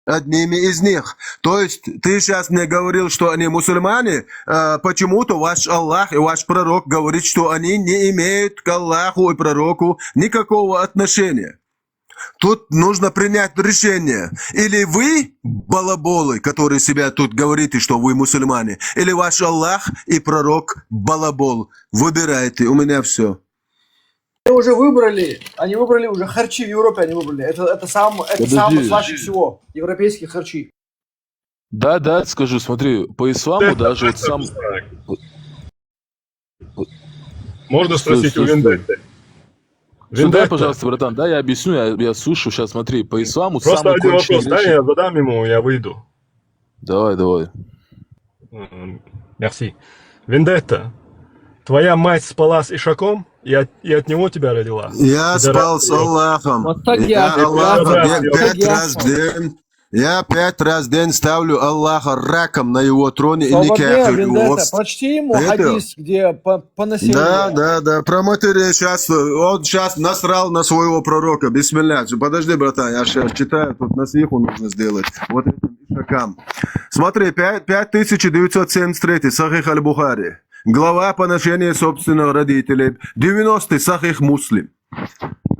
одними из них. То есть ты сейчас мне говорил, что они мусульмане, почему-то ваш Аллах и ваш пророк говорит, что они не имеют к Аллаху и пророку никакого отношения. Тут нужно принять решение. Или вы, балаболы, которые себя тут говорите, что вы мусульмане, или ваш Аллах и пророк балабол. Выбирайте, у меня все. Они уже выбрали уже харчи в Европе, они выбрали. Это самое слаще всего, европейские харчи. Да, скажу, смотри, по исламу даже вот сам... Можно спросить у Вендетты? Дай, пожалуйста, братан, да, я объясню, я слушаю, сейчас смотри, по исламу просто самый один конченый вопрос, дай я задам ему, я выйду. Давай. Мерси. Вендетта, твоя мать спала с Ишаком и от него тебя родила? Я спал с Аллахом. Вот так Я Аллаха так 5 раз в день. Я 5 раз в день ставлю Аллаха раком на его троне и не кефлю его. Прочти ему хадис, где по населению. Да, про матерей сейчас. Он сейчас насрал на своего пророка. Бисмилля. Подожди, братан, я сейчас читаю, тут насиху нужно сделать. Вот этим ишакам. Смотри, 5973 Сахих Аль-Бухари. Глава поношения собственных родителей. 90-й Сахих Муслим.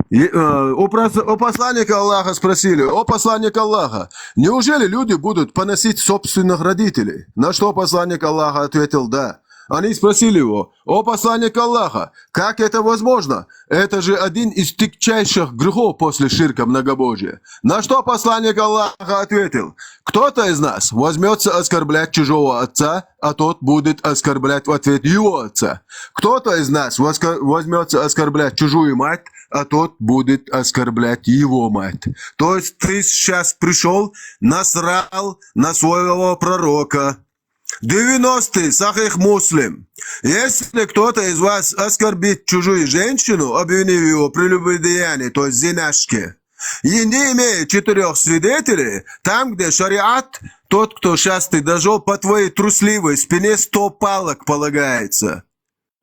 У посланника Аллаха спросили: о посланник Аллаха, неужели люди будут поносить собственных родителей? На что посланник Аллаха ответил: да. Они спросили его: о посланник Аллаха, как это возможно? Это же один из тягчайших грехов после ширка многобожия. На что посланник Аллаха ответил: кто-то из нас возьмется оскорблять чужого отца, а тот будет оскорблять в ответ его отца. Кто-то из нас возьмется оскорблять чужую мать, а тот будет оскорблять его мать. То есть ты сейчас пришел, насрал на своего пророка. 90-й Сахих Муслим. Если кто-то из вас оскорбит чужую женщину, обвинив его при любодеянии, то есть зинашке, и не имея 4 свидетелей, там, где шариат, тот, кто сейчас ты дожил, по твоей трусливой спине 100 палок полагается.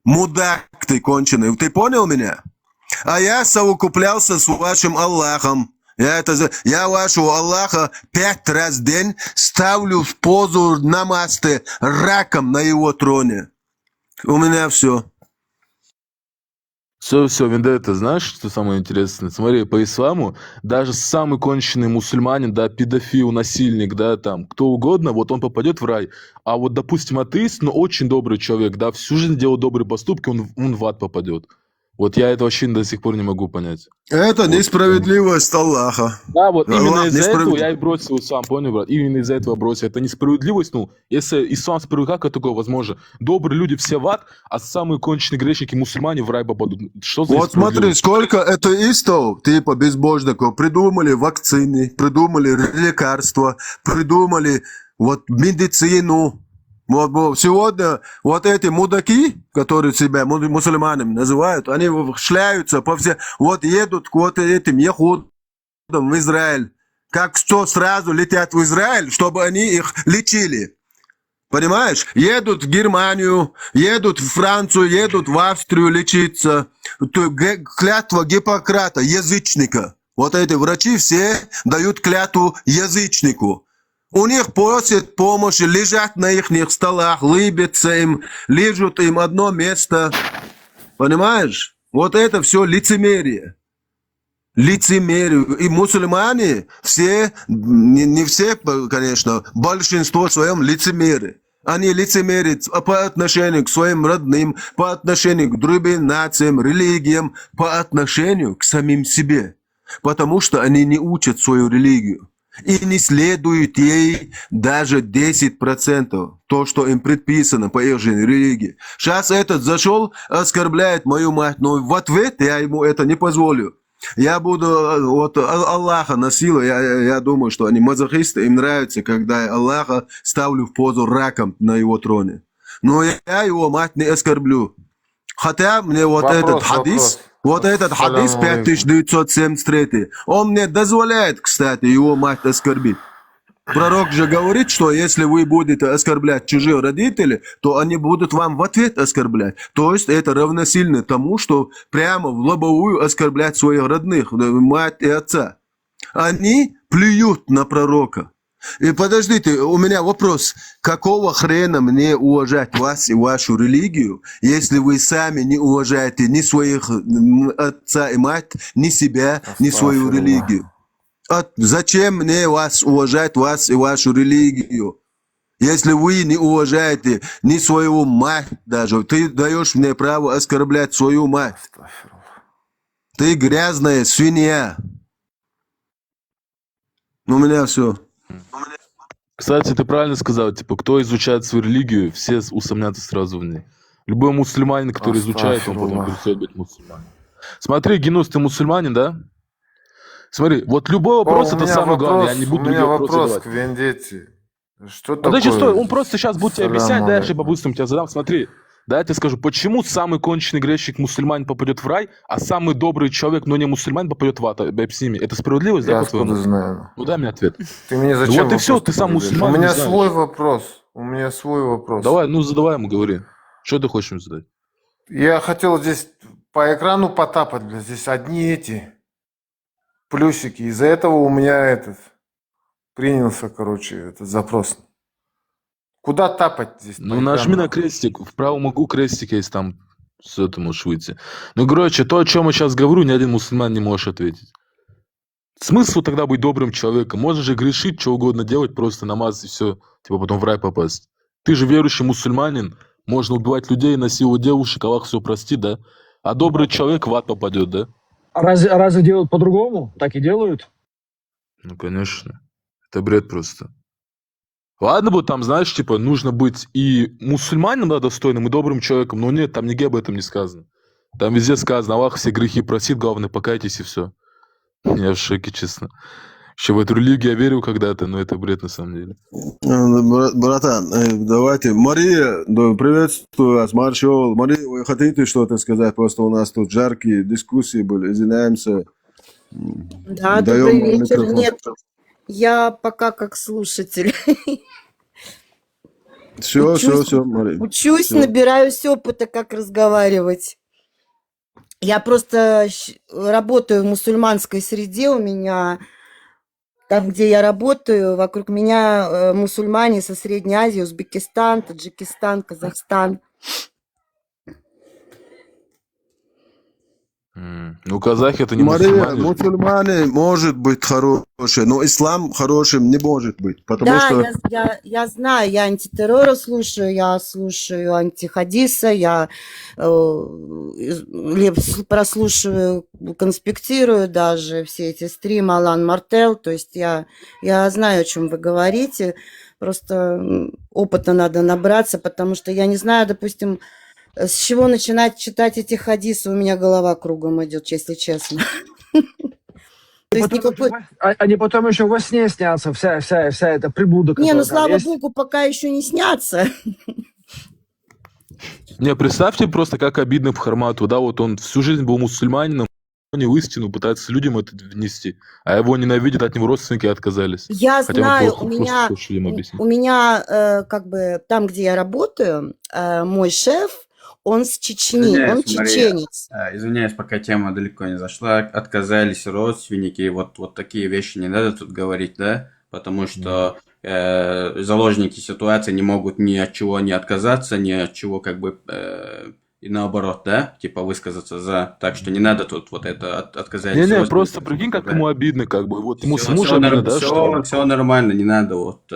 Мудак ты конченый. Ты понял меня? А я совокуплялся с вашим Аллахом. Я вашего Аллаха 5 раз в день ставлю в позу намасте раком на его троне. У меня все. Все, Вендетта, знаешь, что самое интересное? Смотри, по исламу даже самый конченый мусульманин, да, педофил, насильник, да, там, кто угодно, вот он попадет в рай. А вот, допустим, атеист, но очень добрый человек, да, всю жизнь делал добрые поступки, он в ад попадет. Вот я это вообще до сих пор не могу понять. Это несправедливость Аллаха. Да, вот именно из-за несправед... этого я и бросил ислам, понял, брат? Именно из-за этого бросил. Это несправедливость, ну, если ислам справедлив, как это такое возможно? Добрые люди все в ад, а самые конченые грешники, мусульмане в рай попадут. Что за Вот смотри, сколько атеистов, типа безбожников, придумали вакцины, придумали лекарства, придумали вот медицину. Вот сегодня вот эти мудаки, которые себя мусульманами называют, они шляются по всем, вот едут к вот этим ехудам в Израиль. Как что сразу летят в Израиль, чтобы они их лечили. Понимаешь? Едут в Германию, едут в Францию, едут в Австрию лечиться. Клятва Гиппократа, язычника. Вот эти врачи все дают клятву язычнику. У них просят помощи, лежат на их столах, лыбятся им, лежат им одно место. Понимаешь? Вот это все лицемерие. Лицемерие. И мусульмане все, не все, конечно, большинство в своем лицемерие. Они лицемерят по отношению к своим родным, по отношению к другим нациям, религиям, по отношению к самим себе. Потому что они не учат свою религию. И не следуют ей даже 10%, то, что им предписано по их же религии. Сейчас этот зашел, оскорбляет мою мать, но в ответ я ему это не позволю. Я буду вот Аллаха насилую, я думаю, что они мазохисты, им нравится, когда я Аллаха ставлю в позу раком на его троне. Но я его мать не оскорблю. Хотя мне вот этот хадис... Вот этот хадис 5973, он мне дозволяет, кстати, его мать оскорбить. Пророк же говорит, что если вы будете оскорблять чужие родители, то они будут вам в ответ оскорблять. То есть это равносильно тому, что прямо в лобовую оскорблять своих родных, мать и отца. Они плюют на пророка. И подождите, у меня вопрос. Какого хрена мне уважать вас и вашу религию, если вы сами не уважаете ни своих отца и мать, ни себя, ни свою религию? Зачем мне вас уважать, вас и вашу религию? Если вы не уважаете ни свою мать даже, ты даешь мне право оскорблять свою мать. Ты грязная свинья. У меня все. Кстати, ты правильно сказал, типа, кто изучает свою религию, все усомнятся сразу в ней. Любой мусульманин, который изучает, он потом перестает быть мусульманином. Смотри, Генус, ты мусульманин, да? Смотри, вот любой вопрос это самое главное, я не буду У меня другие вопрос вопросы к задавать. Вендетте. Что Подожди, такое? стой, он просто сейчас будет тебе объяснять, Салам дальше алейкум. по-быстрому тебя задам. Смотри, да, я тебе скажу, почему самый конченый грешник мусульманин попадет в рай, а самый добрый человек, но не мусульманин, попадет в ад? Объясни мне. Это справедливость, Я да, откуда по-твоему? знаю? Ну дай мне ответ. Ты мне зачем Вот и всё, вопрос ты сам задаешь? мусульманин, У меня не знаешь. свой вопрос. У меня свой вопрос. Давай, ну задавай ему, говори. Что ты хочешь ему задать? Я хотел здесь по экрану потапать, блядь. Здесь одни эти плюсики. Из-за этого у меня принялся, короче, этот запрос. Куда тапать здесь? Ну, по нажми экрану? на крестик. В правом углу крестик есть, там все ты можешь выйти. Ну, короче, то, о чем я сейчас говорю, ни один мусульман не может ответить. Смысл тогда быть добрым человеком? Можно же грешить, что угодно делать, просто намаз и все, типа потом в рай попасть. Ты же верующий мусульманин, можно убивать людей, насиловать девушек, Аллах все простит, да? А добрый человек в ад попадет, да? А разве делают по-другому? Так и делают? Ну, конечно. Это бред просто. Ладно бы там, знаешь, типа, нужно быть и мусульманином, да, достойным, и добрым человеком, но нет, там нигде об этом не сказано. Там везде сказано, Аллах все грехи простит, главное, покайтесь и все. Я в шоке, честно. Вообще в эту религию я верил когда-то, но это бред на самом деле. Братан, давайте. Мария, да, приветствую вас, Маршал. Мария, вы хотите что-то сказать? Просто у нас тут жаркие дискуссии были, извиняемся. Да, Даем добрый вам вечер. микрофон. Нет, я пока как слушатель. Все, Учусь, Мария. учусь, Всё. набираюсь опыта, как разговаривать. Я просто работаю в мусульманской среде, у меня там, где я работаю, вокруг меня мусульмане со Средней Азии, Узбекистан, Таджикистан, Казахстан. Ну, казахи это не Мария, мусульмане. же. мусульмане может быть хорошие, но ислам хорошим не может быть, потому Да, что... я знаю, я антитеррора слушаю, я слушаю антихадиса, я прослушиваю, конспектирую даже все эти стримы Алан Мартел, то есть я знаю, о чем вы говорите, просто опыта надо набраться, потому что я не знаю, допустим, с чего начинать читать эти хадисы, у меня голова кругом идет, если честно. То есть никакой... Они потом еще во сне снятся, вся эта приблуда, Не, которая ну там слава есть. богу, пока еще не снятся. Не, представьте просто, как обидно Бхармату, да, вот он всю жизнь был мусульманином, не в истину, пытается людям это внести, а его ненавидят, от него родственники отказались. Я Хотя бы знаю, просто хочешь им объяснить. у меня как бы там, где я работаю, мой шеф, он с Чечни, он Извиняюсь, Мария. чеченец. Извиняюсь, пока тема далеко не зашла. Отказались родственники, вот такие вещи не надо тут говорить, да? Потому что заложники ситуации не могут ни от чего не отказаться, ни от чего как бы и наоборот, да? Типа высказаться за. Так что не надо тут вот это отказались. Не-не, родственникам, просто прикинь, как да. ему обидно, как бы. Вот ему Всё- самому же всё обидно, норм- да, всё- что... всё нормально, не надо вот,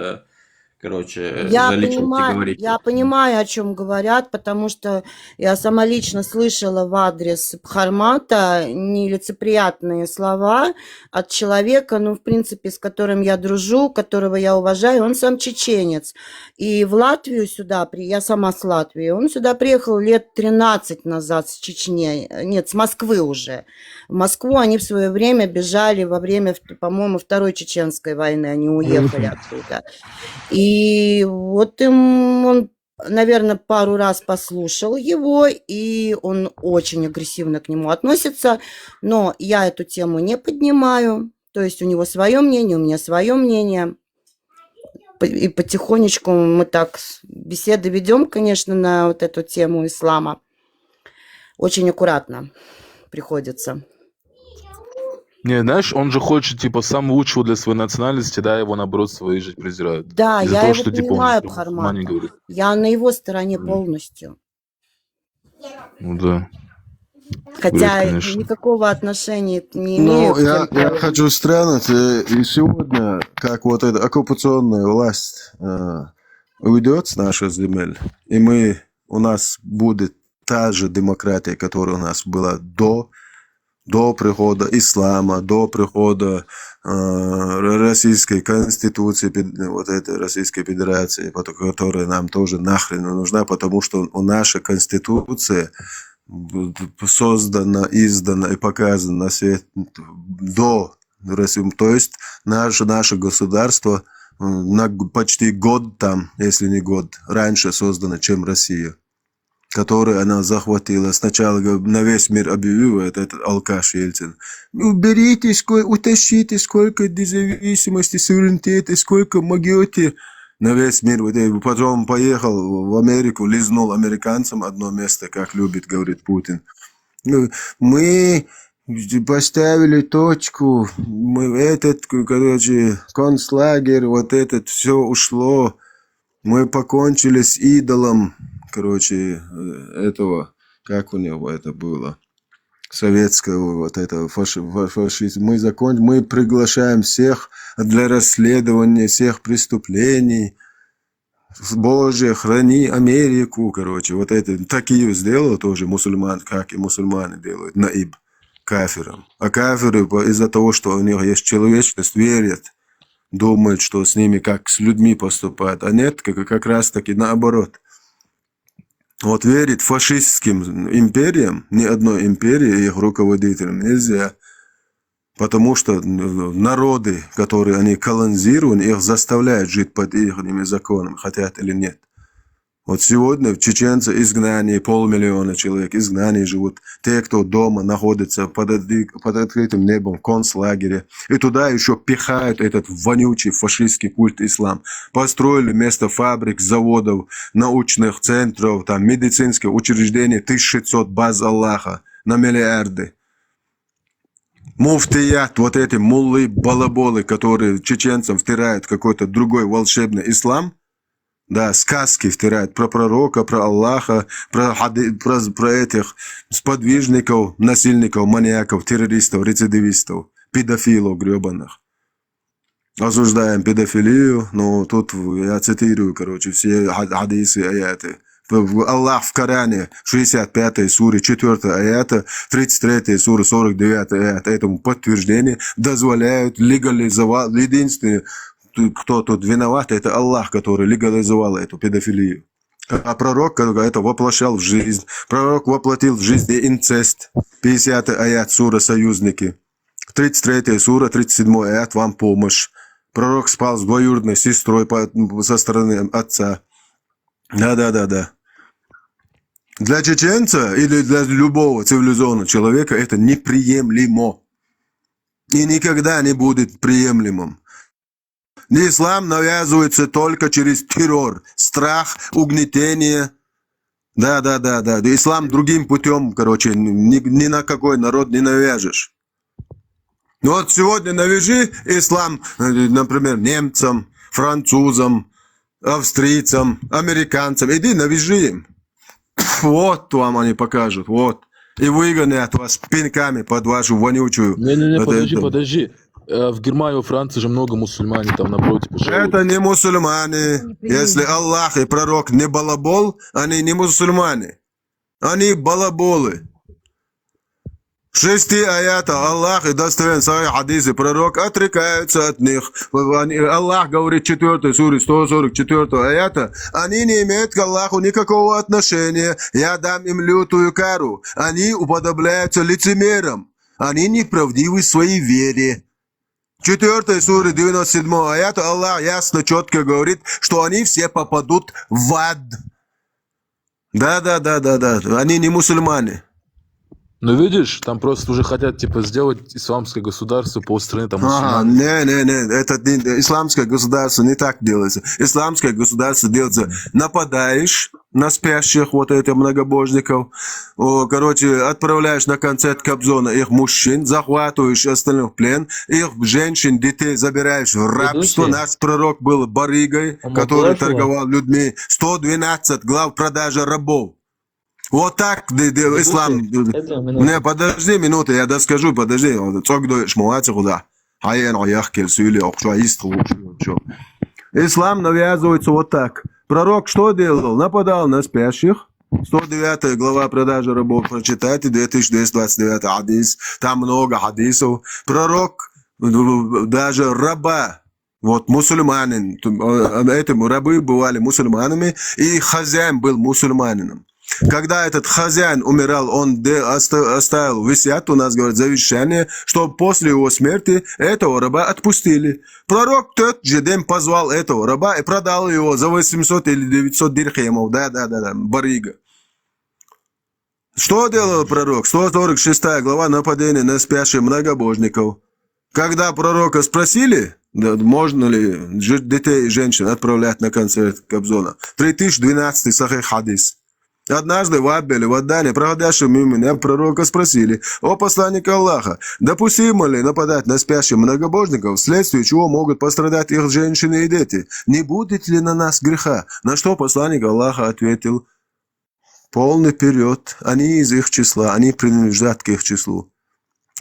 короче, залечивать и говорить. Я понимаю, о чем говорят, потому что я сама лично слышала в адрес Бхармата нелицеприятные слова от человека, ну, в принципе, с которым я дружу, которого я уважаю. Он сам чеченец. И в Латвию сюда, я сама с Латвии, он сюда приехал лет 13 назад с Чечни, нет, с Москвы уже. В Москву они в свое время бежали во время, по-моему, Второй Чеченской войны, они уехали оттуда. И вот он, наверное, пару раз послушал его, и он очень агрессивно к нему относится, но я эту тему не поднимаю, то есть у него свое мнение, у меня свое мнение, и потихонечку мы так беседы ведем, конечно, на вот эту тему ислама, очень аккуратно приходится. Не, знаешь, он же хочет, типа, самого лучшего для своей национальности, да, его, наоборот, свои же презирают. Да, Из-за я того, его что, типа, он понимаю, про мусульмане Бхармата. говорит. Я на его стороне М. полностью. Ну да, Хотя конечно. никакого отношения не имею Ну, к тем, я кто... хочу странуть, и сегодня, как вот эта оккупационная власть уйдет с наших земель, и у нас будет та же демократия, которая у нас была до прихода ислама, до прихода Российской Конституции, вот этой Российской Федерации, которая нам тоже нахрен не нужна, потому что наша Конституция создана, издана и показана на свет до России. То есть наше государство на почти год там, если не год, раньше создано, чем Россия, которую она захватила. Сначала на весь мир объявил этот алкаш Ельцин. Уберите, утащите, сколько независимости, суверенитета, сколько могете. На весь мир. Потом поехал в Америку, лизнул американцам одно место, как любит, говорит Путин. Мы поставили точку, концлагерь, вот этот, все ушло. Мы покончили с идолом, этого, как у него это было, советского вот этого фашизма. Мы приглашаем всех для расследования всех преступлений. Боже, храни Америку, вот это. Такие сделал тоже мусульман, как и мусульмане делают, наиб, кафирам. А кафиры из-за того, что у них есть человечность, верят, думают, что с ними как с людьми поступают. А нет, как раз таки наоборот. Вот верить фашистским империям, ни одной империи, их руководителям нельзя. Потому что народы, которые они колонизируют, их заставляют жить под их законами, хотят или нет. Вот сегодня чеченцы изгнание, 500 000 человек изгнание живут. Те, кто дома находится под открытым небом в концлагере. И туда еще пихают этот вонючий фашистский культ ислам. Построили вместо фабрик, заводов, научных центров, там, медицинских учреждений 1600 баз Аллаха на миллиарды. Муфтият, вот эти муллы, балаболы, которые чеченцам втирают какой-то другой волшебный ислам, да, сказки втирают про пророка, про Аллаха, про этих сподвижников, насильников, маньяков, террористов, рецидивистов, педофилов гребаных. Осуждаем педофилию, но тут я цитирую, все хадисы, аяты. Аллах в Коране, 65 суре, 4 аята, 33 сура, 49 аята, этому подтверждение дозволяют легализовать. Единственный, кто тут виноват, это Аллах, который легализовал эту педофилию. А пророк это воплощал в жизнь. Пророк воплотил в жизнь инцест. 50 аят сура «Союзники». 33 сура, 37 аят «Вам помощь». Пророк спал с двоюродной сестрой со стороны отца. Да. Для чеченца или для любого цивилизованного человека это неприемлемо. И никогда не будет приемлемым. Ислам навязывается только через террор, страх, угнетение. Да. Ислам другим путем, ни на какой народ не навяжешь. Вот сегодня навяжи ислам, например, немцам, французам, австрийцам, американцам. Иди навяжи им. Вот вам они покажут, вот. И выгонят вас пинками под вашу вонючую... Не, подожди. В Германии, во Франции же много мусульман, там напротив. Это не мусульмане. Если Аллах и пророк не балабол, они не мусульмане. Они балаболы. 6 аята Аллах и достоверен свои хадисы пророк отрекаются от них. Аллах говорит 4 суре 144 аята, они не имеют к Аллаху никакого отношения. Я дам им лютую кару. Они уподобляются лицемерам. Они неправдивы в своей вере. 4 суре 97 аята Аллах ясно, четко говорит, что они все попадут в ад. Да. Они не мусульмане. Ну, видишь, там просто уже хотят, сделать исламское государство, полстраны там мусульман. Не, это исламское государство не так делается. Исламское государство делается, нападаешь, на спящих вот этих многобожников. Короче, отправляешь на концерт Кобзона их мужчин, захватываешь остальных в плен, их женщин, детей забираешь в рабство. Ведущий? Наш пророк был барыгой, Он который оплачивал? торговал людьми. 112 глав продажи рабов. Вот так ислам... Не, подожди минуту, я доскажу, подожди. Цогдой шмуати куда. Аян аяхкель сюли, окшуаисту, Ислам навязывается вот так. Пророк что делал? Нападал на спящих. 109 глава продажи рабов. Прочитайте 2229 хадис. Там много хадисов. Пророк даже раба, вот мусульманин, эти рабы бывали мусульманами, и хозяин был мусульманином. Когда этот хозяин умирал, он оставил висят, у нас говорят, завещание, что после его смерти этого раба отпустили. Пророк тот же день позвал этого раба и продал его за 800 или 900 дирхемов. Да, барыга. Что делал пророк? 146 глава нападения на спящих многобожников. Когда пророка спросили, можно ли детей и женщин отправлять на концерт Кобзона, 3012 сахих хадис. Однажды в Абеле, в Адане, проходящим мимо меня, пророка спросили: «О посланник Аллаха, допустимо ли нападать на спящих многобожников, вследствие чего могут пострадать их женщины и дети? Не будет ли на нас греха?» На что посланник Аллаха ответил: «Полный вперед, они из их числа, они принадлежат к их числу».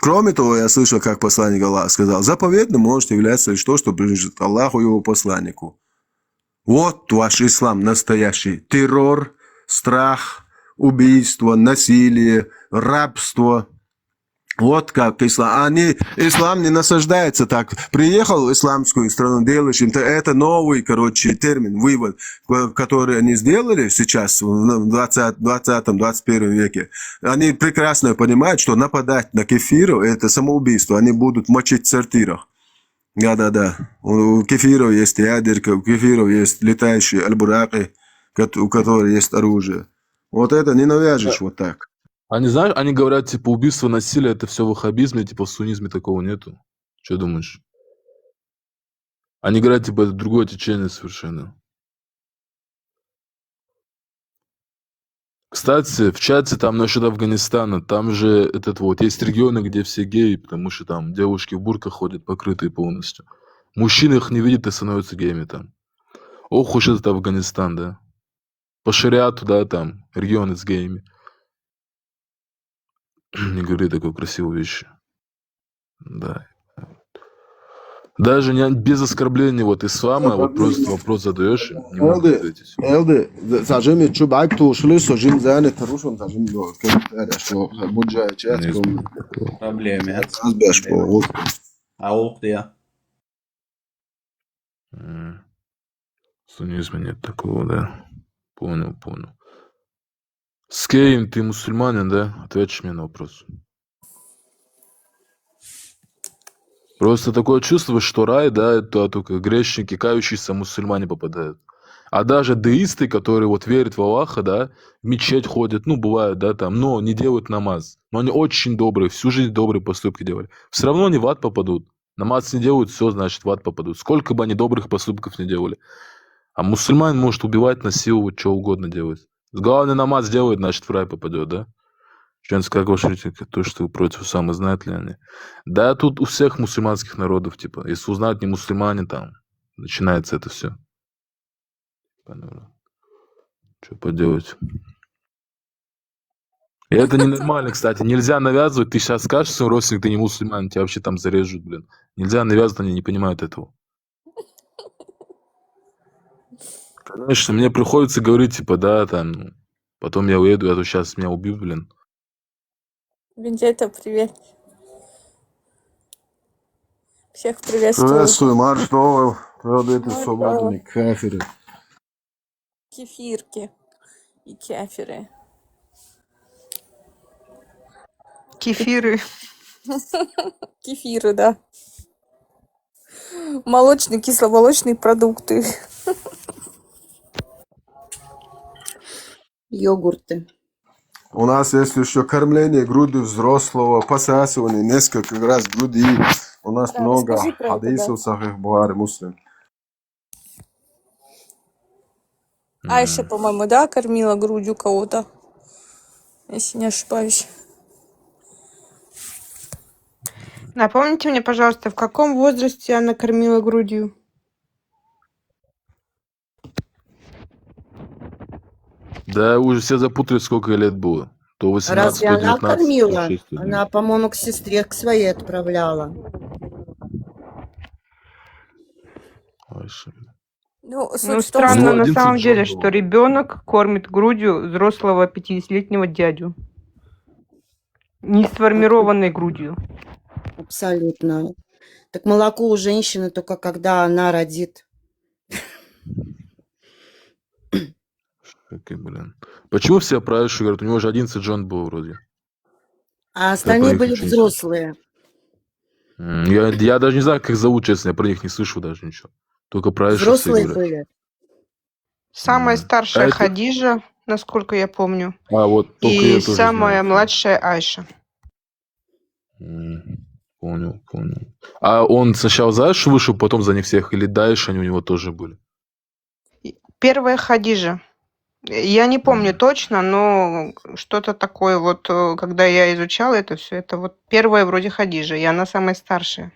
Кроме того, я слышал, как посланник Аллаха сказал: «Заповедным может являться лишь то, что принадлежит Аллаху и его посланнику». Вот ваш ислам настоящий. Террор, страх, убийство, насилие, рабство. Вот как ислам. Ислам не насаждается так. Приехал в исламскую страну, делаешь им. Это новый, термин, вывод, который они сделали сейчас, в 20-21 веке. Они прекрасно понимают, что нападать на кефиров – это самоубийство. Они будут мочить в сортирах. Да. У кефиров есть ядерка, у кефиров есть летающие альбураки, у которых есть оружие. Вот это не навяжешь вот так. Они, знаешь, они говорят, типа, убийство, насилие, это все ваххабизме, типа, в суннизме такого нету. Что думаешь? Они говорят, типа, это другое течение совершенно. Кстати, в чате там насчет Афганистана, там же есть регионы, где все геи, потому что там девушки в бурках ходят, покрытые полностью. Мужчины их не видят и становятся геями там. Ох уж этот Афганистан, да. По шариату, да, там, регионы с геями. Не говори такой красивой вещи. Да. Даже без оскорбления ислама, просто вопрос задаешь, не могут ответить. Elde, zajim je čubak tu šli so žim zane tarušon zajim do kemtera što budža četkom Проблемы. azbaš po А где? В суннизме нет такого, да. Понял. Скейм, ты мусульманин, да? Ответишь мне на вопрос. Просто такое чувство, что рай, да, это только грешники, кающиеся мусульмане попадают. А даже деисты, которые верят в Аллаха, да, в мечеть ходят, бывает, да, там, но не делают намаз. Но они очень добрые, всю жизнь добрые поступки делали. Все равно они в ад попадут. Намаз не делают, все, значит, в ад попадут. Сколько бы они добрых поступков не делали. А мусульманин может убивать, насиловать, что угодно делать. Главный намаз делает, значит, в рай попадет, да? Членская кошерить, то, что вы против, сами знают ли они? Да, тут у всех мусульманских народов, типа, если узнают не мусульмане, там, начинается это все. Что поделать? И это ненормально, кстати. Нельзя навязывать. Ты сейчас скажешь своим родственникам, ты не мусульманин, тебя вообще там зарежут, блин. Нельзя навязывать, они не понимают этого. Конечно, мне приходится говорить, типа, да, там, потом я уеду, а то сейчас меня убьют, блин. Вендетта, привет. Всех приветствую. Приветствую, Марштову, продайте свободные кафиры. Кефирки и кефиры. Кефиры. Кефиры, да. Молочные, кисломолочные продукты. Йогурты. У нас есть еще кормление груди взрослого, посасывание несколько раз груди. У нас Да, много расскажи про это, хадисов, сахих Бухари, Муслим. Айша, по-моему, да, кормила грудью кого-то, если не ошибаюсь. Напомните мне, пожалуйста, в каком возрасте она кормила грудью? Да, уже все запутали, сколько ей лет было. То 18, Разве то она 19, то кормила? 6, то 9. Она, по-моему, к сестре к своей отправляла. Айша. Ну, Ну, суть в том, странно Ну, что... на 11 самом деле, Джон что был. ребенок кормит грудью взрослого 50-летнего дядю. Не сформированной грудью. Абсолютно. Так молоко у женщины только когда она родит. Какие, блин. Почему все про Айшу говорят? У него же 11 Джон был вроде. А Как про остальные их были ученицу. взрослые. Я даже не знаю, как их зовут, честно. Я про них не слышу даже ничего. Только про Айшу все Взрослые говорят. были. Самая А старшая это... Хадижа, насколько я помню. вот только И я тоже самая знаю. младшая Айша. Понял. А он сначала за Айшу вышел, потом за них всех? Или дальше они у него тоже были? Первая Хадижа. Я не помню точно, но что-то такое вот, когда я изучала это все, это вот первая вроде Хадижа, и она самая старшая.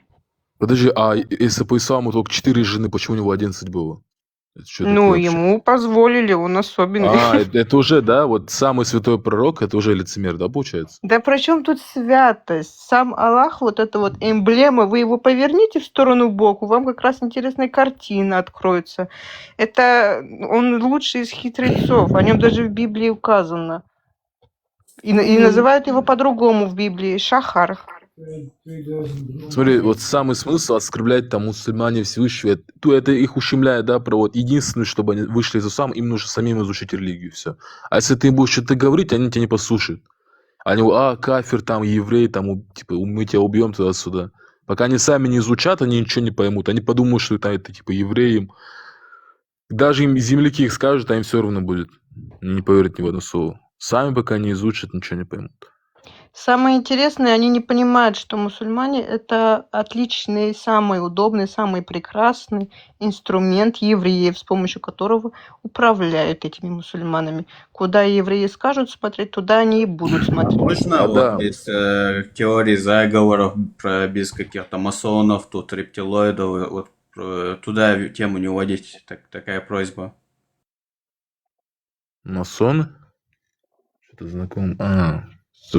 Подожди, а если по исламу только 4 жены, почему у него 11 было? Это что такое Ну, вообще? ему позволили, он особенный. Это уже, да, вот самый святой пророк, это уже лицемер, да, получается? Да при чем тут святость? Сам Аллах, вот эта вот эмблема, вы его поверните в сторону боку, вам как раз интересная картина откроется. Это он лучший из хитрецов, о нем даже в Библии указано. И называют его по-другому в Библии, Шахар. Смотри, вот самый смысл оскорблять там мусульмане Всевышнего, это их ущемляет, да, про вот единственное, чтобы они вышли из ислама, им нужно самим изучить религию, все. А если ты им будешь что-то говорить, они тебя не послушают. Они, кафир, там, еврей, там, типа, мы тебя убьем туда-сюда. Пока они сами не изучат, они ничего не поймут. Они подумают, что это типа, евреи. Даже им земляки их скажут, а им все равно будет. Они не поверят ни в одно слово. Сами пока не изучат, ничего не поймут. Самое интересное, они не понимают, что мусульмане – это отличный, самый удобный, самый прекрасный инструмент евреев, с помощью которого управляют этими мусульманами. Куда евреи скажут смотреть, туда они и будут смотреть. Можно да. вот без теорий заговоров, без каких-то масонов, тут рептилоидов, вот туда тему не уводить, такая просьба. Масоны? Что-то знакомо.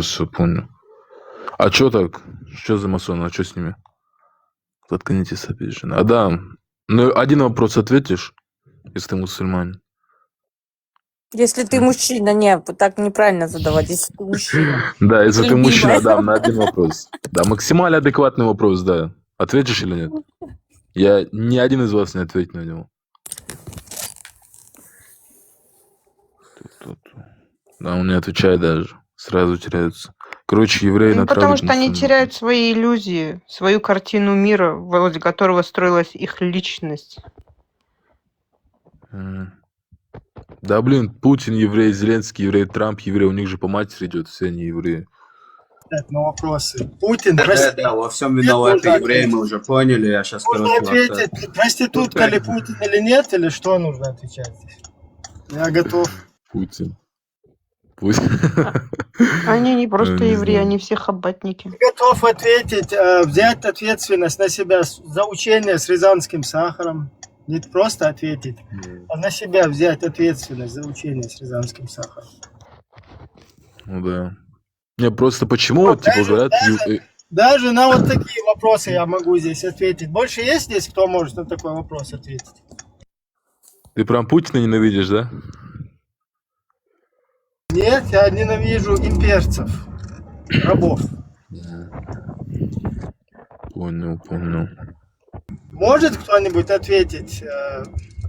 Все, понял. А что так? Что за масоны? А что с ними? Заткнитесь обиженно. Адам, ну один вопрос ответишь, если ты мусульманин? Если ты мужчина, нет, так неправильно задавать, если ты мужчина. Да, если ты Любимая. мужчина, Адам, на один вопрос. Да, максимально адекватный вопрос, да. Ответишь или нет? Я ни один из вас не ответит на него. Да, он не отвечает даже. Сразу теряются. Короче, евреи Ну, потому натравят что они мусульман. теряют свои иллюзии, свою картину мира, возле которого строилась их личность. Да, блин, Путин еврей, Зеленский еврей, Трамп еврей, у них же по матери идет, все они евреи. На вопросы. Путин, Да, во всем виноваты евреи, мы уже поняли, я сейчас Нужно ответить, проститутка ли Путин или нет, или что нужно отвечать? Я готов. Путин. Они не просто Не евреи, знаю. они все хаббатники. Готов ответить, взять ответственность на себя за учение с рязанским сахаром. Не просто ответить, а на себя взять ответственность за учение с рязанским сахаром. Ну да. Не, просто почему, вот, типа, говорят... Даже на вот такие вопросы я могу здесь ответить. Больше есть здесь, кто может на такой вопрос ответить? Ты прям Путина ненавидишь, да? Нет, я ненавижу имперцев, рабов. Понял. Может кто-нибудь ответить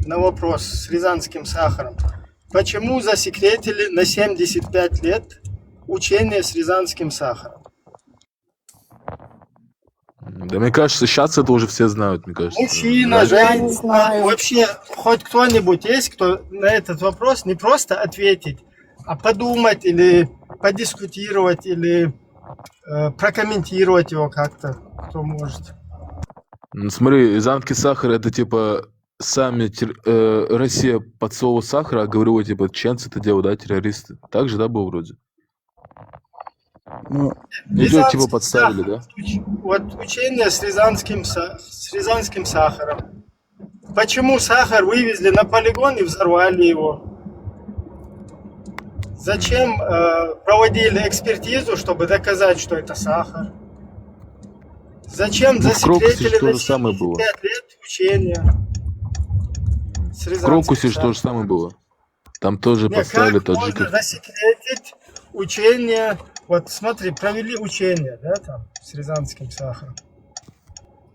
на вопрос с рязанским сахаром? Почему засекретили на 75 лет учение с рязанским сахаром? Да мне кажется, сейчас это уже все знают, мне кажется. Мужчина, Я женщина, не знаю. вообще хоть кто-нибудь есть, кто на этот вопрос не просто ответить, а подумать или подискутировать, или прокомментировать его как-то, кто может. Ну, смотри, рязанский сахар это типа Россия подсовывала сахар, а говорила, типа, чеченцы это делают, да, террористы. Так же, да, было вроде? Ну, Ее, типа, Рязанский подставили, сахар. да? Вот учение с рязанским сахаром. Почему сахар вывезли на полигон и взорвали его? Зачем проводили экспертизу, чтобы доказать, что это сахар? Зачем Ну, в Крокусе засекретили же то на же самое было. 75 лет учения с В рязанским Крокусе же то сахаром? же самое было. Там тоже Не, подставили как можно таджиков. засекретить учение? Вот смотри, провели учение, да, там, с рязанским сахаром.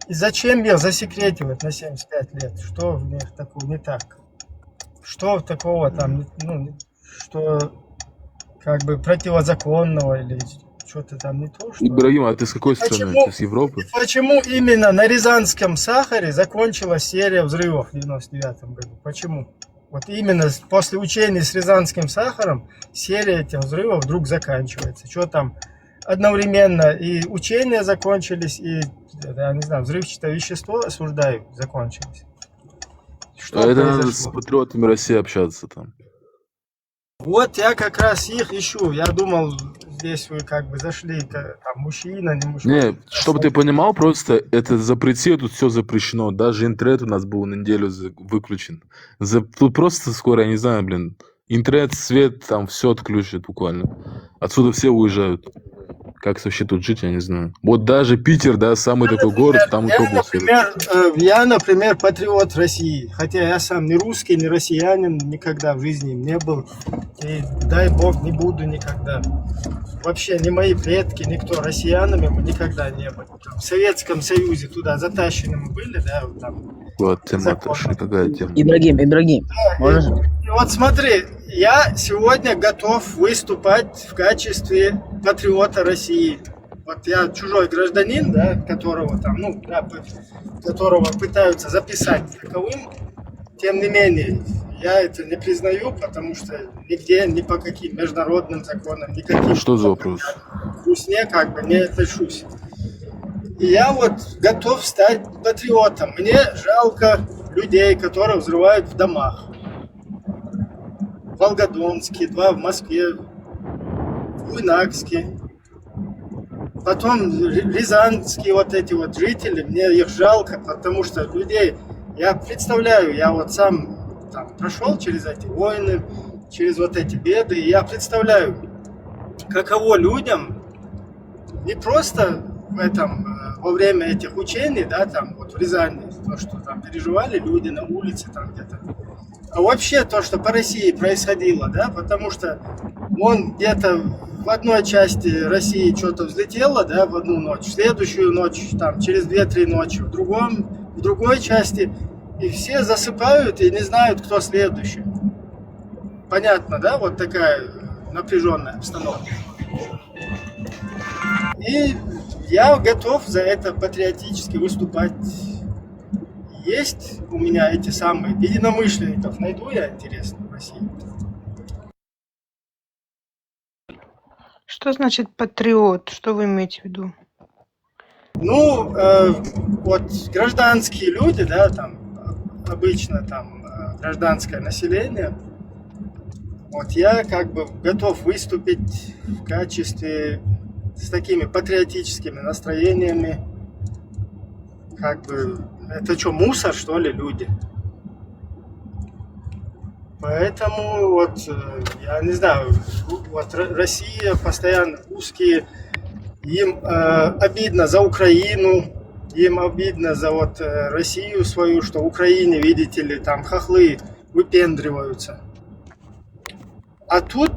И зачем их засекретивать на 75 лет? Что в них такого не так? Что такого там, ну, что как бы противозаконного или что-то там не то, что... Ибрагим, а ты с какой страны? Почему, Ты с Европы? почему именно на рязанском сахаре закончилась серия взрывов в 99 году? Почему? Вот именно после учений с рязанским сахаром серия этих взрывов вдруг заканчивается. Что там одновременно и учения закончились, и, я не знаю, взрывчатое вещество, осуждаю, закончилось. Что А это надо с произошло? патриотами России общаться там. Вот я как раз их ищу. Я думал, здесь вы как бы зашли, там мужчина, не мужчина. Не, чтобы ты понимал, просто это запрети, тут все запрещено. Даже интернет у нас был на неделю выключен. Тут просто скоро, я не знаю, блин, интернет, свет, там все отключат буквально. Отсюда все уезжают. Как вообще тут жить, я не знаю. Вот даже Питер, да, самый такой город, там и то был свет. Я, например, патриот России. Хотя я сам не русский, не россиянин, никогда в жизни не был. И дай бог, не буду никогда. Вообще ни мои предки, никто россиянами мы никогда не были. Там, в Советском Союзе туда затащены мы были, да, вот там. Вот тема Закон. отошли, какая тема. Ибрагим, можешь? И вот смотри, я сегодня готов выступать в качестве патриота России. Вот я чужой гражданин, да, которого там, ну, да, которого пытаются записать таковым. Тем не менее, я это не признаю, потому что нигде, ни по каким международным законам, никаким... Что за вопрос? К Русне как бы не отношусь. И я вот готов стать патриотом. Мне жалко людей, которые взрывают в домах. В Волгодонске, 2 в Москве, в Буйнакске. Потом рязанские вот эти вот жители, мне их жалко, потому что людей, я представляю, я вот сам там прошел через эти войны, через вот эти беды, и я представляю, каково людям не просто в этом, во время этих учений, да, там вот в Рязани, то, что там переживали люди на улице там где-то, а вообще то, что по России происходило, да, потому что он где-то в одной части России что-то взлетело, да, в одну ночь, в следующую ночь, там, через 2-3 ночи, в другой части, и все засыпают и не знают, кто следующий. Понятно, да, вот такая напряженная обстановка. И я готов за это патриотически выступать. Есть у меня эти самые единомышленников, найду я, интересно, в России. Что значит патриот? Что вы имеете в виду? Ну, вот гражданские люди, да, там, обычно там гражданское население, вот я как бы готов выступить в качестве с такими патриотическими настроениями, как бы, это что, мусор, что ли, люди? Поэтому вот, я не знаю, вот Россия, постоянно русские, им обидно за Украину, им обидно за вот Россию свою, что в Украине, видите ли, там хохлы выпендриваются. А тут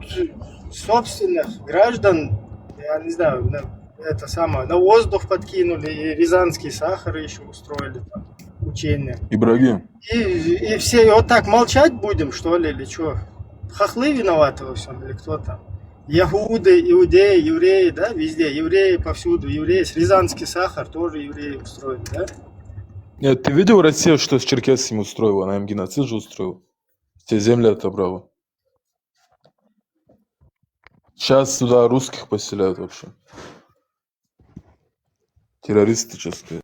собственных граждан, я не знаю, это самое, на воздух подкинули, и рязанский сахар еще устроили там, учения. Ибрагим, И все вот так молчать будем, что ли, или что? Хохлы виноваты во всем, или кто там? Ягуды, иудеи, евреи, да, везде, евреи повсюду, евреи, рязанский сахар тоже евреи устроили, да? нет, ты видел Россию, что с черкесами устроила? Она им геноцид же устроила. Все земли отобрала. Сейчас сюда русских поселяют вообще. Террористы, что сказать.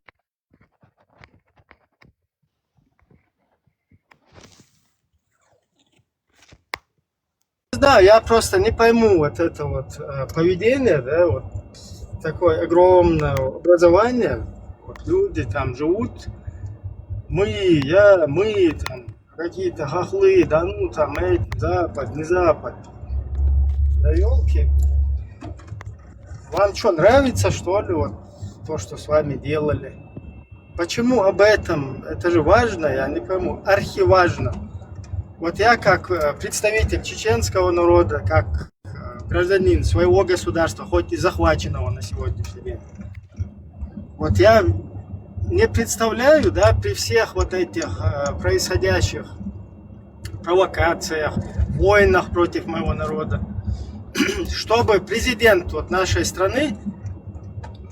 да, я просто не пойму вот это вот поведение, да, вот такое огромное образование, вот люди там живут, мы там какие-то хохлы, да ну там эти, Запад, не Запад. Да елки, вам что, нравится что ли вот то, что с вами делали? Почему об этом? Это же важно, я не пойму, архиважно. Вот я как представитель чеченского народа, как гражданин своего государства, хоть и захваченного на сегодняшний день, вот я не представляю, да, при всех вот этих происходящих провокациях, войнах против моего народа, чтобы президент вот нашей страны,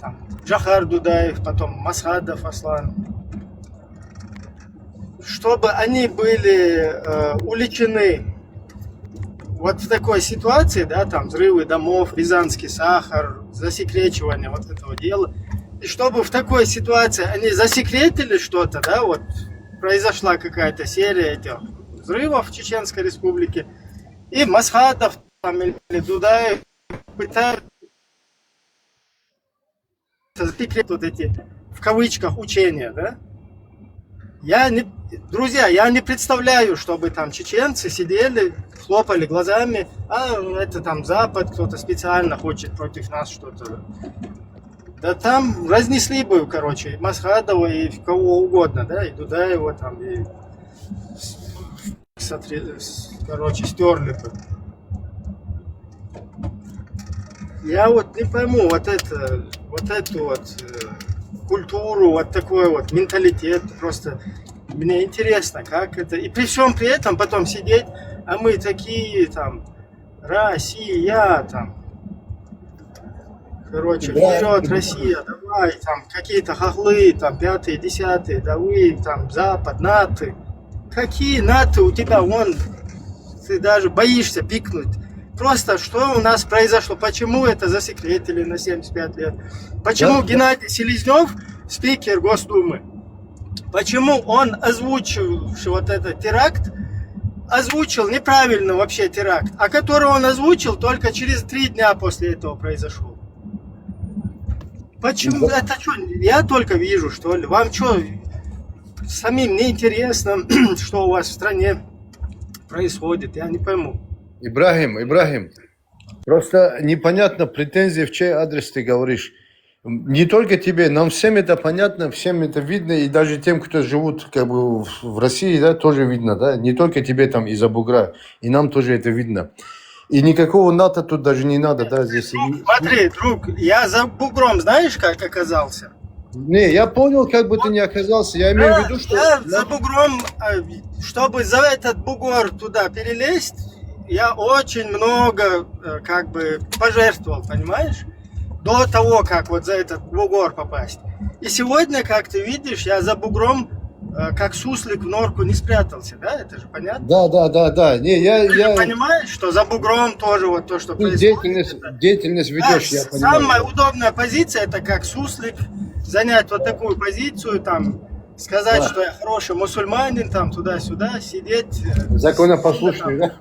там, Джахар Дудаев, потом Масхадов Аслан, чтобы они были уличены вот в такой ситуации, да, там взрывы домов, рязанский сахар, засекречивание вот этого дела, и чтобы в такой ситуации они засекретили что-то, да, вот произошла какая-то серия этих взрывов в Чеченской Республике, и Масхадов там, или Дудаев пытаются засекретить вот эти, в кавычках, учения, да. Друзья, я не представляю, чтобы там чеченцы сидели, хлопали глазами, это там Запад, кто-то специально хочет против нас что-то. Да там разнесли бы, короче, и Масхадова, и кого угодно, да, и Дудаева там, и, короче, стерли бы. Я вот не пойму вот эту культуру, вот такой вот менталитет, просто мне интересно, как это, и при всем при этом потом сидеть, а мы такие там, Россия, там, короче, вперед, Россия, давай, там, какие-то хохлы, там, 5-е, 10-е, да вы, там, Запад, НАТО, какие НАТО у тебя, вон, ты даже боишься пикнуть. Просто что у нас произошло? Почему это засекретили на 75 лет? Почему Геннадий Селезнев, спикер Госдумы, почему он, озвучивший вот этот теракт, озвучил неправильно вообще теракт, а который он озвучил только через 3 дня после этого произошел? Почему? Это что, я только вижу, что ли? Вам что, самим не интересно, что у вас в стране происходит? Я не пойму. Ибрагим, просто непонятно претензии, в чей адрес ты говоришь. Не только тебе, нам всем это понятно, всем это видно, и даже тем, кто живут как бы в России, да, тоже видно, да, не только тебе там из-за бугра, и нам тоже это видно. И никакого НАТО тут даже не надо, да, здесь. Смотри, друг, я за бугром знаешь, как оказался? Не, я понял, как бы ты ни оказался, я имею в виду, что... Я за бугром, чтобы за этот бугор туда перелезть, я очень много, как бы, пожертвовал, понимаешь? До того, как вот за этот бугор попасть. И сегодня, как ты видишь, я за бугром, как суслик в норку не спрятался, да? Это же понятно? Да. Не, я... понимаешь, что за бугром тоже вот то, что происходит. Деятельность ведешь, я понимаю. Самая удобная позиция, это как суслик, занять вот такую позицию, там, сказать, что я хороший мусульманин, там, туда-сюда, сидеть. Законопослушный, да?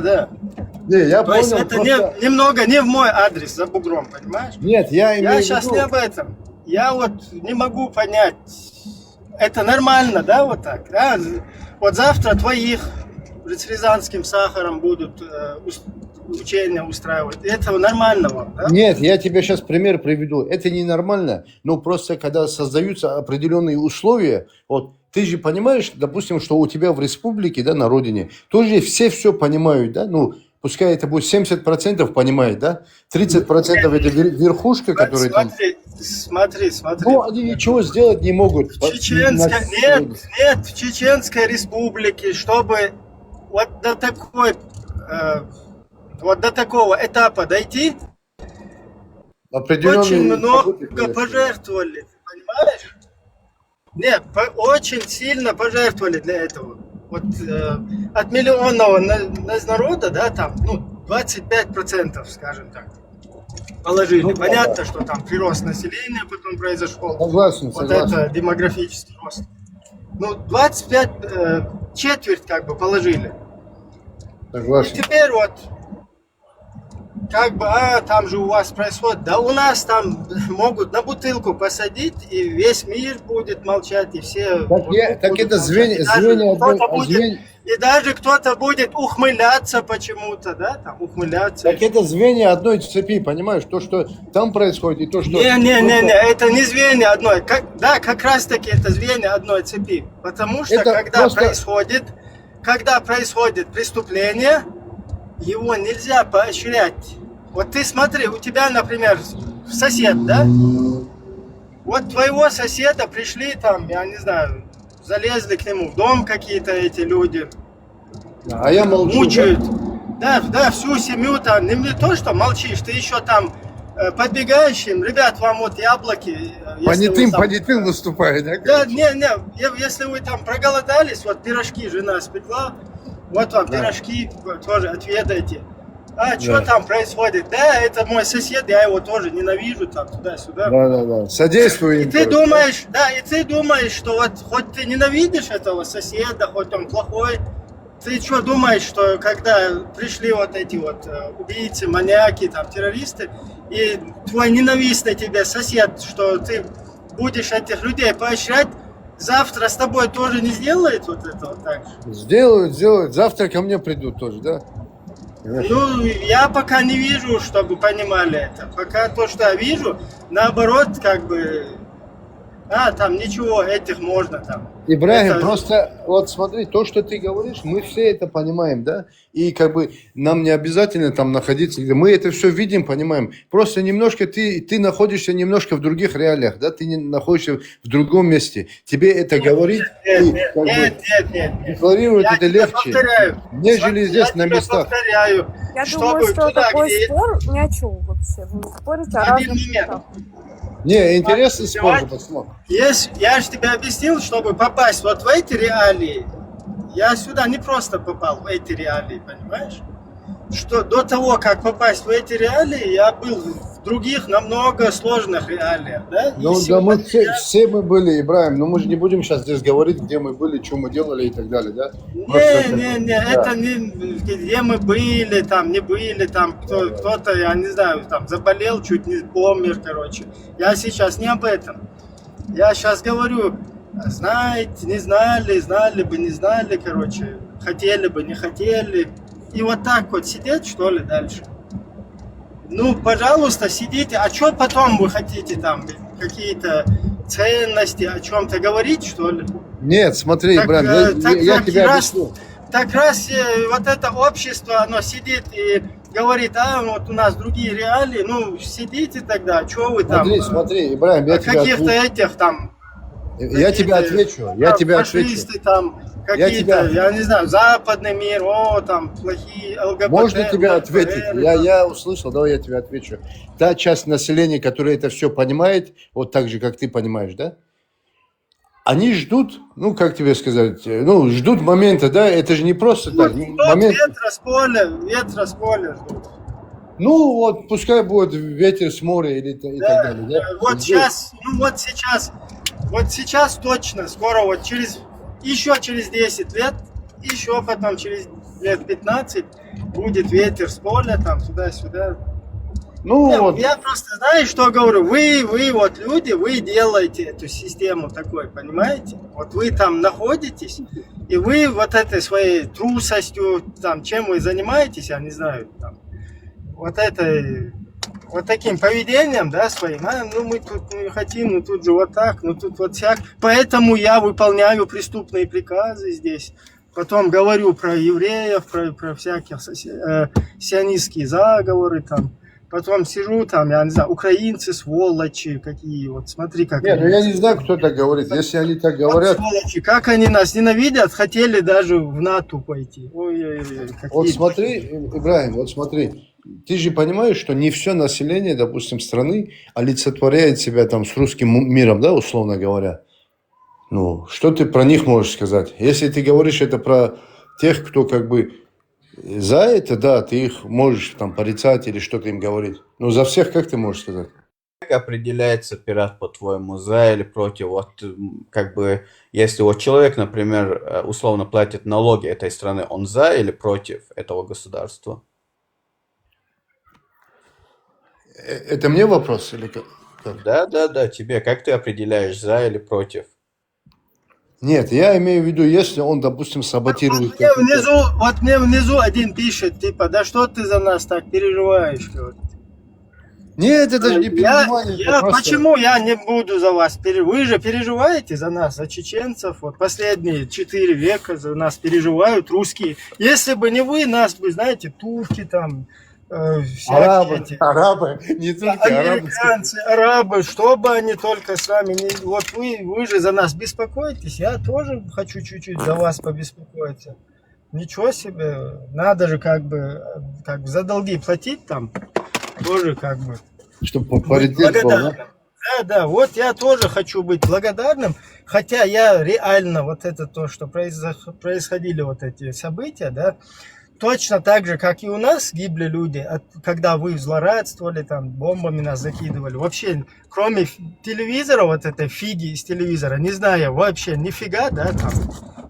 Да. Не, я То понял, есть это просто... немного не в мой адрес за бугром, понимаешь? Нет, я имею в виду... сейчас не об этом. Я вот не могу понять, это нормально, да, вот так? Да? Вот завтра твоих с рязанским сахаром будут учения устраивать. Это нормально вам, да? Нет, я тебе сейчас пример приведу. Это ненормально, но просто когда создаются определенные условия, вот ты же понимаешь, допустим, что у тебя в республике, да, на родине, тоже все понимают, да, ну, пускай это будет 70% понимает, да, 30% это верхушка, которая там... Смотри. Ну, они ничего сделать не могут. В Чеченской Республике, чтобы вот до такого этапа дойти, очень много пожертвовали, понимаешь? Нет, очень сильно пожертвовали для этого. Вот от миллионного народа, да, там, ну, 25%, скажем так, положили. Ну, понятно, что там прирост населения потом произошел. Согласен. Это демографический рост. Ну, 25, четверть как бы положили. И Согласен. теперь вот, как бы, там же у вас происходит, да у нас там могут на бутылку посадить, и весь мир будет молчать, и все Так, вокруг так будут это молчать. звенья одной... И даже кто-то будет ухмыляться почему-то, да, там ухмыляться. Так это звенья одной цепи, понимаешь? То, что там происходит, и то, что... Не, это не звенья одной. Как раз таки это звенья одной цепи. Потому что Это когда происходит преступление, его нельзя поощрять. Вот ты смотри, у тебя, например, сосед, да? Вот твоего соседа пришли там, я не знаю, залезли к нему в дом какие-то эти люди. А я молчу. Мучают. Да, всю семью там. Не то, что молчишь, ты еще там подбегаешь им, ребят, вам вот яблоки. Понятым наступает, да? Да, если вы там проголодались, вот пирожки жена спекла, вот вам пирожки тоже отведайте. Что там происходит? Да, это мой сосед, я его тоже ненавижу, там, туда-сюда. Да. Содействую им. И ты думаешь, что вот хоть ты ненавидишь этого соседа, хоть он плохой, ты что думаешь, что когда пришли вот эти вот убийцы, маньяки, там, террористы, и твой ненавистный тебе сосед, что ты будешь этих людей поощрять, завтра с тобой тоже не сделает вот это вот так же? Сделают. Завтра ко мне придут тоже, да? Ну, я пока не вижу, чтобы понимали это. Пока то, что я вижу, наоборот, как бы, там ничего, этих можно там. Ибрагим, просто вот смотри, то, что ты говоришь, мы все это понимаем, да? И как бы нам не обязательно там находиться, мы это все видим, понимаем. Просто немножко ты находишься немножко в других реалиях, да? Ты не находишься в другом месте. Тебе это говорить, Нет. декларировать Я это тебе легче, повторяю. нежели здесь на местах. Повторяю, Я чтобы думаю, что туда, такой где спор ни о чем вообще. Вы спорите о Один разных момент. вещах. Не, интересный спор, пацан. Я же тебе объяснил, чтобы попасть вот в эти реалии, я сюда не просто попал в эти реалии, понимаешь? Что до того, как попасть в эти реалии, я был в других намного сложных реалиях, да? Ну да, мы все мы были, Ибрагим, но мы же не будем сейчас здесь говорить, где мы были, что мы делали и так далее, да? Это не где мы были, там, не были, там, кто-то, я не знаю, там, заболел, чуть не помер, короче. Я сейчас не об этом. Я сейчас говорю, знаете, не знали, знали бы, не знали, короче, хотели бы, не хотели. И вот так вот сидеть, что ли, дальше? Ну, пожалуйста, сидите. А что потом вы хотите там? Какие-то ценности, о чем-то говорить, что ли? Нет, смотри, Ибрагим, я тебе объясню. Так раз вот это общество, оно сидит и говорит, вот у нас другие реалии, ну, сидите тогда, что вы там? Смотри, Ибрагим, я тебе каких-то этих там... Я тебе отвечу, фашисты там, какие-то, я не знаю, западный мир, там, плохие ЛГБТ. Можно тебе ответить? Я услышал, давай я тебе отвечу. Та часть населения, которая это все понимает, вот так же, как ты понимаешь, да? Они ждут, ну, как тебе сказать, ну, ждут момента, да? Это же не просто так. Момент... Ветра с поля ждут. Ну, вот, пускай будет ветер с моря или и так далее, да? Вот сейчас точно, скоро вот еще через 10 лет, еще потом через лет 15 будет ветер с поля, там, туда-сюда. Я просто, знаешь, что говорю, вы вот люди, вы делаете эту систему такой, понимаете? Вот вы там находитесь, и вы вот этой своей трусостью, там, чем вы занимаетесь, я не знаю, там, вот таким поведением, да, своим, мы тут не хотим, ну тут же вот так, ну тут вот всяк. Поэтому я выполняю преступные приказы здесь. Потом говорю про евреев, про всякие сионистские заговоры там. Потом сижу там, я не знаю, украинцы, сволочи какие, вот смотри как. Нет, я не знаю, кто так говорит. Если они так говорят... Вот сволочи, как они нас ненавидят, хотели даже в НАТО пойти. Ой-ой-ой, Вот смотри, Ибрагим, вот смотри. Ты же понимаешь, что не все население, допустим, страны олицетворяет себя там с русским миром, да, условно говоря. Ну, что ты про них можешь сказать? Если ты говоришь это про тех, кто как бы за это, да, ты их можешь там порицать или что-то им говорить. Но за всех как ты можешь сказать? определяется пират, по-твоему, за или против? Вот, как бы, если вот человек, например, условно платит налоги этой страны, он за или против этого государства? Это мне вопрос или как? Да, тебе. Как ты определяешь, за или против? Нет, я имею в виду, если он, допустим, саботирует какую-то... Вот мне внизу один пишет, типа, да что ты за нас так переживаешь? говорит. Нет, это же не переживание. это просто- Почему я не буду за вас? Вы же переживаете за нас, за чеченцев. Вот последние 4 века за нас переживают русские. Если бы не вы, нас бы, знаете, турки там, всякие эти... Арабы, не только арабы. Американцы, арабы, что бы они только с вами не... Вот вы же за нас беспокоитесь, я тоже хочу чуть-чуть за вас побеспокоиться. Ничего себе, надо же как бы за долги платить там, тоже как бы Чтобы быть паритет был, да? благодарным. Да, вот я тоже хочу быть благодарным, хотя я реально вот это то, что происходили вот эти события, да, точно так же, как и у нас гибли люди, когда вы злорадствовали, там, бомбами нас закидывали. Вообще, кроме телевизора, вот этой фиги из телевизора, не знаю вообще нифига, да, там,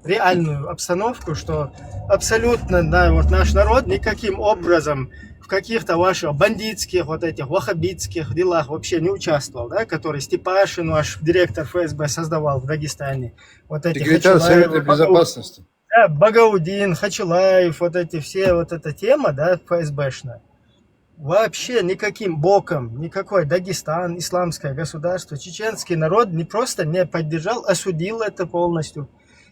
реальную обстановку, что абсолютно, да, вот наш народ никаким образом в каких-то ваших бандитских, вот этих ваххабитских делах вообще не участвовал, да, который Степашин, ваш директор ФСБ, создавал в Дагестане. Вот эти Секретарь Совета Безопасности. да, Багаудин, Хачилаев, вот эти все, вот эта тема, да, ФСБшная, вообще никаким боком, никакой Дагестан, исламское государство, чеченский народ не просто не поддержал, осудил это полностью.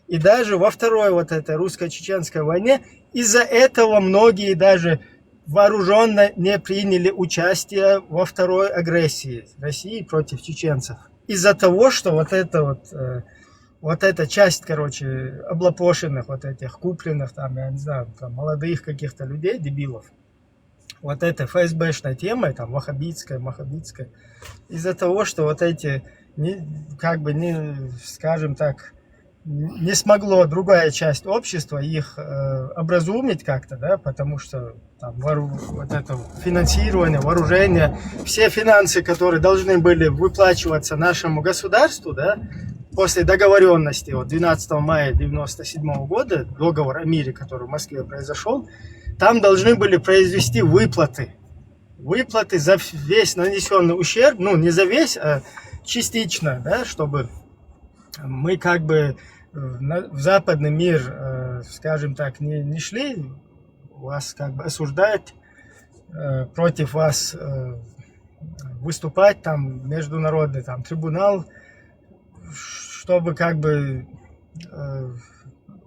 И даже во второй вот этой русско-чеченской войне из-за этого многие даже вооруженно не приняли участие во второй агрессии России против чеченцев. Из-за того, что вот эта часть, короче, облапошенных, вот этих купленных, там, я не знаю, там, молодых каких-то людей, дебилов, вот этой ФСБшной темой, там, ваххабитской, из-за того, что вот эти, скажем так, не смогло другая часть общества их образумить как-то, да, потому что там вот это финансирование, вооружение, все финансы, которые должны были выплачиваться нашему государству, да, после договоренности от 12 мая 1997 года, договор о мире, который в Москве произошел, там должны были произвести выплаты за весь нанесенный ущерб, ну не за весь, а частично, да, чтобы мы как бы в западный мир, скажем так, не шли, вас как бы осуждать, против вас выступать, там, международный там, трибунал, чтобы как бы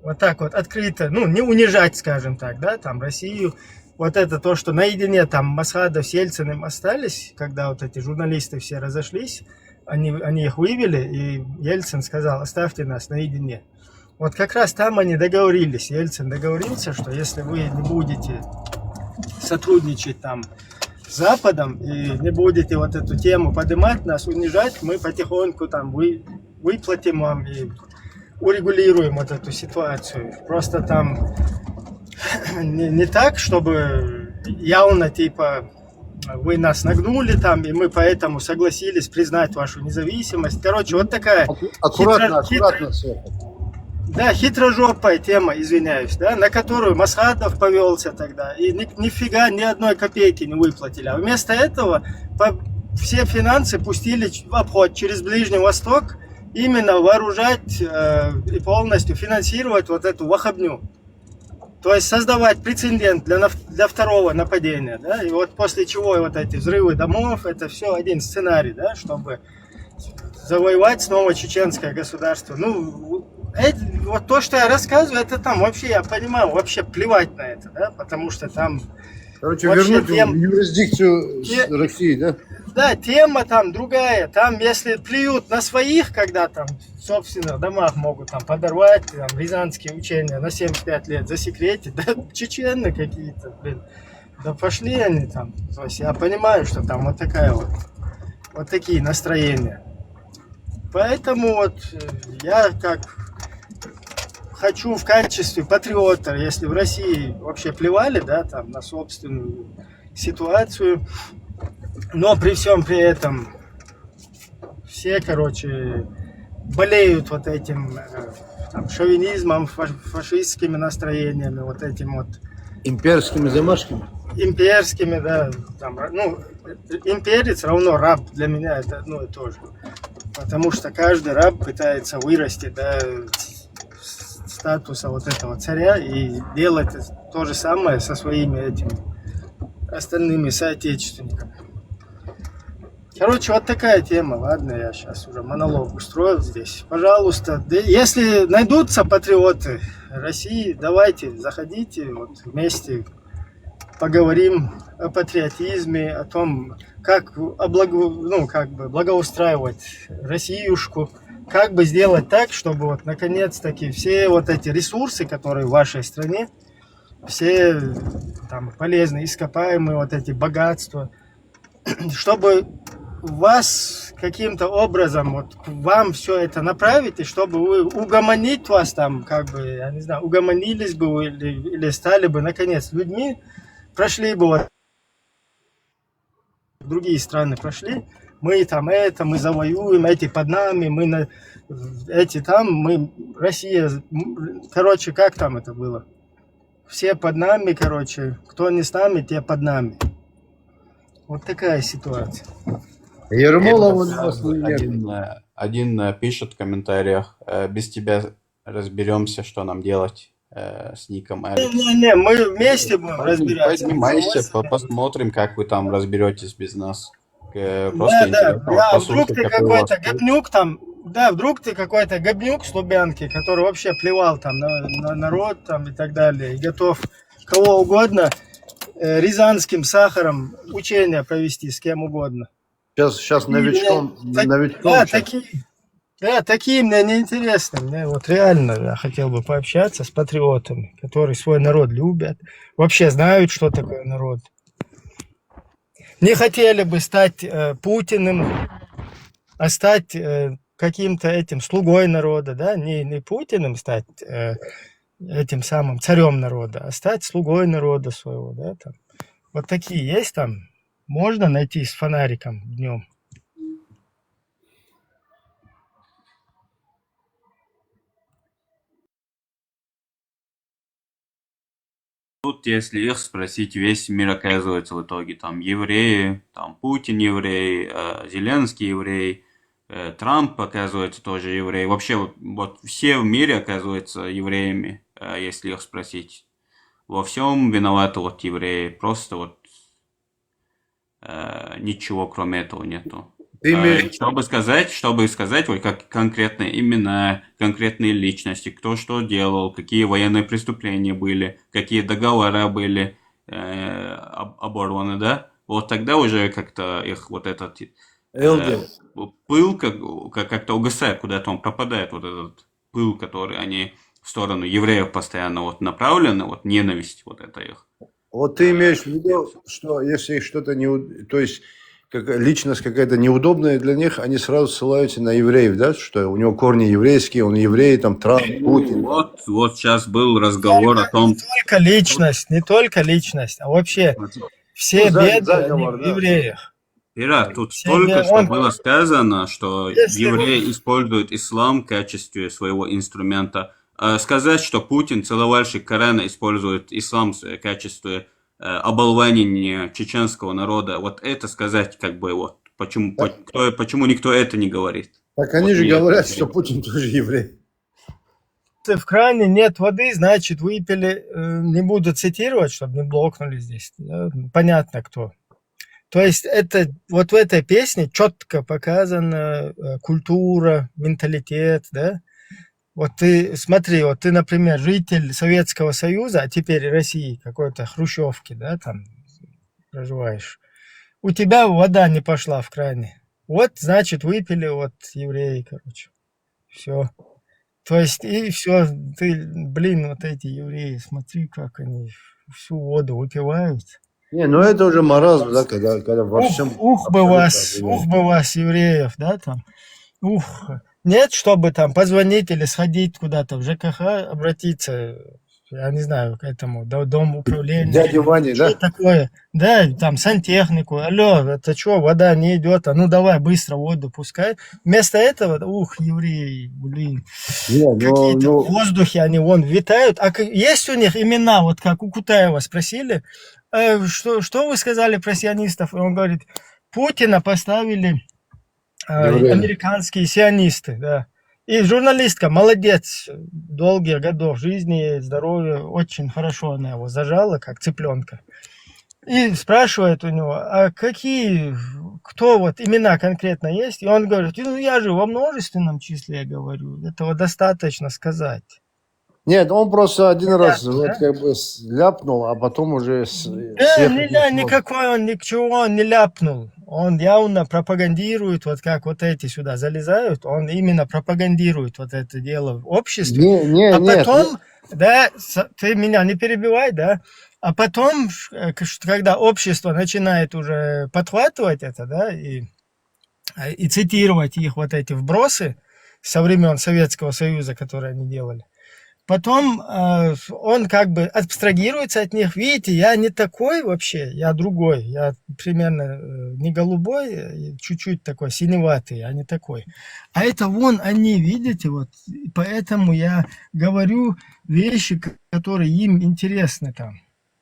вот так вот открыто, ну, не унижать, скажем так, да, там, Россию. Вот это то, что наедине там Масхадов с Ельциным остались, когда вот эти журналисты все разошлись, они их вывели, и Ельцин сказал, оставьте нас наедине. Вот как раз там они договорились, Ельцин договорился, что если вы не будете сотрудничать там с Западом и не будете вот эту тему поднимать, нас унижать, мы потихоньку там выплатим вам и урегулируем вот эту ситуацию. Просто там не так, чтобы явно типа вы нас нагнули там, и мы поэтому согласились признать вашу независимость. Короче, вот такая Аккуратно все. да, хитрожопая тема, извиняюсь, да, на которую Масхадов повелся тогда, и нифига ни одной копейки не выплатили. А вместо этого все финансы пустили в обход через Ближний Восток, именно вооружать и полностью финансировать вот эту ваххабню. То есть создавать прецедент для второго нападения, да, и вот после чего вот эти взрывы домов, это все один сценарий, да, чтобы завоевать снова чеченское государство. Ну, вот то, что я рассказываю, это там вообще, я понимаю, вообще плевать на это, да, потому что там... Короче, вернуть в юрисдикцию России, да? Да, тема там другая. Там, если плюют на своих, когда там в собственных домах могут там подорвать, там, рязанские учения на 75 лет засекретить, да, чечены какие-то, блин, да пошли они там. То есть я понимаю, что там вот такие настроения. Поэтому вот я как хочу в качестве патриота, если в России вообще плевали, да, там, на собственную ситуацию, но при всем при этом все, короче, болеют вот этим там, шовинизмом, фашистскими настроениями, вот этим вот Имперскими замашками. имперскими, да, там, ну, имперец равно раб, для меня это одно и то же. Потому что каждый раб пытается вырасти до статуса вот этого царя и делать то же самое со своими этими остальными соотечественниками. Короче, вот такая тема. Ладно, я сейчас уже монолог устроил здесь. Пожалуйста, если найдутся патриоты России, давайте, заходите, вот вместе поговорим о патриотизме, о том, как, как бы благоустраивать Россиюшку, как бы сделать так, чтобы вот наконец-таки все вот эти ресурсы, которые в вашей стране, все там полезные, ископаемые, вот эти богатства, чтобы вас каким-то образом, вот к вам все это направить, и чтобы вы угомонить вас там, как бы, я не знаю, угомонились бы вы или стали бы, наконец, людьми, прошли бы вот другие страны прошли, мы там это, мы завоюем, эти под нами, мы эти там, мы, Россия, короче, как там это было? Все под нами, короче, кто не с нами, те под нами. Вот такая ситуация. Ермолов у нас нет. Один пишет в комментариях, без тебя разберемся, что нам делать с ником Алекс. Не, мы вместе будем разбираться. Поднимайся, посмотрим, как вы там разберетесь без нас. Просто Да, интересно вдруг послушать, ты какой у вас какой-то говнюк там, да, вдруг ты какой-то говнюк с Лубянки, который вообще плевал там на народ там и так далее, и готов кого угодно рязанским сахаром учения провести с кем угодно. Сейчас новичком. Такие мне неинтересны. Мне вот реально я хотел бы пообщаться с патриотами, которые свой народ любят, вообще знают, что такое народ. Не хотели бы стать Путиным, а стать каким-то этим слугой народа, да, не Путиным стать этим самым царем народа, а стать слугой народа своего, да, там. Вот такие есть там. Можно найти с фонариком днем. Тут, если их спросить, весь мир оказывается в итоге там евреи, там Путин еврей, Зеленский еврей, Трамп оказывается тоже еврей. Вообще вот все в мире оказываются евреями, если их спросить. Во всем виноваты вот евреи. Просто вот ничего кроме этого нету. Чтобы сказать, вот как конкретно, именно конкретные личности, кто что делал, какие военные преступления были, какие договора были оборваны, да, вот тогда уже как-то их вот этот пыл как-то угасает, куда-то он пропадает, вот этот пыл, который они в сторону евреев постоянно вот направлены, вот ненависть вот это их. Вот ты имеешь в виду, что если их что-то не... То есть личность какая-то неудобная для них, они сразу ссылаются на евреев, да? Что у него корни еврейские, он еврей, там Трамп, Путин. Вот сейчас был разговор о том... Не только личность, а вообще все беды в евреях. Ира, тут только что было сказано, что евреи используют ислам в качестве своего инструмента. Сказать, что Путин, целовальщик Корана, использует ислам в качестве оболванения чеченского народа, вот это сказать, как бы, вот, почему никто это не говорит? Так они же говорят, что Путин тоже еврей. Если в кране нет воды, значит, выпили, не буду цитировать, чтобы не блокнули здесь, понятно кто. То есть это вот в этой песне четко показана культура, менталитет, да? Вот ты, смотри, вот ты, например, житель Советского Союза, а теперь России, какой-то хрущевки, да, там проживаешь. У тебя вода не пошла в кране. Вот, значит, выпили вот евреи, короче. Все. То есть, и все, ты, блин, вот эти евреи, смотри, как они всю воду выпивают. Не, ну это уже маразм, да, когда во всем... Ух бы вас, евреев, да, там. Ух. Нет, чтобы там позвонить или сходить куда-то в ЖКХ, обратиться. я не знаю, к этому, дом управления. Дядя Ваня, Что да? такое? Да, там сантехнику. Алло, это что, вода не идет? А ну давай быстро воду пускай. Вместо этого, евреи, блин, Не, какие-то в воздухе они вон витают. А есть у них имена, вот как у Кутаева спросили, что вы сказали про сионистов? И он говорит, Путина поставили американские сионисты, да. И журналистка, молодец, долгих годов жизни, здоровья, очень хорошо она его зажала, как цыпленка. И спрашивает у него, а кто вот имена конкретно есть? И он говорит, ну я же во множественном числе говорю, этого достаточно сказать. Нет, он просто один раз Понятно, вот да? как бы ляпнул, а потом уже Да, всех... никакой он, ничего он не ляпнул. Он явно пропагандирует, вот как вот эти сюда залезают, он именно пропагандирует вот это дело в обществе. А потом, да, ты меня не перебивай, да, а потом, когда общество начинает уже подхватывать это, да, и цитировать их вот эти вбросы со времен Советского Союза, которые они делали, потом он как бы абстрагируется от них. Видите, я не такой вообще, я другой. Я примерно не голубой, чуть-чуть такой синеватый, а не такой. А это вон они, видите, вот. Поэтому я говорю вещи, которые им интересны там.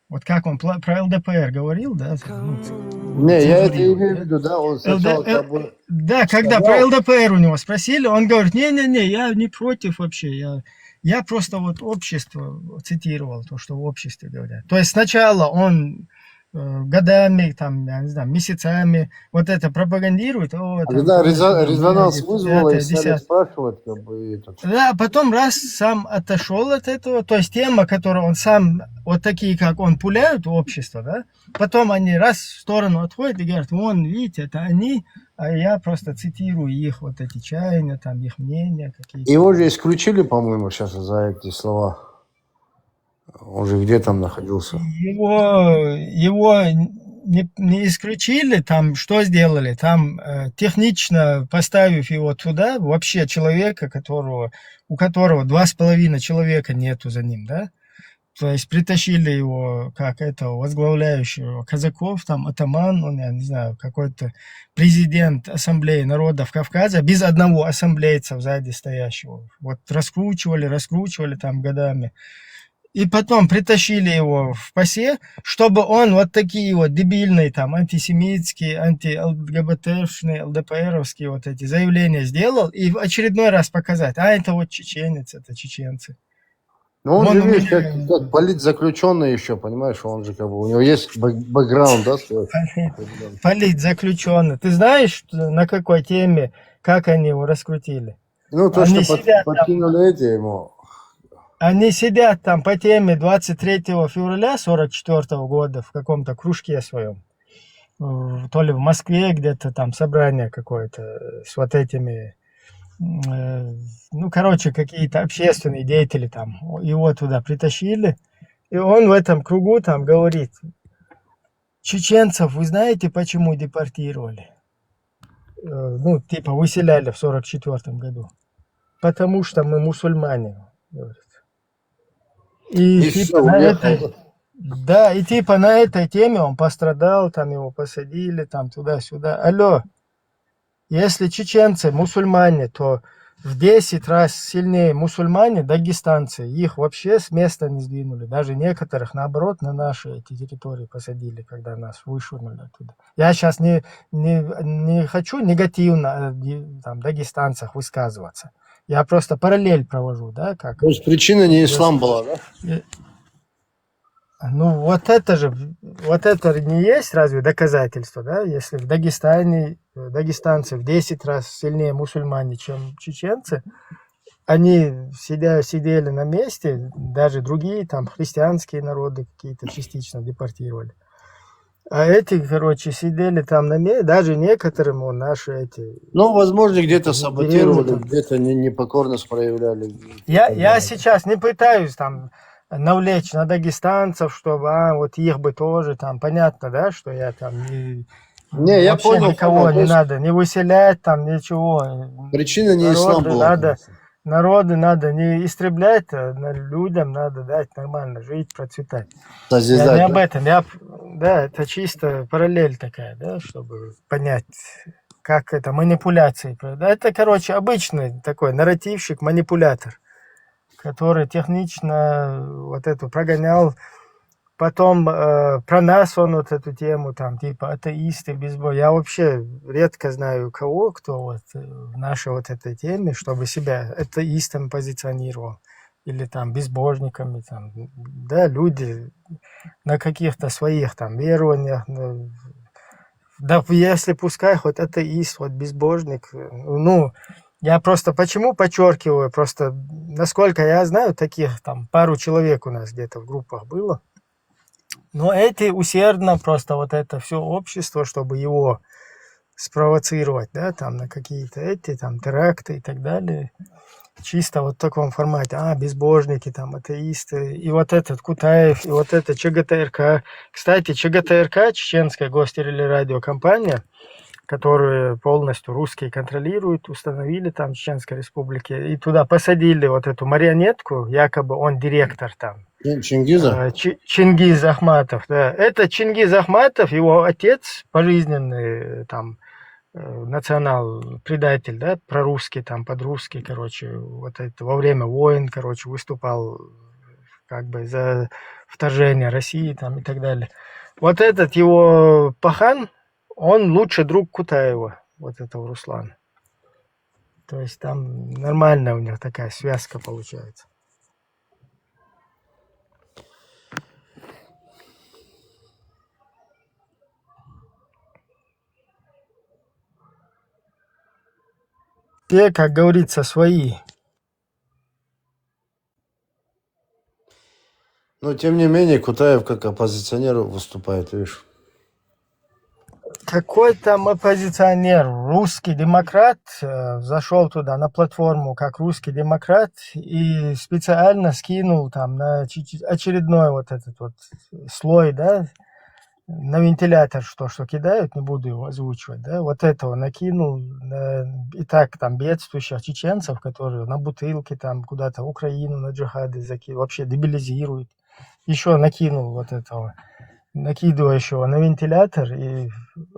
Вот как он про ЛДПР говорил, да? Не, я это имею в виду, да, он сначала как бы... Да, когда про ЛДПР у него спросили, он говорит, не-не-не, я не против вообще, я просто вот общество цитировал, то, что в обществе говорят. То есть сначала он годами, там, я не знаю, месяцами вот это пропагандирует. Когда резонанс вызвало, и стали спрашивать, как бы, этот... Да, потом раз сам отошел от этого, то есть тема, которую он сам, вот такие, как он, пуляют в общество, да, потом они раз в сторону отходят и говорят, вон, видите, это они, а я просто цитирую их вот эти чаяния, там, их мнения какие-то. Его же исключили, по-моему, сейчас за эти слова. Он же где там находился? Его не исключили, там что сделали? Там технично поставив его туда, вообще человека, у которого 2,5 человека нету за ним, да? То есть притащили его как этого возглавляющего казаков, там атаман, он, я не знаю, какой-то президент ассамблеи народов Кавказа, без одного ассамблейца сзади стоящего. Вот раскручивали там годами. И потом притащили его в ПАСЕ, чтобы он вот такие вот дебильные, там, антисемитские, анти-ЛГБТшные, ЛДПРовские вот эти заявления сделал, и в очередной раз показать, это вот чеченец, это чеченцы. Ну, он же, видишь, как политзаключенный еще, понимаешь, он же как бы, у него есть бэкграунд, да, свой? Политзаключенный. Ты знаешь, на какой теме, как они его раскрутили? Ну, то, они что подкинули эти ему... Они сидят там по теме 23 февраля 1944 года в каком-то кружке своем. То ли в Москве где-то там собрание какое-то с вот этими, какие-то общественные деятели там. Его туда притащили. И он в этом кругу там говорит, чеченцев вы знаете, почему депортировали? Выселяли в 1944 году. Потому что мы мусульмане, говорит. И на этой теме он пострадал, там его посадили, там туда-сюда. Алло, если чеченцы мусульмане, то в 10 раз сильнее мусульмане, дагестанцы, их вообще с места не сдвинули. Даже некоторых, наоборот, на наши эти территории посадили, когда нас вышвырнули оттуда. Я сейчас не хочу негативно о дагестанцах высказываться. Я просто параллель провожу, да, как. То есть причина не ислам была, да? Ну, вот это не есть разве доказательство, да, если в Дагестане дагестанцы в 10 раз сильнее мусульмане, чем чеченцы, они сидели на месте, даже другие там христианские народы какие-то частично депортировали. А эти, сидели там на месте, даже некоторым наши эти... Ну, возможно, где-то саботировали, где-то непокорность проявляли. Я сейчас не пытаюсь там навлечь на дагестанцев, чтобы, вот их бы тоже там, понятно, да, что я там не я понял, никого не надо не выселять, там ничего. Причина не ислам была. Народы надо не истреблять, а людям надо дать нормально жить, процветать. Я не Созидать, об да? этом, да, это чисто параллель такая, да, чтобы понять, как это манипуляции. Это, короче, обычный такой нарративщик, манипулятор, который технично вот эту прогонял. Потом про нас он вот эту тему, там, типа атеисты, без Бога. Я вообще редко знаю кого, кто вот в нашей вот этой теме, чтобы себя атеистом позиционировал. Или там безбожниками, там, да, люди на каких-то своих там верованиях. Да, если пускай хоть атеист, хоть безбожник, ну, я просто почему подчеркиваю, просто насколько я знаю, таких там пару человек у нас где-то в группах было. Но эти усердно просто вот это все общество, чтобы его спровоцировать, да, там на какие-то эти там теракты и так далее. Чисто вот в таком формате. Безбожники, там, атеисты. И вот этот Кутаев, и вот это ЧГТРК. Кстати, ЧГТРК, Чеченская гостелерадиокомпания, которую полностью русские контролируют, установили там в Чеченской Республике. И туда посадили вот эту марионетку, якобы он директор там. Чингиза? Чингиз Ахматов, да. Это Чингиз Ахматов, его отец пожизненный там национал-предатель, да, прорусский, там, подрусский, короче, вот это во время войн, короче, выступал как бы за вторжение России, там, и так далее. Вот этот его пахан, он лучший друг Кутаева, вот этого Руслана. То есть там нормальная у них такая связка получается. Те, как говорится, свои. Но тем не менее, Кутаев как оппозиционер выступает, видишь. Какой там оппозиционер, русский демократ, зашел туда на платформу как русский демократ и специально скинул там на очередной вот этот вот слой, да, на вентилятор, что кидают, не буду его озвучивать, да, вот этого накинул и так там бедствующих чеченцев, которые на бутылке там куда-то в Украину, на джихады закидывают, вообще дебилизируют. Еще накинул вот этого, накидывающего на вентилятор и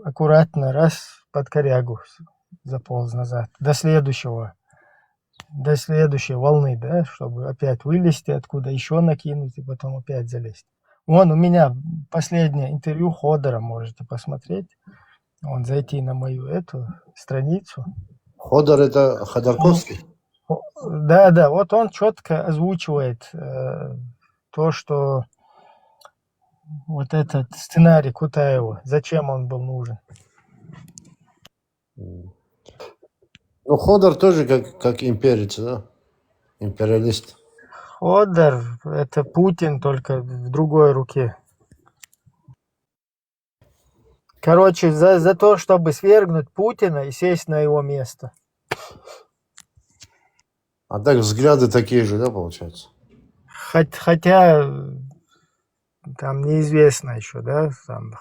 аккуратно раз под корягу заполз назад. До следующей волны, да, чтобы опять вылезти откуда, еще накинуть и потом опять залезть. Вон у меня последнее интервью Ходора, можете посмотреть. Вон зайти на мою эту страницу. Ходор это Ходорковский? Да, вот он четко озвучивает то, что вот этот сценарий Кутаева, зачем он был нужен. Ну, Ходор тоже как имперец, да? Империалист. Ходор – это Путин, только в другой руке. Короче, за то, чтобы свергнуть Путина и сесть на его место. А так взгляды такие же, да, получается? Хотя там неизвестно еще, да, там,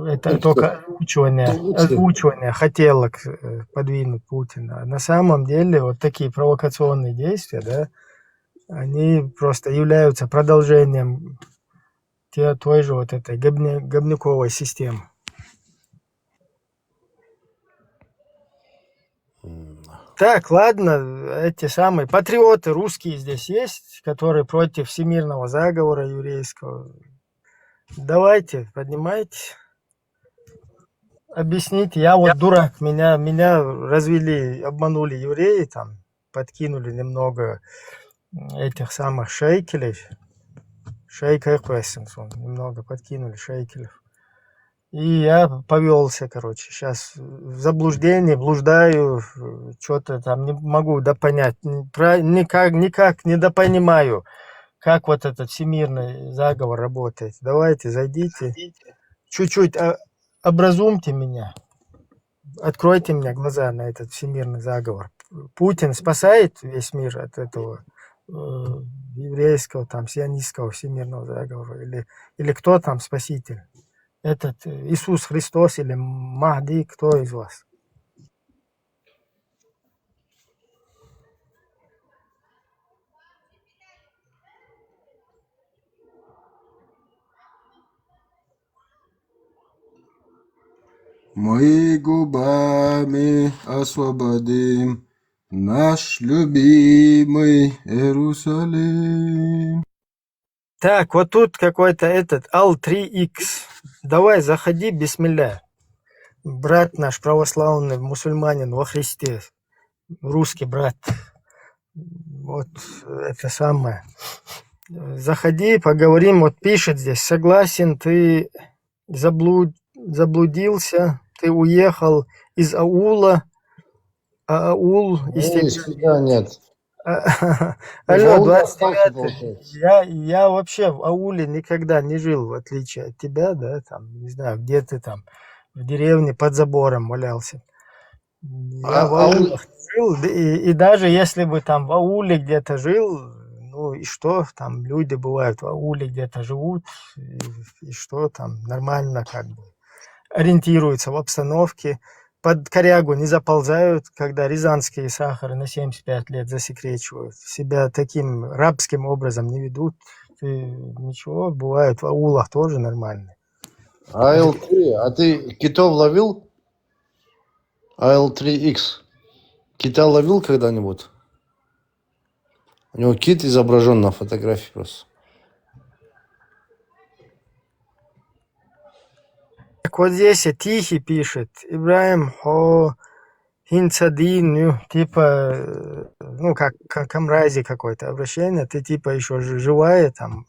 это только озвучивание хотелок подвинуть Путина. На самом деле вот такие провокационные действия, да, они просто являются продолжением той же вот этой Гобняковой системы. Так, ладно, эти самые патриоты русские здесь есть, которые против всемирного заговора еврейского. Давайте, поднимайтесь. Объясните, я вот дурак, меня развели, обманули евреи, там, подкинули немного этих самых шейкелей, немного подкинули шейкелев. И я повелся, короче, сейчас в заблуждении, блуждаю, что-то там не могу допонять, никак не допонимаю, как вот этот всемирный заговор работает. Давайте, зайдите, чуть-чуть образумьте меня, откройте мне глаза на этот всемирный заговор. Путин спасает весь мир от этого еврейского, там, сионистского всемирного заговора? Или кто там спаситель? Этот Иисус Христос или Махди, кто из вас? Мы губами освободим наш любимый Иерусалим. Так, вот тут какой-то этот Al3X. Давай, заходи, бисмилля. Брат наш православный, мусульманин во Христе. Русский брат. Вот это самое. Заходи, поговорим. Вот пишет здесь. Согласен, ты заблудился, ты уехал из аула, а аул из Не, тебя... сюда нет. Алло, Аул 29. остался, получается. Я вообще в ауле никогда не жил, в отличие от тебя, да, там, не знаю, где ты там, в деревне под забором валялся. Я в Аул, аулах жил, да, и даже если бы там в ауле где-то жил, ну и что, там люди бывают в ауле где-то живут, и что там, нормально как бы ориентируются в обстановке, под корягу не заползают, когда рязанские сахары на 75 лет засекречивают, себя таким рабским образом не ведут, и ничего, бывает в аулах тоже нормально. АЛ-3, а ты китов ловил? АЛ-3X. Кита ловил когда-нибудь? У него кит изображен на фотографии просто. Так вот здесь Тихий пишет, Ибраим хо хинцадин, ну, типа, ну, как к амразе какое-то обращение, ты типа еще живая там,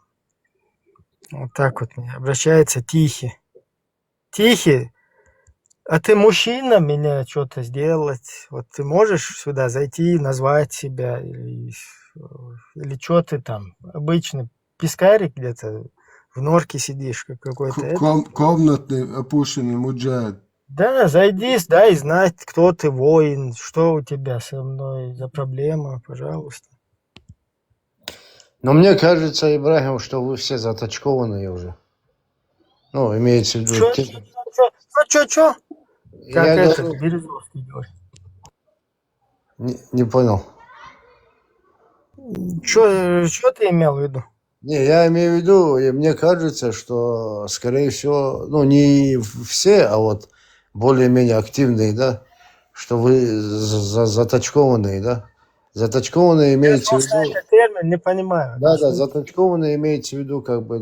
вот так вот мне обращается Тихий. Тихий, а ты мужчина, меня что-то сделать, вот ты можешь сюда зайти, назвать себя, или что ты там, обычный пескарик где-то, в норке сидишь, как какой-то это. Комнатный опущенный муджахид. Да, зайди, дай знать, кто ты, воин, что у тебя со мной за проблема, пожалуйста. Но мне кажется, Ибрагим, что вы все заточкованные уже. Ну, имеется в виду... Чё? Как Я этот, говорю, Березовский говорит. не понял. Что ты имел в виду? Не, я имею в виду, и мне кажется, что, скорее всего, ну, не все, а вот более-менее активные, да, что вы заточкованные, да. Заточкованные Я имеется в просто виду... этот термин не понимаю. Да, заточкованные имеется в виду, как бы,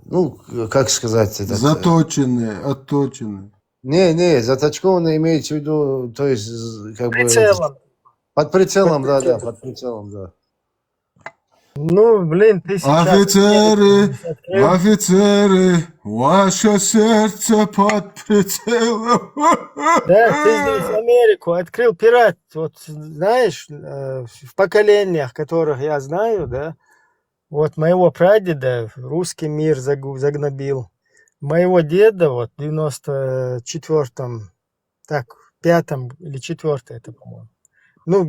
ну, как сказать, этот... Заточенные, отточенные. Не, заточкованные имеется в виду, то есть, как бы... Прицелом. Под прицелом, да, под прицелом, да. Ну, блин, ты сейчас... Офицеры, ваше сердце под прицелом. Да, ты здесь Америку открыл пират. Вот знаешь, в поколениях, которых я знаю, да, вот моего прадеда русский мир загнобил. Моего деда вот в 94-м, так, 5-м или 4-й это, по-моему. Ну,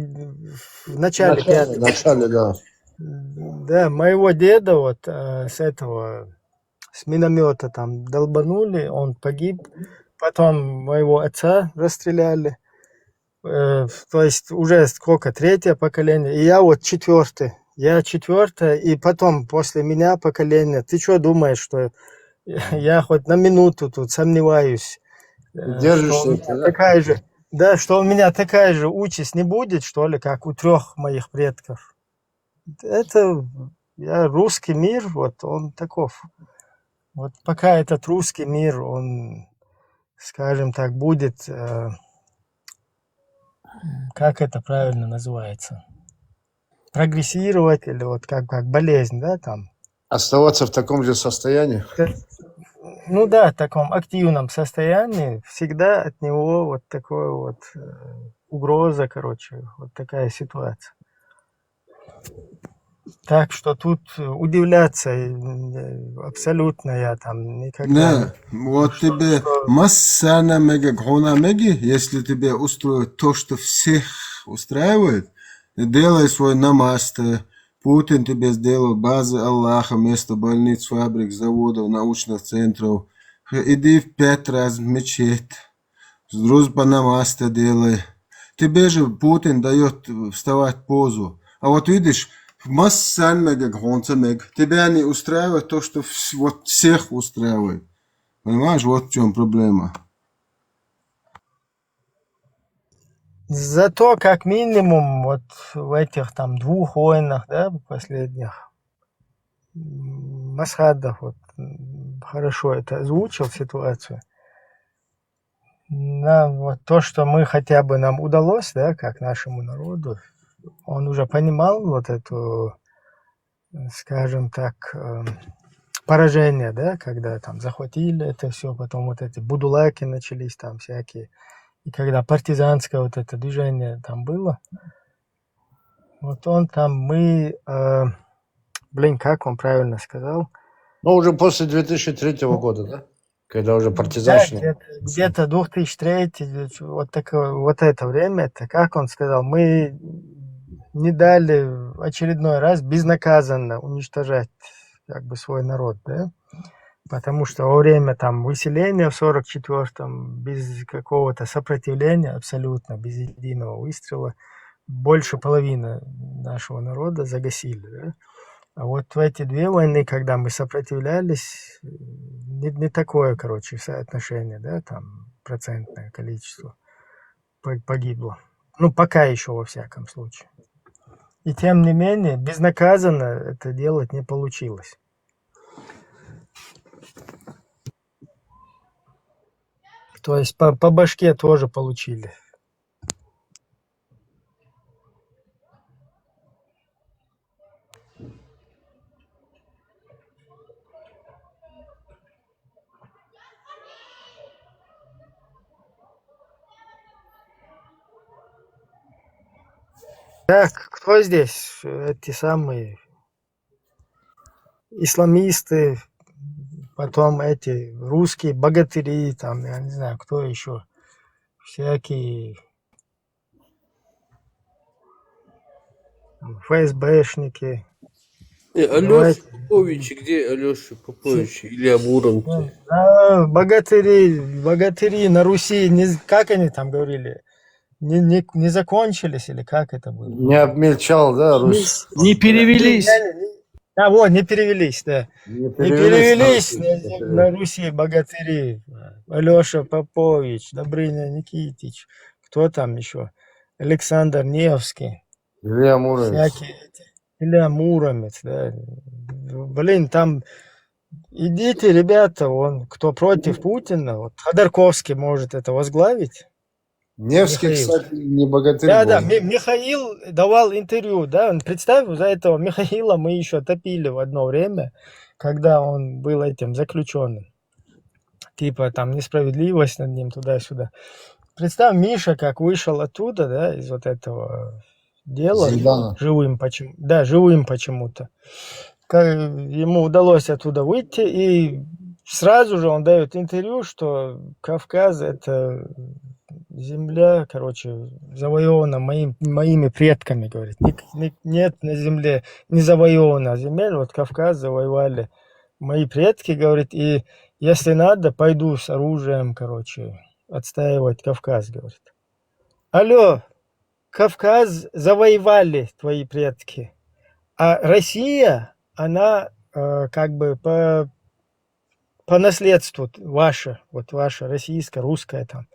в начале 5-го. В начале, да. Да, моего деда вот с миномета там долбанули, он погиб. Потом моего отца расстреляли. То есть уже сколько, 3-е поколение. И я вот 4-й. Я 4-е, и потом после меня поколение. Ты что думаешь, что я хоть на минуту тут сомневаюсь, Держишься, что такая же, да, что у меня такая же участь не будет, что ли, как у 3 моих предков. Это русский мир, вот он таков. Вот пока этот русский мир, он, скажем так, будет, как это правильно называется, прогрессировать или вот как болезнь, да, там. Оставаться в таком же состоянии? Ну да, в таком активном состоянии всегда от него вот такое вот угроза, короче, вот такая ситуация. Так что тут удивляться абсолютно я там никогда... Не, вот тебе массана мега гхуна меги, если тебе устроит то, что всех устраивает, делай свой намаз. Путин тебе сделал базы Аллаха, место больниц, фабрик, заводов, научных центров. Иди в 5 раз в мечеть, дружба намаз делай. Тебе же Путин дает вставать позу. А вот видишь, массан мега гхунца мег. Тебя не устраивает то, что вот всех устраивает. Понимаешь, вот в чем проблема. Зато как минимум вот в этих там 2 войнах, да, последних, Масхадов вот хорошо это озвучил ситуацию. Нам вот то, что мы хотя бы нам удалось, да, как нашему народу, он уже понимал вот эту, скажем так, поражение, да, когда там захватили это все, потом вот эти будулаки начались там всякие, и когда партизанское вот это движение там было, вот он там, мы, как он правильно сказал? Ну, уже после 2003 года, да? Когда уже Да, партизанщина. где-то 2003, вот это время, это как он сказал, мы не дали в очередной раз безнаказанно уничтожать как бы свой народ, да? Потому что во время там выселения в 44-м без какого-то сопротивления, абсолютно без единого выстрела, больше половины нашего народа загасили, да? А вот в эти 2 войны, когда мы сопротивлялись, не такое, короче, соотношение, да, там процентное количество погибло. Ну, пока еще во всяком случае. И тем не менее, безнаказанно это делать не получилось. То есть по башке тоже получили. Так, кто здесь? Эти самые исламисты, потом эти русские богатыри, там, я не знаю, кто еще, всякие ФСБшники. Алеша Попович, где Алеша Попович? Илья Муромцы. Богатыри на Руси, как они там говорили, не закончились или как это было? Не обмельчал, да, Русь? Не перевелись. Не перевелись, да. Не перевелись на Руси богатыри. Алеша Попович, Добрыня Никитич, кто там еще? Александр Невский. Илья Муромец. Илья Муромец, да. Блин, там идите, ребята, кто против Путина, вот Ходорковский может это возглавить. Невский, Михаил. кстати, не богатырь Да, был. Михаил давал интервью, да, он, представь, за этого Михаила мы еще топили в одно время, когда он был этим заключенным. Типа там несправедливость над ним туда-сюда. Представь, Миша как вышел оттуда, да, из вот этого дела. Зиндана. Живым почему-то. Ему удалось оттуда выйти, и сразу же он дает интервью, что Кавказ это земля, короче, завоевана моими предками, говорит. Нет на земле не завоевана земель, вот Кавказ завоевали мои предки, говорит, и если надо, пойду с оружием, короче, отстаивать Кавказ, говорит. Алло, Кавказ завоевали твои предки, а Россия, она как бы по наследству ваша, вот ваша российская, русская там.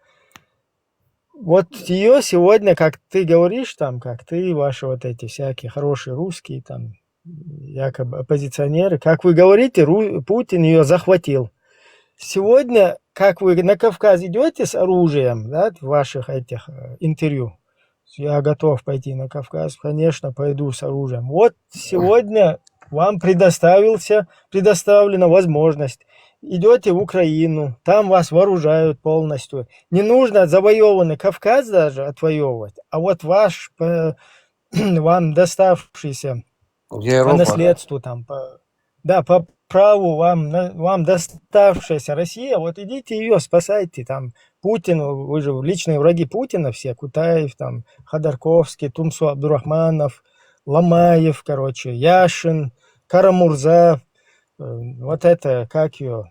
Вот ее сегодня, как ты говоришь, там, как ты, ваши вот эти всякие хорошие русские, там, якобы оппозиционеры, как вы говорите, Путин ее захватил. Сегодня, как вы на Кавказ идете с оружием, да, в ваших этих интервью, я готов пойти на Кавказ, конечно, пойду с оружием. Вот сегодня вам предоставлена возможность. Идете в Украину, там вас вооружают полностью. Не нужно завоеванный Кавказ даже отвоевывать, а вот ваш, вам доставшийся по наследству, там, по праву вам доставшаяся Россия, вот идите ее спасайте, там, Путин, вы же личные враги Путина все, Кутаев, там, Ходорковский, Тумсу Абдурахманов, Ломаев, короче, Яшин, Карамурза, вот это, как ее,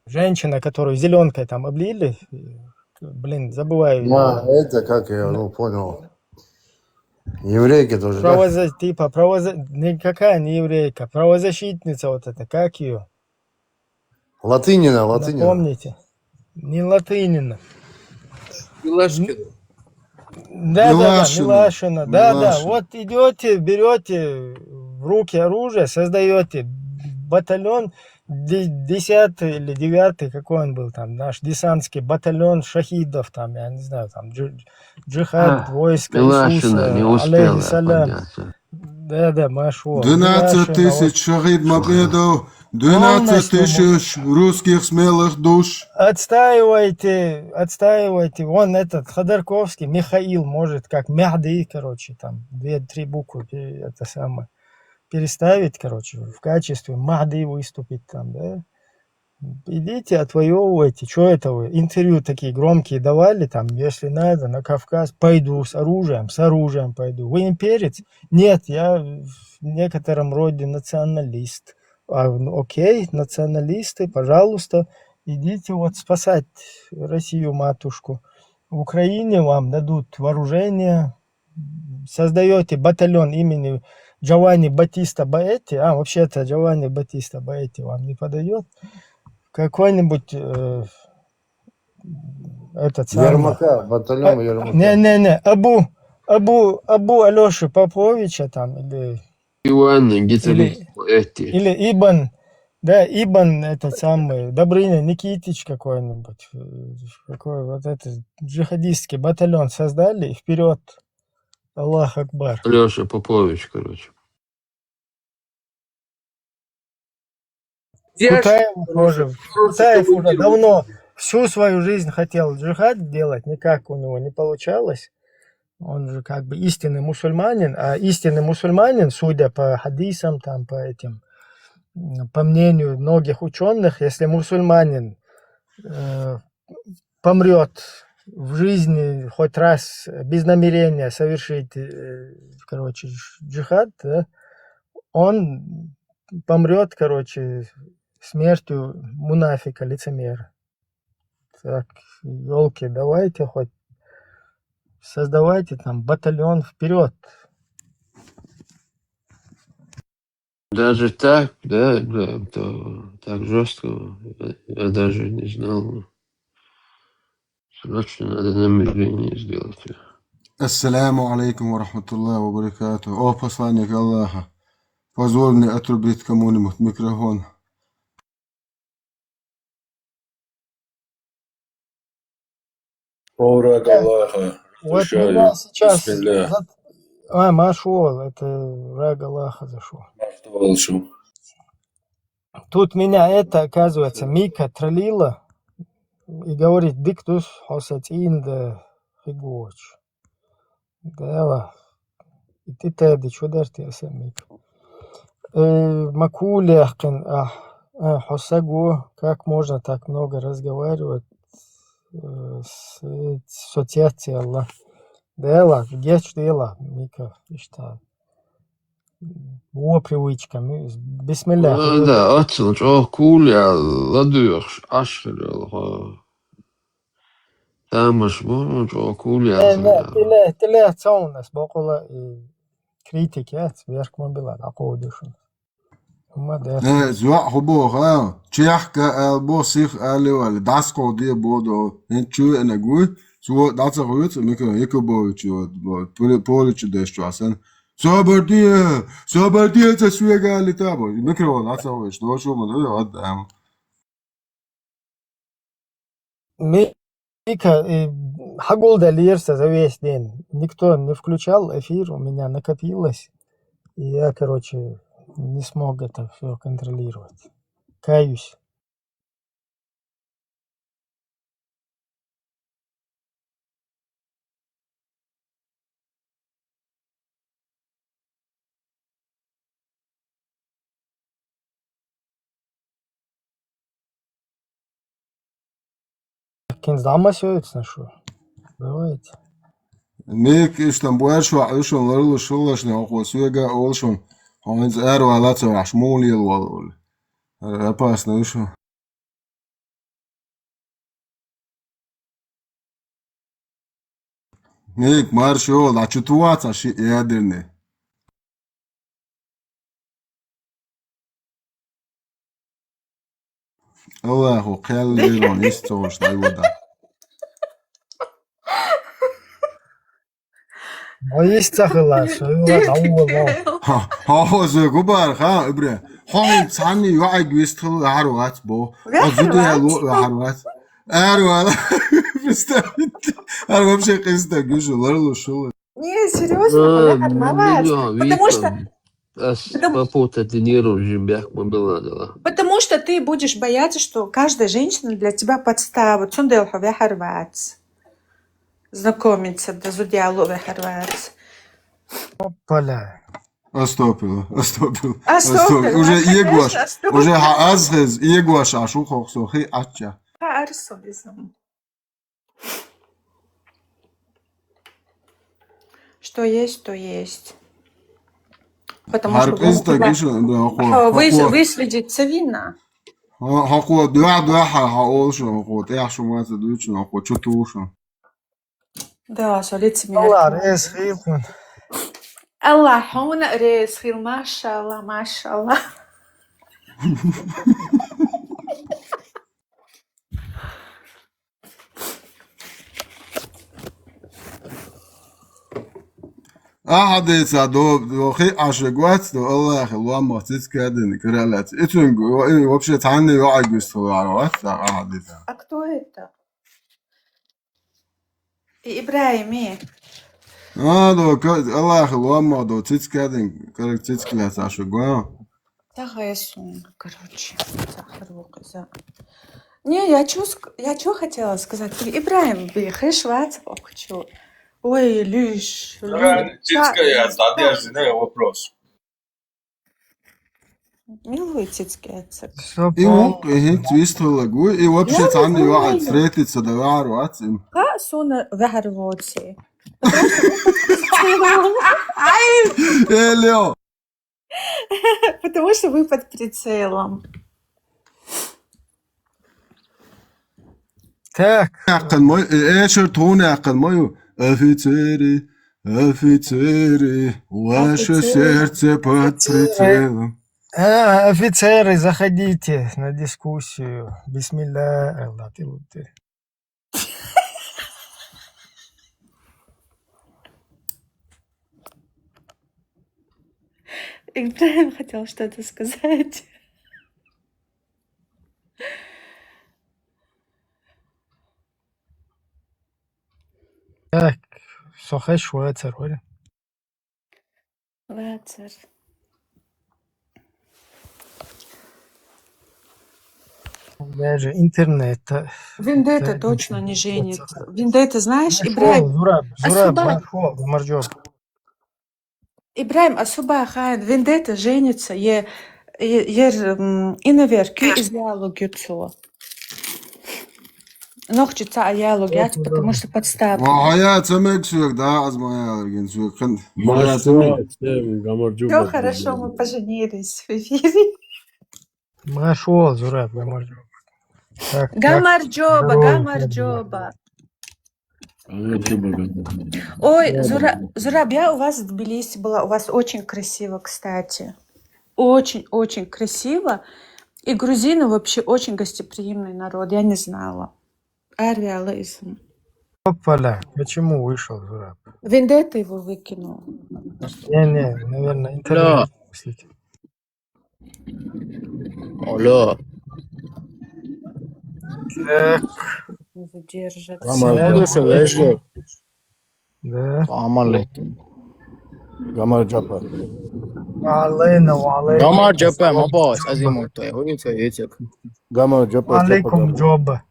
женщина, которую зеленкой там облили, блин, забываю. Это как я, понял. Еврейка тоже, да? Никакая не еврейка, правозащитница вот эта, как ее? Латынина. Напомните. Не Латынина. Милашкина. Да, Милашина. Милашина. Да, Милашина. вот идете, берете в руки оружие, создаете батальон 10-й или 9-й, какой он был там, наш десантский батальон шахидов, там, я не знаю, там, джихад, войска Милашина, не Иисуса, успел я алейхиссалям. понять. Да, Машуа. 12 тысяч шахид мопедов, 12 тысяч русских смелых душ. Отстаивайте. Вон этот Ходорковский, Михаил, может, как Мехди, короче, там, 2-3 буквы, это самое, переставить, короче, в качестве Махди выступить там, да. Идите, отвоевывайте. Что это вы? Интервью такие громкие давали, там, если надо, на Кавказ, пойду с оружием пойду. Вы имперец? Нет, я в некотором роде националист. Окей, националисты, пожалуйста, идите вот спасать Россию, матушку. В Украине вам дадут вооружение, создаете батальон имени Джованни Батиста Баэти. Вообще-то Джованни Батиста Баэти вам не подойдет. Какой-нибудь этот самый... Ермака, батальон Ермака. Не, Абу Алёши Поповича там, или Ивана, гитарист, эти. или Ибн, Ибн этот самый, Добрыня Никитич какой-нибудь. Какой вот этот джихадистский батальон создали, и вперед. Аллах Акбар. Алеша Попович, короче. Кутаев уже давно всю свою жизнь хотел джихад делать, никак у него не получалось. Он же как бы истинный мусульманин, а истинный мусульманин, судя по хадисам, там, по мнению многих ученых, если мусульманин помрет в жизни хоть раз без намерения совершить, короче, джихад, да, он помрет, короче, смертью мунафика, лицемера. Так, елки, давайте хоть создавайте там батальон вперед. Даже так, да, то так жестко, я даже не знал. Срочно надо намерение сделать. Ассаляму алейкум ва рахматуллахи ва баракату. О, посланник Аллаха, позволь мне отрубить кому-нибудь микрофон. О, враг Аллаха, Вот отвечаю. меня сейчас... Бисмилля. Машул, это враг Аллаха зашел. Волчу. Тут меня это, оказывается, Мика троллила и говорит, диктус хосатин да фигуч. Да, и ты теди, что дашь ты, Мика? Макуляхкин, хосагу, как можно так много разговаривать с соцсети Аллах. Дела, геч дела, Мика, что привычка, бисмилля. Да, отсылч, куля, ладуш, ашхер, тамаш, куля. Тиле цаунас, бакула критики, сверх мобила, акодушун. زواق حبوه تشيحكا بوسيخ ألي داسكو دي بودو انتشو انا قوي سو داتsa قويت ميكو يكو بوليتش ديشتو عسن صبر دي تسويقا اللي تابو ميكرو داتsa قويت دو شو من هذا قدام Мика, Хагул долился за весь день. Никто не включал эфир, у меня накопилось. И я, короче, не смог это все контролировать. Каюсь. Кинздама сёется, что? Давайте. ميك اشتن بوارشو عشان لرلو شلشن أقوى سويقا أولشون هونز أرو على تسوي عشمولي الوال أباس نوشو ميك مارشو لا تشتوات شيء يادرني Аллаху каллирон истош найвода. Есть цахлаш, Хахозе губар ха бре. Хай цани вайг вистху харват бо. Азуде харват. Арвала. Представьте. А вообще киста гюжу ларло шулы. Не, серьезно, потому что Потому что ты будешь бояться, что каждая женщина для тебя подстава. Знакомиться, да зудиалу вехарвац. Опаля. Остопил. Остопил, Уже конечно, егош. остопил. Уже хаазгез егош ашу хохсохи ача. Что есть, то есть. Потому что Харписта гюжу да выследится вина. хахо два хаошо хот яшу маза дучно хот чутушу. Да, лицемер. Allah рез хилкун. Аллах, он ресхил, машаллах, машаллах. Ахадеца до хи ашгват до Аллах лама тискаден кралат. Итун вообще тани вайгусту арват ахадеца. А кто это? Ибраими. До Аллах лама до тискаден кралат тисклас ашгва. Тагайсун, короче. Захарвоказа. Не, я чё хотела сказать? Ибраим, бихеш вац, хочу. Ой, Люш. Детская задержанная вопрос. Милый цицкий отцек. И вот твисту лагу и вообще тани вайг встретиться до арват. Ха, сона вахарвоци. Элео. Потому что вы под прицелом. Так. Акан мой эшер тоне акан мою офицеры, ваше сердце под прицелом. Офицеры, заходите на дискуссию. Бисмилля, Аллах ты лучший. Ибраим хотел что-то сказать. Так, сохай швейцар, валя. Вацер. Даже интернет. Виндета точно не женится. Виндета, знаешь, Ибраим. Зураб, Мархол, Марджоб. Ибраим особо хайн. Виндета женится. Инавер, ки изъяло гюцо. Нохчица аяло гят, потому что подстава. Вахая цемек сюк да азмая алген сюк. Все хорошо, мы поженились в эфире. Маршол, Зураб, Марджоб. Гамарджоба. Ой, Зураб, я у вас в Тбилиси была. У вас очень красиво, кстати. Очень-очень красиво. И грузины вообще очень гостеприимный народ. Я не знала. Ариализм. Опаля, почему вышел Зураб? Вендетта его выкинул. Не, наверное, интернет. Алло. Так. Не задержат. Да. Гамар Джапа. Алейна. Гамар Джапа, мабас, азимут. Яйцек. Гамар Джапа. Алейкум джоба.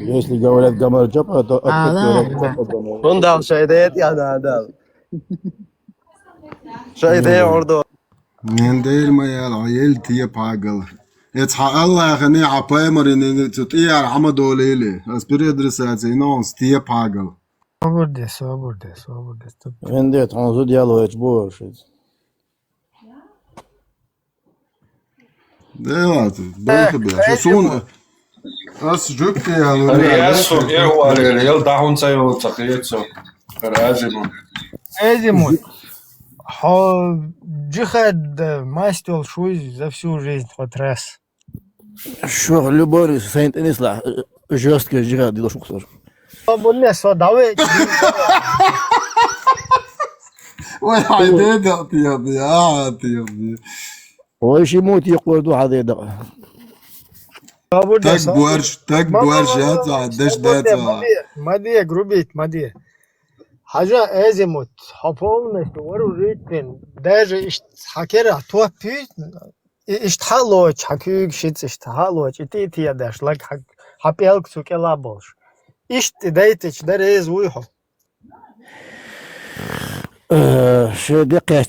Если говорят Гамар Джапа, то Бунда шайдет ya da. Шайде ордо. Нендел маял عيل تيه باغل. يتحق الله غني عبايمر ان تطير عمدو ليلي. اسبريدرس ازينونس تيه باغل. Свободе. Вендет, он задиалует больше. Да, бля. Шо As жук я Риасу ервалер, ел дахун сайо цахиецо. Разиму. Эзимут. Джихад мастер шуй за всю жизнь хоть раз. Что, любой Saint Инисла, жесткий джихад, дело шук сложно. Давай. Ой, haydi diyor. هو ايش يموت يقول هذا يدق. Так борщ, я дождаться. Мадия, грубит, Мадия. Хажа Эзимут, полностью вооружителен, даже хакера топит, иштхалоч, хакюг шиц иштхалоч, и ты ядаш, лак хапелк сукела больше. Ишт дейтич, дарез уйхо. شو دقيقة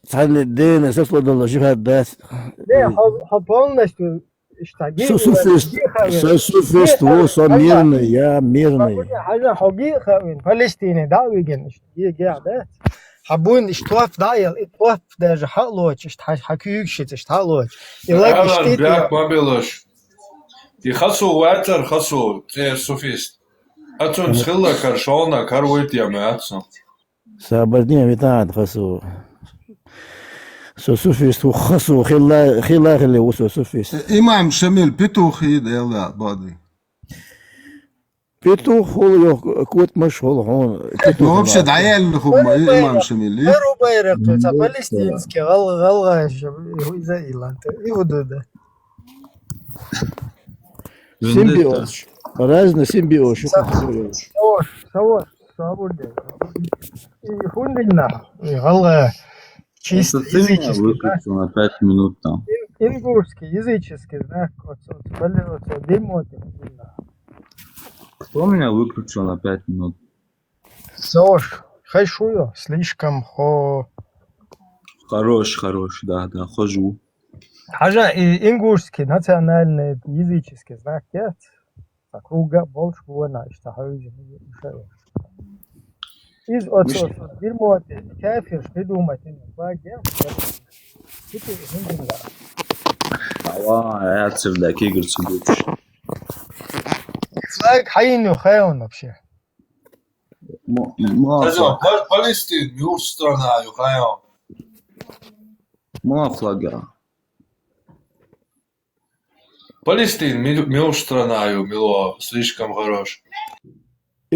تعال الدين اساس ولا جهاد داس Не, полностью суфист هو мирный, я мирный. حاجة حقيقة من فلسطين داويجن ده حبون اشتوف دايل اتوف даже حقلوش حكيوكشت اشتحلوش يلاك اشتيت Бяк мобилош. И хасу ватер хасу, те суфист. Ацун схилла каршона карвойтияме ацун. سابردين بتاعت خسو سوسوفيست وخسو خلا اللي هو سوسوفيست İmam Şamil Pituhi diyorlar badi. بيتو هو كوت مش هو هون Ну вообще даял هم İmam Şamil. Эру байрак, это палестинский, галга, за Иланд. И вот это. симбиоз разный симбиоз Свобода. И хундина, и галга. Чисто языческий. Выключил на 5 минут там. Ингушский, языческий знак. Кто меня выключил на 5 минут? Сош, хайшую, слишком Хорош, да, хожу. Хажа и ингушский национальный языческий знак нет. Круга больше вона, что хаюзи. Из отцов дерьмоты, кафир, придумать баги. Ава, я цирдаки грцугуч. Флаг хайну хайон вообще. Палестин, мюр страна, юхайон. Мало флага. Палестин, мюр страна, мило, слишком хорош.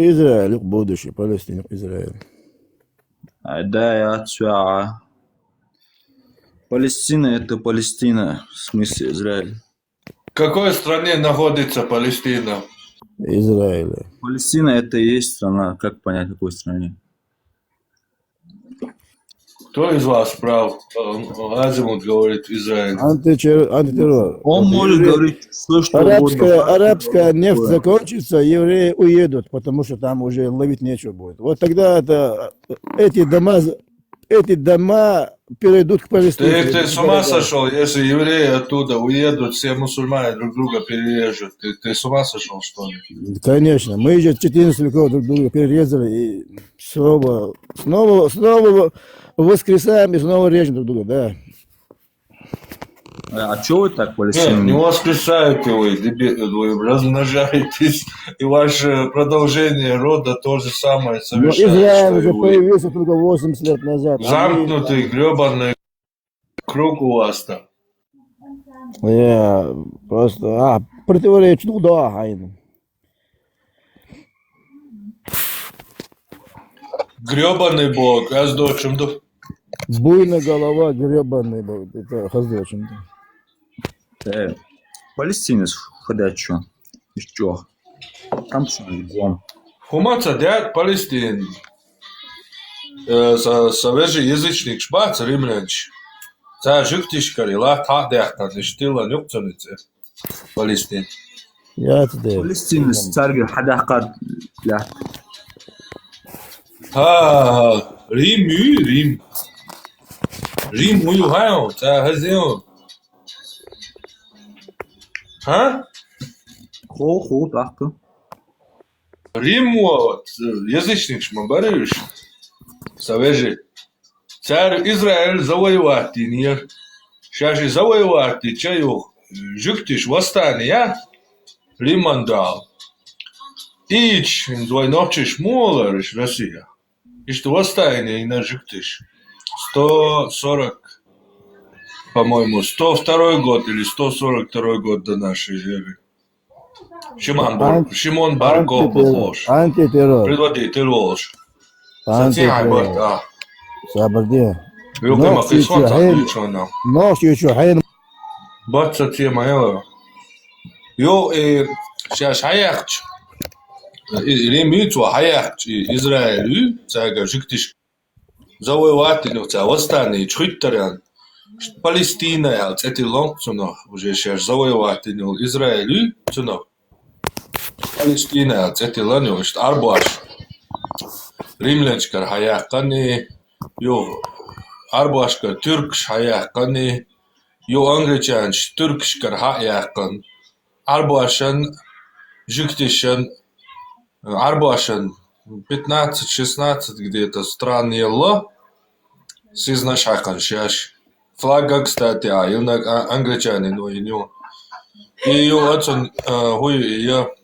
Израиль будущее, Палестина, Израиль. Да, я отвечаю. Палестина это Палестина, в смысле Израиль. В какой стране находится Палестина? Израиль. Палестина это и есть страна. Как понять, в какой стране? Кто из вас прав? Азимут говорит Израиль. Антитеррор. Он может говорить все, что угодно. Арабская нефть закончится, евреи уедут, потому что там уже ловить нечего будет. Вот тогда эти дома перейдут к Палестине. Ты с ума сошел, если евреи оттуда уедут, все мусульмане друг друга перережут. Ты с ума сошел, что ли? Конечно. Мы же 14 веков друг друга перерезали и снова воскресаем и снова режем друг друга, да. А что вы так Палестину? Нет, не воскресаете вы размножаетесь, и ваше продолжение рода то же самое Но совершает, Израиль что и уже вы. появился только 80 лет назад. Замкнутый, гребаный круг у вас там. Я просто противоречит, ну да, Хайна. Гребаный бог, а с дочем Буйная голова, гребаный, это хаздочим. Палестинец ходячо. И что? Там что, где? Хумаца дяд Палестин. Savēži язычник špāts rimlenč. Tā žuktiškari lā tādēhtā lištila nukcunice. Palestin. Я тебе. Палестинец царь حداقات لا. Рим. Рим уюхао, tā хазео. Хо, так. Рим вот, язычник шмабарыш. Savēži. Царь Израиль завоевать мир. Сейчас же завоевать чаю. Жуктиш восстание. Римандал. Ич, двойночиш молариш Россия. И что восстание и на жуктиш. 140, по-моему, 102 год или 142 год до нашей эры. Шимон Бар Кохба Лош. Антитеррор. Предводитель Лош. Сатьяй Антитеррор. Барта. Сабарде. Юкема Кислон Заключена. Нож еще хайн. Батса тема ела. Йо, сейчас хаякч. Ремитва хаякч Израилю, цага жиктиш. Завоеватель, восстание, чхиттарян. Палестина, эти лонгцуно, уже сейчас завоеватель Израилю, цуно. Палестина, эти ланю, что арбаш. Римлянскар хаякани, йо, арбашкар тюркш хаякани, йо англичанш тюркшкар хаякан. Арбашан, жиктишан, арбашан 15-16 где-то стран ело, сизнашакан сейчас. Флага, кстати, англичане, но и не. И ее отцон, ее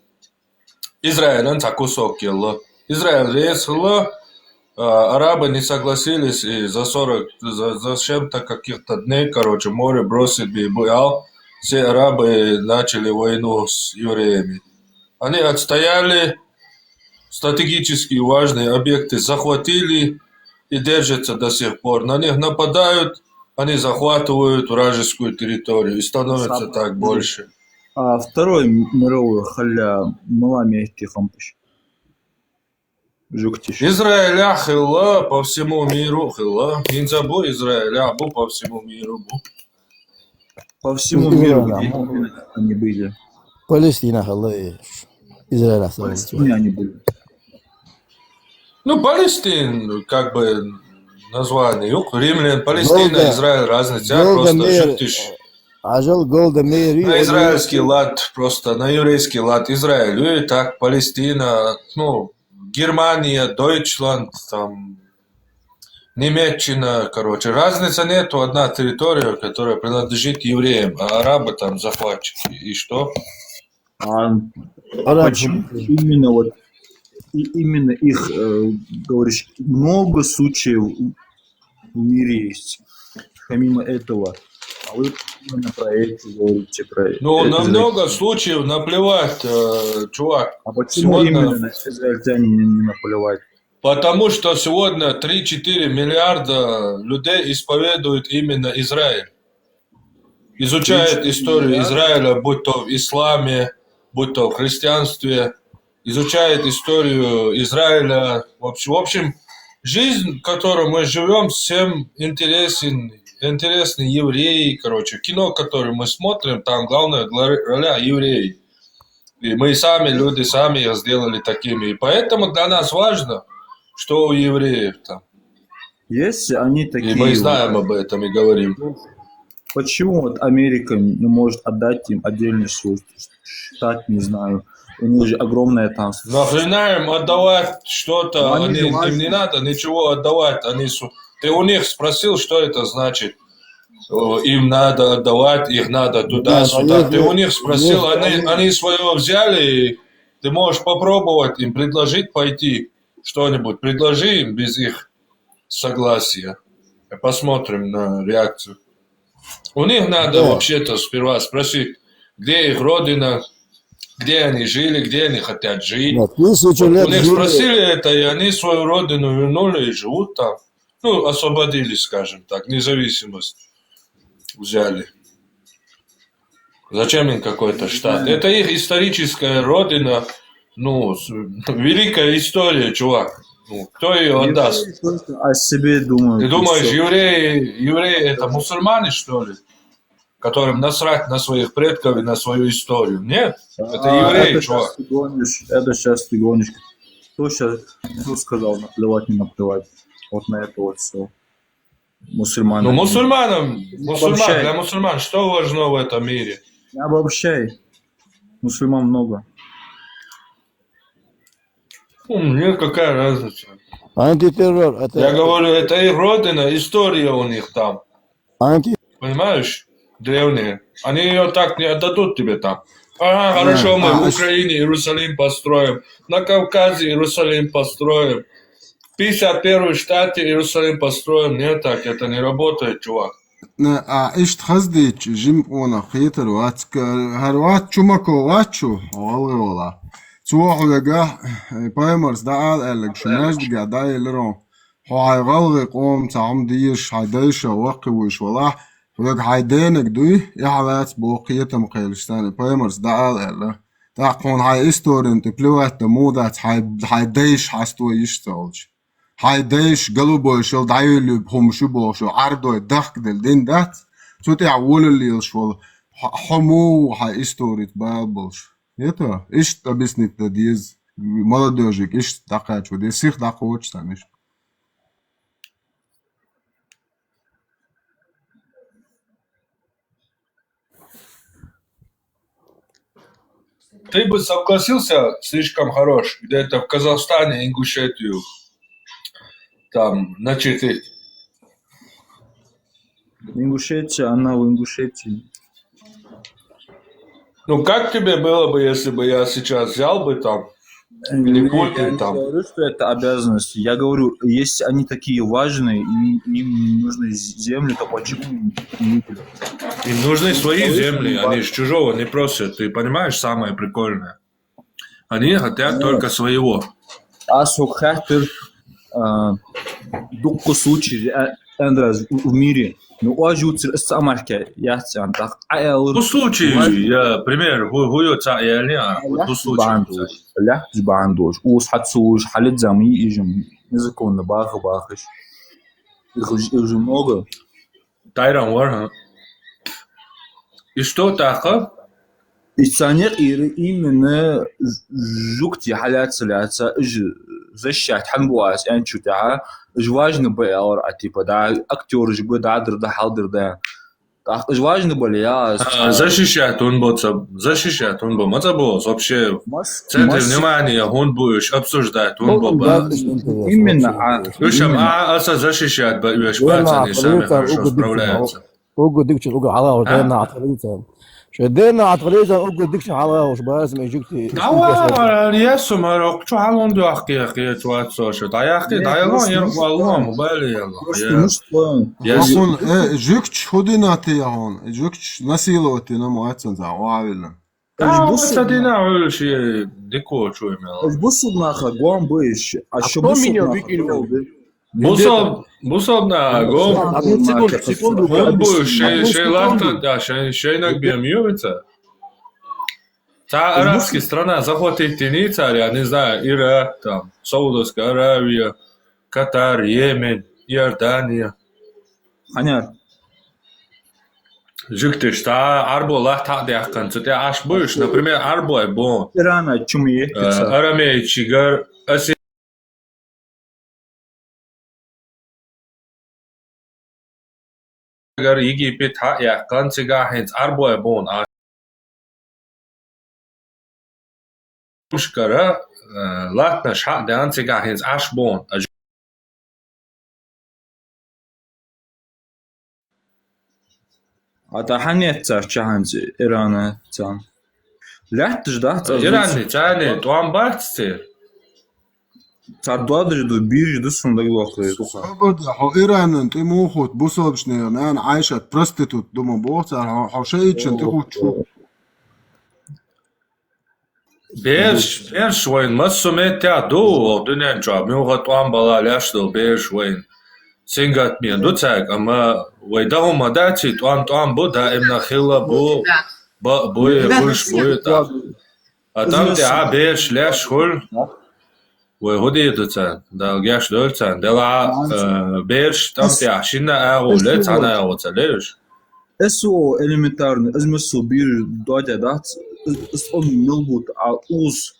Израиль, так кусок ело. Израиль резало, арабы не согласились и за 40, за чем-то каких-то дней, короче, море бросит Бибуял, все арабы начали войну с евреями. Они отстояли стратегически важные объекты, захватили и держатся до сих пор. На них нападают, они захватывают вражескую территорию и становится так больше. А Второй мировой халя мылами тихомпыш. Жуктиш. Израиля хилла по всему миру, хилла. Не забудь Израиля, бу по всему миру. Бу. По всему миру, где они были. Палестина, халлай. Израиль В Палестине они были. Ну, Палестин, как бы название. Римлян, Палестина, Израиль, разница. Просто жуктиш. Ажал Голда Меир. На израильский лад, просто на еврейский лад Израиль. И так, Палестина, ну, Германия, Дойчланд, там, Немеччина, короче. Разницы нету, одна территория, которая принадлежит евреям, а арабы там захватчики. И что? Почему именно вот именно их, говоришь, много случаев в мире есть, помимо этого, а вы именно про эти говорите, про Ну, на много случаев наплевать, чувак. А почему именно израильтяне не наплевать? Потому что сегодня 3-4 миллиарда людей исповедуют именно Израиль. Изучают историю Израиля, будь то в исламе, будь то в христианстве. Изучает историю Израиля. В общем, жизнь, в которой мы живем, всем интересны евреи, короче. Кино, которое мы смотрим, там главная роля евреи. И мы сами, люди сами их сделали такими. И поэтому для нас важно, что у евреев там. Если они такие... И мы знаем об этом и говорим. Почему вот Америка не может отдать им отдельный свой штат, не знаю, у них же огромная там... Нахрена им отдавать что-то, им не надо ничего отдавать. Ты у них спросил, что это значит? Им надо отдавать, их надо туда-сюда. Ты у них спросил, они свое взяли, и ты можешь попробовать им предложить пойти что-нибудь. Предложи им без их согласия. Посмотрим на реакцию. У них надо вообще-то сперва спросить, где их родина, где они жили, где они хотят жить. У них спросили это, и они свою родину вернули и живут там. Ну, освободились, скажем так, независимость взяли. Зачем им какой-то штат? Это их историческая родина, ну, великая история, чувак. Ну, кто ее отдаст? О себе думают. Ты думаешь, евреи это мусульмане, что ли? Которым насрать на своих предков и на свою историю. Нет, это евреи, чувак. Это сейчас ты гонишь. Кто сказал наплевать, не наплевать? Вот на это вот все. Мусульмане. Ну, для мусульман, что важно в этом мире? Не обобщай. Мусульман много. Мне какая разница? Антитеррор. Я говорю, это их родина, история у них там. Понимаешь? Древние. Они ее так не отдадут тебе там. Ага, хорошо, мы в Украине Иерусалим построим. На Кавказе Иерусалим построим. 51-й штат Иерусалим построен. Нет, так это не работает, чувак. إيش تخزديك جيم أنا خيتر هروات شو ماكو واتشو والله تروح لقاه بايمرز ده قال شو ناس دقا داي لرو هو هيغلق قوم تعم ديش هيديش وقوش والله ولك هيدينك دوي يحلات بوقية مقيلشتاني بايمرز ده قال ده قون هاي استورين تبلوات دمودات هيديش حستو يشتغلش هايديش قلبو شو دايلو بهم شو شو عرضو الدخك دل دات شو تعول اللي شو حمو هاي استوريت بابلش يتا ايش تبسني تديز молодежик ايش دقات شو دي سيخ دقوش تانيش Ты бы согласился, слишком хорош, где-то в Казахстане, Ингушетию, там, начать. Ингушетия, она в Ингушетии. Ну, как тебе было бы, если бы я сейчас взял бы там, или Я понял не там? говорю, что это обязанность. Я говорю, если они такие важные, и им нужны земли, то почему не выпилят? Им нужны свои земли, они из чужого не просят, ты понимаешь, самое прикольное? Они хотят только своего. А сухатер, дукку случай, Эндраз, в мире, ну, ажутся самарки, я тебя так, Ну, случай, я, пример, хуё цаяльни, а ну, случай. لا جباندوش وس حتسوش حالة زمي إجم نزكون باخش إجم много. Тайран Вархан. И что такое? Исцанер именно жукти халят саляца защищать ханбуас энчу таа важно было типа да актер же бы да халдер да так важно было я защищать он будет вообще в центре внимания он будешь обсуждать он будет именно причем защищать пацаны сами хорошо справляются اوجو ديكش اوجو حلاوه دينا عطريزا شدينا عطريزا اوجو ديكش حلاوه بس ما يجيك دعوة ياسو مرق شو حالون دو أخي توات سوشو دايختي دايلون يرقوا الله مبالي يلا ياسون جوكش خديناتي يا هون جوكش نسيلوتي نمواتن زع وعاولا بص دينا عول شيء ديكو شو يملا بص ناخا قوم بيش اشو بص بصب ناقو هم بو شيء لافتا да شيء نقبل ميومتا та арабская страна захватит Ницарь, я не знаю, Ирак, там, Саудовская Аравия, Катар, Йемен, Иордания. Ханяр. Жуктиш, та арбо лахта дяхкан, ты аш будешь, например, арбо бон. Ирана чуми. Арамей чигар, аси اگر Египет яхкан цигар хенц арбо бон. Мушкара латна шах дан цигар хенц аш бон. Это ханец чаханзи Ирана там. Лят ждать. Иран тяне, туам бахтер. Цардуадри до бирж до сундаглохлы. هو إيران أنت مو خود بوصل أنا عايشة برستيتوت دوما بوصل هو شيء أنت خود شو بيرش وين مسومت تاع دو دنيا جاب مو غطوان بلا لاشدو بيرش وين سينغات مين دو تاك أما ويداو مداتي توان بودا إمنا خيلا بوي تا أتام تاع بيرش لاش خل وهودي دوتان دا جاش دولتان دلا بيرش تام تاع شينا أغولت أنا أغوتليش اسو элементарно измесо бир дојде дат он милбут а уз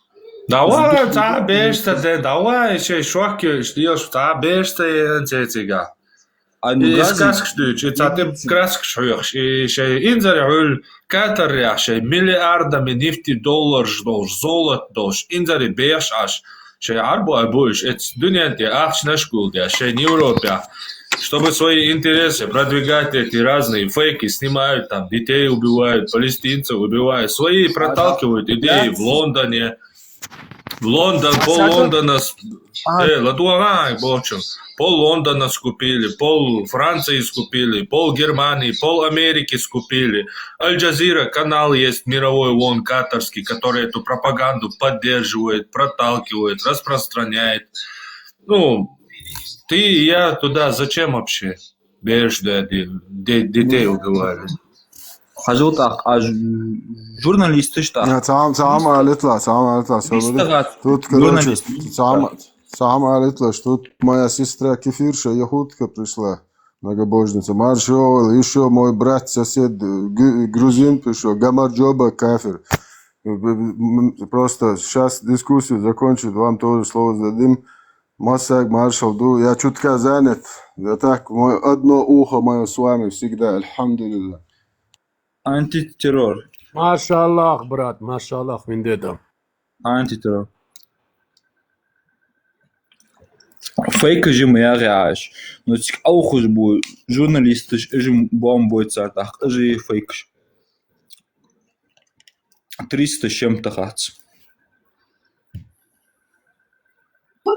Давай та бешта де давай ще шоки штиош та бешта цецига искас штуч та краск шоёх ще инзер ул катар я ще миллиарда нефти доллар ждош золот дош инзер беш аш ще арбо бош эт дуньянте ахш нашкул де ще не Европа чтобы свои интересы продвигать эти разные фейки, снимают там, детей убивают, палестинцев убивают, свои проталкивают идеи в Лондоне, Лондон, пол Лондона, Ладуарай, бочем, пол Лондона скупили, пол Франции скупили, пол Германии, пол Америки скупили. Аль-Джазира, канал есть мировой, вон, катарский, который эту пропаганду поддерживает, проталкивает, распространяет. Ну, ты и я туда зачем вообще? Берешь, да, детей уговаривать. حاجوطة журналисты что? سام قالت لها тут, короче, сам قالت лها, что тут моя сестра кефирша, яхутка пришла, многобожница, маршал, еще мой брат, сосед, грузин пришел, гамарджоба, кафир. Просто сейчас дискуссию закончить, вам тоже слово зададим. Масак, маршал, я чутка занят, да так, одно ухо мое с вами всегда, альхамдулилля. Антитеррор. Машаллах, брат, машаллах, вендета. Антитеррор. Fake rejim ja reais. Nu cik augus būtu žurnālistiski rejim bomboicā, tā arī fake. 300 с чем-то хats.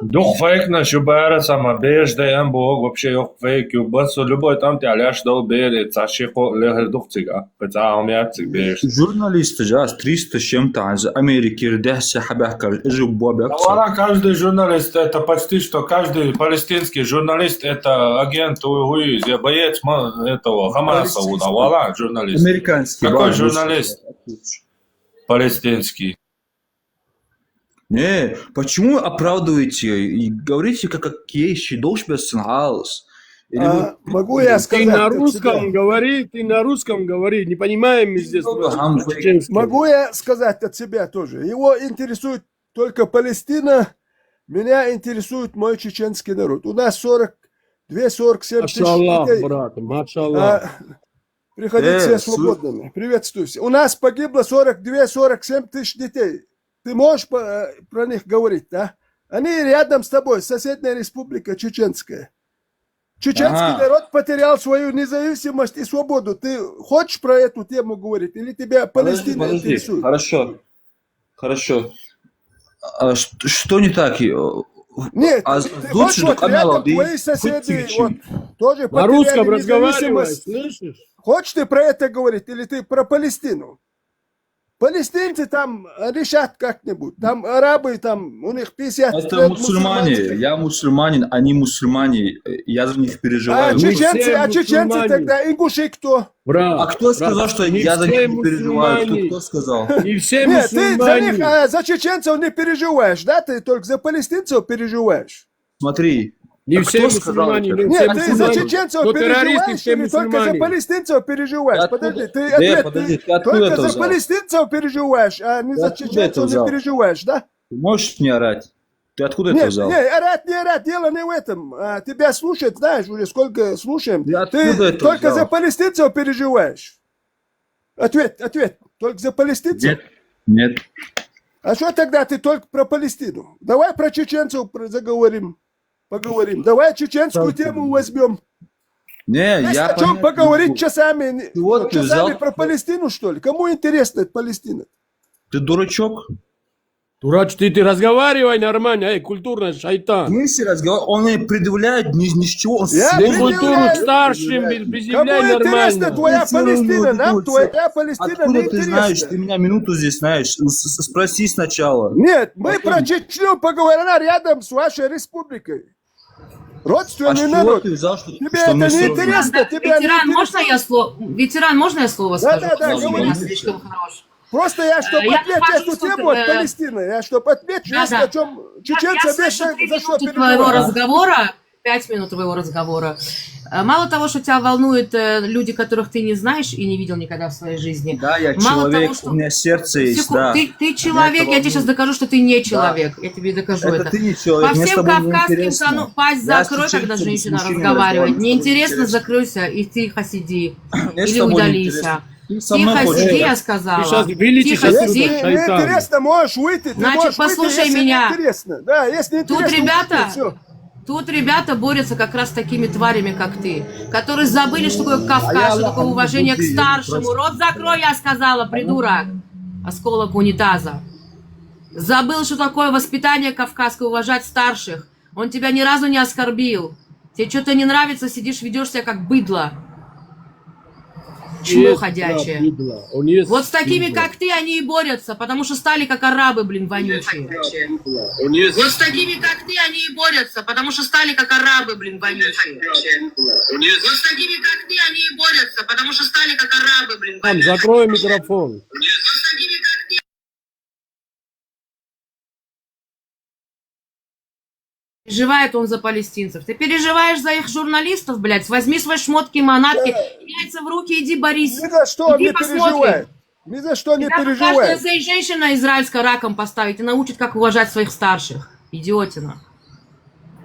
Дух фейк на шубара сама беш да ям бог вообще yok фейк ю бас любой там ты аляш дол бери цашихо лехер духцига бецаам яцик беш. Журналисты же 300 с чем-то из Америки рдяся хабяка режим бобяк. Каждый журналист это почти что каждый палестинский журналист это агент УИ, боец этого Хамаса удавала журналист. Американский. Какой журналист? Палестинский. Не, почему оправдываете и говорите, как есть должбесенхаус? Могу я сказать? Ты на русском говори, не понимаем мы здесь. Могу я сказать от себя тоже? Его интересует только Палестина, меня интересует мой чеченский народ. У нас 47 тысяч детей. Брат, машаллах. Приходите все свободными. Приветствую всех. У нас погибло 47 тысяч детей. Ты можешь про них говорить, да? Они рядом с тобой, соседняя республика чеченская. Чеченский народ потерял свою независимость и свободу. Ты хочешь про эту тему говорить? Или тебя Палестина интересует? Хорошо. А что не так? Нет, ты хочешь, вот рядом твои соседи вот, тоже на русском потеряли разговаривай, независимость. слышишь? Хочешь ты про это говорить? Или ты про Палестину? Палестинцы там решат как-нибудь. Там арабы, там у них 50 Это лет мусульмане. Я мусульманин, они мусульмане. Я за них переживаю. Чеченцы тогда, ингуши кто? А кто сказал, что я за них не переживаю? Кто сказал? Не все Нет, ты за мусульмане. них, за чеченцев не переживаешь, да? Ты только за палестинцев переживаешь. Смотри. Не все мусульмане. Нет, ты за чеченцев переживаешь или только за палестинцев переживаешь? Подожди, ты ответ, ты только за палестинцев переживаешь, а не за чеченцев не переживаешь, да? Ты можешь не орать? Ты откуда это взял? Нет, не орать, дело не в этом. Тебя слушать, знаешь, уже сколько слушаем. Ты только за палестинцев переживаешь. Ответ, только за палестинцев? Нет. А что тогда ты только про Палестину? Давай про чеченцев поговорим. Давай чеченскую тему возьмем. Есть о чем поговорить часами. Часами про Палестину, что ли? Кому интересна эта Палестина? Ты дурачок? Дурач, ты разговаривай нормально, культурно, шайтан. Если разговаривать, он не предъявляет ни с чего. Ты культуру к старшим предъявляй нормально. Кому интересна твоя Палестина? Нам твоя Палестина Откуда не ты интересна. знаешь? Ты меня минуту здесь знаешь. Спроси сначала. Нет, мы про Чечню поговорим, она рядом с вашей республикой. Родственный народ. Тебе это не интересно? Ветеран, можно я слово скажу? Да, говори. Просто я, чтобы ответить эту тему от Палестины, я, чтобы ответить, есть о чем чеченцы вечно за что переживают. 5 минут твоего разговора. Мало того, что тебя волнуют люди, которых ты не знаешь и не видел никогда в своей жизни. Да, я мало человек, того, что... у меня сердце есть, да. Ты человек, я тебе сейчас докажу, что ты не человек. Да. Я тебе докажу это. Ты не человек, по всем кавказским канонам, пасть закрой, когда женщина разговаривает. Неинтересно, закройся и тихо сиди. Или удалися. Тихо сиди, я сказала. Тихо сиди. Интересно, можешь выйти. Значит, послушай меня. Да, если интересно. Тут ребята борются как раз с такими тварями, как ты, которые забыли, что такое Кавказ, что такое уважение к старшему. Рот закрой, я сказала, придурок. Осколок унитаза. Забыл, что такое воспитание кавказское, уважать старших. Он тебя ни разу не оскорбил. Тебе что-то не нравится, сидишь, ведешь себя как быдло. Чмо Есть, ходячее. да, быдло. Он есть Вот с такими, быдло. как ты, они и борются, потому что стали как арабы, блин, вонючие. Он есть... Вот с такими, как ты, они и борются, потому что стали как арабы, блин, вонючие. Он есть... Вот с такими, как ты, они и борются, потому что стали как арабы, блин, Там, вонючие. закрой микрофон. Вот с такими, как ты. Переживает он за палестинцев. Ты переживаешь за их журналистов, блядь? Возьми свои шмотки, манатки, яйца в руки, иди борись. Ни за что Иди не посмотрим. переживает. Ни за что не Тебя каждая переживает. женщина израильская раком поставить и научит, как уважать своих старших. Идиотина.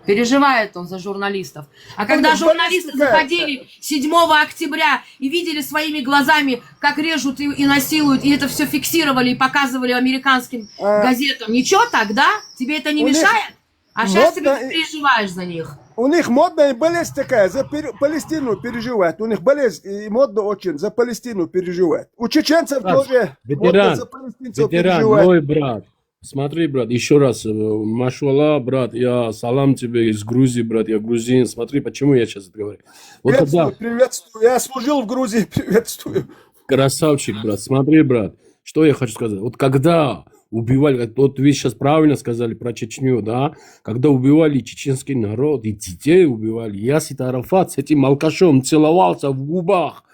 Переживает он за журналистов. А когда журналисты заходили 7 октября и видели своими глазами, как режут и насилуют, и это все фиксировали и показывали американским газетам, ничего тогда? Тебе это не У них мешает? А сейчас модно ты переживаешь за них. У них модная болезнь такая, за Палестину переживает. У них болезнь и модно очень, за Палестину переживает. У чеченцев тоже модно Ветеран, за палестинцев ветеран, переживает. мой брат. Смотри, брат, еще раз, машвала, брат, я салам тебе из Грузии, брат, я грузин. Смотри, почему я сейчас это говорю. Вот Приветствую, когда... приветствую. Я служил в Грузии, приветствую. Красавчик, брат. Смотри, брат, что я хочу сказать. Вот когда убивали, вот вы сейчас правильно сказали про Чечню, да, когда убивали чеченский народ и детей убивали, Ясир Арафат с этим алкашом целовался в губах.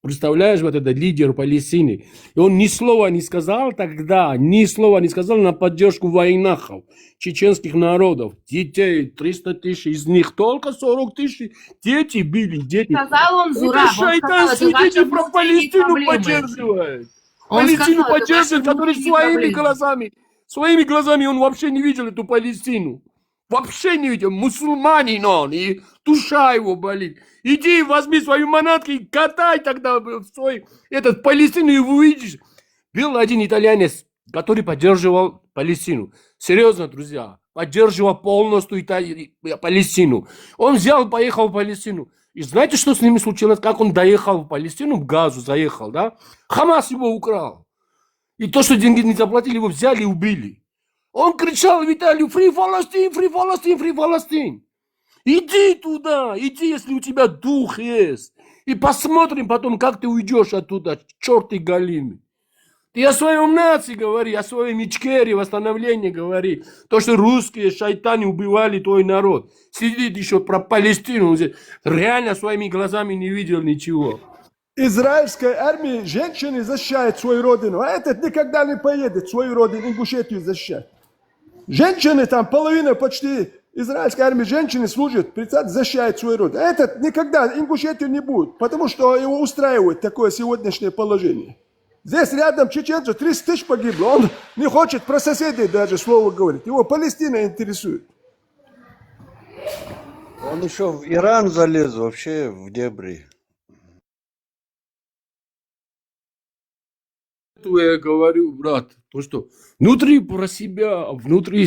Представляешь, вот это лидер Палестины. И он ни слова не сказал тогда, ни слова не сказал на поддержку военных чеченских народов. Детей, 300 тысяч, из них только 40 тысяч дети били, дети. Сказал он, Зураб, Это шайтанские дети про Палестину поддерживают. Он Палестину сказал, это поддерживает, ваши который внутренние проблемы. своими глазами он вообще не видел эту Палестину. Вообще не видел. Мусульманин он, и душа его болит. Иди возьми свои манатки и катай тогда в свой этот Палестину, и увидишь. Был один итальянец, который поддерживал Палестину. Серьезно, друзья, поддерживал полностью Палестину. Он взял, поехал в Палестину. И знаете, что с ними случилось? Как он доехал в Палестину, в Газу заехал, да? Хамас его украл. И то, что деньги не заплатили, его взяли и убили. Он кричал в Италию: «Free Palestine, Free Palestine, Free Palestine». Иди туда, иди, если у тебя дух есть. И посмотрим потом, как ты уйдешь оттуда, черт и галины. Ты о своем нации говори, о своем Ичкере, восстановлении говори. То, что русские шайтаны убивали твой народ. Сидит еще про Палестину. Реально своими глазами не видел ничего. Израильской армии женщины защищают свою родину, а этот никогда не поедет свою родину, Ингушетию защищать. Женщины там, половина почти израильской армии, женщины служат, защищают свою родину. А этот никогда Ингушетию не будет, потому что его устраивает такое сегодняшнее положение. Здесь рядом чеченцев 30 тысяч погибло, он не хочет про соседей даже слово говорить, его Палестина интересует. Он еще в Иран залез, вообще в дебри. Я говорю, брат, то что внутри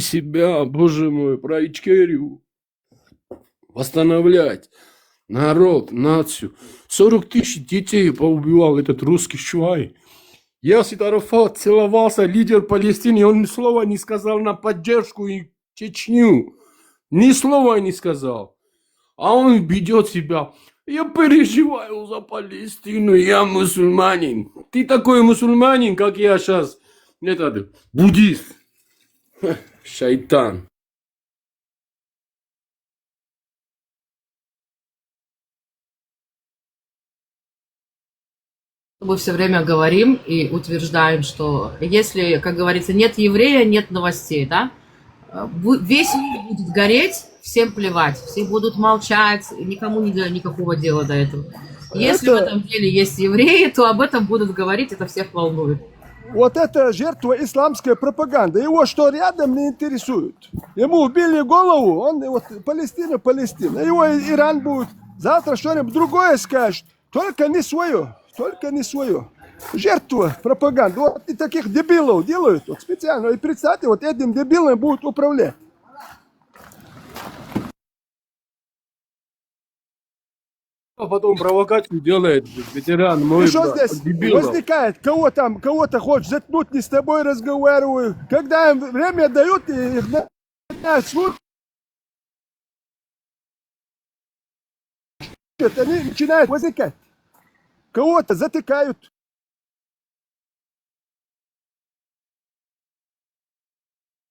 себя, боже мой, про Ичкерию восстанавливать народ, нацию. 40 тысяч детей поубивал этот русский швай. Ясир Арафат целовался, лидер Палестины, он ни слова не сказал на поддержку и Чечню. Ни слова не сказал. А он ведет себя: я переживаю за Палестину, я мусульманин. Ты такой мусульманин, как я сейчас, этот, буддист. Шайтан. Мы все время говорим и утверждаем, что если, как говорится, нет еврея, нет новостей, да? Весь мир будет гореть, всем плевать, все будут молчать, никому никакого дела до этого. Если в этом деле есть евреи, то об этом будут говорить, это всех волнует. Вот это жертва исламской пропаганды. Его что рядом не интересует. Ему убили голову, он вот Палестина, Палестина. Его Иран будет завтра что-нибудь другое скажет. Только не свое. Только не свое. Жертва пропаганды. Вот и таких дебилов делают вот специально. И представьте, вот этим дебилом будут управлять. А потом провокацию делает ветеран мой, И что брат, здесь дебилов. возникает? Кого-то хочешь заткнуть, не с тобой разговариваю. Когда им время дают, и их слушают, они начинают возникать. Кого-то затыкают.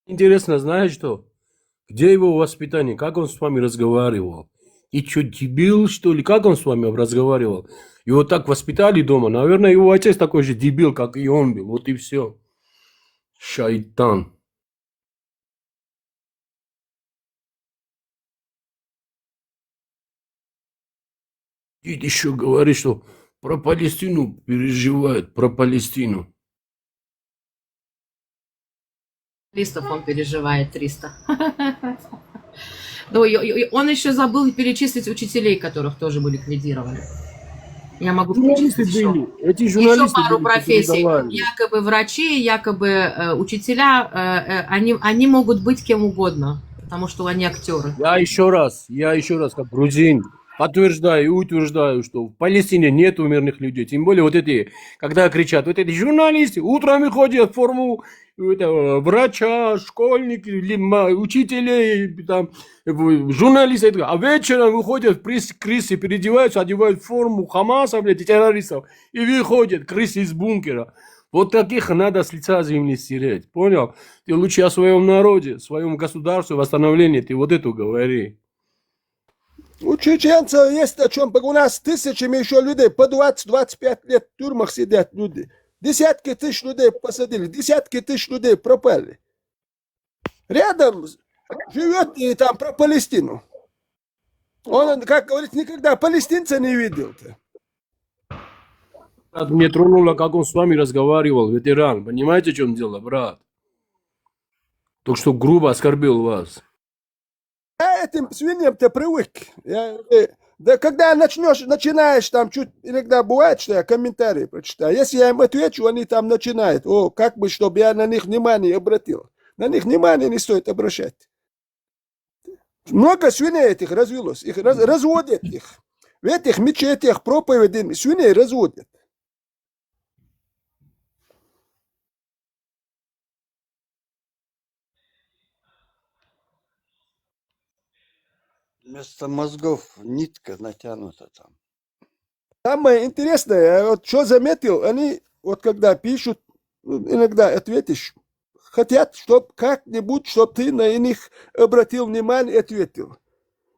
Интересно, знаешь что? Где его воспитание? Как он с вами разговаривал? И что, дебил, что ли? Как он с вами разговаривал? Его так воспитали дома. Наверное, его отец такой же дебил, как и он был. Вот и все. Шайтан. И еще говорит, что про Палестину переживает, про Палестину. Листов он переживает 300. Да, и он еще забыл перечислить учителей, которых тоже бы ликвидировали. Я могу Журналисты перечислить еще. были. Эти Еще журналисты пару были, профессий. преподавали. Якобы врачи, якобы учителя, они могут быть кем угодно, потому что они актеры. Я еще раз, как грузин, подтверждаю и утверждаю, что в Палестине нет мирных людей. Тем более вот эти, когда кричат, вот эти журналисты утром ходят в форму врача, школьники, учителей, там, журналисты, а вечером выходят в крысы, переодеваются, одевают форму Хамаса, блядь, и террористов, и выходят крысы из бункера. Вот таких надо с лица земли стереть, понял? Ты лучше о своем народе, своем государстве, восстановлении, ты вот это говори. У чеченцев есть о чем. У нас тысячами еще людей по 20-25 лет в тюрьмах сидят люди. Десятки тысяч людей посадили, десятки тысяч людей пропали. Рядом живет и там про Палестину. Он, как говорится, никогда палестинца не видел-то. Брат, мне тронуло, как он с вами разговаривал, ветеран. Понимаете, в чем дело, брат? Только что грубо оскорбил вас. Я этим свиньям-то привык. Да когда начинаешь, там чуть иногда бывает, что я комментарии прочитаю. Если я им отвечу, они там начинают. О, как бы, чтобы я на них внимание обратил. На них внимание не стоит обращать. Много свиней этих развелось. Их разводят их. В этих мечетях проповеди свиней разводят. Вместо мозгов нитка натянута там. Самое интересное, я вот что заметил, они вот когда пишут, иногда ответишь, хотят, чтобы как-нибудь, чтобы ты на них обратил внимание и ответил.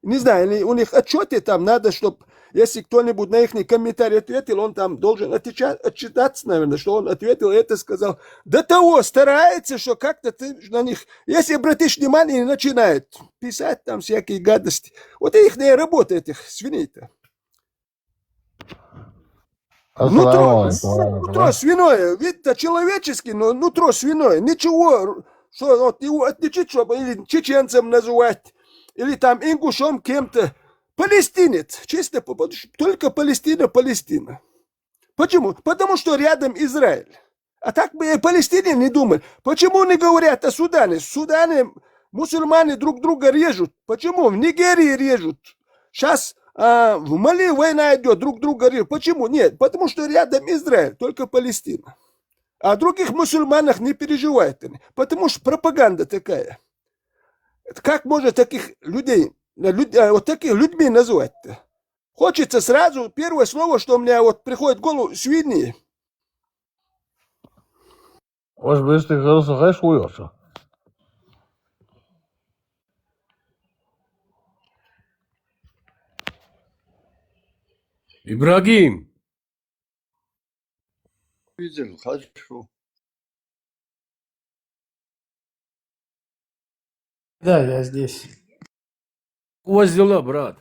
Не знаю, у них отчеты там надо, чтобы, если кто-нибудь на их комментарий ответил, он там должен отчитаться, наверное, что он ответил и это сказал. До того старается, что как-то ты на них, если обратишь внимание, и начинает писать там всякие гадости. Вот их работа этих свиней-то. Нутро свиное, вид-то человеческий, но нутро свиное. Ничего, что вот его отличить, чтобы или чеченцем называть, или там ингушом кем-то. Палестинец, чисто, только Палестина. Почему? Потому что рядом Израиль. А так бы и Палестине не думали. Почему не говорят о Судане? В Судане мусульмане друг друга режут. Почему? В Нигерии режут. Сейчас в Мали война идет, друг друга режут. Почему? Нет, потому что рядом Израиль, только Палестина. А других мусульманах не переживают они. Потому что пропаганда такая. Как можно таких людей, вот таких людьми назвать-то? Хочется сразу, первое слово, что у меня вот приходит в голову, свиньи. Ибрагим, Видел, хорошо. Да, я здесь. у вас дела, брат?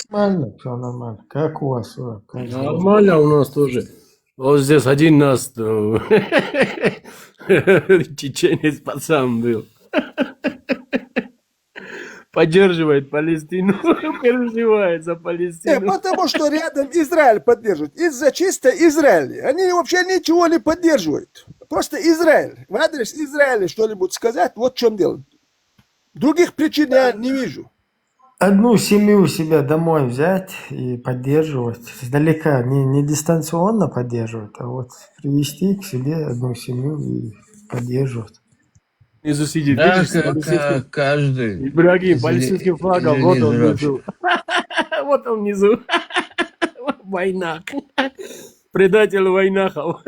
Нормально, все нормально. Как у вас? Как дела? Нормально у нас тоже. Вот здесь один нас чеченец пацан был. Поддерживает Палестину, переживает за Палестину. Потому что рядом Израиль поддерживает. Из-за чисто Израиля. Они вообще ничего не поддерживают. Просто Израиль. В адрес Израиля что-нибудь сказать, вот в чем дело. Других причин я не вижу. одну семью себе домой взять и поддерживать. Издалека, не дистанционно поддерживать, а вот привести к себе одну семью и поддерживать. Внизу сидит, Да, видишь, с палестинским... каждый. Ибрагим, палестинским флагом, вот он внизу. Вот он внизу. Войнак. Предатель войнахов.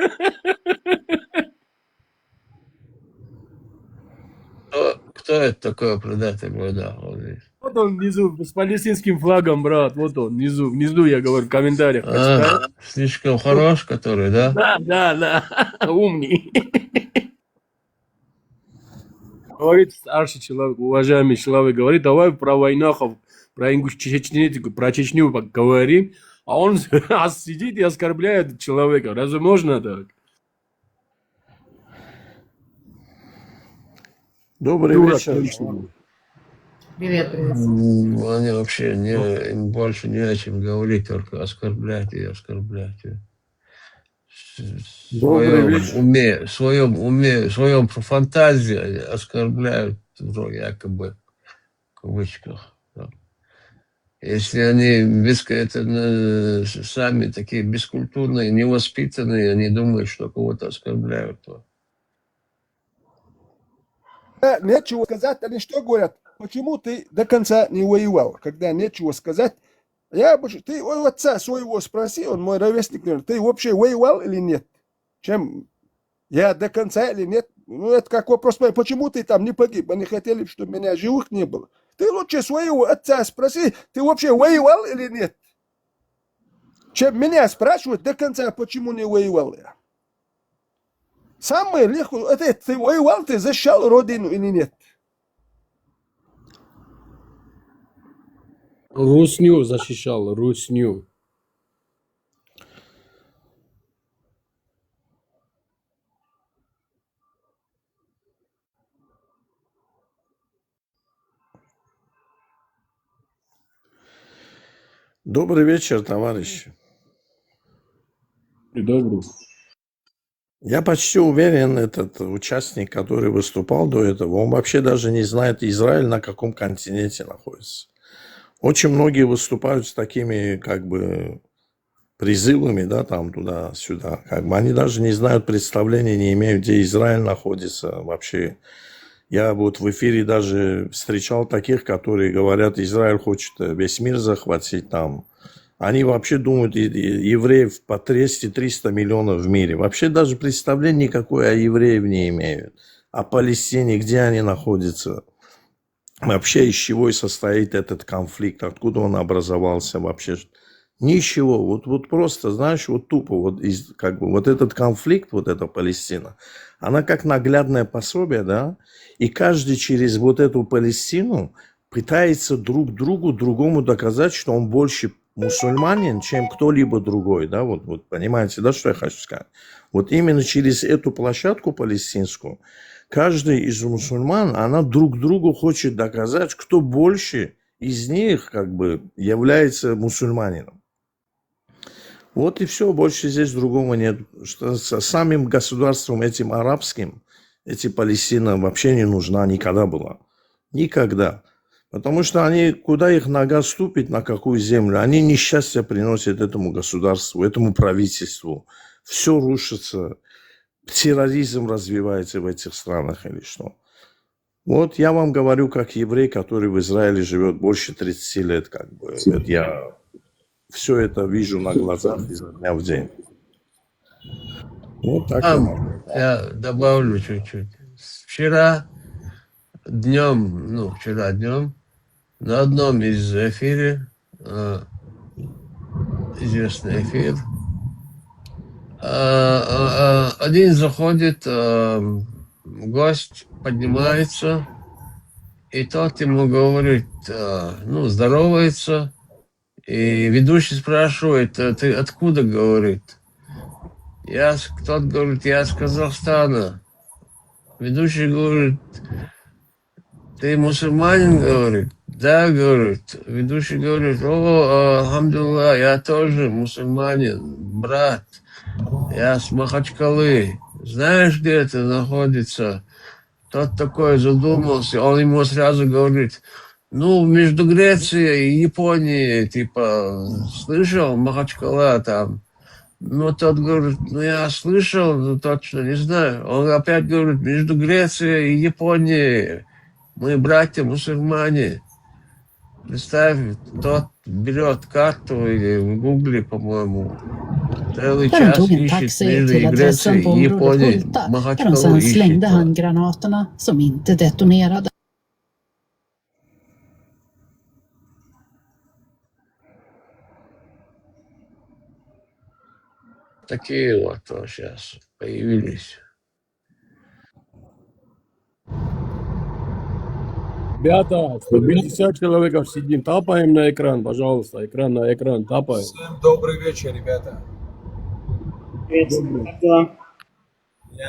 Кто это такой предатель войнахов? Вот он внизу, с палестинским флагом, брат. Вот он, внизу, я говорю, в комментариях. Слишком хорош, который, да? Да. Умный. Говорит старший человек, уважаемый человек, говорит, давай про войнахов, про ингуш-чечнетику, про Чечню поговорим. А он сидит и оскорбляет человека. Разве можно так? Добрый Дурак, вечер. точно. Привет. Они вообще им больше не о чем говорить, только оскорблять и оскорблять. В своем фантазии они оскорбляют якобы в кавычках. Да. Если они сами такие бескультурные, невоспитанные, они думают, что кого-то оскорбляют. То. Нечего сказать, они что говорят? Почему ты до конца не воевал? Когда нечего сказать, ты у отца своего спроси, он мой ровесник, ты вообще воевал или нет? Чем я до конца или нет? Ну, это как вопрос, почему ты там не погиб? Они хотели, чтобы меня живых не было. Ты лучше своего отца спроси, ты вообще воевал или нет? Чем меня спрашивают до конца, почему не воевал я. Самое легкое, это ты воевал, ты защищал родину или нет? Русню защищал, русню. Добрый вечер, товарищи. Добрый. Я почти уверен, этот участник, который выступал до этого, он вообще даже не знает Израиль на каком континенте находится. Очень многие выступают с такими, как бы, призывами, да, там, туда-сюда. Как бы они даже не знают, представления не имеют, где Израиль находится вообще. Я вот в эфире даже встречал таких, которые говорят, Израиль хочет весь мир захватить там. Они вообще думают, евреев по 200-300 миллионов в мире. Вообще даже представления никакой о евреев не имеют. О Палестине, где они находятся. Вообще из чего и состоит этот конфликт, откуда он образовался вообще. Ничего, вот просто, знаешь, вот тупо, вот, как бы, вот этот конфликт, вот эта Палестина, она как наглядное пособие, да, и каждый через вот эту Палестину пытается другому доказать, что он больше мусульманин, чем кто-либо другой, да, вот понимаете, да, что я хочу сказать? Вот именно через эту площадку палестинскую каждый из мусульман, она друг другу хочет доказать, кто больше из них, как бы, является мусульманином. Вот и все, больше здесь другого нет. Что с самим государством этим арабским, эти Палестина вообще не нужна никогда была. Никогда. Потому что они, куда их нога ступит, на какую землю, они несчастье приносят этому государству, этому правительству. Все рушится, терроризм развивается в этих странах или что. Вот я вам говорю, как еврей, который в Израиле живет больше 30 лет, как бы. Я все это вижу на глазах изо дня в день. Вот так я добавлю чуть-чуть. Вчера днем на одном из эфиров, известный эфир, один заходит, гость поднимается, и тот ему говорит, здоровается, и ведущий спрашивает, ты откуда, говорит? Тот говорит, я из Казахстана. Ведущий говорит, ты мусульманин, говорит? Да, говорит. Ведущий говорит, алхамдулилlah, я тоже мусульманин, брат. Я с Махачкалы. Знаешь, где это находится? Тот такой задумался, он ему сразу говорит, Ну, между Грецией и Японией, типа, слышал, Махачкала там. Ну, тот говорит, ну, я слышал, но точно не знаю. Он опять говорит, между Грецией и Японией мы братья-мусульмане. Представь, тот берет карту или в Гугле, по-моему, целый Där de час tog en ищет taxi между till adressen Грецией på и området Японией. Hulta, där de Махачкалу sen ищет. slängde handgranaterna som inte detonerade. Такие вот сейчас появились. Ребята, 150 человеков сидим, тапаем на экран, пожалуйста, экран на экран, тапаем. Всем добрый вечер, ребята. Я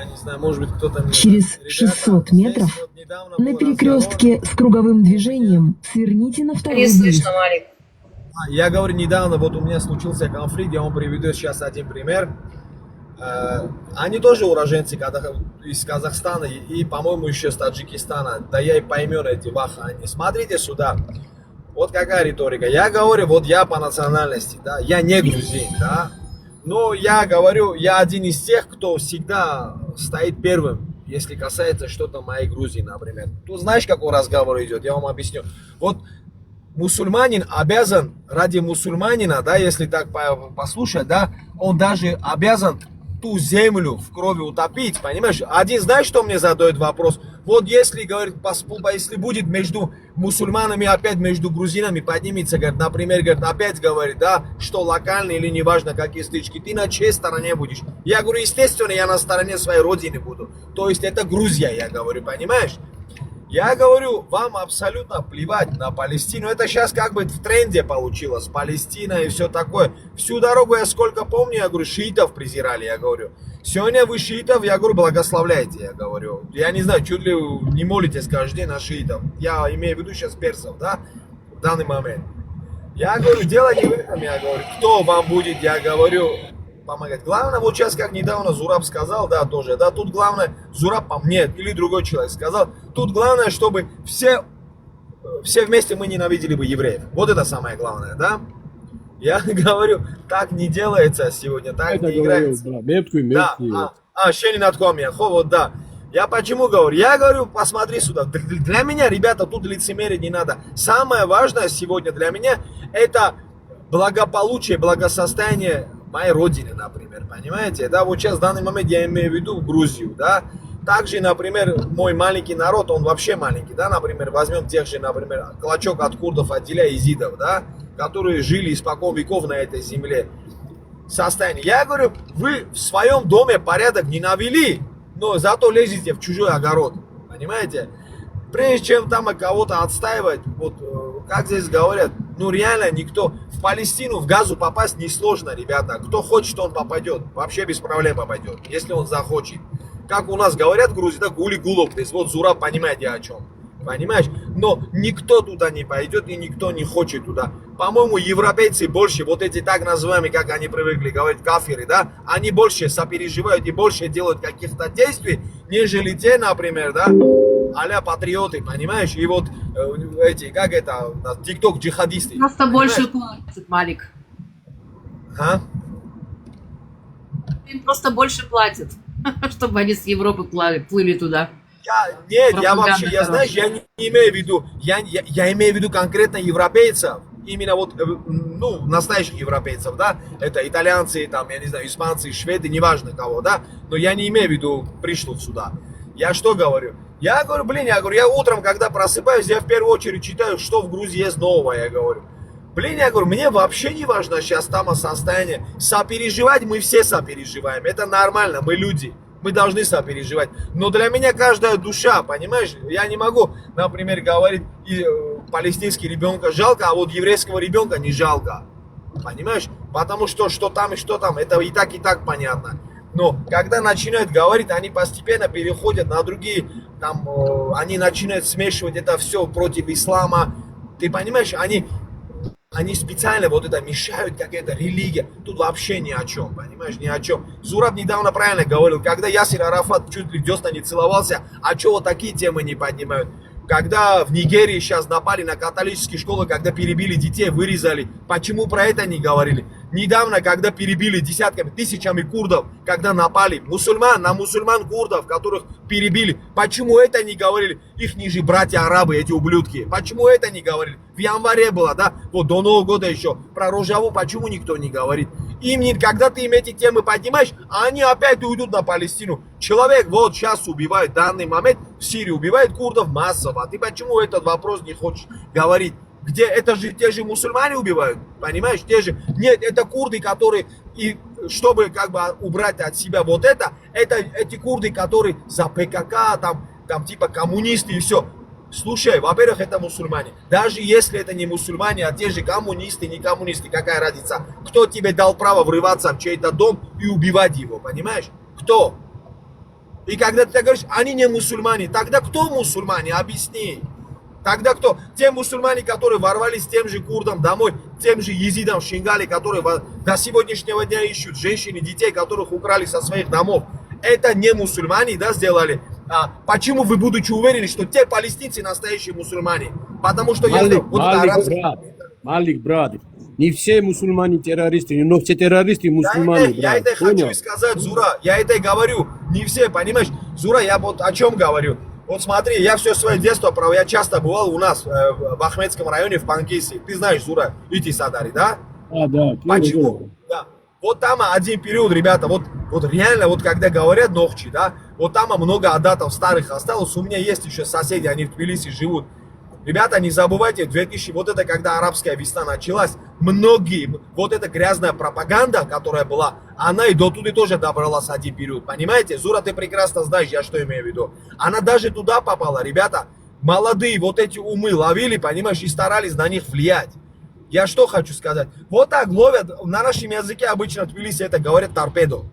не знаю, может быть, кто-то... Через 600 метров на перекрестке с круговым движением сверните на второй выезд. Малик. Я говорю, недавно вот у меня случился конфликт, я вам приведу сейчас один пример. Они тоже уроженцы из Казахстана и, по-моему, еще с Таджикистана. Да я и пойму эти вахани. Смотрите сюда. Вот какая риторика. Я говорю, вот я по национальности, да, я не грузин, да. Но я говорю, я один из тех, кто всегда стоит первым, если касается что-то моей Грузии, например. Тут знаешь, какой разговор идет? Я вам объясню. Вот мусульманин обязан ради мусульманина, да, если так послушать, да, он даже обязан ту землю в крови утопить, понимаешь? Один, знаешь, что мне задает вопрос? Вот если, говорит, если будет между мусульманами, опять между грузинами поднимется, говорит, например, говорит, опять говорит, да, что локально или неважно какие стычки, ты на чьей стороне будешь? Я говорю, естественно, я на стороне своей родины буду. То есть это Грузия, я говорю, понимаешь? Я говорю, вам абсолютно плевать на Палестину. Это сейчас как бы в тренде получилось. Палестина и все такое. Всю дорогу я сколько помню, я говорю, шиитов презирали, я говорю. Сегодня вы шиитов, я говорю, благословляйте, я говорю. Я не знаю, чуть ли не молитесь каждый день на шиитов. Я имею в виду сейчас персов, да, в данный момент. Я говорю, дело не в этом, я говорю. Кто вам будет, я говорю, помогать. Главное, вот сейчас, как недавно Зураб сказал, да, тоже, да, тут главное, Зураб по мне, или другой человек сказал, тут главное, чтобы все вместе мы ненавидели бы евреев. Вот это самое главное, да? Я говорю, так не делается сегодня, так Это не играется. говорил, да, меткую, Да, ще не надкомия, вот, да. Я почему говорю? Я говорю, посмотри сюда. Для меня, ребята, тут лицемерить не надо. Самое важное сегодня для меня это благополучие, благосостояние моей родины, например, понимаете? Да, вот сейчас в данный момент я имею в виду Грузию, да. Также, например, мой маленький народ, он вообще маленький, да, например, возьмем тех же, например, клочок от курдов, отделяя изидов, да, которые жили испокон веков на этой земле. Состояние. Я говорю, вы в своем доме порядок не навели, но зато лезете в чужой огород, понимаете? Прежде чем там кого-то отстаивать, вот как здесь говорят, ну реально никто в Палестину, в Газу попасть несложно, ребята. Кто хочет, он попадет, вообще без проблем попадет, если он захочет. Как у нас говорят в Грузии, да, гули гулов, то есть вот Зураб, понимаете о чем, понимаешь? Но никто туда не пойдет и никто не хочет туда. По-моему, европейцы больше, вот эти так называемые, как они привыкли говорить, кафиры, да, они больше сопереживают и больше делают каких-то действий, нежели те, например, да, а-ля патриоты, понимаешь? И вот эти, как это, тикток-джихадисты. Просто больше платят, Малик. А? Им просто больше платят, чтобы они с Европы плыли туда. Нет, я Пропаганда вообще, я, знаешь, я не имею в виду, я имею в виду конкретно европейцев, именно вот, ну, настоящих европейцев, да, это итальянцы, там, я не знаю, испанцы, шведы, неважно кого, да, но я не имею в виду пришлых сюда. Я что говорю? Я говорю, блин, я утром, когда просыпаюсь, я в первую очередь читаю, что в Грузии есть нового, я говорю. Блин, я говорю, мне вообще не важно сейчас там состояние. Сопереживать мы все сопереживаем, это нормально, мы люди. Мы должны сопереживать. Но для меня каждая душа, понимаешь? Я не могу, например, говорить, палестинский ребенка жалко, а вот еврейского ребенка не жалко. Понимаешь? Потому что там и что там, это и так понятно. Но когда начинают говорить, они постепенно переходят на другие, там, они начинают смешивать это все против ислама. Ты понимаешь, они специально вот это мешают, как это религия. Тут вообще ни о чем, понимаешь, ни о чем. Зураб недавно правильно говорил, когда Ясир Арафат чуть ли в десна не целовался, а что вот такие темы не поднимают? когда в Нигерии сейчас напали на католические школы, когда перебили детей, вырезали. Почему про это не говорили? Недавно, когда перебили десятками, тысячами курдов, когда напали на мусульман курдов, которых перебили, почему это не говорили? Их ниже братья-арабы, эти ублюдки. Почему это не говорили? В январе было, да? Вот до Нового года еще. Про Рожаву почему никто не говорит? Когда ты им эти темы поднимаешь, они опять уйдут на Палестину. Человек вот сейчас убивает, в данный момент в Сирии убивает курдов массово. А ты почему этот вопрос не хочешь говорить? Где это же те же мусульмане убивают, понимаешь, те же. Нет, это курды, которые, и чтобы как бы убрать от себя вот это эти курды, которые за ПКК, там типа коммунисты и все. Слушай, во-первых, это мусульмане. Даже если это не мусульмане, а те же коммунисты, не коммунисты, какая разница? Кто тебе дал право врываться в чей-то дом и убивать его, понимаешь? Кто? И когда ты говоришь, они не мусульмане, тогда кто мусульмане? Объясни. Тогда кто? Те мусульмане, которые ворвались тем же курдам домой, тем же езидам в Шингале, которые до сегодняшнего дня ищут женщин и детей, которых украли со своих домов. Это не мусульмане, да, сделали? Почему вы, будучи уверены, что те палестинцы настоящие мусульмане? Потому что Малик, брат, не все мусульмане террористы, но все террористы мусульмане. Я это хочу сказать, Зура, я это и говорю. Не все, понимаешь? Зура, я вот о чем говорю. Вот смотри, я все свое детство провел, я часто бывал у нас в Ахмедском районе в Панкисе. Ты знаешь, Зура, Ити Садари, да? Да. Почему? Да. Вот там один период, ребята, вот реально, вот когда говорят Нохчи, да, вот там много адатов старых осталось. У меня есть еще соседи, они в Тбилиси живут. Ребята, не забывайте, вот это когда арабская весна началась, многие, вот эта грязная пропаганда, которая была, она и до туда тоже добралась один период, понимаете? Зура, ты прекрасно знаешь, я что имею в виду. Она даже туда попала, ребята, молодые вот эти умы ловили, понимаешь, и старались на них влиять. Я что хочу сказать? Вот так ловят, на нашем языке обычно в Тбилиси это говорят торпедо.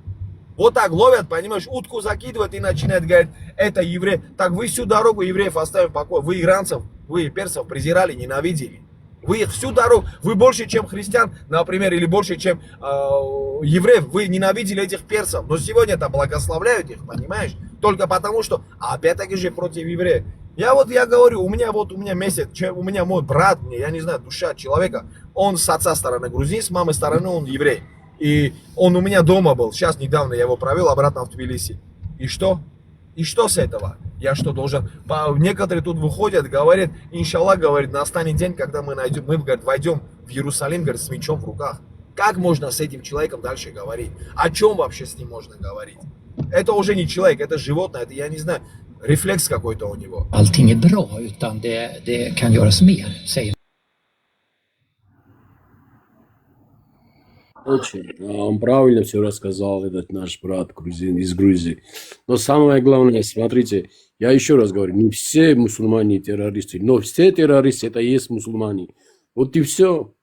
Вот так ловят, понимаешь, утку закидывают и начинают говорить, это еврей. Так вы всю дорогу евреев оставили в покое. Вы иранцев, вы персов презирали, ненавидели. Вы их всю дорогу, вы больше, чем христиан, например, или больше, чем евреев, вы ненавидели этих персов. Но сегодня это благословляют их, понимаешь? Только потому, что опять-таки же против евреев. Я говорю, у меня месяц, у меня мой брат, я не знаю, душа человека, он с отца стороны грузин, с мамы стороны он еврей. И он у меня дома был. Сейчас недавно я его провел обратно в Тбилиси. И что? И что с этого? Я что должен? Некоторые тут выходят, говорят, иншаллах, говорит, настанет день, когда мы говорит, войдем в Иерусалим, говорит, с мечом в руках. Как можно с этим человеком дальше говорить? О чем вообще с ним можно говорить? Это уже не человек, это животное, это, я не знаю, рефлекс какой-то у него. Allting är bra, utan det kan göras mer, säger. Очень. Он правильно все рассказал, этот наш брат грузин из Грузии. Но самое главное, смотрите, я еще раз говорю, не все мусульмане террористы, но все террористы это и есть мусульмане. Вот и все.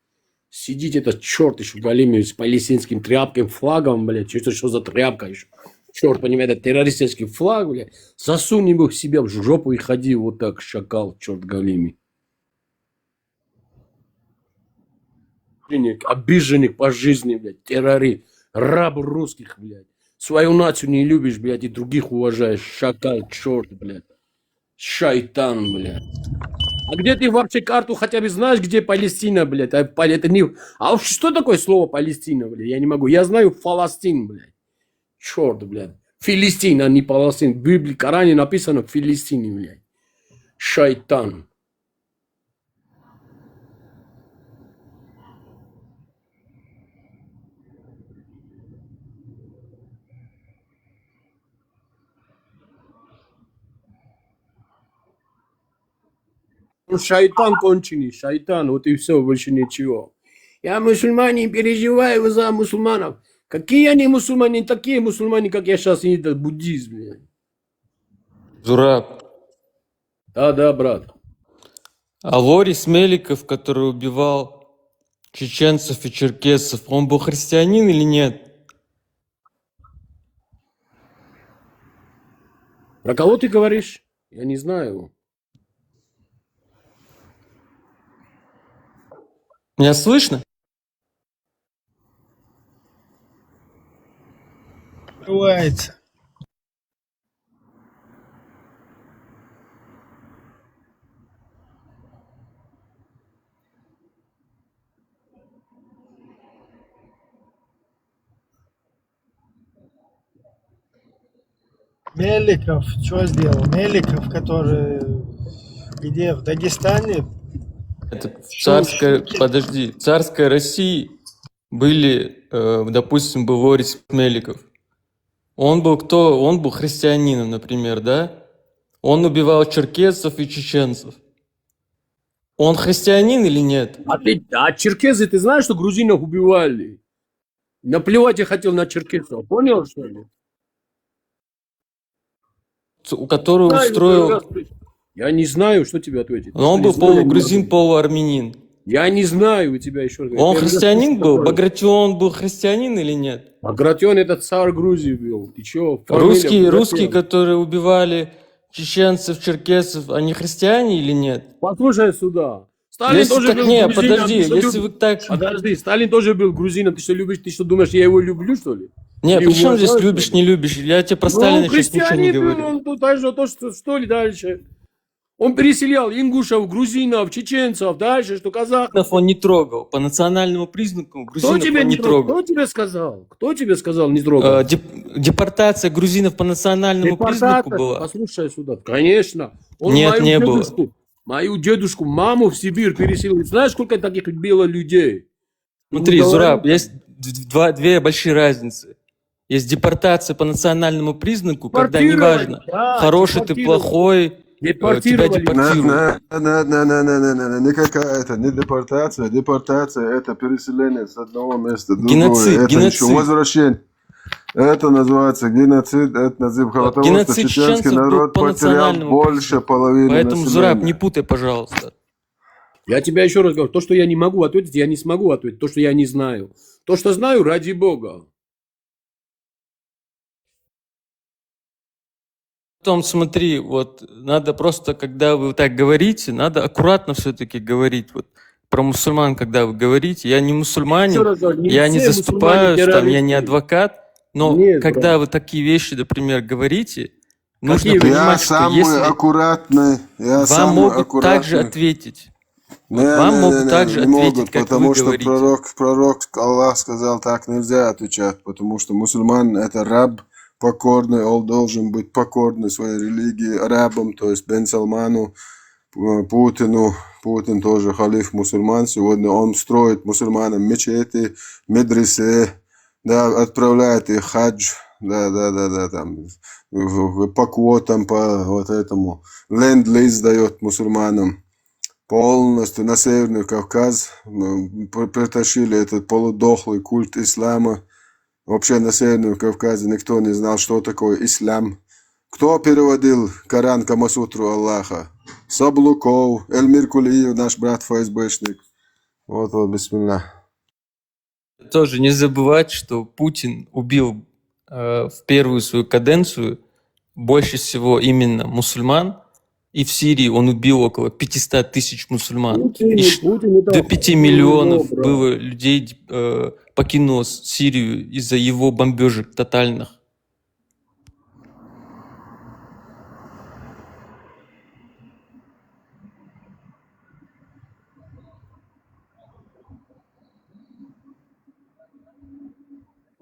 Сидите, этот черт еще голими с палестинским тряпким флагом, блядь, что за тряпка еще? Черт, понимаете, террористический флаг, блядь, засунь его в себя в жопу и ходи вот так, шакал, черт голими. Обиженных по жизни, блядь, террорист, раб русских, блядь. Свою нацию не любишь, блядь, и других уважаешь. Шакал, черт, блядь. Шайтан, блядь. А где ты вообще карту хотя бы знаешь, где Палестина, блядь? Это не... А что такое слово Палестина, блядь? Я не могу. Я знаю Фаластин, блядь. Черт, блядь. Филистин, а не Палестин. В Библии, Коране написано Филистин, блядь. Шайтан. Шайтан конченый, шайтан, вот и все, больше ничего. Я мусульмане, переживаю за мусульманов. Какие они мусульмане, такие мусульмане, как я сейчас, не это буддизм. Блядь. Зураб. Да, брат. А Лорис Меликов, который убивал чеченцев и черкесов, он был христианин или нет? Про кого ты говоришь? Я не знаю. Меня слышно? Бывает. Меликов что сделал? Меликов, который где? В Дагестане? Это в царской России были, допустим, был Лорис Меликов. Он был кто? Он был христианином, например, да? Он убивал черкесов и чеченцев. Он христианин или нет? А черкесы, ты знаешь, что грузинов убивали? Наплевать я хотел на черкесов. Понял, что ли? У которого Знаю, устроил... Я не знаю, что тебе ответить. Но он был полугрузин, полуармянин. Я не знаю у тебя еще. Он христианин был? Багратион был христианин или нет? Багратион это царь Грузии был. Ты че? Русские, которые убивали чеченцев, черкесов, они христиане или нет? Послушай сюда. Сталин Если тоже так, был не, грузином. подожди, Ты что если люб- вы так... Подожди, Сталин тоже был грузином. Ты что любишь? Ты что думаешь, я его люблю, что ли? Не, Ты при чем здесь уважаешь, любишь, что ли? не любишь? Я тебе про Ну, Сталина сейчас ничего не христианин был, говорю. он тут даже то, что ли дальше? Он переселял ингушев, грузинов, чеченцев, дальше, что казахов. Он не трогал. По национальному признаку Кто грузинов тебя он не не трогал? трогал. Кто тебе сказал? Кто тебе сказал не трогал? Депортация грузинов по национальному признаку была. Послушай сюда. Конечно. Он Нет, не было. Мою дедушку, маму в Сибирь переселил. Знаешь, сколько таких было людей? Смотри, Ну, Зураб, говори. есть две большие разницы. Есть депортация по национальному признаку, когда неважно, Да, хороший ты, депортировали. плохой, тебя депортируют. Не какая-то, не депортация. Депортация – это переселение с одного места в другое. Геноцид, Это геноцид. еще возвращение. Это называется геноцид, это называется того, что Геноцид чеченский чеченцев был народ по потерял национальному больше признаку. половины Поэтому, населения. Зураб, не путай, пожалуйста. Я тебя еще раз говорю, то, что я не могу ответить, я не смогу ответить. То, что я не знаю. То, что знаю, ради Бога. Потом смотри, вот надо просто, когда вы так говорите, надо аккуратно все-таки говорить. Вот про мусульман, когда вы говорите, я не мусульманин, Еще раз говорю, не я не все заступаюсь, мусульмане там, я не террористы. адвокат, но Нет, когда брат. вы такие вещи, например, говорите, нужно Какие вещи? Я понимать, что самый если аккуратный, я вам самый могут аккуратный. также ответить, Не, вам могут также не ответить, могут, как потому вы что говорите. пророк Аллах сказал, так нельзя отвечать, потому что мусульман это раб покорный, он должен быть покорный своей религии, рабом, то есть Бен Салману, Путину. Путин тоже халиф мусульман, сегодня он строит мусульманам мечети, медресе, да, отправляет их хадж, да, там, по квотам, по вот этому, ленд-лиз дает мусульманам. Полностью на Северный Кавказ притащили этот полудохлый культ ислама. Вообще на Северном Кавказе никто не знал, что такое ислам. Кто переводил Коран Камасутру Аллаха? Саблуков, Эльмир Кулиев, наш брат ФСБшник. Вот, бисмилlah. Тоже не забывать, что Путин убил в первую свою каденцию больше всего именно мусульман, и в Сирии он убил около 500 тысяч мусульман. Путин это До 5 миллионов брат. было людей покинуло Сирию из-за его бомбежек тотальных.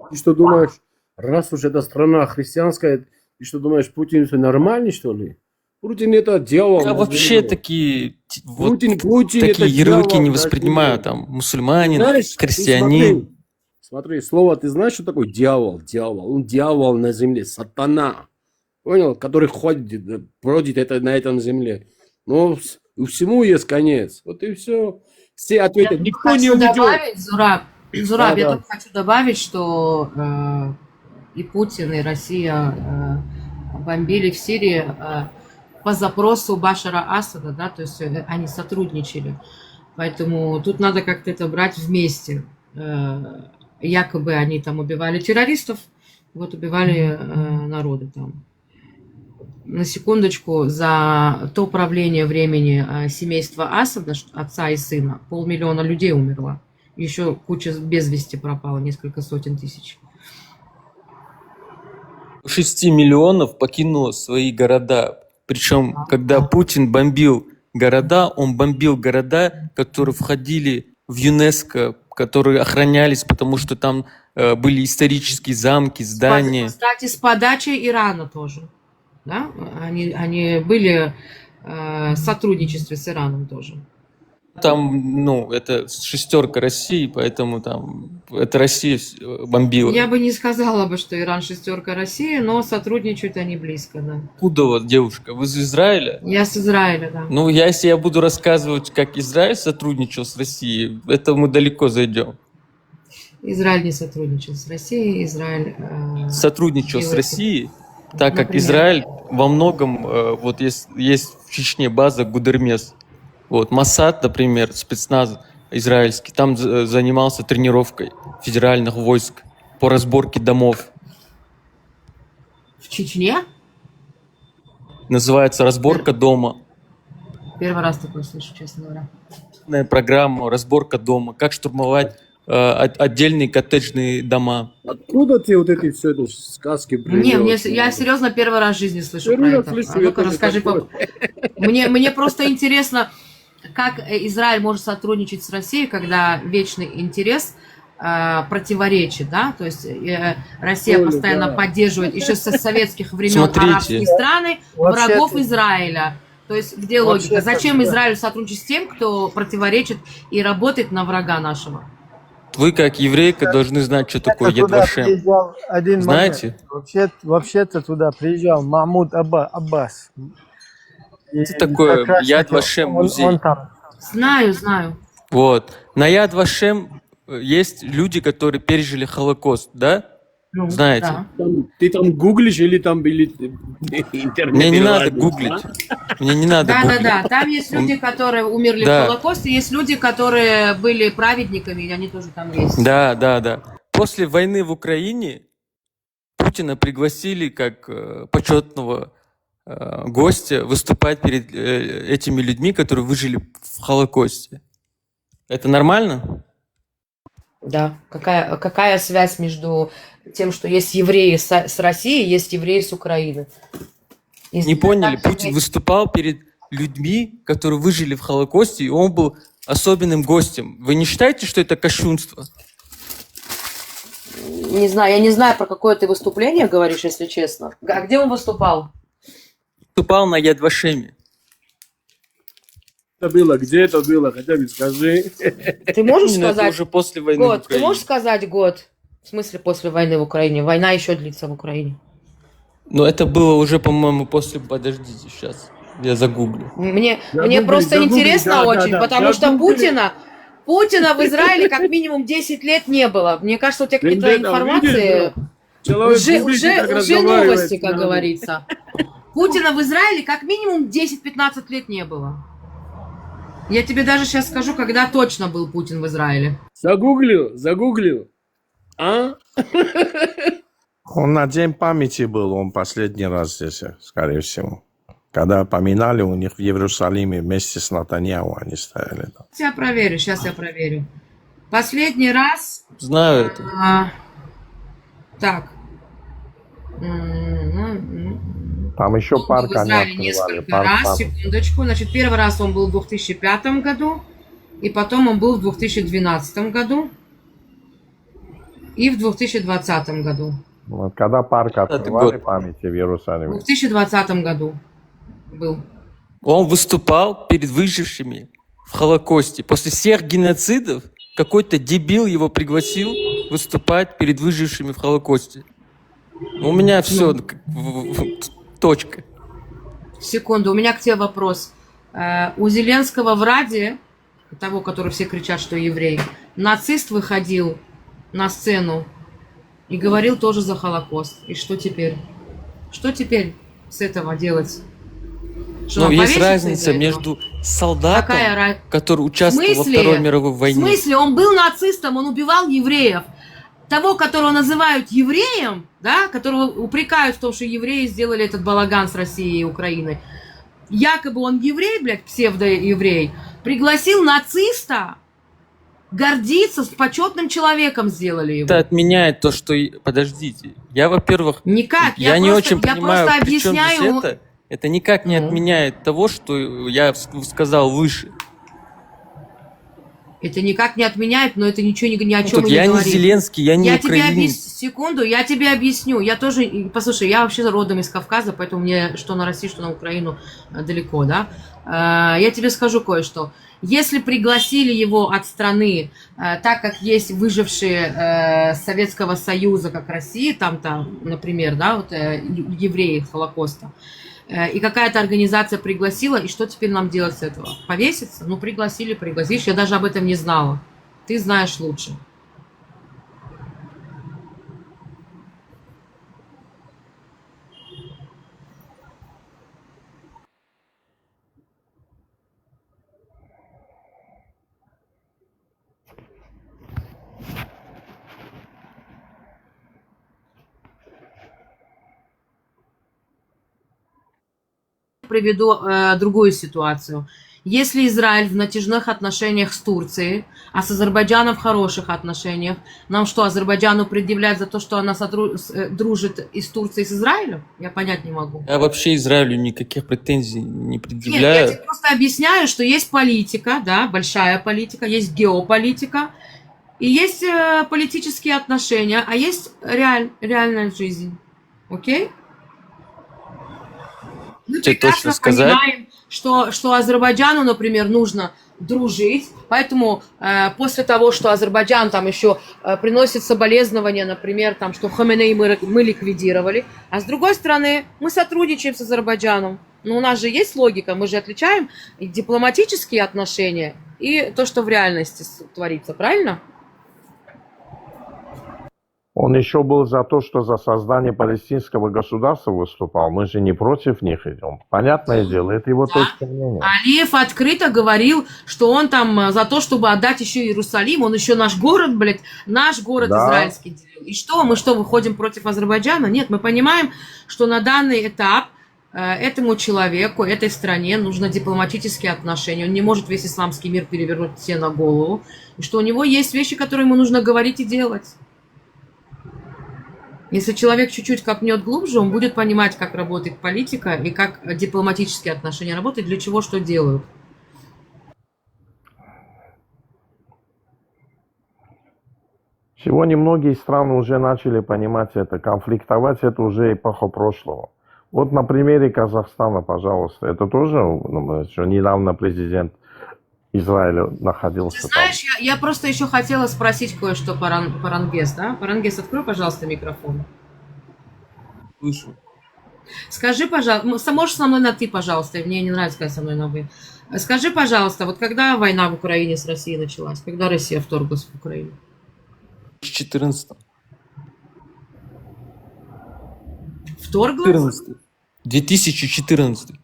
Ты что думаешь, раз уж эта страна христианская, ты что думаешь, Путин это нормальный, что ли? Путин это дьявол. Я вообще такие, Путин такие это ярлыки дьявол, не да, воспринимаю. ты Там мусульманин, знаешь, ты христианин. Смотри, слово, ты знаешь, что такое дьявол? Дьявол. Он дьявол на земле, сатана. Понял? Который ходит, бродит на этом земле. Но всему есть конец. Вот и все. Все ответы. Я тут Никто не хочу уйдет. добавить, Зураб, Да, я да. только хочу добавить, что и Путин, и Россия бомбили в Сирии по запросу Башара Асада, да, то есть они сотрудничали. Поэтому тут надо как-то это брать вместе. Якобы они там убивали террористов, вот убивали народы там. На секундочку, за то правление времени семейства Асада, отца и сына, 500 000 людей умерло. Еще куча без вести пропала, несколько сотен тысяч. 6 миллионов покинуло свои города. Причем, когда Путин бомбил города, он бомбил города, которые входили в ЮНЕСКО, которые охранялись, потому что там были исторические замки, здания. Кстати, с подачи Ирана тоже. да? Они были в сотрудничестве с Ираном тоже. Там, ну, это шестерка России, поэтому там это Россия бомбила. Я бы не сказала бы, что Иран шестерка России, но сотрудничают они близко, да. Откуда вот девушка? Вы из Израиля? Я с Израиля, да. Ну, если я буду рассказывать, как Израиль сотрудничал с Россией, это мы далеко зайдем. Израиль не сотрудничал с Россией, Израиль... Сотрудничал с Россией, так как Например? Израиль во многом, вот есть в Чечне база Гудермес. Вот, Моссад, например, спецназ израильский, там занимался тренировкой федеральных войск по разборке домов. В Чечне? Называется «Разборка дома». Первый раз такое слышу, честно говоря. Программа «Разборка дома». Как штурмовать отдельные коттеджные дома. Откуда ты вот эти все это сказки привез? Я серьезно первый раз в жизни слышу Первый про раз это. слышу, А ну-ка, это расскажи. такое. Мне просто интересно, как Израиль может сотрудничать с Россией, когда вечный интерес противоречит, да? То есть Россия Оля, постоянно да. поддерживает еще со советских времен Смотрите. арабские страны, Вообще-то- врагов Израиля. То есть где логика? Вообще-то, Зачем да. Израилю сотрудничать с тем, кто противоречит и работает на врага нашего? Вы, как еврейка, должны знать, что такое Туда Едвашем. приезжал один Знаете? момент. Вообще-то туда приезжал Махмуд Аббас. И Это такое как раз Яд таки Вашем он музей. там. Знаю. Вот. На Яд Вашем есть люди, которые пережили Холокост, да? Ну, Знаете? да. Ты там гуглишь или там были интернет? Мне не надо переводишь, гуглить. а? Мне не надо гуглить. Да. Там есть люди, которые умерли Да. в Холокосте, есть люди, которые были праведниками, и они тоже там есть. Да. После войны в Украине Путина пригласили как почетного гостя выступать перед этими людьми, которые выжили в Холокосте. Это нормально? Да. Какая связь между тем, что есть евреи с Россией, есть евреи с Украины? Не поняли? Путин выступал перед людьми, которые выжили в Холокосте, и он был особенным гостем. Вы не считаете, что это кощунство? Не знаю, я не знаю, про какое ты выступление говоришь, если честно. А где он выступал? Выступал на Яд Вашеме. Это было, где это было, хотя бы скажи. Ты можешь Это сказать уже после войны в год? Ты Украине. можешь сказать год? В смысле после войны в Украине? Война еще длится в Украине. Но это было уже, по-моему, после... Подождите, сейчас. Я загуглю. Мне Загугли, просто загугли, интересно да, очень, да, потому что загугли. Путина в Израиле как минимум 10 лет не было. Мне кажется, у тебя какие-то Вендетта, информации... видишь, человек Уже гуглит, как новости, разговаривает, как надо. говорится. Путина в Израиле как минимум 10-15 лет не было. Я тебе даже сейчас скажу, когда точно был Путин в Израиле. Загуглил. А? Он на День памяти был, он последний раз здесь, скорее всего. Когда поминали у них в Иерусалиме вместе с Натаньяху они стояли там. Сейчас я проверю. Последний раз... Знаю это. Так. Там еще Он был в парк они Израиле открывали. несколько Парк раз, памяти. секундочку. Значит, первый раз он был в 2005 году, и потом он был в 2012 году, и в 2020 году. Вот когда парк открывали год. памяти в В Иерусалиме. 2020 году был. Он выступал перед выжившими в Холокосте. После всех геноцидов какой-то дебил его пригласил выступать перед выжившими в Холокосте. У меня все, точка. Секунду, у меня к тебе вопрос. У Зеленского в Раде, того, который все кричат, что еврей, нацист выходил на сцену и говорил тоже за Холокост. И что теперь? Что теперь с этого делать? Что, Но нам есть повеситься разница из-за этого? между солдатом, Какая который В участвовал во смысле? Второй мировой В войне. смысле? Он был нацистом, он убивал евреев. Того, которого называют евреем, да, которого упрекают в том, что евреи сделали этот балаган с Россией и Украиной. Якобы он еврей, блядь, псевдоеврей, пригласил нациста гордиться, с почетным человеком сделали его. Это отменяет то, что... Подождите. Я, во-первых, Никак. я не очень я понимаю, просто при чем здесь объясняю. это. Это никак не отменяет того, что я сказал выше. Это никак не отменяет, но это ничего ни о Ну, чем так и не я не говорит. Зеленский, я не Я тебе объясню, украинец. секунду, я тебе объясню. Я тоже, послушай, я вообще родом из Кавказа, поэтому мне что на Россию, что на Украину далеко, да. Я тебе скажу кое-что. Если пригласили его от страны, так как есть выжившие с Советского Союза, как Россия, там-то, например, да, вот евреи Холокоста, и какая-то организация пригласила, и что теперь нам делать с этого? Повеситься? Ну, пригласили, пригласишь. Я даже об этом не знала. Ты знаешь лучше. Приведу другую ситуацию. Если Израиль в натяжных отношениях с Турцией, а с Азербайджаном в хороших отношениях, нам что, Азербайджану предъявлять за то, что она дружит и с Турцией, и с Израилем? Я понять не могу. Я вообще Израилю никаких претензий не Нет, предъявляю. я тебе просто объясняю, что есть политика, да, большая политика, есть геополитика, и есть политические отношения, а есть реальная жизнь. Окей? Мы Тебе точно прекрасно сказать? понимаем, что Азербайджану, например, нужно дружить, поэтому после того, что Азербайджан там еще приносит соболезнования, например, там, что Хаменеи мы ликвидировали, а с другой стороны мы сотрудничаем с Азербайджаном. Но у нас же есть логика, мы же отличаем дипломатические отношения и то, что в реальности творится, правильно? Он еще был за то, что за создание палестинского государства выступал. Мы же не против них идем. Понятное дело, это его точка зрения. Алиев открыто говорил, что он там за то, чтобы отдать еще Иерусалим, он еще наш город, блядь, наш город Да. израильский делил. И что, мы что, выходим против Азербайджана? Нет, мы понимаем, что на данный этап этому человеку, этой стране нужно дипломатические отношения. Он не может весь исламский мир перевернуть все на голову. И что у него есть вещи, которые ему нужно говорить и делать. Если человек чуть-чуть копнет глубже, он будет понимать, как работает политика и как дипломатические отношения работают, для чего что делают. Сегодня многие страны уже начали понимать это. Конфликтовать это уже эпоха прошлого. Вот на примере Казахстана, пожалуйста. Это тоже что недавно президент Израиля находился Ты знаешь, я просто еще хотела спросить кое-что Парангес, да? Парангес, открой, пожалуйста, микрофон. Слышу. Скажи, пожалуйста, можешь со мной на «ты», пожалуйста, мне не нравится, когда со мной на «вы». Скажи, пожалуйста, вот когда война в Украине с Россией началась? Когда Россия вторглась в Украину? В 2014. Вторглась? 2014.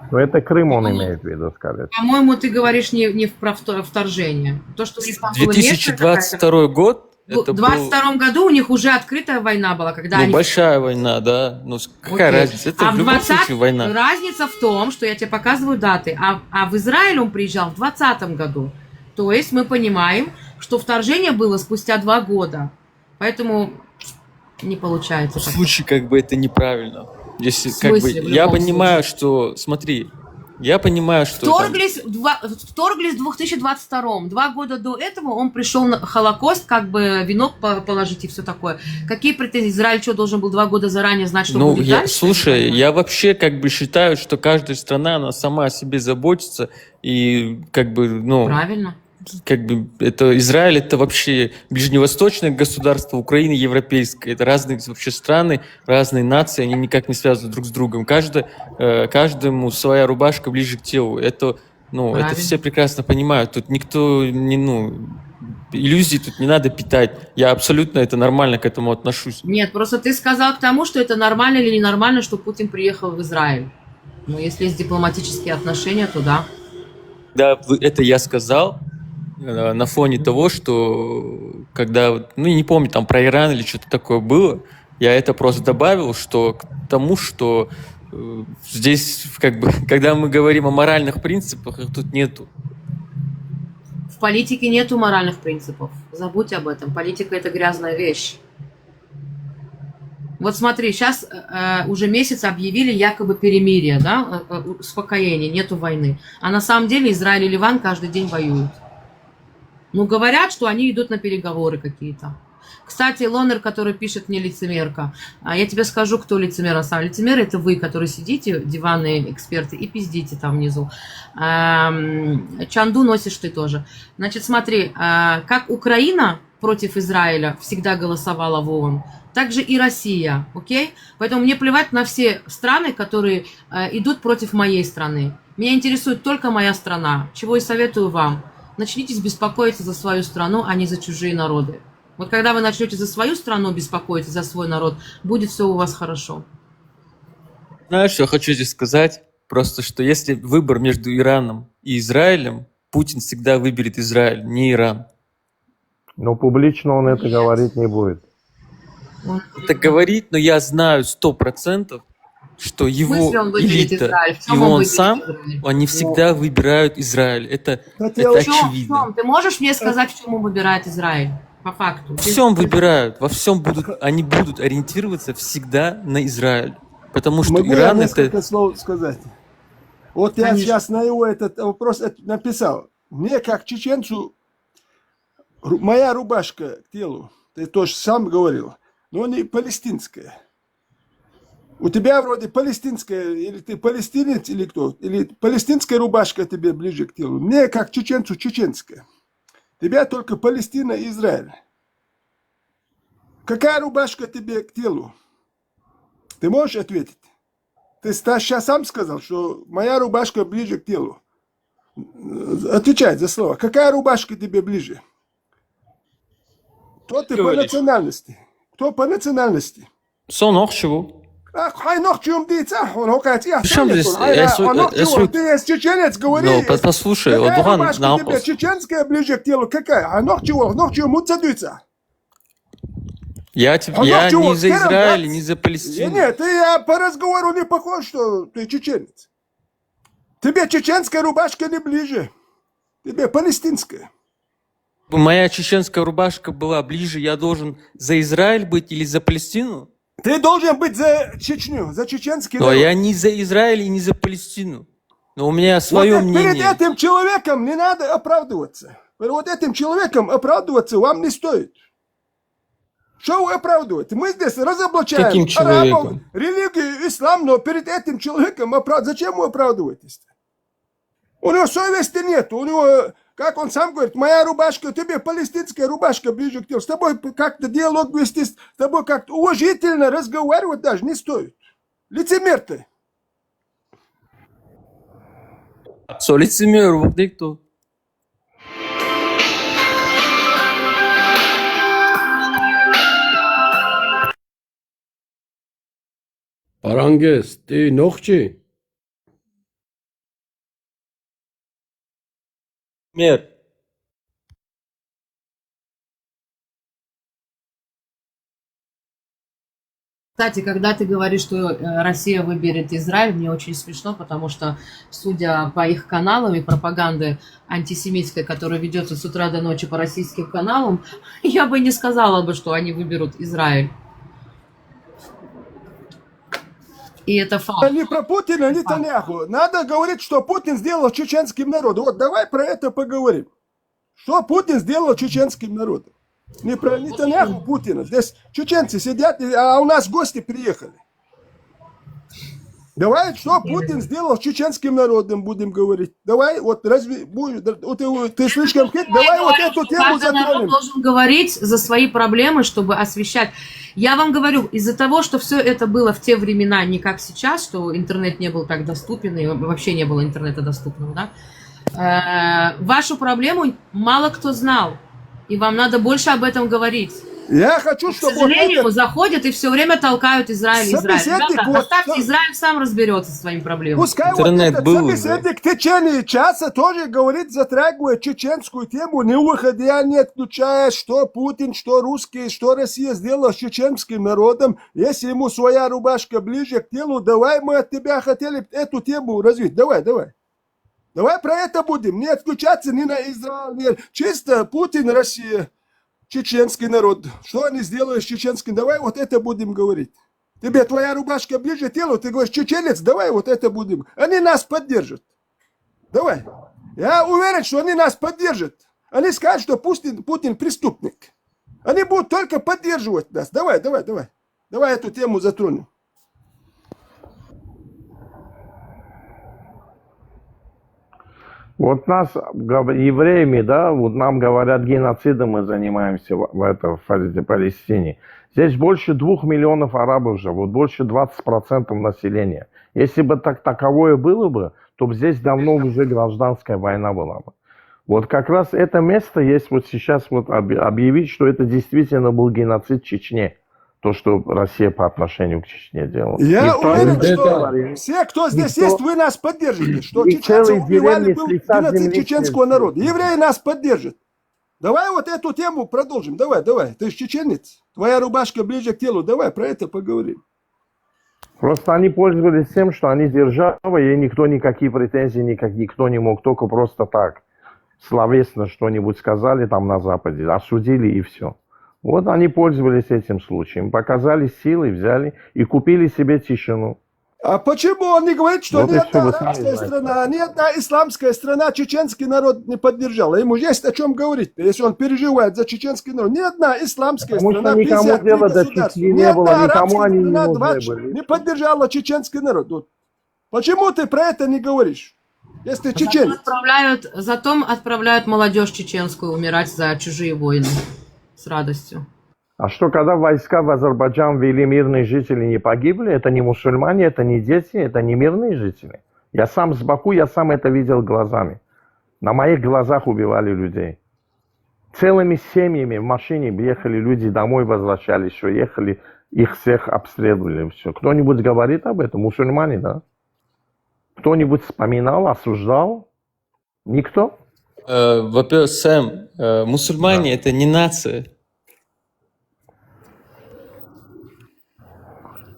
Но это Крым он имеет в виду, скорее. По-моему, ты говоришь не про вторжение. То, что у них там было место какая-то. 2022 год. В 22 году у них уже открытая война была, когда Ну, они... большая война, да. Ну, какая Окей. разница? Это А в любом случае война. Разница в том, что я тебе показываю даты. А в Израиль он приезжал в 2020 году. То есть мы понимаем, что вторжение было спустя 2 года. Поэтому не получается. В случае, как бы, это неправильно. Если, В смысле, как бы, в я любом понимаю, что... Смотри, я понимаю, что... Вторглись в 2022. 2 года до этого он пришел на Холокост, как бы венок положить и все такое. Какие претензии? Израиль что, должен был 2 года заранее знать, что будет дальше? Слушай, я вообще как бы считаю, что каждая страна, она сама о себе заботится. И как бы, ну... Правильно. Как бы это Израиль, это вообще ближневосточное государство, Украина европейская, это разные вообще страны, разные нации, они никак не связаны друг с другом. Каждому своя рубашка ближе к телу. Это, ну, это все прекрасно понимают. Тут никто не, иллюзий тут не надо питать. Я абсолютно это нормально к этому отношусь. Нет, просто ты сказал к тому, что это нормально или ненормально, что Путин приехал в Израиль. Но если есть дипломатические отношения, то да. Да, это я сказал на фоне того, что когда, ну, не помню, там про Иран или что-то такое было, я это просто добавил, что к тому, что здесь, как бы, когда мы говорим о моральных принципах, их тут нету. В политике нету моральных принципов. Забудь об этом. Политика – это грязная вещь. Вот смотри, сейчас уже месяц объявили якобы перемирие, да, успокоение, нету войны. А на самом деле Израиль и Ливан каждый день воюют. Ну, говорят, что они идут на переговоры какие-то. Кстати, Лонер, который пишет мне лицемерка, я тебе скажу, кто лицемер на самом деле. Лицемер — это вы, которые сидите, диванные эксперты, и пиздите там внизу. Чанду носишь ты тоже. Значит, смотри, как Украина против Израиля всегда голосовала в ООН, так же и Россия, окей? Поэтому мне плевать на все страны, которые идут против моей страны. Меня интересует только моя страна, чего и советую вам. Начните беспокоиться за свою страну, а не за чужие народы. Вот когда вы начнете за свою страну беспокоиться, за свой народ, будет все у вас хорошо. Знаешь, что я хочу здесь сказать? Просто, что если выбор между Ираном и Израилем, Путин всегда выберет Израиль, не Иран. Но публично он это говорить не будет. Это говорит, но я знаю 100%, что его смысле он выберет элита Израиль? В и чем он он выберет сам, Израиль? они всегда выбирают Израиль. Это В чем? очевидно. Ты можешь мне сказать, в чем он выбирает Израиль? По факту. Во всем выбирают, во всем они будут ориентироваться всегда на Израиль. Потому что Могу я Иран несколько это... слов сказать? Вот я Конечно. сейчас на его этот вопрос написал. Мне, как чеченцу, моя рубашка к телу, ты тоже сам говорил, но не палестинская. У тебя вроде палестинская, или ты палестинец, или кто? Или палестинская рубашка тебе ближе к телу. Мне, как чеченцу, чеченская. Тебя только Палестина и Израиль. Какая рубашка тебе к телу? Ты можешь ответить? Ты сейчас сам сказал, что моя рубашка ближе к телу. Отвечай за слово. Какая рубашка тебе ближе? Кто ты по национальности? Кто по национальности? Сон чего? Хай ног чем ты, он хокает. Причем здесь... Ты чеченец, говори. Ну, послушай, какая Одуган, рубашка тебе чеченская ближе к телу? Какая? А ног чего муцадуется? Я не за Израиль, не за Палестину. Нет, ты по разговору не похож, что ты чеченец. Тебе чеченская рубашка не ближе. Тебе палестинская. Моя чеченская рубашка была ближе, я должен за Израиль быть или за Палестину? Ты должен быть за Чечню, за чеченский Но народ. я не за Израиль и не за Палестину. Но у меня свое вот мнение. Перед этим человеком не надо оправдываться. Вот этим человеком оправдываться вам не стоит. Что вы оправдываете? Мы здесь разоблачаем Каким арабов, человеком? религию, ислам, но перед этим человеком зачем вы оправдываетесь? У него совести нет, у него, как он сам говорит, моя рубашка, тебе палестинская рубашка ближе к телу. С тобой как-то диалог вести, с тобой как-то уважительно разговаривать даже не стоит. Лицемер ты. Что лицемер, вот и кто? Парангес, ты ногчи? Мер. Кстати, когда ты говоришь, что Россия выберет Израиль, мне очень смешно, потому что, судя по их каналам и пропаганды антисемитской, которая ведется с утра до ночи по российским каналам, я бы не сказала бы, что они выберут Израиль. И это факт. Не про Путина, не Таняху. Надо говорить, что Путин сделал чеченским народом. Вот давай про это поговорим. Что Путин сделал чеченским народом? Не про Нетаньяху, Путина. Здесь чеченцы сидят, а у нас гости приехали. Давай, что Путин сделал чеченским народом, будем говорить. Давай, вот разве ты слишком хит? Давай вот эту тему Каждый народ затронем. должен говорить за свои проблемы, чтобы освещать. Я вам говорю, из-за того, что все это было в те времена, не как сейчас, что интернет не был так доступен, и вообще не было интернета доступного, да? Вашу проблему мало кто знал. И вам надо больше об этом говорить. Я хочу, чтобы... К сожалению, заходят и все время толкают Израиль. Ребята, оставьте, Израиль сам разберется со своими проблемами. Пускай Интернет вот этот был собеседник в течение часа тоже говорит, затрагивает чеченскую тему, не выходя, не отключая, что Путин, что русские, что Россия сделала с чеченским народом. Если ему своя рубашка ближе к телу, давай мы от тебя хотели эту тему развить. Давай. Давай про это будем. Не отключаться ни на Израиль, ни... Чисто Путин, Россия, чеченский народ. Что они сделали с чеченским? Давай вот это будем говорить. Тебе твоя рубашка ближе к телу, ты говоришь, чеченец, давай вот это будем. Они нас поддержат. Давай. Я уверен, что они нас поддержат. Они скажут, что Путин преступник. Они будут только поддерживать нас. Давай эту тему затронем. Вот нас, евреями, да, вот нам говорят, геноцидом мы занимаемся в Палестине. Здесь больше 2 миллионов арабов живут, больше 20% населения. Если бы таковое было бы, то здесь давно уже гражданская война была бы. Вот как раз это место есть вот сейчас вот объявить, что это действительно был геноцид в Чечне. То, что Россия по отношению к Чечне делала. Я уверен, что все, кто здесь есть, вы нас поддержите. Что чеченцы убивали, был геноцид чеченского народа. Евреи нас поддержат. Давай вот эту тему продолжим. Давай. Ты же чеченец. Твоя рубашка ближе к телу. Давай про это поговорим. Просто они пользовались тем, что они держава, и никто никакие претензии, никто не мог, только просто так. Словесно что-нибудь сказали там на Западе, осудили и все. Вот они пользовались этим случаем, показали силы, взяли и купили себе тишину. А почему он не говорит, что Вот ни и одна всё, вы сами арабская знаете. страна, ни одна исламская страна чеченский народ не поддержала? Ему есть о чем говорить, если он переживает за чеченский народ. Ни одна исламская Потому что страна, никому 53 дела до государства, Чечни ни не было, одна никому арабская они не страна нужны 20 были. не поддержала чеченский народ. Вот. Почему ты про это не говоришь, если ты чеченец? Зато отправляют молодежь чеченскую умирать за чужие войны. С радостью. А что, когда войска в Азербайджан ввели, мирные жители не погибли? Это не мусульмане, это не дети, это не мирные жители. Я сам с Баку, я сам это видел глазами. На моих глазах убивали людей. Целыми семьями в машине ехали люди домой, возвращались, все ехали, их всех обстреливали. Все. Кто-нибудь говорит об этом? Мусульмане, да? Кто-нибудь вспоминал, осуждал? Никто? Во-первых, Сэм, мусульмане это не нация.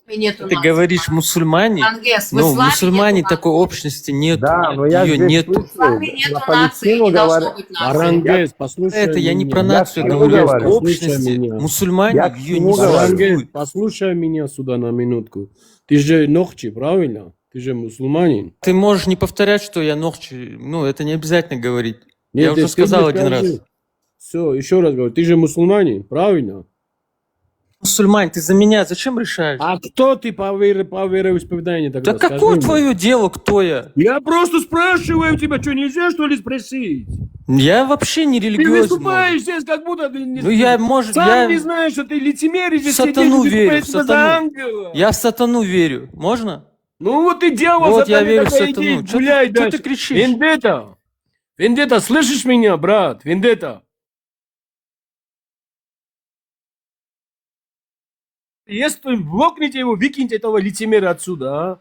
И нету Ты нации. говоришь мусульмане, Ангес, в но в исламе мусульмане нету такой общности нету. Да, но я Ее здесь нету. слышу, В исламе нету про нации, Палестину не должно говорят. быть нации. Арангес, послушай Это я не меня. про нацию Я говорю, говорю, а послушай общности. меня. Мусульмане Я к ее чему не говорю? Арангес, существует. послушай меня сюда на минутку. Ты же нохчи, правильно? Ты же мусульманин. Ты можешь не повторять, что я ногчи. Ну, это не обязательно говорить. Нет, Я уже ты сказал мне один раз. скажи. Все, еще раз говорю, ты же мусульманин, правильно? Мусульманин, ты за меня зачем решаешь? А кто ты по вероисповеданию тогда? Да Скажи какое мне. твое дело, кто я? Я просто спрашиваю тебя, что нельзя что ли спросить? Я вообще не Ты религиозный. выступаешь здесь, как будто ты не... Ну, я, может, сам я не знаешь, что ты лицемерие в здесь сатану сидишь, и верю, ты в себя за сатану. ангела. Я в сатану верю. Можно? Ну вот и дьявол, Вот я сатане, верю в тогда сатану. иди, Чё гуляй ты- чё дальше. ты кричишь? Вендетта, Вендетта, слышишь меня, брат? Вендетта. Если блокните его, выкиньте этого лицемера отсюда, а?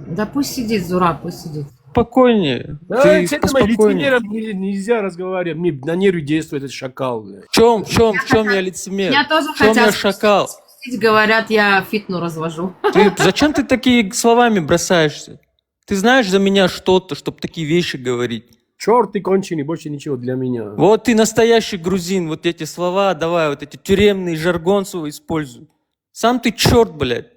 Да пусть сидит, Зураб, пусть сидит. Спокойнее. Да, Ты с этим поспокойнее. лицемером нельзя разговаривать. Мне на нервы действует этот шакал. Бля. В чем я лицемер? Меня тоже В чем я хотят шакал? спустить, говорят, я фитну развожу. Зачем ты такие словами бросаешься? Ты знаешь за меня что-то, чтобы такие вещи говорить? Черт ты конченый, больше ничего для меня. Вот ты настоящий грузин, вот эти слова давай, вот эти тюремные жаргон свой используй. Сам ты черт, блядь.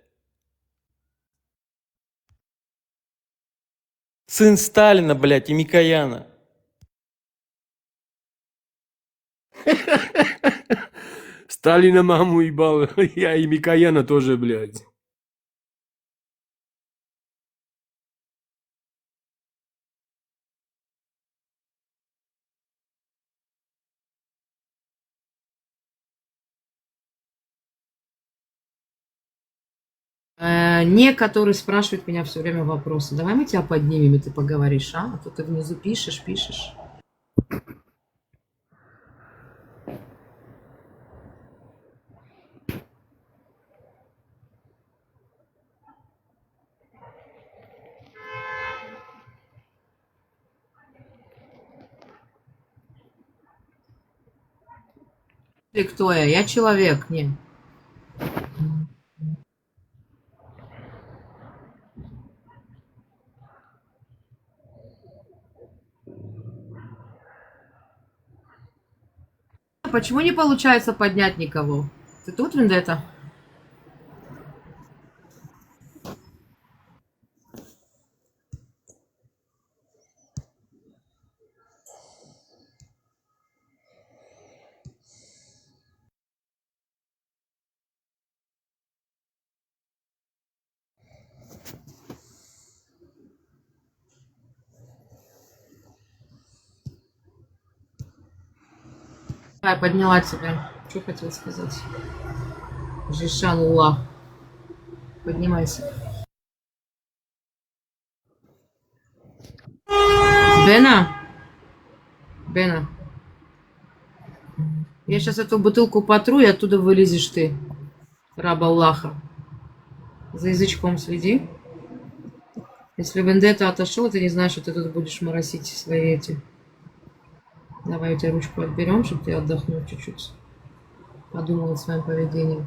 Сын Сталина, блядь, и Микояна. Сталина маму ебал, я и Микояна тоже, блядь. Некоторые спрашивают меня все время вопросы. Давай мы тебя поднимем, и ты поговоришь, а? А то ты внизу пишешь. Ты кто я? Я человек, не. Почему не получается поднять никого? Ты тут, Вендетта? Я подняла тебя. Что хотел сказать? Жишанула. Поднимайся. Бена? Бена. Я сейчас эту бутылку потру, и оттуда вылезешь ты. Раб Аллаха. За язычком следи. Если Вендетта отошел, ты не знаешь, что ты тут будешь моросить свои эти. Давай у тебя ручку отберем, чтобы ты отдохнул чуть-чуть. Подумал о своем поведении.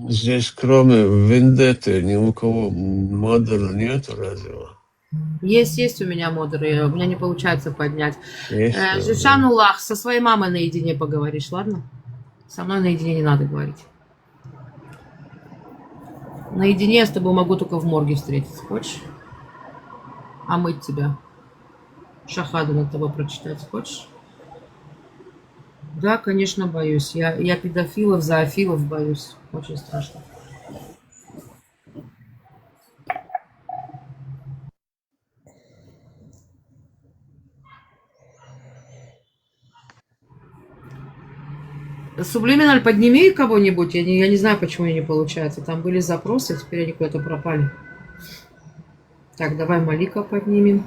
Здесь кроме Вендетты ни у кого модера нету разве? Есть у меня модеры, у меня не получается поднять. Есть, Жишанулах, со своей мамой наедине поговоришь, ладно? Со мной наедине не надо говорить. Наедине я с тобой могу только в морге встретиться. Хочешь? А мыть тебя. Шахаду над тобой прочитать. Хочешь? Да, конечно, боюсь. Я педофилов, зоофилов боюсь. Очень страшно. Сублиминаль, подними кого-нибудь. Я не знаю, почему не получается. Там были запросы, теперь они куда-то пропали. Так, давай Малика поднимем.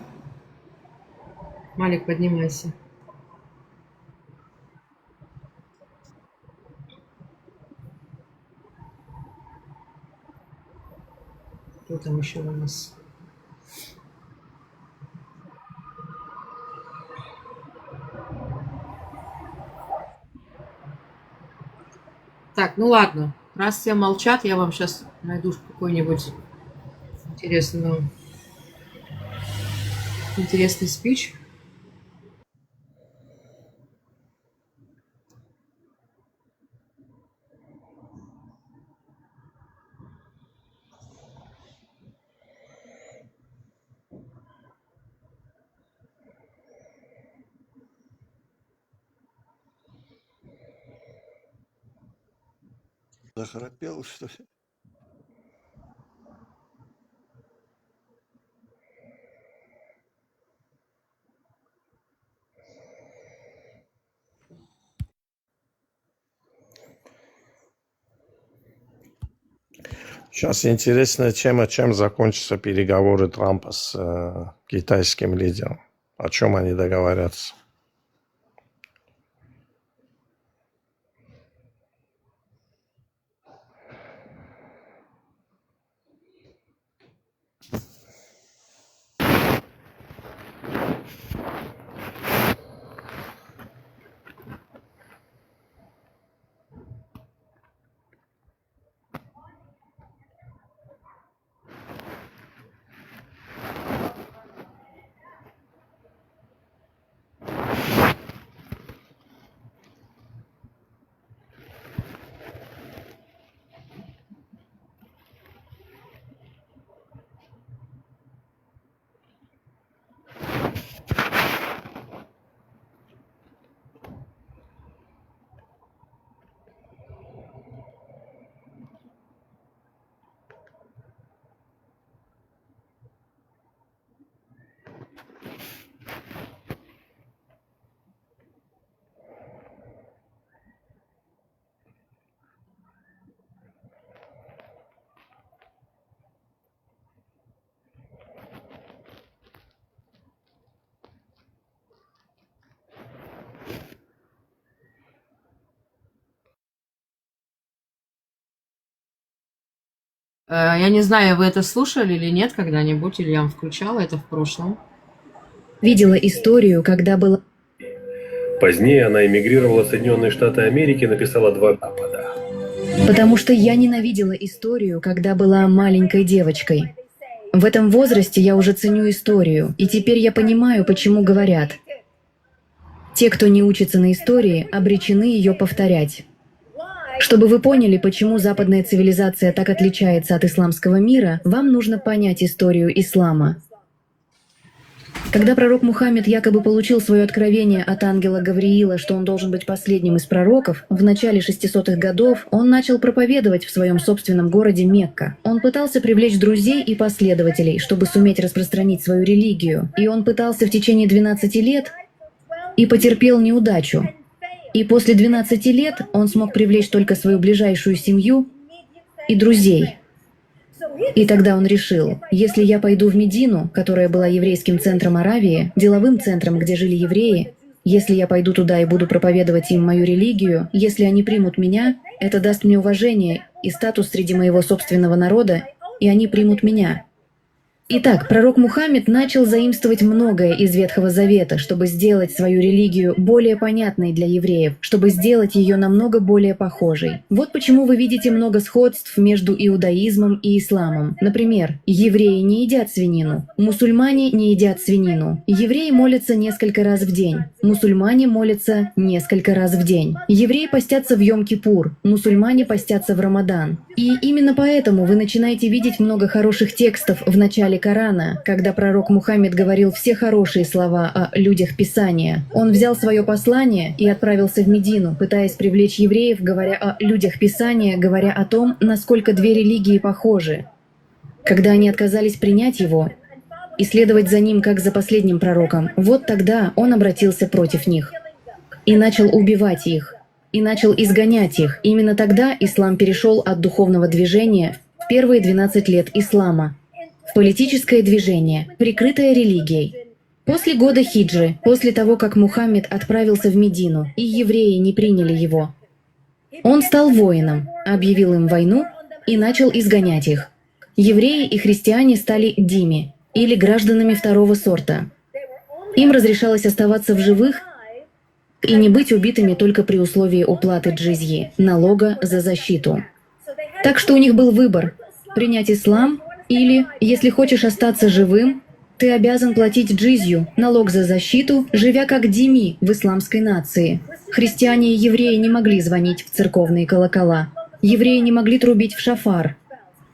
Малик, поднимайся. Кто там еще у нас? Так, ну ладно. Раз все молчат, я вам сейчас найду какой-нибудь интересный спич. Захрапел, что ли? Сейчас интересная тема, чем закончатся переговоры Трампа с китайским лидером. О чем они договорятся. Я не знаю, вы это слушали или нет когда-нибудь, или я вам включала это в прошлом. Видела историю, когда была... Позднее она эмигрировала в Соединенные Штаты Америки и написала 2 запада. Потому что я ненавидела историю, когда была маленькой девочкой. В этом возрасте я уже ценю историю, и теперь я понимаю, почему говорят. Те, кто не учится на истории, обречены ее повторять. Чтобы вы поняли, почему западная цивилизация так отличается от исламского мира, вам нужно понять историю ислама. Когда пророк Мухаммед якобы получил свое откровение от ангела Гавриила, что он должен быть последним из пророков, в начале 600-х годов он начал проповедовать в своем собственном городе Мекка. Он пытался привлечь друзей и последователей, чтобы суметь распространить свою религию. И он пытался в течение 12 лет и потерпел неудачу. И после 12 лет он смог привлечь только свою ближайшую семью и друзей. И тогда он решил, если я пойду в Медину, которая была еврейским центром Аравии, деловым центром, где жили евреи, если я пойду туда и буду проповедовать им мою религию, если они примут меня, это даст мне уважение и статус среди моего собственного народа, и они примут меня. Итак, пророк Мухаммед начал заимствовать многое из Ветхого Завета, чтобы сделать свою религию более понятной для евреев, чтобы сделать ее намного более похожей. Вот почему вы видите много сходств между иудаизмом и исламом. Например, евреи не едят свинину, мусульмане не едят свинину. Евреи молятся несколько раз в день, мусульмане молятся несколько раз в день. Евреи постятся в Йом-Кипур, мусульмане постятся в Рамадан. И именно поэтому вы начинаете видеть много хороших текстов в начале Корана, когда пророк Мухаммед говорил все хорошие слова о людях Писания. Он взял свое послание и отправился в Медину, пытаясь привлечь евреев, говоря о людях Писания, говоря о том, насколько две религии похожи. Когда они отказались принять его и следовать за ним, как за последним пророком, вот тогда он обратился против них и начал убивать их, и начал изгонять их. Именно тогда ислам перешел от духовного движения в первые 12 лет ислама в политическое движение, прикрытое религией. После года хиджры, после того, как Мухаммед отправился в Медину, и евреи не приняли его, он стал воином, объявил им войну и начал изгонять их. Евреи и христиане стали дими, или гражданами второго сорта. Им разрешалось оставаться в живых и не быть убитыми только при условии уплаты джизьи, налога за защиту. Так что у них был выбор – принять ислам или, если хочешь остаться живым, ты обязан платить джизью, налог за защиту, живя как дими в исламской нации. Христиане и евреи не могли звонить в церковные колокола. Евреи не могли трубить в шафар.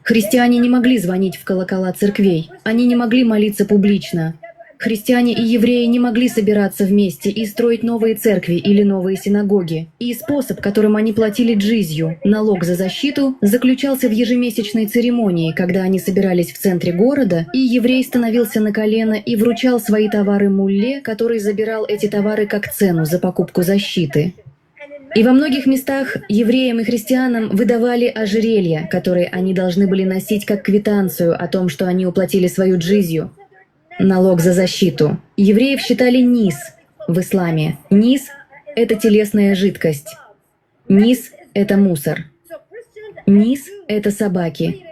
Христиане не могли звонить в колокола церквей. Они не могли молиться публично. Христиане и евреи не могли собираться вместе и строить новые церкви или новые синагоги. И способ, которым они платили джизью, налог за защиту, заключался в ежемесячной церемонии, когда они собирались в центре города, и еврей становился на колено и вручал свои товары мулле, который забирал эти товары как цену за покупку защиты. И во многих местах евреям и христианам выдавали ожерелья, которые они должны были носить как квитанцию о том, что они уплатили свою джизью, налог за защиту. Евреев считали низ в исламе. Низ – это телесная жидкость. Низ – это мусор. Низ – это собаки.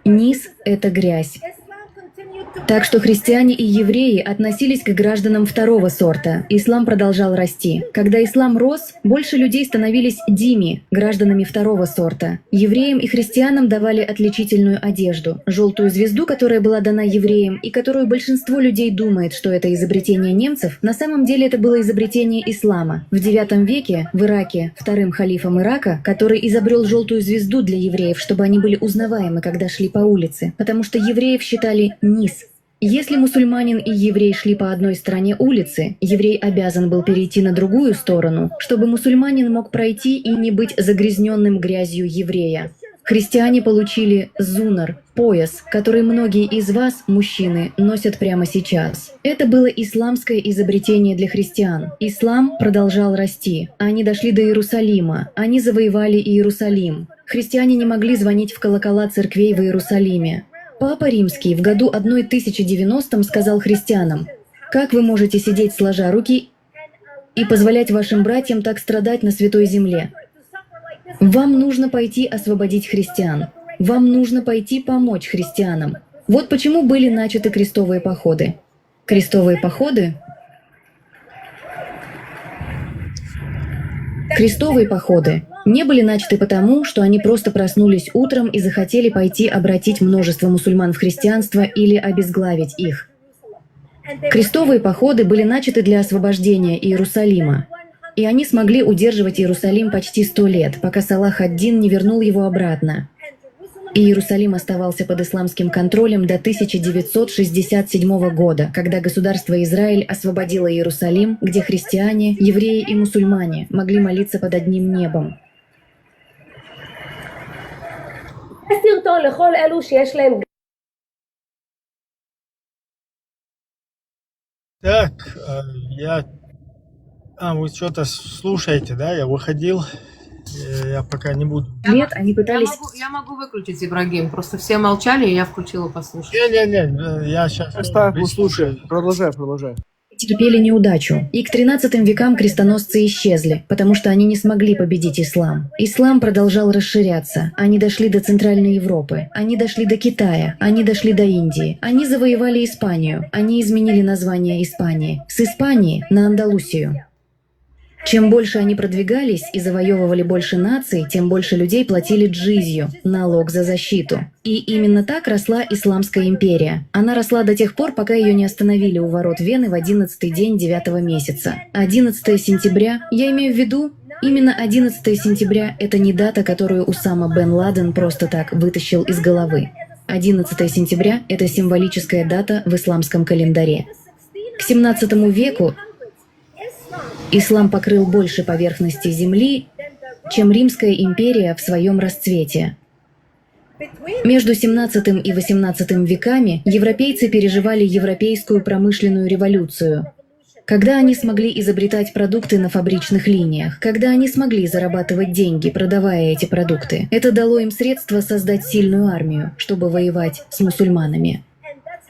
Низ – это грязь. Так что христиане и евреи относились к гражданам второго сорта. Ислам продолжал расти. Когда ислам рос, больше людей становились дими, гражданами второго сорта. Евреям и христианам давали отличительную одежду. Желтую звезду, которая была дана евреям, и которую большинство людей думает, что это изобретение немцев, на самом деле это было изобретение ислама. В IX веке в Ираке вторым халифом Ирака, который изобрел желтую звезду для евреев, чтобы они были узнаваемы, когда шли по улице, потому что евреев считали низ. Если мусульманин и еврей шли по одной стороне улицы, еврей обязан был перейти на другую сторону, чтобы мусульманин мог пройти и не быть загрязненным грязью еврея. Христиане получили зунар, пояс, который многие из вас, мужчины, носят прямо сейчас. Это было исламское изобретение для христиан. Ислам продолжал расти. Они дошли до Иерусалима. Они завоевали Иерусалим. Христиане не могли звонить в колокола церквей в Иерусалиме. Папа Римский в году 1090 сказал христианам: «Как вы можете сидеть сложа руки и позволять вашим братьям так страдать на святой земле? Вам нужно пойти освободить христиан. Вам нужно пойти помочь христианам». Вот почему были начаты крестовые походы. Крестовые походы не были начаты потому, что они просто проснулись утром и захотели пойти обратить множество мусульман в христианство или обезглавить их. Крестовые походы были начаты для освобождения Иерусалима, и они смогли удерживать Иерусалим почти 100 лет, пока Салах ад-Дин не вернул его обратно. И Иерусалим оставался под исламским контролем до 1967 года, когда государство Израиль освободило Иерусалим, где христиане, евреи и мусульмане могли молиться под одним небом. Так, вы что-то слушаете, да? Я выходил, я пока не буду. Нет, они пытались... Я могу выключить, Ибрагим. Просто все молчали, и я включила послушать. Не, я сейчас... Слушай, продолжай. терпели неудачу, и к 13 векам крестоносцы исчезли, потому что они не смогли победить ислам. Ислам продолжал расширяться. Они дошли до Центральной Европы, они дошли до Китая, они дошли до Индии, они завоевали Испанию, они изменили название Испании с Испании на Андалусию. Чем больше они продвигались и завоевывали больше наций, тем больше людей платили джизью – налог за защиту. И именно так росла Исламская империя. Она росла до тех пор, пока ее не остановили у ворот Вены в 11-й день 9-го месяца. 11 сентября, я имею в виду, именно 11 сентября – это не дата, которую Усама бен Ладен просто так вытащил из головы. 11 сентября – это символическая дата в исламском календаре. К 17 веку ислам покрыл больше поверхности земли, чем Римская империя в своем расцвете. Между 17 и 18 веками европейцы переживали европейскую промышленную революцию, когда они смогли изобретать продукты на фабричных линиях, когда они смогли зарабатывать деньги, продавая эти продукты. Это дало им средства создать сильную армию, чтобы воевать с мусульманами.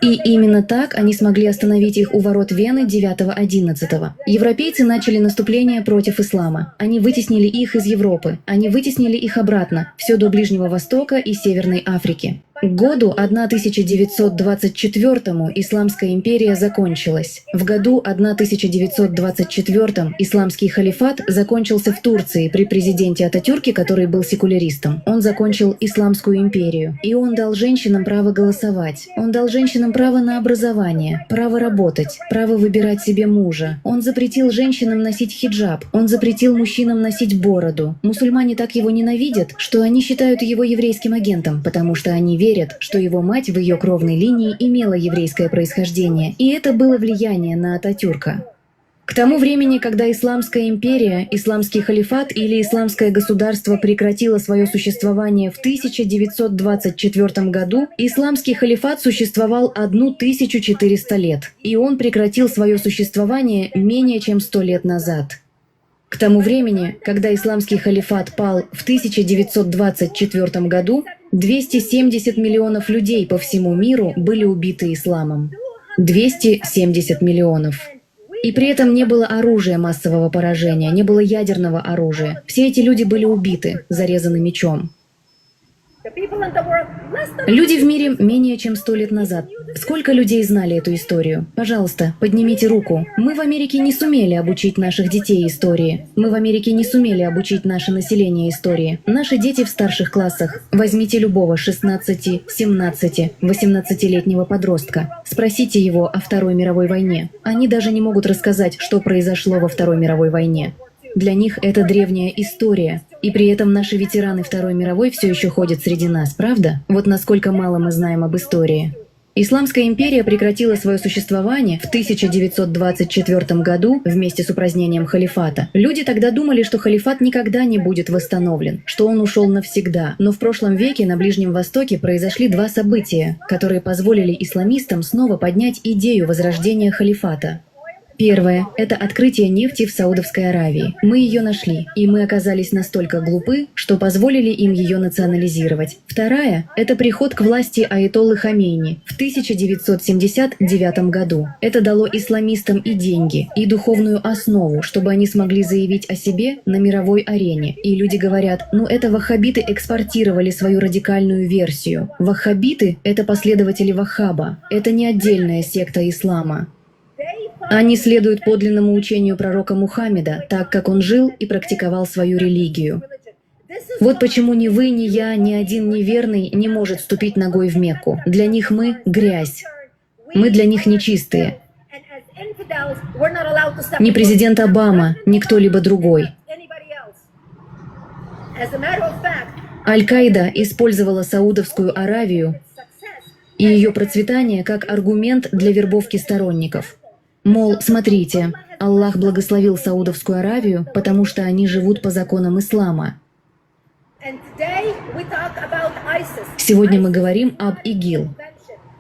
И именно так они смогли остановить их у ворот Вены 9-11. Европейцы начали наступление против ислама. Они вытеснили их из Европы. Они вытеснили их обратно, все до Ближнего Востока и Северной Африки. К году 1924-му Исламская империя закончилась. В году 1924 исламский халифат закончился в Турции при президенте Ататюрке, который был секуляристом. Он закончил Исламскую империю. И он дал женщинам право голосовать. Он дал женщинам право на образование, право работать, право выбирать себе мужа. Он запретил женщинам носить хиджаб. Он запретил мужчинам носить бороду. Мусульмане так его ненавидят, что они считают его еврейским агентом, потому что они верят, что его мать в ее кровной линии имела еврейское происхождение, и это было влияние на Ататюрка. К тому времени, когда Исламская империя, Исламский халифат или Исламское государство прекратило свое существование в 1924 году, Исламский халифат существовал 1400 лет, и он прекратил свое существование менее чем 100 лет назад. К тому времени, когда Исламский халифат пал в 1924 году, 270 миллионов людей по всему миру были убиты исламом. 270 миллионов. И при этом не было оружия массового поражения, не было ядерного оружия. Все эти люди были убиты, зарезаны мечом. Люди в мире менее чем 100 лет назад. Сколько людей знали эту историю? Пожалуйста, поднимите руку. Мы в Америке не сумели обучить наших детей истории. Мы в Америке не сумели обучить наше население истории. Наши дети в старших классах. Возьмите любого 16, 17, 18-летнего подростка. Спросите его о Второй мировой войне. Они даже не могут рассказать, что произошло во Второй мировой войне. Для них это древняя история. И при этом наши ветераны Второй мировой все еще ходят среди нас, правда? Вот насколько мало мы знаем об истории. Исламская империя прекратила свое существование в 1924 году вместе с упразднением халифата. Люди тогда думали, что халифат никогда не будет восстановлен, что он ушел навсегда. Но в прошлом веке на Ближнем Востоке произошли два события, которые позволили исламистам снова поднять идею возрождения халифата. Первое – это открытие нефти в Саудовской Аравии. Мы ее нашли, и мы оказались настолько глупы, что позволили им ее национализировать. Вторая – это приход к власти аятоллы Хамейни в 1979 году. Это дало исламистам и деньги, и духовную основу, чтобы они смогли заявить о себе на мировой арене. И люди говорят, это ваххабиты экспортировали свою радикальную версию. Ваххабиты – это последователи Ваххаба. Это не отдельная секта ислама. Они следуют подлинному учению пророка Мухаммеда, так как он жил и практиковал свою религию. Вот почему ни вы, ни я, ни один неверный не может ступить ногой в Мекку. Для них мы – грязь. Мы для них нечистые. Ни президент Обама, ни кто-либо другой. Аль-Каида использовала Саудовскую Аравию и ее процветание как аргумент для вербовки сторонников. Мол, смотрите, Аллах благословил Саудовскую Аравию, потому что они живут по законам ислама. Сегодня мы говорим об ИГИЛ.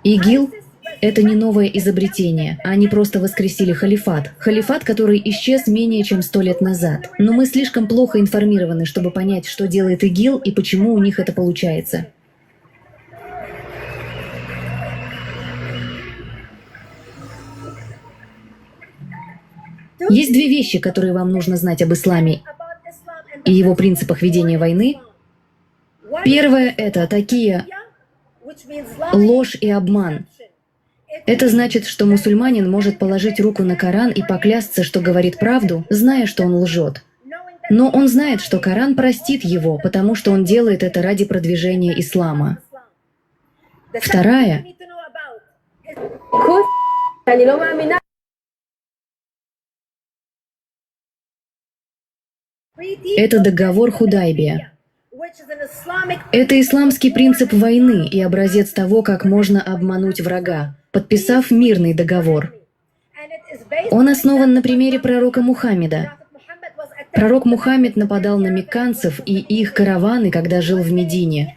ИГИЛ – это не новое изобретение, они просто воскресили халифат. Халифат, который исчез менее чем 100 лет назад. Но мы слишком плохо информированы, чтобы понять, что делает ИГИЛ и почему у них это получается. Есть две вещи, которые вам нужно знать об исламе и его принципах ведения войны. Первое – это такие ложь и обман. Это значит, что мусульманин может положить руку на Коран и поклясться, что говорит правду, зная, что он лжет. Но он знает, что Коран простит его, потому что он делает это ради продвижения ислама. Вторая – это договор Худайбия. Это исламский принцип войны и образец того, как можно обмануть врага, подписав мирный договор. Он основан на примере пророка Мухаммеда. Пророк Мухаммед нападал на мекканцев и их караваны, когда жил в Медине.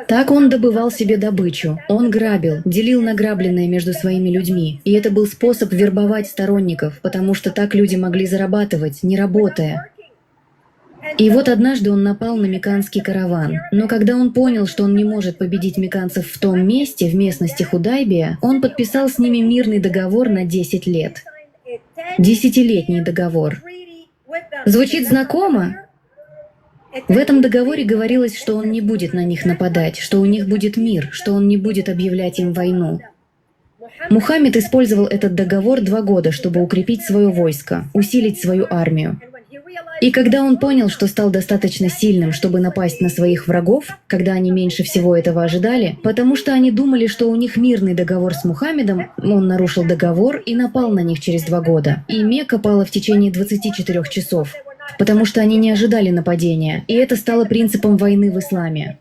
Так он добывал себе добычу, он грабил, делил награбленное между своими людьми. И это был способ вербовать сторонников, потому что так люди могли зарабатывать, не работая. И вот однажды он напал на мекканский караван. Но когда он понял, что он не может победить мекканцев в том месте, в местности Худайбия, он подписал с ними мирный договор на 10 лет. 10-летний договор. Звучит знакомо? В этом договоре говорилось, что он не будет на них нападать, что у них будет мир, что он не будет объявлять им войну. Мухаммед использовал этот договор 2 года, чтобы укрепить свое войско, усилить свою армию. И когда он понял, что стал достаточно сильным, чтобы напасть на своих врагов, когда они меньше всего этого ожидали, потому что они думали, что у них мирный договор с Мухаммедом, он нарушил договор и напал на них через 2 года. И Мекка пала в течение 24 часов, потому что они не ожидали нападения, и это стало принципом войны в исламе.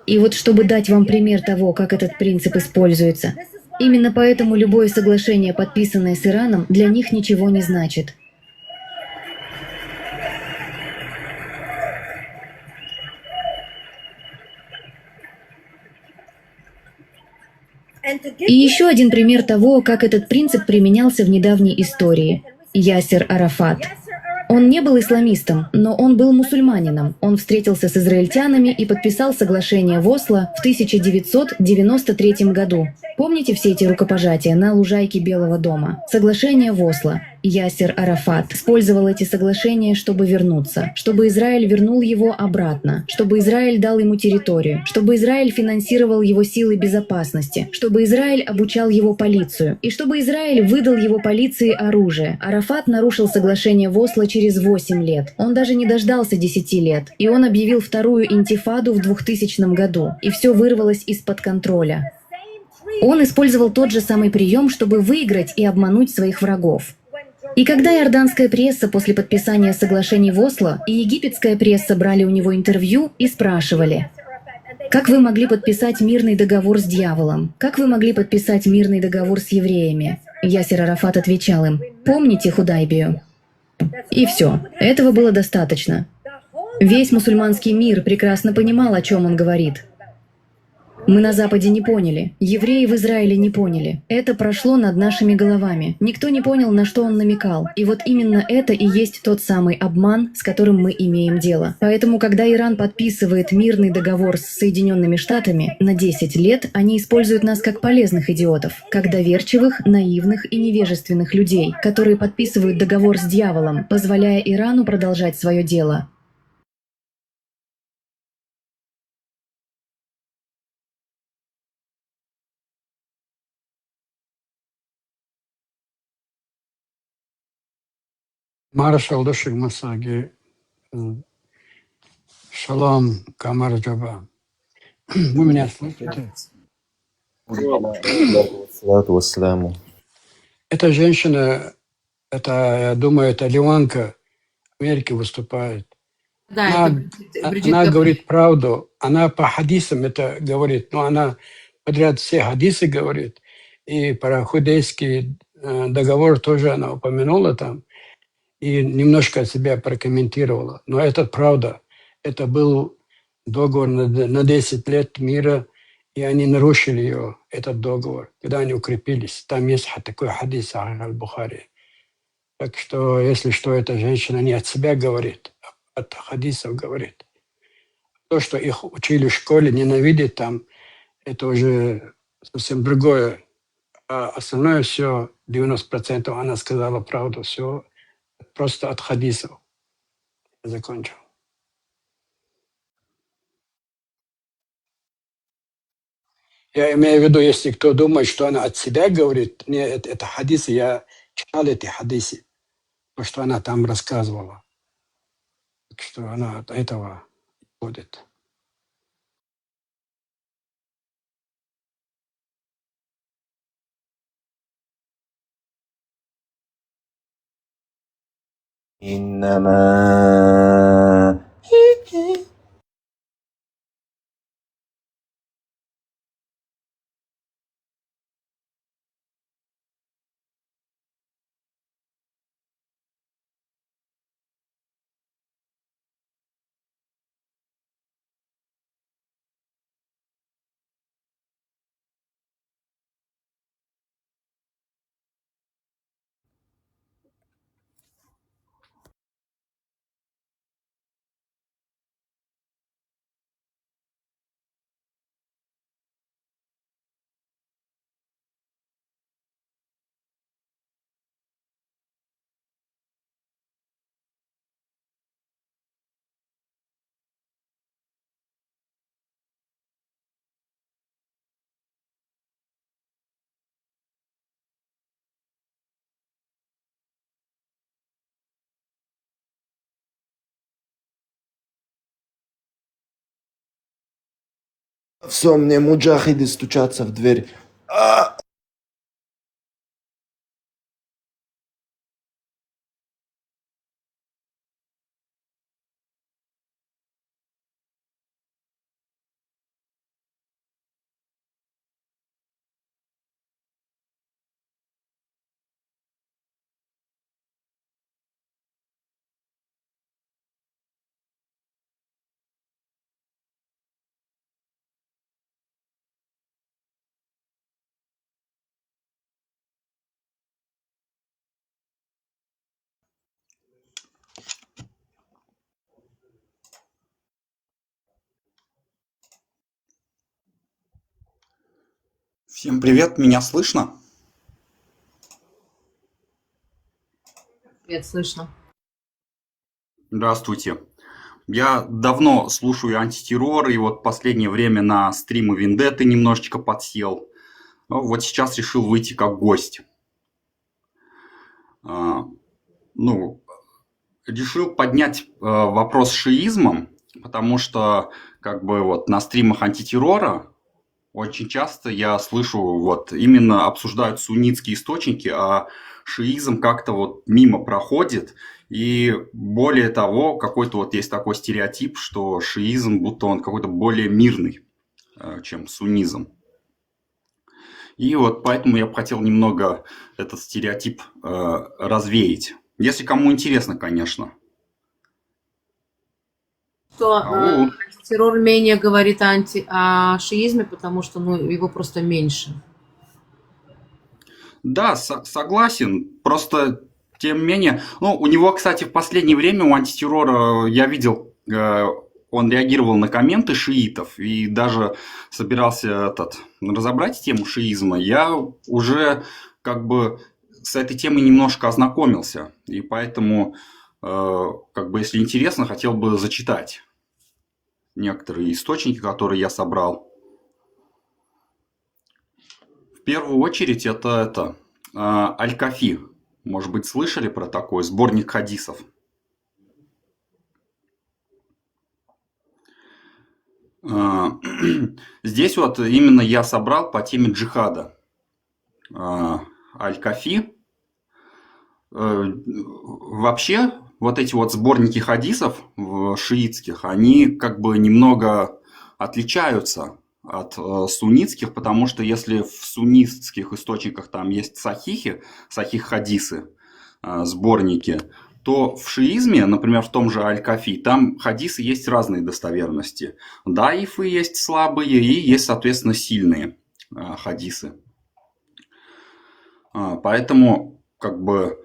И вот чтобы дать вам пример того, как этот принцип используется, именно поэтому любое соглашение, подписанное с Ираном, для них ничего не значит. И еще один пример того, как этот принцип применялся в недавней истории. Ясер Арафат. Он не был исламистом, но он был мусульманином. Он встретился с израильтянами и подписал соглашение в Осло в 1993 году. Помните все эти рукопожатия на лужайке Белого дома? Соглашение в Осло. Ясер Арафат использовал эти соглашения, чтобы вернуться, чтобы Израиль вернул его обратно, чтобы Израиль дал ему территорию, чтобы Израиль финансировал его силы безопасности, чтобы Израиль обучал его полицию, и чтобы Израиль выдал его полиции оружие. Арафат нарушил соглашение в Осло через 8 лет. Он даже не дождался 10 лет, и он объявил вторую интифаду в 2000 году, и все вырвалось из-под контроля. Он использовал тот же самый прием, чтобы выиграть и обмануть своих врагов. И когда иорданская пресса после подписания соглашений в Осло и египетская пресса брали у него интервью и спрашивали: «Как вы могли подписать мирный договор с дьяволом? Как вы могли подписать мирный договор с евреями?» Ясер Арафат отвечал им: «Помните Худайбию?» И все. Этого было достаточно. Весь мусульманский мир прекрасно понимал, о чем он говорит. Мы на Западе не поняли, евреи в Израиле не поняли. Это прошло над нашими головами. Никто не понял, на что он намекал. И вот именно это и есть тот самый обман, с которым мы имеем дело. Поэтому, когда Иран подписывает мирный договор с Соединенными Штатами на 10 лет, они используют нас как полезных идиотов, как доверчивых, наивных и невежественных людей, которые подписывают договор с дьяволом, позволяя Ирану продолжать свое дело. Маршал Душигмасаги, Шалом, Камар Джаба. Вы меня слышите? Эта женщина, это, я думаю, это Ливанка в Америке выступает. Да, Она, это Бриджит она Габриэль. говорит правду. Она по хадисам это говорит. Но она подряд все хадисы говорит. И про худейский договор тоже она упомянула там. И немножко себя прокомментировала. Но это правда. Это был договор на 10 лет мира, и они нарушили ее, этот договор, когда они укрепились. Там есть такой хадис Аль-Бухари. Так что, если что, эта женщина не от себя говорит, а от хадисов говорит. То, что их учили в школе, ненавидеть там, это уже совсем другое. А остальное все, 90% она сказала правду, все просто от хадисов. Я закончил. Я имею в виду, если кто думает, что она от себя говорит, не, это хадисы, я читал эти хадисы, то, что она там рассказывала. Так что она от этого ходит. إنما Все, мне муджахиды стучатся в дверь. Всем привет, меня слышно? Привет, слышно. Здравствуйте. Я давно слушаю антитеррор, и вот последнее время на стримы Вендетты немножечко подсел. Ну, вот сейчас решил выйти как гость. Ну, решил поднять вопрос с шиизмом, потому что как бы вот на стримах антитеррора очень часто я слышу, вот именно обсуждают суннитские источники, а шиизм как-то вот мимо проходит. И более того, какой-то вот есть такой стереотип, что шиизм будто он какой-то более мирный, чем суннизм. И вот поэтому я бы хотел немного этот стереотип развеять. Если кому интересно, конечно. Что террор менее говорит о шиизме, потому что его просто меньше. Да, согласен. Просто, тем не менее... Ну, у него, кстати, в последнее время, у антитеррора, я видел, он реагировал на комменты шиитов и даже собирался разобрать тему шиизма. Я уже как бы с этой темой немножко ознакомился. И поэтому, как бы, если интересно, хотел бы зачитать некоторые источники, которые я собрал. В первую очередь это Аль-Кафи. Может быть, слышали про такой сборник хадисов? Здесь вот именно я собрал по теме джихада. Аль-Кафи. Вообще, вот эти вот сборники хадисов шиитских, они как бы немного отличаются от суннитских, потому что если в суннитских источниках там есть сахих-хадисы, сборники, то в шиизме, например, в том же Аль-Кафи, там хадисы есть разные достоверности. Даифы есть слабые и есть, соответственно, сильные хадисы. Поэтому, как бы,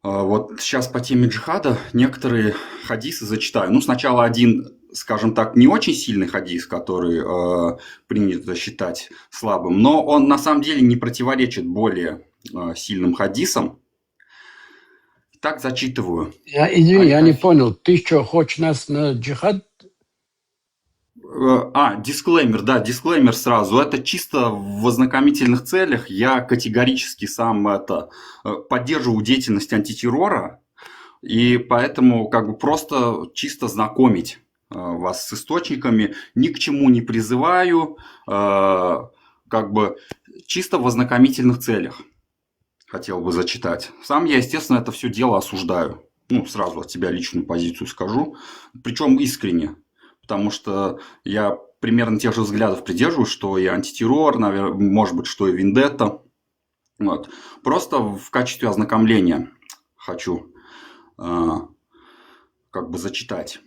вот сейчас по теме джихада некоторые хадисы зачитаю. Ну, сначала один, скажем так, не очень сильный хадис, который принято считать слабым, но он на самом деле не противоречит более сильным хадисам. Так зачитываю. Извини, я не понял. Ты что, хочешь нас на джихад? Дисклеймер, да, дисклеймер сразу. Это чисто в ознакомительных целях. Я категорически сам поддерживаю деятельность антитеррора, и поэтому как бы просто чисто знакомить вас с источниками. Ни к чему не призываю, как бы чисто в ознакомительных целях хотел бы зачитать. Сам я, естественно, это все дело осуждаю. Ну, сразу от себя личную позицию скажу. Причем искренне. Потому что я примерно тех же взглядов придерживаюсь, что и антитеррор, наверное, может быть, что и вендетта. Вот. Просто в качестве ознакомления хочу как бы зачитать.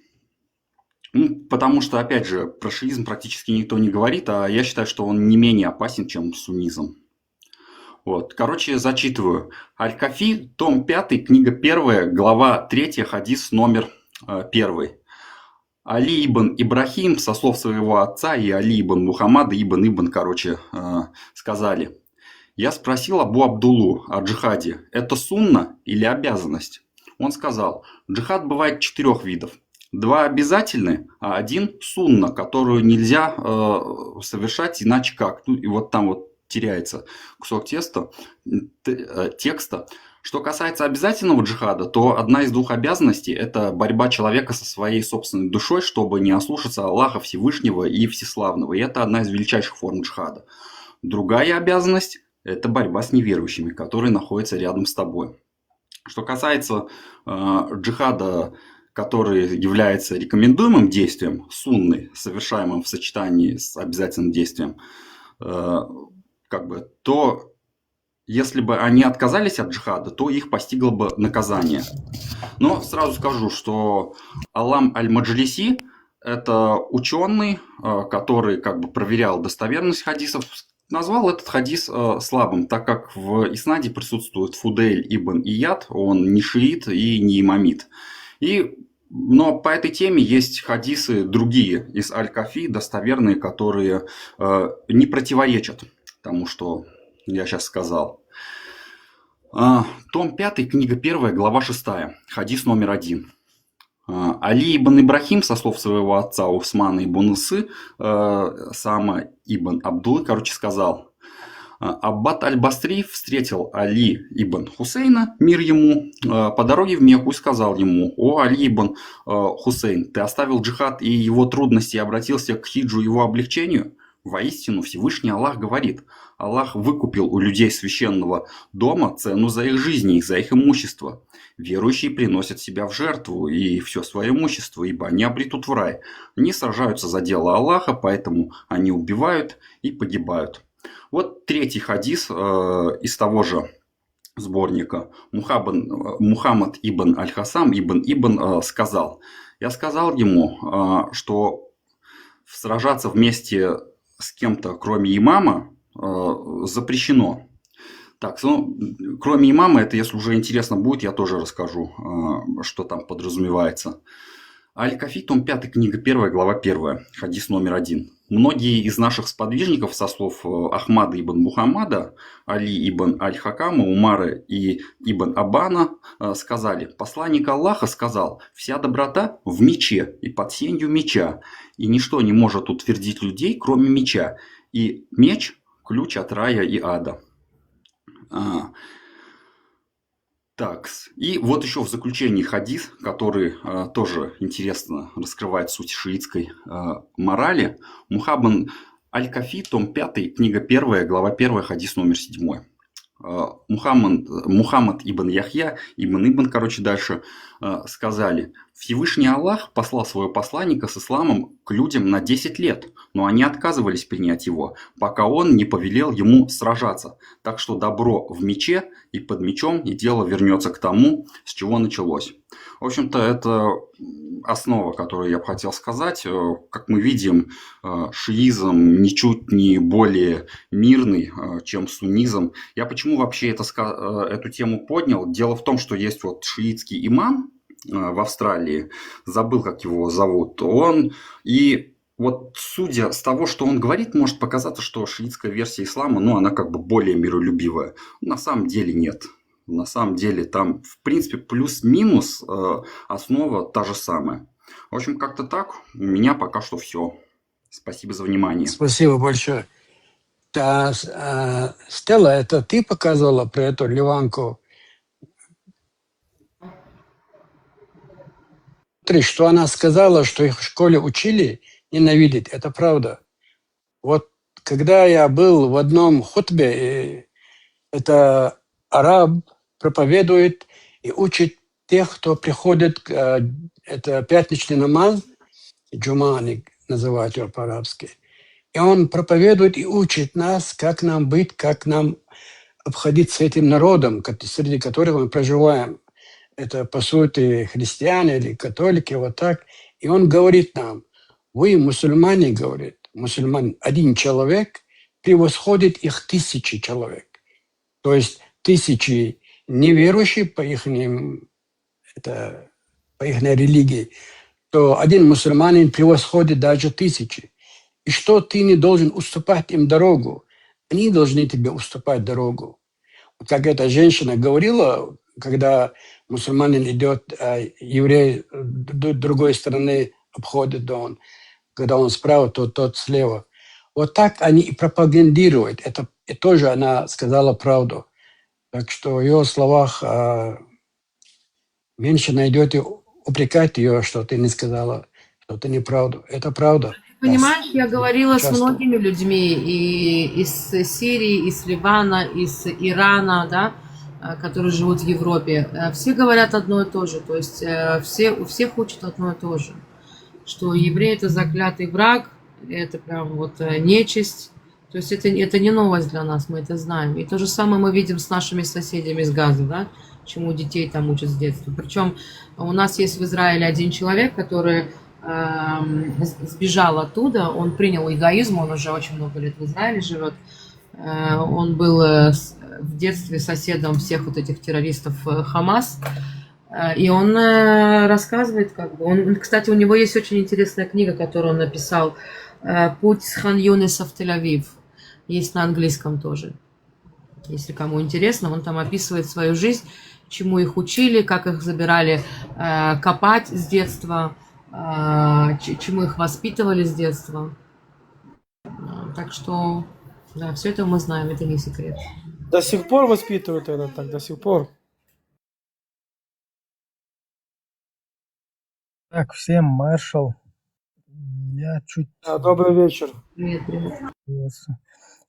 Ну, потому что, опять же, про шиизм практически никто не говорит, а я считаю, что он не менее опасен, чем суннизм. Вот. Короче, зачитываю. Аль-Кафи, том 5, книга 1, глава 3, хадис номер 1. Али ибн Ибрахим, со слов своего отца, и Али ибн Мухаммада, ибн, сказали: «Я спросил Абу Абдуллу о джихаде. Это сунна или обязанность?» Он сказал: «Джихад бывает 4 видов. 2 обязательны, а 1 сунна, которую нельзя совершать иначе как». Ну, и вот там вот теряется кусок текста. Что касается обязательного джихада, то одна из 2 обязанностей – это борьба человека со своей собственной душой, чтобы не ослушаться Аллаха Всевышнего и Всеславного. И это одна из величайших форм джихада. Другая обязанность – это борьба с неверующими, которые находятся рядом с тобой. Что касается джихада, который является рекомендуемым действием, сунны, совершаемым в сочетании с обязательным действием, то если бы они отказались от джихада, то их постигло бы наказание. Но сразу скажу, что Алам Аль-Маджлиси – это ученый, который как бы проверял достоверность хадисов, назвал этот хадис слабым, так как в иснаде присутствует Фудель ибн Ияд, он не шиит и не имамит. Но по этой теме есть хадисы другие из Аль-Кафи, достоверные, которые не противоречат тому, что я сейчас сказал. Том 5, книга 1, глава 6, хадис номер 1. Али ибн Ибрахим, со слов своего отца Усмана ибн Исы, Сама ибн Абдуллы, сказал: Аббат аль-Бастри встретил Али ибн Хусейна, мир ему, по дороге в Мекку и сказал ему: «О, Али ибн Хусейн, ты оставил джихад и его трудности и обратился к хиджу и его облегчению? Воистину, Всевышний Аллах говорит: Аллах выкупил у людей священного дома цену за их жизни и за их имущество. Верующие приносят себя в жертву и все свое имущество, ибо они обретут в рай. Они сражаются за дело Аллаха, поэтому они убивают и погибают». Вот 3 хадис из того же сборника. Мухаммад ибн Аль-Хасам ибн сказал: «Я сказал ему, что сражаться вместе с кем-то, кроме имама, запрещено». Так, кроме имама, это если уже интересно будет, я тоже расскажу, что там подразумевается. Аль-Кафи, том 5, книга 1, глава 1, хадис номер 1. Многие из наших сподвижников, со слов Ахмада ибн Мухаммада, Али ибн Аль-Хакама, Умара и ибн Абана, сказали: «Посланник Аллаха сказал: вся доброта в мече и под сенью меча, и ничто не может утвердить людей, кроме меча, и меч – ключ от рая и ада». Так, и вот еще в заключении хадис, который тоже интересно раскрывает суть шиитской морали. Мухаммад Аль-Кафи, том 5, книга 1, глава 1, хадис номер 7. Мухаммад ибн Яхья, ибн, короче, дальше сказали: Всевышний Аллах послал своего посланника с исламом к людям на 10 лет, но они отказывались принять его, пока он не повелел ему сражаться. Так что добро в мече и под мечом, и дело вернется к тому, с чего началось. В общем-то, это основа, которую я бы хотел сказать. Как мы видим, шиизм ничуть не более мирный, чем суннизм. Я почему вообще эту тему поднял? Дело в том, что есть вот шиитский имам в Австралии, забыл, как его зовут, и вот судя с того, что он говорит, может показаться, что шиитская версия ислама, она как бы более миролюбивая. На самом деле нет. На самом деле там, в принципе, плюс-минус основа та же самая. В общем, как-то так. У меня пока что все. Спасибо за внимание. Спасибо большое. Стелла, это ты показывала про эту ливанку? Смотри, что она сказала, что их в школе учили ненавидеть. Это правда. Вот когда я был в одном хутбе, это араб проповедует и учит тех, кто приходит, это пятничный намаз, джума они называют его по-арабски. И он проповедует и учит нас, как нам быть, как нам обходиться с этим народом, среди которого мы проживаем. Это, по сути, христиане или католики, вот так. И он говорит нам: вы, мусульмане, говорит, мусульман, один человек превосходит их 1000 человек. То есть 1000 неверующих по их религии, то один мусульманин превосходит даже 1000. И что ты не должен уступать им дорогу, они должны тебе уступать дорогу. Вот как эта женщина говорила, когда мусульманин идет, а еврей с другой стороны обходит, когда он справа, то тот слева. Вот так они и пропагандируют. Это и тоже она сказала правду. Так что в ее словах меньше найдете упрекать ее, что ты не сказала, что это неправда. Это правда. Понимаешь, я говорила часто. с многими людьми и из Сирии, из Ливана, из Ирана, да, которые живут в Европе. Все говорят одно и то же. То есть у всех учат одно и то же. Что еврей – это заклятый враг, это прям вот нечисть. То есть это не новость для нас, мы это знаем. И то же самое мы видим с нашими соседями из Газа, да, чему детей там учат с детства. Причем у нас есть в Израиле один человек, который сбежал оттуда, он принял иудаизм, он уже очень много лет в Израиле живет. Он был в детстве соседом всех вот этих террористов Хамас. И он рассказывает, как бы, кстати, у него есть очень интересная книга, которую он написал, «Путь с Хан-Юниса в Тель-Авив». Есть на английском тоже. Если кому интересно, он там описывает свою жизнь, чему их учили, как их забирали копать с детства, чему их воспитывали с детства. Так что, да, все это мы знаем, это не секрет. До сих пор воспитывают это так, до сих пор. Так, всем маршал. Я чуть... Добрый вечер. Привет, привет.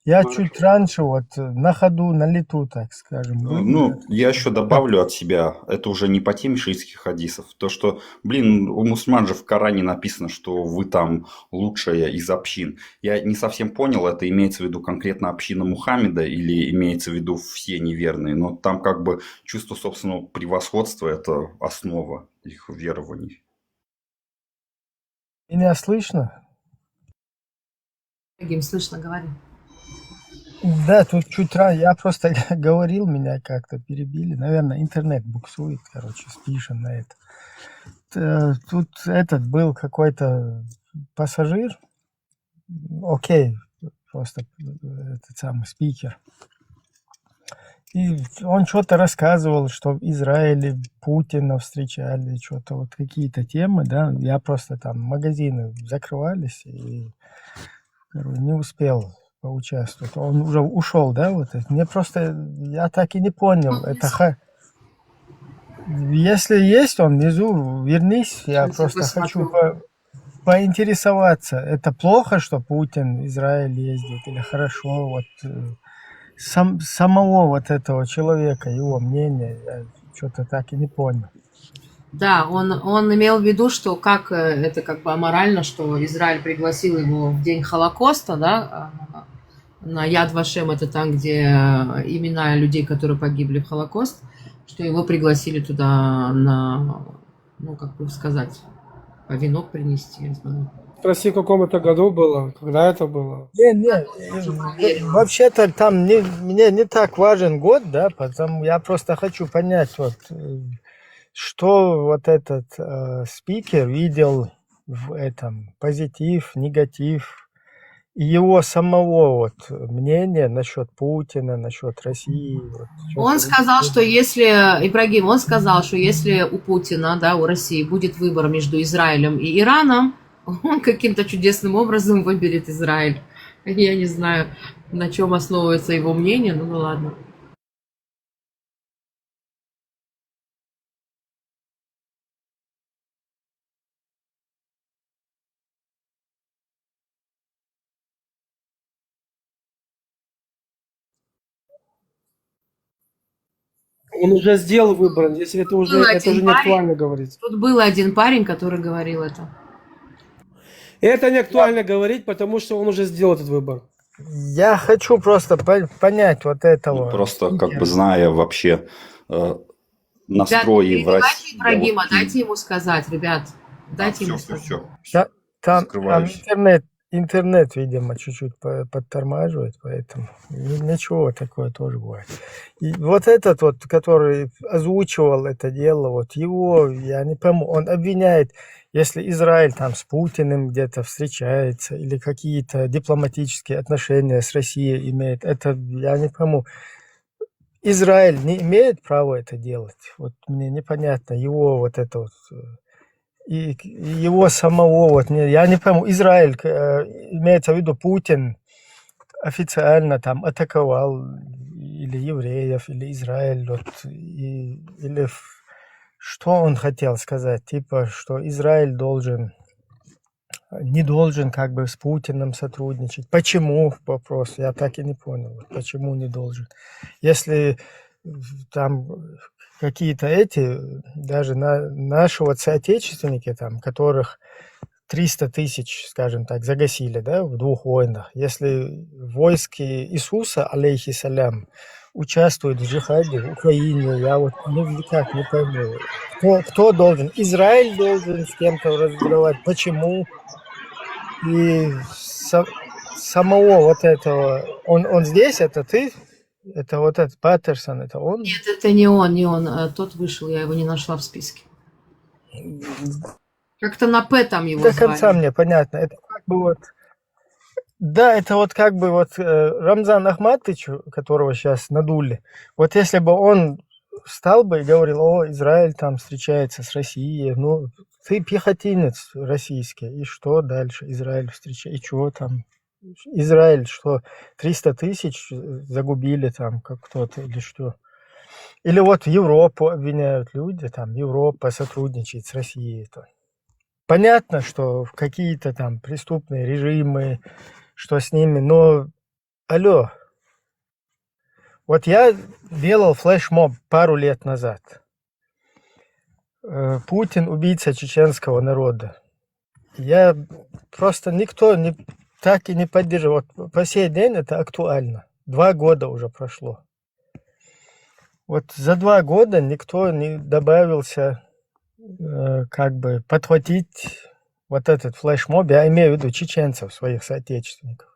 Я чуть раньше, вот на ходу, на лету, так скажем. Я еще добавлю от себя, это уже не по теме шиитских хадисов, то, что, у мусульман же в Коране написано, что вы там лучшая из общин. Я не совсем понял, это имеется в виду конкретно община Мухаммеда или имеется в виду все неверные, но там как бы чувство собственного превосходства – это основа их верований. Меня слышно? Гим, слышно, говори. Да, тут чуть раньше. Я просто говорил, меня как-то перебили. Наверное, интернет буксует, спишем на это. Тут этот был какой-то пассажир. Окей, просто этот самый спикер. И он что-то рассказывал, что в Израиле Путина встречали, что-то вот какие-то темы, да. Я просто там магазины закрывались и не успел поучаствовать. Он уже ушел, да, вот. Мне просто, я так и не понял. Это если есть он внизу, вернись, я просто хочу поинтересоваться. Это плохо, что Путин в Израиль ездит, или хорошо? Вот самого вот этого человека, его мнение, я что-то так и не понял. Да, он имел в виду, что как это как бы аморально, что Израиль пригласил его в день Холокоста, да, на Яд Вашем, это там, где имена людей, которые погибли в Холокост, что его пригласили туда на, ну, как бы сказать, венок принести, я не знаю. Спроси, в каком это году было, когда это было. Вообще-то там мне не так важен год, да, потому я просто хочу понять, вот, что вот этот спикер видел в этом, позитив, негатив, и его самого вот мнение насчет Путина, насчет России. Вот, Он сказал, что если, Ибрагим, он сказал, что если у Путина, да, у России будет выбор между Израилем и Ираном, он каким-то чудесным образом выберет Израиль. Я не знаю, на чем основывается его мнение, ну ладно. Он уже сделал выбор, если это уже, Был это один уже не парень, актуально говорить. Тут был один парень, который говорил это. Это не актуально говорить, потому что он уже сделал этот выбор. Я хочу просто понять вот этого. Просто как бы зная вообще настрои в Ребят, России. Ибрагима, дайте ему сказать, ребят. Дайте ему все, сказать. все. Там Закрываюсь. интернет, видимо, чуть-чуть подтормаживает, поэтому ничего, такое тоже бывает. И вот этот вот, который озвучивал это дело, вот его, я не пойму, он обвиняет, если Израиль там с Путиным где-то встречается или какие-то дипломатические отношения с Россией имеет, это я не пойму. Израиль не имеет права это делать. Вот мне непонятно его вот это вот и его самого вот я не пойму. Израиль имеется в виду Путин официально там атаковал или евреев, или Израиль, вот, или что он хотел сказать, типа, что Израиль не должен как бы с Путиным сотрудничать. Почему? Вопрос. Я так и не понял. Почему не должен? Если там какие-то даже наши вот соотечественники, там, которых 300 тысяч, скажем так, загасили, да, в 2 войнах. Если войски Иисуса, алейхиссалям, участвуют в джихаде в Украине, я вот никак не пойму. Кто должен? Израиль должен с кем-то разговаривать. Почему? И самого вот этого... Он здесь, это ты? Это вот этот Паттерсон, это он? Нет, это не он. Тот вышел, я его не нашла в списке. Как-то на П там его До звали. конца мне понятно. Это как бы вот... Да, это вот как бы вот Рамзан Ахматович, которого сейчас надули, вот если бы он встал бы и говорил, Израиль там встречается с Россией, ну, ты пехотинец российский, и что дальше? Израиль встречается, и чего там? Израиль, что 300 тысяч загубили там, как кто-то, или что? Или вот Европу обвиняют люди, там, Европа сотрудничает с Россией. -то. Понятно, что какие-то там преступные режимы, что с ними, но, алло, вот я делал флешмоб пару лет назад. Путин убийца чеченского народа. Я просто никто так и не поддерживал. Вот по сей день это актуально. 2 года уже прошло. Вот за 2 года никто не добавился как бы подхватить вот этот флешмоб, я имею в виду чеченцев, своих соотечественников.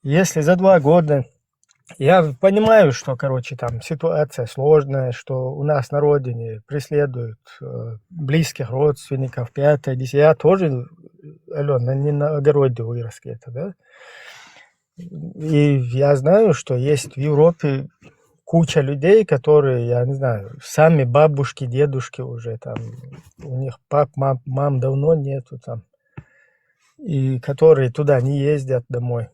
Если за 2 года, я понимаю, что, короче, там ситуация сложная, что у нас на родине преследуют близких родственников, 5-е, 10-е, я тоже, Алена, не на огороде вырос где-то, да? И я знаю, что есть в Европе куча людей, которые, я не знаю, сами бабушки, дедушки уже там, у них пап, мам давно нету там, и которые туда не ездят домой.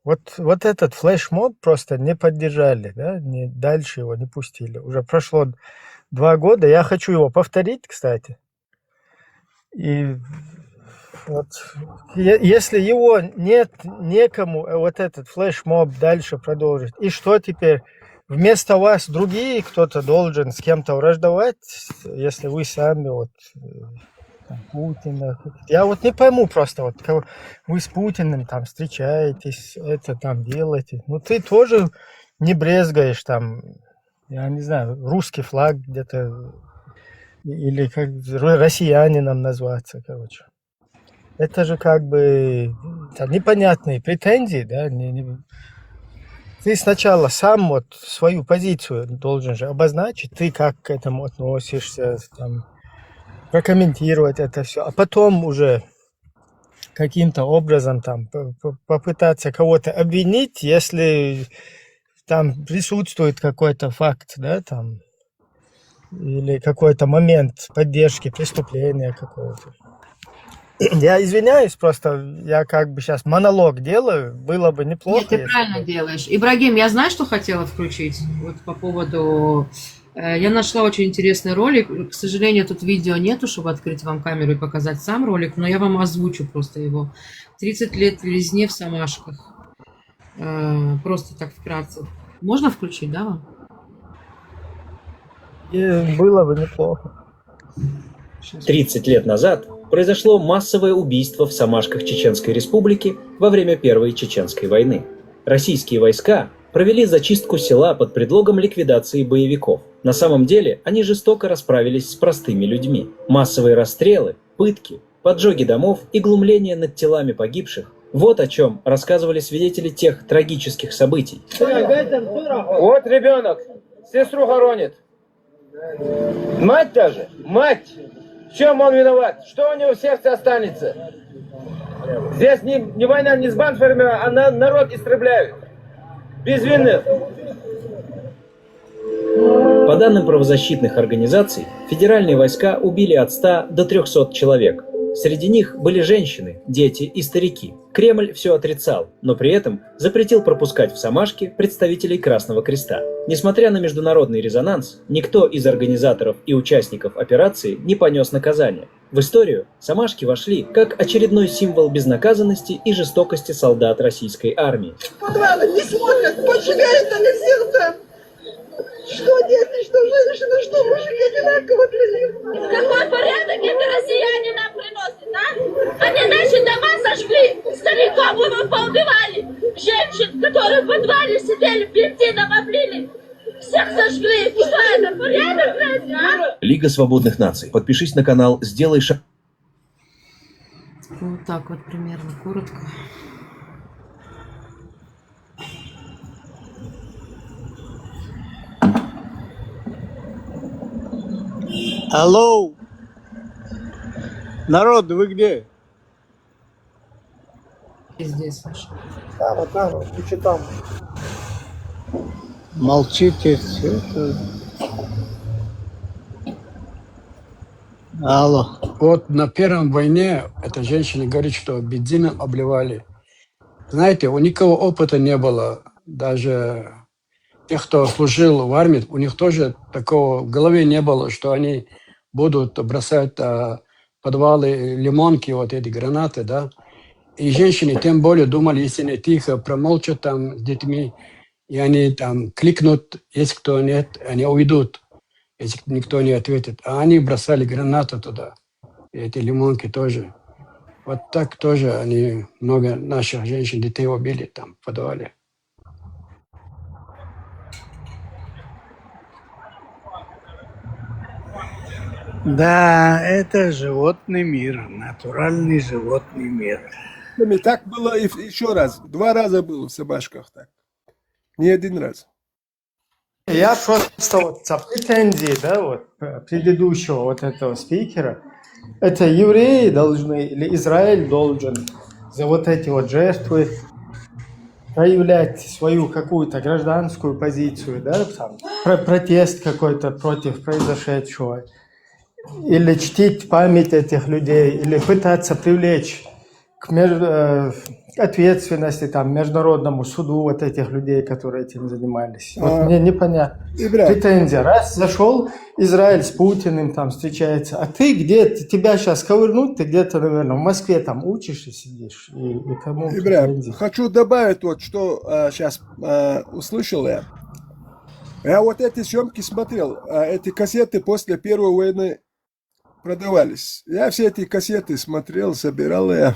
Вот этот флешмоб просто не поддержали, да, дальше его не пустили. Уже прошло 2 года, я хочу его повторить, кстати. И Вот, если его нет некому, вот этот флешмоб дальше продолжить, и что теперь? Вместо вас другие кто-то должен с кем-то враждовать, если вы сами вот там, Путина. Я вот не пойму просто, вот вы с Путиным там встречаетесь, это там делаете. Ну ты тоже не брезгаешь там, я не знаю, русский флаг где-то или как россиянином назваться, короче. Это же как бы там, непонятные претензии, да? Ты сначала сам вот свою позицию должен же обозначить, ты как к этому относишься, там, прокомментировать это все, а потом уже каким-то образом там попытаться кого-то обвинить, если там присутствует какой-то факт, да, там, или какой-то момент поддержки преступления какого-то. Я извиняюсь, просто я как бы сейчас монолог делаю, было бы неплохо. Нет, ты правильно делаешь. Ибрагим, я знаю, что хотела включить? Вот по поводу... Я нашла очень интересный ролик. К сожалению, тут видео нету, чтобы открыть вам камеру и показать сам ролик, но я вам озвучу просто его. 30 лет резне в Самашках. Просто так вкратце. Можно включить, да, вам? Было бы неплохо. 30 лет назад произошло массовое убийство в Самашках Чеченской Республики во время Первой Чеченской войны. Российские войска провели зачистку села под предлогом ликвидации боевиков. На самом деле они жестоко расправились с простыми людьми. Массовые расстрелы, пытки, поджоги домов и глумление над телами погибших – вот о чем рассказывали свидетели тех трагических событий. Вот ребенок сестру хоронит. Мать даже, мать. В чем он виноват? Что у него в сердце останется? Здесь не война не с банферами, а народ истребляют. Безвинных. По данным правозащитных организаций, федеральные войска убили от 100 до 300 человек. Среди них были женщины, дети и старики. Кремль все отрицал, но при этом запретил пропускать в Самашки представителей Красного Креста. Несмотря на международный резонанс, никто из организаторов и участников операции не понес наказания. В историю Самашки вошли как очередной символ безнаказанности и жестокости солдат российской армии. Подвалы не смотрят, поджигают они всех там. Что дети, что женщины, что мужики одинаково для них. Какой порядок это россияне нам приносят, а? Они наши дома сожгли, стариков мы поубивали, женщин, которые в подвале сидели, бензином облили. Всех сожгли. Что это, порядок разве, а? Лига свободных наций. Подпишись на канал, сделай шаг. Вот так вот примерно, коротко. Алло! Народ, вы где? Здесь, Саша. Там, лучше там. Молчите, все это... Алло. Вот на Первой войне эта женщина говорит, что бензином обливали. Знаете, у никого опыта не было. Даже тех, кто служил в армии, у них тоже такого в голове не было, что они будут бросать в подвалы лимонки, вот эти гранаты, да. И женщины тем более думали, если они тихо промолчат там с детьми, и они там кликнут, если кто нет, они уйдут, если никто не ответит. А они бросали гранаты туда, и эти лимонки тоже. Вот так тоже они, много наших женщин, детей убили там в подвале. Да, это животный мир, натуральный животный мир. Так было еще раз. 2 раза было в Самашках так. Не 1 раз. Я просто вот за претензии, да, вот предыдущего вот этого спикера, это евреи должны, или Израиль должен за вот эти вот жертвы проявлять свою какую-то гражданскую позицию, да, там, протест какой-то против произошедшего, или чтить память этих людей, или пытаться привлечь к ответственности там международному суду вот этих людей, которые этим занимались. Вот А, мне непонятно. Ибрай, Претензия. Раз зашел Израиль с Путиным там встречается, а ты где, тебя сейчас ковырнуть, ты где-то, наверное, в Москве там учишься, сидишь, и кому Ибрай, претензии? хочу добавить вот, что сейчас услышал я. Я вот эти съемки смотрел, эти кассеты после Первой войны продавались. Я все эти кассеты смотрел, собирал я.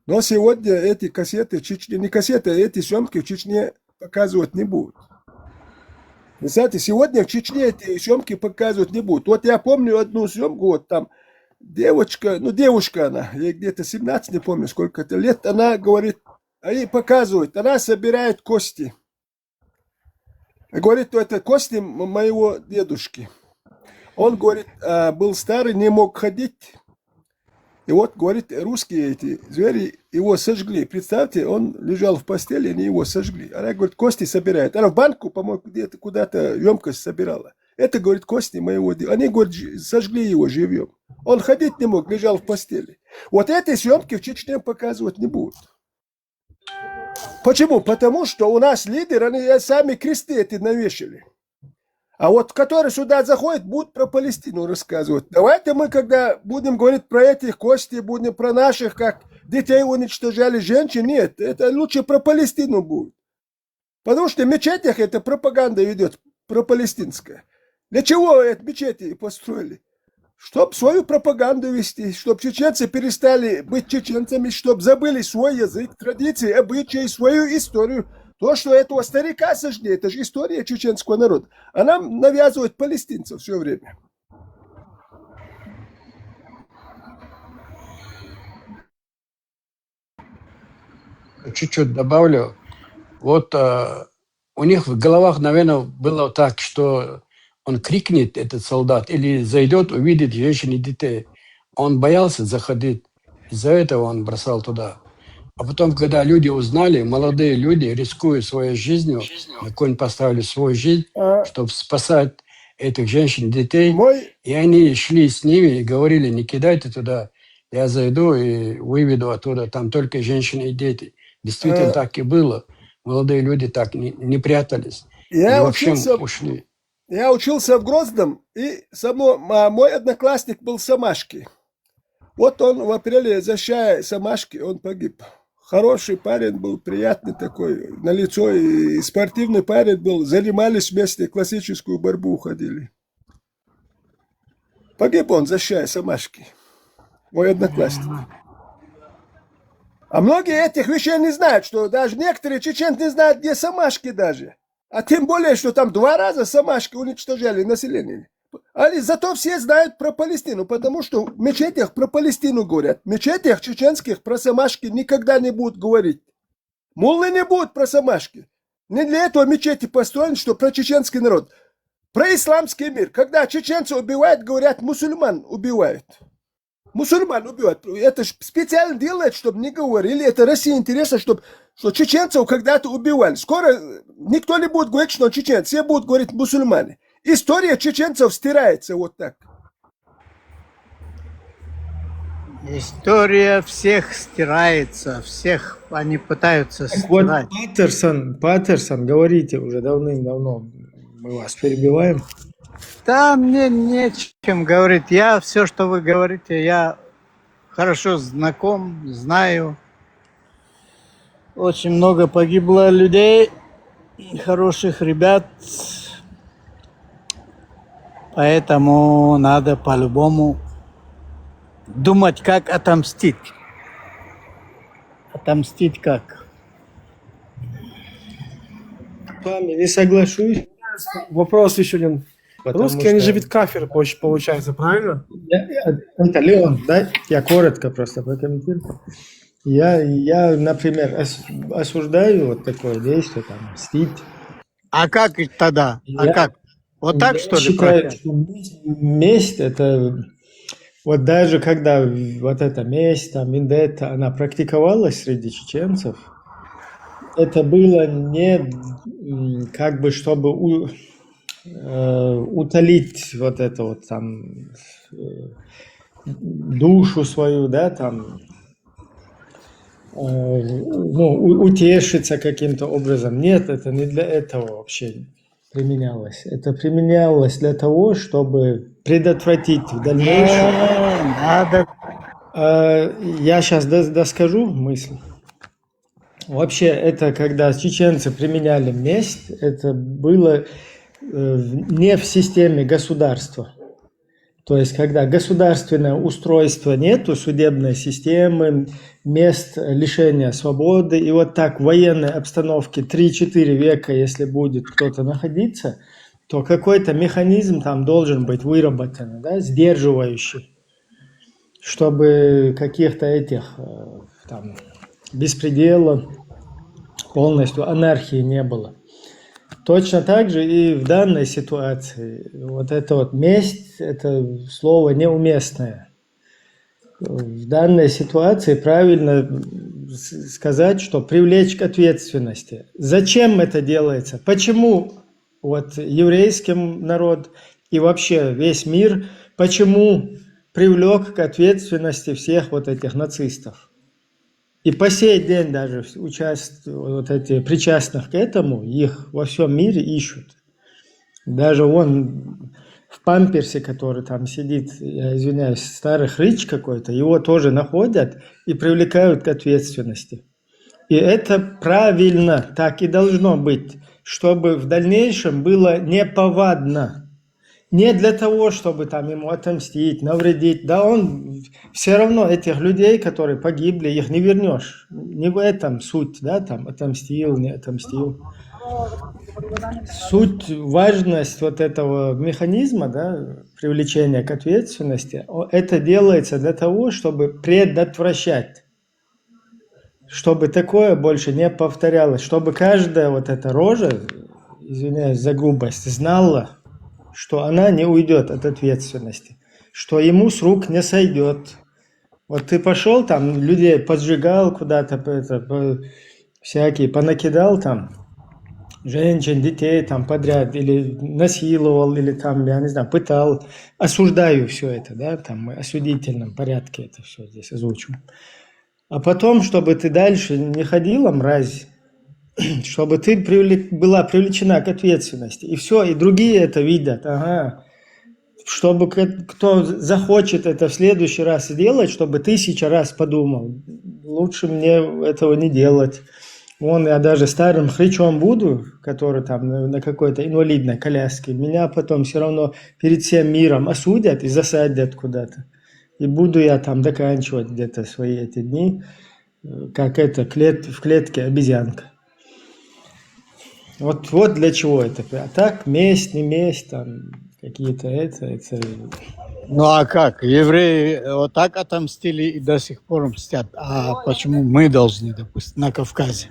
Но сегодня эти кассеты в Чечне, не кассеты, а эти съемки в Чечне показывать не будут. Вы знаете, сегодня в Чечне эти съемки показывать не будут. Вот я помню одну съемку, вот там девочка, ну девушка она, ей где-то 17, не помню сколько это лет, она говорит, они показывают, она собирает кости. Говорит, это кости моего дедушки. Он, говорит, был старый, не мог ходить. И вот, говорит, русские эти звери его сожгли. Представьте, он лежал в постели, они его сожгли. Она, говорит, кости собирает. Она в банку, по-моему, где-то куда-то емкость собирала. Это, говорит, кости моего деда. Они, говорит, сожгли его живьем. Он ходить не мог, лежал в постели. Вот эти съемки в Чечне показывать не будут. Почему? Потому что у нас лидеры, они сами кресты эти навешали. А вот которые сюда заходят, будут про Палестину рассказывать. Давайте мы, когда будем говорить про эти кости, будем про наших, как детей уничтожали, женщин, нет. Это лучше про Палестину будет. Потому что в мечетях эта пропаганда ведет, пропалестинская. Для чего эти мечети построили? Чтобы свою пропаганду вести, чтобы чеченцы перестали быть чеченцами, чтобы забыли свой язык, традиции, обычаи, свою историю. То, что этого старика сожгли, это же история чеченского народа. А нам навязывают палестинцев все время. Чуть-чуть добавлю. Вот у них в головах, наверное, было так, что он крикнет, этот солдат, или зайдет, увидит женщин и детей. Он боялся заходить. Из-за этого он бросал туда. А потом, когда люди узнали, молодые люди, рискуя своей жизнью, на конь поставили свою жизнь, чтобы спасать этих женщин, детей, и они шли с ними и говорили, не кидайте туда, я зайду и выведу оттуда, там только женщины и дети. Действительно так и было. Молодые люди так не прятались. Я и вообще учился, ушли. я учился в Грозном, и мой одноклассник был Самашки. Вот он в апреле, защищая Самашки, он погиб. Хороший парень был, приятный такой, на лицо, и спортивный парень был. Занимались вместе, классическую борьбу ходили. Погиб он, защищая Самашки. Мой одноклассник. А многие этих вещей не знают, что даже некоторые чеченцы не знают, где Самашки даже. А тем более, что там 2 раза Самашки уничтожали население. А зато все знают про Палестину, потому что в мечетях про Палестину говорят. В мечетях чеченских про Самашки никогда не будут говорить. Муллы не будут про Самашки. Не для этого мечети построены, что про чеченский народ. Про исламский мир. Когда чеченцы убивают, говорят, мусульман убивают. Мусульман убивают. Это специально делает, чтобы не говорили. Это России интересно, что чеченцев когда-то убивали. Скоро никто не будет говорить, что чеченцы. Все будут говорить мусульмане. История чеченцев стирается вот так. История всех стирается, всех они пытаются стирать. Вот Паттерсон, говорите уже давным-давно, мы вас перебиваем. Да, мне нечем говорить. Я все, что вы говорите, я хорошо знаком, знаю. Очень много погибло людей, хороших ребят. Поэтому надо по-любому думать, как отомстить. Отомстить как? С вами не соглашусь. Вопрос еще один. Потому Русские, они что- же ведь кафир, получается, правильно? Это Леон, да? Я коротко просто прокомментирую. Я, например, осуждаю вот такое действие, там, мстить. А как тогда? А Я- как? Вот так, Я что ли? считаю, прощать? что месть это... Вот даже когда вот эта месть, там, вендетта, она практиковалась среди чеченцев, это было не как бы, чтобы утолить вот это вот там душу свою, да, там, утешиться каким-то образом. Нет, это не для этого вообще применялось. Это применялось для того, чтобы предотвратить в дальнейшем. Я сейчас доскажу мысль. Вообще, это когда чеченцы применяли месть, это было не в системе государства. То есть, когда государственное устройство нету, судебной системы, мест лишения свободы, и вот так в военной обстановке 3-4 века, если будет кто-то находиться, то какой-то механизм там должен быть выработан, да, сдерживающий, чтобы каких-то этих там беспредела, полностью анархии не было. Точно так же и в данной ситуации. Вот эта вот месть, это слово неуместное. В данной ситуации правильно сказать, что привлечь к ответственности. Зачем это делается? Почему вот еврейский народ и вообще весь мир, почему привлек к ответственности всех вот этих нацистов? И по сей день даже вот эти причастных к этому, их во всем мире ищут. Даже он в памперсе, который там сидит, я извиняюсь, старый хрыч какой-то, его тоже находят и привлекают к ответственности. И это правильно, так и должно быть, чтобы в дальнейшем было неповадно. Не для того, чтобы там ему отомстить, навредить. Да он все равно этих людей, которые погибли, их не вернешь. Не в этом суть, да, там отомстил, не отомстил. Суть, важность вот этого механизма, да, привлечения к ответственности, это делается для того, чтобы предотвращать. Чтобы такое больше не повторялось. Чтобы каждая вот эта рожа, извиняюсь за грубость, знала, что она не уйдет от ответственности, что ему с рук не сойдет. Вот ты пошел там, людей поджигал куда-то, всякие, понакидал там, женщин, детей там подряд, или насиловал, или там, я не знаю, пытал. Осуждаю все это, да, там мы в осудительном порядке это все здесь озвучим. А потом, чтобы ты дальше не ходила, мразь, чтобы ты была привлечена к ответственности. И все, и другие это видят. Ага. Чтобы кто захочет это в следующий раз сделать, чтобы 1000 раз подумал. Лучше мне этого не делать. Вон я даже старым хрычом буду, который там на какой-то инвалидной коляске. Меня потом все равно перед всем миром осудят и засадят куда-то. И буду я там доканчивать где-то свои эти дни, как это в клетке обезьянка. Вот для чего это. А так, месть, не месть, там какие-то это. Ну а как? Евреи вот так отомстили и до сих пор мстят. А почему мы должны, допустим, на Кавказе?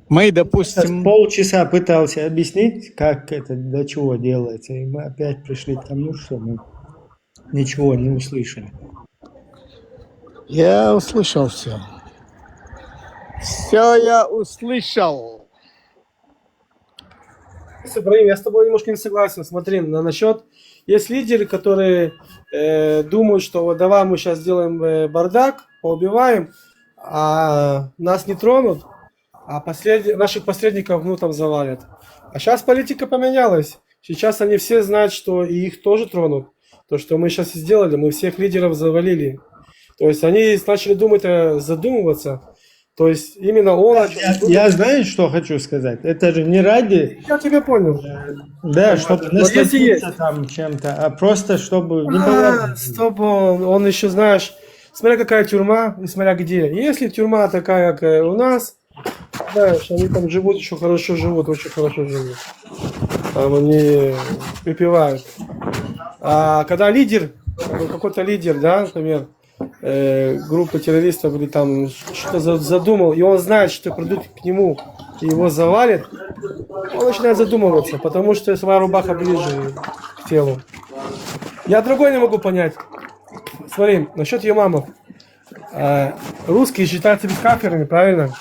Мы, допустим... Полчаса пытался объяснить, как это, для чего делается. И мы опять пришли к тому, что мы ничего не услышали. Я услышал все. Все я услышал. Ибраим, я с тобой немножко не согласен. Смотри, насчет... Есть лидеры, которые думают, что вот давай мы сейчас сделаем бардак, поубиваем, а нас не тронут, а наших посредников там завалят. А сейчас политика поменялась. Сейчас они все знают, что и их тоже тронут. То, что мы сейчас сделали, мы всех лидеров завалили. То есть они начали задумываться. То есть именно он... Я знаю, что хочу сказать. Это же не ради... Я тебя понял. Да, чтобы насладиться там чем-то, а просто чтобы... Чтобы он еще, знаешь, смотря какая тюрьма и смотря где. Если тюрьма такая, как у нас, знаешь, они там живут, еще хорошо живут, очень хорошо живут. Там они припевают. А когда лидер, какой-то лидер, да, например, группа террористов или там что-то задумал, и он знает, что придут к нему и его завалят, он начинает задумываться, потому что своя рубаха ближе к телу. Я другой не могу понять. Смотри, насчет имамов. Русские считаются кафирами, правильно?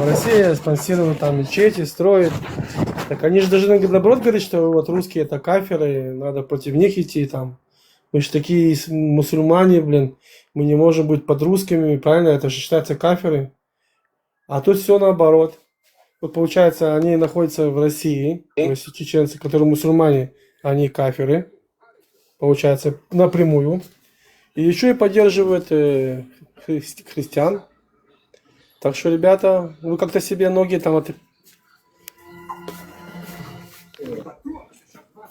Россия спонсирует там мечети, строит. Так они же должны наоборот говорить, что вот русские это кафиры, надо против них идти там. Мы же такие мусульмане, блин. Мы не можем быть под русскими, правильно? Это же считается кафиры. А тут все наоборот. Вот получается, они находятся в России, чеченцы, которые мусульмане, они кафиры. Получается, напрямую. И еще и поддерживают христиан. Так что, ребята, вы как-то себе ноги там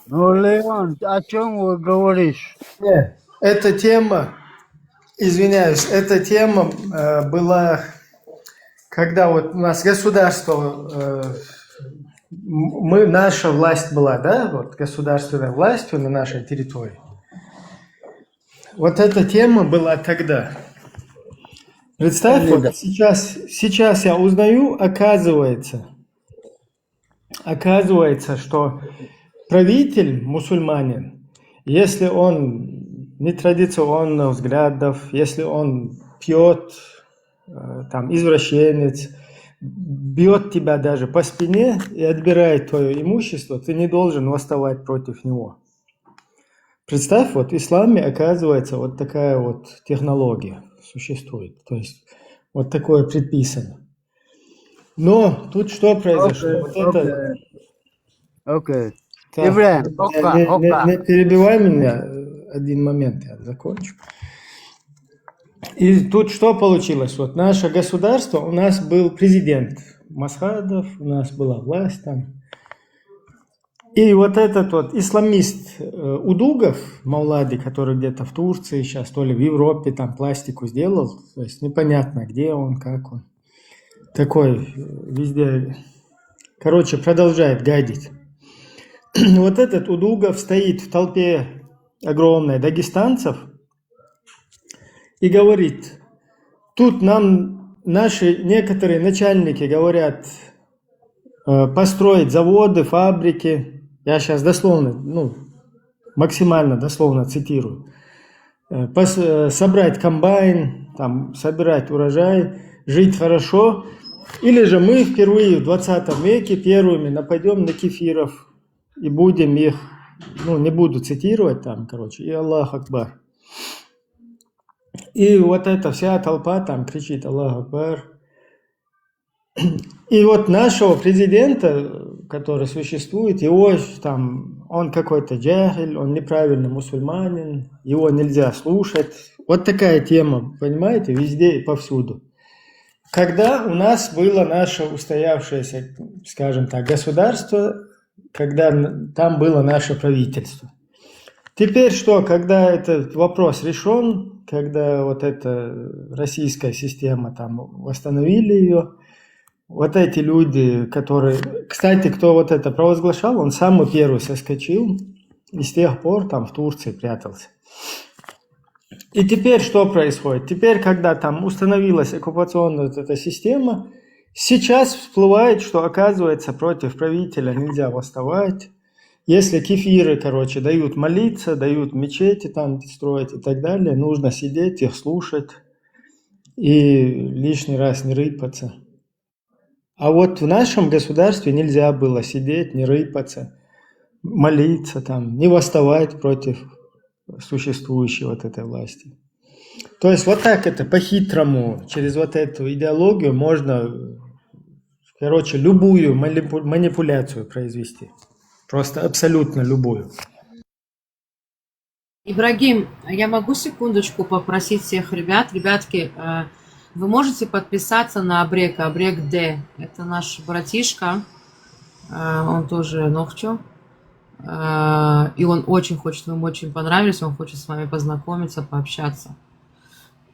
Ну, Леон, о чем вы говоришь? Нет, эта тема, извиняюсь, эта тема была, когда вот у нас государство, наша власть была, да, вот государственная власть на нашей территории. Вот эта тема была тогда. Представь, вот сейчас я узнаю, оказывается, что правитель мусульманин, если он нетрадиционных взглядов, если он пьет, там, извращенец, бьет тебя даже по спине и отбирает твое имущество, ты не должен восставать против него. Представь, вот в исламе, оказывается, вот такая вот технология существует. То есть вот такое предписано. Но тут что произошло? Окей. Так, не перебивай меня, один момент, я закончу. И тут что получилось? Вот наше государство, у нас был президент Масхадов, у нас была власть там. И вот этот вот исламист Удугов, Маулади, который где-то в Турции сейчас, то ли в Европе там пластику сделал, то есть непонятно, где он, как он. Такой везде, короче, продолжает гадить. Вот этот Удугов стоит в толпе огромной дагестанцев и говорит, тут нам наши некоторые начальники говорят построить заводы, фабрики. Я сейчас дословно, максимально дословно цитирую. Собрать комбайн, там, собирать урожай, жить хорошо. Или же мы впервые в 20 веке первыми нападем на кефиров и будем их, не буду цитировать там, короче, и Аллах Акбар. И вот эта вся толпа там кричит Аллах Акбар. И вот нашего президента, который существует, его там, он какой-то джахиль, он неправильный мусульманин, его нельзя слушать. Вот такая тема, понимаете, везде и повсюду. Когда у нас было наше устоявшееся, скажем так, государство, когда там было наше правительство. Теперь что, когда этот вопрос решен, когда вот эта российская система, там восстановили ее, вот эти люди, которые... Кстати, кто вот это провозглашал, он самый первый соскочил и с тех пор там в Турции прятался. И теперь что происходит? Теперь, когда там установилась оккупационная вот эта система, сейчас всплывает, что, оказывается, против правителя нельзя восставать. Если кефиры, дают молиться, дают мечети там строить и так далее, нужно сидеть, их слушать и лишний раз не рыпаться. А вот в нашем государстве нельзя было сидеть, не рыпаться, молиться, там, не восставать против существующей вот этой власти. То есть вот так это по-хитрому, через вот эту идеологию можно, любую манипуляцию произвести. Просто абсолютно любую. Ибрагим, я могу секундочку попросить всех ребят? Ребятки, вы можете подписаться на Абрека, Абрек Д. Это наш братишка, он тоже Нохчо. И он очень хочет, вы ему очень понравились, он хочет с вами познакомиться, пообщаться.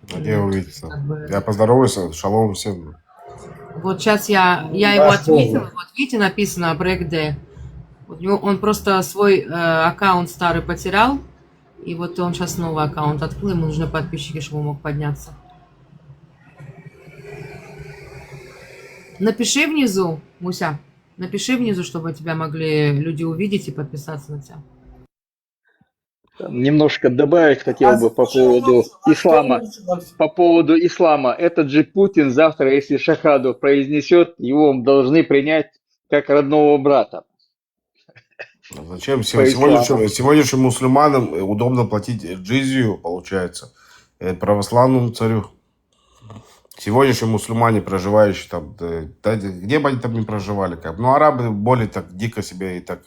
Где увидеться? Я поздороваюсь, шалом всем. Вот сейчас я его ответила, вот видите, написано Абрек Д. Он просто свой аккаунт старый потерял, и вот он сейчас новый аккаунт открыл, ему нужны подписчики, чтобы он мог подняться. Напиши внизу, Муся, напиши внизу, чтобы тебя могли люди увидеть и подписаться на тебя. Немножко добавить хотел бы по поводу ислама. По поводу ислама. Этот же Путин завтра, если шахаду произнесет, его должны принять как родного брата. Зачем? по исламу. Сегодняшним мусульманам удобно платить джизию, получается, православному царю. Сегодняшние мусульмане, проживающие там, где бы они там ни проживали, ну, арабы более так дико себя и так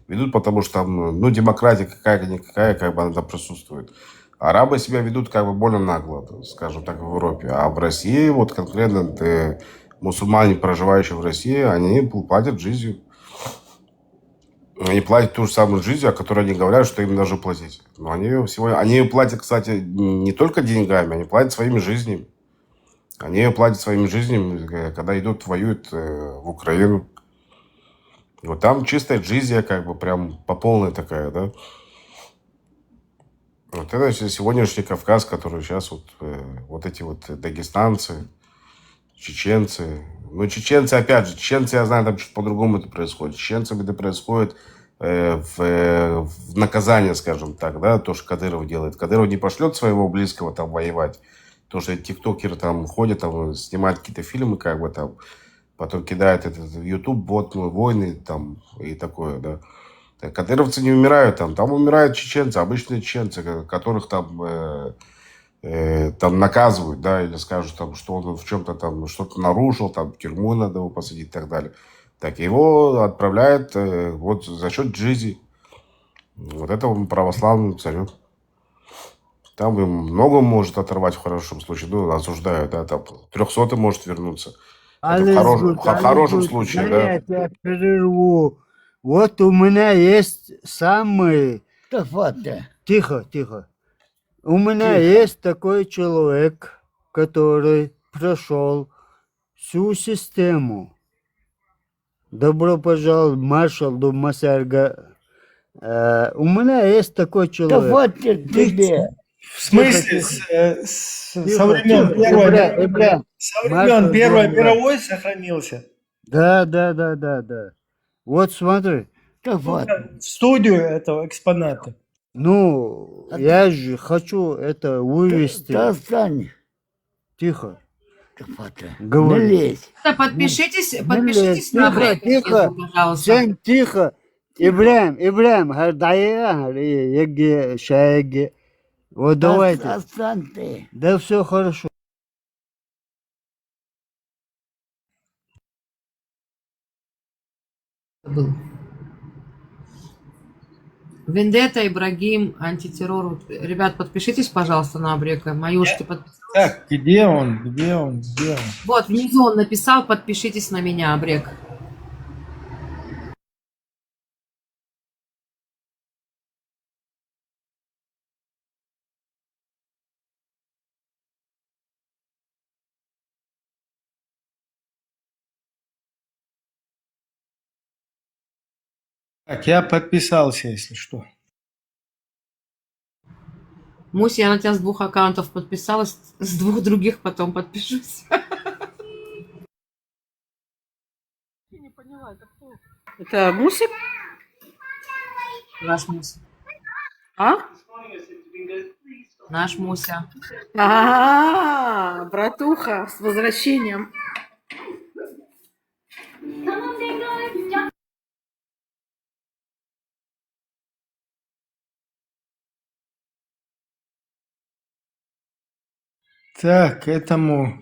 ведут, потому что там, ну, демократия какая-никакая, как бы она там присутствует. Арабы себя ведут как бы более нагло, скажем так, в Европе. А в России, вот конкретно мусульмане, проживающие в России, они платят джизию. Они платят ту же самую джизию, о которой они говорят, что им должны платить. Но они ее платят, кстати, не только деньгами, они платят своими жизнями. Они ее платят своими жизнями, когда идут, воюют в Украину. Вот там чистая джизия, как бы прям по полной такая, да. Вот это сегодняшний Кавказ, который сейчас вот эти вот дагестанцы, чеченцы. Ну, чеченцы, опять же, чеченцы, я знаю, там чуть по-другому это происходит. Чеченцам это происходит в наказание, скажем так, да, то, что Кадыров делает. Кадыров не пошлет своего близкого там воевать. То, что тиктокеры там ходят, там снимают какие-то фильмы, как бы там, потом кидают это в YouTube, вот, войны там и такое, да. Кадыровцы не умирают там умирают чеченцы, обычные чеченцы, которых там наказывают, да, или скажут, там, что он в чем-то там что-то нарушил, там, в тюрьму надо его посадить и так далее. Так его отправляют вот за счет джизи. Вот этого православному царю. Там им много может оторвать в хорошем случае. Ну, осуждают, да, там 300 может вернуться. Это в хорошем случае, да. Я тебя прерву. Вот у меня есть самый... Тихо. У меня есть такой человек, который прошел всю систему. Добро пожаловать, маршал Думасарга. У меня есть такой человек. В смысле, со времен Первой мировой сохранился? Да. Вот смотри. В студию этого экспоната. Ну, я же хочу это вывести. Тихо. Говори. Подпишитесь на брейк, пожалуйста. Всем тихо. Ибрахим, Шаги. Вот давайте. Да все хорошо. Был. Вендетта, Ибрагим, антитеррор. Ребят, подпишитесь, пожалуйста, на Абрека. Маюшки, подписывайтесь. Так, где он? Вот, внизу он написал, подпишитесь на меня, Абрек. Так, я подписался, если что. Муся, я на тебя с 2 аккаунтов подписалась, с 2 других потом подпишусь. Это Муся? Наш Муся. А? Наш Муся. Братуха, с возвращением. Так, этому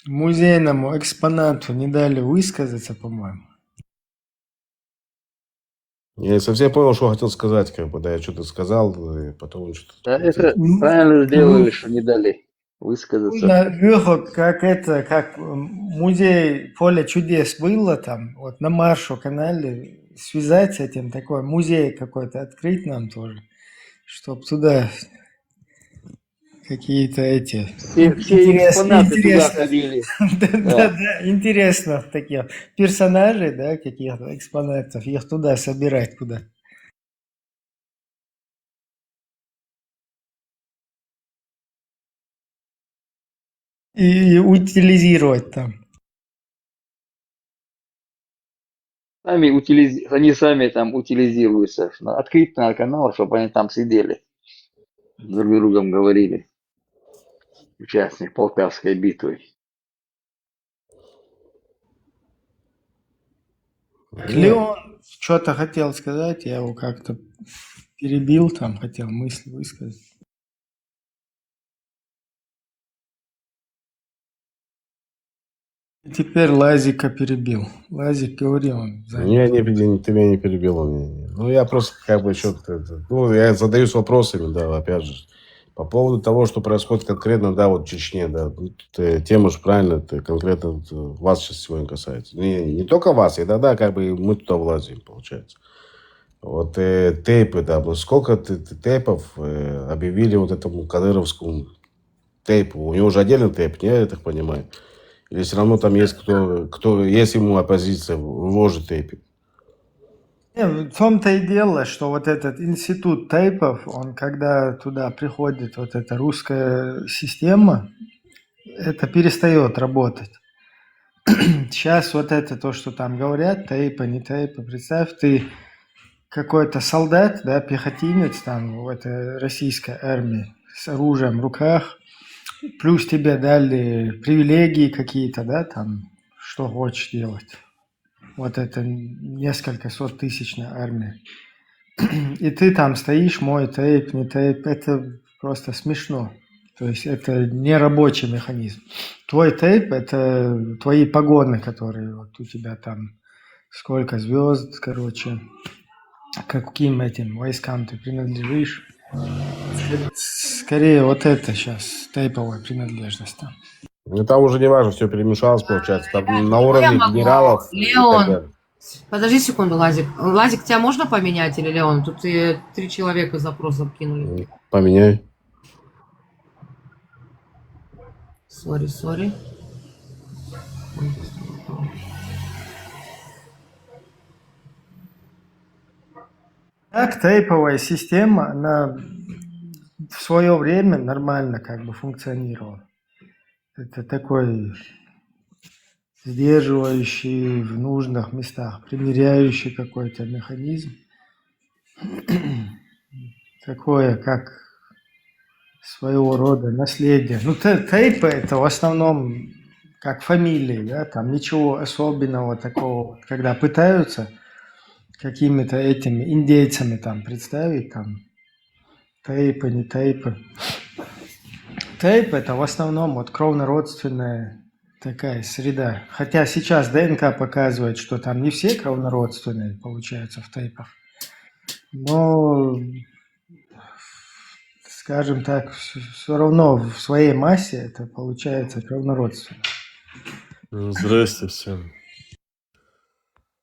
музейному экспонату не дали высказаться, по-моему. Я не совсем понял, что хотел сказать, как бы, да, я что-то сказал, и потом что-то... Да, это правильно сделали, что не дали высказаться. Как музей Поле чудес было там, вот на Маршо-канале, связать с этим, такой музей какой-то открыть нам тоже, чтобы туда какие-то эти... Все экспонаты туда ходили. Да, интересно, такие персонажи, да, каких-то экспонатов, их туда собирать куда. И утилизировать там. Они сами там утилизируются. Открыть на канал, чтобы они там сидели. Друг с другом говорили. Участник Полтавской битвы. Леон что-то хотел сказать, я его как-то перебил, там хотел мысли высказать. И теперь Лазика перебил. Лазик говорил, он занят. Ты меня не перебил. Ну, я просто как бы что-то... Ну, я задаюсь вопросами, да, опять же. По поводу того, что происходит конкретно, да, вот в Чечне, да. Тема же правильно, это конкретно вас сейчас сегодня касается. Не только вас, и да, как бы мы туда влазим, получается. Вот тейпы, да, сколько тейпов объявили вот этому кадыровскому тейпу? У него же отдельный тейп, не, я так понимаю? Или все равно там есть кто есть ему оппозиция, вложит тейпы? В том-то и дело, что вот этот институт тейпов, он когда туда приходит вот эта русская система, это перестает работать. Сейчас вот это то, что там говорят, тейпы, не тейпы, представь, ты какой-то солдат, да, пехотинец там в этой российской армии с оружием в руках, плюс тебе дали привилегии какие-то, да, там, что хочешь делать. Вот это несколько сотысячная армия. И ты там стоишь, мой тейп, не тейп, это просто смешно. То есть это не рабочий механизм. Твой тейп – это твои погоны, которые вот у тебя там, сколько звезд, короче, каким этим войскам ты принадлежишь. Скорее вот это сейчас тейповая принадлежность там. Ну, там уже не важно, все перемешалось, получается. Там на уровне генералов. Леон, подожди секунду, Лазик. Лазик, тебя можно поменять или Леон? Тут 3 человека запрос закинули. Поменяй. Сори. Так, тейповая система, она в свое время нормально как бы функционировала. Это такой сдерживающий в нужных местах, примиряющий какой-то механизм. Такое, как своего рода наследие. Ну, тейпы это в основном как фамилии, да, там ничего особенного такого, когда пытаются какими-то этими индейцами там представить, там тейпы, не тейпы. Тейп это в основном вот кровнородственная такая среда. Хотя сейчас ДНК показывает, что там не все кровнородственные получаются в тейпах. Но, скажем так, все равно в своей массе это получается кровнородственно. Здрасте всем.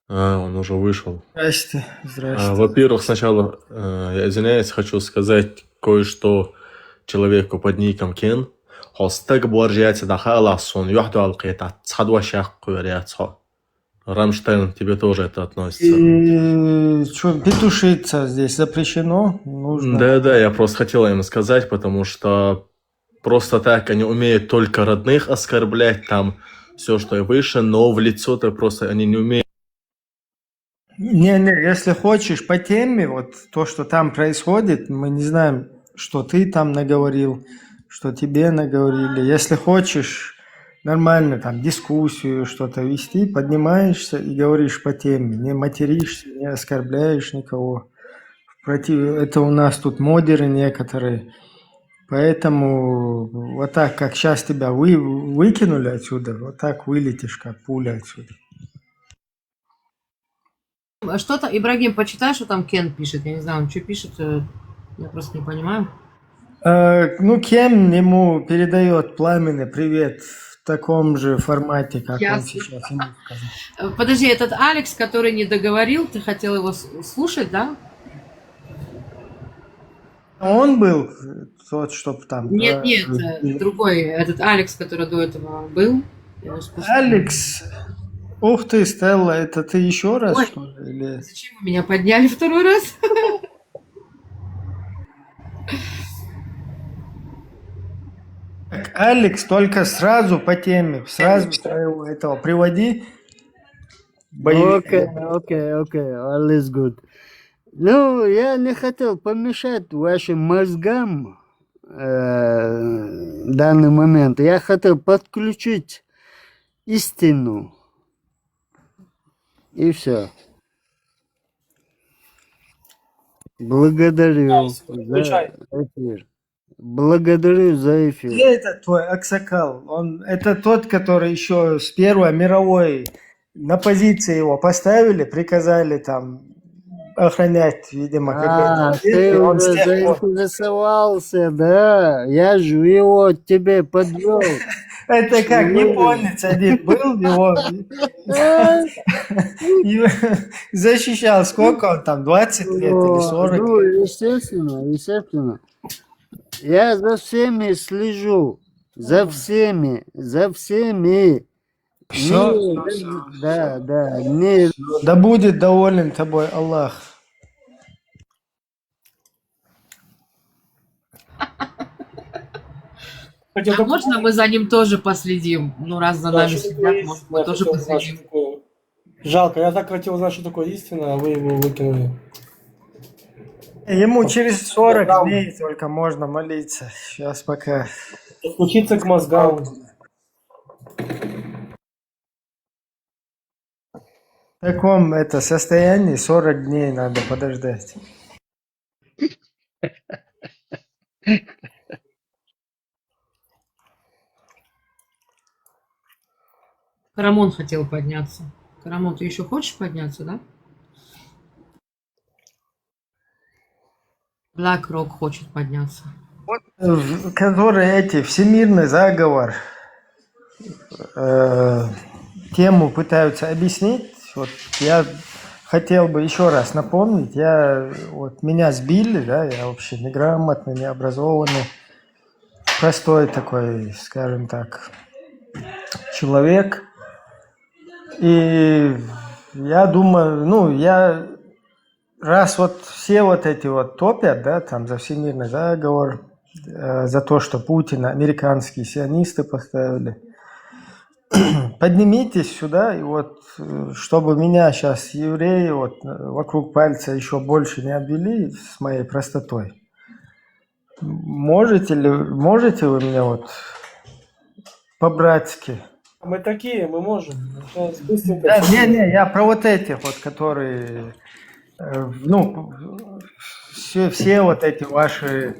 Он уже вышел. Здрасте. Во-первых, сначала, я извиняюсь, хочу сказать кое-что человеку под ником Кен. Рамштайн, тебе тоже это относится. И что, петушиться здесь запрещено? Нужно. Да, я просто хотел им сказать, потому что просто так они умеют только родных оскорблять, там все, что и выше, но в лицо-то просто они не умеют. Не, если хочешь по теме, вот то, что там происходит, мы не знаем, что ты там наговорил, что тебе наговорили. Если хочешь нормально там дискуссию, что-то вести, поднимаешься и говоришь по теме, не материшься, не оскорбляешь никого. Это у нас тут модеры некоторые. Поэтому вот так, как сейчас тебя выкинули отсюда, вот так вылетишь, как пуля отсюда. Что-то, Ибрагим, почитай, что там Кен пишет. Я не знаю, он что пишет, я просто не понимаю. Ну, Кен ему передает пламенный привет в таком же формате, как он сейчас ему сказал. Подожди, этот Алекс, который не договорил, ты хотел его слушать, да? Он был тот, чтоб там... Нет, другой, этот Алекс, который до этого был. Алекс... Ух ты, Стелла, это ты еще раз, Ой, что ли? Или... Зачем вы меня подняли второй раз? Так, Алекс, только сразу по теме, сразу своего этого приводи. Окей, all is good. Ну, я не хотел помешать вашим мозгам в данный момент. Я хотел подключить истину. И все. Благодарю за эфир. Благодарю за эфир. Где это твой Аксакал? Это тот, который еще с Первой мировой на позиции его поставили, приказали там охранять, видимо, какой-то объект, и Ты он с уже тех пор... заинтересовался, да? Я же его тебе подвел. Это как, японец один был, его защищал, сколько он там, 20 лет или 40 Ну, лет? естественно. Я за всеми слежу. За всеми. Все? Да. Не... Да будет доволен тобой Аллах. А можно мы за ним тоже последим? Ну, раз за нами сидят, может, мы тоже последим. Жалко, я так хотел узнать, что такое истина, а вы его выкинули. Ему через 40 дней только можно молиться. Сейчас пока. Подключиться к мозгам. В таком состоянии 40 дней надо подождать. Карамон хотел подняться. Карамон, ты еще хочешь подняться, да? Black Rock хочет подняться. Которые всемирный заговор тему пытаются объяснить. Вот я хотел бы еще раз напомнить, меня сбили, да, я вообще неграмотный, необразованный, простой такой, скажем так, человек. И я думаю, раз все эти топят, да, там за всемирный заговор, за то, что Путина американские сионисты поставили, поднимитесь сюда, и чтобы меня сейчас евреи вокруг пальца еще больше не обвели с моей простотой. Можете вы мне по-братски? Мы такие, мы можем. Да, не, я про этих которые, все эти ваши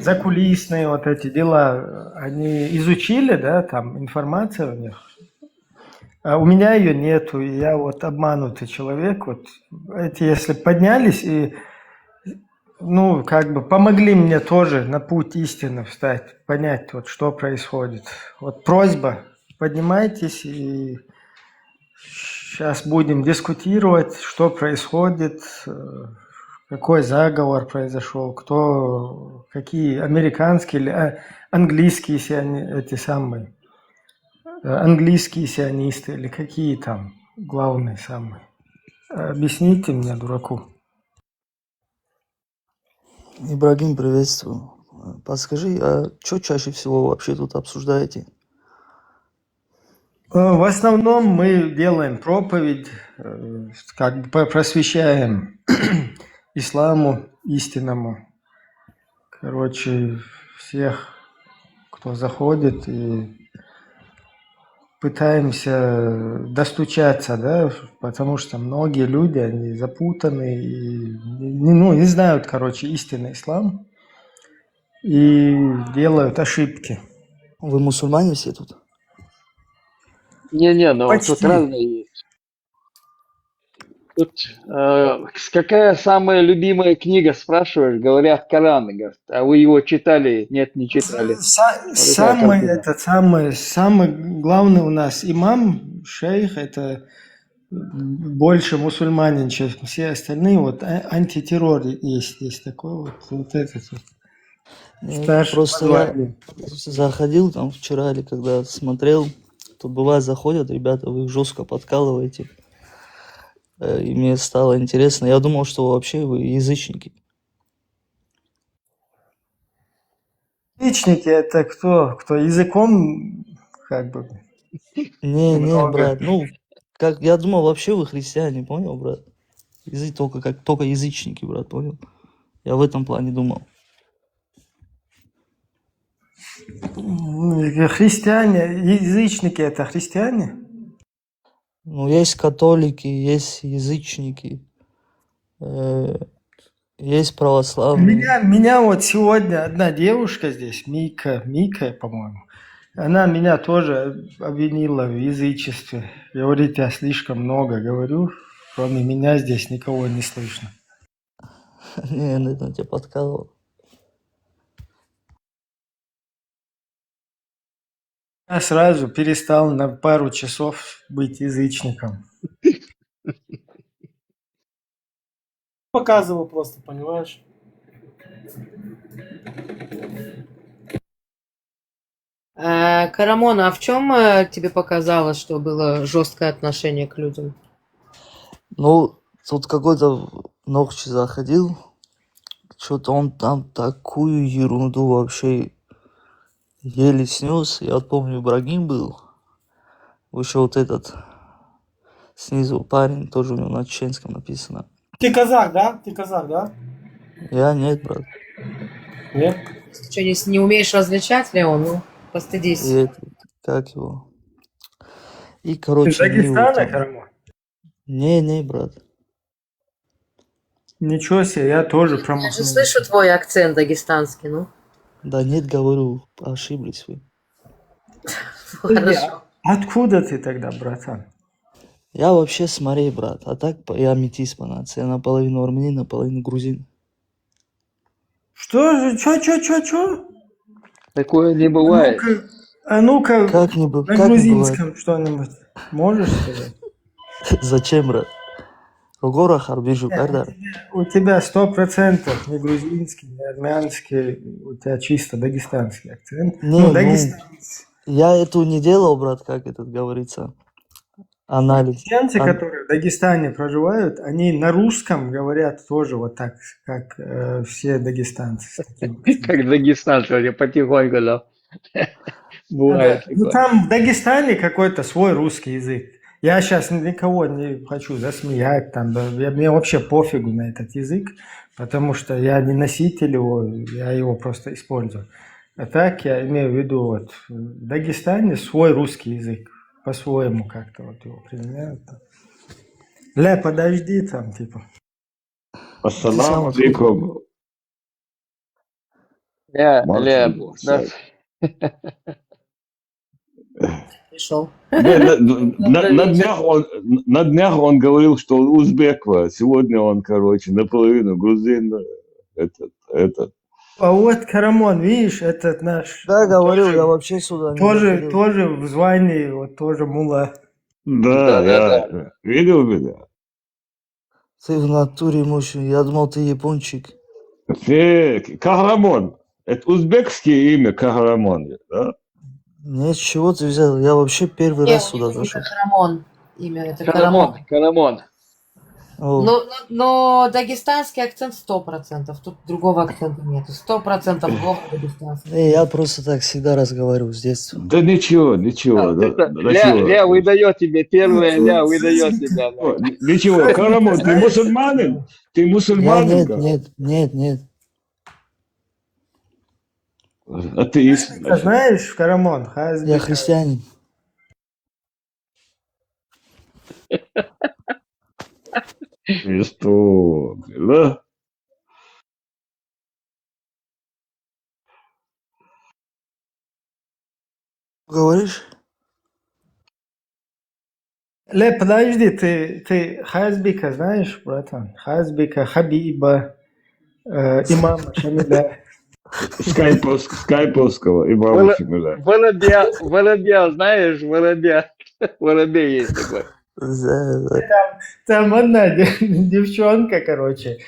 закулисные эти дела, они изучили, да, там информация у них. А у меня ее нету, и я обманутый человек. Если поднялись и, помогли мне тоже на путь истины встать, понять, что происходит. Просьба, поднимайтесь, и сейчас будем дискутировать, что происходит, какой заговор произошел, какие американские или английские английские сионисты или какие там главные самые. Объясните мне, дураку. Ибрагим, приветствую. Подскажи, а что чаще всего вообще тут обсуждаете? В основном мы делаем проповедь, просвещаем исламу истинному. Всех, кто заходит, и пытаемся достучаться, да, потому что многие люди, они запутаны и не знают, истинный ислам и делают ошибки. Вы мусульмане все тут? Не-не, но Почти. тут разные есть. Тут какая самая любимая книга, спрашиваешь, говорят Коран, говорят, а вы его читали? Нет, не читали. Самый главный у нас имам, шейх, это больше мусульманин, чем все остальные. Антитеррор есть такой старший Просто главный. я заходил там вчера или когда смотрел, тут бывает заходят ребята, вы их жестко подкалываете. И мне стало интересно. Я думал, что вообще вы язычники. Язычники это кто языком Не, брат, я думал, вообще вы христиане, понял, брат? Только язычники, брат, понял? Я в этом плане думал. Христиане, язычники это христиане? Ну, есть католики, есть язычники, есть православные. Меня вот сегодня одна девушка здесь, Мика, по-моему, она меня тоже обвинила в язычестве. Говорит, я слишком много говорю, кроме меня здесь никого не слышно. Не, это тебя подкалывал. Я сразу перестал на пару часов быть язычником. Показывал просто, понимаешь? Карамон, а в чем тебе показалось, что было жесткое отношение к людям? Ну, тут какой-то ночью заходил, что-то он там такую ерунду вообще еле снес. Я вот помню, Ибрагим был, еще вот этот снизу парень, тоже у него на чеченском написано. Ты казах, да? Ты казах, да? Я нет, брат. Нет? Ты что, не умеешь различать, Леон? Ну, постыдись. И этот, как его? И, Из короче, они Дагестана, там... Карамон? Не, брат. Ничего себе, я тоже Я же промахнулся. слышу твой акцент дагестанский, ну. Да нет, говорю, ошиблись вы. Хорошо. Откуда ты тогда, братан? Я вообще с морей, брат. А так я метис по нации. Я наполовину армянин, наполовину грузин. Что же? Чё? Такое не бывает. А ну-ка, Как не на бывает? грузинском что-нибудь можешь сказать? Зачем, брат? Ругора харбижу, карда. У тебя 100% не грузинский, не армянский, у тебя чисто дагестанский акцент. Не, дагестанец. я эту не делал, брат, как этот говорится. Анализ. Дагестанцы, которые в Дагестане проживают, они на русском говорят тоже вот так, как все дагестанцы. Как дагестанцы, я потихоньку, да. Бывает Ну такое. там в Дагестане какой-то свой русский язык. Я сейчас никого не хочу засмеять, там, да, мне вообще пофигу на этот язык, потому что я не носитель его, я его просто использую. А так я имею в виду, вот в Дагестане свой русский язык, по-своему как-то вот его применяют. Ля, подожди там, типа. Ассаламу алейкум. Пришел. На днях он говорил, что он узбек, сегодня он, короче, наполовину грузин, этот. А вот Карамон, видишь, этот наш... Да, говорил, я вообще сюда не заходил. Тоже в звании, вот тоже мула. Да, я видел меня. Ты в натуре мужчина, я думал, ты япончик. Кахрамон. Это узбекское имя Кахрамон, да? Нет, с чего ты взял? Я вообще первый раз сюда зашел. Это Карамон. Имя это Карамон. Карамон. Но дагестанский акцент 100%. Тут другого акцента нет. 100% голос дагестанский. Я просто так всегда разговариваю с детства. Да ничего. Ля выдает тебе, первое Ля выдает тебя. Ничего, Карамон, ты мусульманин? Ты мусульманин? Нет. Атеист. Ты знаешь, Карамон, Я христианин. И что? Да? Говоришь? Ле, подожди, ты Хазбика знаешь, братан? Хазбика, Хабиба, имама Шамиля. Скайповского имама Шамиля. Воробья, знаешь, воробья. Воробей есть такой. Там одна девчонка, короче,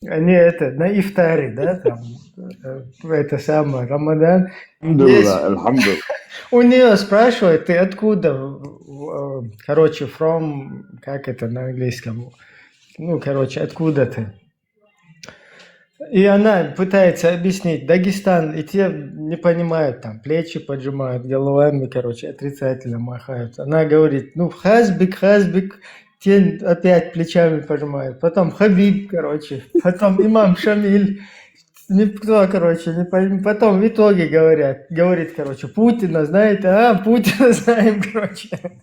они на ифтаре, да, там, это самое, Рамадан. У нее спрашивают, ты откуда, короче, from, как это на английском, откуда ты? И она пытается объяснить, Дагестан, и те не понимают, там, плечи поджимают, головами, отрицательно махают. Она говорит, Хазбик, те опять плечами пожимают. Потом Хабиб, потом имам Шамиль. Никто, короче, не пойм- Потом в итоге говорит, короче, Путина, знаете, Путина знаем, короче.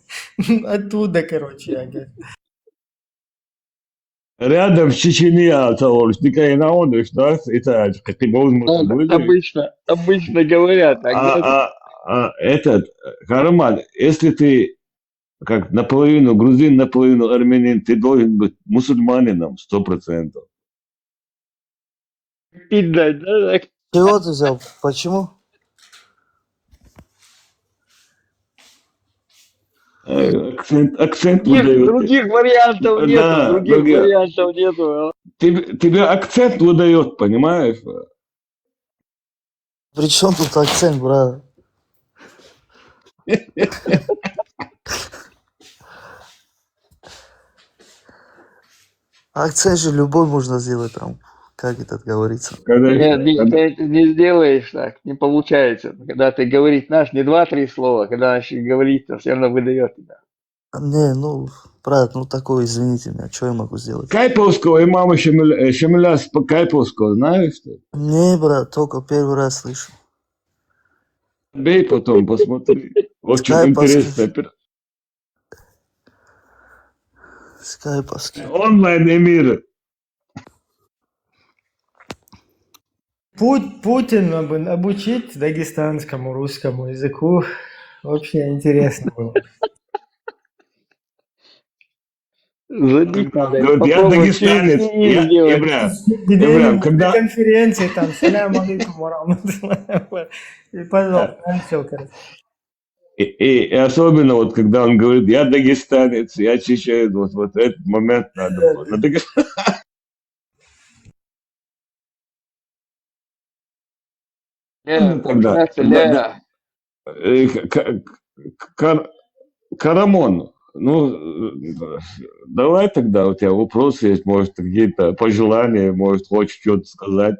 Оттуда, короче, я говорю. Рядом с Чечения, Николай Наонович, да, это как ты можно выиграть. Обычно говорят. Этот, Караман, если ты как наполовину грузин, наполовину армянин, ты должен быть мусульманином 100%. Пить дать, да? Чего ты взял? Почему? Акцент выдает. Других вариантов нету, Да, других вариантов нету. Тебе акцент выдает, понимаешь? При чем тут акцент, брат? Акцент же любой можно сделать там, как это говорится. Нет, ты не сделаешь так, не получается. Когда ты говоришь не 2-3 слова, когда начнешь говорить, то все равно выдает тебя. Не, ну, брат, ну такое, извините меня, что я могу сделать? Кайповского имама Шамиля Кайповского, знаешь? Не, брат, только первый раз слышу. Бей потом, посмотри. Очень интересно. Скайповский. Онлайн-эмир. Путина бы обучить дагестанскому русскому языку вообще интересно было. Говорит, я дагестанец. Ибрам, когда... конференции там, салям алейкум варахматуллахи. И пожалуйста, начал, короче. И особенно вот, когда он говорит, я дагестанец, я чеченец, вот этот момент надо было. Карамон, ну, давай тогда, у тебя вопросы есть, может, какие-то пожелания, может, хочешь что-то сказать.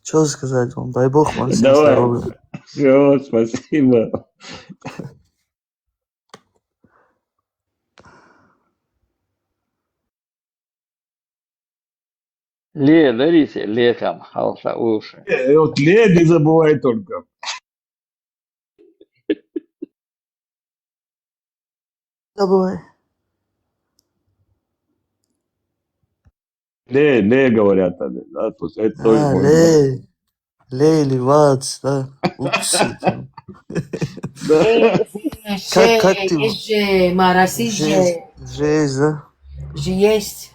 Что сказать вам? Дай бог вам всем Давай. здоровья. Все, спасибо. Дарите, летом, халса, уши. Вот не забывай только. Забывай. Не говорят, да, это тоже или вац, да, упси. Как ты? Марасиже. Жесть, да? Есть.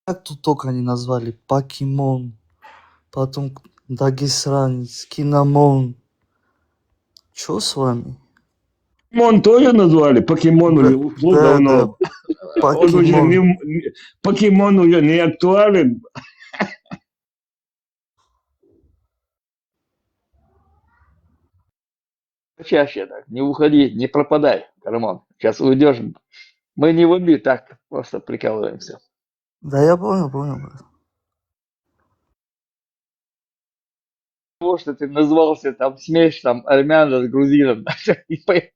Как тут только они назвали? Покемон. Потом дагестанец, киномон. Чё с вами? Покемон тоже назвали? Покемон уже ушло давно. Покемон уже не актуален. Чаще так, не уходи, не пропадай, Карамон. Сейчас уйдешь. Мы не в обид, так просто прикалываемся. Да я понял, брат. Того, что ты назвался там, смесь там армян с грузином. И поэтому...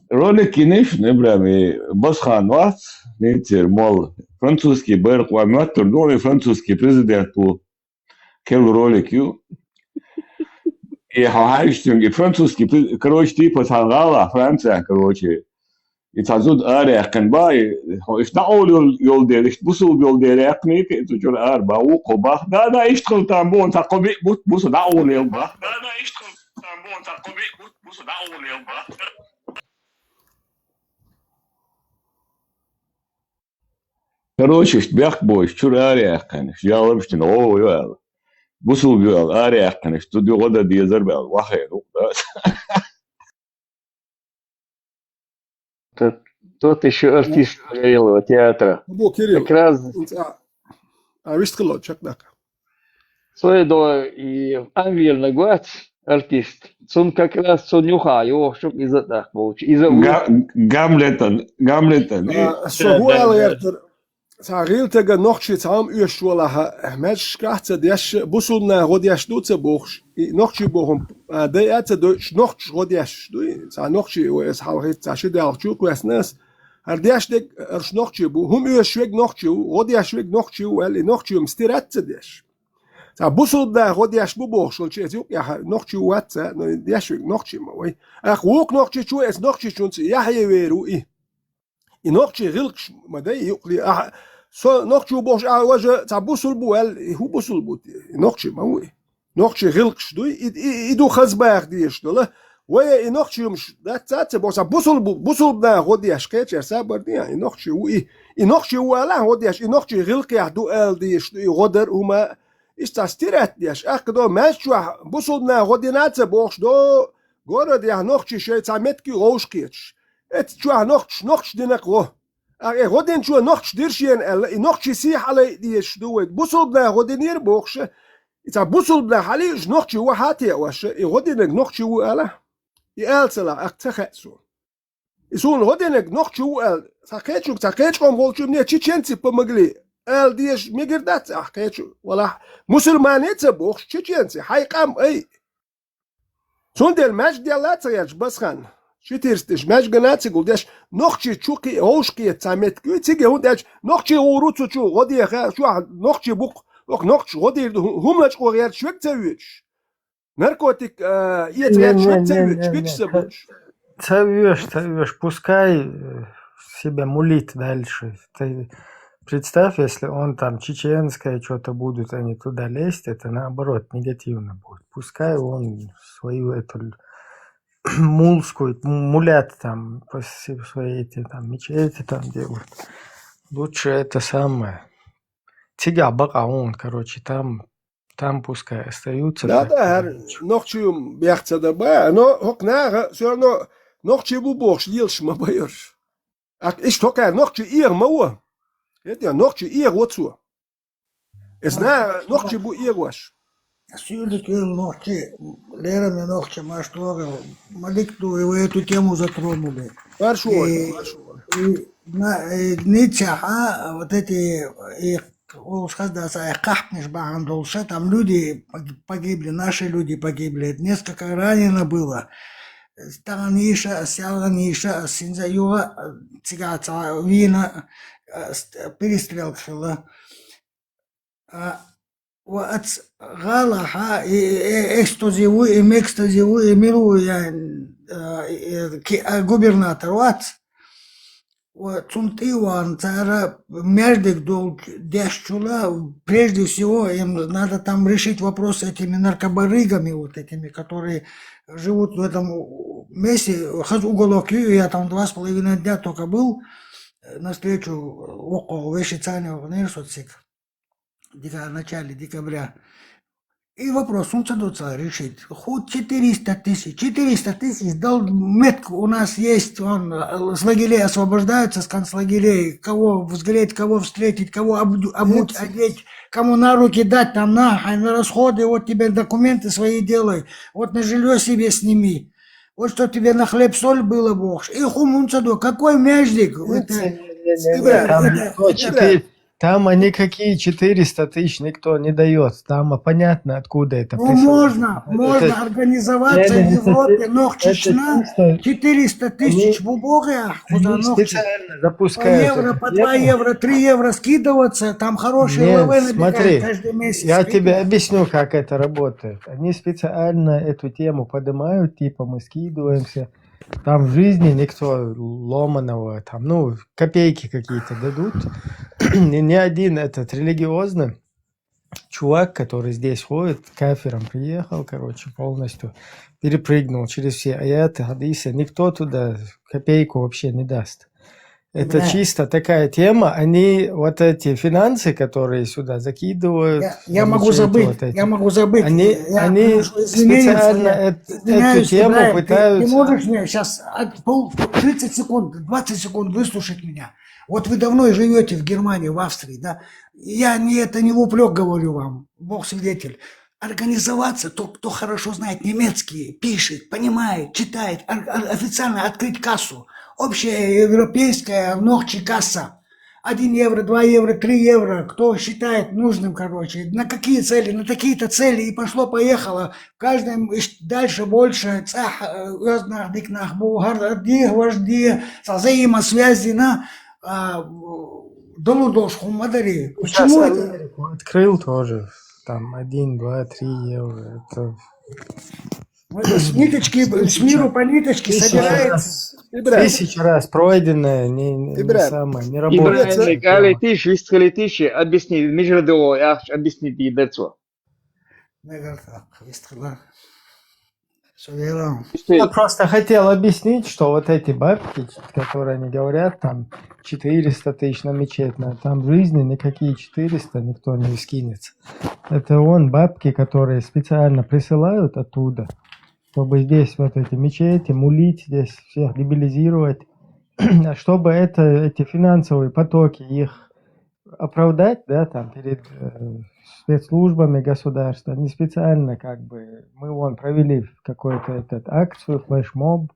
Ролики не брали, Босхан Вац, мол, французский Берк Вамат, турдоны французский президент был, кел роликью. И французский, короче, типа Сангала, Франция, короче. يتعزود آريخ كان باي اشتغل يول دير بوسو يول دير اقنيك تجور اربا وقبا دا يشتغل تامبون تقبي بوسو داول يلبا دا يشتغل تامبون تقبي بوسو داول يلبا Короче, бях бой, чур арях, конечно, я лобштин, о, я, бусул бил, арях, конечно, тут года дизер бил, вахе, ну, да. Тот еще артист Горелого театра. Кирилл, Как раз вистхло, чакдака. Соедо и Анвельный год артист. Он как раз сонюха, его чтоб из-за так получил. Гамлетон. Согуал яртер. Сагил тега нохчи цам уйшвала меч кахца деш бусулна годяш дуце бохш. И нохчи бохом да яца дош нохч годяш. Дуй са нохчи уэс хавхит саши далчу квеснес. Ардяш дек нохчи бу хум уйшвег нохчи годяш вег нохчи уэл нохчи стиратца деш. Sa busul da godyash bu boxul che juk ya noqchi watsa no yashvik noqchi ma way ach wok noqchi chu es noqchi chun ya hayeru I noqchi gilq ma day yuqli so noqchi box a waje sa busul bu el hu busul bu noqchi ma way noqchi gilq shdu idu khazbaq diyishdola way noqchi yum da tsatsa bo sa busul da godyash kecher sa bardi noqchi wi noqchi wala godyash noqchi gilq ya du el diyishdu godar uma استستيرت ديش اقدو ماشوا بوصلنا غدينات بوخش دو غورد يا نوخشي شي تامتكي روشكيتش ات شو نوخش دينك غو اي غدين شو نوخش ديرشين ال نوخشي سيح علي ديش دو بوصلنا غدينير بوخش اتا بوصلنا حالي نوخشي وحاتي واش غدينك نوخشي والا يالسلا اختخسو يسون غدينك نوخشي وال ساكيتشو غولچو ني تشينسي بمغلي ال ديش ميغردات احكيتشو ولا مسلمانيت بوخ تشينسي حيقام اي سوندل ماج ديالات ياج بسخان شتيرستش ماج غناتي قولداش نوخشي تشوكي اوشكي تامت كيتيغي هونداش نوخشي وروتو تشو غودي شو نوخشي بوك نوخش غودي هملاش قوغيات شوك تاويش наркотик يتغير شوك تاويش بيكش سبوش Тавешь, пускай себя мулит дальше. Ты представь, если он там чеченское что-то будут они туда лезть, это наоборот негативно будет. Пускай он свою эту мулскую, мулят там, свои эти там мечети там делают. Лучше это самое. Тига бака короче, там пускай остаются. Да, нохчум бяхца да ба, но хокнага, все равно нохчи бубош дилш ма байш. Ак иш тока нохчи ир мауа. Это нохчи ир отцу. Зна нохчи бу ир ваш. Сюлик нохчи, лерами нохчи маштога, маликту вы эту тему затронули. Хорошо. Ницха, вот эти их кахнеш бахандолша, там люди погибли, наши люди погибли, несколько ранено было. Таганиша, Сяганиша, Синзаюга, Цигата, Вина, перестрелка была. Вот Галаха, экстазиву, мекстазиву, миру, губернатор, вот. Вот Цунтиван, цара Междик дол дешчула, прежде всего им надо там решить вопрос с этими наркобарыгами, вот этими, которые живут в этом месте, уголок я там 2,5 дня только был, на встречу около Вещицания в Нерсоцик, в начале декабря. И вопрос, он садится решить. Хоть 400 тысяч, дал метку у нас есть, он с лагерей освобождается, с концлагерей, кого взглядеть, кого встретить, кого обуть, одеть, кому на руки дать, там на расходы, вот тебе документы свои делай, вот на жилье себе сними, вот что тебе на хлеб соль было, бог. И хумун саду, какой мяждик? Там никакие 400 тысяч никто не дает. Там понятно, откуда это. Ну, можно организоваться в Европе, ногчична, 400 тысяч в убогах, куда специально запускают. По евро, по 2 евро, 3 евро скидываться, там хорошие ЛВ набегают каждый месяц. Я тебе объясню, как это работает. Они специально эту тему поднимают, типа мы скидываемся. Там в жизни никто ломаного, там, ну, копейки какие-то дадут. И ни один этот религиозный чувак, который здесь ходит, кафиром приехал, короче, полностью перепрыгнул через все аяты, хадисы. Никто туда копейку вообще не даст. Это Да. чисто такая тема. Они вот эти финансы, которые сюда закидывают, Я на могу мечети забыть, вот эти, я могу забыть. они Приношу извинения специально свои. эту Извиняюсь, тему Ибраим, ты пытаются... можешь мне сейчас 30 секунд, 20 секунд выслушать меня? Вот вы давно живете в Германии, в Австрии, да? Я это не в упрек говорю вам, Бог свидетель. Организоваться, кто хорошо знает немецкий, пишет, понимает, читает, официально открыть кассу. Общая европейская ногчи касса. 1 евро, 2 евро, 3 евро. Кто считает нужным, короче. На какие цели? На такие-то цели. И пошло-поехало. В каждом дальше больше. Цах, разных дикнах, бугарди, вожди, взаимосвязи на долу-дошку, мадари. Сейчас Почему это? Америку открыл тоже. Там 1, 2, 3 евро. Это... С ниточки, с миру по ниточке собирается. Тысячу раз пройденное, не самое, не работает. İbrahim Galetiş, Viskaletiş, объясни, между объясни децо. Я просто хотел объяснить, что вот эти бабки, которые они говорят, там 400 тысяч на мечеть, там в жизни никакие 400 никто не скинется. Это бабки, которые специально присылают оттуда, чтобы здесь вот эти мечети, мулить, здесь всех дебилизировать, чтобы эти финансовые потоки, их оправдать, да, там, перед спецслужбами государства, они специально как бы, мы провели какую-то акцию, флешмоб,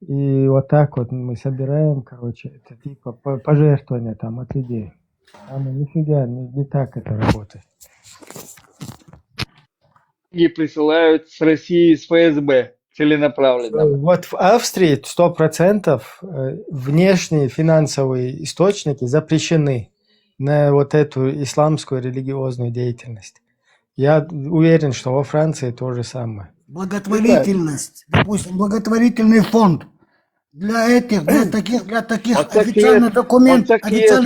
и вот так вот мы собираем, короче, это типа пожертвования там от людей. А нифига, не так это работает. И присылают с России, с ФСБ целенаправленно. Вот в Австрии 100% внешние финансовые источники запрещены на вот эту исламскую религиозную деятельность. Я уверен, что во Франции то же самое. Благотворительность, допустим, благотворительный фонд. Для таких официальный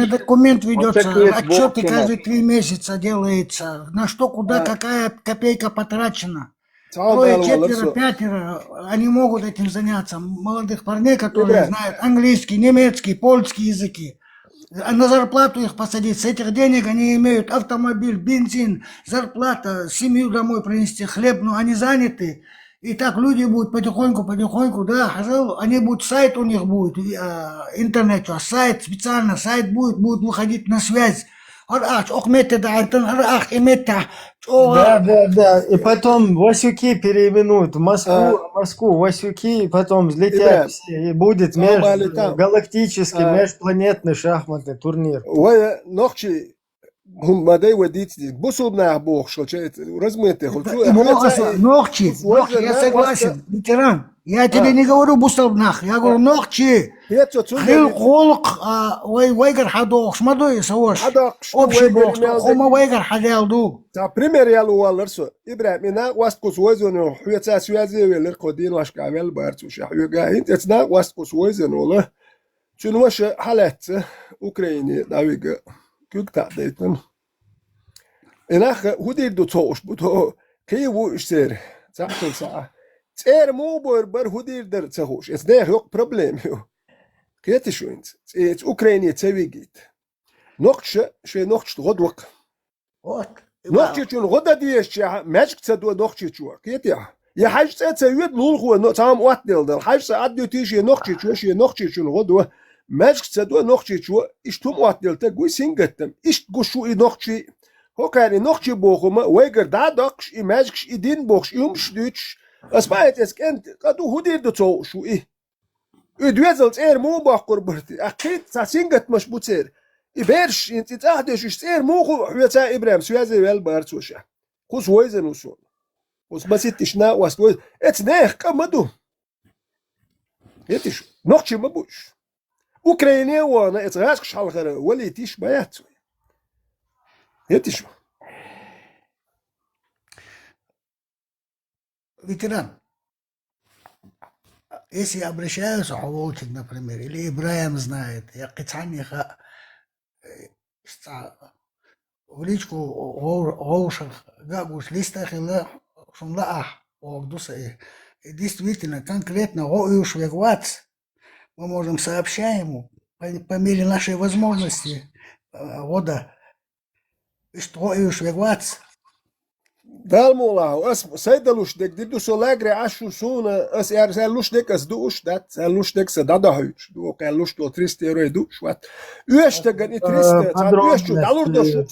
документ ведется, отчеты каждые 3 месяца делается, на что, куда, какая копейка потрачена. 3, 4, 5, они могут этим заняться. Молодых парней, которые знают английский, немецкий, польский языки. На зарплату их посадить. С этих денег они имеют автомобиль, бензин, зарплата, семью домой принести, хлеб, но они заняты. И так люди будут потихоньку, да, они будут, сайт у них будет, интернет, сайт, специально сайт будет выходить на связь. Да. И потом Васюки переименуют в Москву, Васюки, потом взлетят все, и будет галактический, межпланетный шахматный турнир. Мадай водитель, бусул на бог, что размытый. Ногчи, я согласен, ветеран. Я тебе не говорю бусулнах, я говорю ногчи. Хил холк, вайгар хадох, шмадой савош. Общий бог, хома вайгар хадялду. Пример я луаларсо. Ибрахим, ина васткус войзону, хуяца связи велер кодин вашкавел барцуша. Хуягаин, это васткус войзону, чун ваше халет Украине навига. Kukta deyten. Enach hudir do tosh buto kay wo işler. Zaten sa. Tser mo bar hudir der tsosh. Es der yok problem yo. Kete schönt. Es Ukraine tsevigit. Nochtsch, schwe nochtsch rodwak. What? Nochtsch chun roda dies ja magic tsado nochtsch chua. Kete ya. Ya hajt tsayud lul khu no tam wat del der. Hajt addu tish nochtsch chua, she nochtsch chun rodwa. ماجك تسدوا نوختي شو اشتم واتلتا قوي سينجتم اش قشو اي نوختي هو كان نوختي بوخما ويجر دادقش اي ماجكش اي دين بوخش يومش دوتش اسمعت اسك انت قدو هدير دو تو شو اي دوزلت اير مو باخور برتي اكيد ساسينجت مش بوتير اي بيرش انت تاخدش اير مو حيتا ابراهيم سوازي ويل بارتوشا قوس ويزن وسون قوس ما سيتش نا واستوز اتنيخ كمدو يتش نوختي ما بوش Украине وانا اتغاسك شحال غير وليتيش بيات يتشو Ветеран, если обращаются Волчик, например, или Ибраим знает, я Кицаниха в личку Оушах, Гагуш, листах или Шумлаах, Огдуса. И действительно, конкретно Оуш Вегвац мы можем сообщать ему по мере нашей возможности года, что Оуш Вегвац. Dalmula, Seidelushdek, die du so lägre Aschusuna, as Lushdek as dusch, dat Lushdek se dadahuch, du Lushdek 300 евро dusch, wat. Uestegan и 300, Подробности,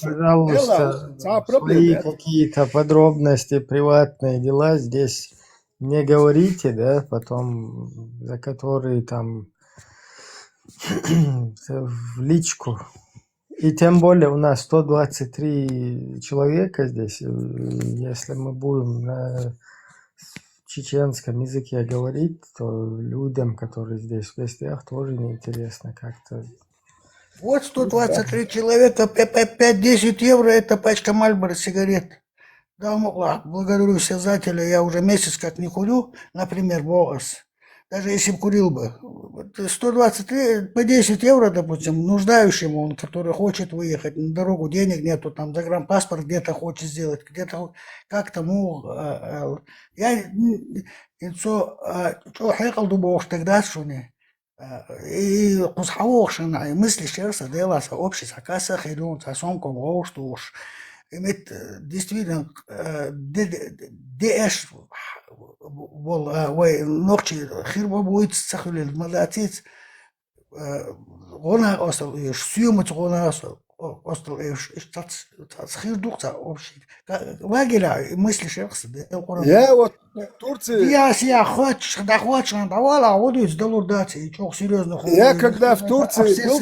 пожалуйста, свои какие-то подробности, приватные дела здесь не говорите, да, потом, за которые там в личку. И тем более у нас 123 человека здесь. Если мы будем на чеченском языке говорить, то людям, которые здесь в гостях, тоже неинтересно как-то. Вот 123 человека, 5-10 евро, это пачка Мальборо сигарет. Да, благодарю создателя, я уже месяц как не курю, например, Богас. Даже если бы курил бы, 123, по 10 евро, допустим, нуждающему, он, который хочет выехать на дорогу, денег нету, там, загранпаспорт где-то хочет сделать, где-то, как тому, я, что хекал дубош тогда, что не, и кусхавошина, и мысли сердца делаться, общество, касса, хилюн, сосомку, что уж, имеет действительно, ДС, ночи хирба будет сахулил молодец гона остал и сюмот гона остал и штат хирдукта общий лагеря мысли шерхс я вот Турции я хочешь да хочешь давала удусь до лурдации и чё серьезно я когда в Турции был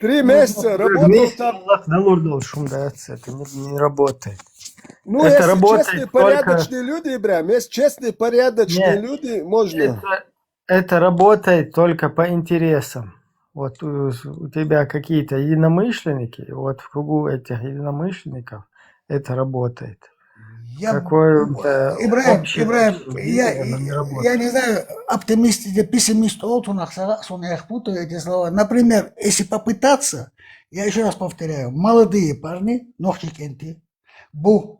3 месяца работал там это не работает. Ну, это если честные, порядочные люди, Ибрам, если честные, порядочные люди, можно. Это работает только по интересам. Вот у тебя какие-то единомышленники, вот в кругу этих единомышленников это работает. Ибрам, я не знаю, оптимист или пессимист, я их путаю эти слова. Например, если попытаться, я еще раз повторяю, молодые парни, нохчикенти, бу,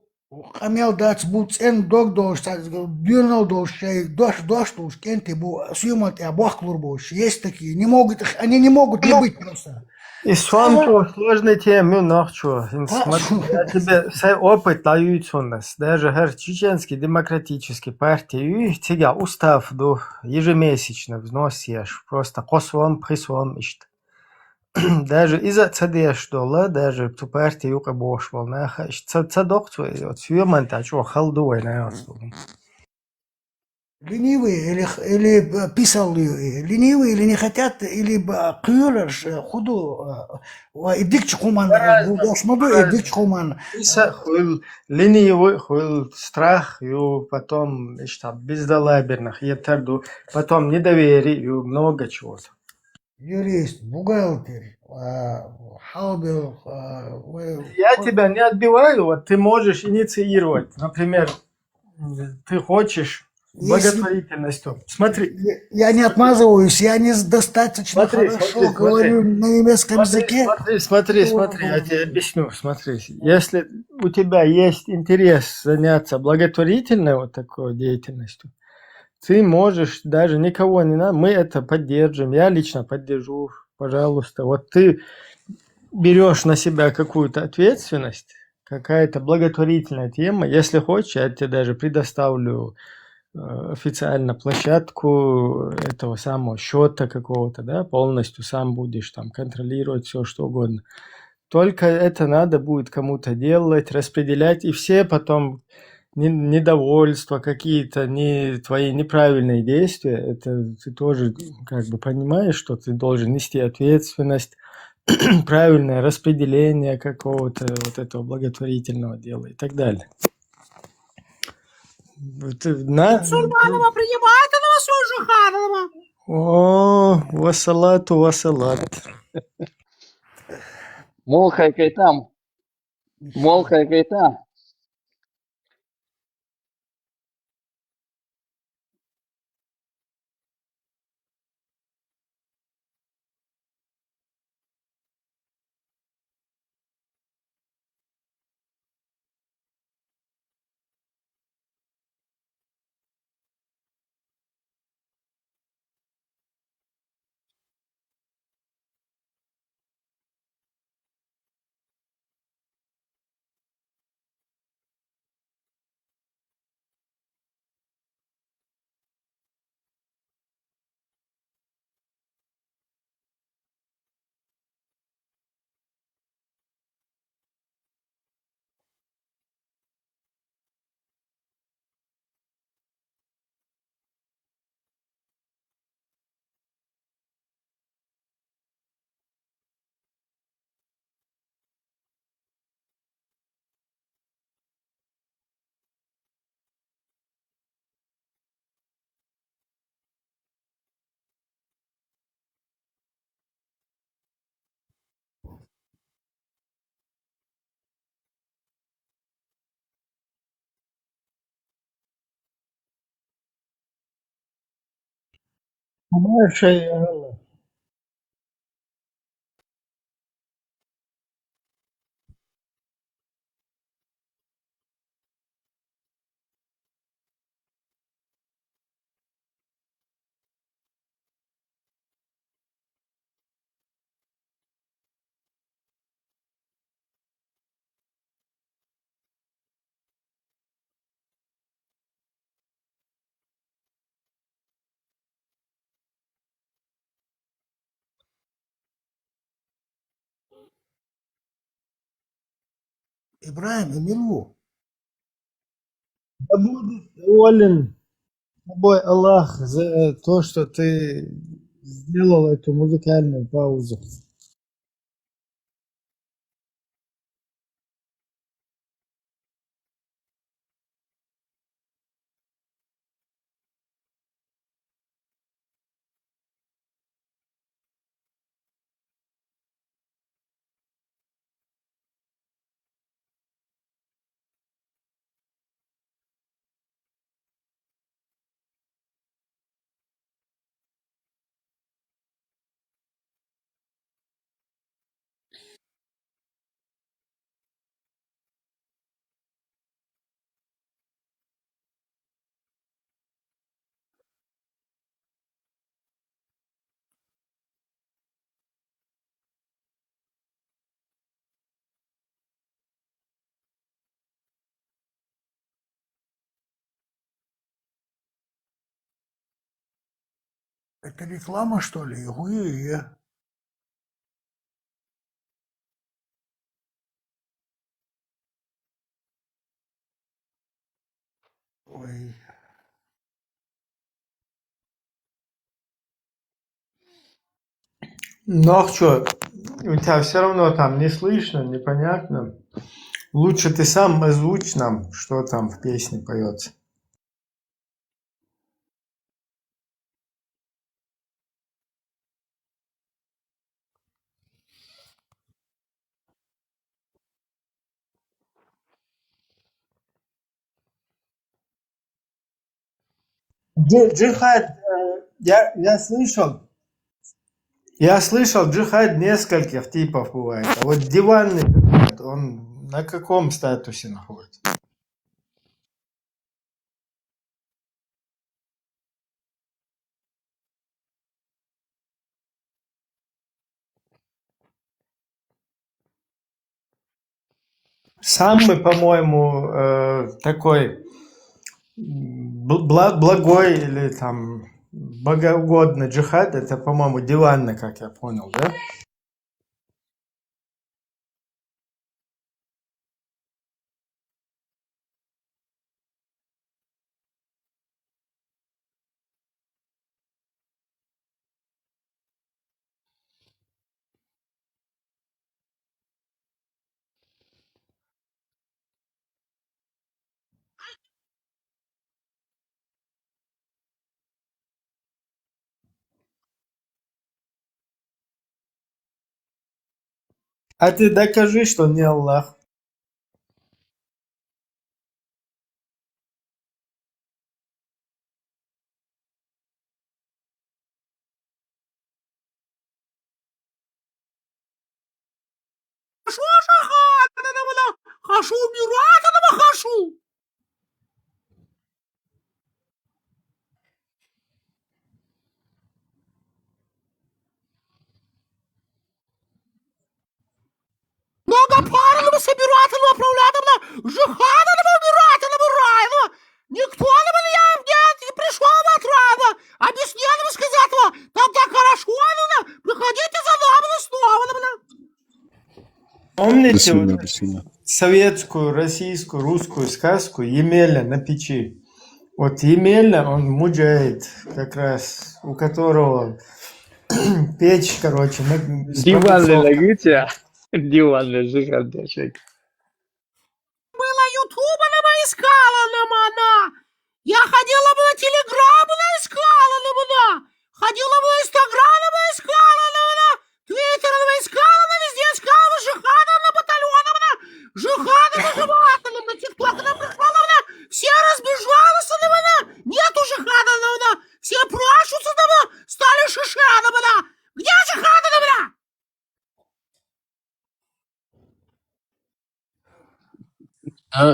Камел дац буцен дог дош, дюрнал дош, дош дош, кенти бу, сюмат и абахклур бош. Есть такие, не могут, они не могут не быть просто. Ислам сложной теме, но что? Я тебе опыт дают у нас. Даже чеченский демократический партии, тебя устав до ежемесячно взносишь, просто косвом, присвом ищет. Даже из-за цадеш дола, даже ту партию кабош волнаха, цадокцу, вот сюманта, а чего халдуй на острове. Ленивые или писалые, ленивые или не хотят, или кюрерш, худу, идикчхуман, будашмаду, идикчхуман. Ленивый, страх, и потом, бездалаберных, потом недоверие, и много чего-то. Юрист, бухгалтер, халбер. Я тебя не отбиваю, вот ты можешь инициировать. Например, ты хочешь благотворительностью. Смотри. Я не отмазываюсь, я не достаточно хорошо говорю на немецком языке. Смотри, я тебе объясню. Смотри, если у тебя есть интерес заняться благотворительной вот такой деятельностью, ты можешь, даже никого не надо, мы это поддержим, я лично поддержу, пожалуйста. Вот ты берешь на себя какую-то ответственность, какая-то благотворительная тема, если хочешь, я тебе даже предоставлю официально площадку этого самого счета какого-то, да, полностью сам будешь там контролировать все, что угодно. Только это надо будет кому-то делать, распределять, и все потом... недовольства, какие-то твои неправильные действия, это ты тоже как бы понимаешь, что ты должен нести ответственность, правильное распределение какого-то вот этого благотворительного дела и так далее. Султанова принимает она вас уже, Ханова. О, вассалат. Молхай кайтам. Маша и Алла. Ибраим, Эмилу. Да будет доволен тобой Аллах за то, что ты сделал эту музыкальную паузу. Это реклама, что ли? Ой, ой. Ну а что, у тебя все равно там не слышно, непонятно. Лучше ты сам озвучь нам, что там в песне поется. Джихад, я слышал, джихад нескольких типов бывает. А вот диванный джихад, он на каком статусе находится? Самый, по-моему, такой благой или там богоугодный джихад, это, по-моему, диванный, как я понял, да? А ты докажи, что не Аллах. Хашу убирать, этого хашу! Многопарного собирательного управлятельного жихадного убирательного райного! Никто не меня не пришел в отрава! Объяснение сказать его! Тогда хорошо, приходите за нами снова! Помните вот советскую, российскую, русскую сказку «Емеля на печи»? Вот Емеля, он муджахид, как раз, у которого печь, короче, Диванный лагите, диванный жихадачек. Было ютуба искала она. Я ходила бы на телеграм, искала она. Ходила бы на инстаграм, искала она. Твиттер искала, везде искала. Жихада на батальоном, жихада на животном, на тикток она пришла, все разбежалась, нету жихада, все прашутся,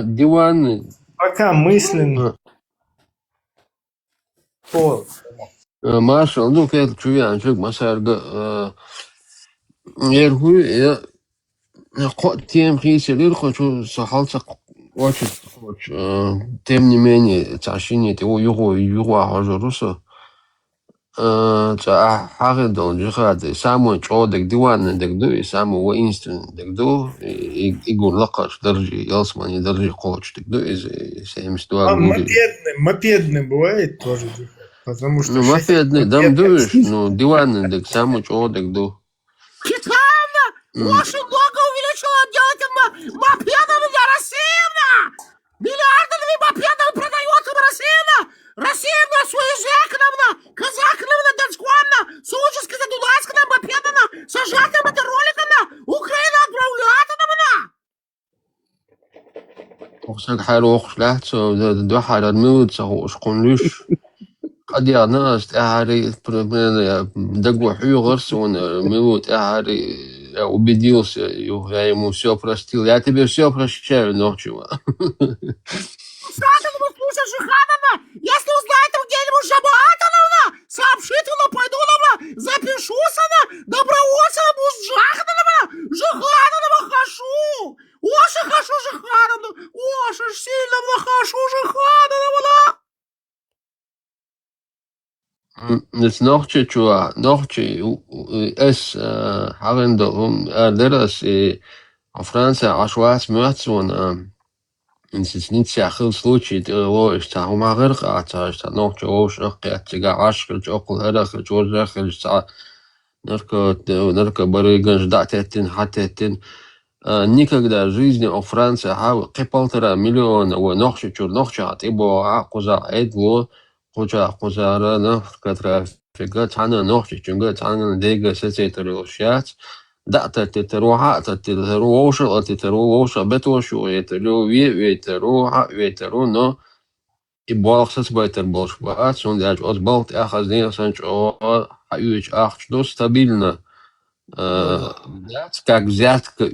ديوان Пока мысленно. ماشي أظن كيف شوية عن شوك مسار يرهو قد تيم خيس يلقى شو سحالة وش تيم نماني تعشيني تو يغو حاجة روسا حاجة دون جخاد سامو جودك ديوان دك دو سامو وينستون دك دو يقول لقاش درجي يلسماني درجي قوش دك دو سيمستوا Мопедный бывает тоже. Потому что... Ну, мопедный, дам дуешь, ну, диван дек саму чодек ду. Официально! Очень много увеличила делать мопедами для России! Миллиардами мопедами продается в России! Россия на свои зекновна, казахновна, донскомна, сучески задудайскана, мопедана, сажатым это роликана, Украина отправлятана! Oxsak حاله وخش لحظة ده حاله الموت سهو شقنلوش قد يعناس أهاري دقوا حيو غرسون موت أهاري وبديوس يو موسيو простил. Я тебе все прощаю ночью. Слушай, Жихановна, если узнаете где-нибудь Жабатановна, сообщите, пойду, запишусь, добровольцем буду Жихановна, хашу. Очень хашу Жихановну, очень сильно хашу Жихановну. Das nochtje chua, nochtje es harendom deras França عشوات ماتون إن سنين ساخل случай لوش تا هما غير قاعد تا نوchtje وش قاعد تجا عشر جوقل هرخ جوزخ تا نركا بريغنج دعتين حتى никогда в жизни о Франции полтора миллиона ونوchtje чур نوchtje هتبو عقوزا عدلو قجارة كترة فيجا تانا نوchtje جنگا تانا ديجا ستيتروشيات دعت تتروح تتروش أو تتروش بتوشو يترو يترو نو يبالغ سبايتر بالشبات سون داج أزبالت أخذ نير سانش أو حيوش أخذ стабильно как взятка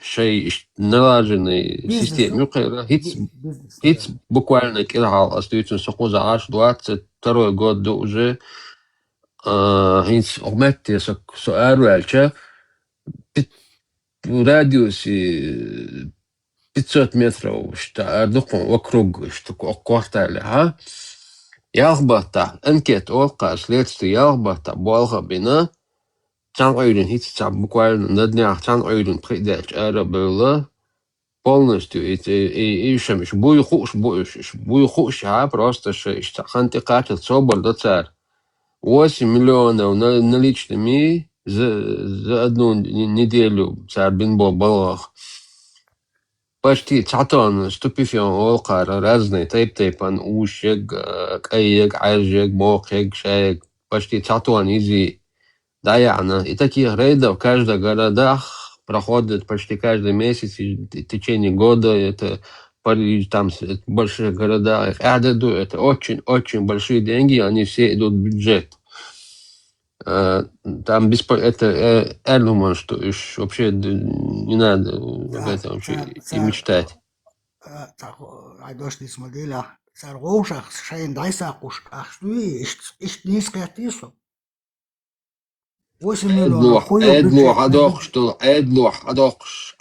شيء налаженный системе هيت буквально كده остается сохоза аж 22 год уже هيت أغمت سؤال والشة в радиусе 500 метров вокруг квартала ялбата анкет олка следствие ялбата болга бина Чан-Ойден хит буквально на днях Чан-Ойден придать было полностью и шамиш буй хуш просто хантикат собор до царь 8 миллионов наличными за одну неделю царь Бинбо Балах почти цатон ступифион олкар разные тейпан ушек каек ажек мохек шаек почти цатон изи Даяна. И таких рейдов в каждых городах проходит почти каждый месяц в течение года. Это Париж, там в больших городах. Это очень-очень большие деньги, они все идут в бюджет. Там это Эрлуман, что вообще не надо об этом вообще и мечтать.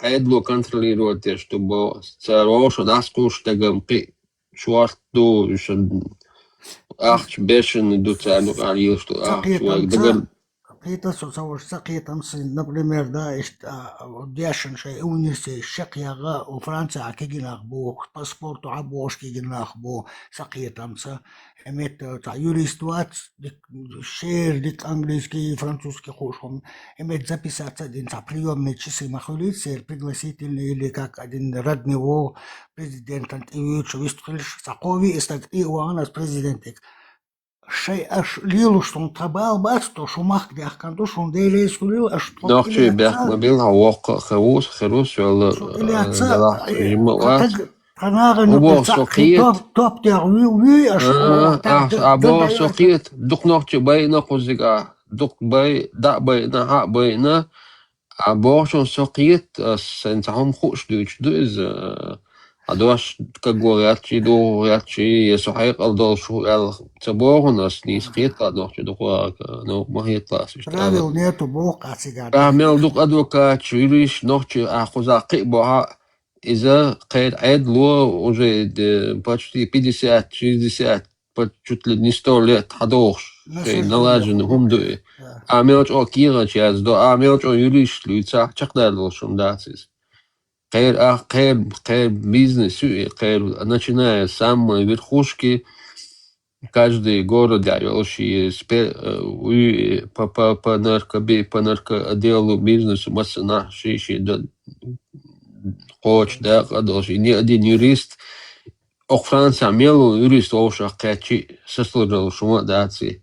Эдло контролирует, чтобы царошу наскуш тагампи шварту ахч бешен идут царил, что ахч Это сакетамс, например, да, дешен шей университет шекьяга у Франции акигинах бу паспорту абош кигинах бу сакетамс, эмет юристуат шер дик английский и французский хушон, эмет записаться один приемные часы махулицер пригласительный или как один родного президента и выступишь сакови и у нас президентик. شيء أش ليلو شون تبال بس تو شو مخ دي أخكندو شون دي ليس ليلو أش نوختي بيخ مبيلها وقع خروس ولا أبو سوقيت توب تاعوي وي أش أبو سوقيت دوك نوختي باينا قوزيقا دوك باي دا باينا ها باينا أبو شون سوقيت سنتهم خوش دوش دوز А дош, как говорят, если хайкал должен цебору нас не скидка, должен духовак, ну, магит класс. Правил нету, Бог отсигает. Мел дух адвокат, юриш, ночи, ахузаки, боха, из-за кайд айдло уже почти 50-60, чуть ли не 100 лет ходош, налажен, хумдуи. А мелч о кира час, а мелч о юриш, лица, чакдар должен датись. Кайр бизнес, кайр, начиная с самой верхушки, каждый город, по наркоделу бизнесу, массана, шиши, коч, да, должен. Ни один юрист, Франция, мелу юрист, качи, сослужил шума, дации.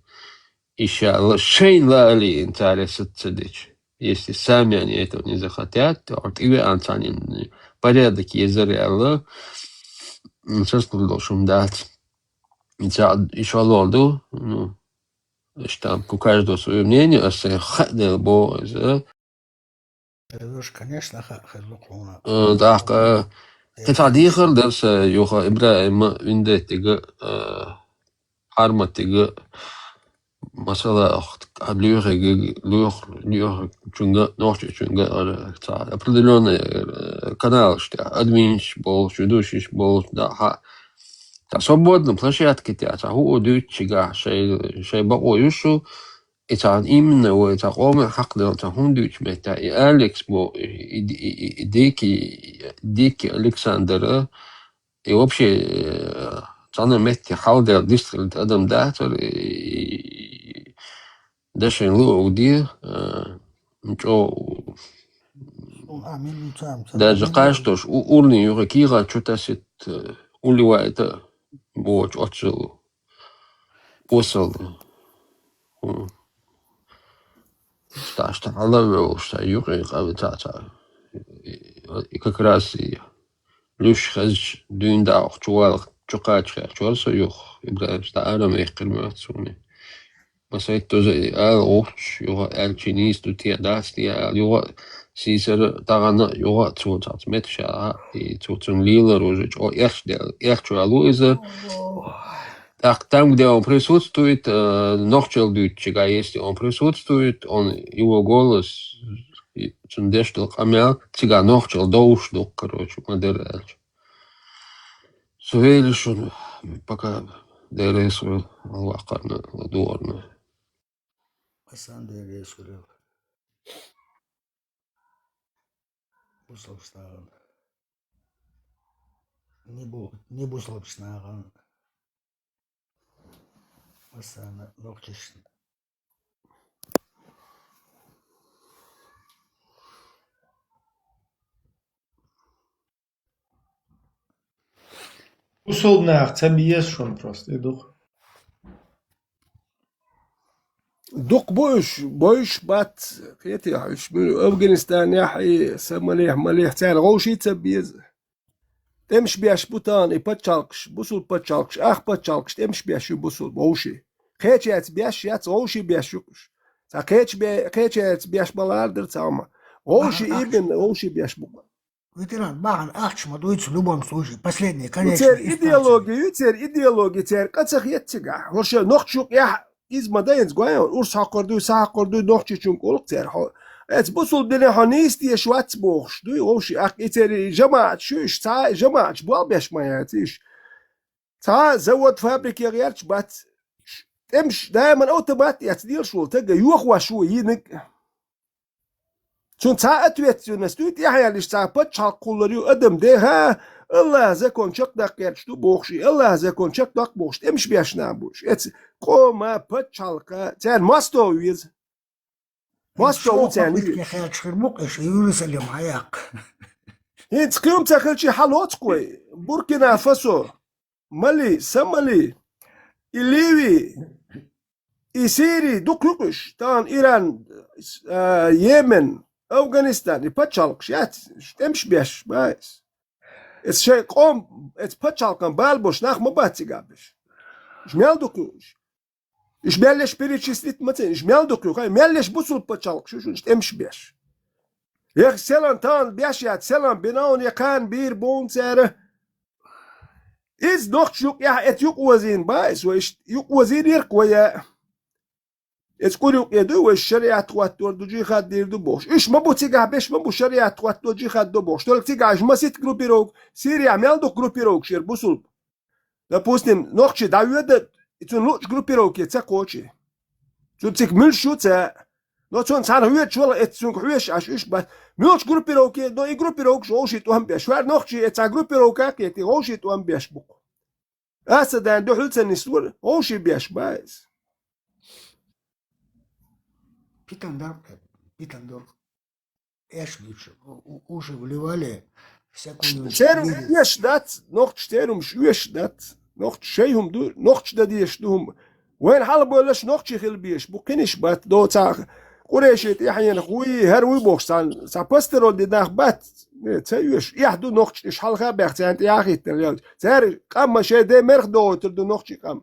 Иншалла, шейн лали, интересует цедич. Если сами они этого не захотят, то они порядок есть реально, сослужил шум дать. Еще лоду, ну, там у каждого свое мнение, а все хадел боз, Конечно, хазлукуна. так, كتعديخر درس يوخا إبراهيم وندتيجا حرمتيجا مثلا أخت لوخ چونگا نوش چونگا تا أبردلون каналش تا أدمينش بول شدوشش بول ده تا свободно площадки تا هو دوتشيجا شيء بقوا يشو إذا إمنا وإذا قوم حق ده تا هم دوتش متى أليكس بو ديكي ألكسندر и вообще цана метти халдер дистрикт адам датор и дашен лу уди ничего даже кажется что урни юракира что-то сит уливает боч отцел посол что алло что юрий авитата и как раз и لوش خز دون داخ جوال جقاج خير جوال سيوخ إبراهيم استعانة ما يقل سوني بس توزي أوش يوغا الجينيس دوتي داس دي يوغا سيسر تاغانا يوغا توزات متشا توزن ليلا روجج أو إخشو ألو إذا там, где он присутствует, ночью дучига, если он присутствует, он его голос Чундештел камел, тига ночел доушду, короче, модерач. Сувелишун, пока дересу алвакарна, ладуарна. Пасан дересу, условстаган. Не бусловстаган. Пасан ночешн. Условно, цабиес schon просто, идух. دوق بوش بات كيتي عايش من أفغانستان يحيي سمليح مليح تاع غوشي تبيز تمش بياش بوتان يبتشالكش بوصل بتشالكش بتشالكش تمش بياش بوصل بوشي خيتش بياش يات غوشي بياشوكش تا خيتش بياش بلاردر تاعما غوشي ابن غوشي بياش بوبا Ветеран, Баган, Ахчма дуется в любом случае. Последний, конечно. идеология, теперь, кацах еттига. Вообще, нохчук, я из Мадаинс гуайон, урс хакорду, нохчи чунг улк тер. Это бусул дели ханисти, швац бохш. Дуй, вообще, ах, это жамач, шуш, та, жамач, буалбеш моя, тиш. Та, завод фабрики ярч, бат, تمش دائما اوتومات يتدير شو تلقى يوخوا شو ينك شون ساعات ويتنستويت يحيى ليش ساعة بتشال قولريو أدم ده ها الله زكون شق دق يرشتو بوخشي الله زكون شق دق بوخش تمش بيش نابوش اتس قوما بتشال كا تان ماستو ويز ماستو تان يا خيال شخرموك ايش يورسلم عياق انت قيوم تاكل شي حلوت قوي بوركينا فاسو مالي سمالي إليوي إسيري دوك يقش تان إيران يمن أفغانستان يبتشالكش يات تمش بيش بايس اس شيء قوم ات بتشالكن بالبوش ناخ مباتي قابش جمال دوكوش إش بيلش بيريتشيستيت متين جمال دوكو خاي ميلش بوصل بتشالكش شو تمش بيش يخ سلام تان بيش يات سلام بناون يكان بير بون سعره إز نوخ يوك يا إت يوك وزين بايس وإيش يوك وزين يركويا إز كل يوك يدو والشريعة تواتور دو جي خاد دير دو بوش إيش ما بو تيجا بيش ما بو شريعة تواتور جي خاد دو بوش تولك تيجا إيش ما سيت جروبيروك سيريا ميل دو جروبيروك شير بوسول допустим نوخشي داويدا إتون لوش جروبيروك يتسا كوشي تون تيك مل شو تا نو تون سان هويت شو لا إتسون هويش عش إيش بس ملش جروبيروك نو إي جروبيروك شو شيء توهم بيش شوار نوخشي إتسا جروبيروك كيتي هو شيء توهم بيش بوك أسدان دو حلت النسور هو شيء بيش بايز Питандор. Эшлич. Уши вливали всякую... شيرم يش دات نوخت شتيرم شو يش دات نوخت شيهم دو نوخت شداديش دوم وين حلب ولاش نوخت شيخل بيش بوكينش بات دو تا قريشت يحين خوي هروي بوكس سا باسترول دي داخ بات تسيوش يحدو نوخت ايش حلقه بيخت انت يا اخي تليل تسار قام شي دي مرخ دو تردو نوخت قام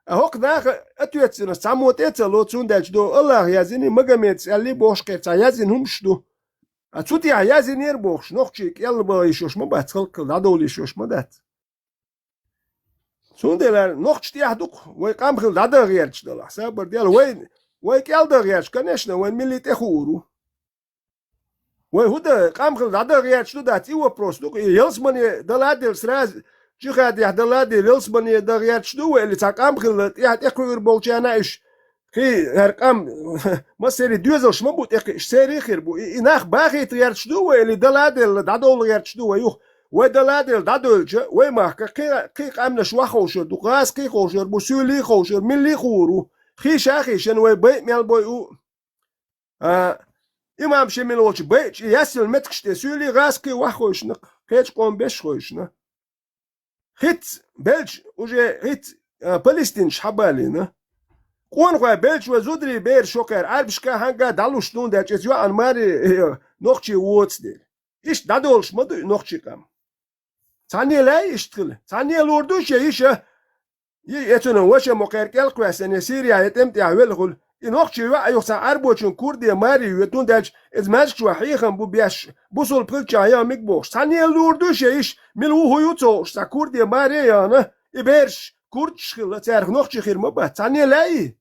هوك داخ اتويتسنا ساموت اتلو تسونداج دو الله يازيني مغاميت اللي بوش كيت يازين همش دو أتوتي عيازين يربوخش نوخشيك يلا بايشوش ما باتخلق دادولي شوش ما دات سوندلار نوخش تيحدوك ويقام خل دادا غيرش دلا سابر ديال وين كيال دا غيرش كنشنا وين ملي تخورو وهدا قام خل دادا غيرش دو دات يو بروس دوك يلس ماني دلادل سراز جيخاد يحدلادي يلس ماني دا غيرش دو اللي تاقام خل يحتقر بولشانا ايش خي هرقام ما سيري دوزلش ما بوت ايش سيري خير بو اناخ باخي تيارش دو اللي دلادل دادول يارش دو يوخ ودلادل دادولج وما كي قامنا شواخوش دوقاس كي خوشر بو سولي خوشر ملي خورو خي شاخي شن وي بي ميل بوي او امام شميلوش بي ياسل متكشت سولي غاس كي واخوشنا كيش قوم بيش خوشنا خيت بلج وجه خيت فلسطين شحبالينا قون خواه بلش و زودری بیر شوکر عربشکا هنگا دالوش دون در چیز یا انماری نوخچی ووتس دیر ایش دادولش مدو نوخچی کم تانیه لای اشتغل تانیه لوردوش ایش یتونه وشه مقرقل قواسنه سیریا یتم تیاویل خل این نوخچی و ایوخسا عربوچون کردی ماری یتون درش از مجک و حیخم بو بیش بوسول پلچ آیا میگ بوش تانیه لوردوش ایش ملو هیوتوش تا کردی ماری یانه ایبرش kurd schillen, het nog je hier maar bij. Tanje lei.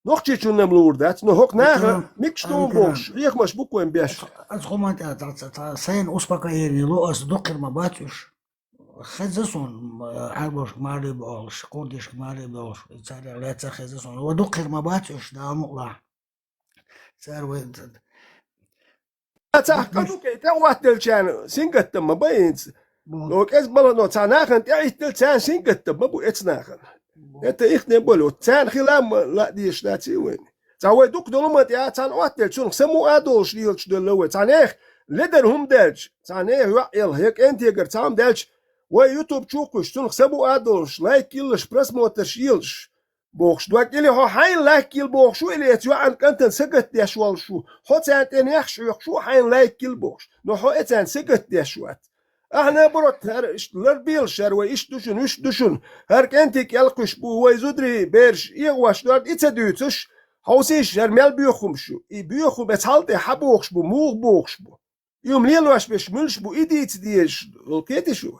Nog je toen hem loerdat, nog ook na, mix doen boos. Riech maar boeken en best. Als comment dat zijn uspokojenie lo als dokker maar batjes. خزسون عربش ماري بالش كردش ماري بالش صار لا تخزسون ودقر ما باتش دا مقلع صار وين تحكموا كي تواتل كان سنقت ما بينز لو كاس بلنو تناخن تعيش تلسان سنقت ما بو اتناخن انت اخني بلو تان خلام لا ديش لا تسوين تاوي دوك دولمت يا تان واتل شنو سمو ادولش ديلش دلو تانيخ لدرهم دالش تانيخ يل هيك انت يقر تام دالش ويوتيوب تشوكش تنخ سبو ادولش لايك يلش برسموتش يلش بوخش دوك اللي هو حين لايك يل بوخش اللي يتيو عن كنتن سقت يشوال شو هو تانتين يخش شو حين لايك يل بوخش نو هو اتان سقت يشوات احنا بروت هر لربيل شر ويش دوشن هر كنتك يلقش بو ويزودري بيرش يغواش دورت اتدوتش هوسيش شر مال بيوخم شو اي بيوخم بتحالتي حبوخش بو موغ بوخش بو يوم ليلواش بش ملش بو ايديت ديش لقيتي شو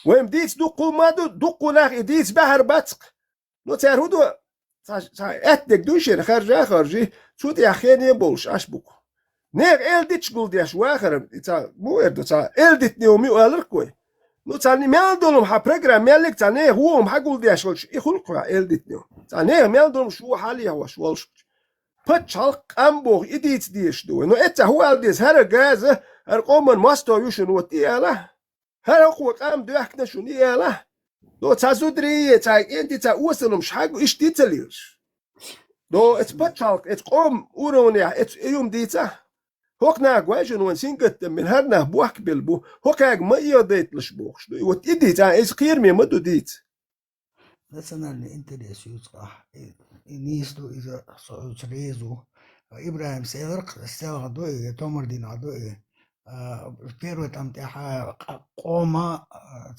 ويم ديت دقو ما دقو لاخ ديت بحر بطق نو ترهدو اتدك دوشن خارجي تود يخيني بولش اش بوكو نير الديتش بولديش واخرم مو اردو الديت نيومي والركوي نو تاني مال دولم ها بروجرام مالك تاني هو ام حقولديش ولش يخلقوا الديت نيو تاني مال دولم شو حالي هو شولش بتشالق امبو ايديت ديش دو نو اتا هو الديس هر غاز هر قومن ماستو يوشن وتيالا هر هو قام دوحكنا شو نيالا دو تازودري تاي انت تا وصلهم شحاق ايش ديتليش دو ات بتشالق ات قوم اورونيا ات يوم ديتا هوك ناق واجن وان سينقت من هرنا بوحك بالبو هوك اج ما يديت لش بوخش وات ايديت ايش خير مي مدو ديت مثلا انت ليش يصح نيستو اذا صعود ريزو ابراهيم سيرق استوى دوي تومر دين عدوي بيروت امتحا قوما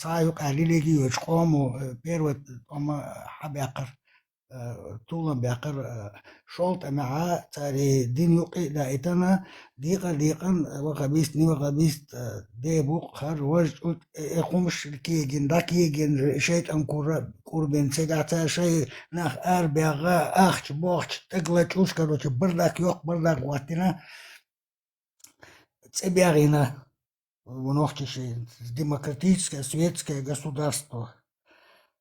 تايق عليلي وش قومو بيروت قوما حبيقر طولا بأقر شولت مع تاري دين يقي لا إتنا ديقا وقبيست وقبيست دي بوق خر وج يقومش كيجن دا كيجن شيء أنكور كوربين سجعتا شيء ناخ بيغا أخش بوخش تقلت وش كروش بردك يوق بردك واتنا تبيغينا ونوخش демократическое светское государство.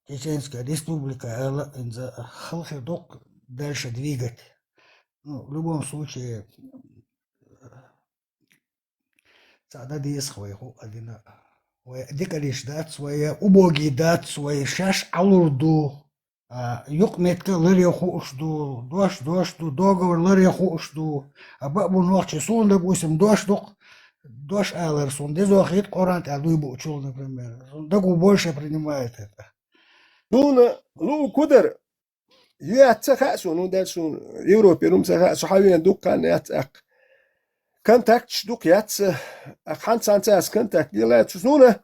Чеченская республика, Халхидок дальше двигать. Ну, в любом случае, Цадады своего один. Дикалиш дат свои, убогий дат свои, шаш алурду. Юк метка лариху ушду, дождь, договор лариху ушду. А бабу ночи сон, допустим, дождь алерсон. Дезохит Коран, а дуйбу учил, например. Дагу больше принимает это. Ну, кудер. يتسخأسون ودالسون يوروبيرم سخأسو حاوين دوك كان يتأق كنتاكتش دوك يتس أخان سانتاس كنتاك يلاتسونة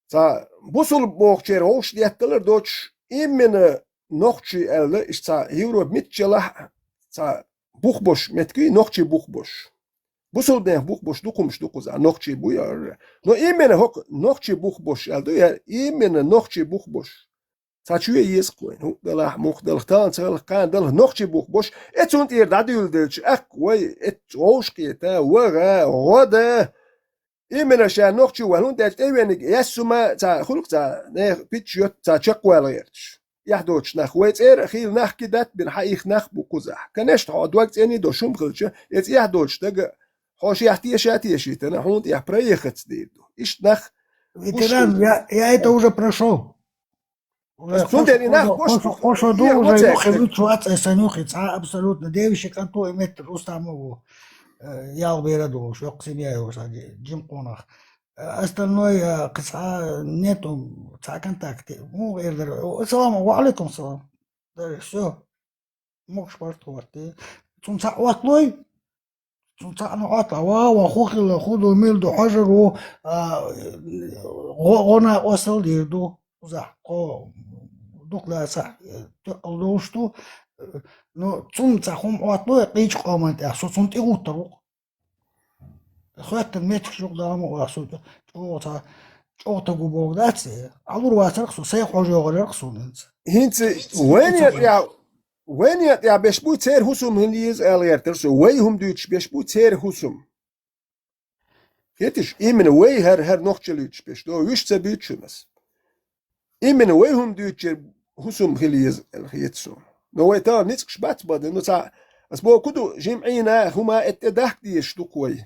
تا بوصل بوغشير هوش ديتلر دوتش إمنا نوخشي ألا إش تا يوروب متجلح تا بوخبوش متكي نوخشي بوخبوش بوصل بيه بوخبوش دوكمش دوكوزا نوخشي بويا نو إمنا هوك نوخشي بوخبوش ألدو يا إمنا نوخشي بوخبوش تاچوی یسقوین هو دلح مختلختان سال کان دل نوخچی بوخ بوش اتونت ایر دادیول دلچ اقوی ات اوشقیتا وغا غدا ایمنا شان نوخچی ولون دلت ایونگ یسما تا خلق تا نه پیچیوت تا چقواليرش يحدوش نخويت اير خيل نخ كدات بن حقيق نخ بوكوزح كنش تقعد وقت اني دوشم خلچ ات يحدوش دغ خوش يحتيشاتيشي تنا هوند يح проехать ديدو ايش نخ Ветеран, я это уже прошел. Хошу уже вичуаться санюхица абсолютно. Девище канто имеет Рустамову. Я убераду, что к себе его сади, Джимконах. Остальное кца нету контакте. Ну, салам алейкум салам. Все. Мог шпартовать. Цунца отлой. цунца отла. Ва хохила худу милду хажру. Гона осел дирду. За ко дукла са лошту но цунца хум отлой қич қомант асо цунт игуттару خاطر متر شغل دام واسود اوتا بوغداتي علور واسرخصو سيخ وجوغرخصو هنت وين يا بشبو تير هسوم هنيز اليرترسو ويهم دوتش بشبو تير هسوم يتش إمن وي هر نوخچلوتش بش دو وش تبيتشمس إمن ويهم دوتش هسوم هنيز اليتسو نو ويتا نيتش بات باد نو تا اسبو كدو جمعينا هما اتداك ديش دوكوي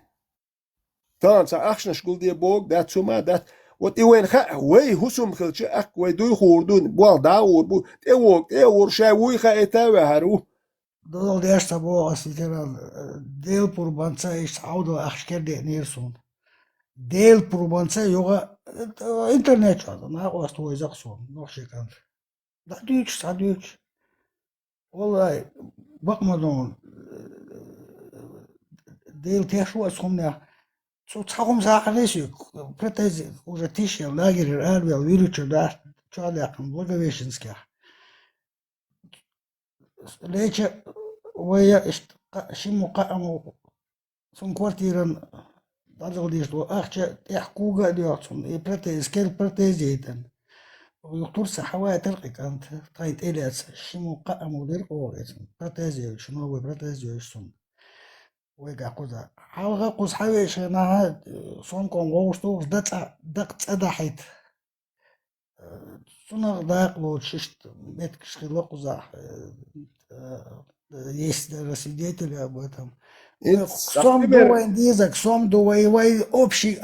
تان تا اخشنش قول دي بوغ دات سوما دات وات ايوين خا وي هسوم خلچ اك وي دوي خوردون بو داور بو تيور شاوي خا اتاوي هارو دول ديشتا بو اسيترال ديل پوربانسا ايش عودو اخشكر دي نيرسون ديل پوربانسا يوغا انترنت شاد نا واستو يزقسون نوشي كان داديوش والله بقمدون ديل تيشو اسخمنا цахум захалеси претези уже тише лагерь арбел виручу да чалякам благовещенских лече вая шиму қаму сон квартиран дадылдиш до ахча яхкуга диотсон и претези скел претези итен юктурса хавая тырқи кант тайт элец шиму қаму дер қоғесен претези шуно вы претези сон ويجا قوزا حاوغا قوز حويش هنا صونكم غوشتو دق تدحيت صنع داق لو تششت меткиш хило قوزا есть даже свидетели об этом сом дуай дизак сом дуай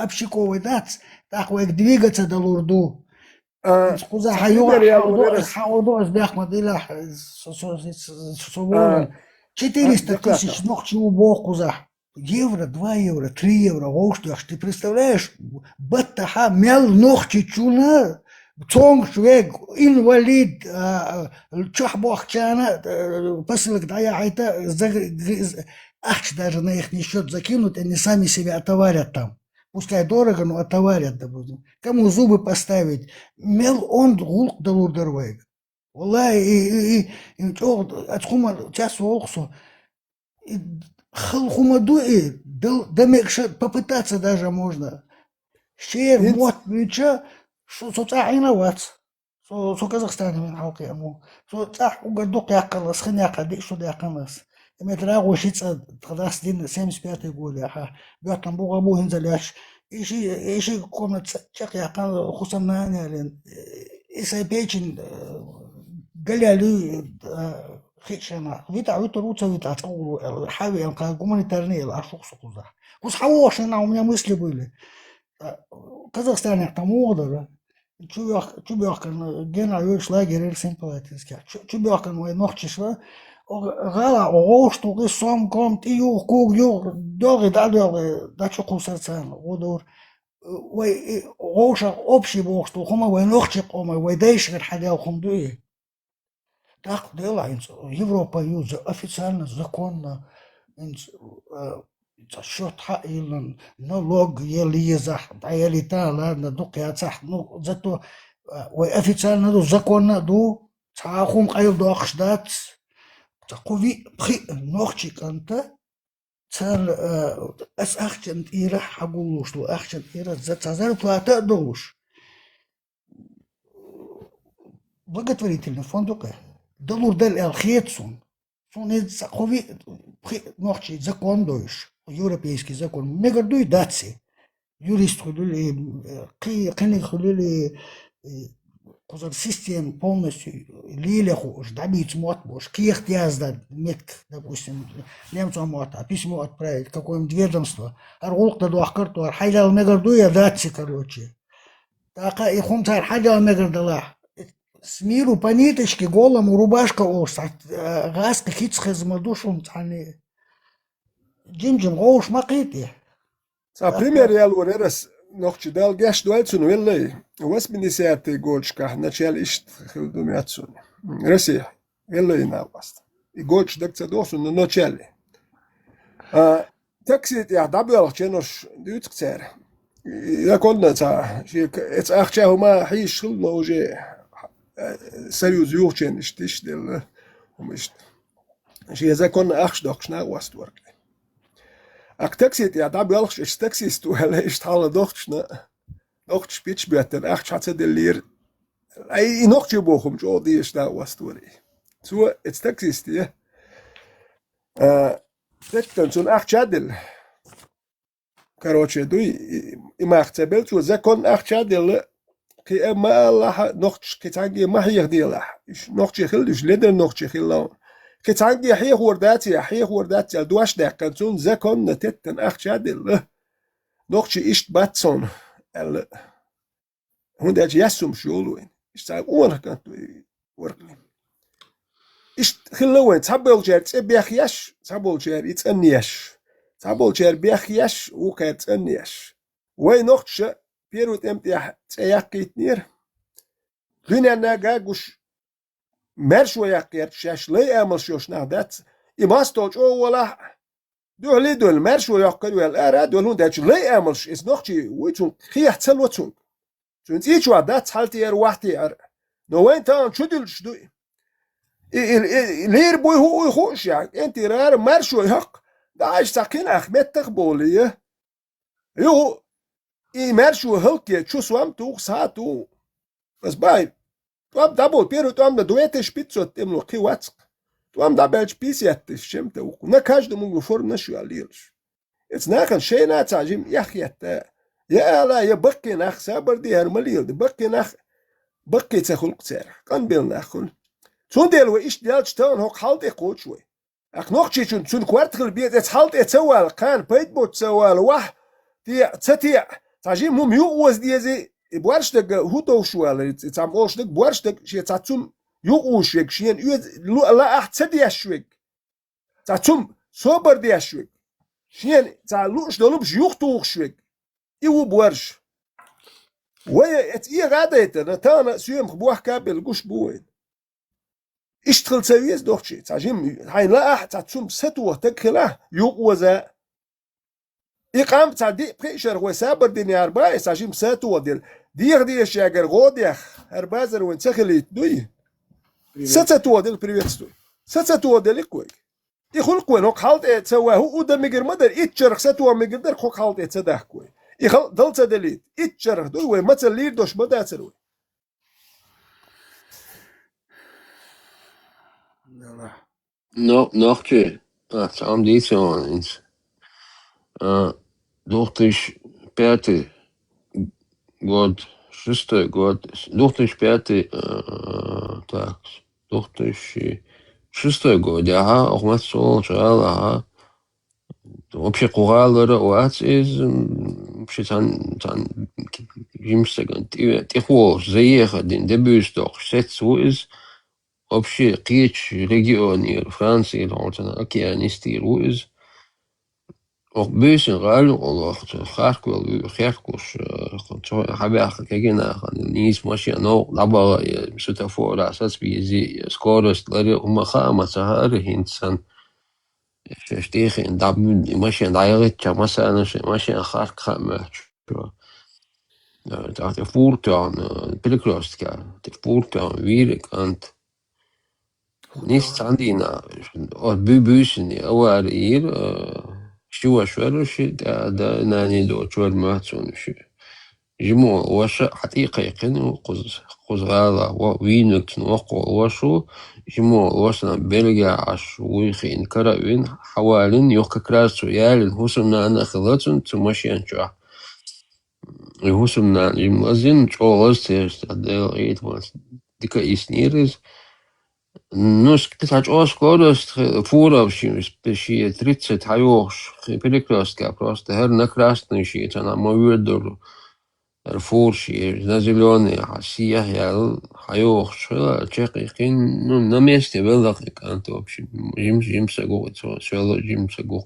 общиковый дац так век двигаться до лурду قوزا حاوضو ازبях мадила собором 400 тысяч ногчего бокуза. Евро, 2 евро, 3 евро. Воуштуаш, ты представляешь? Баттаха мел ногчи чуна. Цонг швег, инвалид, чахбохчана, посылок дая айта, ахч даже на их счет закинут, они сами себя отоварят там. Пускай дорого, но отоварят, допустим. Кому зубы поставить? Мел он гулк далурдервейг. والله اتخوما تاسو оксо хылхума дуэ демекше попытаться даже можно. Шер мот мюча со цаина вац. Со Казахстане мен халқы му. Со цах угадук якалас хняка ди что якалас. Метра гошица традас дин 75 год яха. Бятам буга бу хинзаляш. Иши комната чак якал хусамна ялен. Иса печень галялю خيشنا فيتا عيطوا روتsa فيتا تقولوا حاوي أنقذ гуманитарные الأشخاص كذا كوس حواش أنا ومن مسلم بيله Казахстан там модера чубяхкан гена юш лагерь симпатически чубяхкан мой нохчишва гала ошту гисом комт ию куг ю доги да чукусацан одор ой оша общий бохту хома вой нохчи кома вой дейшгер хадял хумдуи так делается. Европа официально, законно, за счет налог елиза, елита, ладно, дукяцах, ну зато официально, законно, цахум кайл дохшдат, цахуви пхи нохчик анта, цар ахчент ира хагулуш, ахчент ира за зарплата долуш. Благотворительный фонд Долур дал алхетсун, сон из хови ночи закон доиш, европейский закон. Мегардуй датси, юрист ходили, кни ходили, козар систем полностью лилеху, ждабиц мот бош, киехт язда метк, допустим, немцу мот, а письмо отправить какое-нибудь ведомство, аргулк-то дуахкарту, архайдал мегардуя датси, короче. Так и хумтар хайдал мегардала. С миру по ниточке, голому рубашка остат, гаска хитсхез мадушун тани. Джинджим гоуш макити. Пример я лурерас нохчи дал гаш дуальцун веллей. Was министерстве гольчка начал ишт хилдумяцун. Россия веллей наваст. И гольч дакца досун на начале. Такси я дабел ченош дютцер. Я конна та, это ахча хума хиш хилма уже. Seriös Jurchen ist nicht der, nicht. Ich sage, kann ich doch schnell was tun. Ach, Taxi, ja, da belch ist Taxi, ist du, ist alle doch schnell. Noch Spitzbüter, ach, Schatz, der Lehr. Ich noch die Woche, schon die ist da was tun. So, jetzt Taxi ist die. Das dann so ein ach Chadel. Короче, du, ich mach Zebel zu, sie kann ach Chadel. كي ما الله نقش كتانجي ما هي يخديله نقش يخلش لدر نقش يخلون كتانجي حيه ورداتي الدواش ده كنتون زكون نتتن أخش هذا نقش إيش باتسون هون ده يسوم شغلوين إيش تعب أول كنتو ورقلين إيش خلوين تابل جار تبيخيش تابل جار يتأنيش تابل جار بيخيش وكتأنيش وين نقش بيروت امتياح تياقيت نير دنيا ناقاقوش مرشو يقيت شاش لي امل شوش نهدات إماستوش ولا دو لي دول مرشو يقيت والآرا دول هون داتش لي املش إز نوخشي ويتون خيح تسلوتون سونت إيشوا دات حالتي واحتي نو وين تان شدلش دوي لير بوي هو يخوش يعني انت رار مرشو يحق داعش ساكين أخمت تقبولي يو مرشو هلكي تشو سوام تو ساتو بس باي توام دابول بيرو توام دا دويت شبيتسو تملو كي واتسق توام دابل شبيسيات شمتا وكو نكاج دمو فورم نشو عليلش اتس ناخن شي ناتاجيم يخيت يا لا يبقي ناخ سابر دي هرمليل دي بقي ناخ بقي تخلق سارح كان بيل ناخن تون ديلو ايش ديالش تون هوك حالت اقود شوي اك نوخشي تون كوارتخل بيت اتس حالت اتسوال كان بيت بوت سوال واح دي تتيع تاجي مو يوز ديزي بوارشتك هوتو شوال تام اوشتك بوارشتك شي تاتوم يوشك شين لا احت سدياشوك تاتوم صبر دياشوك شين تعلوش دولبش يوختوخشوك يو بوارش وي ات اي غاديت تانا سيم بوخ كابل غوش بوين اشتغل سويس دوخشي تاجيم هاي لا احت تاتوم ستو تكلا يوزا إقام تعدي بقيشر وسابر دنيا أربعة ساجيم ساتو وديل دير شاجر غوديخ أربازر وين سخليت دوي ساتساتودل приветствую. ساتساتودل كويك. يخلق وين هوك حالت تسواه ودا ميجر مدر اتشرخ ساتوا ميجر در خوك حالت تسده كوي. يخل دل تدليت اتشرخ دوي وين مثل لير دوش مدا تسوي. Nog tje. Sam die zo eens. Dochtisch Perte. God, шестой год. Dochtisch Perte. Так. Dochtisch шестой год. Ага, auch mal so, ага. Вообще куралера уац из вообще тан жимстаган тихо заехать дебюстох сетсу из вообще кич регионе Франции лаутана океанистиру из auch bösen ral oder харквел херкуш хабях кегена nis машина но лаба светофора сасби скорость лари умаха масахар хинсан Steeg in dat machine eigenlijk مثلا machine gaat match de voertuig pilkrost de voertuig weer kant niet standina of bubusen اوار hier شو شيء ده ناني دو شو الماتون شو جمو وش حقيقة يقين وقز غالا ووينك نوقو وشو جمو وشنا بلغا عش ويخين كراوين حوالين يوكا كراسو يالين هوسمنا أنا خلطن تمشيان شو هوسمنا جموزين شو غزتيش تدل ايد ديكا إسنيرز نوش قطعة أوسكورست فورا بشي 30 حيوش بلكراست كابراست هر نكراست نشي تانا مويردر الفورشي نازلوني حسيه يال حيوش تشقيقين نميستي بلغ كانت вообще جيمس أقوى شو جيمس أقوى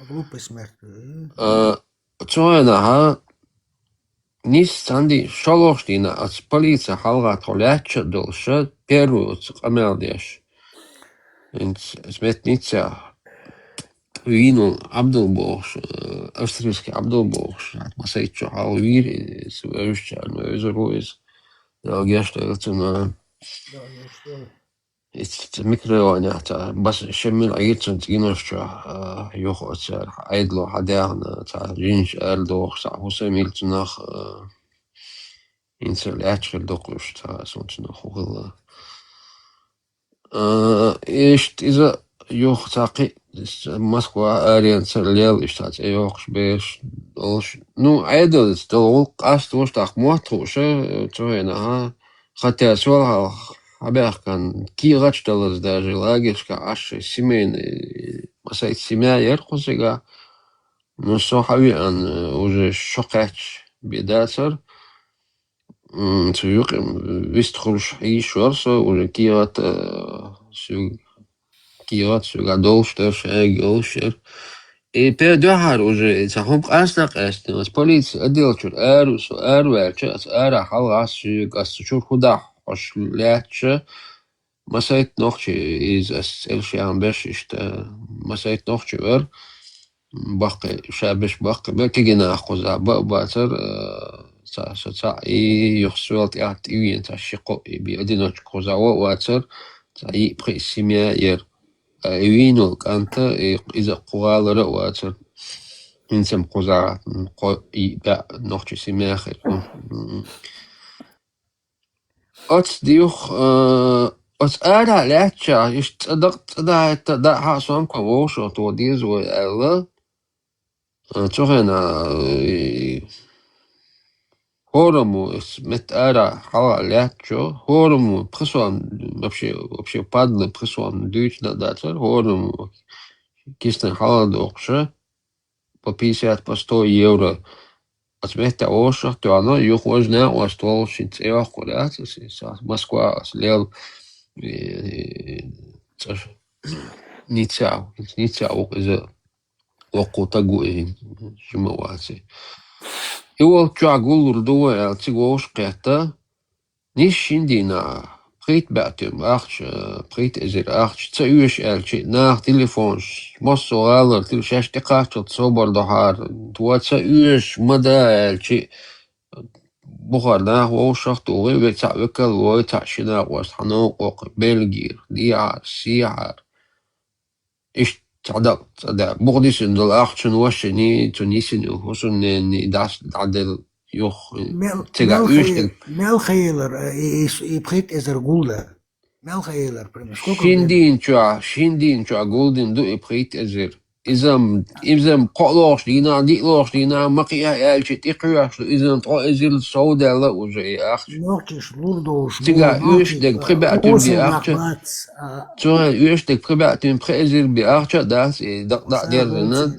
Глупый смерть. تشوينا Nis Sandy Шолошtina от полиция халга толяча долша первую амелдеш. Сметница вину Абдулбош, австрийский Абдулбош, масайчо халвир, свежча, но изруис, гештелцу на микроонята, бас шемил айцун тиношча, йохоцер, айдло хадерна, та жинш эрдох, са хусемилцунах, инсер лячрел доклуш, та сончунах угла. Ишт иза йох цақи, Москва ариенцер лел иштат, йохш беш, долш, ну, айдолец, дол қастуш так мотруша, чоена, хотя свалхал, Абяхкан кирачталас даже лагершка аши семейный масайт семья ерхусига но сохавиан уже шокач бедацар цуюким вистхулш ишорсо уже кират сюгадолштер шегелшер и передвахар уже цахом қастақ эстенас полиция отделчур эрусо эрвелча эра халгас сюгасчур худах Als leertje, maar zij het nog is als Elsje is maar zij het nog weer. Bakken, Shabish bakken, welke gena koza, bater, sa yoxsuelt yacht uien ta shiko bi adinoch koza water, ta presimia yer uino kanta is qoalere water. Insem koza ba nog simia Als dioch als era lecha is dat hasan kwam ook door deze elle toch een hoormu is met era hala lecha hoormu persoon вообще падle persoon Duits dat hoormu kisten hala dochse по 50 по 100 euro Als met de oorzaak toen nou je gewoon naar was toch sinds eeuwig gedacht is Moskwa als leel niet zo ook is het ook goed in Jumawasi. Je wil tjagul doen als je goos krijgt niet Indina Priet batum Priet is er 2 uur eltje naar telefoons mosso aller til 60 tot sober de haar 2 uur mada eltje بخارنا هو شخطوغي ويتع وكل ويتع شنا وستحنوق بلغير ديار سيعر إيش تعدل بغديس إن الأخشن وشني تونسين وحسن ني داس عدل يوخ تجا ويشتل Melcheiler, begint is er gulden. Melcheiler, شين شو جولدن دو إبخيت أزر إذا قلوش دينا دي لوش دينا مقيا ألشت إقياش إذا طا أزل سودا لا وجي أخش تجا ويشتل بربعتون بأخش تجا ويشتل بربعتون بأزل بأخش داس دق ديرنا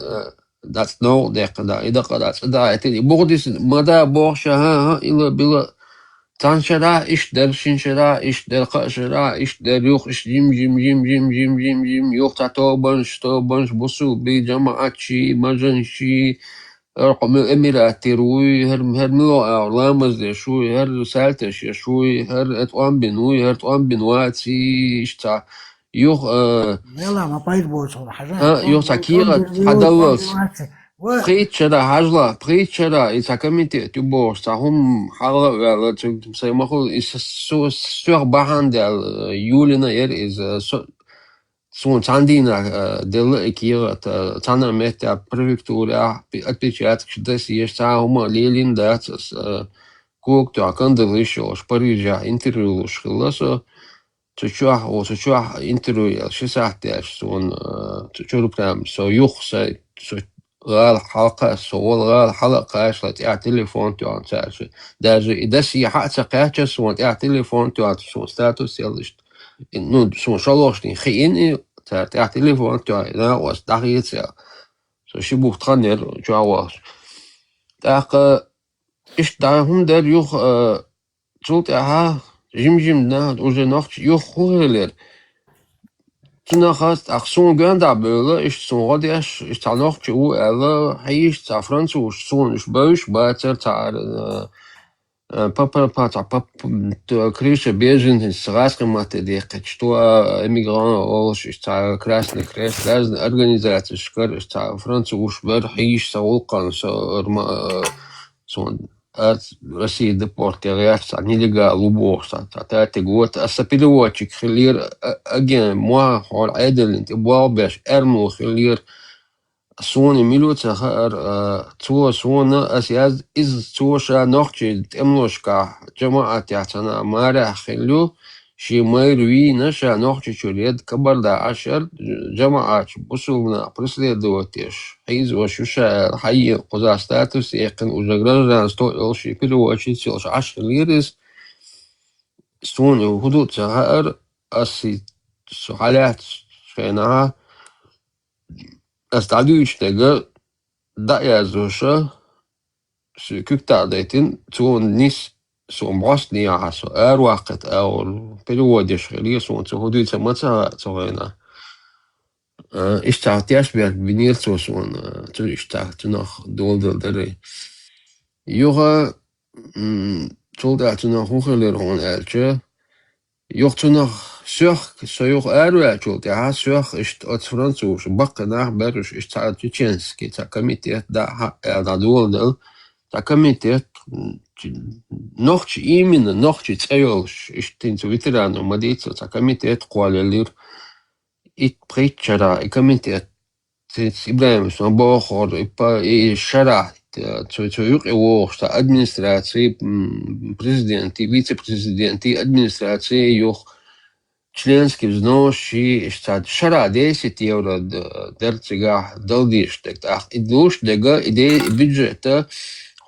داس نو دق دا إذا قداس دا تدي بغديس مدى بوش ها إلا بلا تانشرا إيش در شنشرا إيش در قشرا إيش در يوخ إيش جيم يوخ توبنش بصو بجماعة شي مجن شي رقم الإمارات روي هر ملو أعلامز شوي هر سالتش شوي هر أتوان بنوي هر أتوان بنواتي إيش تا يوخ ما بايد بوصل حاجة يوخ تكيرة حدوس بريت شرا إذا كميت تبوش تهم حلقة ولا تسمحوا سوق بحند يولنا إذا سون عندنا دل إكيرة تانا متى بريكتورا بأتبيشات كدس يشتاهم ليلين دات كوك تعكندلش أو بريجا إنتريولش خلاص تشوح إنتريول شو ساعتش سون تشوف برام سو يخسر غال حلقة سوال غال حلقة شلت إع تليفون توان تعرف داج إذا شيء حتى قاعد سوون إع تليفون توان سوون ستاتوس يلشت إنه سوون شلوشتين خيني تعرف إع تليفون توان لا واستغيث سو شي بوختنر جواز داق إيش داهم در يوخ زولت إعها جيم نا وجه نخش يوخ هولر تناخست أخسون جندا بيلا إيش سون غاديش إيش تعناخ جو ألا هيش تاع فرنسوش سون إيش باش باتر تاع بابا تاع كريش بيجن السراس ما تديق تشتوا إميغران أولش إيش تاع كراس لازم أورجانيزات شكر إيش تاع فرنسوش بر هيش سوقان سون России депортировать, нелегал уборства, тегот, асапиловочек хилир, аген, moi, хор эделин, ты балбеш, эрну хилир, сони милуца хар, цо сона, асяз из цоша нохчи, темношка, джамаат яцана, мара хилю, شي ميروي نشا نوحش شوليد كبردا عشر جماعات بصولنا برسلي دوتيش حيز وشوشا حي قضاء ستاتوس يقن وجغران ستو شي كيلو وشي سيلش 10 ليرس سوني وهدوء سهر أسي سحالات شيناها أستعدوش تقل دايا زوشا سو كيكتا دايتين تون نيس سون بوسنيا حسو وقت أو بلودش خليه سون تهودي تمتها تغينا إيش تعطيش بينير سون تريش تعطيناخ دول دري يوغا تولد تعطيناخ هوخلير هون ألجا يوغتناخ سوخ سوخ ألجا تها سوخ إيش فرنسوش بقنا برش إيش تعطيشنسكي تكميتيت دا دول دل تكميتيت نوخش именно نوخش تسألش إشتين سويترانو مديتو تكميتيت قوالير إتبريتشرا إكميتيت إبراهيم سون بوخور إشرا تسويق إيوخش تا أدمنستراتي президенти вице-президенти администрации يوخ членский взнос إشتاد شرا 10 евро درتجاه دلديش تكتاخ إدلوش دقا إدي بيدجتا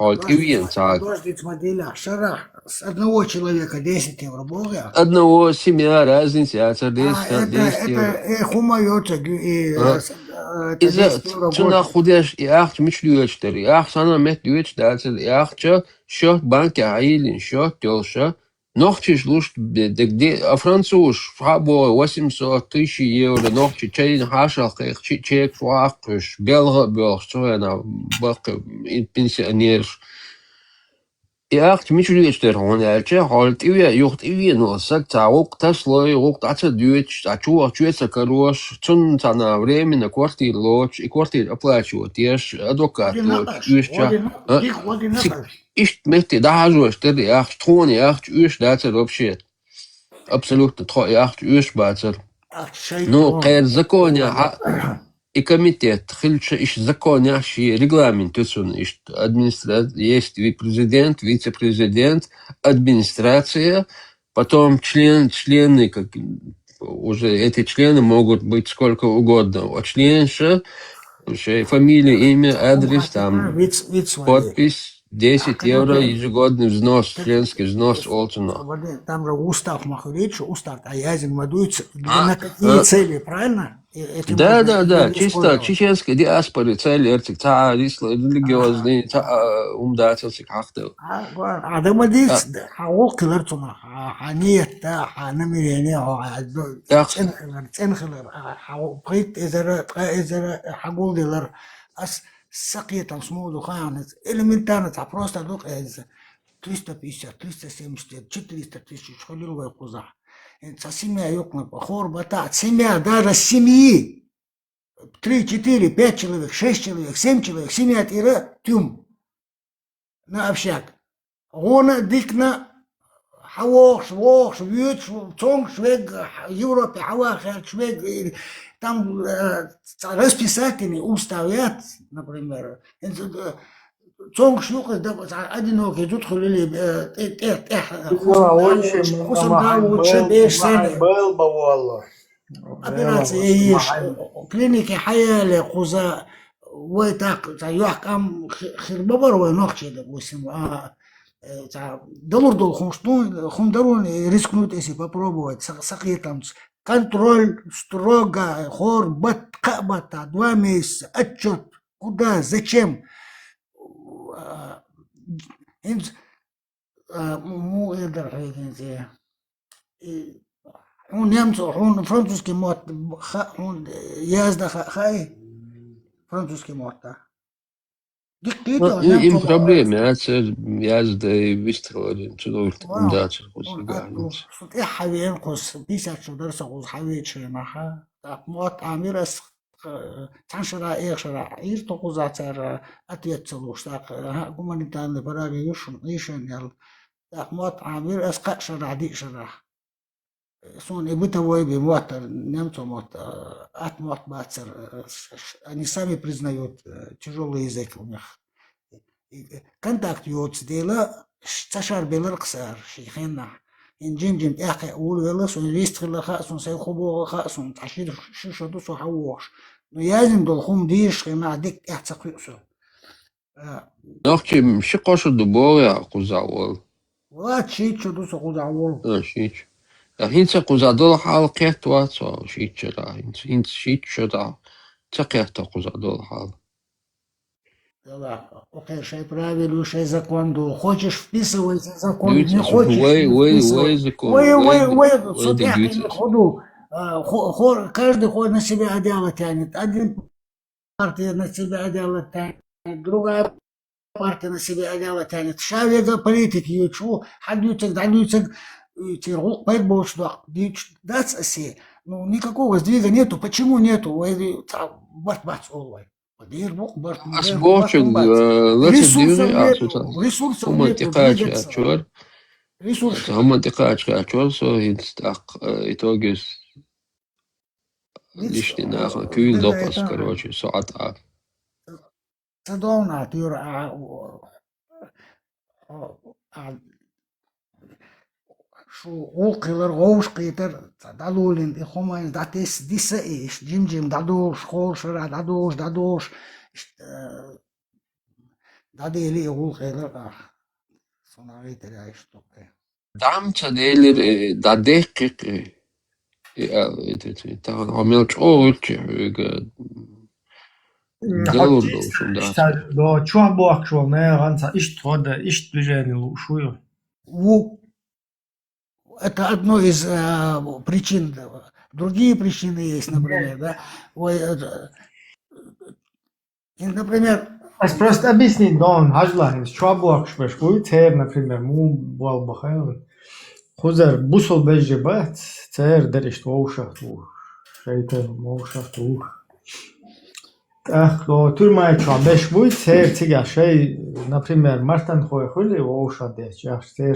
Подождите, смотрели, шарах с одного человека 10 евро был я? Одного семья разница, 10 евро. Это хумается и إذا تنا خودش إخت مش ليشتري إخت أنا مت ليش دارت إخت شو بانك عيلين شو تلشة نوختش لوش دك فرنسوش حبوا 800 يورو نوختش تشين حاشق تشيك فواقش بلغ شو أنا باقي بنسيانير Яахт мичуличтер хонялче холтиве юхтиве носак таук таслой ук тата дюч ачуа чуеца корош цун на время на квартир лоч и квартир оплачивать еш адвокат лоч юшча ишт метти дажу штер яахт трон яахт юш датер вообще абсолютно тро яахт юш бацер ну кэр законя и комитет, хильча ищ законящий регламент, то есть он есть президент, вице-президент, администрация, потом члены, как уже эти члены могут быть сколько угодно. А членша, фамилия, имя, адрес, там, подпись, 10 евро ежегодный взнос, членский взнос, Там же устав Маховича, устав Аязин Мадуиц, на какие цели, правильно? Да, чисто чеченская диаспора, цели, религиозные, умдательцы, как-то. Адам Адиц, Хаул Килертуна, Ханиет, Ханамирene, Ценхелер, Хауприт, Хагул Дилер, Ас Сакия там смуду ханец, элементарно, просто дух 350, 370, 400 тысяч ходил куза. Это семья юкна похор бата, семья даже семьи 3, 4, 5 человек, 6 человек, 7 человек, семья тира тюм на общак. Он дикна хавош, вьют, цонг, швег, Европе, хавах, швег, там расписательные уставят, например. Цонг шлюха, одинокий, тут хулили, операция есть, клиники хаяли, куза, вы так, юхкам хирбабар, ногчи, допустим, доллар хундарун рискнут, если попробовать, сакитам, контроль строго, хор, бата, 2 месяца, отчет, куда, зачем. Му эдер хейгензе. Он немцу, он французский мод, он язда хай, французский мод, да. Им проблемы, язда и выстрелы, чудовищно, умдача, после границы. Я хавен кус, 50 чудерса кус хавечи маха, так мод амирас Таншара Экшара, Ирто Кузацар, ответил, что гуманитарный параг Ишен, так мот Амир Эскашара, Дишара. Сон и бытовой би мотор, немцу мот, от мот бацер, они сами признают тяжелый язык у них. Контакт йод дела, цашар белар ксар, шейхена. Инжим эхе улвела, сон вистрила сон сайхубо сон ташир шишаду со хавош. Но язин долхум диш на дик эхцакюсу. Нахчим шикошу дубоя кузавол. Ва чичу дусо кузавол. Шич. Хинца кузадол хал кехтуацо шичера. Хинц шичера. Цакехта кузадол хал. Да, окей, шей правилю, шей закон, хочешь вписывайся в закон, не хочешь ходу, каждый ходит на себя одеяло тянет, один партия на себя одеяло тянет, другая партия на себя одеяло тянет, шавега политики, ючу, хадючек, тиргук, пойт больше, дац оси, ну никакого сдвига нету, почему нету, бат-бац, олвай. Асборчик, ресурсов итоге лишний нахуй, кюль допас, короче, соата. Садовна, شو قلر غوش قيتر دالولين إخوان داتيس ديسا إيش جيم دادوش خوش را دادوش دادي لي غول قلر صناعي تريش توكي دعم تديلر داديق تا عملت أولش до чего бог шел, не ранца, ищ трода, ищ движение лушую. Это одно из причин. Другие причины есть, например, да. Например, просто объяснить, Дон, Хажлахин, что блокшбеш будет, например, му Балбахаеван. Хузар бусол бежебат, деришт воушахту, шейтен воушахту. То турмай что беш будет, тига шей, например, Мартан хули воушадеш,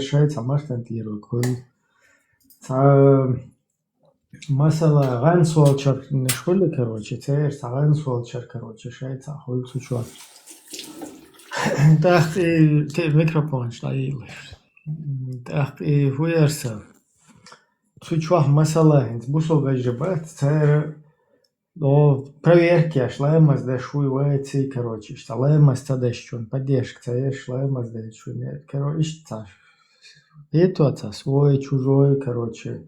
шейца Мартан тиру хули. Масала гансуалчар нешхули, короче, гансуалчар, короче, шейца хули сучуат. Так, ты микрофон штаилиш. Так, хуерса. Сучуах масала, бусол бежебат, проверки, шлемас дешуй вайци, короче, шлемас тадешчун, поддержка, шлемас дешуй, короче, это свой, чужой, короче.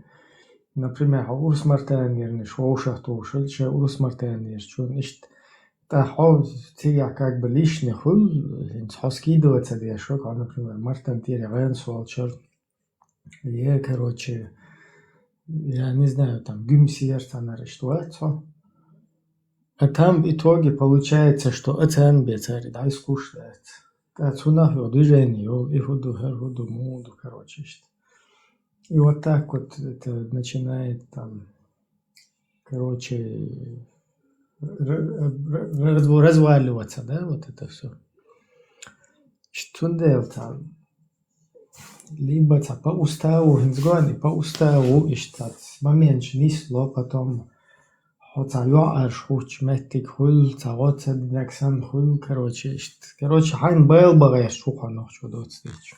Например, урус мартанер, шоушахту, шельче, урус мартанер, чун, тига как бы лишний хул, скидываться дешок, например, мартан тире, венсуалчер, короче, я не знаю, там, гюмсиерца нарыштуется. А там в итоге получается, что оцен бецари, да, искушается. Отсюда движение, и худу, муду, короче. И вот так вот это начинает там, короче, разваливаться, да, вот это все. Что делать там? Либо по уставу, по уставу, и что момент несло, потом ارش خوش متك خل تعاطى دنكسن خل короче حين بغير شو خانوخ شو دوت ستيج.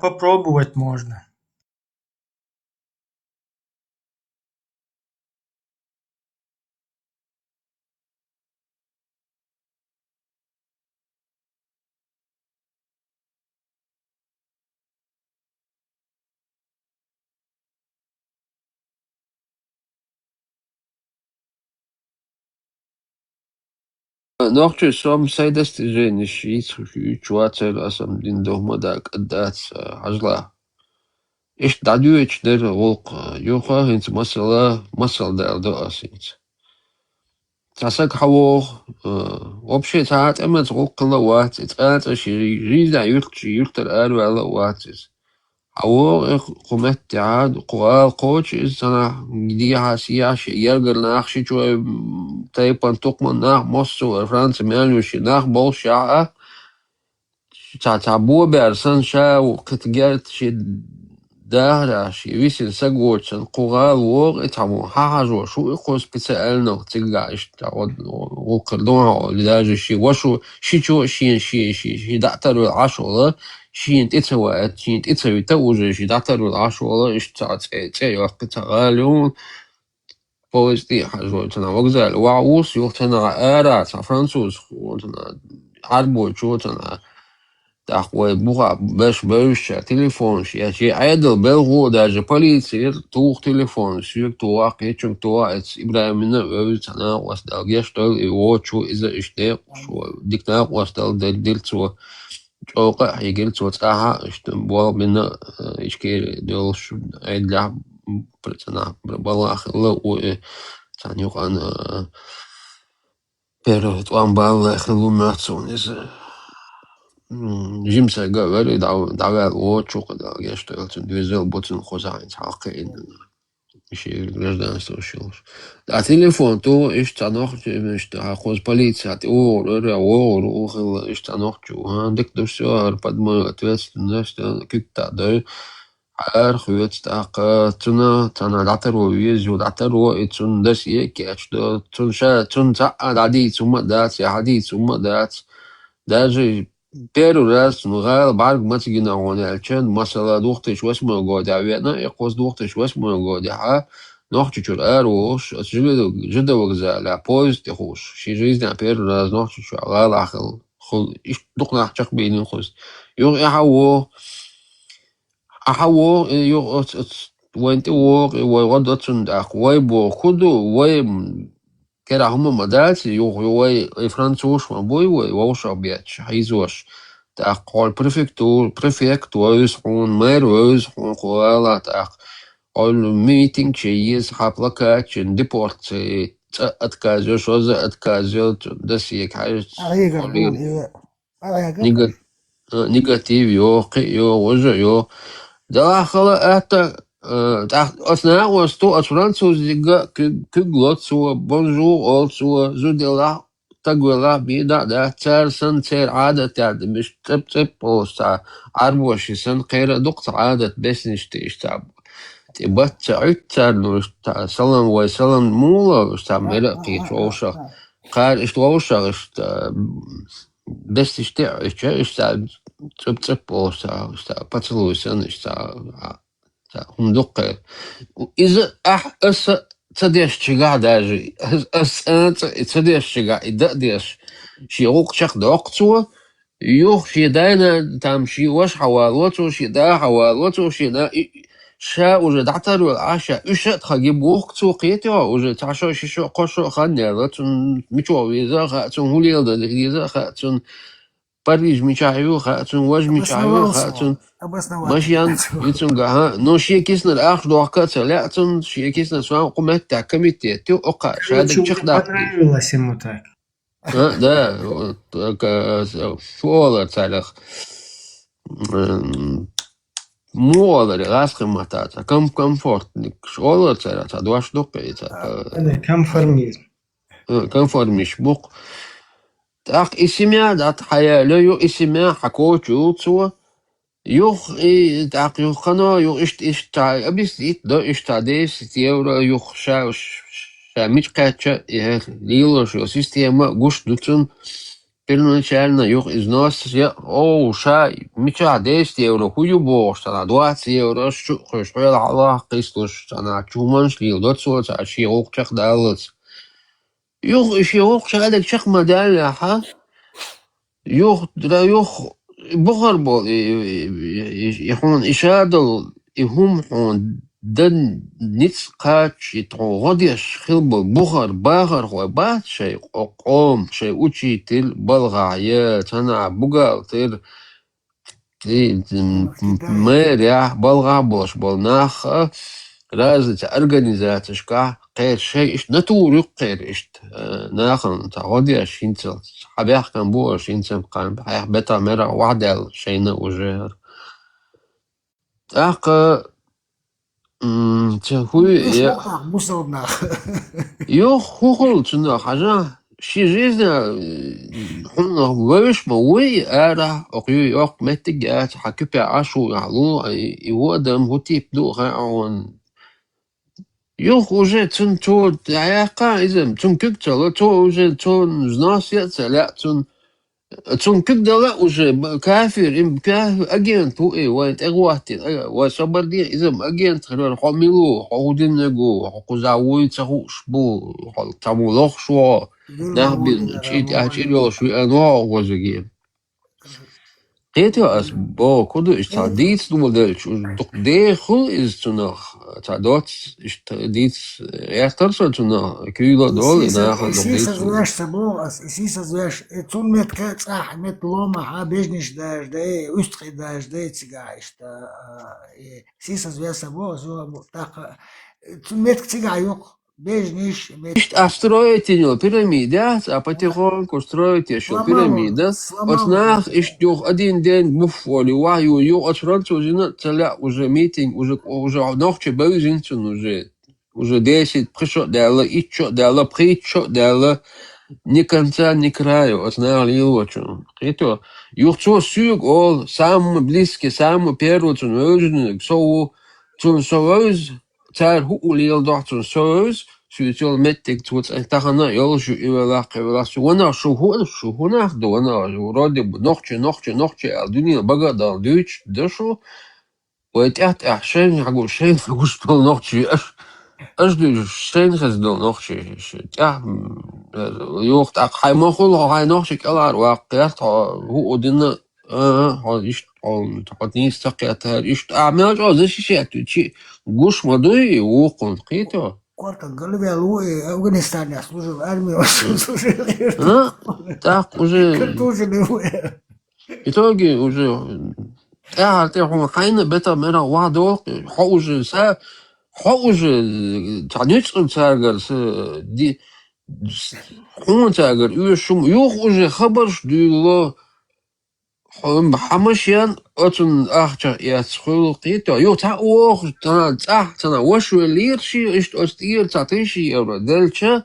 Попробовать можно. Норче сом сайдас тижени шиц чуацер асам дин дохмадак аддац ажла. Иш дадюеч дер волк юха хинц масал дер до асинц. Тасак хаво вообще таат эмэц волкла ват итаат шириза юртер арвала ватис. Hawo قمت عاد قوال قوش إنسانا جديها سياش يرجع ناخشي شو تايبان تقمن ناخ مصر فرنسا مالوشي ناخ بول شاعة تعبوا بأرسان شا وكتجارت شي داهرة شي ويسن سجوتشن قوال ووغ اتعمو حاجو شو إقوس بتسألنا تلقى إيش تعود وقردوها لداجي شي وشو شي دعترو العشرة شين تتوات شين تتوي توجه شي دعترو العشرة إيش تعطي وقت تغاليون بوزتي حاجو تنا وقزال وعوس يوتنا آرات فرنسوس وتنا عربو شو تنا تاخوي بوغا باش تليفون شي عادل بلغو داجي بوليسير توغ تليفون سير تواق يتشن تواق إبراهيم من تنا واسدال جيشتل يوتشو إذا إشتاق شو ديكنا واسدال دلتو جوقع يجلتو تاها اشتنبوال من إشكير دولش عيدلا برتنا بلاخ لو تاني يقان بيرو توان بالاخ لو ماتسون جيمسا قال دعوة واتشو قد يشتغل دوزيل بوتن خوزاين تعقين شيء гражданство شلوش دا تليفون تو ايش تنوخ مش تاخذ полиция او ايش تنوخ عندك دوسيار подмой ответственность كيكتا да архует تاقتنا تنا داترو يزو داترو اتون دسيه كاتش دو تنشا تنزع عدي ثم دات عدي ثم دات даже первый раз نغال بعرق ما تجينا هون عشان مثلا دوختش واسمه قاعد عينا يقوس دوختش واسمه قاعد ها نحكي شو الأروش جدا وجزاء بوز تخوش شي جيزنا первый раз نحكي شو غال عقل خل إيش دقنا حشق بيني خز يوم أحوه يوم وانت وغدت سندق ويبو خدو وي كده هم مدارس يوغي فرنسوش وبوي ووش أبياتش حيزوش تاق قول بريفكتور ويسحون مير ويسحون قوالا تاق митинг чейз хаплакат чин депорт отказываю, что за отказываю, да сик хайш негатив йо уже йо داخل أتا أثناء وستو أتفرنسو زيجا كغلط سوا بونجور أول سوا زودلا تقولا بيدا دا تار سن تار عادة تعد مش تب بوستا عربوشي سن قيرا دقت عادة بس نشتاب تبت تعتر نشتا سلام وسلام مولا وشتا مرقي توشا قال اشتوشا اشتا بس تشتع اشتا تب بوستا اشتا بطلو سن اشتا هم دقير إذا تديش تشجع داجي تديش تشجع داش شي روق شخ دقتوا يوخ شي داينا تمشي وش حوالوتو شي دا حوالوتو شي دا شا وجد عطر والعشاء إيش تخجيب وقتو قيتوا وجد تعشوا شي شو قشوا خلنا لاتون متوي إذا خاتون هوليل ده إذا خاتون باريس ميشايو خاتون وج ميشايو خاتون ماشيان يتون جها نو شيء كيسنا الآخر دوقات سلعتون شيء كيسنا سواء قمت تكميتي تو أقع شهادة شخدا Понравилось ему так. да فولا تعلق مولا لغاسق متاتا كم كمفورت شولا تعلق دواش دقيتا هذا كونفورميزم. كونفورميش بوق تاق اسمع دات حياة لا يو اسمع حكوت يوتسوا يوخ تاق يوخنا يو اشت ابيس دا اشتاديس تيورا يوخ شاوش مش قاتشا ليلوش يو سيستيما قوش دوتون первоначально юг износ я шай мича 10 евро хую бош на 20 евро что я Allah Christus на чуман шлил дот соц а ши окчах далц юг ши окчах هذاك شخ مدال ها юг дра юг بخر بول يكون إشادل يهم هون دن نتسقاش يتغاديش خلب بخر باخر هو بعد شيء قوم شيء وشي تل بلغايات أنا بقال تل ميريا بلغا بوش بلناخ رازة أرجانيزاتش كا غير شيء إيش نتوري غير إيش ناخن تغاديش ينتل حبيح كان بوش ينتل كان بحيح بتا مرة وعدل شيء وجهر أق هو شنو حاجة شي جيزنا حنا ويش ما وي أرا أقيو يق متجات حكيب عشو يعلو يودم هو تيبدو غاون يوخ وجه تون تو عياقا إذا تون كتلا تو وجه تون جناس يتسلع تون كدلا وجه كافر إم كافر أجين تو إيه وانت أغواتي وصبر دي إذا أجين تخلون حملو حودين نجو حقوزاوي تخوش بو تمولخ شو نهبل شيء أشيله شو أنواع وزجين قيتو أس با كده استعديت دو موديل شو دق ده خل إز تناخ تعدات استعديت يختار تناخ كيلا دول ناخد سيسا سبوغ سيسا زواش تون مت كات صح مت لوما حابجنش داش ده وستخي داش ده تسقاش تا سيسا زواش سبوغ زوا تاق تون مت تسقا يوق بيجنش строите пирамиды, а потихоньку строите еще пирамиды. Вот нах ищу один день буфоли, ваю, от французина целя уже митинг, уже ночью бэвзинцун уже 10 пришел, дала ичо, дала причо, дала ни конца, ни краю, от налилочу. Это юрцо сюг, ол самый близкий, самый первый, тун вэжный, тун союз. Цар хулил дохтун союз сюител меттик тут тахана ёлшу ивелах вона шухунах дона роди нохче алдуни багада дүйч дэшу ويتأت أحشين أقول شين أقول شو نقطي أش دي شين خزدو نقطي تأ يوقت أقحي ما خل هاي نقطي كلار واقعت هو أدنى هذا إيش تقدني استقيت هذا إيش أعمل هذا شيء شيء قوش مدوي وقن قيته Корка голове луи Афганистане служил в армии, служил. Так уже. Тоже луи. итоге уже تعرف حين بتا مرة واحد حوج уже танец цагар с ди хун цагар юшум юх уже хабарш дюло حمشيان أتون أخشى يسخلو قيتو يو تا أوخ تنا وشو ليرشي إشت أستير تعطيشي أو دلشة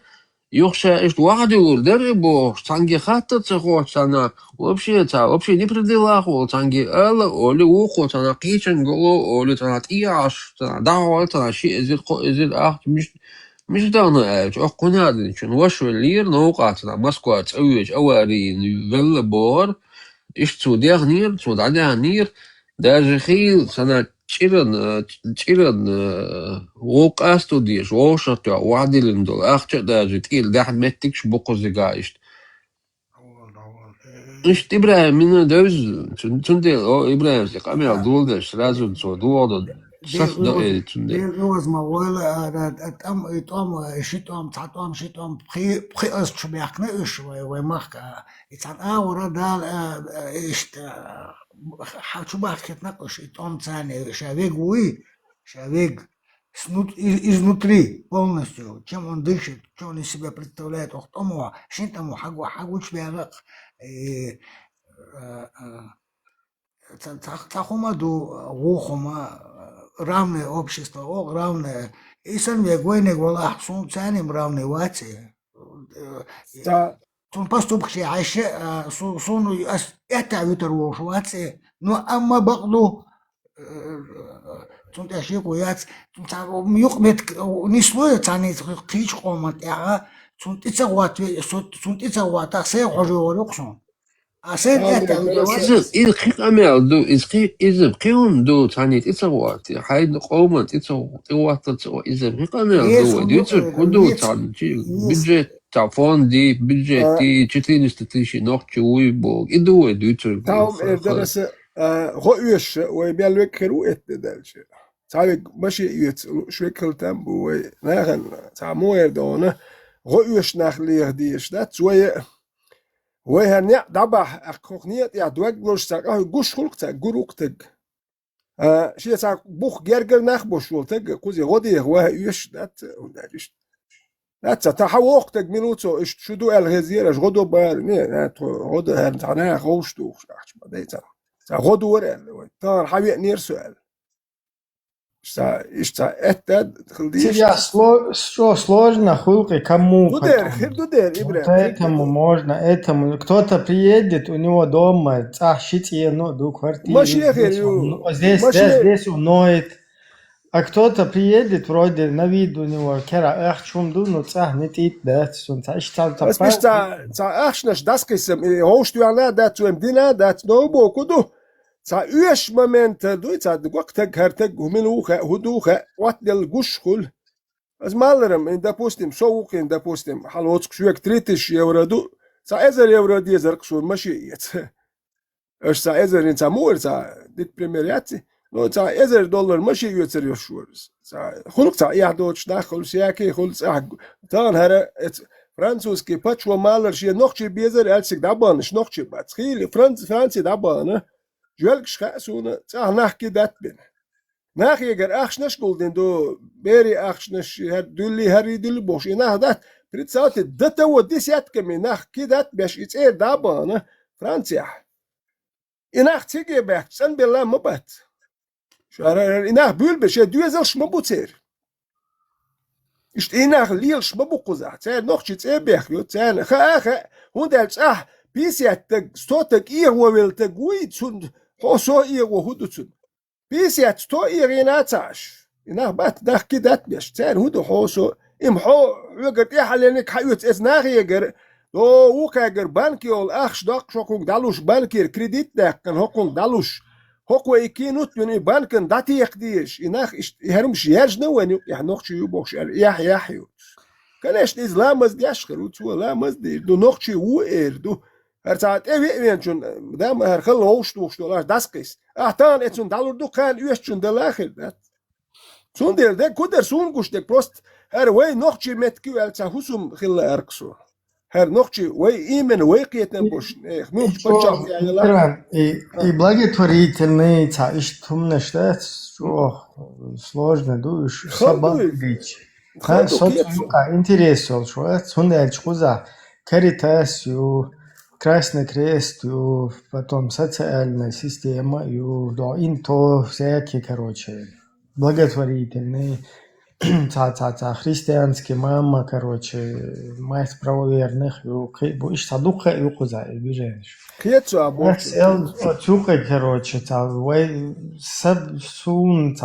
يخشى إشت واحد يقول دربو تانجي خاطر تخوش تنا وبشي نبردلاخ وتانجي ألا أولي وخو تنا قيشن قولو أولي تنا تياش تنا دعوة تنا شيء إزيد أخ مش دانا أو قنادن شن وشو لير نوقع تنا مسكوات أويج أواري نيفل بور إيش توديخ نير تود عليها نير даже خيل سنة تشيرن ووق أستوديش ووشت وعدلن دول أخشى даже تقيل ده حد متكش بقو زجاجت إيش إبراهيم من دوز تندل أو إبراهيم سيقامي دول ده سرازو تسو دول ده صح ده تندل روز ما ولا اتام شتام تعطام شتام بخي أست بيحكنا إيش ويمخ إتعن ورا دال إيش شو بحكي تناقش اتام ثاني шавег изнутри полностью, чем он дышит, что он из себя представляет, охтому, шинтаму, хагуч бягак, тахумаду, вухума, равное общество, равное, и сам вегойне гола, сун цаним равные вации. Сун поступки айше, сун это витервош вации, но амма бакду, تون تشيء قويات تون تعو ميقمت نسوي تاني قيش قومت يا تون تسوات تون تسوات أسير حجور يقصون أسير إذا خيق أمير دو إذا قيون دو تاني تسوات حيد قومت تسوات إذا خيق أمير دو يصير كدو تاني بجت تعفون دي بجت دي تشتين استتيشي نوع شوي بوق إدو يصير تاهم درس رؤيش ويبيلوك رؤية دالش تعالى ماشي شويكل تامبو ناخن تعموير دونه رؤيش ناخليه ديش ده شوية وهنيا دبح أخوخنيت يا دوغلوش تاعه جوش خلق تاع جروكتج شيء تاع بوخ جرجر ناخبوش ولتج كوزي غدي هو يش ده ودارش ده تاع وقتك ميلوتو إيش شدو الغزير إيش غدو بار نه غدو هرتانا خوش دوش أحش ما ده غدو ورال تار حبيب نير سؤال إيش это Тебя что сложно, хулки, кому? Дудер, Этому можно, этому. Кто-то приедет, у него дома, до квартиры. Здесь он ноет. А кто-то приедет, вроде на вид у него, кера, чумду, но не тит, да, بس مش تاع اخشنش داسكيسم هوشتو على دات ومدينه دات نوبو كدو تاع ايش مومنت دو تاع وقتك هرتك ومنوخه هدوخه واتل جوشخل از مالرم ان допустим سوق ان допустим حلوتك شويك 30 يورو دو تاع ازر يورو دي زرق شو ماشي اش تاع ازر انت مول تاع ديك بريميرياتي نو تاع ازر دولار ماشي يوتر يشورز تاع خلق تاع يحدوش داخل سياكي خلص تان هر فرانسوسكي باتشو مالر شي نوخشي بيزر السك دابان نوخشي باتخيل فرانسي دابان جوالك شخصونا تاع نحكي دات بين ناخي يقر اخشنش قولدين دو بيري اخشنش دولي هري دولي بوش ناخ دات بريتساوتي دتا وديسيات كمي نحكي دات باش يتسير دابان فرانسيا إناخ تيجي بحث سن بالله مبات شهر إناخ بيل بشي دوزلش مبوتير إشت إناخ ليلش مبوقوزا تسير نوخشي تسير بيخيو تسير خا هندالش بيسيات ستوتك إيه وويلتك ويتسون حوصو إيه وهدوتسون بيسيات ستو إيه ريناتاش إناخ بات ناخ كدات بيش تسير هدو حوصو إمحو يقر إيه حالينك حيوت إذناخ يقر دو وكاجر بانكيول أخش داق شوكون دالوش بانكير كريديت داقن هوكون دالوش هوكو إيكينوت من بانكن داتي يقديش إناخ يهرمش يرجنو ونيو يحنوخش يوبوش يحيو كانش إسلام مزديش خلوتو لا مزدي دو نوخشي وإير دو هرتاعت وينشون دام هرخل هوش دولاش داسقيس أحتان إتسون دالور دو كان يوشون دلاخر دات سون دير ده كودر سون قوش ديك بروست هر وي نوخشي متكيو ألتا هسوم خلا أرقصو هر نوخشي وي إيمن وي قيتن بوش نوخش بچاق يعني لا и благотворительный, что сложно дуешь, Халдуй. собак дичь. Халду Соц кецу. интерес шо, цундельч куза, Каритас, Красный Крест, потом социальная система, инто всякие, короче, благотворительные, христианские мама, короче, мать правоверных, иш садуха и куза, бежишь. Кецу абочу. Цука, короче, сун,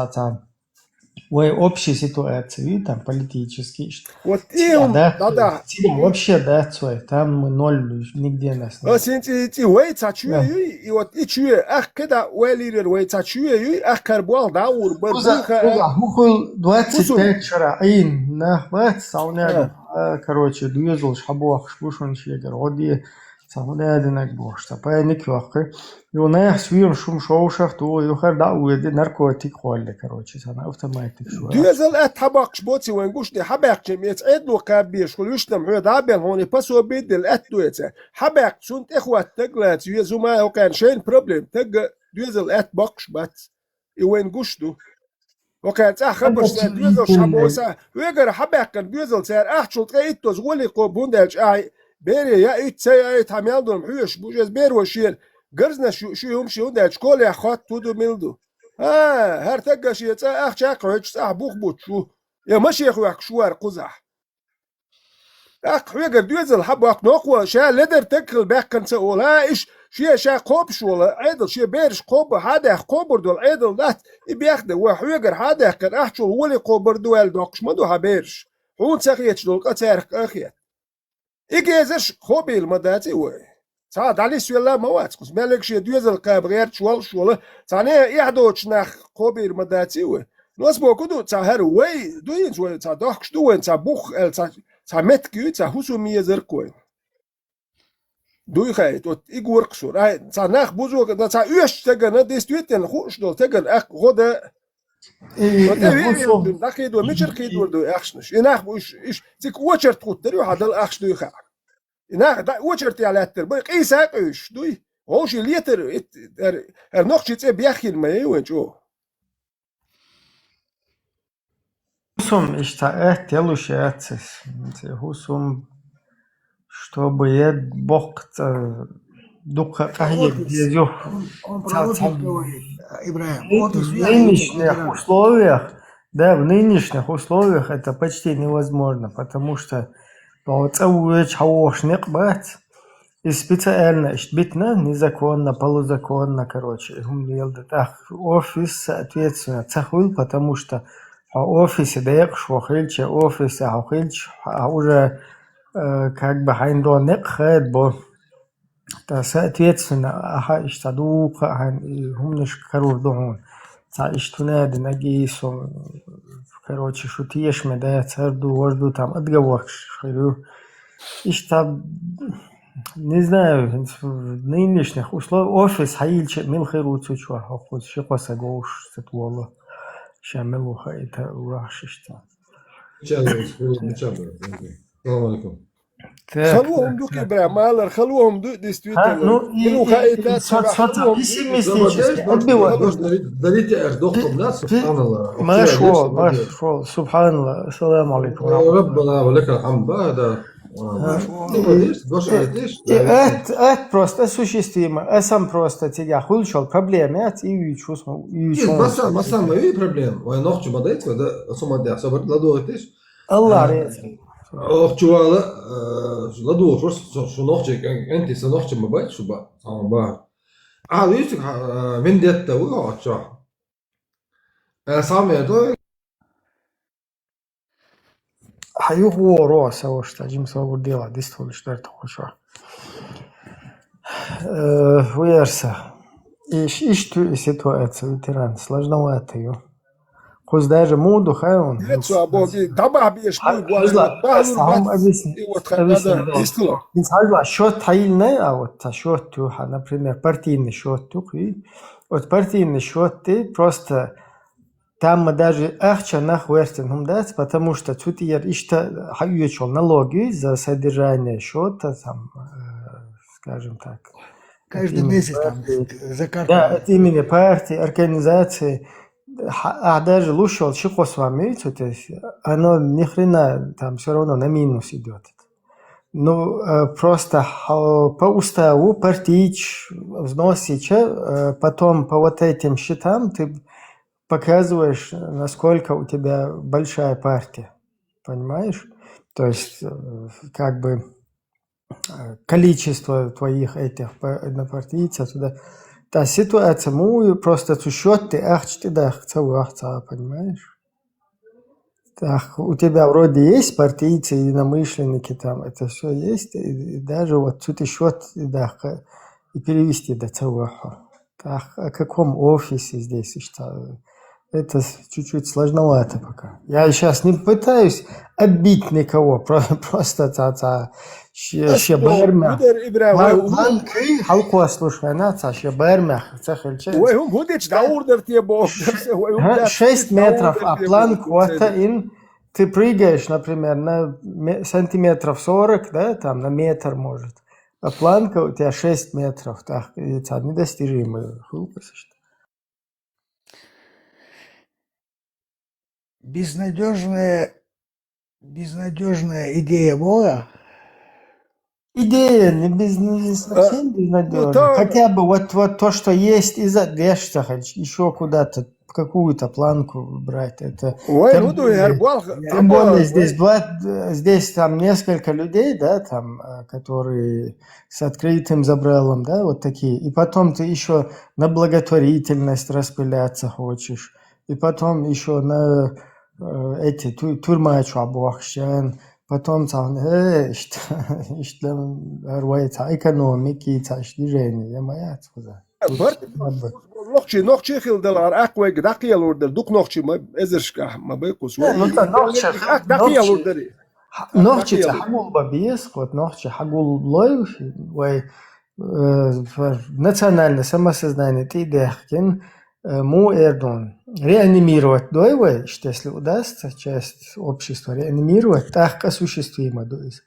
Ой, общей ситуации, там, политические, что Вот тебя, им, да, да-да. тебя вообще, да, цой, там мы ноль, нигде нас нет. Синти вей цачуе юй, и вот и чуе, ах, когда уэлирер вей цачуе юй, ах, карбуал даур, Куза, хухул 25 шара, ин, нахват, сауняд, короче, дуезл, шабуах, шбушун, шегер, оди, саунядинак бошта, паяник вахы, и у нас свирм шум шоушах, то юхар дауэди наркотик холли, короче, сана автоматик шуа. دوزل اتحبق شبوتي وين قشني حبق جميت ادلو كابيش كل يشتم عود عبل هوني بسو بيدل اتويتا حبق سنت اخوة تقلت يزو ما هو كان شين بروبلم تق دوزل اتبق شبات وين قشتو وكان تا خبر دوزل شابوسا ويقر حبق كان دوزل سير احشل تقيتو زغولي قوبون دالش اي بيري يا ايت سي اي تعمل دون حيوش بوجز بير وشيل قرزنا شو يوم شو دالش كل يا خات تودو ميلدو هر تقش يتا اخ شاقعج صح بوخ بوتشو يا ماشي يا اخويا شوار قزح اخ حويقر دوزل حبو اخ نوقوا شا لدر تكل باك كان سؤول ايش شا قوبش ولا عيدل شا بيرش قوب هذا قوبر دول عيدل دات بياخده وحويقر هذا كان احشو ولي قوبر دوال دوكش مدو هبيرش هون ساقيتش دول قتارك اخيات ايجيزش خوبي المداتي وي صاد علي سويلا موات قس مالك شي دوزل قاب غير شوال تاني يحدوش ناخ قوبير مداتي وي نوس بوكودو تا هر وي دوين وي تا دوخش دوين تا بوخ ال تا متكي تا حسو ميزركوي دوي خايت وت ايغور قشور اي تا ناخ بوزو تا يوش تگن ديستويتن خوش دول تگن اخ غدا داخي دو ميشر خيدور دو اخشنش يناخ بوش ايش تيك وچر تقدر هذا الاخش دو خا يناخ دا وچرتي على التر بق ايساق ايش دوي هوش ليتر نوخش تي بياخيل ما يوجو Хусум ишта телушец, хусум, чтобы бог духа кахи дезю. В нынешних условиях, да, в нынешних условиях это почти невозможно, потому что и специально битно, незаконно, полузаконно, короче, офис, соответственно, цахвил, потому что офисе даешь вахильче, офисе хахильч, а уже как бы хайндонек хэт бо, соответственно, аха иштадука, хумниш карур дохун, та иштунады нагису, короче, шутиеш медая царду, вожду там отговорш, хайлю, иштаб, не знаю, в нынешних условиях офис хаильче милхиру цучва, хохуз шикоса гоуш сетвола. شاملوها إذا وراششتا. خلوهم دوك إبراهيم مالر خلوهم دو ديستويتر ملوها إذا ما شو سبحان الله السلام عليكم ربنا ولك الحمد هذا просто осуществимо. Я сам просто тебя хулшал проблемы, и чувствую. مسام اي проблем وين نوخش بديت ودا صوم دي صبر لا دوتش الله ريت اوخش ولا لا دوتش شو نوخش انت سنوخش ما بايت شو با با ويش فينديتا وقعت سامي دو حيوه روس او что Джим свобод дела действовали что это хорошо. Уерса. Ишту ситуация ветеран сложновато ее. Хоть даже моду хайон. Лицо боги таба беш сам объясни. Инсайла счет таильный, а вот счет, например, партийный счет, вот партийный счет ты просто там мы даже ахча нахуэртен дать, потому что тут я ишта хаюечел налоги за содержание счета, там, скажем так. Каждый месяц там за карту. Да, от имени партии, организации. даже лучше вот щеку с вами, то есть оно ни хрена там все равно на минус идет. Ну, просто по уставу партич вносишь, потом по вот этим счетам ты показываешь, насколько у тебя большая партия, понимаешь? То есть, как бы, количество твоих этих однопартийцев туда. Та ситуация, мы просто счет ты понимаешь? Так, у тебя вроде есть партийцы, единомышленники, там это все есть, и даже вот тут счет да, и перевести до целого. Так, о каком офисе здесь? Это чуть-чуть сложновато пока. Я сейчас не пытаюсь отбить никого, просто шебермя. Планки, халку слушай, наца шебермя, цехельче. 6 метров, а планку это ты прыгаешь, например, на сантиметров 40, да, там на метр может. А планка у тебя 6 метров, так, это недостижимая. Безнадежная идея была. Идея не совсем безнадежная. Хотя бы вот то, что есть из одежды, еще куда-то какую-то планку брать. Это тем более здесь там несколько людей, да, там, которые с открытым забралом, да, вот такие. И потом ты еще на благотворительность распыляться хочешь. И потом еще на эти турмачу обвахщен. Потом там, işte экономики, движение, моя отсюда. Нохчи хилдалар аквай гдакиял урдер дук нохчи ма эзершка ма бекус. Дакиял урдери. Нохчи хагул бабиес, вот нохчи хагул лой, вай национальное самосознание ты дехкин му эрдон. Реанимировать доевой, что если удастся часть общества реанимировать, так осуществимо доис.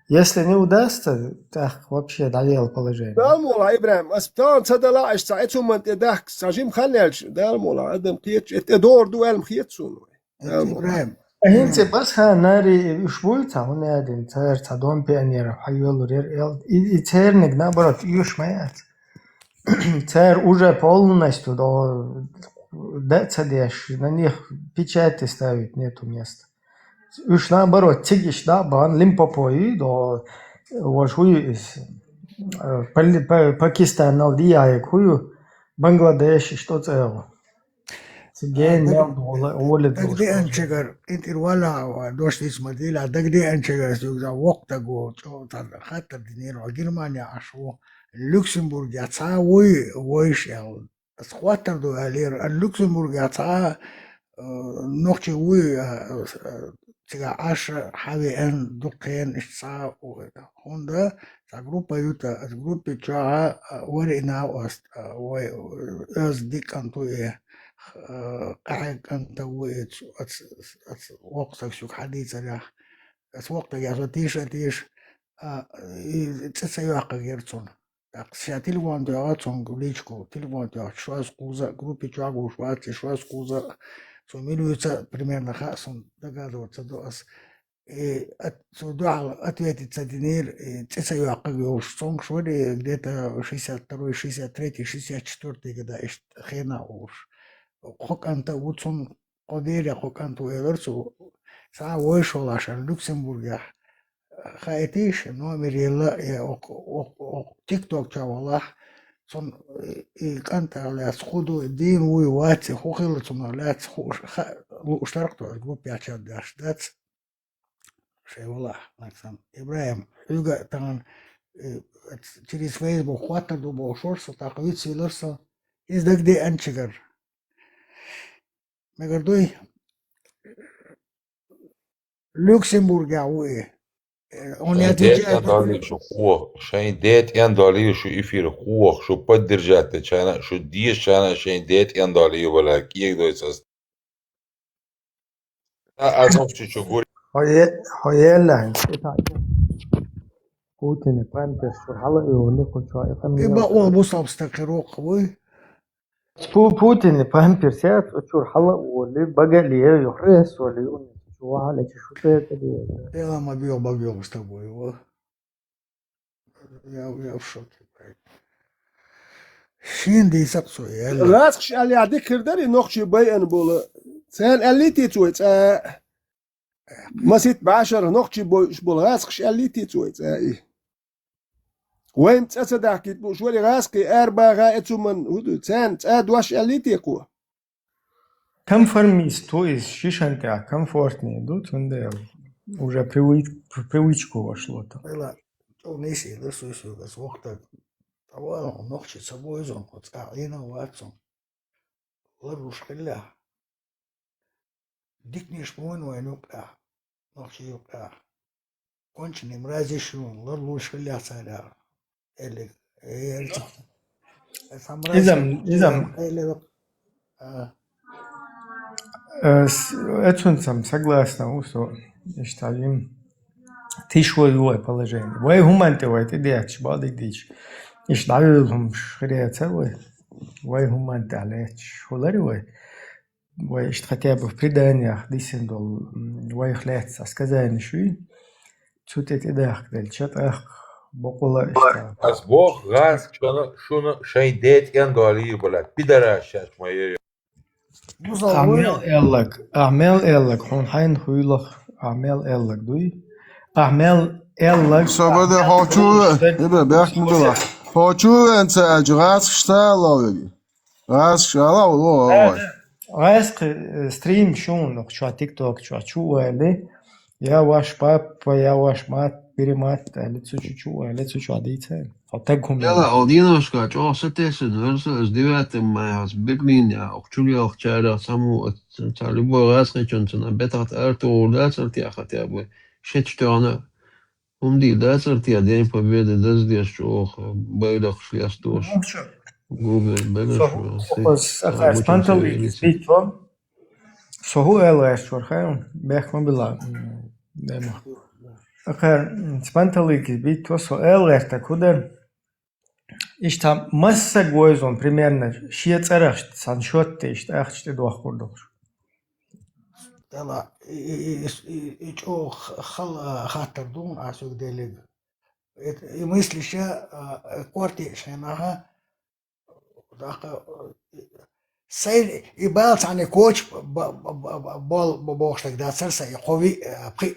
Если не удастся, так вообще надел положение. Далмола Ибрахим, аспитан цадала аш саитум ант дах сажим ханелч далмола адам киет эдор дуэлм хиетсун. Ибрахим. Хинце бас ханари ушвуйта хунадин цар цадом пионеров хайол рел и церник наоборот юшмаят. Царь уже полностью до децадеш, на них печати ставить нету места. Уж наоборот, тигиш да бан лимпопои до хую из Пакистана дияе хую Бангладеш что цело. Дагде анчагар интервала дошли смотрели, а дагде анчагар за вақтаго чотан хатта динеро Германия ашло Люксембург яца войшел. Схватер до алер Люксембург яца ночи тига аш хави эн дукен ишца хонда за группа юта с группе ча ورينا واز ديك انتو قاعد انت وقتك شو حديث على وقتك يا تيش تسيواق غيرتون телефон телефон личку телефон шваз куза группе чагу шваз куза суммируется примерно хасон догадываться до вас ответить за динер цесаю акагиош сонг швали где-то 62-й, 63-й, 64-й года хена уж хоканта утсон одеря хоканту эверсу са вышел аж Люксембурга хаетиш номер ела тикток чавала сон и канта ля сходу дин уй вати хохил сон ля ушtarkto группе ачад даш шевала наксам Ибрахим юга тан через Facebook хватер дубо шорса так вицилерса из дагде анчигар мегардой Люксембурга уй он не отвечает. Шайн дет яндали шо эфир хух шо поддержать чана шо диеш чана шайн дет яндали вала киек дойсас. А ночи чё говорит? Хоела. Путин пампер хала и он хочет. Иба он бусал стакирок вы. Путин памперс я чур хала оли багали юхрес оли шو على شو это Я мобил с тобой. Вот. Я в шоке. Şimdi sapso ya. راسخش اللي عديك كردري نقشي بيان بولا سان اللي تيتويت مسيت بعشرة نقشي بولا راسخش اللي تيتويت وين تأسدع كيت بوش ولي راسكي أربعة غايتو من هدو سان دوش اللي تيقوا كم فرمي стоишь шишанка комфортнее идут он уже привычку вошло то. Было нesi da su das Woche aber noch zu собой so undina watson. Ларушкаля. Дик не шпон войнука. Noch юка. Конченый мразишун ларушкаля царя. Или это согласно что считаю тяжелое положение. Вы гуманитарий идея, балды дичь. И считаю, что шриацевый, вы гуманитарий, шуларивый. Вы что хотя бы в преданиях дисендол, вы их лет сказали, что это идея, что بقول از بوخ غاز شونو شايدات يندالي بلا بدراش ما أعمال إلك هون حين خيلك أعمال إلك دوي أعمال إلك Собода хочу, ребят, бяхнула. Хочу انت اجراس шталовый. Раз шталовый. Раз стрим шун, что тик ток, что ли? Я ваш папа, я ваш мат, перемат, лицо чуть-чуть, лицо что дайте. يلا أودينا شكاش أو ستة نرسل أزديات ما هس برلين يا أختولي أختشارة سامو تعلبوا راسك جنسنا بتاعت أرتو لا صرتي أخت يا أبوي شتشتانا هم دي لا صرتي أدين победы دز دي شوخ بايدك شليستوش جوبل بلش спантали спитва согу элэш чорхаем бэх мобила демо спантали спитва со элэш такуда ich там масса гойзон примерно шиецарах саншот ich ахчте дохурдох Тала и чё хатар дун асук делег. И мыслиша корти шенаха سير يبالت عن كوتش بول بوشتك دا سرسا يقوي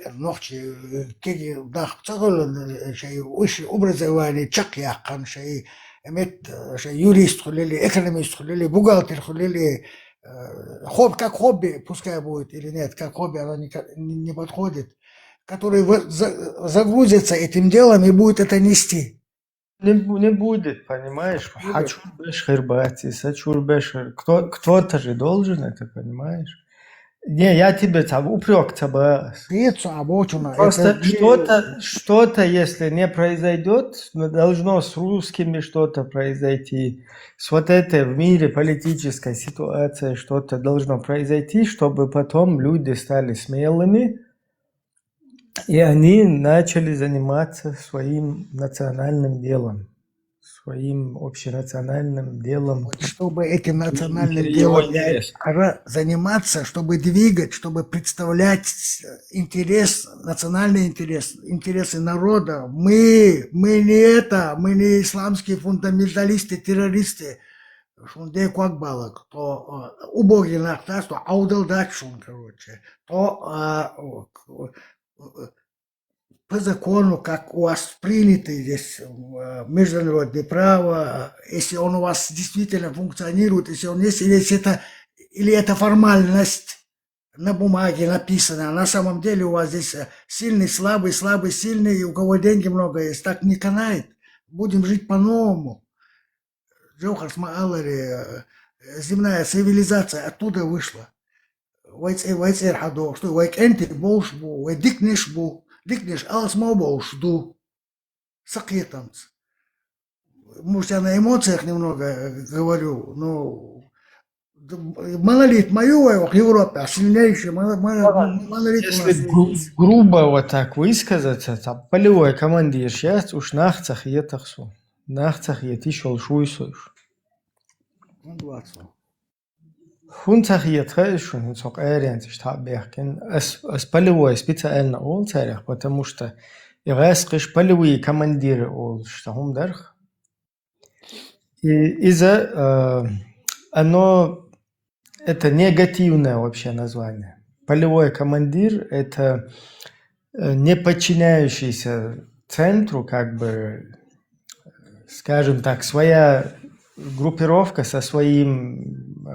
نوختي كيجي داخل تقول شيء وش ابرز واني تشق يقن شيء امت شيء يوريست خلي اكاديميست خلي بوغالتر خلي хобби, как хобби, пускай будет или нет, как хобби оно не подходит, который загрузится этим делом и будет это нести. Не будет, понимаешь? Хочу беш хербати, сачур беш. Кто-то же должен это, понимаешь? Не, я тебе там упрек тебя. Просто что-то, если не произойдет, должно с русскими что-то произойти. С вот этой в мире политической ситуации что-то должно произойти, чтобы потом люди стали смелыми, и они начали заниматься своим национальным делом. Своим общенациональным делом. Чтобы этим национальным делом заниматься, чтобы двигать, чтобы представлять интерес, национальный интерес, интересы народа. Мы не исламские фундаменталисты, террористы. Шунде как балак, то убогий нахта, что аудалдачун, короче, то по закону, как у вас принято здесь международное право, если он у вас действительно функционирует, если он есть, или это формальность на бумаге написана, на самом деле у вас здесь сильный, слабый, слабый, сильный, и у кого деньги много есть, так не канает. Будем жить по-новому. Джохар Смаалари, земная цивилизация оттуда вышла. Вайцер хадо, что вайк энти болшбу, вайк дикнешбу. Дикнеш, alles мобош, ду. Сакетанц. Может, я на эмоциях немного говорю, но монолит мою в Европе, а сильнейший монолит у нас. Если грубо вот так высказаться, там полевой командир сейчас уж нахцах етахсу. Нахцах етишел шуйсуш. Хунцахиет шун сок арианс штаберкен as полевой специально ол царях, потому что ирайскиш полевые командиры ол штахум дарх. И из-за оно это негативное вообще название. Полевой командир это не подчиняющийся центру, как бы, скажем так, своя группировка со своим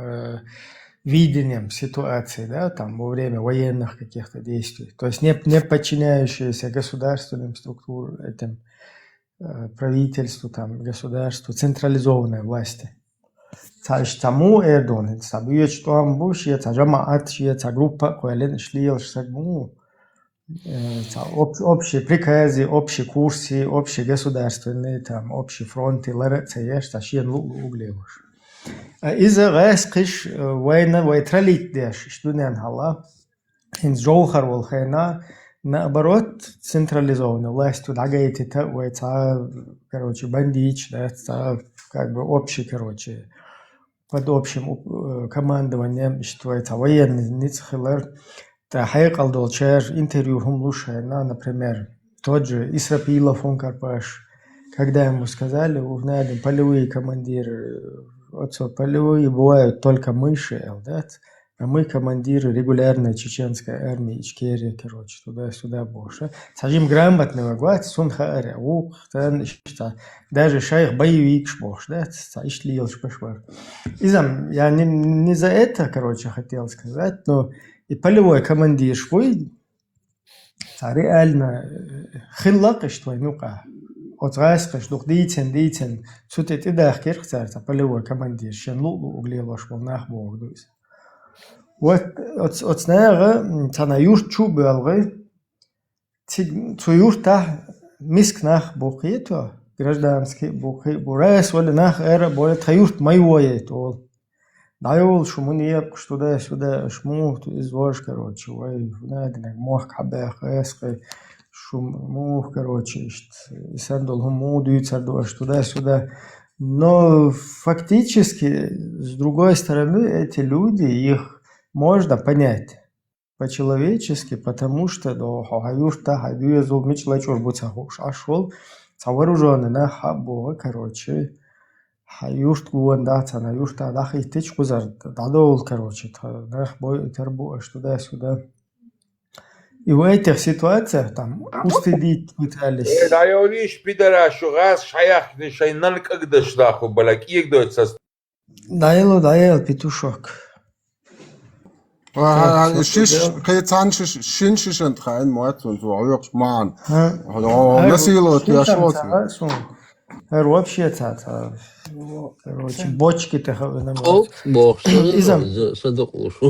видением ситуации, да, там во время военных каких-то действий. То есть не подчиняющиеся государственным структурам, этим правительству, там, государству, централизованной власти. Тому Эрдон, собьет, что он будет, жамаат, группа, коален шлил, шагму, общие приказы, общие курсы, общие государственные, там, общие фронты, ларцеешь, тащен углевыш. Из-за рэскиш война войтралит деш, что не анхала, инс джоухар волхайна, наоборот, централизованная власть, туда гаити та войца, короче, бандич, да, как бы общий, короче, под общим командованием, что это военный ницхилер, та хайкал долчер, интервью хумлушайна, например, тот же Исрапилов, он Карпаш, когда ему сказали, узнали, полевые командиры, полевые бывают только мыши, да? А мы командиры регулярной чеченской армии, Ичкерия, короче, туда-сюда больше. Сажим грамотного гвать, сунхааря, даже шайх боевик шбош, да, ишлил шпашвар. Изам, я не за это, короче, хотел сказать, но и полевой командир швой, реально хиллак, что ну-ка. От райскаш, дух дитен, сутет и дах кирхцарца, полевой командир, щен лулу углело шволнах бог дуйся. Вот от снега, та на юрт чубы алгы, цу юрта мискнах бухито, гражданский бухи, бурайс воли нах эра, более та юрт майвоет ол. Дайол шумуниеп, что да сюда шму, извож, короче, вай, надо, мох кабех, эской, шумух, короче, и сандал хуму, дюйцардош, туда-сюда. Но фактически, с другой стороны, эти люди, их можно понять по-человечески, потому что до хаюшта, хаюезу, мичлачур буцахуш, ашол, вооруженный на хабо, короче, хаюшт гуандата, на юшта, дахи тычку зар, дадол, короче, нах бой тербуаш, туда-сюда. И в этих ситуациях там устыдить пытались. Да я лишь пидорашу, раз шаях не шайнан когда шлаху балак, их дойт со. Даел, петушок. شيش كيتان شيش انت خاين موات وعيوق مان نسيلو يا شوت вообще это короче бочки-то бог изам صدقوش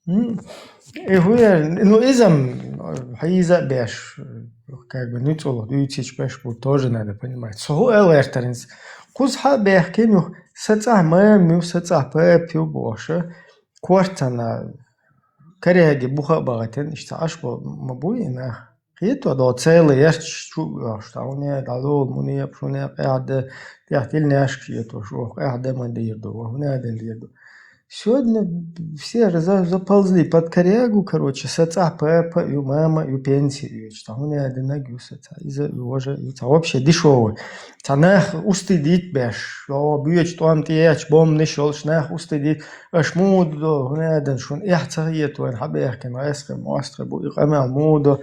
ну изам хайза беш как бы не то дюйчич беш тоже надо понимать со элертеринс кузха бехкину саца мэ саца пепю боше квартана каряги буха багатен işte aşk mabuyina قيتو دو целый яшч что у меня дало мне пшуне قاعد تحتل наш قيتو شو قاعد ما ديردو وهنا ديردو сегодня все заползли под корягу, короче, саца пепа, и мама, и пенсии, что у меня одинаково саца, из-за его же, это вообще дешевый. Цанах устыдить беш, что бьет, что он тяч, бом не шел, шнах устыдить, ашмуд, до, у меня один шун, я царит, он хаберки, маэскэ, мастер, бу, и камел муду.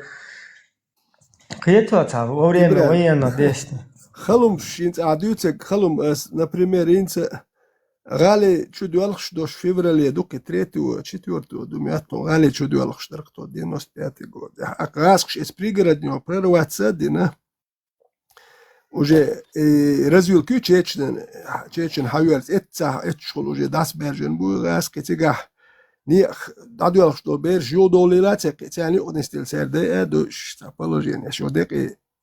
Кето, во время военного действия. Халум шинц, адюцек, халум, например, инца, غالي شو يالخش دوش فيفرالي دوك تريتو четвертого думятно غالي شو يالخش دركتو 95 год акасхш эспригороднё прорваться дина уже развил чечен хавелс этца этшол уже дас бержен бу гас кетига ни дадуялхш до берж юдолилаце кетяни однестил серде дош положение шо дек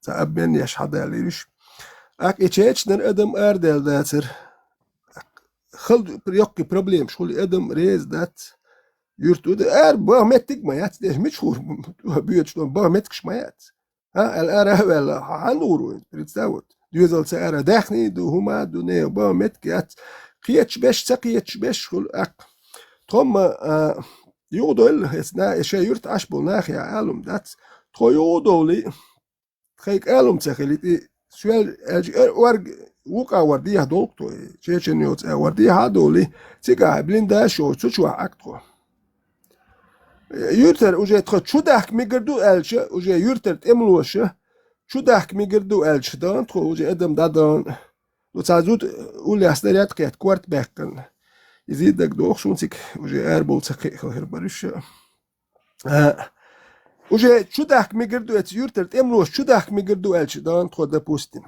забен яш хадалириш ак чечнен адам ардел датер خل بريوكي بروبليم شغل ادم ريز دات يرتو با متك مايات ده مشهور بيوت شلون با متكش مايات ها الارا ولا هنورو بريتساوت ديوزل سارا داخني دو هما دو ني با متكيات قيتش بش سقيتش بش خل أق تم يودل هسنا إشي يرت أشبو ناخي عالم دات تخو يودولي خيك عالم تخلي سؤال ورق وقع ورديه دولتو شيشن يوت ورديه دولي تيجا بلين شو تشو أكتو يرتر وجه تخو شو داك ميقردو ألش وجه يرتر إملوش شو داك ميقردو ألش دان تخو وجه أدم دادان وتعزود أولي أستريات قيت كوارت باكن يزيد دك دوخ شونتك وجه أربول تقيق هربرش وجه شو داك ميقردو أت يرتر إملوش شو داك ميقردو ألش دان تخو دا بوستين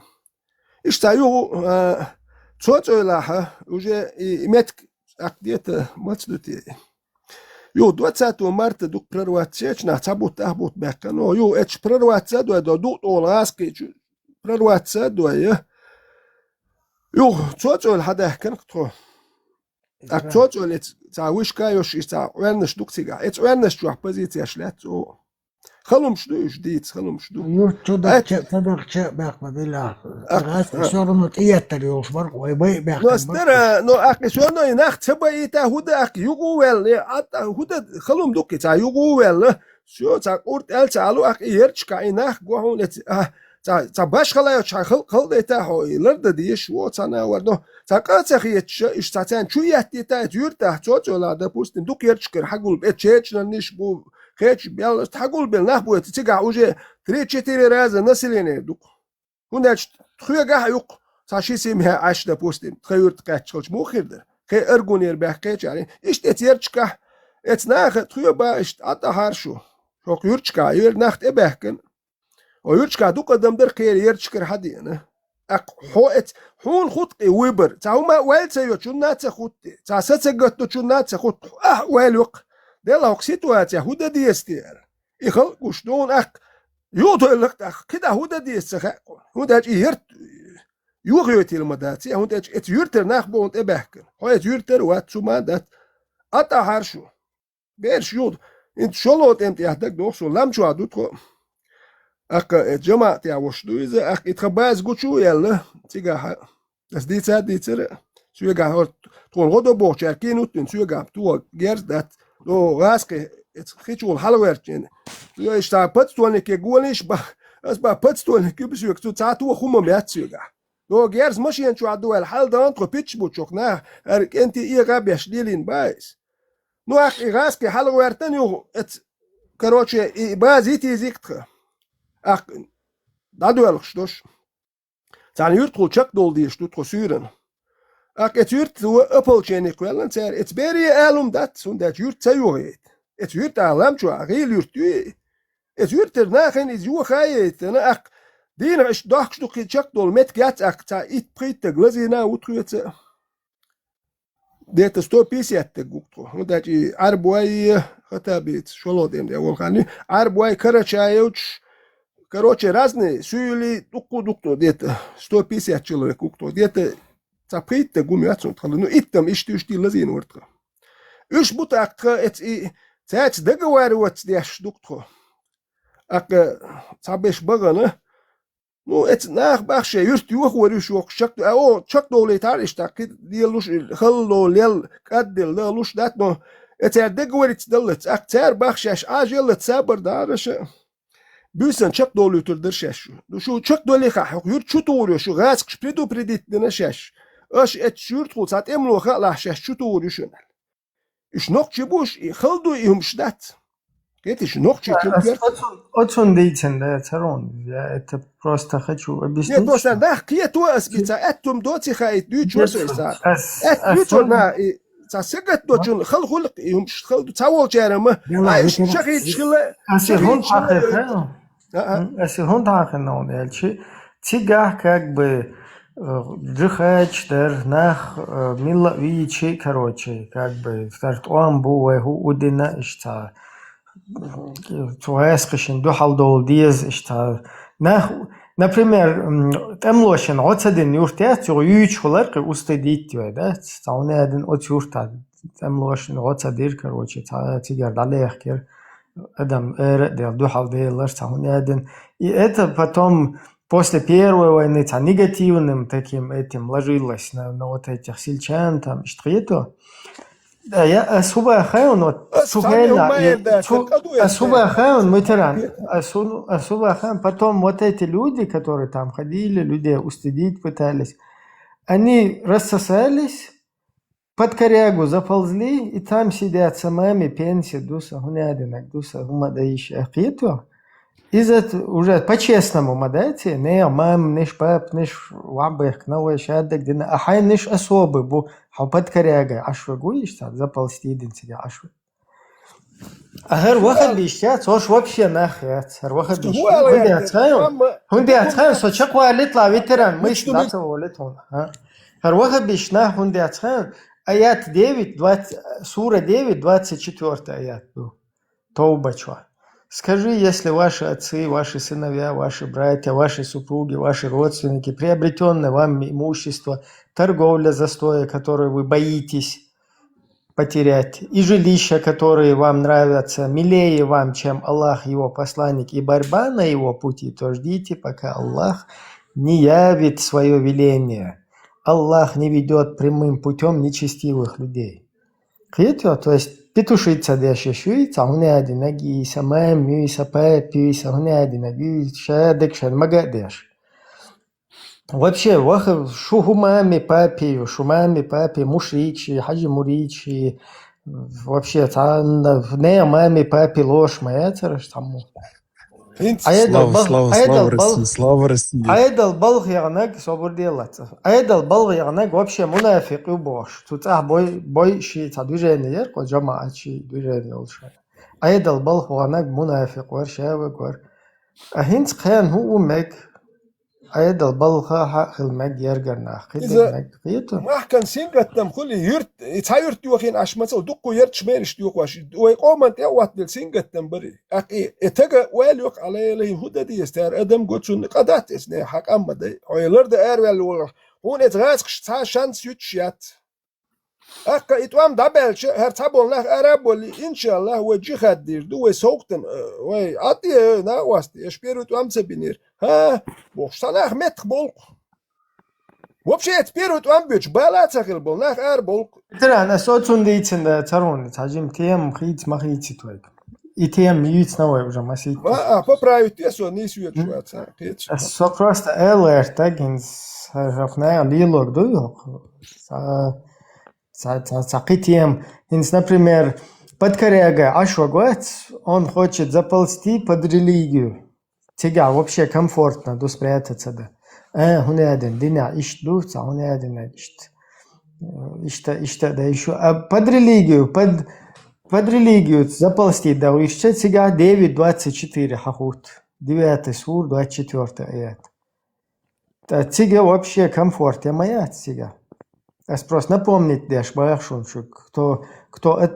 إشتايو تصوت أولاها وجه إمتك أقديت ماتسدوتي يو دوتساتو مارت دوك بررواتسيش نحتابوت أهبوت باكن يو إتش بررواتسا دو دوت أولاسكي بررواتسا دو يو تصوت أولها كان كتو تصوت أول تعويش كايوش إتا وينش دوك تيجا إتش وينش جوح بزيتي أشلات أو خلهم شدو جديد خلهم شدو يورت تدق باق بدلا غاس شورن تيتر يوش برق ويبي باق نسترا نو أكي شورنو يناخ تبا إتا هودا أكي يقوول أتا هودا خلهم دوك تا يقوول شو تا قرت أل تعالو أكي يرشكا يناخ قوهون تا باش خلايو تا خل إتا هو يلرد ديش و تا ناوردو تا قاتخ يتش إشتاتان شو يهتي تا يورتا توت ولا دا بوستن دوك يرشكر حقول بإتشيتش ننش بو خيتش بيال تحقول بالنح بو تتيقع وجه 3-4 رازة نسليني دوك هناش تخويا قاها يوق تاشي سيمها عاش دا بوستن تخيور تقاتش خلش مو خير در خي ارقون يربح قيتش يعني إشت اتيرتشكا اتناخ تخويا با إشت عطا هارشو شوك يرتشكا يرناخت إباهكن ويرتشكا دوك قدام در خير يرتشكر حدينا حوت حون خطقي ويبر تاوما ويل سيو شنات خطي تاسسقت شنات خط ويلوق ديلا وقسيتواتيا هودا ديستير يخلقوا شلون يوضو اللقت كده هودا ديستخاق هودا يرت يوغيوتي المداتي هودا ات يرتر ناخبو انت ابهكر هو ات يرتر واتسوما دات اتا هارشو بيرش يود انت شلوت انت يهدك دوخسو لامشو عدوتو جماعة وشدو إذا اتخباز قوشو يلا تيجا بس دي ساد دي ترى سويجا تون غدو بوش يركينو تن سويجا تو جيرز دات لو غاسك خيشو الحلويرتين لو اشتا باتستون كي قوليش با اس با باتستون كي بسو يكتو تاتو خمم يات سويجا لو جيرز ماشي ينشو عدو الحال دان ترو بيتش بوشوكنا انت اي غابيش ديلين بايس نو اخ غاسك حلويرتين يو ات كروتشي بازيتي زيكتخ ach dadurch stoß dann yurtl chak dol die stut kosuren ach et yurt so appelchene kwellen ser et beri alum dat und dat yurt zayuret et yurt alam chu agil yurt et yurt nachen is yu khayet na ach din ish doch stuk chak dol met gat ach ta it prit glazina utruyet det sto pisiat gukto und dat arboy khatabit sholodem de volkhani arboy karachayuch Короче, разные сюли туку-дукту, где-то 150 человек, где-то цаприт-то гумяцу, ну и там ишти лазин вортха. Уж будто это цац договариваться дешь дукту. Цабеш багана, ну это нахбахше, юрт юхворюш юх, чак долетариш, так диалуш халло лел каддел луш дат, но это договориться далец, цар бахшаш ажел цабар дараше. بيسن شك دولي تردر شاش شو شك دولي خا يور شو توري شو غاس كشبريدو بريديت دنا شاش اش ات شورت خو سات املو خا لا شاش شو توري شنال اش نوقشي بوش يخلدو يهم شدات كيت اش نوقشي كمبير очень длительно да царон я это просто хочу объяснить нет просто да киету аспица اتم دوتي خايت دو чурсо ات чурна ساسقت دوچون خلق يهم خلدو تاول جارم شخيت شخله асихун тахын он элчи цигах как бы джихач дер нах мила вичи короче как бы старт он бу удина ишта туэскишин духал дол диез ишта нах например темлошин оцадин юртя юич холар устедит да сауне один от юрта темлошин оцадир короче цигар далех кер Адам духал делар сауне один и это потом после Первой войны негативным таким этим ложилось на вот этих сельчан там, что да, я особо хаун вот особо хаун ветеран, особо хаун. Потом вот эти люди, которые там ходили, людей устыдить пытались, они рассосались, под корягу заползли и там сидят самами пенсии дуса гунядинак дуса гумадаища ахиту. И уже по-честному мадайте, не мам, ниш пап, ниш вабых, новый шадок, дина, а хай ниш особый, бо под коряга, ашвы гуишь, заползти иден себя ашвы. Агар вахад бишьят, сош вообще нахят, вахад бишьят. Хунди ацхайм, сочак валит ла ветеран, мы сдаться валит он. Вахад бишьна, хунди ацхайм, аят 9, сура 9, 24 аят. Тоубачва. Скажи, если ваши отцы, ваши сыновья, ваши братья, ваши супруги, ваши родственники, приобретенное вам имущество, торговля застоя, которую вы боитесь потерять, и жилища, которые вам нравятся, милее вам, чем Аллах, его посланник, и борьба на его пути, то ждите, пока Аллах не явит свое веление. Аллах не ведет прямым путем нечестивых людей. То есть петушица дешешуица, хуняди наги, самаем, мюиса, паписа, хуняди наги, шадек, шадмагадеш. Вообще, шухумами папи, шумами папи, мушричи, хаджи муричи, вообще, не мами папи ложь моя, саму. Слава России. Айдал балг ягнак собор делаться. Айдал балг ягнак вообще мунафик и бош. Тут бой ши движение ярко, джамаат ши движение лучше. Айдал балг ягнак мунафик вар шавак вар. Ахинц хан ху мек. Айдал балг ха хилмак яргарнах. محكن سينجت نم خلي يرت يتعيرت يوخين عشمت ودقو يرت شمالش يوخ واش ويقوم تيوات بالسينجت نم بري أكي اتجا واليوك على لي هدا دي استار ادم قدسون قدات اسنه حق اما دي ويلر ده ارول ولا هون اتغاسقش تا شانس يتشيات أكا إتوام دبل هر تابون له عرب ولي إن شاء الله وجي خدير دو سوقتن وي عطي نا واستي اشبيرو توام سبينير ها بوشتناخ متر بولق вообще теперь вот вам бич балацахил был нах ар бол. Тра на соцундейцен да царон цажим тем хит махити твой. И тем юц новой уже масить. Поправить те не сюет шваца. So просто элэр тагинс хафная лилог дуйок. Цакитем. Например, под коряга ашвагуац, он хочет заползти под религию. Тебя вообще комфортно спрятаться, да. Хунядин, дина, ишду, хунядин, ишта, да еще. А под религию заползти, да, еще сега 9.24 хахут. 9 сур, 24 аят. Сега вообще комфорт, я моя сега. Я просто напомнить, Даш Бахшунчук, кто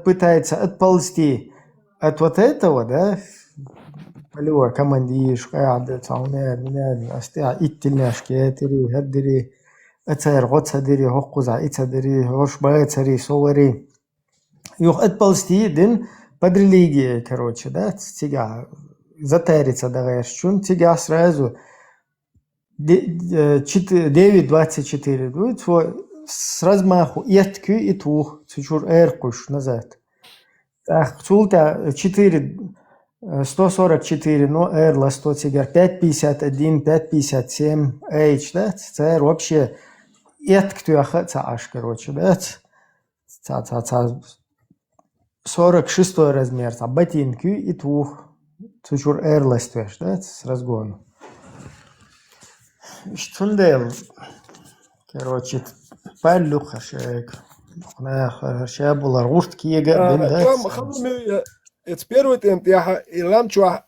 пытается отползти от вот этого, да, полевой командир, قاعد تعاونات من أستيع إتلاشكي تري هدري أتسير غطس هدري هقوزع إتسدري هوش بايتسري صوري يوخ отползти дин под религией, короче, да, тебя затариться дагаешь, чун тебя сразу 9.24 будет свой с размаху иткю и тух, чур эркуш назад. Так, чулта 144, но эрла 100 тигр, 5.51, 5.57, h, да, это вообще иткю ахацаш, короче, да, 46 размер, а ботинки и тух, чур эрла стоишь, да, с разгону. Что короче, палю хашек. Хашек была русский егор, да? теперь вот я илам чуа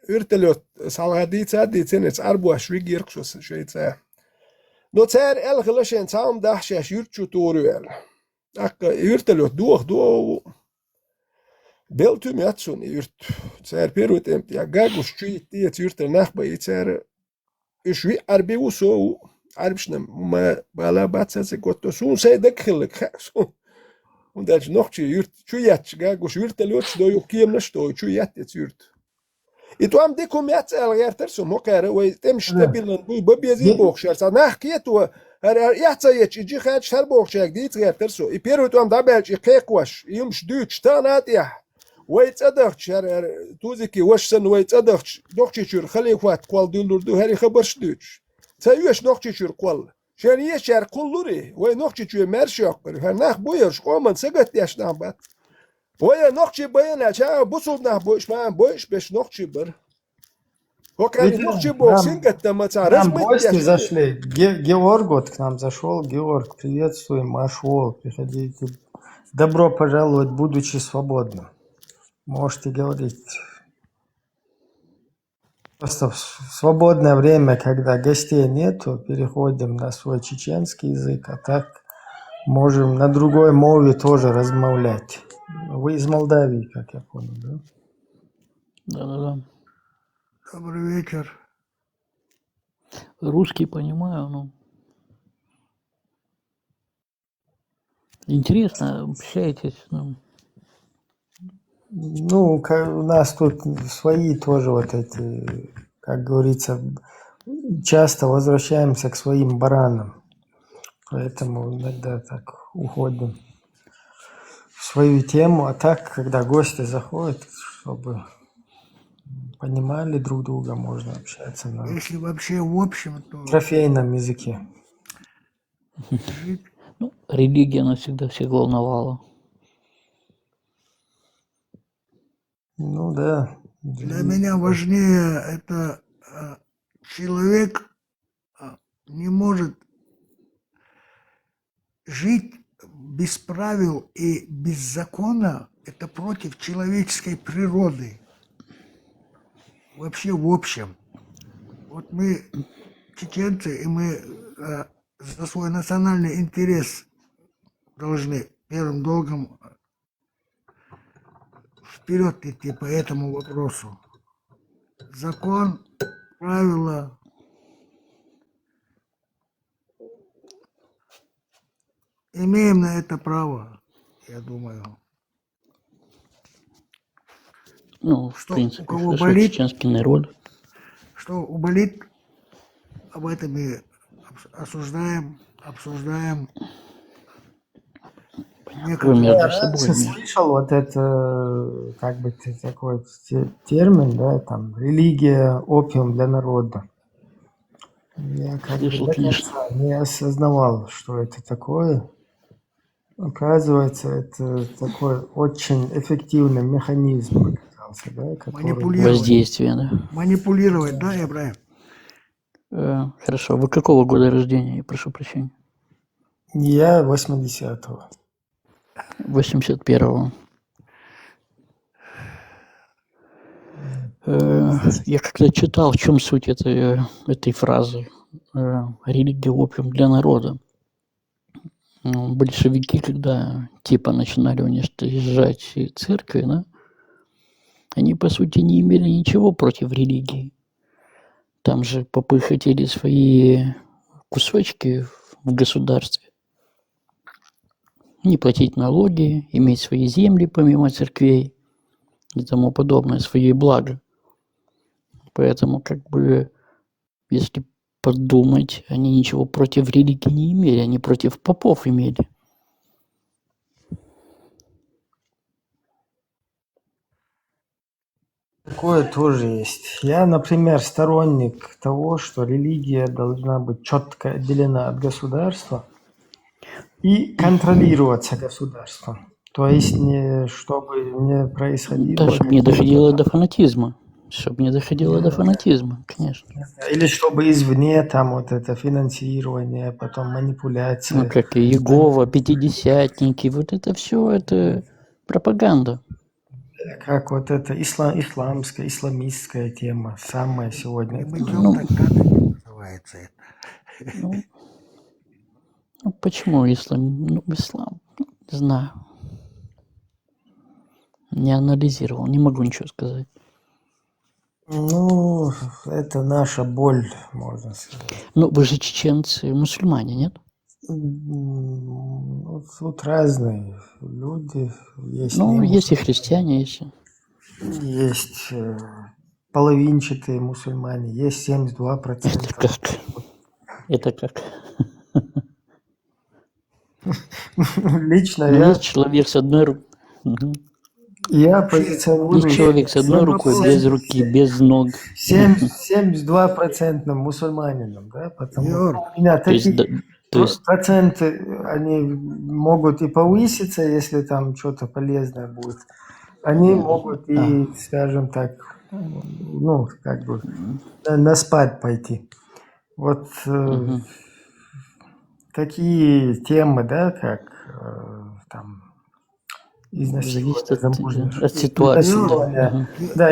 ürtelöt salgaditsa ditsenets arbu ashwigir ksos sheitsa. No tsar el gelashen saum dahsha shurchu toruel. Ak ürtelöt do beltum yatsun ürt. Tsar perut ya gagus chuit tiet ürtel nachba tsar ishwi arbi uso arbschnem ma bala batsa gotto sun sei dekhlek so. Und das noch zu yurt, zu jetzt, gagus ürtelöt do yukiem na sto, zu jetzt yurt. И там дикум яцал гертер мокер ويتمش تبيلن بوي ببيزي بوخشر نحكيتو يحصيش يجي خاج شر بوخشك ديت гертер и первый там дабелч и кекваш يمش دوتش تانات يح ويتصدق شر توزيكي وشسن ويتصدق دوخشي شور خلي وقت قال دولردو هري خبرش دوتش تسويش دوخشي شور قال شان يشر كلوري وي نوخشي شور مرشق هناخ بويرش قومن سقط يش نابت ويا نوخشي بينا شا بوصل نابوش ما بوش بش نوخشي بر Ведь нам гости зашли. Георг вот к нам зашел. Георг, приветствуем. Машвол, приходите. Добро пожаловать, будучи свободным. Можете говорить. Просто в свободное время, когда гостей нету, переходим на свой чеченский язык, а так можем на другой мове тоже размовлять. Вы из Молдавии, как я понял, да? Да-да-да. Добрый вечер. Русский понимаю, но интересно, общаетесь. Ну, у нас тут свои тоже вот эти, как говорится, часто возвращаемся к своим баранам. Поэтому иногда так уходим в свою тему. А так, когда гости заходят, чтобы понимали друг друга, можно общаться на Если вообще в общем, то трофейном языке. Ну, религия навсегда всех волновала. Ну да. для меня важнее это человек не может жить без правил и без закона. Это против человеческой природы. Вообще в общем. Вот мы чеченцы, и мы за свой национальный интерес должны первым долгом вперед идти по этому вопросу. Закон, правила. Имеем на это право, я думаю. Ну, в Что принципе, у кого что болит, чеченский народ. что уболит, об этом и осуждаем, обсуждаем. Я слышал вот это, как бы такой термин, да, там, религия, опиум для народа. Я как бы до конца не осознавал, что это такое. Оказывается, это такой очень эффективный механизм, оказался, да, который... Воздействие, да. Манипулировать, да, Ибраим? Хорошо. Вы какого года рождения, я прошу прощения? Я 80-го. 81-го. Я когда читал, в чем суть этой фразы «религия опиум для народа». Большевики, когда типа начинали уничтожать церкви, да, они по сути не имели ничего против религии. Там же попы хотели свои кусочки в государстве. Не платить налоги, иметь свои земли помимо церквей и тому подобное, свои блага. Поэтому, как бы, если подумать, они ничего против религии не имели, они против попов имели. Такое тоже есть. Я, например, сторонник того, что религия должна быть четко отделена от государства и контролироваться государством. То есть, чтобы не происходило... Да, чтобы не доходило до фанатизма. Чтобы не доходило до фанатизма, конечно. Или чтобы извне там вот это финансирование, потом манипуляция. Ну, как и Иегова, пятидесятники, вот это все, это пропаганда. Как вот эта исламская, исламистская тема, самая сегодня. Называется это. Ну, почему ислам? Ну, ислам, не знаю. Не анализировал, не могу ничего сказать. Ну, это наша боль, можно сказать. Ну, вы же чеченцы, мусульмане, нет? Тут разные люди. Есть ну, есть и христиане, есть. Есть половинчатые мусульмане, есть 72%. Это как? Это как? Лично Ну, я... есть человек с одной рукой. Я позиционирую... Есть человек с одной рукой, без руки, без ног. 72% мусульманином, да, потому что у меня такие проценты, они могут и повыситься, если там что-то полезное будет. Они могут и, скажем так, ну, как бы на спад пойти. Вот такие темы, да, как там изнасилование, от ситуации.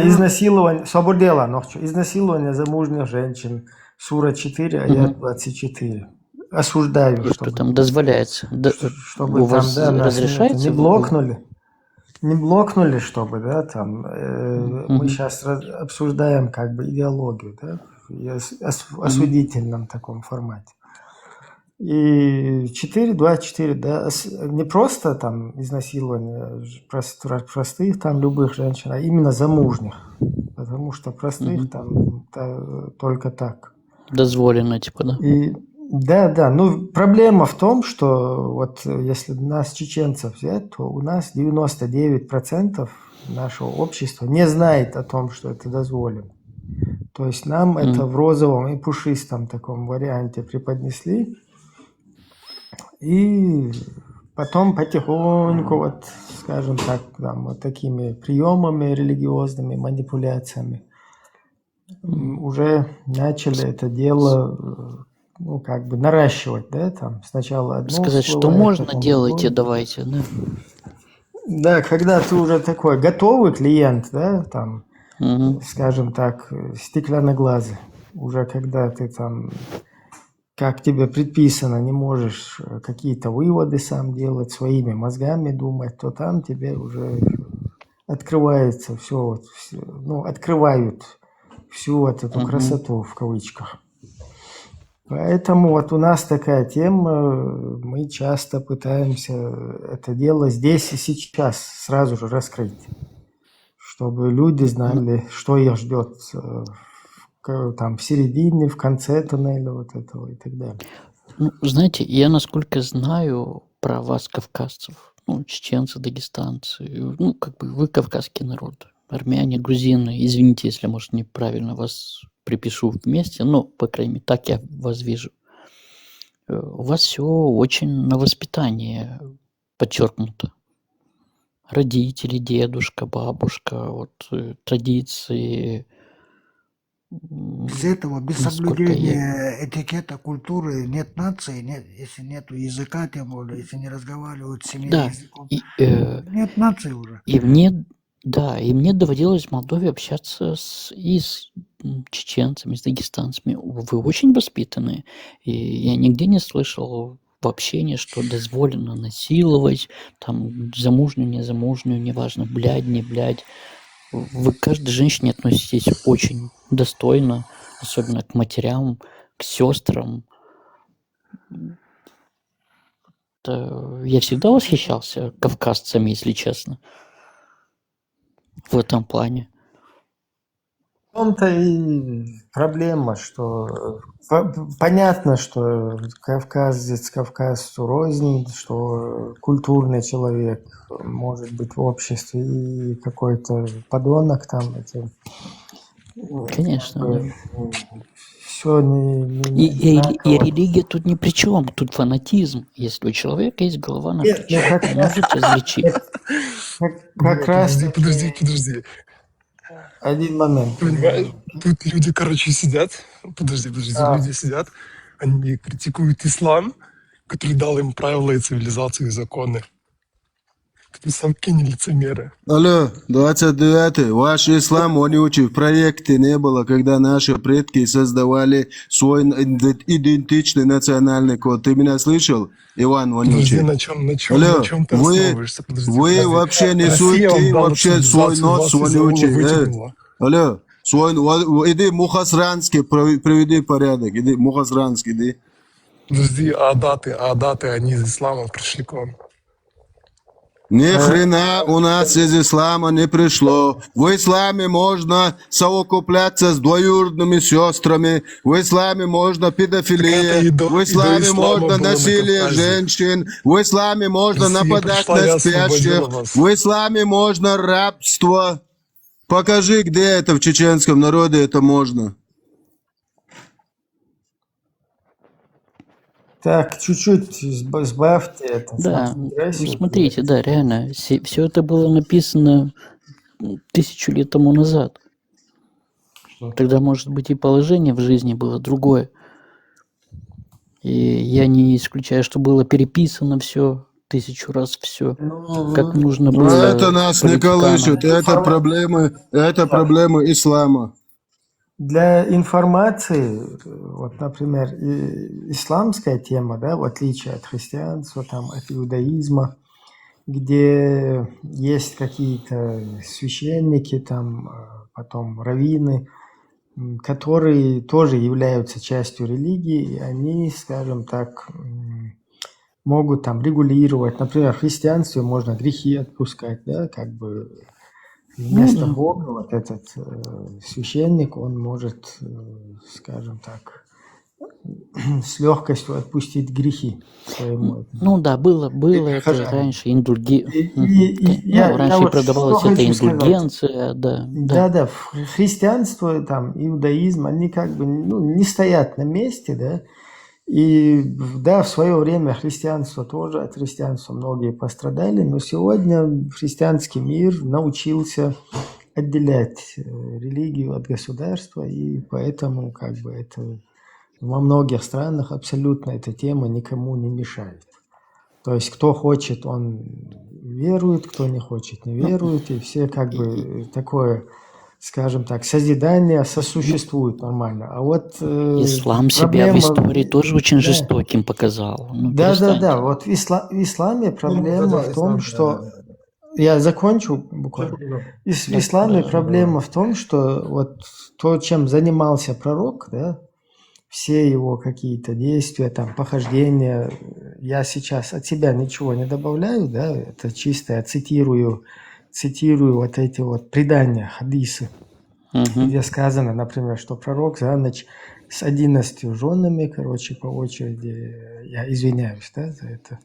Изнасилование, свободела, изнасилование замужних женщин, сура 4, аят 24. Осуждаю, что там дозволяется. Чтобы у там, вас разрешается? Не блокнули, чтобы, да, там, мы сейчас обсуждаем как бы идеологию, да, в осудительном таком формате. И 4.24, да, не просто там изнасилование простых там любых женщин, а именно замужних, потому что простых там только так. Дозволено, типа, да? Да, ну проблема в том, что вот если нас, чеченцев, взять, то у нас 99% нашего общества не знает о том, что это дозволено. То есть нам это в розовом и пушистом таком варианте преподнесли, и потом потихоньку, вот, скажем так, там, вот такими приемами религиозными, манипуляциями уже начали это дело, ну, как бы наращивать, да, там сначала одно сказать, всплывает, что можно, потом делайте, другое. давайте, да. Да, когда ты уже такой готовый клиент, да, там, скажем так, стеклянноглазый, уже когда ты там, как тебе предписано, не можешь какие-то выводы сам делать, своими мозгами думать, то там тебе уже открывается все, ну, открывают всю вот эту красоту в кавычках. Поэтому вот у нас такая тема, мы часто пытаемся это дело здесь и сейчас сразу же раскрыть, чтобы люди знали, что их ждет там в середине, в конце тоннеля вот этого и так далее. Ну, знаете, я насколько знаю про вас, кавказцев, ну, чеченцы, дагестанцы, ну, как бы вы кавказский народ, армяне, грузины, извините, если, может, неправильно вас припишу вместе, но, по крайней мере, так я вас вижу. У вас все очень на воспитание подчеркнуто. Родители, дедушка, бабушка, вот традиции. Без этого, без соблюдения этикета, культуры, нет нации, нет, если нет языка, тем более, если не разговаривают семейным языком, нет нации уже. И мне доводилось в Молдове общаться и с чеченцами, с дагестанцами. Вы очень воспитанные. И я нигде не слышал в общении, что дозволено насиловать, там, замужнюю, незамужнюю, неважно, блядь, не блядь. Вы к каждой женщине относитесь очень достойно, особенно к матерям, к сестрам. Я всегда восхищался кавказцами, если честно, в этом плане. В том-то и проблема, что понятно, что кавказец кавказцу рознь, что культурный человек может быть в обществе и какой-то подонок там. Это, конечно, да. Все и религия тут ни при чем, тут фанатизм. Если у человека есть голова на плечах, вы можете излечить. Как раз... Подожди. Один момент. Понимаешь, тут люди, короче, сидят. Подожди, люди сидят, они критикуют ислам, который дал им правила и цивилизацию, и законы. Ты сам кинь лицемеры. Алло, 29-й. Ваш ислам, он учит, в проекте не было, когда наши предки создавали свой идентичный национальный код. Ты меня слышал, Иван Вонючий? Подожди, на чем ты основываешься? Вы вообще не суйте вообще свой нос Вонючий. Алло, иди Мухасранский, приведи порядок. Иди Мухасранский, иди. Подожди, а даты, они из ислама пришли к вам? Ни хрена у нас из ислама не пришло. В исламе можно совокупляться с двоюродными сестрами. В исламе можно педофилия. В исламе можно насилие женщин. В исламе можно нападать на спящих. В исламе можно рабство. Покажи, где это в чеченском народе это можно. Так, чуть-чуть сбавьте это. Да, ну, смотрите, да, реально, все это было написано 1000 лет тому назад. Тогда, может быть, и положение в жизни было другое. И я не исключаю, что было переписано все 1000 раз все, как нужно было. Это нас не колышет, это проблемы ислама. Для информации, вот, например, исламская тема, да, в отличие от христианства, там, от иудаизма, где есть какие-то священники, там, потом раввины, которые тоже являются частью религии, и они, скажем так, могут там регулировать. Например, в христианстве можно грехи отпускать, да, как бы вместо Бога вот этот священник, он может, скажем так, с легкостью отпустить грехи своему. Ну да, было это раньше, раньше вот продавалась эта индульгенция, да. Да, христианство, там, иудаизм, они как бы не стоят на месте, да, и да, в свое время христианство тоже, от христианства многие пострадали, но сегодня христианский мир научился отделять религию от государства, и поэтому как бы это во многих странах абсолютно эта тема никому не мешает. То есть кто хочет, он верует, кто не хочет, не верует, и все как бы такое, скажем так, созидание сосуществует нормально. А вот ислам себя в истории тоже очень жестоким показал. Да. Вот в исламе проблема в том, что... Я закончу буквально. В исламе проблема в том, что вот то, чем занимался пророк, да, все его какие-то действия, там, похождения, я сейчас от себя ничего не добавляю, да, это чисто я цитирую вот эти вот предания, хадисы, где сказано, например, что пророк за ночь с 11 женами, короче, по очереди, я извиняюсь, да, за это,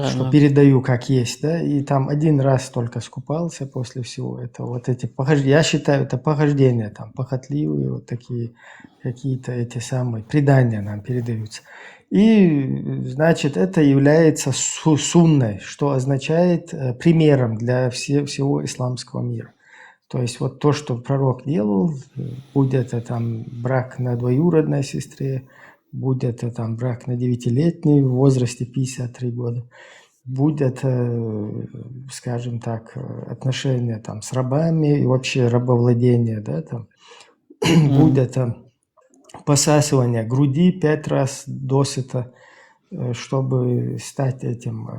что передаю как есть, да, и там один раз только скупался после всего этого, вот эти похождения, я считаю, это похождения, там, похотливые, вот такие какие-то эти самые предания нам передаются. И, значит, это является сунной, что означает примером для всего исламского мира. То есть вот то, что пророк делал, будь это там брак на двоюродной сестре, будь это там брак на 9-летней в возрасте 53 года, будь это, скажем так, отношения там с рабами и вообще рабовладение, да, там, будь это посасывание груди 5 раз досыта, чтобы стать этим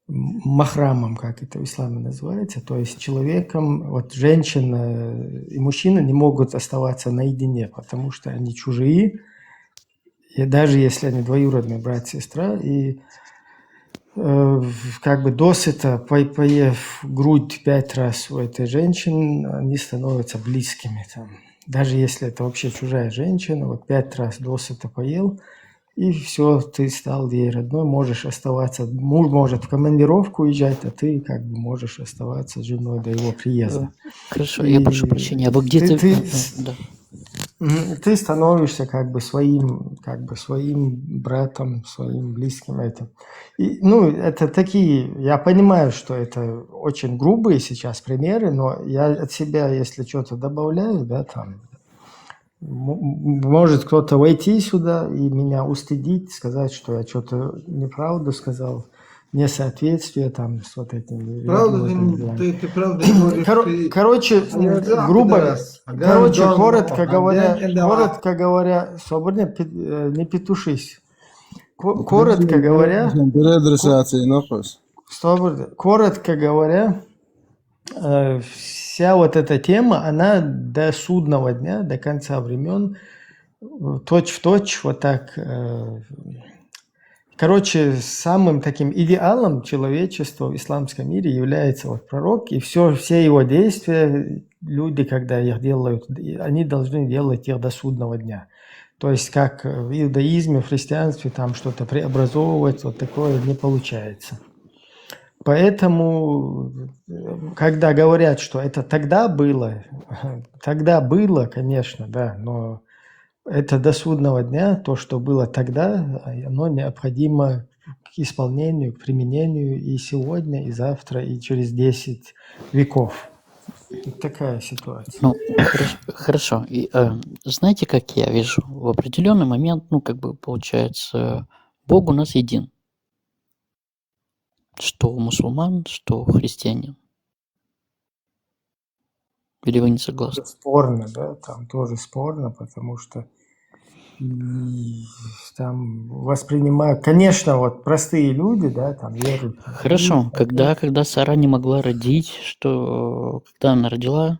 махрамом, как это в исламе называется, то есть человеком, вот женщина и мужчина не могут оставаться наедине, потому что они чужие, и даже если они двоюродные брат и сестра, и как бы досыта, поев грудь 5 раз у этой женщины, они становятся близкими там. Даже если это вообще чужая женщина, вот 5 раз досыта поел, и все, ты стал ей родной, можешь оставаться, муж может в командировку уезжать, а ты как бы можешь оставаться с женой до его приезда. Хорошо, я прошу прощения, а вы где-то... Ты становишься как бы своим братом, своим близким этим. И, это такие, я понимаю, что это очень грубые сейчас примеры, но я от себя, если что-то добавляю, да, там, может кто-то войти сюда и меня устыдить, сказать, что я что-то неправду сказал, несоответствие там с вот этим. Правда, ты правда говоришь. Короче, грубо, коротко говоря, свободно, не петушись. Коротко говоря, вся вот эта тема, она до судного дня, до конца времен, точь-в-точь вот так, Короче, самым таким идеалом человечества в исламском мире является вот пророк, и все его действия, люди, когда их делают, они должны делать их до судного дня. То есть, как в иудаизме, в христианстве, там что-то преобразовывать, вот такое не получается. Поэтому, когда говорят, что это тогда было, конечно, да, но это до судного дня, то, что было тогда, оно необходимо к исполнению, к применению и сегодня, и завтра, и через 10 веков. Вот такая ситуация. Ну, хорошо. И, знаете, как я вижу? В определенный момент, ну, как бы, получается, Бог у нас един. Что у мусульман, что у христианин. Или вы не согласны? Спорно, да, там тоже спорно, потому что там воспринимают, конечно, вот простые люди, да, там веруют. Хорошо, когда Сара не могла родить, что когда она родила,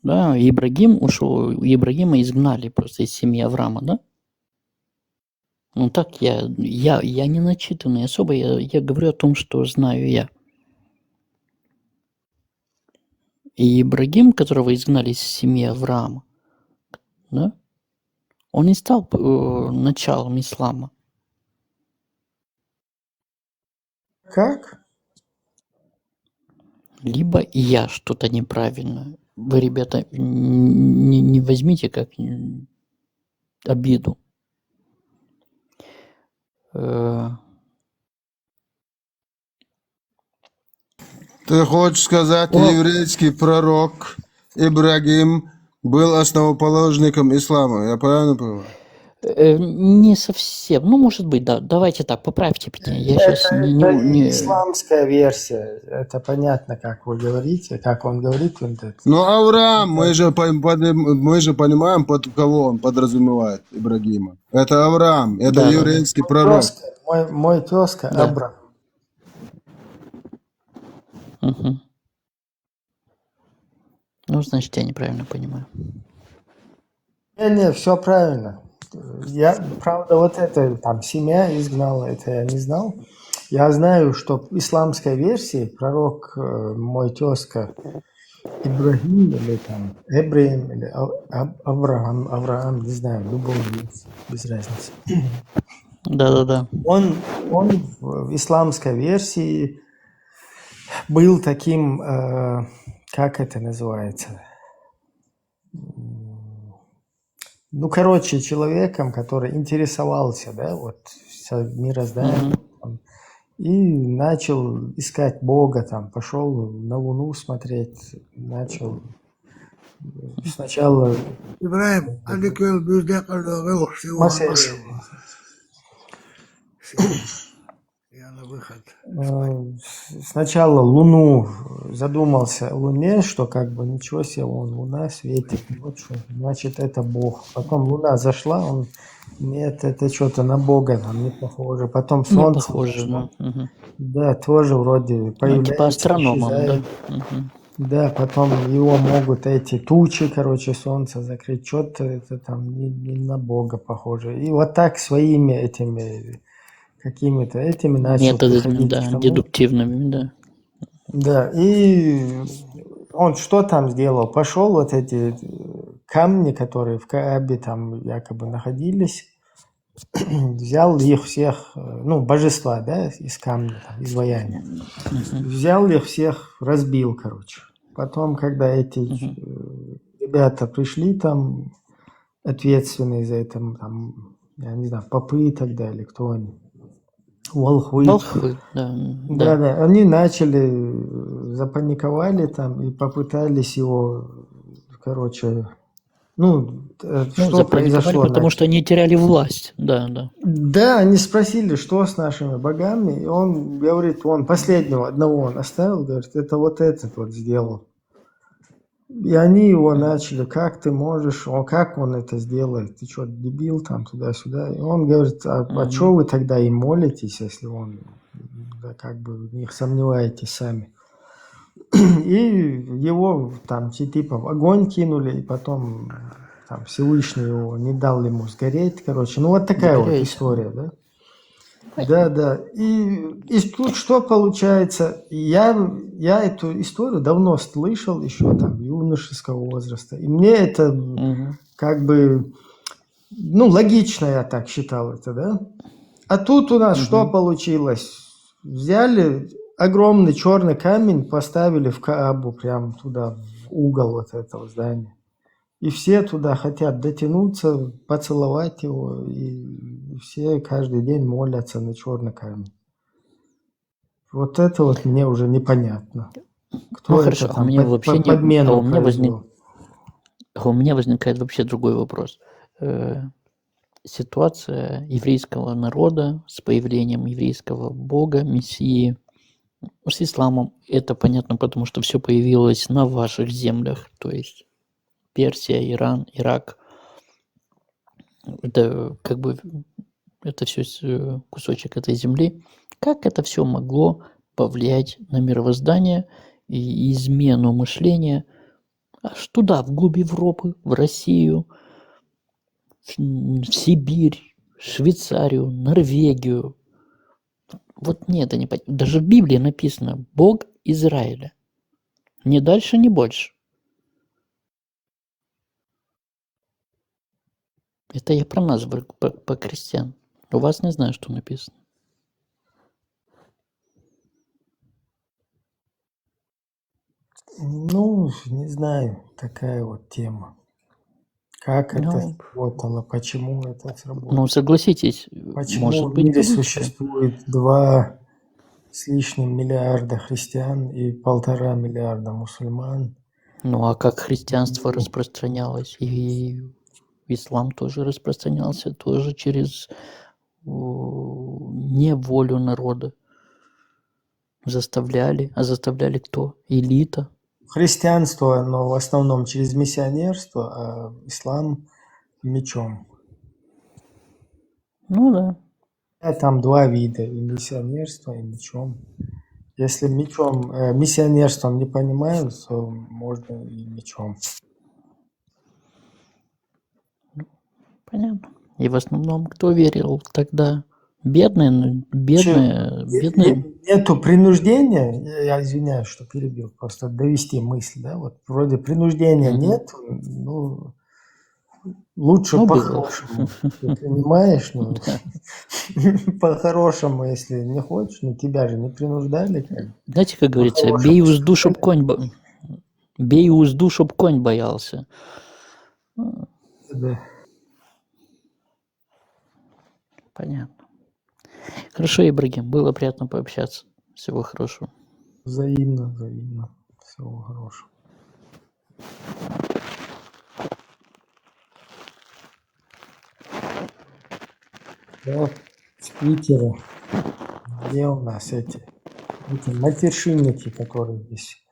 да, Ибрагим ушел, Ибрагима изгнали просто из семьи Авраама, да? Ну так я не начитанный особо, я говорю о том, что знаю я. И Ибрагим, которого изгнали из семьи Авраама, да, он не стал началом ислама. Как? Либо я что-то неправильно. Вы, ребята, не возьмите как обиду. Ты хочешь сказать, еврейский пророк Ибрагим был основоположником ислама, я правильно понимаю? Не совсем. Ну, может быть, да. Давайте так, поправьте меня. Я сейчас не... Исламская версия. Это понятно, как вы говорите, как он говорит. Ну, Авраам, мы же понимаем, под кого он подразумевает Ибрагима. Это Авраам, это Да, еврейский да. пророк. Мой тезка Да. Абрам. Угу. Ну, значит, я неправильно понимаю. Не, все правильно. Я, правда, вот это там семья изгнала, это я не знал. Я знаю, что в исламской версии пророк, мой тезка Ибрагим или там Эбраим или Авраам, не знаю, любой без разницы. Да. Он в исламской версии был таким, как это называется? Ну, короче, человеком, который интересовался, да, вот мирозданием, и начал искать Бога, там, пошел на Луну смотреть, начал сначала... Ибраим, я на выход. Сначала Луну, задумался о Луне, что как бы ничего себе, вон Луна светит, вот что, значит это Бог. Потом Луна зашла, он, нет, это что-то на Бога там не похоже. Потом Солнце. Не похоже, зашло. Угу. Да, тоже вроде появляется, типа астрономом, исчезает. да? Угу. Да, потом его могут эти тучи, короче, Солнце закрыть, что-то это там не на Бога похоже. И вот так своими этими какими-то этими начал методами, приходить да, к тому. дедуктивными, да. Да, и он что там сделал? Пошел вот эти камни, которые в Каабе там якобы находились, взял их всех, ну, божества, да, из камня, там, изваяния. Взял их всех, разбил, короче. Потом, когда эти ребята пришли там, ответственные за это, там, я не знаю, попы и так далее, кто они? Волхвы, да. Да, они начали, запаниковали там и попытались его, короче, что произошло? Потому что они теряли власть, да. Да, они спросили, что с нашими богами, и он говорит, он последнего одного он оставил, говорит, это вот этот вот сделал. И они его начали, как ты можешь, как он это сделает, ты что, дебил там, туда-сюда. И он говорит, а что вы тогда им молитесь, если он, да, как бы в них сомневаетесь сами. И его там типа в огонь кинули, и потом там Всевышний его не дал ему сгореть, короче. Ну вот такая вот история, да. Да. И тут что получается? Я эту историю давно слышал, еще там юношеского возраста. И мне это как бы, логично, я так считал это, да? А тут у нас что получилось? Взяли огромный черный камень, поставили в Каабу, прям туда, в угол вот этого здания. И все туда хотят дотянуться, поцеловать его, и все каждый день молятся на черный камень. Вот это вот мне уже непонятно. Кто хорошо, это там у меня вообще подмену у меня произвел? у меня возникает вообще другой вопрос. Ситуация еврейского народа с появлением еврейского бога, мессии, с исламом, это понятно, потому что все появилось на ваших землях, то есть Персия, Иран, Ирак. Это как бы это все кусочек этой земли. Как это все могло повлиять на мировоздание и измену мышления аж туда, вглубь Европы, в Россию, в Сибирь, Швейцарию, Норвегию? Вот мне это не понятно. Даже в Библии написано «Бог Израиля». Ни дальше, ни больше. Это я про нас, по крестьян. У вас не знаю, что написано. Не знаю, такая вот тема. Как это сработало, почему это сработало? Согласитесь, Почему может в быть мире по-лучшему. существует 2 с лишним миллиарда христиан и 1,5 миллиарда мусульман? А как христианство распространялось? И ислам тоже распространялся, тоже через неволю народа. Заставляли. А заставляли кто? Элита. Христианство, но в основном через миссионерство, а ислам мечом. Да. Там 2 вида, и миссионерство, и мечом. Если миссионерством не понимают, то можно и мечом. Понятно. И в основном кто верил тогда? Бедные. Нету принуждения, я извиняюсь, что перебил, просто довести мысль, да, вот вроде принуждения нет, лучше по-хорошему, ты понимаешь, по-хорошему, если не хочешь, тебя же не принуждали. Знаете, как говорится, бей узду, чтоб конь боялся. Да. Понятно. Хорошо, Ибрагим, было приятно пообщаться. Всего хорошего. Взаимно. Всего хорошего. Вот с Питера. Где у нас эти матершинники, которые здесь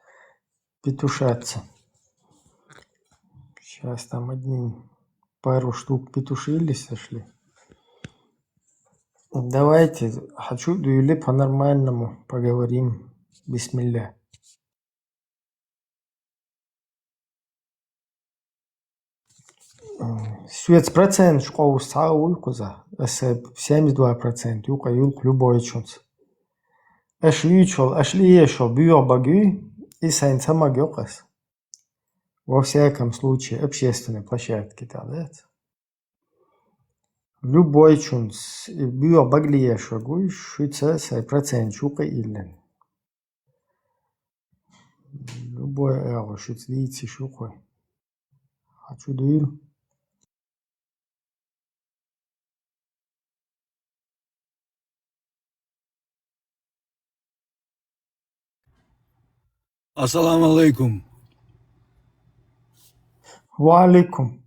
петушатся? Сейчас там пару штук петушились, сошли. Давайте, хочу дуэли по-нормальному поговорим. Бисмилля. Процент школу сауйкуза, 72%, юка любой чунц. Ашли ешо бьё баги и сайнца магёкас. Во всяком случае, общественной площадке, да? Любой чунц бьё багли ешо гуй, шуйца сай процент чука illен. Любой эго шуйц вийци шукой. Хочу дуэль. Ассаламу алейкум. Ва алейкум.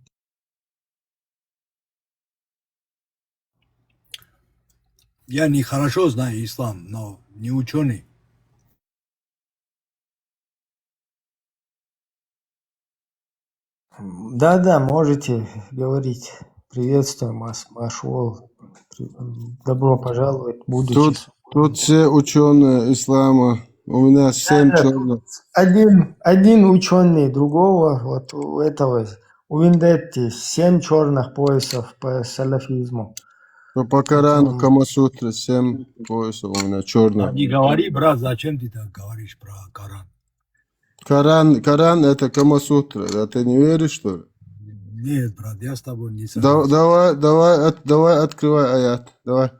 Я не хорошо знаю ислам, но не ученый. Да, можете говорить. Приветствуем вас, Машуал. Добро пожаловать. Тут все ученые ислама. У меня 7 человек. Один ученый другого, вот у этого, у Вендетти 7 черных поясов по салафизму. По Корану, Камасутра, 7 поясов у меня черных. Не говори, брат, зачем ты так говоришь про Коран? Коран это Камасутра. А ты не веришь, что ли? Нет, брат, я с тобой не согласен. Давай открывай аят. Давай.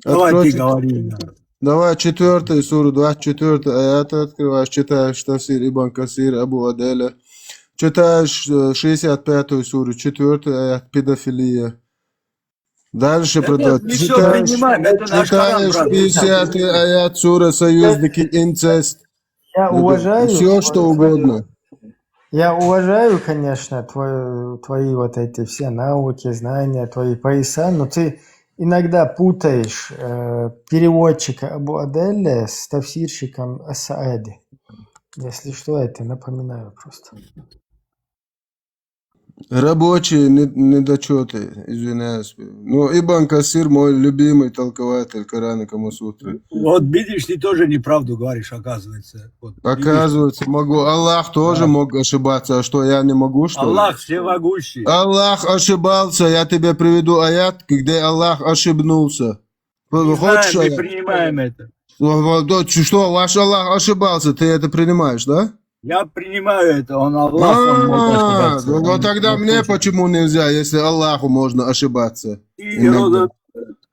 Давай Открой ты говори. Давай 4 суру, 24 аят открываешь, читаешь Тафсир Ибн Касир, Абу Аделя. Читаешь 65 суру, 4 аят, педофилия. Дальше продолжай. Читаешь 50 аят, сура Союзники, инцест. Я уважаю. Все, что угодно. Я уважаю, конечно, твои вот эти все науки, знания, твои пояса, но ты иногда путаешь переводчика Абу Аделя с тафсирщиком Ас-Саади. Если что, я тебе напоминаю просто. Рабочие недочеты, извиняюсь. Но Ибн Касир мой любимый толкователь Корана Камасутры. Вот видишь, ты тоже неправду говоришь, оказывается. Вот, Оказывается, могу. Аллах тоже мог ошибаться. А что, я не могу, что ли? Аллах всемогущий. Аллах ошибался. Я тебе приведу аят, где Аллах ошибнулся. Не Хочешь знаем, аят? мы принимаем это. Что, ваш Аллах ошибался, ты это принимаешь, да? Я принимаю это, он Аллах, он может ошибаться. Вот тогда мне почему нельзя, если Аллаху можно ошибаться? Ты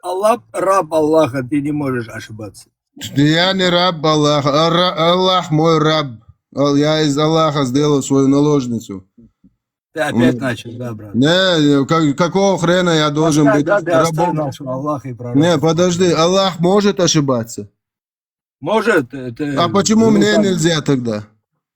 Аллах, раб Аллаха, ты не можешь ошибаться. Я не раб Аллаха, Аллах мой раб. Я из Аллаха сделал свою наложницу. Ты опять начал, да, брат? Не, какого хрена я должен быть рабом? Аллах и пророк. Не, подожди, Аллах может ошибаться? Может. А почему мне нельзя тогда?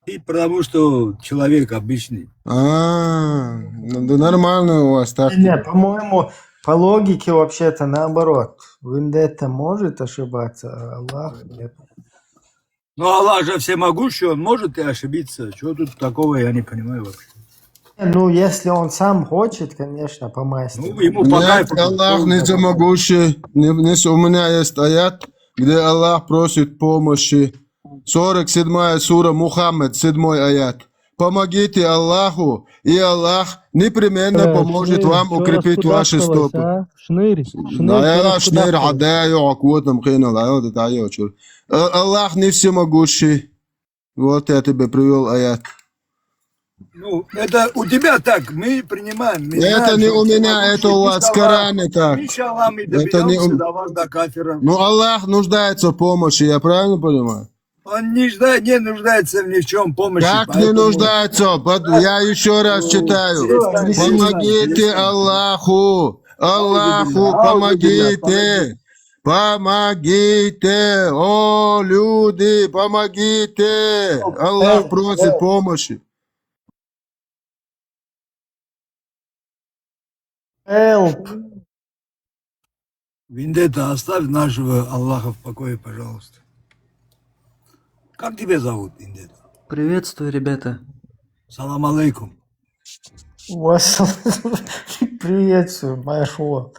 И потому что человек обычный. Да нормально у вас так. Не, по-моему, по логике вообще-то наоборот. Вендетта может ошибаться, а Аллах нет. Ну Аллах же всемогущий, он может и ошибиться. Чего тут такого, я не понимаю вообще. Ну, если он сам хочет, конечно, по мастеру. Ну, ему по кайфу. Аллах не всемогущий. У меня есть аят, где Аллах просит помощи. 47 сура Мухаммед, 7 аят. Помогите Аллаху, и Аллах непременно поможет вам укрепить ваши стопы. Аллах не всемогущий. Вот я тебе привел аят. Ну, это у тебя так, мы принимаем. Это не у меня, это у вас в Коране так. Это не у меня. Ну, Аллах нуждается в помощи, я правильно понимаю? Он не нуждается ни в чем помощи. Как не нуждается? Я еще раз читаю. Помогите Аллаху. Аллаху помогите. Помогите. О, люди, помогите. Аллах просит помощи. Help. Вендетта, оставь нашего Аллаха в покое, пожалуйста. Как тебя зовут, Вендетта? Приветствую, ребята. Салам алейкум. Приветствую, Майшо.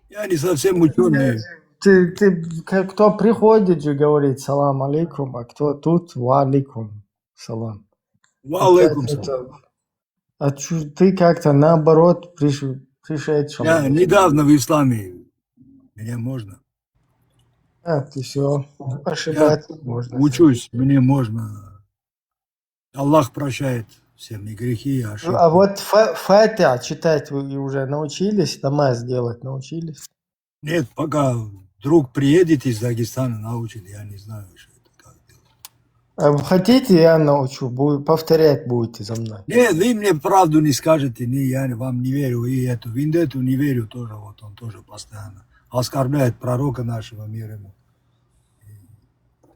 Я не совсем ученый. Кто приходит же говорит салам алейкум, а кто тут ва алейкум салам. Ва алейкум салам. А ты как-то наоборот пришедший. Я недавно в исламе. Меня можно. Ты все, ошибаться можно. Учусь, мне можно. Аллах прощает все мои грехи и ошибки. А вот Фатиха читать вы уже научились? Намаз делать научились? Нет, пока друг приедет из Дагестана, научит, я не знаю, что это как делать. Хотите, я научу, повторять будете за мной. Нет, вы мне правду не скажете, я вам не верю, и эту Вендетту не верю тоже, вот он тоже постоянно оскорбляет пророка нашего мира ему.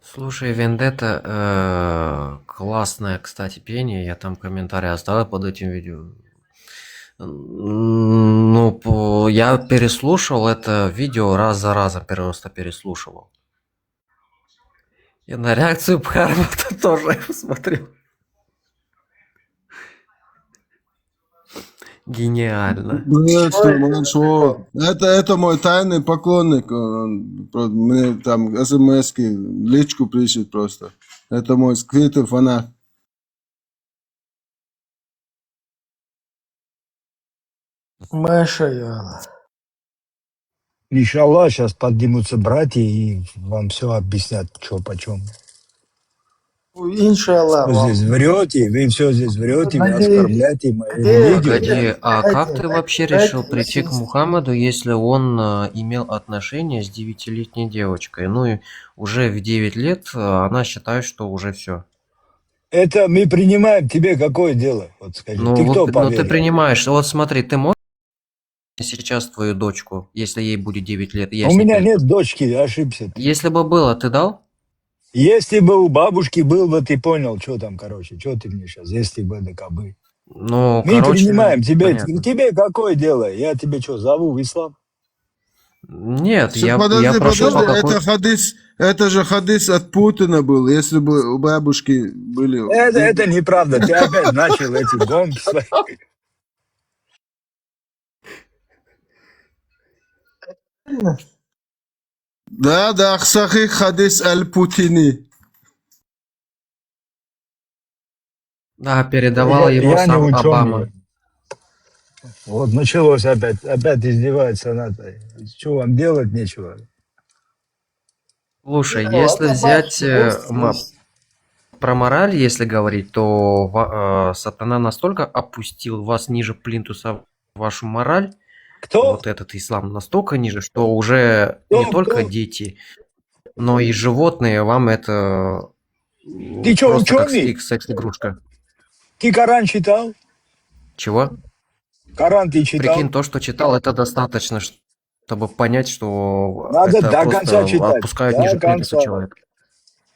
Слушай, Вендетта, классное, кстати, пение, я там комментарий оставил под этим видео. Ну, я переслушал это видео раз за разом, просто переслушивал. И на реакцию Пхармата тоже смотрел. Гениально. Это мой тайный поклонник. Он мне там смс-ки, личку пишет просто. Это мой скрытый фанат. Маша. Иншаллах, сейчас поднимутся братья и вам все объяснят, что почем. Иншаллах. Вы здесь врете, вы все здесь врете, вы Надеюсь. оскорбляете мою религию. Погоди, а как ты вообще решил прийти к Мухаммаду, если он имел отношения с 9-летней девочкой? Ну и уже в 9 лет она считает, что уже все. Это мы принимаем, тебе какое дело? Вот скажи, Ну ты кто вот, ну ты поверил? принимаешь. Вот смотри, ты можешь сейчас твою дочку, если ей будет 9 лет? Я У с ней меня переспал. нет дочки, ошибся. Если бы было, ты дал? Если бы у бабушки был бы, ты понял, что там, короче, что ты мне сейчас, если бы, да кабы. Ну, Мы короче, принимаем, понятно. тебе какое дело? Я тебе что, зову в ислам? Нет, Всё, я подожди, прошу по какой... это же хадис от Путина был, если бы у бабушки были... Это неправда, ты опять начал эти гонки свои. Да, сахих хадис аль-Путини. Да, передавал его Я не сам ученый. Обама. Вот началось опять издевается над. Что вам делать нечего? Слушай, если взять про мораль, если говорить, то сатана настолько опустил вас ниже плинтуса, вашу мораль, Кто? вот этот ислам настолько ниже, что уже не только дети, но и животные вам это Ты что, просто как ученый? секс-игрушка. Ты Коран читал? Чего? Коран ты читал? Прикинь, то, что читал, это достаточно, чтобы понять, что Надо это до просто конца читать. отпускают До ниже плинтуса конца. человека.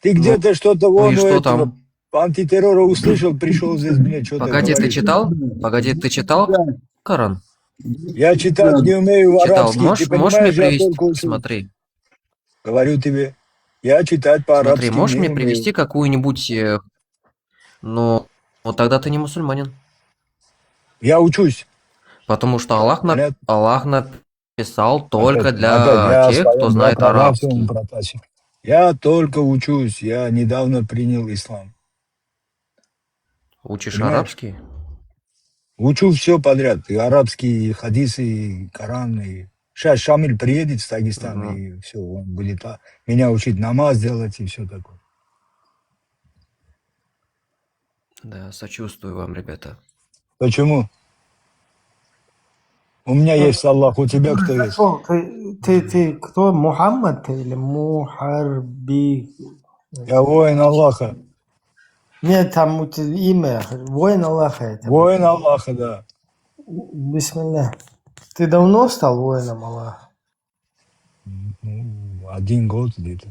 Ты где-то что-то Ну вон и у что этого там? антитеррора услышал, пришел здесь мне что-то Погоди, ты говорить. читал? Погоди, ты читал Коран? Я читать не умею Читал. арабский, Можешь ты мне понимаешь, я привести? только учу. Смотри, Говорю тебе, я читать смотри, по-арабски можешь не мне умею. привести какую-нибудь... Ну, вот тогда ты не мусульманин. Я учусь. Потому что Аллах написал только Опять для я тех, кто своем знает арабский. протасе. Я только учусь, я недавно принял ислам. Учишь Понимаешь? арабский? Учу все подряд, и арабские, и хадисы, и Коран, и... Сейчас Шамиль приедет с Дагестана, и все, он будет меня учить намаз делать и все такое. Да, сочувствую вам, ребята. Почему? У меня есть Аллах, у тебя кто есть? Ты кто? Мухаммад или Мухарби? Я воин Аллаха. Нет, там у тебя имя. Воин Аллаха это. Воин Аллаха, да. Бисмилля. Ты давно стал воином Аллаха? 1 год где-то.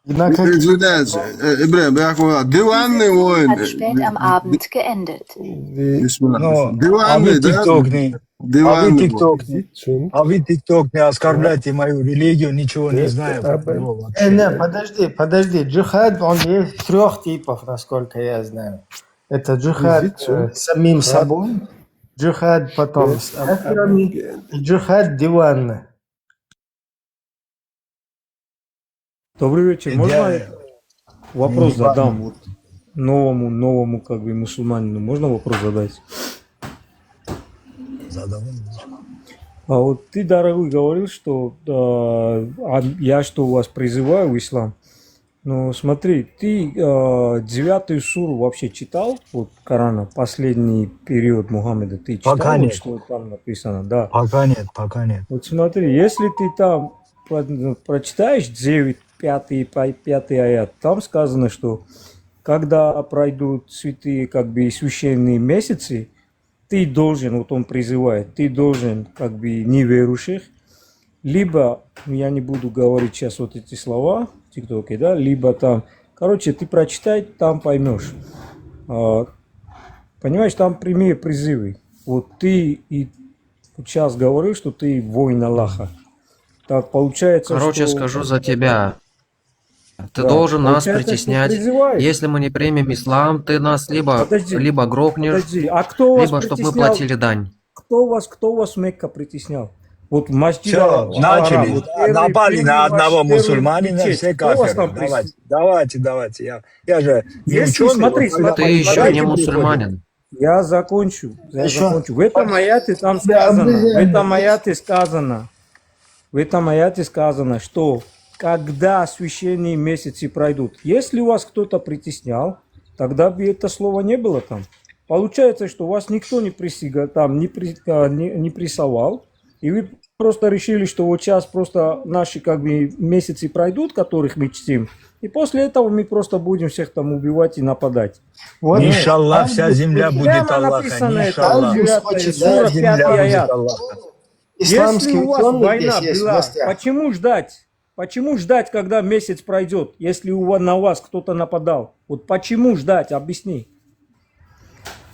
Извиняюсь, Ибрahim, я говорю, диванный воин. Hat spät am Abend geendet. Ну, Диванный, да? Диванный воин. А вы тикток не оскорбляйте мою религию, ничего не знаю. Не, подожди. Джихад, он есть 3 типов, насколько я знаю. Это джихад с самим собой, джихад потом с кафирами, и джихад диванный. Добрый вечер. Можно я вопрос Диванный. задам вот новому как бы мусульманину? Можно вопрос задать? Задавай. А вот ты, дорогой, говорил, что я что вас призываю в ислам. Но смотри, ты 9-ю суру вообще читал, вот Корана, последний период Мухаммеда, ты читал, Пока вот, нет. что там написано? Да. Пока нет, пока нет. Вот смотри, если ты там прочитаешь 5 аят, там сказано, что когда пройдут святые как бы священные месяцы, ты должен, вот он призывает, ты должен как бы неверующих, либо, я не буду говорить сейчас вот эти слова в ТикТоке, да, либо там, короче, ты прочитай, там поймешь. Понимаешь, там прямые призывы. Вот ты и сейчас говорил, что ты воин Аллаха. Так получается, Короче, что... скажу за тебя. Ты Да, должен нас получается, что притеснять. призываешь. Если мы не примем ислам, ты нас либо грохнешь, Подожди, а кто вас либо чтобы мы притеснял? платили дань. Кто вас в Мекке притеснял? Вот в масджид Все, начали. вот первый Напали на одного первый мусульманина, мечеть. все Кто вас кафиры. там Давайте. Я же не Если, ученый. смотри, вот когда Ты еще подпадаете не приходит. мусульманин. Я закончу. Еще. В этом аяте там сказано, в этом аяте сказано, что когда священные месяцы пройдут, если вас кто-то притеснял, тогда бы это слово не было там. Получается, что вас никто не прессовал, и вы просто решили, что вот сейчас просто наши как бы месяцы пройдут, которых мы чтим, и после этого мы просто будем всех там убивать и нападать. Вот. Иншаллах, вся земля будет Прямо Аллаха. написано это, Иншаллах. 45 аят. Исламский Если у вас ученый война здесь есть в была, гостях. почему ждать? Почему ждать, когда месяц пройдет, если на вас кто-то нападал? Вот почему ждать? Объясни.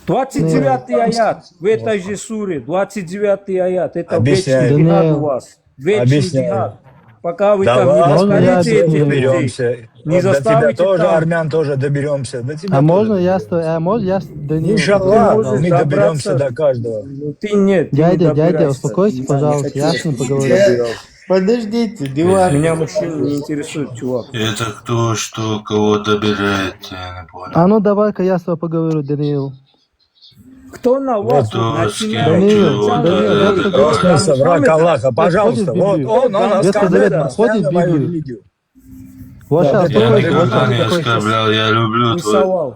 29 аят в этой же суре, 29 аят, это вечный джихад у вас. Вечный джихад. Пока вы там не раскалите этих людей, не До тебя заставите тоже, там... армян тоже доберемся. До тебя А можно тоже я доберемся. Даниил? Иншаллах, можешь мы доберемся добраться. до каждого. Ты нет, ты не Дядя, добираешься. успокойся, пожалуйста, я с ним поговорю. Подождите, диван. Меня мужчина не интересует, чувак. Это кто, что, кого добирает, я не понял. А ну давай-ка я с тобой поговорю, Даниил. Кто на вас Кто с начинает? кем, Даниил, чего, Даниил, да, Просто враг Аллаха, пожалуйста. Вот он оскорбляет входит в постоянно мою Библию. религию. Ваша, Я успокойся, никогда не успокойся. оскорблял, я люблю твою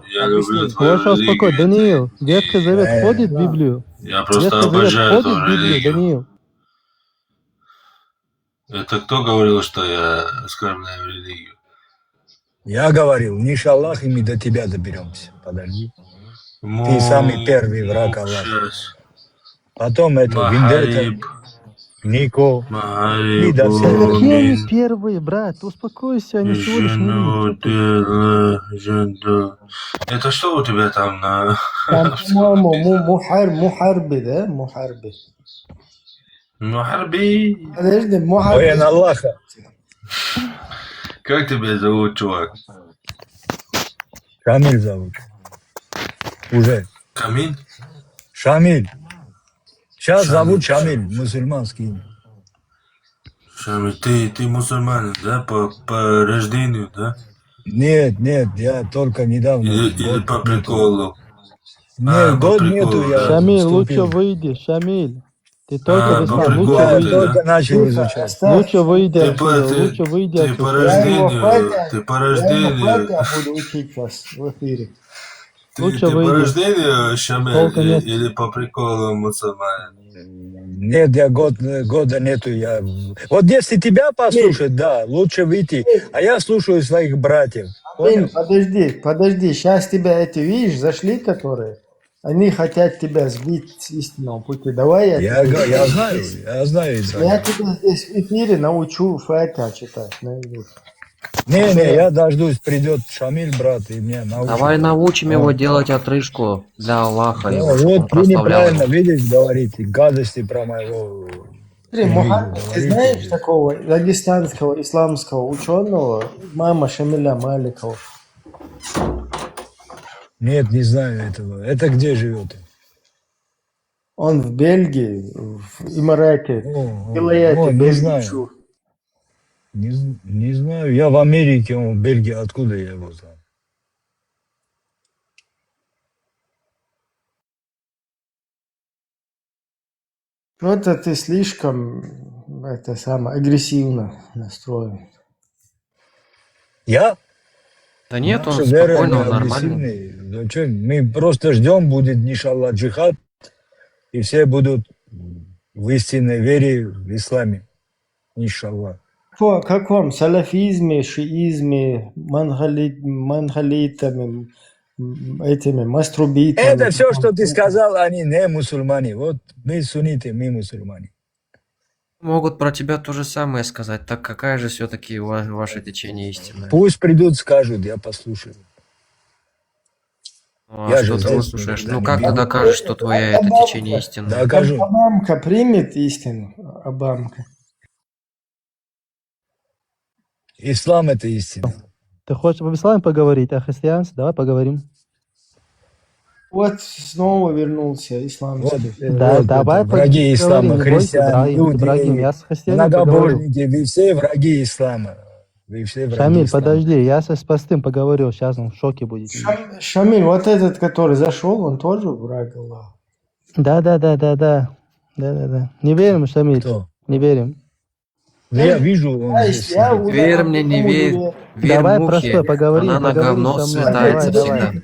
Ваша, успокойся. религию. Даниил, Ветхий Завет входит в Библию? Я просто Ветхий Завет обожаю входит в твою Библию, религию. Даниил? Это кто говорил, что я оскорбляю религию? Я говорил, иншаллах, и мы до тебя доберемся. Подожди. Ты самый первый враг Аллаха. Сейчас. Потом это Виндета, Махариб. Нико. И до Да всех. какие они первые, брат? Успокойся, они всего лишь не видят. Это что у тебя там на... Там, по-моему, Мухарби, да? Мухарби. Мухарби. Подожди, Воин Мухарби. Аллаха. Как тебя зовут, чувак? Шамиль зовут. Уже. Камиль? Шамиль. Сейчас зовут Шамиль, мусульманский имя. Шамиль, ты мусульманин, да? По рождению, да? Нет, я только недавно. Или по приколу? Нет, по год приколу, нету, я да. Шамиль, вступил. лучше выйди, Шамиль. Ты только в по ислам, приколу, лучше Я выйди. только начал изучать. Лучше выйди Ты отсюда, лучше выйди ты по отсюда. Я его рождению, Фатя буду учить вас в эфире. Лучше ты по выйди. рождению Шамиль Толка нет. или по приколу мусульманин? Нет, я года нету. Вот если тебя послушать, да, лучше выйти. А я слушаю своих братьев. Понял? Подожди, сейчас тебя эти, видишь, зашли, которые, они хотят тебя сбить с истинного пути. Давай я Я тебе... знаю, Я Израиль. тебя здесь в эфире научу Фатя читать. Не, я дождусь, придет Шамиль, брат, и меня научит. Давай научим его Вот. делать отрыжку для Аллаха, Да, его, чтобы он вот вы прославлял неправильно, его. видишь, говорите, гадости про моего Смотри, религию Мухаммед, ты говорите. знаешь такого дагестанского исламского ученого, мама Шамиля Маликова? Нет, не знаю этого. Это где живет? Он в Бельгии, в Эмирате, в Вилаяте не знаю. Бельгичур. Не знаю. Я в Америке, он в Бельгии. Откуда я его знаю? Ну, это ты слишком, агрессивно настроен. Да нет, он Наша вера спокойно, не он нормальный. агрессивный. Зачем? Мы просто ждем, будет, иншаллах, джихад, и все будут в истинной вере в исламе. Иншаллах. Как вам? Салафизме, шиизме, мангалитами, этими, маструбитами? Это все, что ты сказал, они не мусульмане. Вот мы сунниты, мы мусульмане. Могут про тебя то же самое сказать, так какая же все-таки ваше течение истинное? Пусть придут, скажут, я послушаю. Ну, а Я что же ты здесь выслушаешь? никогда Ну не как ты был. докажешь, что твое это течение истинное? Докажу. Обамка примет истину? Обамка. Ислам это истина. Ты хочешь об исламе поговорить, о христианстве? Давай поговорим. Вот снова вернулся исламский. Да, давай враги ислама, поговорим, не бойся, христиане, Ибрагим, я с люди, христианами поговорю. многобожники, вы все враги ислама. Вы все враги Шамиль, страны. подожди, я с простым поговорю, сейчас он в шоке будет. Шамиль, вот этот, который зашел, он тоже враг Аллаха. Да. Не верим, Шамиль, Кто? не верим. Я вижу, он здесь сидит. Верь мне, не верь. Верь Давай мухе, простой поговори, она на поговори говно со мной. слетается Давай. всегда.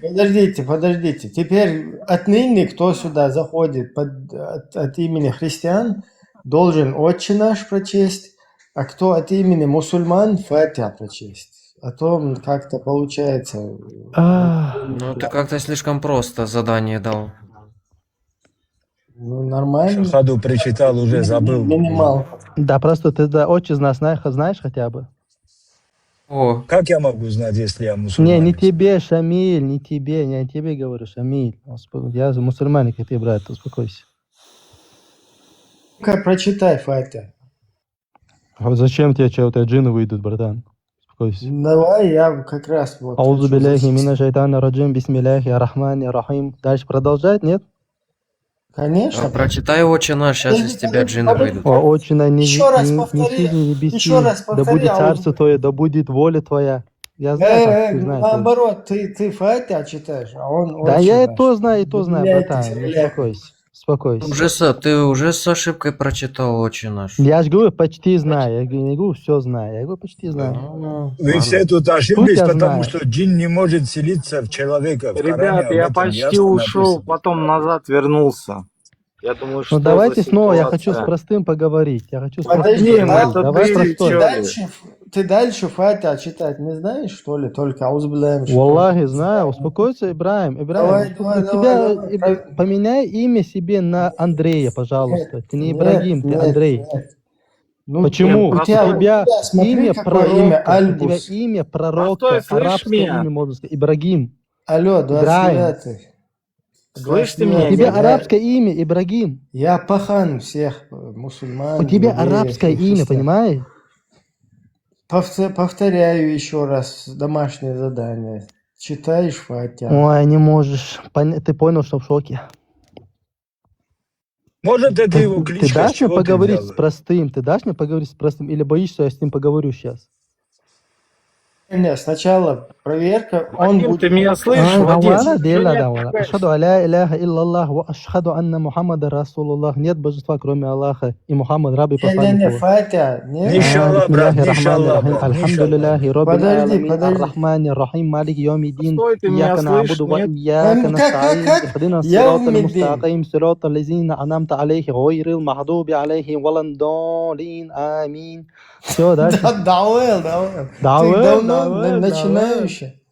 Подождите. Теперь отныне, кто сюда заходит от имени христиан, должен «Отче наш» прочесть, а кто от имени мусульман «Фатиха» прочесть. А то как-то получается... Ну, ты как-то слишком просто задание дал. Ну, нормально. Шахаду прочитал, уже забыл. Минимал. Да, просто ты отче нас знаешь хотя бы? О. Как я могу знать, если я мусульманин? Не тебе, Шамиль, не тебе, я тебе говорю, Шамиль. Я же мусульманин, как ты, брат, успокойся. Как прочитай Фатиха. А вот зачем тебе, что у тебя джинны выйдут, братан? Успокойся. Давай, я как раз вот... Аузу билляхи мина шайтана раджим, бисмилляхи рахмани рахим. Дальше продолжать, нет? Конечно. Прочитай «Отче наш», сейчас из тебя джинны выйдут. Отче наш, Еще раз не повтори. сидни небеси, Еще раз да повтори, будет а царство твое, да будет воля твоя. Я знаю, как ты знаешь. наоборот, ты Фатиха читаешь, а он... Да, «Отче я и наш». то знаю, братан. Являйтесь. Успокойся. Ты уже с ошибкой прочитал «Отче наш». Я же говорю, почти знаю. Я не говорю, все знаю. Я говорю, почти знаю. Вы все тут ошиблись, потому что джин не может селиться в человека. В Ребят, Коране об я этом почти ясно ушел, написано. потом назад вернулся. Я думаю, что Ну давайте за снова, я ситуация? хочу с простым поговорить. Давай простой. Ты дальше Фатиха читать не знаешь, что ли? Только аузбилляхи. Валлахи, знаю. Успокойся, Ибраим. Давай, Поменяй имя себе на Андрея, пожалуйста. Ты не Ибрагим, ты Андрей. Почему? у У тебя смотри, имя какое имя, пророка. У тебя Альбус. имя пророка. Простой, слышь Арабское меня? имя, можно сказать. Ибрагим. Алло, Ибраим. 29-й. Слышь ты У меня? тебя арабское имя, Ибрагим. Я пахан всех мусульман. У тебя евреев, арабское имя, христиан. понимаешь? Повторяю еще раз домашнее задание. Читаешь Фатиха. Ой, не можешь. Ты понял, что в шоке. Может, это его Ты кличка? дашь с мне чего ты поговорить взял? с простым? Ты дашь мне поговорить с простым? Или боишься, что я с ним поговорю сейчас? Нет, сначала проверка. Он Вадим, будет... ты меня слышишь, Вадим? Ашхаду аля иляха иллаллах ва ашхаду анна Мухаммада Расулуллах. Нет божества, кроме Аллаха. И Мухаммад раб и посланник Не, его. Фатиха. Нет. Иншаллах, брат, иншаллах, брат, Альхамдулиллахи раббил алямин Подожди. ар-рахмани ар-рахим малики йомиддин. Стой, ты меня Ияка слышишь, на'буду ва нет? ияка наста'ин. Как? Ихдина Йомиддин. ссирата аль-мустaqим, сирата аллазина ан'амта алейхи гойрил махдуби алейхи валандалин. Амин. Все, дальше. Дауэл. Ты давно Давай. начинающий.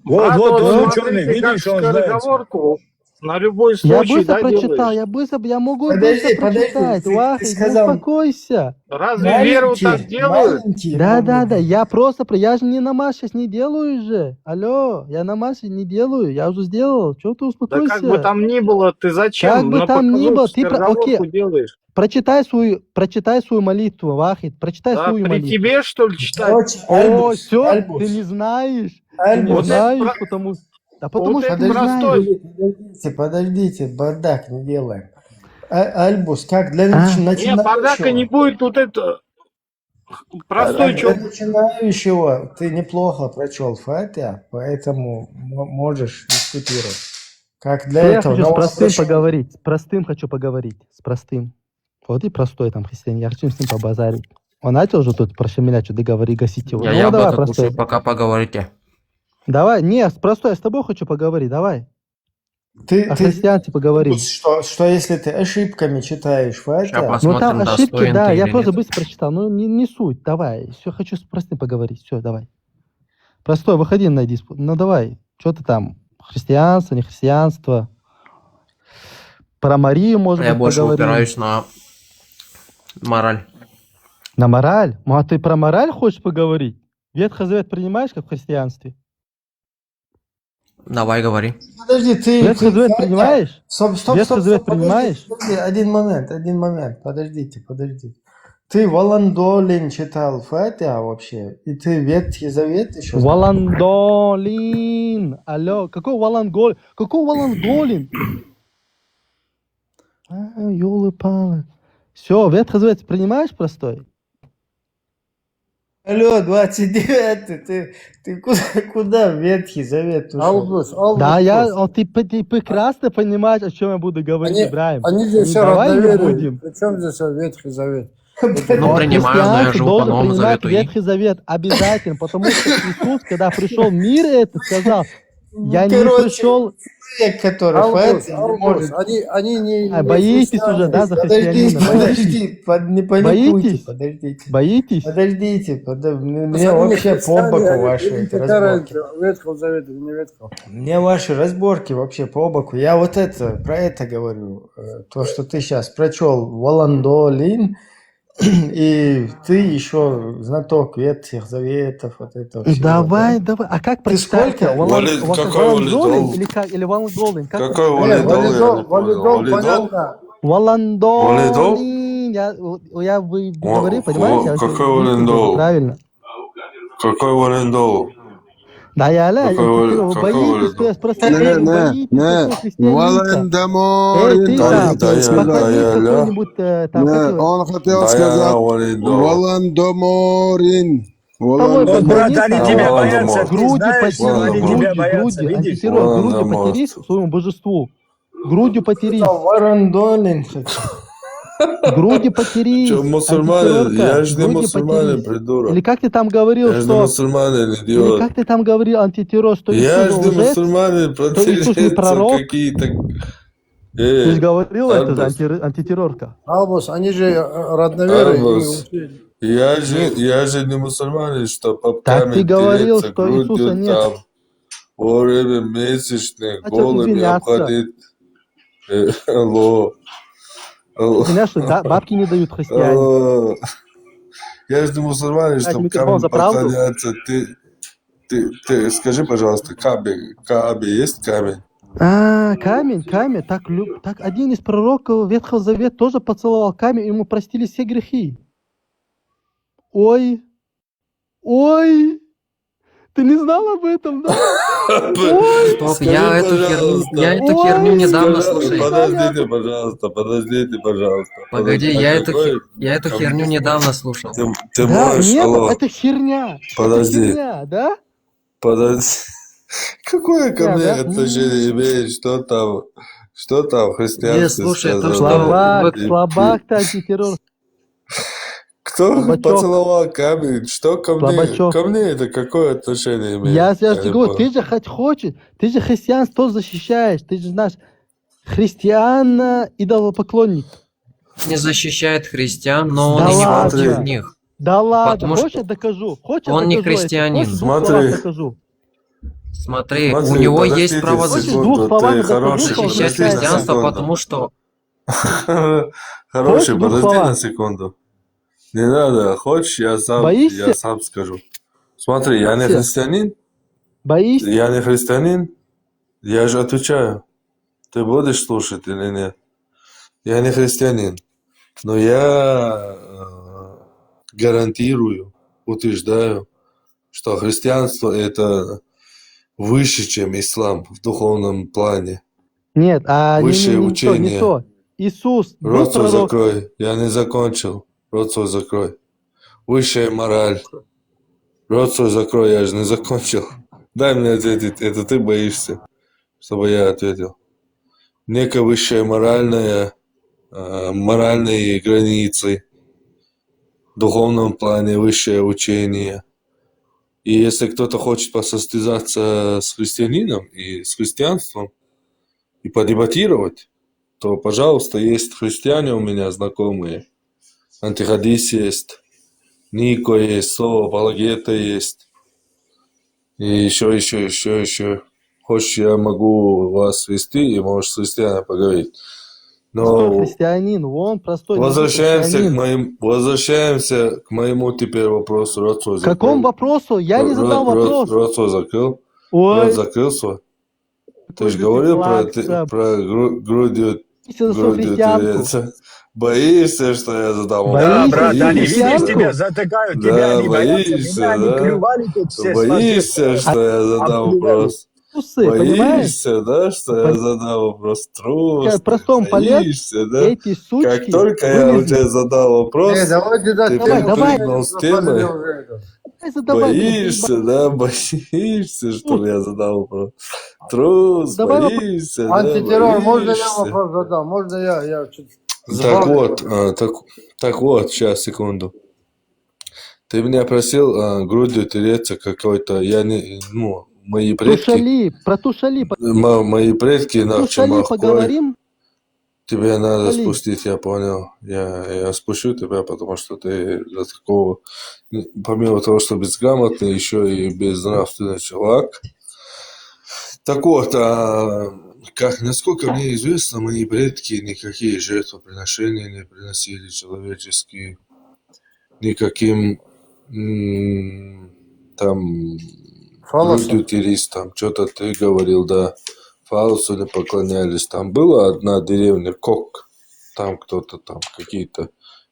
Вот, он ученый, смотрите, видишь, как он знает. скороговорку на любой Я случай, быстро да, прочитал, делаешь? я могу Подожди, быстро прочитать. ты Вахид, сказал- успокойся. Разве веру так делают? Да, я я же не намаз сейчас не делаю же. Алло, я намаз не делаю, я уже сделал. Чего ты Да успокойся? как бы там ни было, ты зачем Как бы на там ни показуху было, ты скороговорку делаешь? Прочитай свою молитву, Вахид, прочитай Да, свою при молитву. тебе, что ли, читать? О, все, Альбус. ты не знаешь. Ты Альбус. не Вот знаешь, это потому... Да потому вот что это ты знаешь. простой. Подождите, бардак не делаем. Альбус, как для Нет, бардака не начинающего? будет, тут это... Простой Для человек. начинающего ты неплохо прочел Фатиха, поэтому можешь дискутировать. Как для Я этого? хочу с Но простым вопрос- поговорить. С простым хочу поговорить. С простым. Вот и простой там христианин. Я хочу с ним побазарить. Он начал же тут про Шамиля что-то говорить, гасить его. Я Ну, яблоко давай, простой. кушаю, пока поговорите. Давай, не, простой, я с тобой хочу поговорить, давай. Ты, О христианстве поговорить. что если ты ошибками читаешь Фатиха? Щас Ну там посмотрим, ошибки, достоин да, ты я или просто нет. быстро прочитал. Ну не суть, давай. Все, хочу с простым поговорить. Все, давай. Простой, выходи на диспут. Ну давай, что ты там? Христианство, не христианство? Про Марию, может Я быть, больше поговорим. упираюсь на мораль. На мораль? Ну а ты про мораль хочешь поговорить? Ветхий Завет принимаешь, как в христианстве? Давай, говори. Подожди, ты Ветхий Завет Фатиха- принимаешь? Стоп, Ветхий Завет подожди, принимаешь? подожди, один момент, подождите. Ты Валандолин читал Фатиха вообще? И ты Ветхий Завет еще знаешь? Валандолин. Алло, какой Валанголин? Какой Валанголин? Ёлы-палы. Все, Ветхий Завет принимаешь простой? Алло, 29-й, ты куда в Ветхий Завет ушел? Да, ты прекрасно понимаешь, о чем я буду говорить, Ибраим. Они здесь все Давай не родноверие. будем. Причем здесь Ветхий Завет? Ну, принимаю, но я Христианство живу по должен Новому принимать Завету. И... Ветхий Завет обязательно, потому что Иисус, когда пришел в мир, это сказал, я не пришел... Человек, который фэт, не может... Они не боитесь уже, да, за христианина? Не паникуйте, подождите. Боитесь? Подождите, мне вообще по боку ваши эти разборки. Ветхого Завета или не Ветхого? Мне ваши разборки вообще по боку. Я вот про это говорю. То, что ты сейчас прочел Воландолин, и ты еще знаток Ветхих Заветов, вот это все. Давай. А как прочитать? Какой Воландолин валидол? или Воландолин? Какой валидол? Понятно. Воландолин. Я вы говорили, понимаете? Какой валидол? Правильно. Какой валидол? Да, я Какой боитесь, просто Волан-де-Морин. Он хотел сказать Волан-де-Морин. Брат, они тебя боятся, ты грудью знаешь, что они тебя боятся, видишь? грудью потерись своему божеству. Грудью потерись. Грудью потерись. Что, мусульманин? Я же не мусульманин, придурок. Или как ты там говорил, Я же что... не мусульманин, Или идиот. как ты там говорил, антитеррор, что Я же Иисус не лжец, мусульманин, что Иисус не пророк. противятся какие-то... Ты же говорил, это же Арбус. антитеррорка. Албус, они же родноверы. Арбус. Я же не мусульманин, что Так попками ты говорил, тереться, что Иисуса грудью нет. там, во время месячных, Хотел голыми извиняться. обходить. Алло. Меня что, бабки не дают христиане? Алло. Я же не мусульманин, Дать чтобы микрофон камень за правду? поклоняться. Ты скажи, пожалуйста, Каабе есть камень? Камень. Так один из пророков Ветхого Завета тоже поцеловал камень, ему простили все грехи. Ой, ты не знал об этом, да? Стоп, я эту херню недавно слушал. Подождите, пожалуйста. Погоди, я эту херню недавно слушал. Ты Да, можешь, нет, алло, это херня. подожди. Это херня, да? Подожди. Какое ко Да, мне да. отношение имеет? Что там в христианстве слушай, то, сказано? что- Слабак-то антитеррор. Кто Слабачок. поцеловал камень? Что ко мне? Слабачок. Ко мне это какое отношение имеет? Я же не тебе говорю, понял. ты же хоть хочешь, ты же христианство тоже защищаешь, ты же знаешь, христиан идолопоклонник. Не защищает христиан, но он Да и не ладно. против них. Да ладно, Потому хочешь что я докажу? Хочешь он я не докажу это? христианин. Хочешь, в двух Смотри. словах докажу? Смотри, у Смотри, него подождите есть право Хочешь, в секунду, двух словах ты докажу, хороший, что он защищать подожди на христианство, секунду. потому что Хороший, Хочешь, в двух подожди словах? на секунду. Не надо, хочешь, я Боишься? сам скажу. Смотри, я не Боишься? христианин, Боишься? я же отвечаю. Ты будешь слушать или нет? Я не христианин, но я гарантирую, утверждаю, что христианство это выше, чем ислам в духовном плане. Нет, Высшее не учение. то. Иисус был Рот свой пророк. закрой. Я не закончил. Рот свой закрой. Высшая мораль. Рот свой закрой, я же не закончил. Дай мне ответить. Это ты боишься, чтобы я ответил. Некая высшая моральные границы. В духовном плане высшее учение. И если кто-то хочет посостязаться с христианином и с христианством и подебатировать, то, пожалуйста, есть христиане у меня знакомые. Антихадис есть, Нико есть, Слово Апологета есть. И еще. Хочешь, я могу вас вести и можешь с христианами поговорить. Простой Но христианин, он простой возвращаемся христианин. к моему теперь вопросу. Рот свой К какому закрыл. вопросу? Я не задал вопрос. Рот свой закрыл. Ой, Рот закрыл свой. Ты какой же же говорил ты про плакса. грудью Боишься за свою христианку. тереться. Боишься, что я задам Боишься? Да, вопрос? брат, они Боишься? видишь, христианку? тебя затыкают, тебя Да, они боятся, боишься, меня они да? клювали тут все, Боишься, что я задам вопрос? Трусы, понимаешь? Боишься, да, что я задам вопрос? Трус, В простом полет боишься, да? эти сучки Как только я у вылезли. тебя задал вопрос, давайте ты давай. перепрыгнул с темы. задавай. Боишься, да? Боишься, что я задал вопрос? Трус, Давай вопрос. боишься, да? Антитеррор, можно я Боишься? вопрос задам? Можно я что-то Так забавлю? вот, так вот, сейчас, секунду. Ты меня просил грудью тереться какой-то, я не, ну, мои предки, Про Тушали мои предки нахче махкой, поговорим. тебе надо Тушали. спустить, я понял. Я спущу тебя, потому что ты для такого, помимо того, что безграмотный, еще и безнравственный человек. Так вот, как, насколько мне известно, мои предки никакие жертвоприношения не приносили человеческие, никаким там Фалосом? грудью терись, там что-то ты говорил, да, фалосу не поклонялись. Там была одна деревня Кок, там кто-то там какие-то.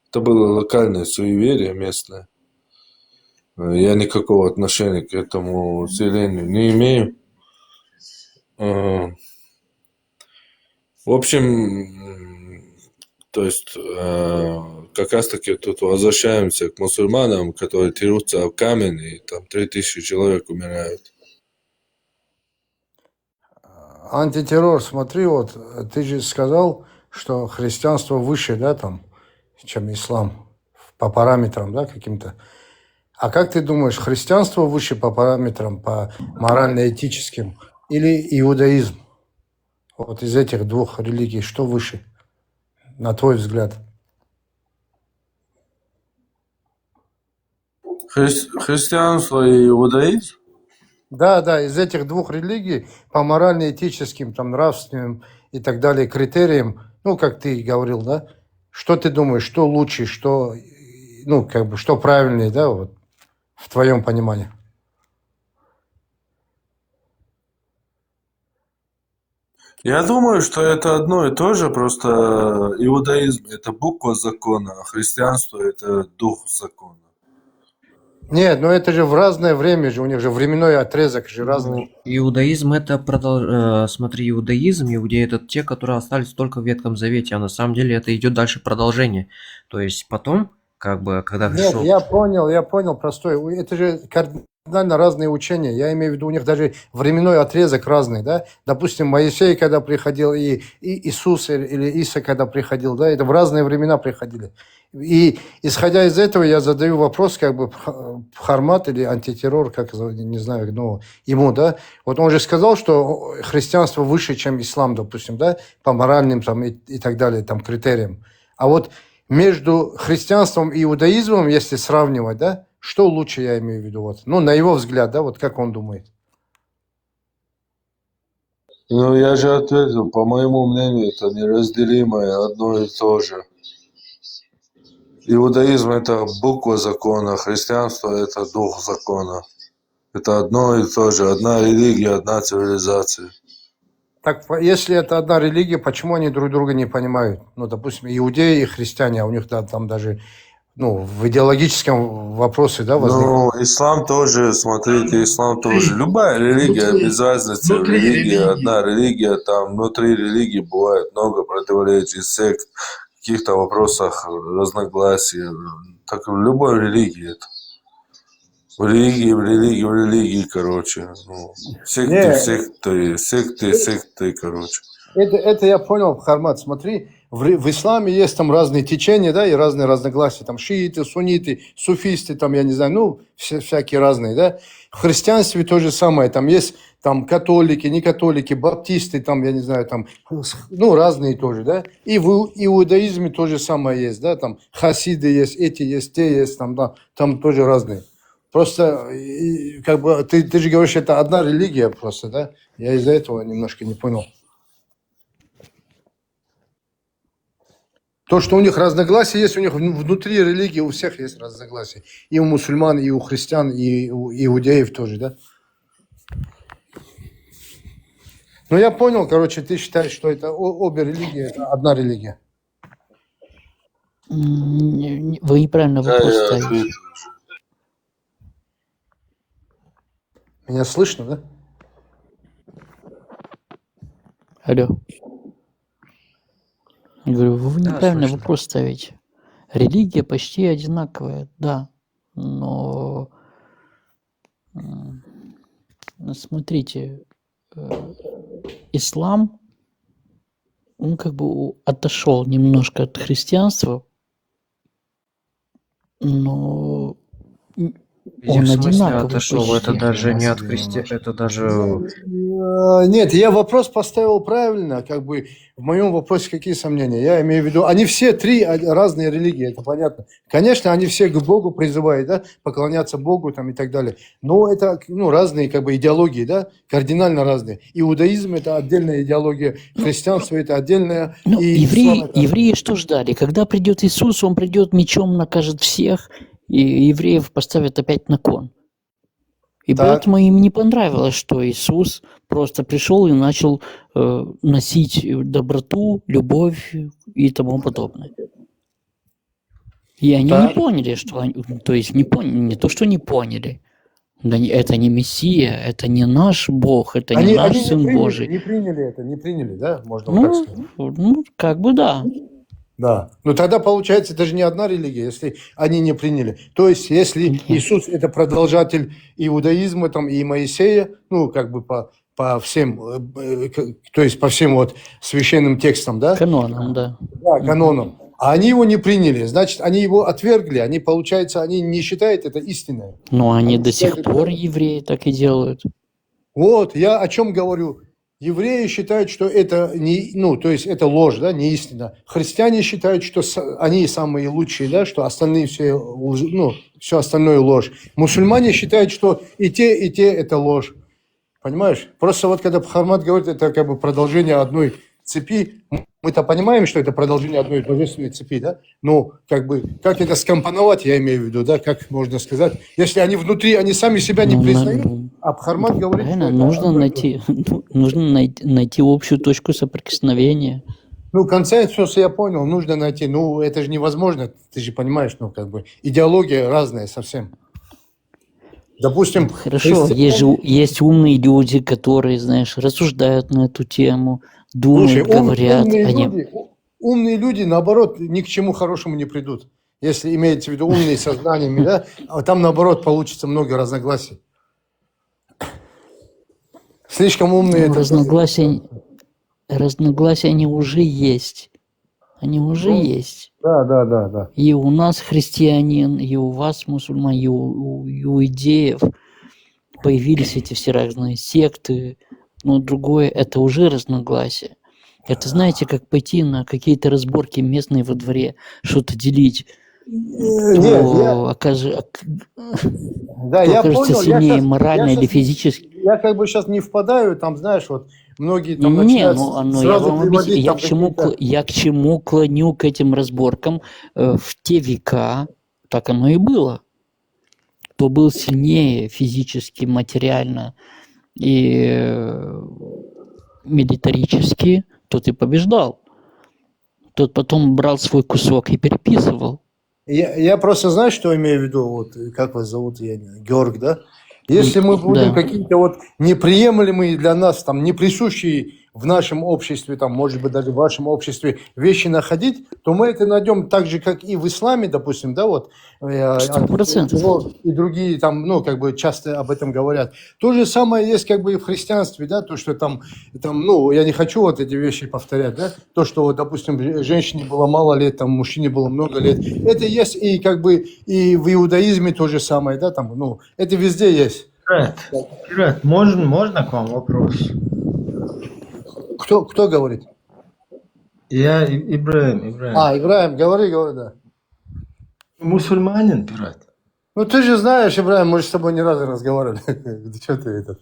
Это было локальное суеверие местное. Я никакого отношения к этому селению не имею. В общем, то есть, как раз таки тут возвращаемся к мусульманам, которые терутся об камень, и там 3000 человек умирают. Антитеррор, смотри, вот ты же сказал, что христианство выше, да, там, чем ислам по параметрам, да, каким-то. А как ты думаешь, христианство выше по параметрам, по морально-этическим, или иудаизм? Вот из этих двух религий что выше, на твой взгляд? Христианство и иудаизм? Да, из этих двух религий по морально-этическим, там, нравственным и так далее критериям, ну, как ты говорил, да, что ты думаешь, что лучше, что, ну, как бы, что правильнее, да, вот, в твоем понимании? Я думаю, что это одно и то же, просто иудаизм – это буква закона, а христианство – это дух закона. Нет, но это же в разное время же, у них же временной отрезок же разный. Иудаизм это, смотри, иудеи это те, которые остались только в Ветхом Завете, а на самом деле это идет дальше продолжение. То есть потом, как бы, когда Нет, пришел... я понял, простой. Это же кардинально разные учения. Я имею в виду, у них даже временной отрезок разный, да. Допустим, Моисей, когда приходил, и Иисус или Иса, когда приходил, да, это в разные времена приходили. И исходя из этого, я задаю вопрос, как бы, Хармат или антитеррор, как, не знаю, ну, ему, да. Вот он же сказал, что христианство выше, чем ислам, допустим, да, по моральным там и так далее, там, критериям. А вот между христианством и иудаизмом, если сравнивать, да, что лучше, я имею в виду, вот, ну, на его взгляд, да, вот как он думает. Ну, я же ответил, по моему мнению, это неразделимое одно и то же. Иудаизм – это буква закона, христианство – это дух закона. Это одно и то же, одна религия, одна цивилизация. Так, если это одна религия, почему они друг друга не понимают? Ну, допустим, иудеи и христиане, а у них да, там даже, ну, в идеологическом вопросе, да, возникает. Ну, ислам тоже, смотрите, ислам тоже. Любая религия, без разницы, религия, одна религия, там внутри религии бывает много противоречий, сект, в каких-то вопросах разногласий. Так в любой религии это. В религии, короче. Ну, секты, короче. Это я понял, Хармат, смотри, в исламе есть там разные течения, да, и разные разногласия, там шииты, сунниты, суфисты, там, я не знаю, ну, всякие разные, да. В христианстве то же самое, там есть там католики, не католики, баптисты, там, я не знаю, там, ну, разные тоже, да. И в иудаизме то же самое есть, да, там хасиды есть, эти есть, те есть, там, да, там тоже разные. Просто, как бы, ты же говоришь, это одна религия просто, да? Я из-за этого немножко не понял. То, что у них разногласия есть, у них внутри религии у всех есть разногласия. И у мусульман, и у христиан, и у иудеев тоже, да? Ну, я понял, короче, ты считаешь, что это обе религии, это одна религия. Вы неправильно вопрос ставите. Меня слышно, да? Алло. Я говорю, вы Да, неправильно слышно. вопрос ставите. Религия почти одинаковая, да. Но смотрите, ислам, он как бы отошел немножко от христианства, но Где он в смысле одинаковый отошел? Это почти. даже не от христиан, это даже... Нет, я вопрос поставил правильно, как бы в моем вопросе какие сомнения? Я имею в виду, они все три разные религии, это понятно. Конечно, они все к Богу призывают, да, поклоняться Богу там и так далее. Но это, ну, разные как бы идеологии, да, кардинально разные. Иудаизм – это отдельная идеология, христианство – это отдельная. Ну, И ислам евреи, это... евреи что ждали? Когда придет Иисус, он придет мечом, накажет всех, и евреев поставят опять на кон. И Так. поэтому им не понравилось, что Иисус просто пришел и начал носить доброту, любовь и тому подобное. И они не Так. поняли, что они, то есть не поняли, не то, что не поняли. Да это не Мессия, это не наш Бог, это не наш Они Сын Божий. не приняли это, не приняли, да, можно вот так сказать. Ну, как бы да. Да. Ну тогда получается, это же не одна религия, если они не приняли. То есть, если Иисус это продолжатель иудаизма там, и Моисея, ну, как бы по всем, то есть по всем вот священным текстам, да? Канонам, да. Да, канонам. А они его не приняли, значит, они его отвергли, они, получается, они не считают это истиной. Но они Они до сих считают пор, это... евреи, так и делают. Вот, я о чем говорю. Евреи считают, что это не, ну, то есть это ложь, да, не истина. Христиане считают, что они самые лучшие, да, что остальные все, ну, все остальное ложь. Мусульмане считают, что и те это ложь. Понимаешь? Просто вот когда Мухаммад говорит, это как бы продолжение одной цепи, мы-то понимаем, что это продолжение одной божественной цепи, да? Но как бы, как это скомпоновать, я имею в виду, да, как можно сказать, если они внутри, они сами себя не признают, а Мухаммад говорит, что Правильно, это нужно одно и найти, нужно найти общую точку соприкосновения. Ну, консенсус я понял, нужно найти. Ну, это же невозможно, ты же понимаешь, ну, как бы, идеология разная совсем. Допустим, Хорошо, есть умные люди, которые, знаешь, рассуждают на эту тему, думают, Слушай, говорят. умные люди, наоборот, ни к чему хорошему не придут. Если имеется в виду умные сознаниями, да, а там, наоборот, получится много разногласий. Слишком умные... Ну, разногласия они уже есть. Они уже есть. Да. И у нас христианин, и у вас мусульман, и у иудеев появились эти все разные секты. Но другое – это уже разногласие. Это, знаете, как пойти на какие-то разборки местные во дворе, что-то делить. Да, я окажется понял. сильнее морально или физически. Я как бы сейчас не впадаю, там, знаешь, вот многие там Не, начинают я сразу вам приводить объясню, там я к чему клоню к этим разборкам. В те века так оно и было. Кто был сильнее физически, материально и милитарически, тот и побеждал. Тот потом брал свой кусок и переписывал. Я просто знаю, что имею в виду, вот, как вас зовут, я не знаю, Георг, да? Если мы будем какие-то вот неприемлемые для нас, там, не присущие в нашем обществе, там, может быть, даже в вашем обществе вещи находить, то мы это найдем так же, как и в исламе, допустим, да, вот. 100%. И другие там, ну, как бы часто об этом говорят. То же самое есть как бы и в христианстве, да, то, что там, ну, я не хочу вот эти вещи повторять, да, то, что, вот, допустим, женщине было мало лет, там, мужчине было много лет, это есть и как бы и в иудаизме то же самое, да, там, ну, это везде есть. Пират, можно к вам вопрос? Кто говорит? Я Ибраим. Ибраим, говори, да. Мусульманин, пират? Ну, ты же знаешь, Ибраим, мы же с тобой ни разу разговаривали. Что ты это?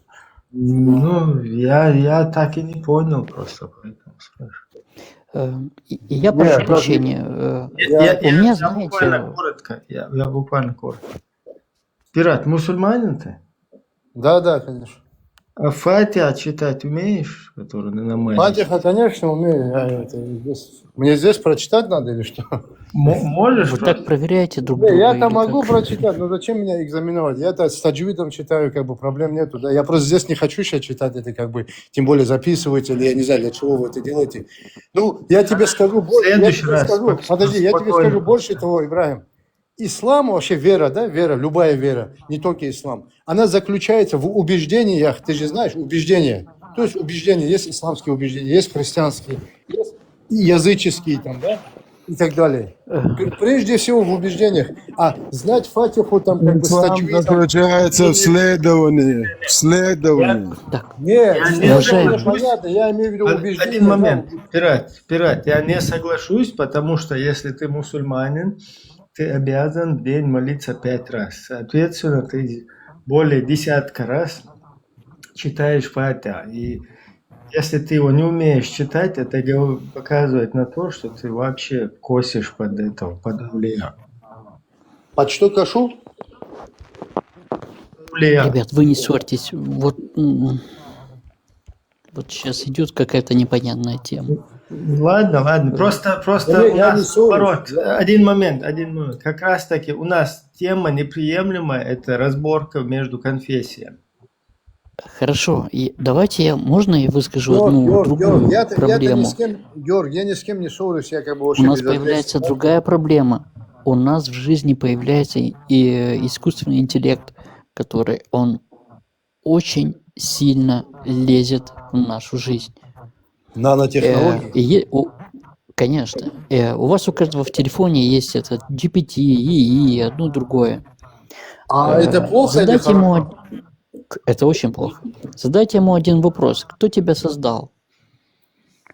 Ну, я так и не понял просто, поэтому спрашиваю. Я прошу прощения. У меня, знаете... Я буквально коротко. Пират, мусульманин ты? Да, конечно. А Фатиха читать умеешь, который на намазе? Фатиха, конечно, умею. Мне здесь прочитать надо или что? Можешь? Вы так проверяете друг друга? Я-то могу прочитать, но зачем меня экзаменовать? Я-то с таджвидом читаю, как бы проблем нету. Да? Я просто здесь не хочу сейчас читать это, как бы, тем более записывать, или я не знаю, для чего вы это делаете. Ну, я тебе скажу больше. Подожди, я тебе скажу больше того, Ибраим. ислам, вообще вера, да, вера, любая вера, не только ислам, она заключается в убеждениях, ты же знаешь, убеждения. То есть убеждения, есть исламские убеждения, есть христианские, есть языческие там, да, и так далее. Прежде всего в убеждениях. А знать фатиху там как бы с Ислам таджвидом. заключается в следовании. В следовании. Нет, Уважаемый. понятно, я имею в виду убеждения. Один момент, пират, я не соглашусь, потому что если ты мусульманин, ты обязан в день молиться 5 раз. Соответственно, ты более 10 раз читаешь Фатиха. И если ты его не умеешь читать, это показывает на то, что ты вообще косишь под этого, под авлия. Под что кашу? Ребят, вы не ссорьтесь. Вот сейчас идет какая-то непонятная тема. Ладно, просто у нас наоборот. Один момент. Как раз таки у нас тема неприемлемая, это разборка между конфессиями. Хорошо, и давайте можно я выскажу одну другую проблему. Я ни с кем не ссорюсь, я как бы У вообще нас безответственный. появляется другая проблема. У нас в жизни появляется и искусственный интеллект, который он очень сильно лезет в нашу жизнь. Нанотехнологии? Конечно. У вас у каждого в телефоне есть этот GPT, ИИ, одно другое. Это плохо или Задайте ему... хорошо? Это очень плохо. Задайте ему один вопрос. Кто тебя создал?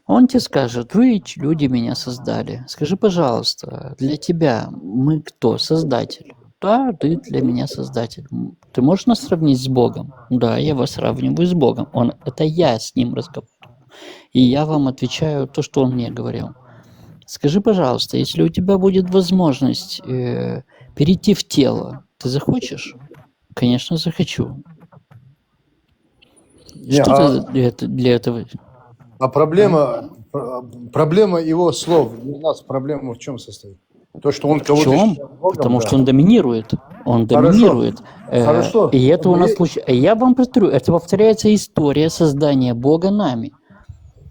Он тебе скажет, вы, люди, меня создали. Скажи, пожалуйста, для тебя мы кто? Создатель. Да, ты для меня создатель. Ты можешь нас сравнить с Богом? Да, я вас сравниваю с Богом. Это я с ним разговариваю. И я вам отвечаю то, что он мне говорил. Скажи, пожалуйста, если у тебя будет возможность перейти в тело, ты захочешь? Конечно, захочу. Что ты для этого? А проблема его слов, у нас проблема в чем состоит? То, что он В кого-то чем? считает Богом, Потому да. что он доминирует. Он Хорошо. доминирует. Хорошо. И это у нас получается. Я вам повторю, это повторяется история создания Бога нами.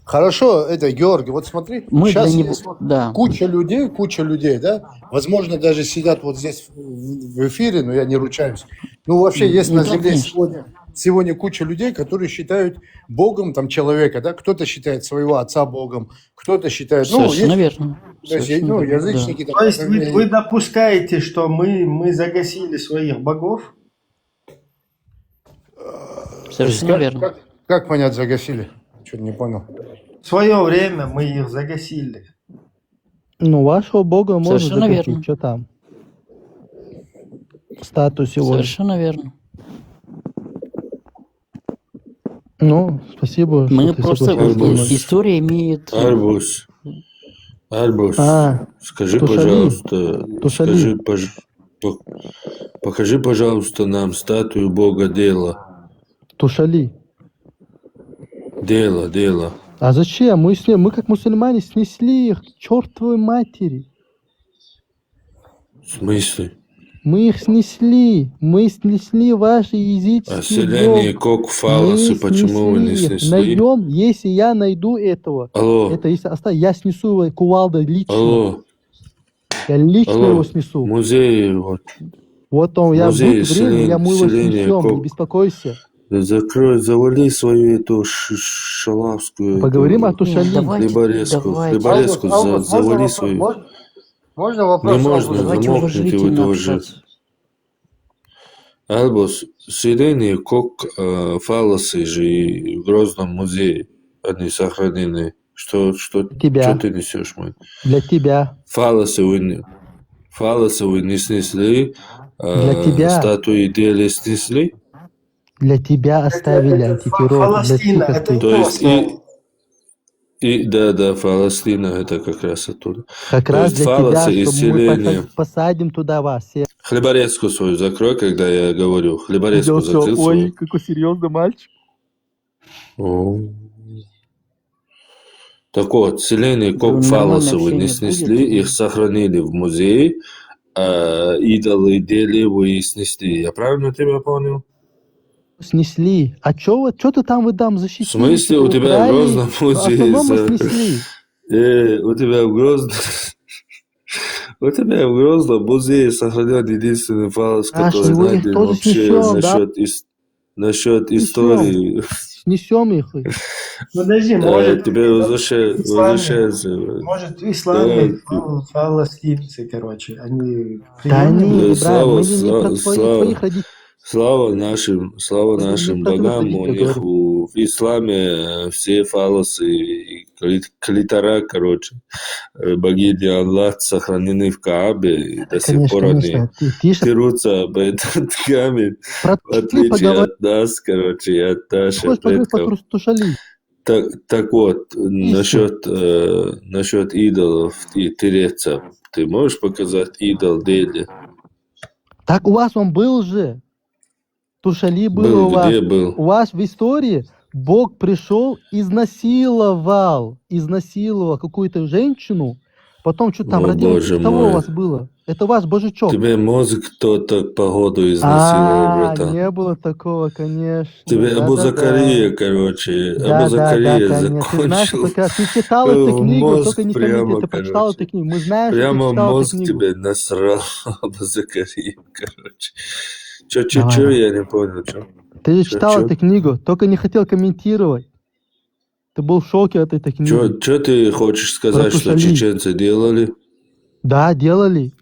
Хорошо, это Георгий, вот смотри, Мы сейчас для него- есть вот да. куча людей, да, возможно, даже сидят вот здесь в эфире, но я не ручаюсь. Ну, вообще есть Ну, на да, Земле конечно. сегодня куча людей, которые считают Богом там человека, да, кто-то считает своего отца Богом, кто-то считает, Совершенно верно. то есть, Совершенно верно, язычники. да. там, То есть вы допускаете, что мы загасили своих богов? Совершенно верно. Как понять загасили? Что-то не понял. В свое время мы их загасили. Ну, вашего бога можно Совершенно загасить, верно. что там? Статус его. Совершенно верно. Ну, спасибо. Мы что ты просто... согласился со мной. История имеет... Арбуз, скажи, Тушали. пожалуйста, Тушали. покажи, пожалуйста, нам статую Бога Дела. Тушали. Дела. А зачем? Мы как мусульмане снесли их к чертовой матери. В смысле? Мы их снесли. Мы снесли ваши языческие А селение бог. Кок Фалосы, Мы почему вы не снесли их. снесли? Найдем, если я найду этого. Алло. Это если оставить, я снесу его кувалдой лично. Алло. Я лично Алло. его снесу. Музей, вот. Вот он, я Музей, будет время, мы его селение снесем, не Кок. беспокойся. Да закрой, завали свою эту шалавскую. Поговорим эту о Тушали. Хлеборезку, завали свою. Можно вопрос? Не можно, Давайте замолкните вы уважительно тоже. общаться. Альбус, селение Кок Фалосы же и в Грозном музее они сохранены. Что Тебя. ты несешь, мой? Для тебя. Фалосы вы не снесли, Для тебя. статуи Дели снесли. Для тебя оставили антитеррор. Для Палестина, тихо это ты. То есть да, Палестина это как раз оттуда. Как То раз есть для фалосы тебя, и чтобы мы селение. посадим туда вас. Все. Хлеборезку свою закрой, когда я говорю. Хлеборезку закрыл Ой, свою. какой серьезный мальчик. О. Так вот, селение Кок Нормальное Фалосы вы не общение снесли, будет? их сохранили в музее, а идолы Дели вы снесли. Я правильно тебя понял? Снесли. А чё ты там вы там защитили? В смысле, у тебя в Украли, Грозном музее... автономно снесли. У тебя в Грозном... У тебя в Грозном музее сохранен единственный фалос, Аж который его их найден тоже вообще снесем, да? насчет истории. Снесем их. Подожди, может, Теперь возвращается. может, в исламе Давай. палестинцы, короче, они Да приемлемы? не, Ибраим, Слава, мы не про твоих родителей. слава нашим про твоих богам, у родителей них говорим. в исламе все фалосы и клитора, короче, богини Аллах сохранены в Каабе, и до сих Конечно, пор они конечно. Ты же дерутся об этот камень, про в отличие поговори. от нас, короче, и от наших Хочешь поговорить предков. про Тушали? Так вот, Истина. насчет идолов и тереться, ты можешь показать идол Дели? Так у вас он был же. Тушали было у Был, вас. где был? У вас в истории Бог пришел, изнасиловал какую-то женщину, потом что-то там О, родил. боже Того у мой. вас было. Это ваш божечок. Тебе мозг кто-то походу изнасиловал, братан. Не было такого, конечно. Тебе Абу Да-да-да. Закария, короче, Абу Да, Закария конечно. Ты знаешь, закончил только ты читал эту в книгу, мозг только не комментируй, прямо, ты прочитал короче. эту книгу. Мы знаем, что ты Прямо читал эту мозг книгу. тебе насрал, Абу Закария, короче. Чё, Давай. я не понял, чё? Ты же Чё, читал чё? эту книгу, только не хотел комментировать. Ты был в шоке от этой книги. Чё ты хочешь сказать, что Тушали. чеченцы делали? Да, делали.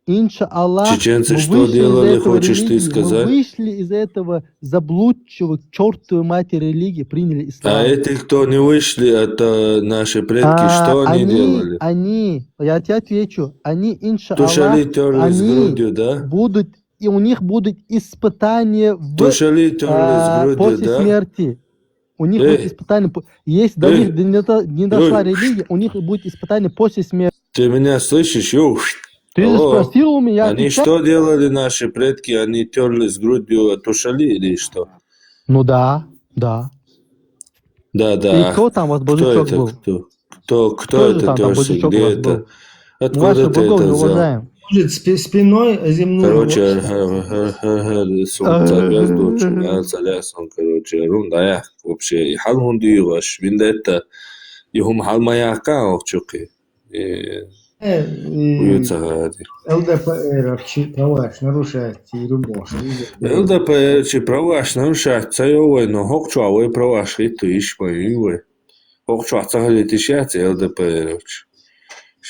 Инша Аллах, Чеченцы мы что вышли из делали, этого хочешь ты религии. Мы сказать? вышли из этого заблудшего, к чертовой матери религии, приняли А ислам. эти, кто не вышли, это наши предки, что они делали? Я тебе отвечу, они, инша Тушали Аллах, терлись они грудью, да? будут, и у них будут испытания Тушали терлись грудью, после да? смерти. У них будет испытание, если до них не дошла религия, у них будет испытание после смерти. Ты меня слышишь? Ты же Алло. спросил у меня, Они отвечай. что делали, наши предки? Они терлись грудью, тушали или что? Ну да. Да. И кто там у вас Кто божечок это? был? Кто же это там терся? божечок у Где вас это? был? Мы Откуда ваших ты богов это не взял? уважаем. Может, спиной о земную Короче, ложь? солнце звезду, чумятся лесом, короче, рунда вообще. И халун диваш, винда это, ихум халмаяка овчуки. Уются ради. ЛДПР права нарушает любовь. ЛДПР чи праваш нарушать цаёвой, но хокчуавой праваш хиту ишмаивой. Хокчуа цагали тишяц ЛДПР.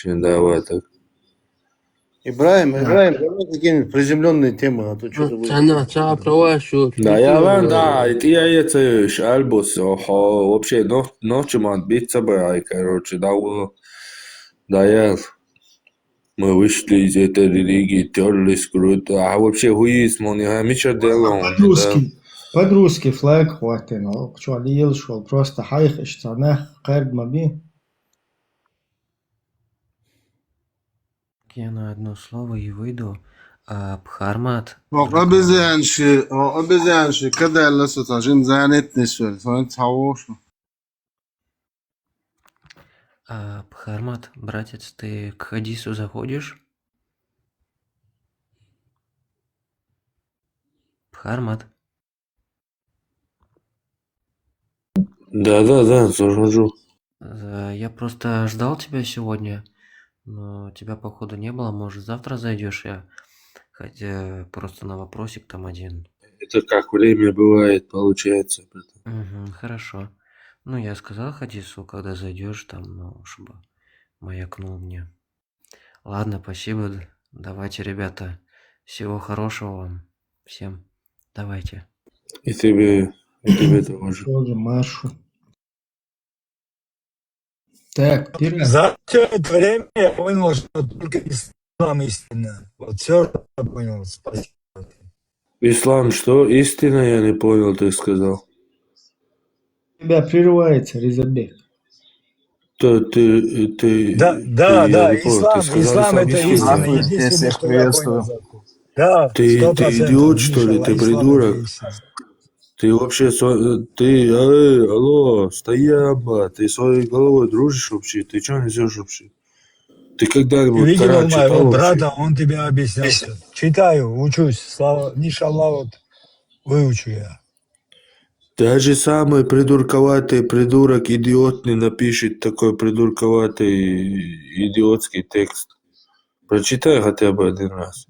Давай так. Ибраим, давай какие-нибудь приземленные темы, а то что-то вы... Да, я вам, да, и я это альбус, вообще ночью ман биться брай, короче, да, я, мы вышли из этой религии, терлись круто, а вообще хуизм, он я меча делал, да. Под-русски флаг хватит, но что, алиел шел, просто хайх, штанах, кард маби. Я на одно слово и выйду. Бхармат. обезьянши, когда ласута, жин занят не шел, сон цаошу. Бхармат, братец, ты к хадису заходишь? Бхармат. Да, захожу. Я просто ждал тебя сегодня, но тебя походу не было. Может, завтра зайдешь? Я хотя просто на вопросик там один. Это как время бывает, получается. Угу, хорошо. Ну, я сказал хадису, когда зайдешь там, ну, чтобы маякнул мне. Ладно, спасибо. Давайте, ребята. Всего хорошего вам. Всем. Давайте. И тебе тоже. Тоже Машу. Так, пират. За все это время я понял, что только ислам истина. Вот все я понял. Спасибо. Ислам что? Истина, я не понял, ты сказал. Тебя прерывается, Резабек. Да, Да, ислам это истина. Здравствуйте, Единственное, всех что я приветствую. понял. Да, Ты 100%. идиот, что ли? Ты придурок? Ты вообще, алло, стояба, ты своей головой дружишь вообще? Ты что несешь вообще? Ты когда-нибудь Видел Коран читал моего вообще? брата, он тебе объяснял. Читаю, учусь. Слава, иншаллах, вот выучу я. Даже самый придурковатый придурок, идиот не напишет такой придурковатый идиотский текст. Прочитай хотя бы один раз.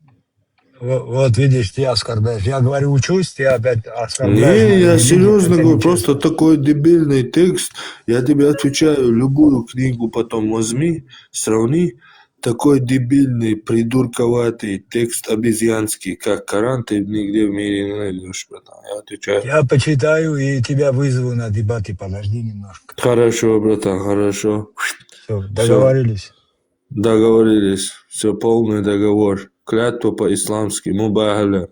Вот видишь, ты оскорбляешь. Я говорю, учусь, ты опять оскорбляешь. Не, мои я религии, серьезно это говорю, нечестно. просто такой дебильный текст. Я тебе отвечаю, любую книгу потом возьми, сравни. Такой дебильный, придурковатый текст обезьянский, как Коран, ты нигде в мире не найдешь, братан. Я отвечаю. Я почитаю и тебя вызову на дебаты. Подожди немножко. Хорошо, братан, хорошо. Все, договорились. Договорились. Все, полный договор. Клятва по-исламски. Мубахаля.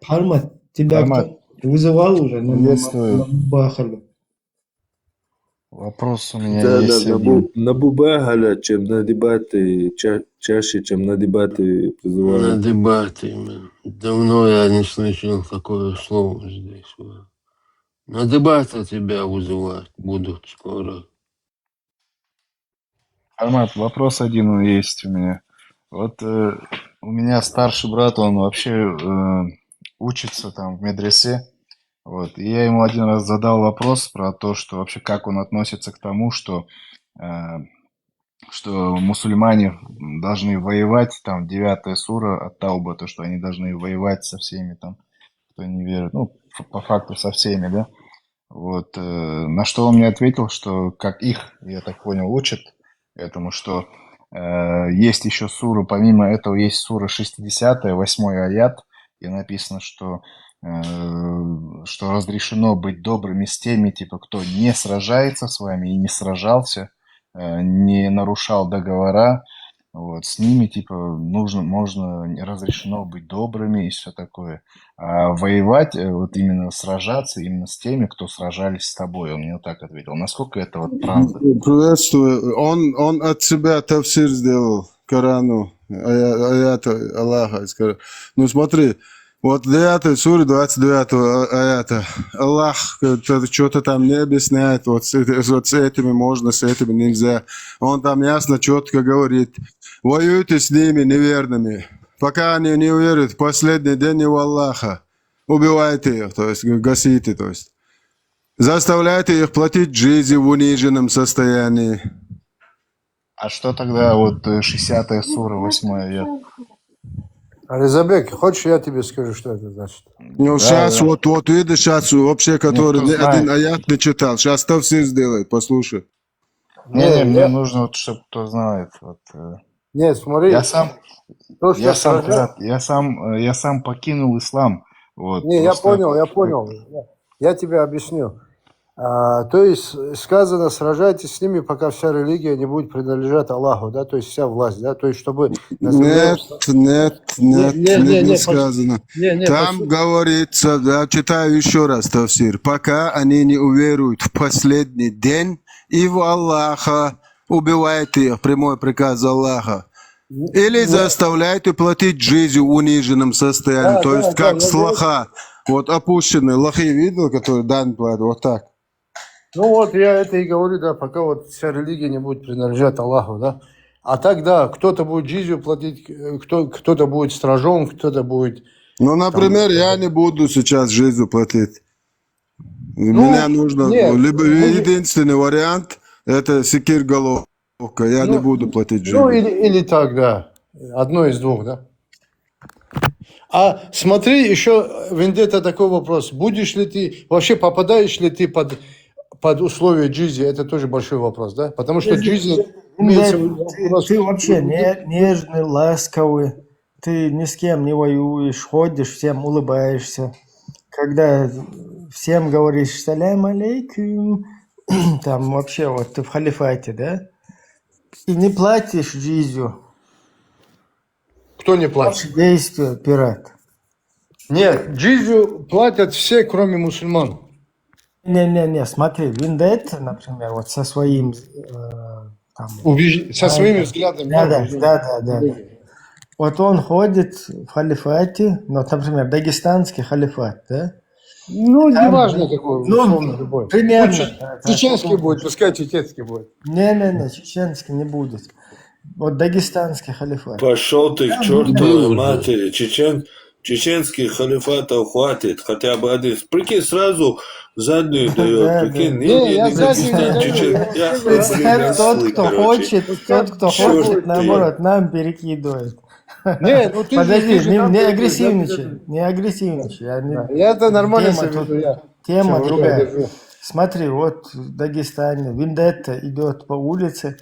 Парма, тебя Армат, кто вызывал уже на приветствую. Бахалю? Вопрос у меня Да, есть один. на Бубахаля, чем на дебаты, чаще, чем на дебаты На призывают. дебаты. Давно я не слышал такое слово здесь. На дебаты тебя вызывать будут скоро. Армат, вопрос один есть у меня. Вот у меня старший брат, он вообще учится там в медресе. Вот, и я ему один раз задал вопрос про то, что вообще как он относится к тому, что мусульмане должны воевать, там 9 сура от Тауба, то, что они должны воевать со всеми там, кто не верит, ну, по факту со всеми, да. Вот, на что он мне ответил, что как их, я так понял, учат этому, что есть еще сура, помимо этого есть сура 60-я, 8-й аят, и написано, что разрешено быть добрыми с теми, типа, кто не сражается с вами и не сражался, не нарушал договора, вот, с ними, типа, разрешено быть добрыми и все такое. А воевать, вот именно сражаться, именно с теми, кто сражались с тобой, он мне вот так ответил. Насколько это вот правда? Приветствую. Он от себя тавсир сделал Корану, аята Аллаха. Ну смотри, вот 9 суре 29 аята. Аллах что-то там не объясняет, вот с этими можно, с этими нельзя. Он там ясно, четко говорит, воюйте с ними неверными. Пока они не уверят в последний день у Аллаха, убивайте их, то есть гасите, то есть. Заставляйте их платить джизи в униженном состоянии. А что тогда вот 60-я сура, 8-й аят? Резабек, хочешь, я тебе скажу, что это значит? Ну, сейчас, да. вот видишь, сейчас вообще, который Никто знает. один аят не читал. Сейчас тавсир сделает, послушай. Не, мне нужно, вот, чтобы кто знает. Вот, Нет, смотри. я сам покинул ислам. Вот, Не, просто... я понял. Я тебе объясню. То есть сказано, сражайтесь с ними, пока вся религия не будет принадлежать Аллаху, да, то есть вся власть, да, то есть чтобы... Нет, не сказано. Там послушай. говорится, да, читаю еще раз тавсир. Пока они не уверуют в последний день и в Аллаха, убивайте их, прямой приказ Аллаха. Или заставляйте платить жизнь в униженном состоянии, то есть как с лоха. Вот опущенные лохи видел, которые дань платят, вот так. Ну вот, я это и говорю, да, пока вот вся религия не будет принадлежать Аллаху, да. А тогда кто-то будет джизью платить, кто-то будет стражом, кто-то будет... Ну, например, я не буду сейчас жизнь платить. Мне нужно, либо единственный вариант, это секир головка, я не буду платить жизнь. Ну, или так, да, одно из двух, да. А смотри, еще, Вендетта, такой вопрос, будешь ли ты, вообще попадаешь ли ты под условия джизи, это тоже большой вопрос, да? Потому что джизи... Ты вообще нежный, ласковый, ты ни с кем не воюешь, ходишь, всем улыбаешься. Когда всем говоришь «салям алейкум», там вообще вот ты в халифате, да? И не платишь джизью. Кто не платит? Ваши действия, пират. Нет, джизью платят все, кроме мусульман. Не, смотри, Вендетта, например, вот со своим... со своими взглядами. Да. Вот он ходит в халифате, ну, например, дагестанский халифат, да? Ну, не важно какой, условно любой. Примерно. Чеченский будет, пускай чеченский будет. Не, чеченский не будет. Вот дагестанский халифат. Пошел ты к чертовой матери. чеченских халифатов хватит, хотя бы один. Прикинь, сразу заднюю дает, прикинь. Не, я заднюю не даю. Тот, кто хочет, наоборот, нам перекидывает. Не, ну ты Подожди, же не нам агрессивничай, не агрессивничай. Я-то нормально Тема себя веду, я. Тема Всё, другая. я держу. Смотри, вот в Дагестане Вендетта идет по улице,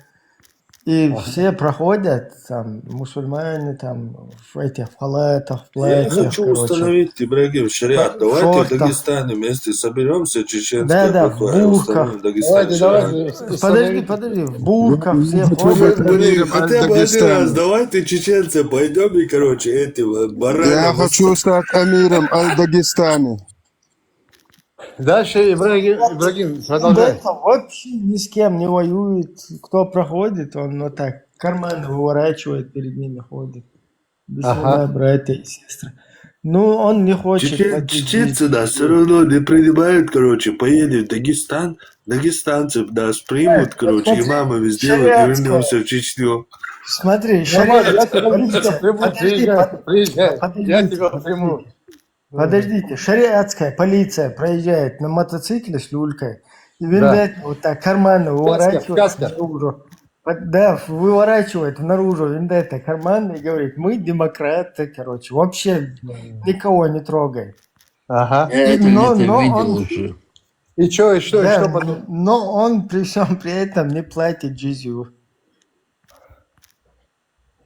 и все проходят, там, мусульмане, там, в этих халатах, в Я платьях, хочу короче. установить, Ибрагим, шариат. В Давайте в шортах. Дагестане вместе соберемся, чеченская Да-да, в братва, и бурках. установим в Дагестане шариат. Подожди, в бурках все ходят. Блин, хотя бы один Дагестане. раз, давайте чеченцы пойдем и, короче, этим баранам. Я хочу стать амиром Аль-Дагестане. Дальше, Ибрагим, продолжай. Вендетта вообще ни с кем не воюет. Кто проходит, он вот так карманы выворачивает, перед ними ходит. Бисмилlah, братья и сестры. Ну, он не хочет. Чеченцы нас все равно не принимают, короче, поедем в Дагестан, дагестанцы нас примут, короче, имамами сделают и вернемся в Чечню. Смотри, Нормально, я шариатская тебя приму, приезжай. Я тебя приму. Подождите, шариатская полиция проезжает на мотоцикле с люлькой, и Вендетта вот так карманы выворачивает каска. наружу. Да, выворачивает наружу Вендетта карманы и говорит, мы демократы, короче, вообще никого не трогай. Ага. Я это Но где-то видел он- уже. И что, Да, потом? но он при всем при этом не платит джизью.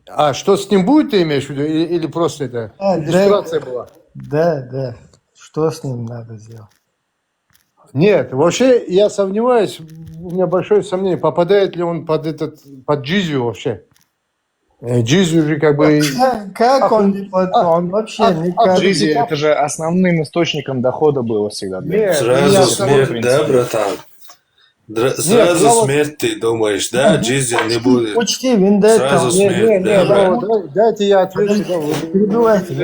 А что с ним будет, ты имеешь в виду? Или просто это иллюстрация была? Да. Что с ним надо сделать? Нет, вообще я сомневаюсь, у меня большое сомнение, попадает ли он под джизью вообще. Джизью же как бы... Как он не платит? Он вообще никак. Джизи, это же основным источником дохода было всегда. Нет, Сразу смерть, да, братан? Сразу я вот- смерть, ты думаешь, да? Джизя не будет. Учти, Вендетта. Сразу смерть, да, брат? Дайте я отвечу. Не перебивайте.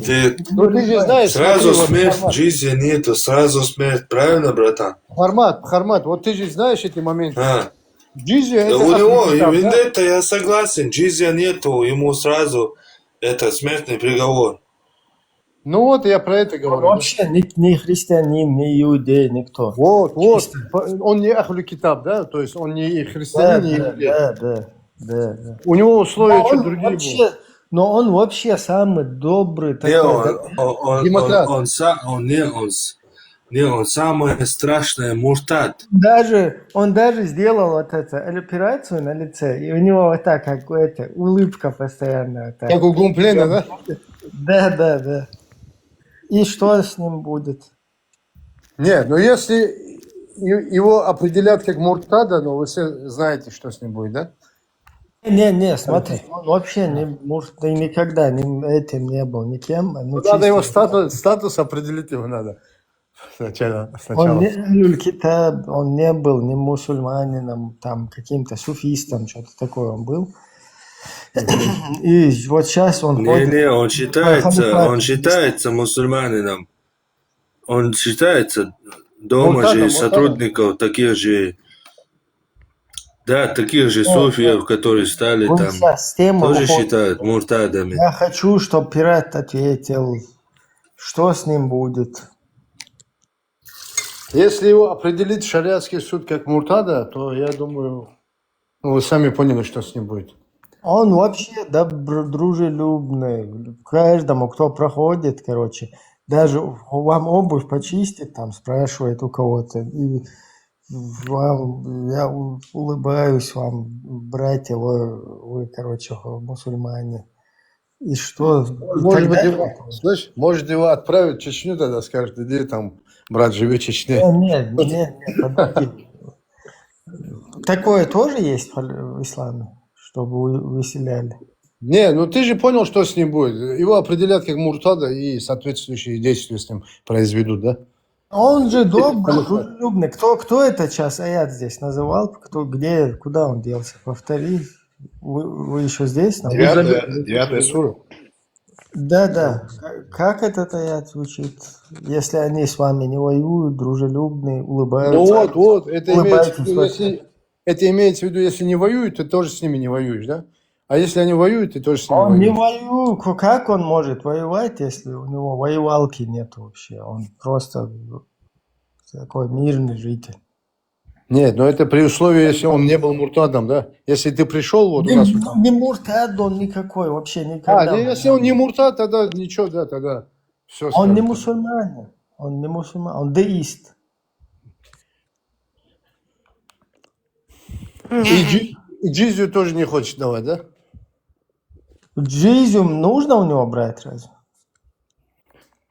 Ты Ну ты же знаешь, сразу смотри, вот смерть, формат. Джизя нету, сразу смерть, правильно, братан? Формат, вот ты же знаешь эти моменты. Джизия Да это у него, ахли и китаб, да? Вендетта, я согласен, Джизя нету, ему сразу это смертный приговор. Ну вот я про это говорю. Вообще ни христианин, ни иудей, никто. Вот, он не ахли китаб, да? То есть он не христианин, не иудей. Да. У него условия Но что он другие вообще- будут. Но он вообще самый добрый Не, такой. Демократ. он самое страшное муртад. Он даже сделал вот эту операцию на лице, и у него вот так, как это, улыбка постоянно. Вот так. Как у Гумплена, да? Да. И что с ним будет? Нет, но если его определят как муртада, ну вы все знаете, что с ним будет, да? Не, смотри, он вообще не может, да и никогда этим не был никем. Ну, Надо его чисто- статус определить его надо. Сначала. Он не Алюль-Китаб, он не был ни мусульманином, там каким-то суфистом, что-то такое он был. И вот сейчас он ходит. Не, он халифате. считается мусульманином. Он считается дома Муртадом, же муртадом. сотрудников таких же, да, таких же суфиев, которые стали Он там, сейчас с тем тоже уходит. считают муртадами. Я хочу, чтобы пират ответил, что с ним будет. Если его определит шариатский суд как муртада, то я думаю, ну, вы сами поняли, что с ним будет. Он вообще дружелюбный. Каждому, кто проходит, короче, даже вам обувь почистит, там спрашивает у кого-то. И вам, я улыбаюсь вам, братья, вы, короче, мусульмане. И что? Может быть, слышь, может его отправить в Чечню, тогда скажет, иди там, брат, живи в Чечне. Нет, подожди. Такое тоже есть в исламе, чтобы выселяли? Не, ну ты же понял, что с ним будет. Его определят как муртада и соответствующие действия с ним произведут, да? Он же добрый, дружелюбный. Кто это сейчас аят здесь называл? Куда он делся? Повтори. Вы еще здесь? 9 сура. Да. Как этот аят звучит? Если они с вами не воюют, дружелюбные, улыбаются. Ну вот, это имеется в улыбайтесь виду, вообще. это имеется в виду, если не воюют, ты тоже с ними не воюешь, да? А если они воюют, ты тоже с ними Он не воюешь. воюет. Как он может воевать, если у него воевалки нет вообще? Он просто такой мирный житель. Нет, но это при условии, если он не был муртадом, да? Если ты пришел, вот у нас... Не муртад он никакой, вообще А, никогда. если он не муртад, тогда ничего, да, тогда все. Он не мусульманин. Он не мусульманин, он деист. И джизию тоже не хочешь давать, да? Джизю нужно у него брать разве?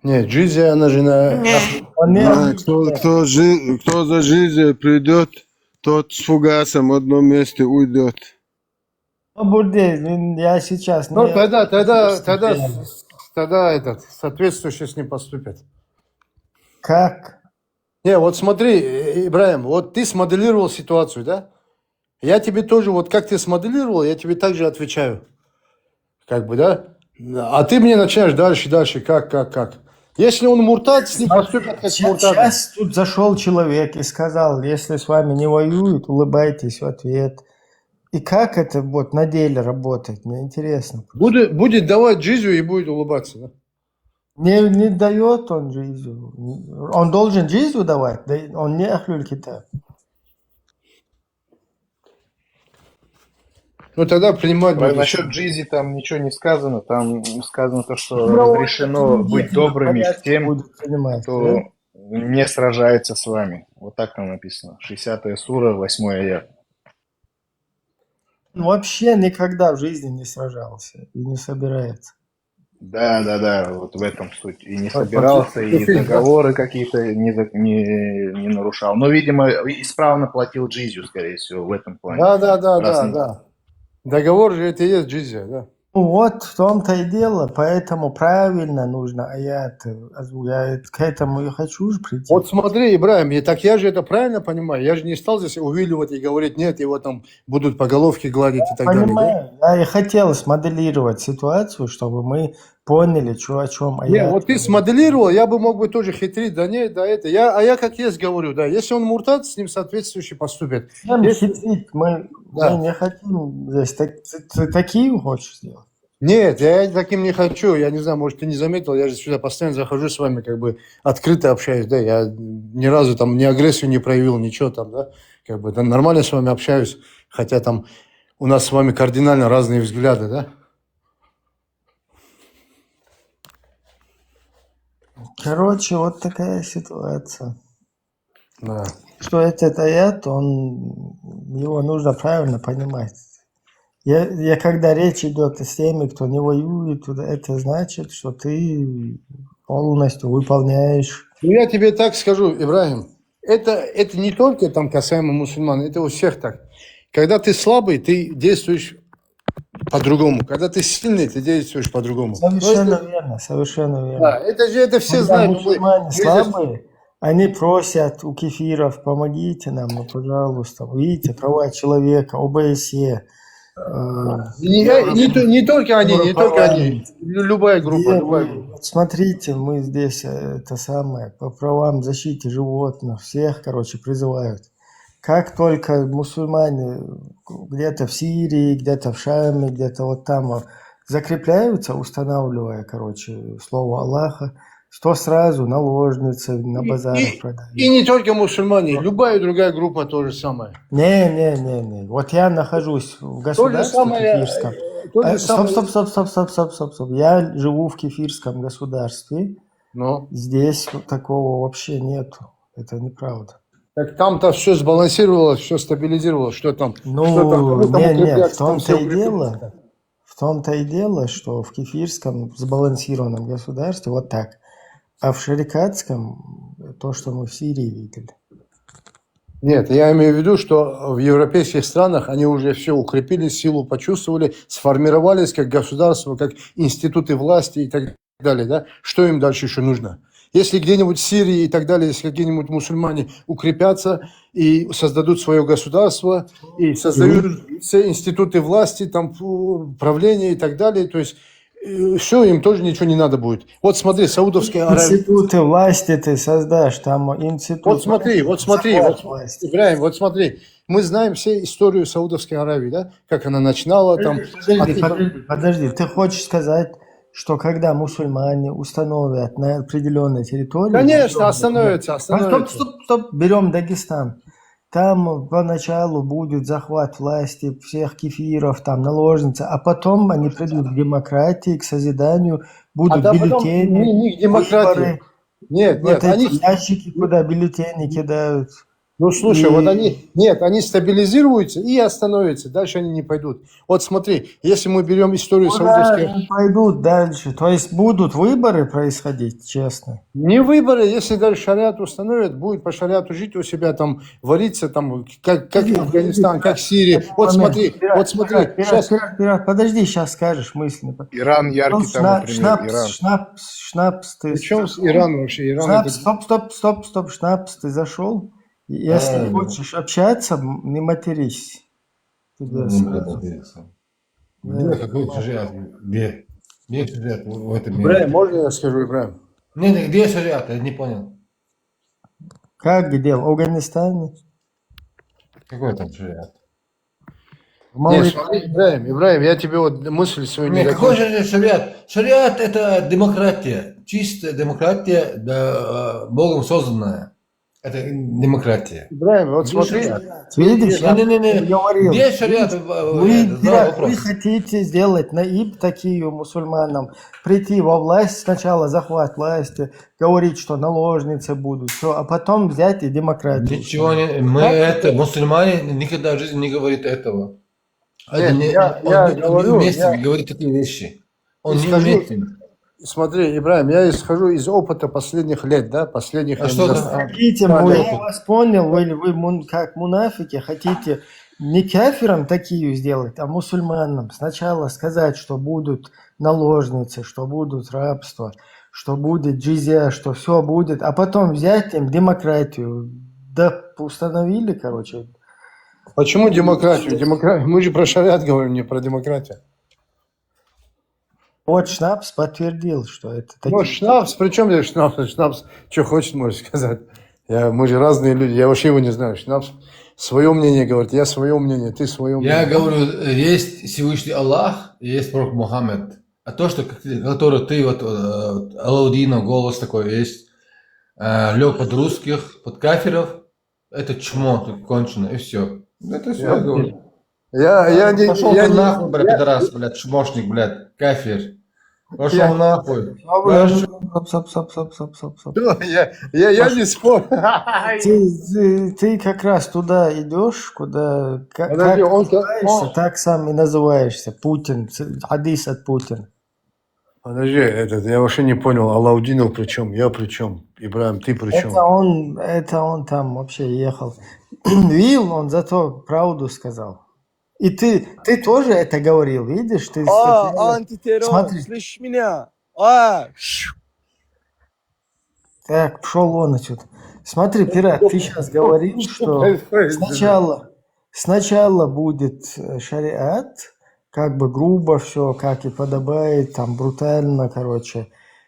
Нет, джизия, она же на... Он не Да, кто за жизнью придет, тот с фугасом в одном месте уйдет. Бурдей, я сейчас Ну, не... тогда этот, соответствующе с ним поступят. Как? Не, вот смотри, Ибраим, вот ты смоделировал ситуацию, да? Я тебе тоже, вот как ты смоделировал, я тебе также отвечаю. Как бы, да? А ты мне начинаешь дальше, как. Если он муртад, с ним поступят как муртад. Сейчас тут зашел человек и сказал, если с вами не воюют, улыбайтесь в ответ. И как это вот на деле работает, мне интересно. Будет давать джизю и будет улыбаться, да? Не дает он джизю. Он должен джизю давать, да он не ахлюль китаб. Ну тогда принимать будет. Насчет джизи там ничего не сказано. Там сказано то, что разрешено быть добрыми к тем, кто не сражается с вами. Вот так там написано. 60-я сура, 8-й аят. Он вообще никогда в жизни не сражался и не собирается. Да, вот в этом суть. И не собирался, и договоры какие-то не нарушал. Но, видимо, исправно платил джизью, скорее всего, в этом плане. Да. Договор же это и есть джизия, да. Ну вот в том-то и дело, поэтому правильно нужно аят. Я к этому и хочу же прийти. Вот смотри, Ибраим, я же это правильно понимаю. Я же не стал здесь увиливать и говорить, нет, его там будут по головке гладить и так Понимаю, далее. Да? я и хотел смоделировать ситуацию, чтобы мы поняли, о чем аят. Не, вот ты смоделировал, я бы мог бы тоже хитрить, да нет, да это. Я как есть говорю, да, если он муртад, с ним соответствующе поступят. Хитрить мы не хотим здесь. Ты такие хочешь сделать? Нет, я таким не хочу. Я не знаю, может, ты не заметил, я же сюда постоянно захожу с вами, как бы открыто общаюсь, да, я ни разу там ни агрессию не проявил, ничего там, да, как бы да, нормально с вами общаюсь, хотя там у нас с вами кардинально разные взгляды, да. Короче, вот такая ситуация. Да. Что этот аят, его нужно правильно понимать. Я когда речь идет с теми, кто не воюет, это значит, что ты полностью выполняешь. Ну, я тебе так скажу, Ибрагим, это не только там касаемо мусульман, это у всех так. Когда ты слабый, ты действуешь по-другому. Когда ты сильный, ты действуешь по-другому. Совершенно верно, совершенно верно. Да, это все Когда знают. мусульмане слабые, они просят у кефиров, помогите нам, ну, пожалуйста. Видите, права человека, ОБСЕ. Не только они, любая группа. Вот смотрите, мы здесь это самое, по правам защиты животных, всех, короче, призывают. Как только мусульмане где-то в Сирии, где-то в Шаме, где-то вот там закрепляются, устанавливая, короче, слово Аллаха, что сразу наложницы на базарах продают. И не только мусульмане, любая другая группа то же самое. Не. Вот я нахожусь в государстве кефирском. Стоп. Я живу в кефирском государстве. Но здесь такого вообще нету. Это неправда. Так там-то все сбалансировалось, все стабилизировалось, что там? В том-то и дело, что в кефирском сбалансированном государстве вот так. А в шарикатском то, что мы в Сирии видели. Нет, я имею в виду, что в европейских странах они уже все укрепили, силу почувствовали, сформировались как государство, как институты власти и так далее. Да? Что им дальше еще нужно? Если где-нибудь в Сирии и так далее, если какие-нибудь мусульмане укрепятся и создадут свое государство, и создают все институты власти, там, правления и так далее, то есть все, им тоже ничего не надо будет. Вот смотри, Саудовская Аравия. Институты власти ты создашь, там институт. Вот смотри, власти. Ибраим, вот смотри. Мы знаем все историю Саудовской Аравии, да? Как она начинала там. Подожди, ты хочешь сказать, что когда мусульмане установят на определенной территории... Конечно, остановятся. Стоп, берем Дагестан. Там поначалу будет захват власти всех кефиров, там наложницы, а потом они придут к демократии, к созиданию, будут бюллетени, не к демократии. выборы, Нет, вот они... эти ящики, куда бюллетени кидают. Ну, слушай, И- вот они стабилизируются и остановятся, дальше они не пойдут. Вот смотри, если мы берем историю Куда Саудовской... они пойдут дальше? То есть будут выборы происходить, честно? Не выборы, если даже шариат установят, будет по шариату жить у себя, там, вариться, там, как Афганистан, как Сирия. Вот смотри, сейчас... Подожди, сейчас скажешь мысленно. Иран яркий тому пример. Иран. Шнапс, ты... Причем с Ираном вообще? Иран Стоп, Шнапс, ты зашел? Если хочешь общаться, не матерись. Тебе сразу. Где какой шариат? Где шариат в этом мире? Ибраим, можно я скажу, Ибраим? Не, где шариат? Я не понял. Как где? В Афганистане? Какой там шариат? Нет, смотри, Ибраим, я тебе вот мысль свою не Какой же шариат? Шариат это демократия. Чистая демократия, да, Богом созданная. Это демократия. Ибраим, вот смотри. Видишь, я говорил. Где шариат? Вы хотите сделать наиб такие мусульманам, прийти во власть, сначала захват власти, говорить, что наложницы будут, все, а потом взять и демократию. Ничего не... мусульмане никогда в жизни не говорят этого. Нет, Он не умеет говорить такие вещи. Он не умеет. Смотри, Ибраим, я исхожу из опыта последних лет, да, последних... Хотите, я вас понял, вы как мунафики хотите не кафирам такие сделать, а мусульманам. Сначала сказать, что будут наложницы, что будут рабство, что будет джизя, что все будет, а потом взять им демократию. Да установили, короче. Почему демократию? Мы же про шариат говорим, не про демократию. Вот Шнапс подтвердил, что это такие... Ну, Шнапс, при чем здесь Шнапс? Шнапс, что хочет, можешь сказать. Мы же разные люди, я вообще его не знаю. Шнапс свое мнение говорит, я свое мнение, ты свое мнение. Я говорю, есть Всевышний Аллах, и есть пророк Мухаммед. А то, что который ты, вот Алаудина, голос такой есть, лег под русских, под кафиров, это чмо, тут кончено, и все. Это все я говорю. Пошел ты нахуй, блядь, пидорас, блядь, чмошник, блядь, кафир. Пошел нахуй. Я не спорю. Ты как раз туда идешь, куда как называешься, так сам и называешься. Путин, хадис от Путина. Подожди, я вообще не понял, Алаудинов при чем, я при чем, Ибраим, ты при чем? Это он там вообще ехал. Вил, он зато правду сказал. И ты тоже это говорил, видишь? Ты антитеррор, смотри. слышишь меня? Так, пошел он отсюда. Смотри, пират, ты сейчас говорил, что сначала будет шариат, как бы грубо все, как и подобает, там брутально, короче,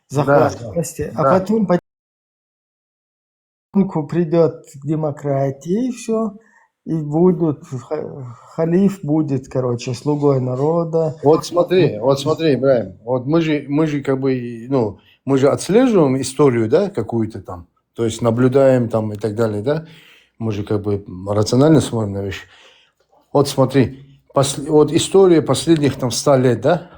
захват власти, а потом потихоньку придет к демократии, все, и будут, халиф будет, короче, слугой народа. Вот смотри, Ибраим, вот мы же как бы, ну, мы же отслеживаем историю, да, какую-то там, то есть наблюдаем там и так далее, да, мы же как бы рационально смотрим на вещи. Вот смотри, вот история последних там 100 лет, да,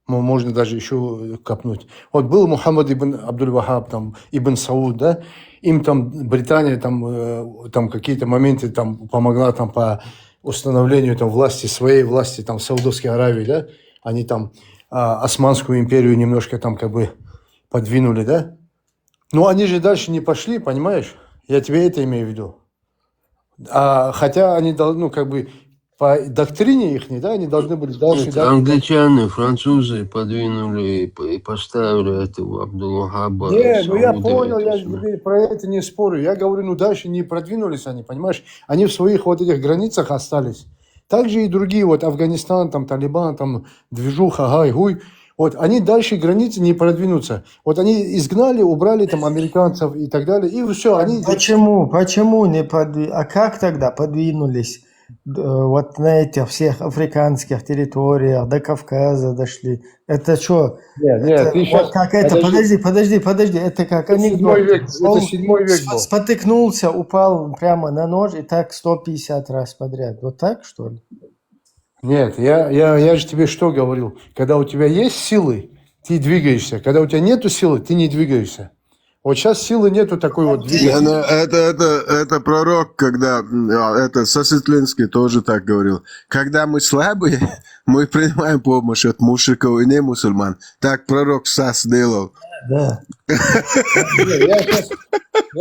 можно даже еще копнуть. Вот был Мухаммад ибн Абдуль-Вахаб, там, ибн Сауд, да, им там Британия там какие-то моменты там помогла там по установлению там власти, своей власти там в Саудовской Аравии, да, они там Османскую империю немножко там как бы подвинули, да. Но они же дальше не пошли, понимаешь? Я тебе это имею в виду. Хотя они, ну, как бы по доктрине их, да, они должны были дальше... Это англичане, французы подвинули и поставили этого Абдул-Вахаба. Не, ну я понял, я теперь про это не спорю. Я говорю, ну дальше не продвинулись они, понимаешь? Они в своих вот этих границах остались. Также и другие, вот Афганистан, там Талибан, там движуха, гай-гуй. Вот они дальше границы не продвинутся. Вот они изгнали, убрали там американцев и так далее, и все, они... Почему не подвинулись? А как тогда подвинулись? Вот на этих всех африканских территориях, до Кавказа дошли. Это что? Нет, ты сейчас... Как это? Подожди. Это как анекдот. Это 7 век был. Спотыкнулся, упал прямо на нож и так 150 раз подряд. Вот так, что ли? Нет, я же тебе что говорил? Когда у тебя есть силы, ты двигаешься. Когда у тебя нету силы, ты не двигаешься. Вот сейчас силы нету такой вот движения. Это пророк, когда, это Сосветлинский тоже так говорил. Когда мы слабые, мы принимаем помощь от мушриков и не мусульман. Так пророк Сас делал. Да. Я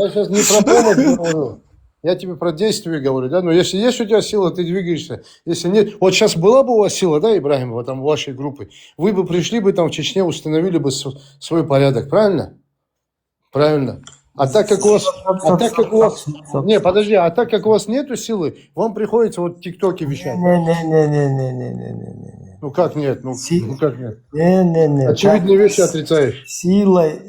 сейчас не про помощь говорю. Я тебе про действие говорю, да, но если есть у тебя сила, ты двигаешься. Если нет, вот сейчас была бы у вас сила, да, Ибрагимова, там, вашей группы, вы бы пришли бы там в Чечне, установили бы свой порядок, правильно? Правильно. А так как у вас, не, подожди, а так как у вас нету силы, вам приходится вот в ТикТоке вещать. Не. Ну как нет? Ну как нет? Не. Очевидные вещи отрицаешь. Силой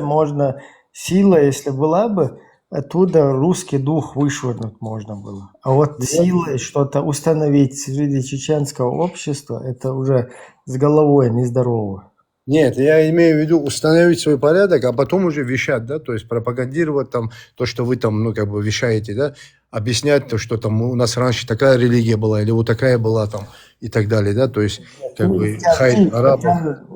можно, если была бы, оттуда русский дух вышвырнуть можно было. А вот силой что-то установить среди чеченского общества, это уже с головой нездорово. Нет, я имею в виду установить свой порядок, а потом уже вещать, да, то есть пропагандировать там то, что вы там, ну, как бы вещаете, да, объяснять то, что там у нас раньше такая религия была, или вот такая была там, и так далее, да, то есть, как бы, хайт арабов.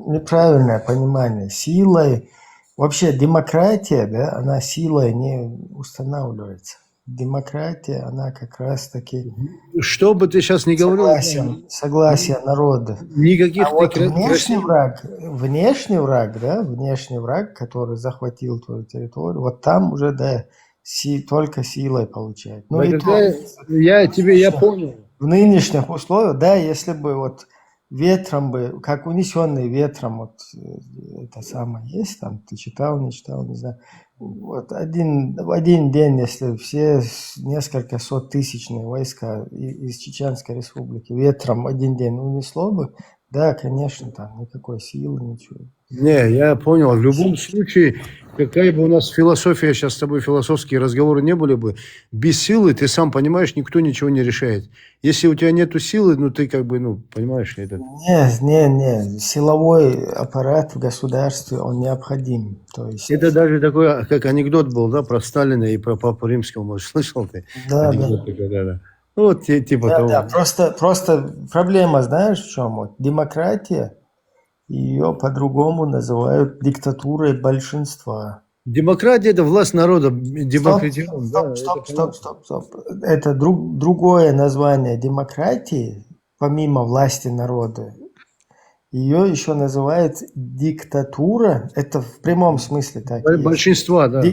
Неправильное понимание. Силой, вообще демократия, да, она силой не устанавливается. Демократия, она как раз-таки... Что бы ты сейчас ни говорил... Согласие народа. Никаких... А вот внешний враг, который захватил твою территорию, вот там уже, да, только силой получает. Ну, и я понял. В нынешних условиях, да, если бы вот ветром бы, как унесенный ветром, вот это самое есть там, ты читал, не читал, не знаю. Вот в один день, если все несколько сотысячные войска из Чеченской Республики ветром один день унесло бы, да, конечно, там никакой силы, ничего. Не, я понял. В любом случае, какая бы у нас философия, сейчас с тобой философские разговоры не были бы, без силы, ты сам понимаешь, никто ничего не решает. Если у тебя нету силы, ну ты как бы, ну, понимаешь, это... Не. Силовой аппарат в государстве, он необходим. То есть... Это даже такой, как анекдот был, да, про Сталина и про Папу Римского, может, слышал ты? Да, анекдот да. такой, да. Ну, вот типа того. Да, просто проблема, знаешь, в чем? Вот демократия, ее по-другому называют диктатурой большинства. Демократия – это власть народа. Стоп. Это другое название демократии, помимо власти народа. Ее еще называют диктатура. Это в прямом смысле так. Большинства, да.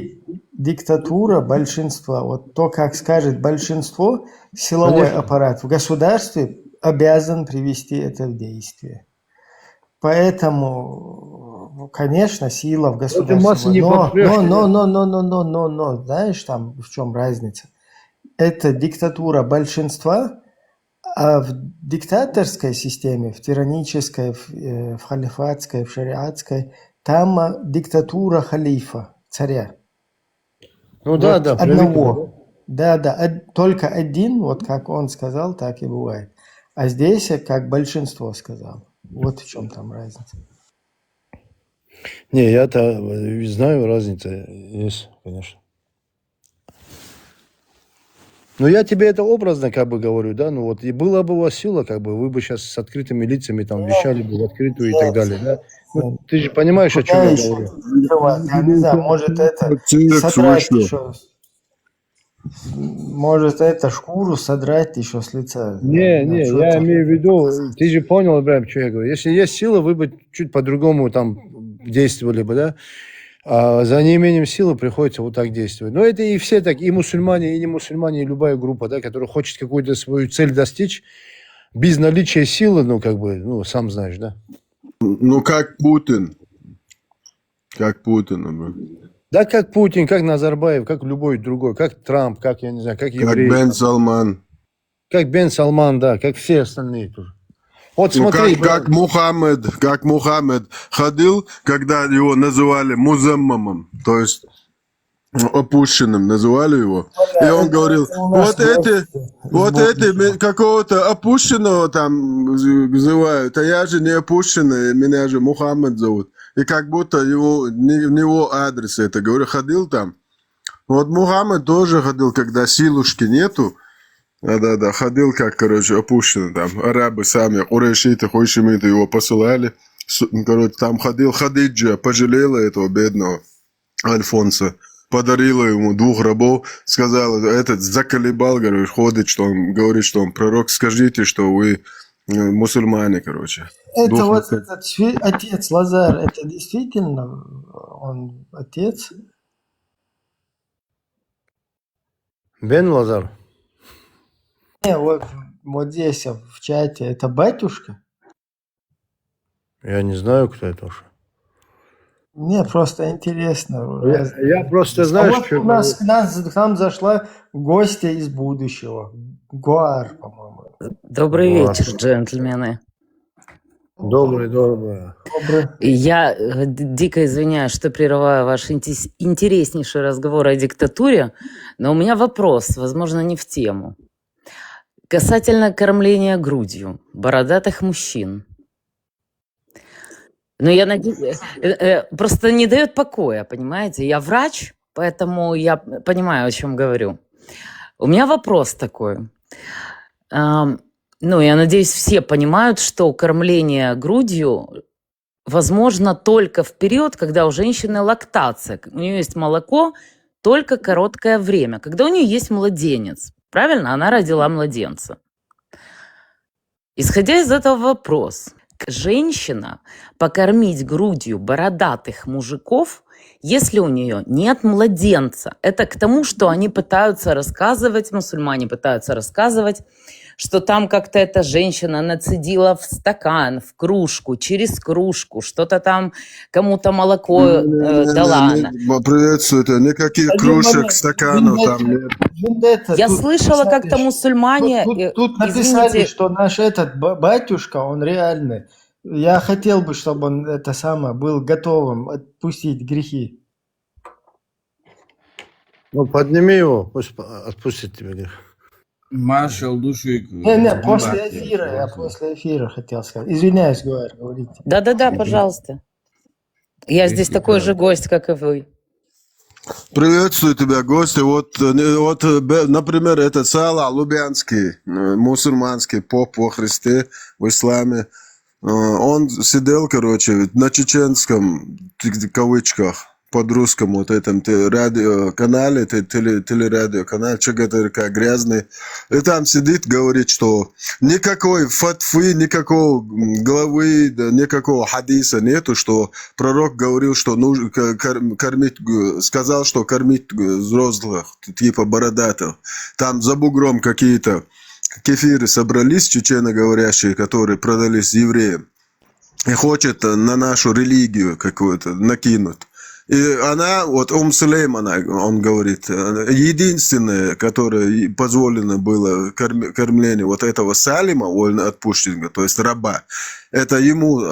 Диктатура большинства. Вот то, как скажет большинство, силовой аппарат в государстве обязан привести это в действие. Поэтому, конечно, сила в государстве. Но, знаешь, там в чем разница? Это диктатура большинства, а в диктаторской системе, в тиранической, в халифатской, в шариатской, там диктатура халифа, царя. Ну вот да, одного. Да, только один, вот как он сказал, так и бывает. А здесь, как большинство сказал. Вот в чем там разница. Не, я-то знаю, разница есть, конечно. Но я тебе это образно как бы говорю, да, ну вот и была бы у вас сила, как бы вы бы сейчас с открытыми лицами там вещали бы в открытую и так далее, да. Ну, ты же понимаешь, о чем я говорю. Я не знаю, может это содрать еще. Может это шкуру содрать еще с лица. Не, я имею в виду, ты же понял, Ибрагим, что я говорю. Если есть сила, вы бы чуть по-другому там действовали бы, да. А за неимением силы приходится вот так действовать. Но это и все так, и мусульмане, и не мусульмане, и любая группа, да, которая хочет какую-то свою цель достичь, без наличия силы, ну, как бы, ну, сам знаешь, да. Ну, как Путин. Как Путин. Да, как Путин, как Назарбаев, как любой другой, как Трамп, как, я не знаю, как евреи. Как Бен Салман. Как Бен Салман, да, как все остальные тоже. Вот Ну, смотри, как Мухаммед ходил, когда его называли музаммамом, то есть опущенным называли его. И он говорил, у нас вот эти какого-то опущенного там называют, а я же не опущенный, меня же Мухаммед зовут. И как будто его, не его адрес это. Говорю, ходил там. Вот Мухаммед тоже ходил, когда силушки нету. Да, ходил как, короче, опущенный там. Арабы сами, курейшиты, хойшимиты его посылали. Короче, там ходил Хадиджа, пожалела этого бедного Альфонса. Подарила ему 2 рабов, сказала, этот заколебал, говорит, ходит, что он говорит, что он пророк, скажите, что вы мусульмане, короче. Это вот этот отец Лазар, это действительно он отец? Бен Лазар. Не, вот здесь в чате, это батюшка? Я не знаю, кто это уж. Мне просто интересно. Я просто, знаешь, вот у нас к нам зашла гостья из будущего. Гуар, по-моему. Добрый вечер, джентльмены. Добрый. Я дико извиняюсь, что прерываю ваш интереснейший разговор о диктатуре, но у меня вопрос, возможно, не в тему. Касательно кормления грудью бородатых мужчин. Но я надеюсь, просто не дает покоя, понимаете? Я врач, поэтому я понимаю, о чем говорю. У меня вопрос такой. Я надеюсь, все понимают, что кормление грудью возможно только в период, когда у женщины лактация. У нее есть молоко только короткое время, когда у нее есть младенец. Правильно? Она родила младенца. Исходя из этого вопрос. Женщина покормить грудью бородатых мужиков, если у нее нет младенца. Это к тому, что они пытаются рассказывать, мусульмане пытаются рассказывать, что там как-то эта женщина нацедила в стакан, в кружку, через кружку, что-то там кому-то молоко дала. Приветствую, никаких кружек, стаканов там нет. Я слышала, как-то мусульмане... Тут написали, что наш этот батюшка, он реальный. Я хотел бы, чтобы он был готовым отпустить грехи. Ну, подними его, пусть отпустит тебе грех. Маршал Душик. Не, после эфира, я после эфира хотел сказать. Извиняюсь, говорите. Да, пожалуйста. Я здесь такой же гость, как и вы. Приветствую тебя, гости. Вот, например, этот Сала Лубянский, мусульманский поп во Христе, в исламе. Он сидел, короче, на чеченском, в кавычках, под-русском вот этом радиоканале, телерадиоканале, ЧГТРК грязный. И там сидит, говорит, что никакой фатвы, никакого главы, никакого хадиса нету, что пророк говорил, что нужно кормить, сказал, что кормить взрослых, типа бородатых. Там за бугром какие-то кефиры собрались, чеченоговорящие, которые продались евреям, и хочет на нашу религию какую-то накинуть. И она, вот Сулейм, он говорит, единственное, которое позволено было кормление вот этого Салима, вольноотпущенника, то есть раба, это ему,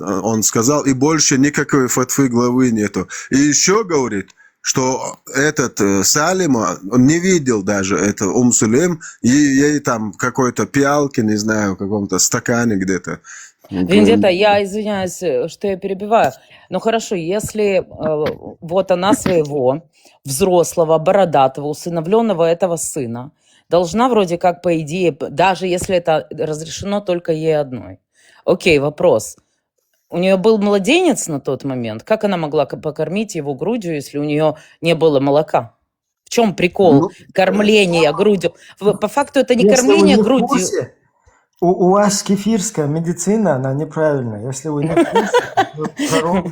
он сказал, и больше никакой фатвы главы нету. И еще говорит, что этот Салима, он не видел даже это Сулейм, и ей там в какой-то пиалке, не знаю, в каком-то стакане где-то. Вендетта, я извиняюсь, что я перебиваю. Ну хорошо, если вот она своего взрослого, бородатого, усыновленного этого сына должна вроде как, по идее, даже если это разрешено только ей одной. Окей, вопрос. У нее был младенец на тот момент. Как она могла покормить его грудью, если у нее не было молока? В чем прикол кормления грудью? По факту это не кормление грудью. У вас кефирская медицина, она неправильная. Если вы не в курсе, пророк.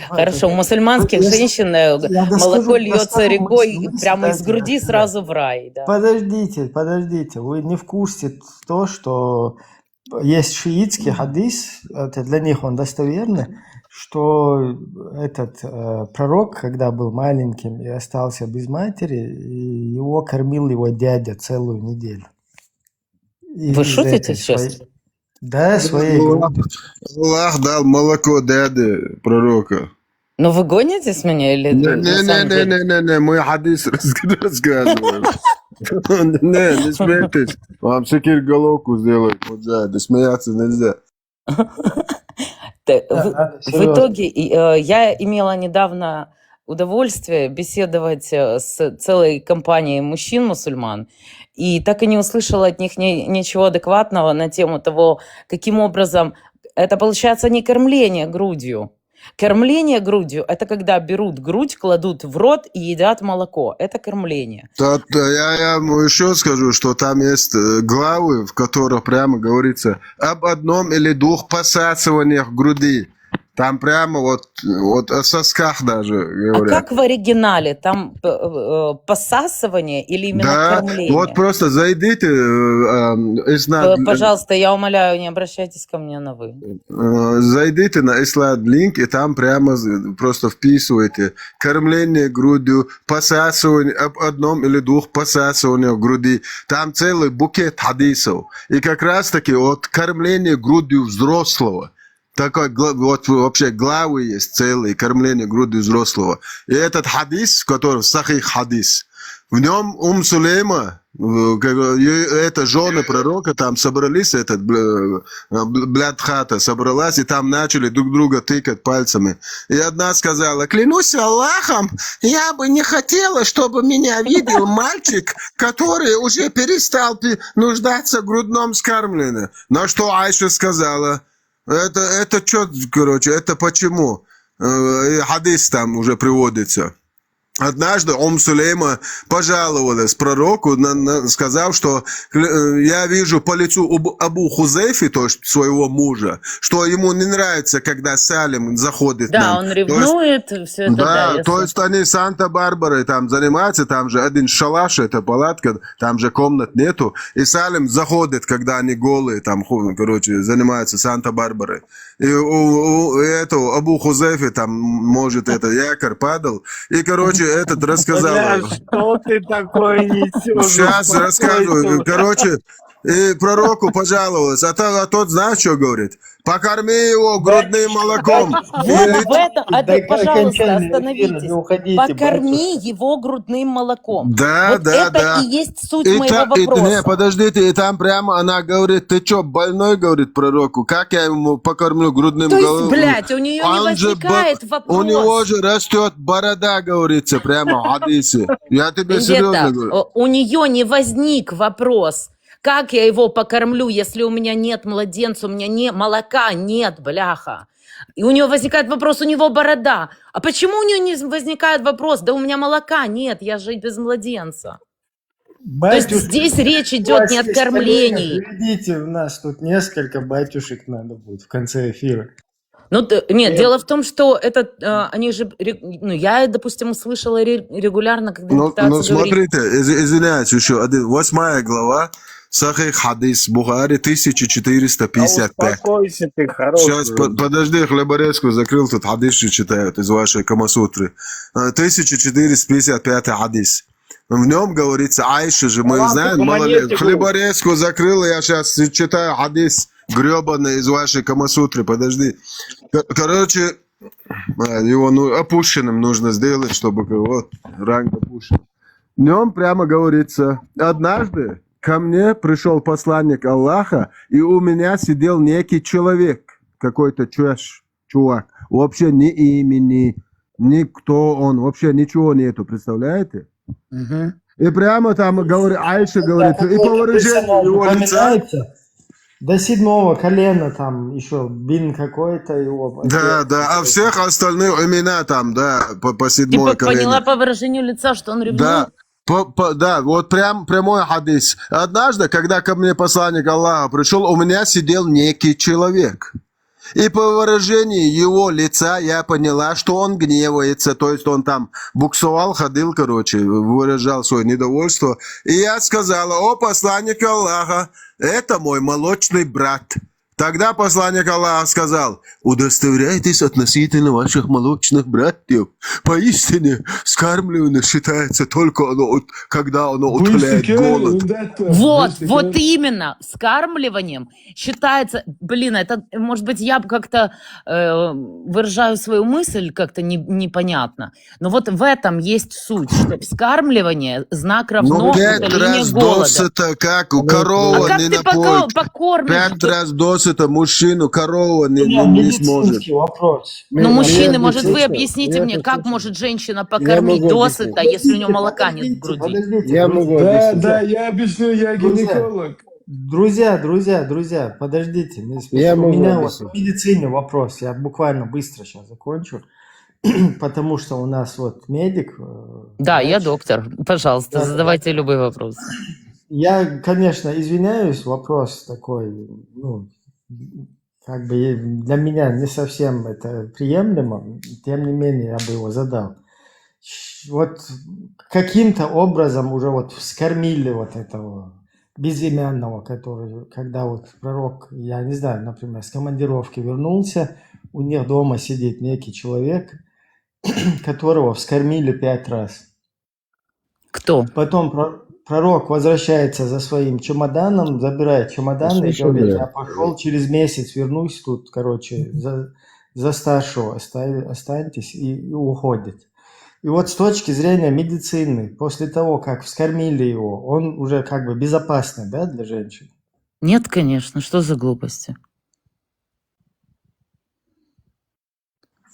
Хорошо. У мусульманских женщин молоко льется рекой прямо из груди сразу в рай. Да. Подождите. Вы не в курсе то, что есть шиитский хадис, это для них он достоверный, что этот пророк, когда был маленьким и остался без матери, его кормил его дядя целую неделю. Вы из шутите этой сейчас? своей... Да, своей группы. Аллах дал молоко дяде пророка. Ну вы гоните с меня или на самом деле? Не, мы хадис рассказываем. Не смейтесь. Вам секир головку сделают, муджахиды, смеяться нельзя. В итоге я имела недавно удовольствие беседовать с целой компанией мужчин-мусульман, и так и не услышала от них ничего адекватного на тему того, каким образом это получается не кормление грудью. Кормление грудью – это когда берут грудь, кладут в рот и едят молоко. Это кормление. Я еще скажу, что там есть главы, в которых прямо говорится об одном или двух посасываниях груди. Там прямо вот о сосках даже говорят. А как в оригинале? Там посасывание или именно кормление? Вот просто зайдите. Пожалуйста, я умоляю, не обращайтесь ко мне на «вы». Зайдите на Ислад линк и там прямо просто вписывайте кормление грудью, посасывание об одном или двух посасываниях груди. Там целый букет хадисов. И как раз таки от кормления грудью взрослого. Такой вот вообще главы есть целые, кормление грудью взрослого. И этот хадис, который сахих хадис, в нем Сулейма, это жены пророка, там собрались, этот блядхата собралась, и там начали друг друга тыкать пальцами. И одна сказала: клянусь Аллахом, я бы не хотела, чтобы меня видел мальчик, который уже перестал нуждаться в грудном скармлении. На что Айша сказала: это что, короче, это почему? Хадис там уже приводится. Однажды Сулейма пожаловалась пророку, сказав, что я вижу по лицу Абу Хузейфи, то есть своего мужа, что ему не нравится, когда Салим заходит. Да, он ревнует, все это, да, то есть они Санта-Барбарой там занимаются, там же один шалаш, это палатка, там же комнат нету, и Салим заходит, когда они голые, там, короче, занимаются Санта-Барбарой. И у этого Абу Хузейфи там, может, это якорь падал, и, короче, этот рассказал. Бля, что ты такое несешь? Сейчас рассказываю. Короче, и пророку пожаловалась. А тот, знаешь, что говорит? Покорми его грудным молоком. Пожалуйста, остановитесь. Покорми его грудным молоком. Да, вот да, это да. и есть суть моего вопроса. Не, подождите, и там прямо она говорит: ты что, больной, говорит пророку, как я ему покормлю грудным молоком? То есть, блядь, у нее не возникает вопрос. У него же растет борода, говорится, прямо в хадисе. Я тебе серьезно говорю. У нее не возник вопрос. Как я его покормлю, если у меня нет младенца, у меня молока нет, бляха. И у нее возникает вопрос, у него борода. А почему у нее не возникает вопрос, да у меня молока нет, я же без младенца. Батюшки, то есть здесь речь идет не о кормлении. Видите, у нас тут несколько батюшек надо будет в конце эфира. Нет, дело в том, что они же, я, допустим, слышала регулярно, когда пытаются смотрите, извиняюсь, еще 8 глава, Сахих хадис Бухари 1455. Успокойся ты, хороший. Сейчас, подожди, хлеборезку закрыл, тут хадисы читают из вашей Камасутры. 1455 хадис. В нем говорится, Айша же, мы знаем, хлеборезку закрыл, я сейчас читаю хадис гребаный из вашей Камасутры, подожди. Короче, его опущенным нужно сделать, чтобы вот ранг опущен. В нем прямо говорится: однажды ко мне пришел посланник Аллаха, и у меня сидел некий человек, какой-то чувак, вообще ни имени, ни кто он, вообще ничего нету, представляете? Угу. И прямо там говорит, Айша говорит, и по выражению его лица... До 7 колена там еще бин какой-то его. Да, а всех остальных имена там, да, по 7 колено. Поняла по выражению лица, что он ревнует? Да. Да, вот прямой хадис. Однажды, когда ко мне посланник Аллаха пришел, у меня сидел некий человек. И по выражению его лица я поняла, что он гневается. То есть он там буксовал, ходил, короче, выражал свое недовольство. И я сказала: о, посланник Аллаха, это мой молочный брат. Тогда посланник Аллаха сказал: удостоверяйтесь относительно ваших молочных братьев. Поистине, скармливание считается только когда оно утоляет голод. Вот именно, скармливанием считается, это, может быть, я как-то выражаю свою мысль как-то непонятно, но вот в этом есть суть, что вскармливание знак равно утолению голода. Досыта, как у коровы А как не ты напоить. покормишь? 5 раз досыта мужчину корова не сможет. Вопрос. Ну, мужчины, может, вы объясните мне, как может женщина покормить досыта, если у нее молока нет в груди? Подождите, Я друзья. могу объяснить. Да, я объясню, я гинеколог. Друзья, подождите. Я У могу меня объяснить. в медицине вопрос. Я буквально быстро сейчас закончу. Потому что у нас вот медик. Да, я доктор. Пожалуйста, задавайте любой вопрос. Я, конечно, извиняюсь, вопрос такой, как бы для меня не совсем это приемлемо, тем не менее я бы его задал. Вот каким-то образом уже вот вскормили вот этого безымянного, который, когда вот пророк, я не знаю, например, с командировки вернулся, у них дома сидит некий человек, которого вскормили 5 раз. Кто? Потом пророк возвращается за своим чемоданом, забирает чемодан и говорит: я пошел, через месяц вернусь тут, за старшего останьтесь, и уходит. И вот с точки зрения медицины, после того, как вскормили его, он уже как бы безопасный, да, для женщин? Нет, конечно, что за глупости?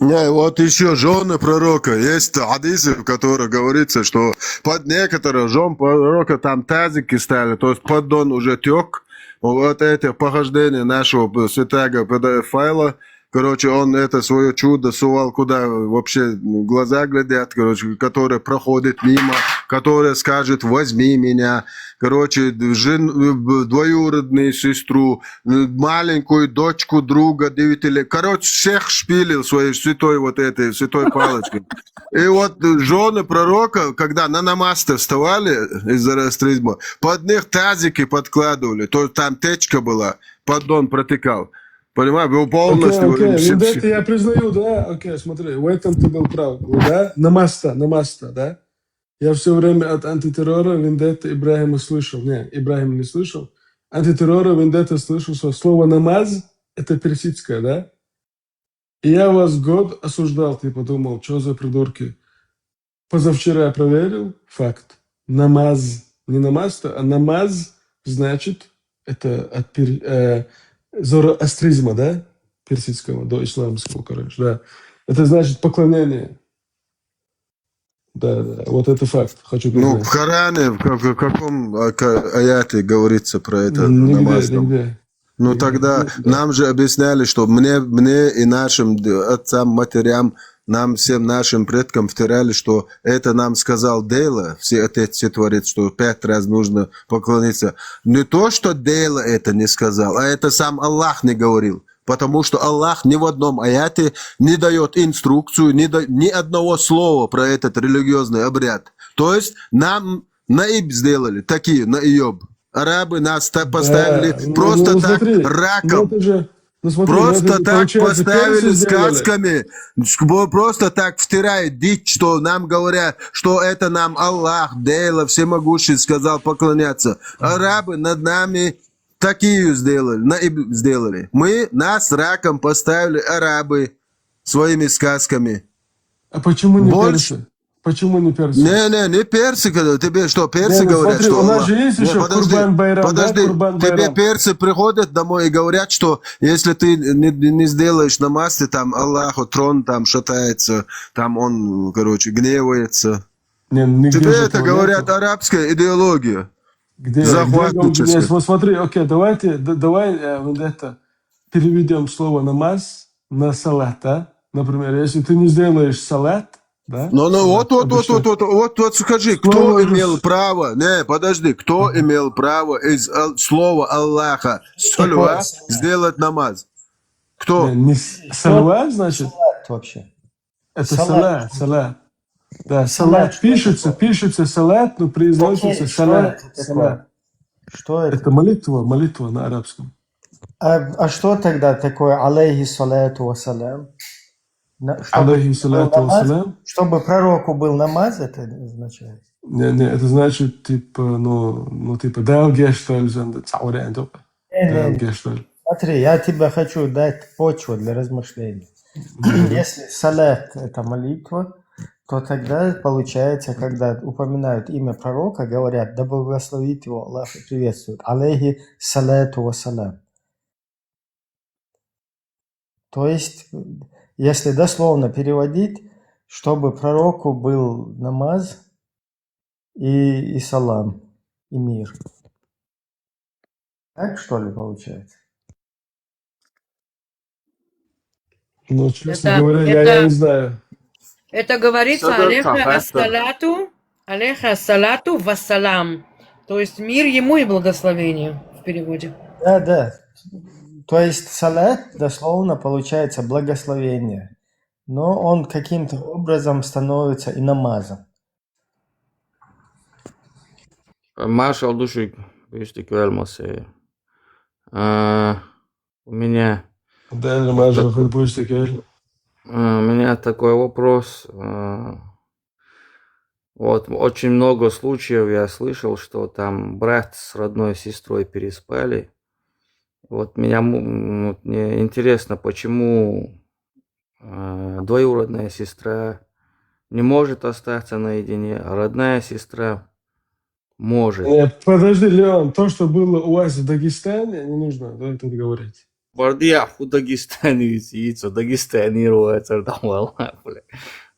Не, вот еще жены пророка. Есть хадисы, в которых говорится, что под некоторых жен пророка там тазики стали, то есть поддон уже тек. Вот это похождение нашего святаго PDF-файла. Короче, он это свое чудо сувал, куда вообще глаза глядят, короче, которое проходит мимо, которое скажет: возьми меня. Короче, двоюродную сестру, маленькую дочку друга 9 лет. Короче, всех шпилил своей святой святой палочкой. И вот жены пророка, когда на намаз-то вставали из зороастризма, под них тазики подкладывали, то есть там течка была, поддон протекал. Понимаю, был полностью... Это я признаю, да? Окей, смотри, в этом ты был прав, да? Намаста, да? Я все время от антитеррора вендетта Ибрахима слышал. Не, Ибрахим не слышал. Антитеррора вендетта слышал, что слово намаз – это персидское, да? И я вас год осуждал, ты подумал, что за придурки. Позавчера я проверил, факт. Намаз, не намаста, а намаз значит, это от зороастризма, да, персидского до исламского, короче, да. Это значит поклонение. Да, вот это факт, хочу признать. Ну, в Коране, в каком аяте говорится про это? Нигде. Ну, тогда нам же объясняли, что мне и нашим отцам, матерям, нам, всем нашим предкам втирали, что это нам сказал Дейла, Отец Всетворец, что 5 раз нужно поклониться. Не то, что Дейла это не сказал, а это сам Аллах не говорил. Потому что Аллах ни в одном аяте не дает инструкцию, ни одного слова про этот религиозный обряд. То есть нам наиб сделали, такие, наиб. Арабы нас так поставили просто так раком. Просто так поставили сказками, просто так втирает дичь, что нам говорят, что это нам Аллах, Дейла, всемогущий, сказал поклоняться. Арабы над нами такие сделали. Мы нас раком поставили, арабы, своими сказками. А почему не персы? Почему не персы? Не персы. Тебе что, персы говорят, смотри, что... у нас же есть еще Курбан Байрам, подожди, да? Курбан тебе Байрам. персы приходят домой и говорят, что если ты не сделаешь намаз, ты там Аллаху трон там шатается, там он, короче, гневается. Тебе это говорят арабская идеология. Где захватническая. Вот смотри, окей, давай переведем слово намаз на салат, да? Например, если ты не сделаешь салат, да? Ну, вот скажи, кто имел право, кто имел право из слова Аллаха салва сделать намаз? Кто? Салва, значит? Салат вообще. Это салат. Да, салат пишется салат, но произносится салат. Что это? Это молитва на арабском. А что тогда такое алейхи салату вассалям? Чтобы пророку был намаз, это означает? Не, это значит, типа, типа, дай гешталь, Смотри, я тебе хочу дать почву для размышлений. Если салат – это молитва, то тогда получается, когда упоминают имя пророка, говорят, да благословит его Аллах и приветствует. Алейхи салату вассалям. То есть, если дословно переводить, чтобы пророку был намаз и салам, и мир. Так, что ли, получается? Ну, честно говоря, я не знаю. Это говорится алейха ассалату вассалам. То есть мир ему и благословение в переводе. Да. То есть салат дословно получается благословение. Но он каким-то образом становится и намазом. Маршал Душик, пишите Кюэльмосе. У меня... Да, Маршал, пишите Кюэль. У меня такой вопрос. Вот очень много случаев я слышал, что там брат с родной сестрой переспали. Вот мне интересно, почему двоюродная сестра не может остаться наедине, а родная сестра может. Подожди, Леон, то, что было у вас в Дагестане, не нужно это говорить. Бардия в Дагестане яйцо, Дагестане роется,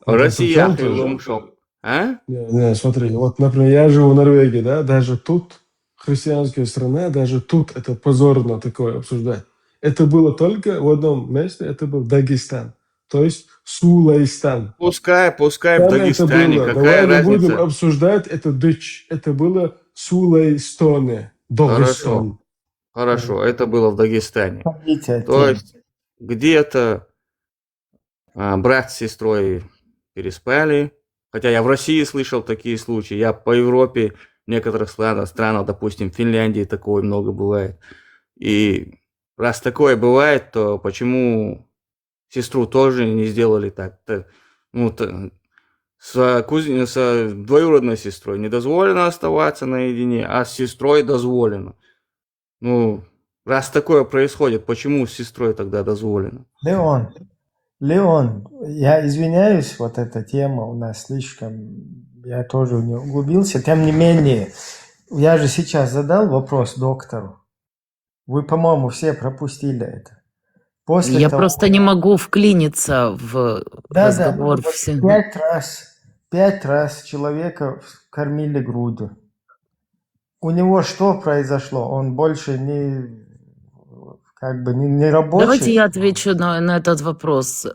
Россия ломшоп. Не, смотри, вот, например, я живу в Норвегии, да, даже тут христианская страна, даже тут это позорно такое обсуждать. Это было только в одном месте, это был Дагестан, то есть Сулайстан. Пускай в Дагестане, какая Давай разница? не будем обсуждать это дичь, это было Сулайстоне, Дагестан. Хорошо, это было в Дагестане. То есть где-то брат с сестрой переспали. Хотя я в России слышал такие случаи. Я по Европе, в некоторых странах, допустим, в Финляндии такое много бывает. И раз такое бывает, то почему сестру тоже не сделали так? С двоюродной сестрой не дозволено оставаться наедине, а с сестрой дозволено. Раз такое происходит, почему с сестрой тогда дозволено? Леон, я извиняюсь, вот эта тема у нас слишком, я тоже в нее углубился. Тем не менее, я же сейчас задал вопрос доктору. Вы, по-моему, все пропустили это. Я просто не могу вклиниться в разговор. Да, 5 раз человека кормили грудью. У него что произошло? Он больше не рабочий. Давайте я отвечу на этот вопрос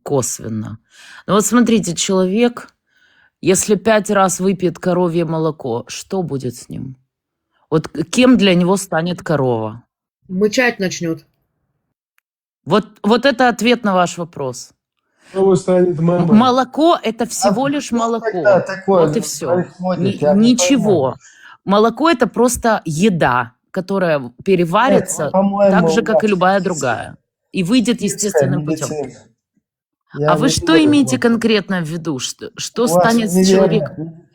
косвенно. Вот смотрите, человек, если 5 раз выпьет коровье молоко, что будет с ним? Вот кем для него станет корова? Мычать начнет. Вот это ответ на ваш вопрос. Корова станет мамой. Молоко – это всего лишь молоко. Вот и все. Ничего. Молоко – это просто еда, которая переварится так же, как и любая другая. И выйдет естественным путем. А вы что имеете конкретно в виду? Что станет с человеком?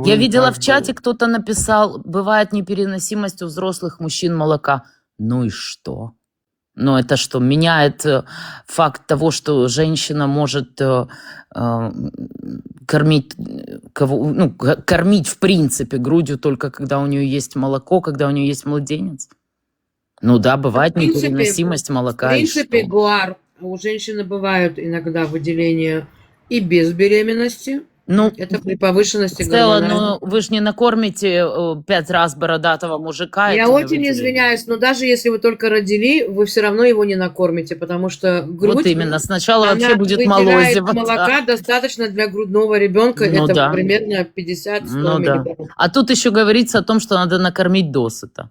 Я видела в чате, кто-то написал, бывает непереносимость у взрослых мужчин молока. Ну и что? Ну это что, меняет факт того, что женщина может кормить в принципе грудью только когда у нее есть молоко, когда у нее есть младенец? Ну да, бывает непереносимость молока. В принципе, Гуар, у женщины бывают иногда выделения и без беременности. Это при повышенности гормональной. Вы же не накормите 5 раз бородатого мужика. Я очень извиняюсь, но даже если вы только родили, вы все равно его не накормите, потому что грудь... Вот именно, сначала вообще будет молозиво. Молока достаточно для грудного ребенка, это примерно 50-100 миллиграмм. А тут еще говорится о том, что надо накормить досыта.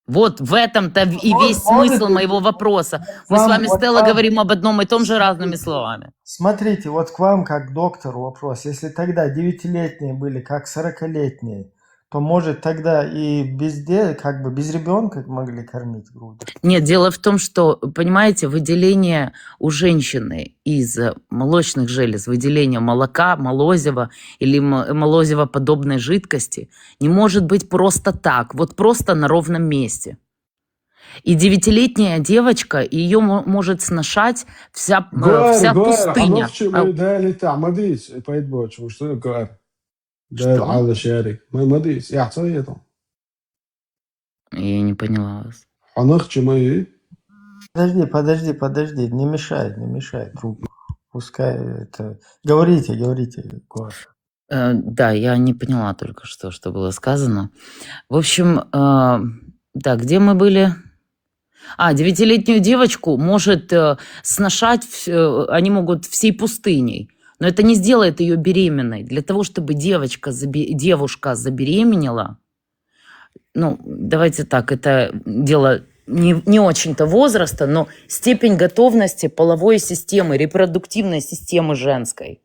Вот в этом-то и весь смысл моего вопроса. Мы с вами, Стелла, говорим об одном и том же разными словами. Смотрите, вот к вам, как к доктору, вопрос. Если тогда 9-летние были как 40-летние, то может тогда и как бы без ребенка могли кормить грудью. Нет, дело в том, что, понимаете, выделение у женщины из молочных желез, выделение молока, молозива или молозивоподобной жидкости не может быть просто так, вот просто на ровном месте. И 9-летняя девочка, ее может сношать вся пустыня. ده اللي تعمديس بايدبوتش مش تقول ده Что? على شاري ما مديس يا عصيته Я не поняла вас. حنخشي ما ي Подожди, не мешай другу. Пускай это... Говорите, Егор. Да, я не поняла только что было сказано. В общем, да, где мы были? 9-летнюю девочку может сношать, они могут всей пустыней. Но это не сделает ее беременной. Для того, чтобы девушка забеременела, ну, давайте так, это дело не очень-то возраста, но степень готовности половой системы, репродуктивной системы женской.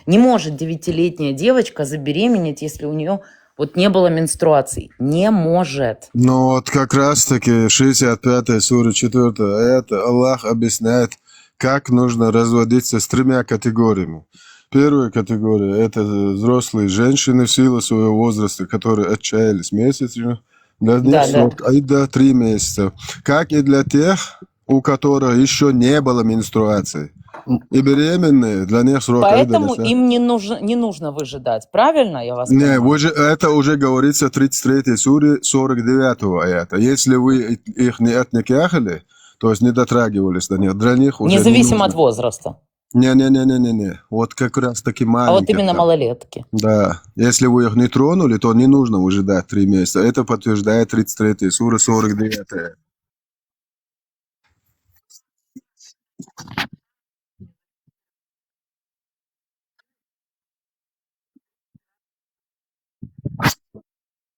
Не может 9-летняя девочка забеременеть, если у нее вот не было менструаций. Не может. Но вот как раз-таки 65-я сура 4 аята Аллах объясняет, как нужно разводиться с 3 категориями. Первая категория – это взрослые женщины в силу своего возраста, которые отчаялись месячно. Для них срок айда 3 месяца. Как и для тех, у которых еще не было менструации. И беременные, для них срок Поэтому айда. им не нужно выжидать. Правильно я вас Не, понимаю? это уже говорится в 33 суре 49 аята. Если вы их не отникахали, то есть не дотрагивались до них, для них уже Независимо от возраста. Не. Вот как раз таки маленькие. А вот именно малолетки. Да. Если вы их не тронули, то не нужно выжидать 3 месяца. Это подтверждает 33 сура 49.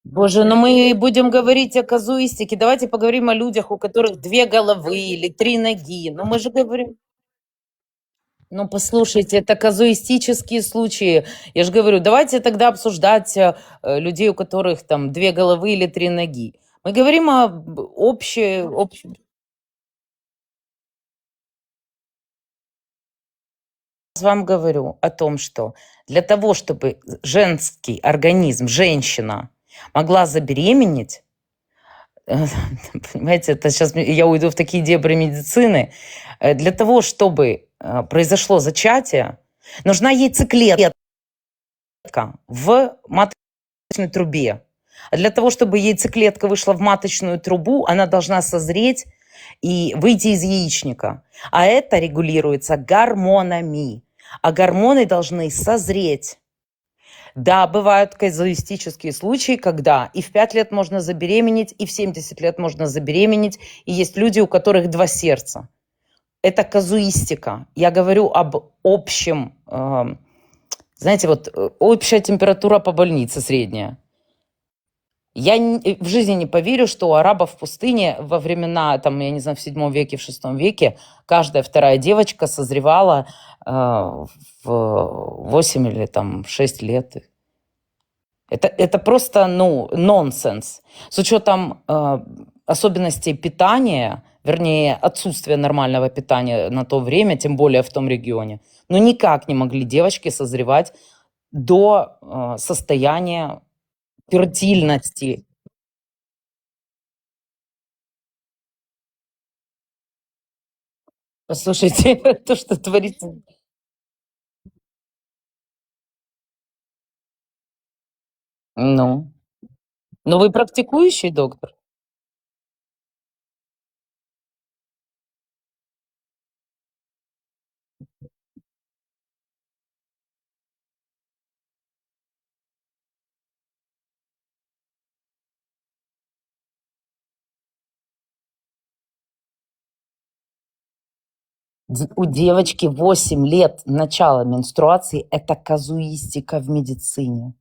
Боже, ну мы будем говорить о казуистике. Давайте поговорим о людях, у которых 2 головы или 3 ноги. Ну мы же говорим... Ну, послушайте, это казуистические случаи. Я же говорю, давайте тогда обсуждать людей, у которых там 2 головы или 3 ноги. Мы говорим об общем... Я вам говорю о том, что для того, чтобы женский организм, женщина могла забеременеть, понимаете, это сейчас я уйду в такие дебри медицины, для того, чтобы произошло зачатие, нужна яйцеклетка в маточной трубе. А для того, чтобы яйцеклетка вышла в маточную трубу, она должна созреть и выйти из яичника. А это регулируется гормонами. А гормоны должны созреть. Да, бывают казуистические случаи, когда и в 5 лет можно забеременеть, и в 70 лет можно забеременеть, и есть люди, у которых 2 сердца. Это казуистика. Я говорю об общем, знаете, вот общая температура по больнице средняя. Я в жизни не поверю, что у арабов в пустыне во времена, там, я не знаю, в 7 веке, в 6 веке каждая 2-я девочка созревала в 8 или там 6 лет. Это просто, нонсенс. С учетом особенностей питания, вернее, отсутствия нормального питания на то время, тем более в том регионе, никак не могли девочки созревать до состояния фертильности. Послушайте, то, что творится... Ну, вы практикующий доктор? У девочки 8 лет начала менструации – это казуистика в медицине.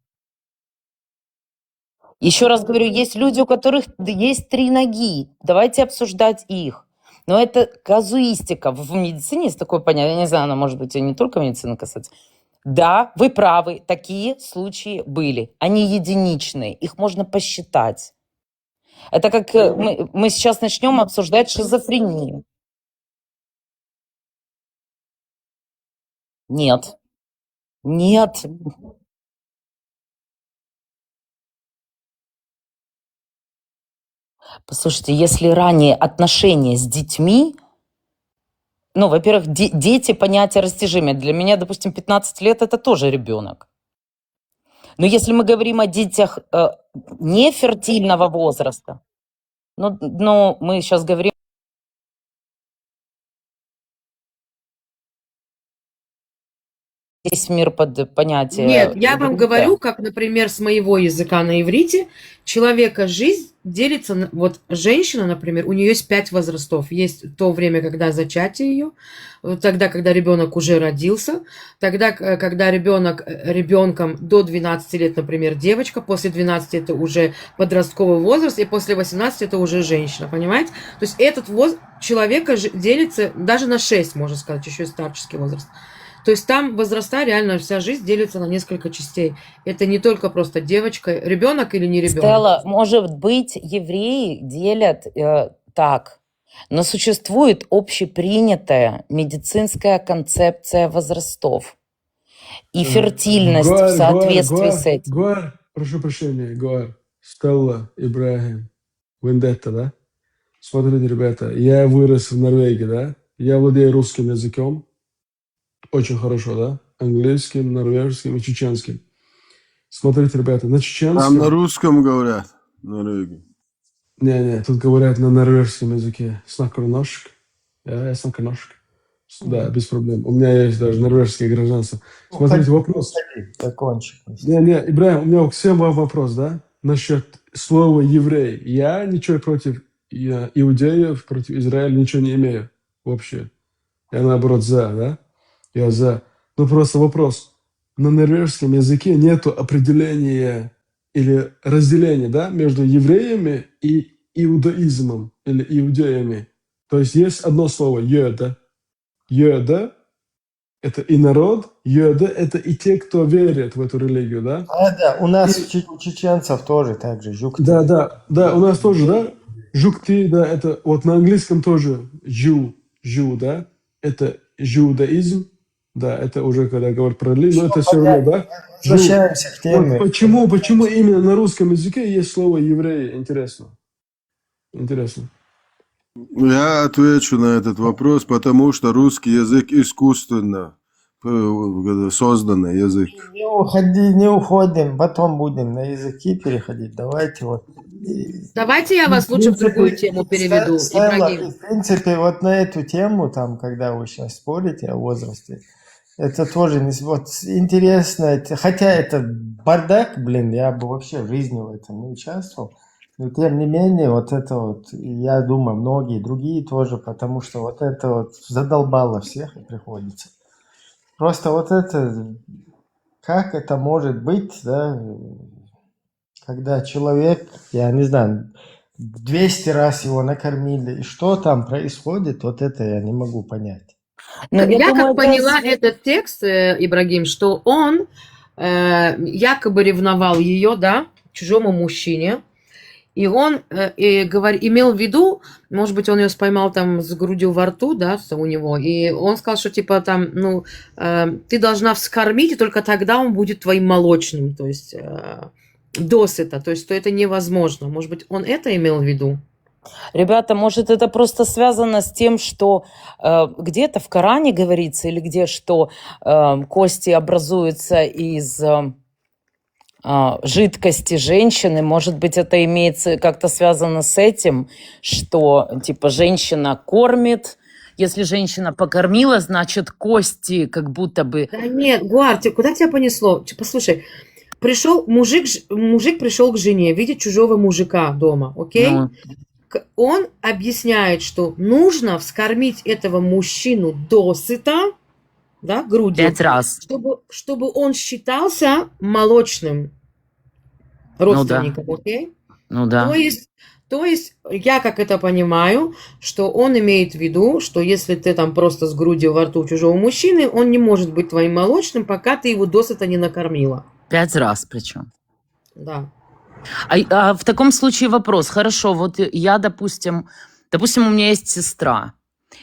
Еще раз говорю, есть люди, у которых есть 3 ноги. Давайте обсуждать их. Но это казуистика. В медицине есть такое понятие, я не знаю, оно может быть и не только медицины касается. Да, вы правы, такие случаи были. Они единичные, их можно посчитать. Это как мы сейчас начнем обсуждать шизофрению. Нет, нет. Послушайте, если ранее отношения с детьми, ну, во-первых, дети понятие растяжимое. Для меня, допустим, 15 лет это тоже ребенок. Но если мы говорим о детях нефертильного возраста, но мы сейчас говорим весь мир под понятие. Нет, я вам ЛГБТ. говорю, как, например, с моего языка на иврите, человека жизнь делится, вот женщина, например, у нее есть 5 возрастов. Есть то время, когда зачатие ее, тогда, когда ребенок уже родился, тогда, когда ребенком до 12 лет, например, девочка, после 12 это уже подростковый возраст, и после 18 это уже женщина, понимаете? То есть этот возраст человека делится даже на 6, можно сказать, еще и старческий возраст. То есть там возраста реально вся жизнь делится на несколько частей. Это не только просто девочка, ребенок или не ребенок. Стелла, может быть, евреи делят так, но существует общепринятая медицинская концепция возрастов и фертильность в соответствии с этим. Гуар, прошу прощения, Гуар, Стелла, Ибрагим, Вендетта, да? Смотрите, ребята, я вырос в Норвегии, да? Я владею русским языком. Очень хорошо, да? Английским, норвежским и чеченским. Смотрите, ребята, на чеченском... Там на русском говорят, в Норвегии. Не, тут говорят на норвежском языке. Snakker du norsk? Я snakker norsk. Да, без проблем. У меня есть даже норвежское гражданство. Смотрите, вопрос. Закончим. Не, Ибрагим, у меня к всем вопрос, да? Насчет слова «еврей». Я ничего против иудеев, против Израиля ничего не имею вообще. Я наоборот за, да? Я за. Ну просто вопрос. На норвежском языке нету определения или разделения, да, между евреями и иудаизмом или иудеями. То есть есть одно слово «йода». «Йода» – это и народ, «йода» – это и те, кто верит в эту религию, да? Да, у нас у чеченцев тоже так же, жукты. Да, у нас тоже, да? Жукты, да, это вот на английском тоже «жу», да? Это «жудаизм». Да, это уже когда говорят про религию, но это все равно, да? Возвращаемся к теме. Вот почему именно на русском языке есть слово «евреи»? Интересно. Я отвечу на этот вопрос, потому что русский язык искусственно созданный язык. Не уходим, потом будем на языки переходить. Давайте я вас лучше в другую тему переведу. В принципе, вот на эту тему, там, когда вы сейчас спорите о возрасте, это тоже вот интересно, хотя это бардак, я бы вообще в жизни в этом не участвовал, но тем не менее, вот это вот, я думаю, многие другие тоже, потому что вот это вот задолбало всех и приходится. Просто вот это, как это может быть, да, когда человек, я не знаю, 200 раз его накормили, и что там происходит, вот это я не могу понять. Я как поняла этот текст, Ибрагим, что он якобы ревновал ее, да, чужому мужчине, и он имел в виду, может быть, он ее поймал там с грудью во рту, да, у него, и он сказал, что типа там, ты должна вскормить, и только тогда он будет твоим молочным, то есть досыта, то есть что это невозможно. Может быть, он это имел в виду? Ребята, может, это просто связано с тем, что где-то в Коране говорится, или где, что кости образуются из жидкости женщины. Может быть, это имеется как-то связано с этим, что типа женщина кормит. Если женщина покормила, значит, кости как будто бы... Да нет, Гуар, куда тебя понесло? Послушай, мужик пришел к жене, видит чужого мужика дома, окей? Он объясняет, что нужно вскормить этого мужчину досыта, да, грудью. 5 раз. Чтобы он считался молочным родственником, окей? Ну да. То есть я как это понимаю, что он имеет в виду, что если ты там просто с грудью во рту чужого мужчины, он не может быть твоим молочным, пока ты его досыта не накормила. 5 раз причем. Да. А в таком случае вопрос. Хорошо, вот я, допустим, у меня есть сестра.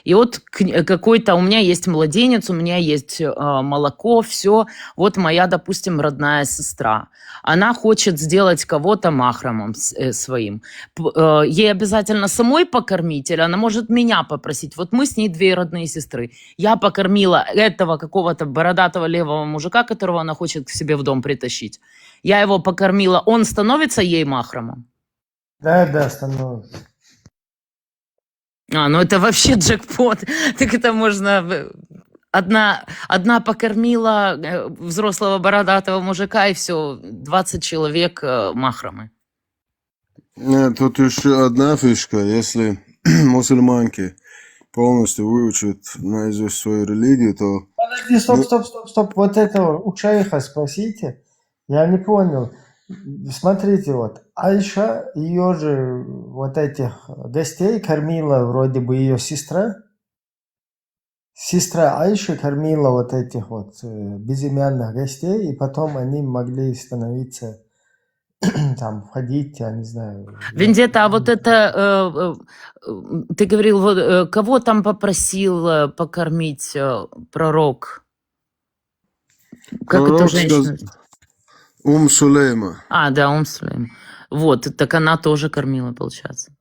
И вот какой-то у меня есть младенец, у меня есть молоко, все. Вот моя, допустим, родная сестра. Она хочет сделать кого-то махрамом своим. Ей обязательно самой покормить, или она может меня попросить? Вот мы с ней 2 родные сестры. Я покормила этого какого-то бородатого левого мужика, которого она хочет к себе в дом притащить. Я его покормила. Он становится ей махрамом? Да, становится. Ну это вообще джекпот. Так это можно... Одна покормила взрослого бородатого мужика, и все, 20 человек махрамы. Нет, тут еще одна фишка. Если мусульманки полностью выучат наизусть свою религию, то... Подожди, стоп. Вот этого у шейха спросите. Я не понял. Смотрите, вот Айша, ее же вот этих гостей кормила вроде бы ее сестра. Сестра Айши кормила вот этих вот безымянных гостей, и потом они могли становиться, там, входить, я не знаю. Вендетта, а вот это, ты говорил, вот, кого там попросил покормить пророк? Как Пророк это женщина? Сулейма. Да, Сулейма. Вот, так она тоже кормила, получается.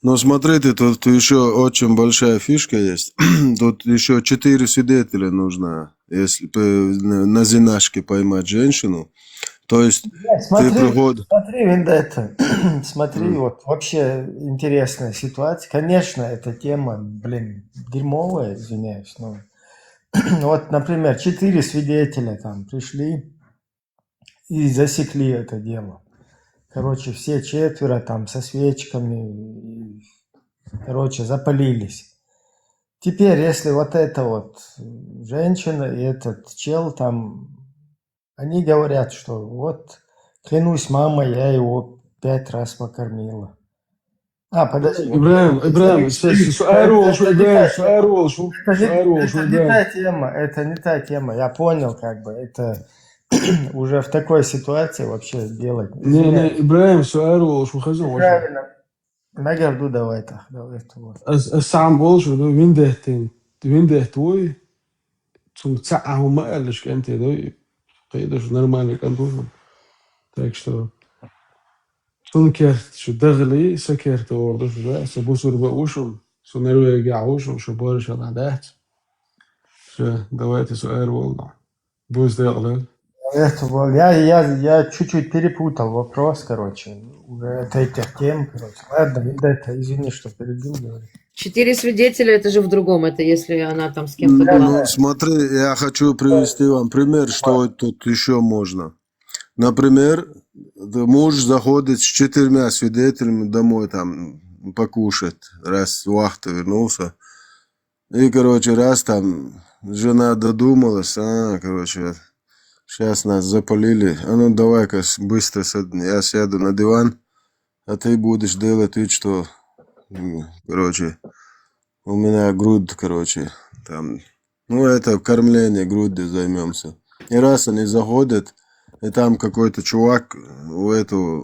Но смотрите, тут еще очень большая фишка есть. Тут еще 4 свидетеля нужно, если на зинашке поймать женщину. То есть Смотри, ты приходишь... Вендетта, смотри, вот вообще интересная ситуация. Конечно, эта тема, дерьмовая, извиняюсь, но вот, например, 4 свидетеля там пришли и засекли это дело. Короче, все 4 там со свечками, запалились. Теперь, если вот эта вот женщина и этот чел там, они говорят, что вот, клянусь мамой, я его 5 раз покормила. Подожди. Ибраим, это не та тема, я понял, как бы, это уже в такой ситуации вообще делать. Не, Ибраим, Правильно. Нагерду давай так, давай. Сам больше, винде твой, zum Цахума, ellers kent je dat. Это же нормальный контур. Так что شو دغلي سكرت وردش ده سبوسر بقوشم سنرو يرجعوشم شو بارش على شو دواتي سؤال والله بوز دغلي. Я чуть-чуть перепутал вопрос, короче, уже от этих тем, короче. Ладно, извини, что перебил. 4 свидетеля, это же в другом, это если она там с кем-то была. Ну, смотри, я хочу привести вам пример, что тут еще можно. Например, муж заходит с 4 свидетелями домой там покушать, раз вахта вернулся. И, короче, раз там жена додумалась, сейчас нас запалили, ну давай-ка быстро я сяду на диван, а ты будешь делать вид, что, короче, у меня грудь, там, это кормление грудью займемся. И раз они заходят, и там какой-то чувак у этой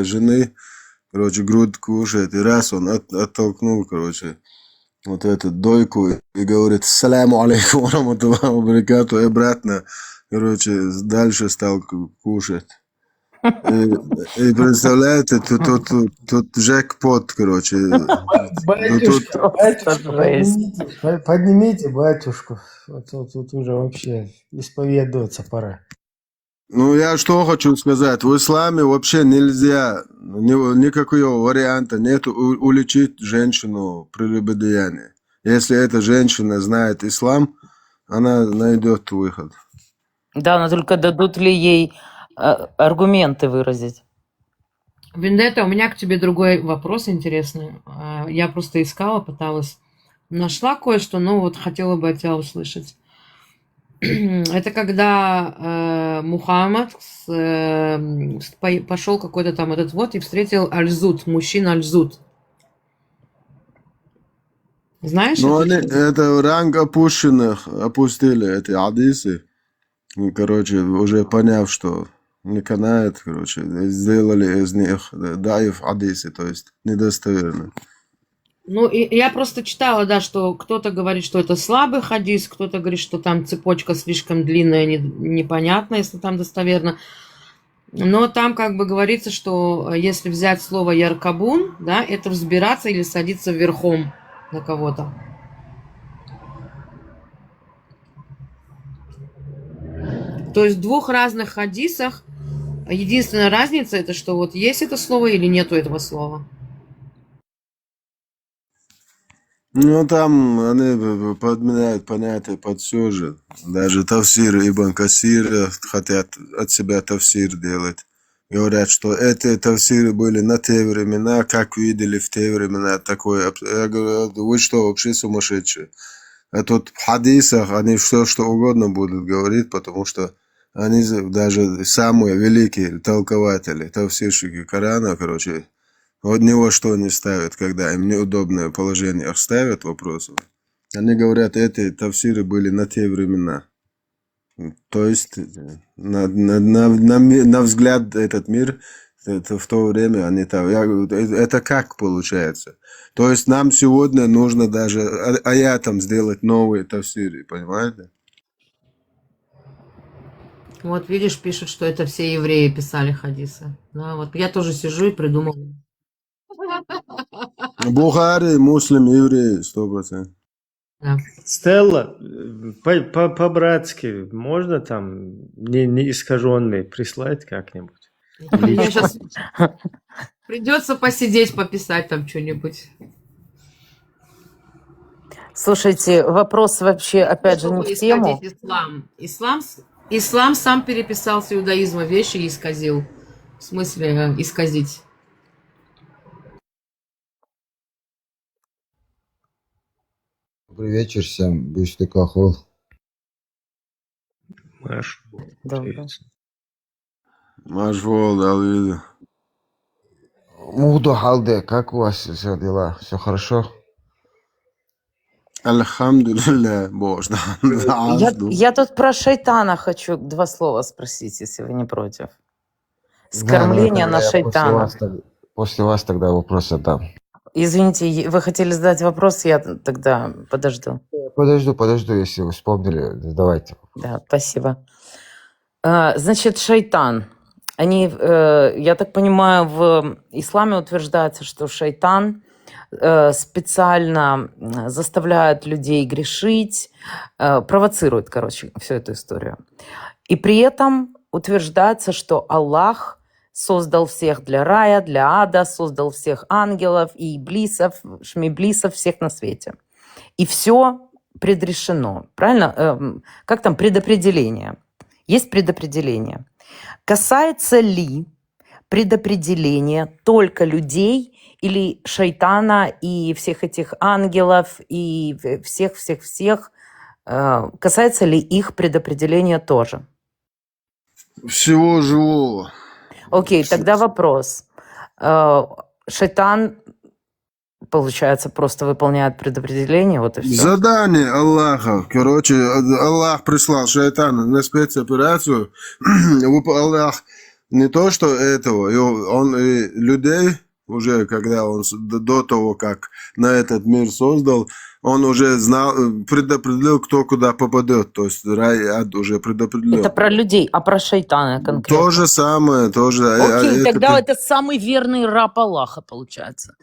жены, грудь кушает, и раз он оттолкнул, вот эту дойку и говорит «Саляму алейкум раматуллахи ва баракату», и обратно, дальше стал кушать. И представляете, тут джекпот, Батюшка, поднимите батюшку, тут уже вообще исповедоваться пора. Ну, я что хочу сказать, в исламе вообще нельзя, никакого варианта нет уличить женщину в прелюбодеянии. Если эта женщина знает ислам, она найдет выход. Да, но только дадут ли ей аргументы выразить? Вендетта, у меня к тебе другой вопрос интересный. Я просто искала, пыталась. Нашла кое-что, но вот хотела бы от тебя услышать. Это когда Мухаммад пошел какой-то там этот вот и встретил Альзут, мужчина Альзут. Знаешь Ну, это? они, это ранг опущенных, опустили эти хадисы. Ну, короче, уже поняв, что не канает, короче, сделали из них даев хадисы, то есть недостоверно. Ну, и я просто читала, да, что кто-то говорит, что это слабый хадис, кто-то говорит, что там цепочка слишком длинная, непонятно, если там достоверно. Но там как бы говорится, что если взять слово яркабун, да, это взбираться или садиться верхом на кого-то. То есть в двух разных хадисах единственная разница это, что вот есть это слово или нету этого слова. Ну, там они подменяют понятие под все же. Даже тавсир Ибн Касир хотят от себя тавсир делать. Говорят, что эти тавсиры были на те времена, как видели в те времена такое. Я говорю, вы что, вообще сумасшедшие? А тут в хадисах они все, что угодно будут говорить, потому что они даже самые великие толкователи, тавсирщики Корана, короче, от него что они ставят, когда им неудобное положение ставят вопросы. Они говорят, эти тавсиры были на те времена. То есть, на взгляд этот мир, это в то время они там... Я говорю, это как получается? То есть, нам сегодня нужно даже аятам сделать новые тавсиры, понимаете? Вот видишь, пишут, что это все евреи писали хадисы. Да, вот я тоже сижу и придумала. Бухари, муслим, евреи, 100%. Да. Стелла, по-братски, можно там не искаженный прислать как-нибудь? Мне сейчас придется посидеть, пописать там что-нибудь. Слушайте, вопрос вообще, опять же, не в тему. Ислам сам переписал с иудаизма вещи и исказил. В смысле исказить. Добрый вечер всем. Бюшты Кахол. Маш. Машвол, Давида. Муду Халде, как у вас все дела? Все хорошо? Альхамдулилля, Боже. Я тут про шайтана хочу 2 слова спросить, если вы не против. Скормление на шайтана. После вас тогда вопрос отдам. Извините, вы хотели задать вопрос, я тогда подожду. Подожду, если вы вспомнили, давайте. Да, спасибо. Значит, шайтан. Они, я так понимаю, в исламе утверждается, что шайтан специально заставляет людей грешить, провоцирует, короче, всю эту историю. И при этом утверждается, что Аллах создал всех для рая, для ада, создал всех ангелов и иблисов, шмиблисов, всех на свете. И все предрешено, правильно? Как там предопределение? Есть предопределение. Касается ли предопределения только людей или шайтана и всех этих ангелов и всех-всех-всех? Касается ли их предопределения тоже? Всего живого. Окей, тогда вопрос. Шайтан, получается, просто выполняет предопределение, вот и все. Задание Аллаха. Короче, Аллах прислал шайтана на спецоперацию. Аллах не то, что этого, он и людей уже, когда он до того, как на этот мир создал, он уже знал, предопределил, кто куда попадет. То есть рай и ад уже предопределил. Это про людей, а про шайтана конкретно? То же самое, тоже. Окей, тогда это самый верный раб Аллаха, получается.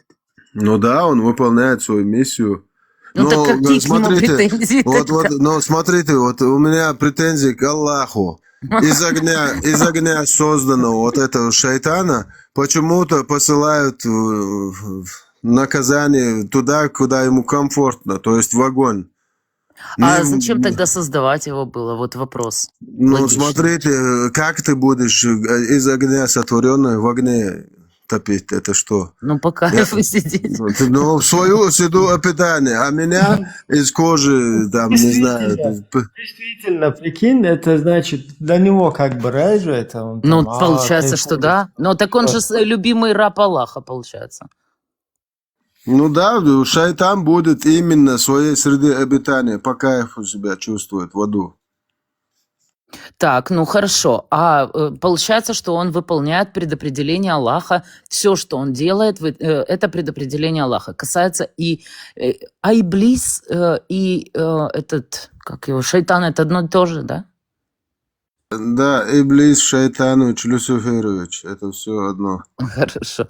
Ну да, он выполняет свою миссию. Ну так какие к нему претензии? Но смотрите, вот у меня претензии к Аллаху. Из огня созданного вот этого шайтана почему-то посылают наказание туда, куда ему комфортно, то есть в огонь. А зачем тогда создавать его было? Вот вопрос. Ну, логичный. смотрите, как ты будешь из огня сотворенный в огне топить, это что? Ну, по кайфу сидеть. Ну, в свою седу питание, а меня из кожи, там, не знаю. Действительно, прикинь, это значит, для него как бы рай же это. Он Ну, там, получается, что кайфует. да. Но так он же любимый раб Аллаха, получается. Ну да, шайтан будет именно в своей среде обитания, по кайфу себя чувствует в аду. Так, ну хорошо. А получается, что он выполняет предопределение Аллаха. Все, что он делает, это предопределение Аллаха. Касается и Иблис, и этот, как его, шайтан, это одно и то же, да? Да, Иблис, Шайтанович, Люциферович, это все одно. Хорошо.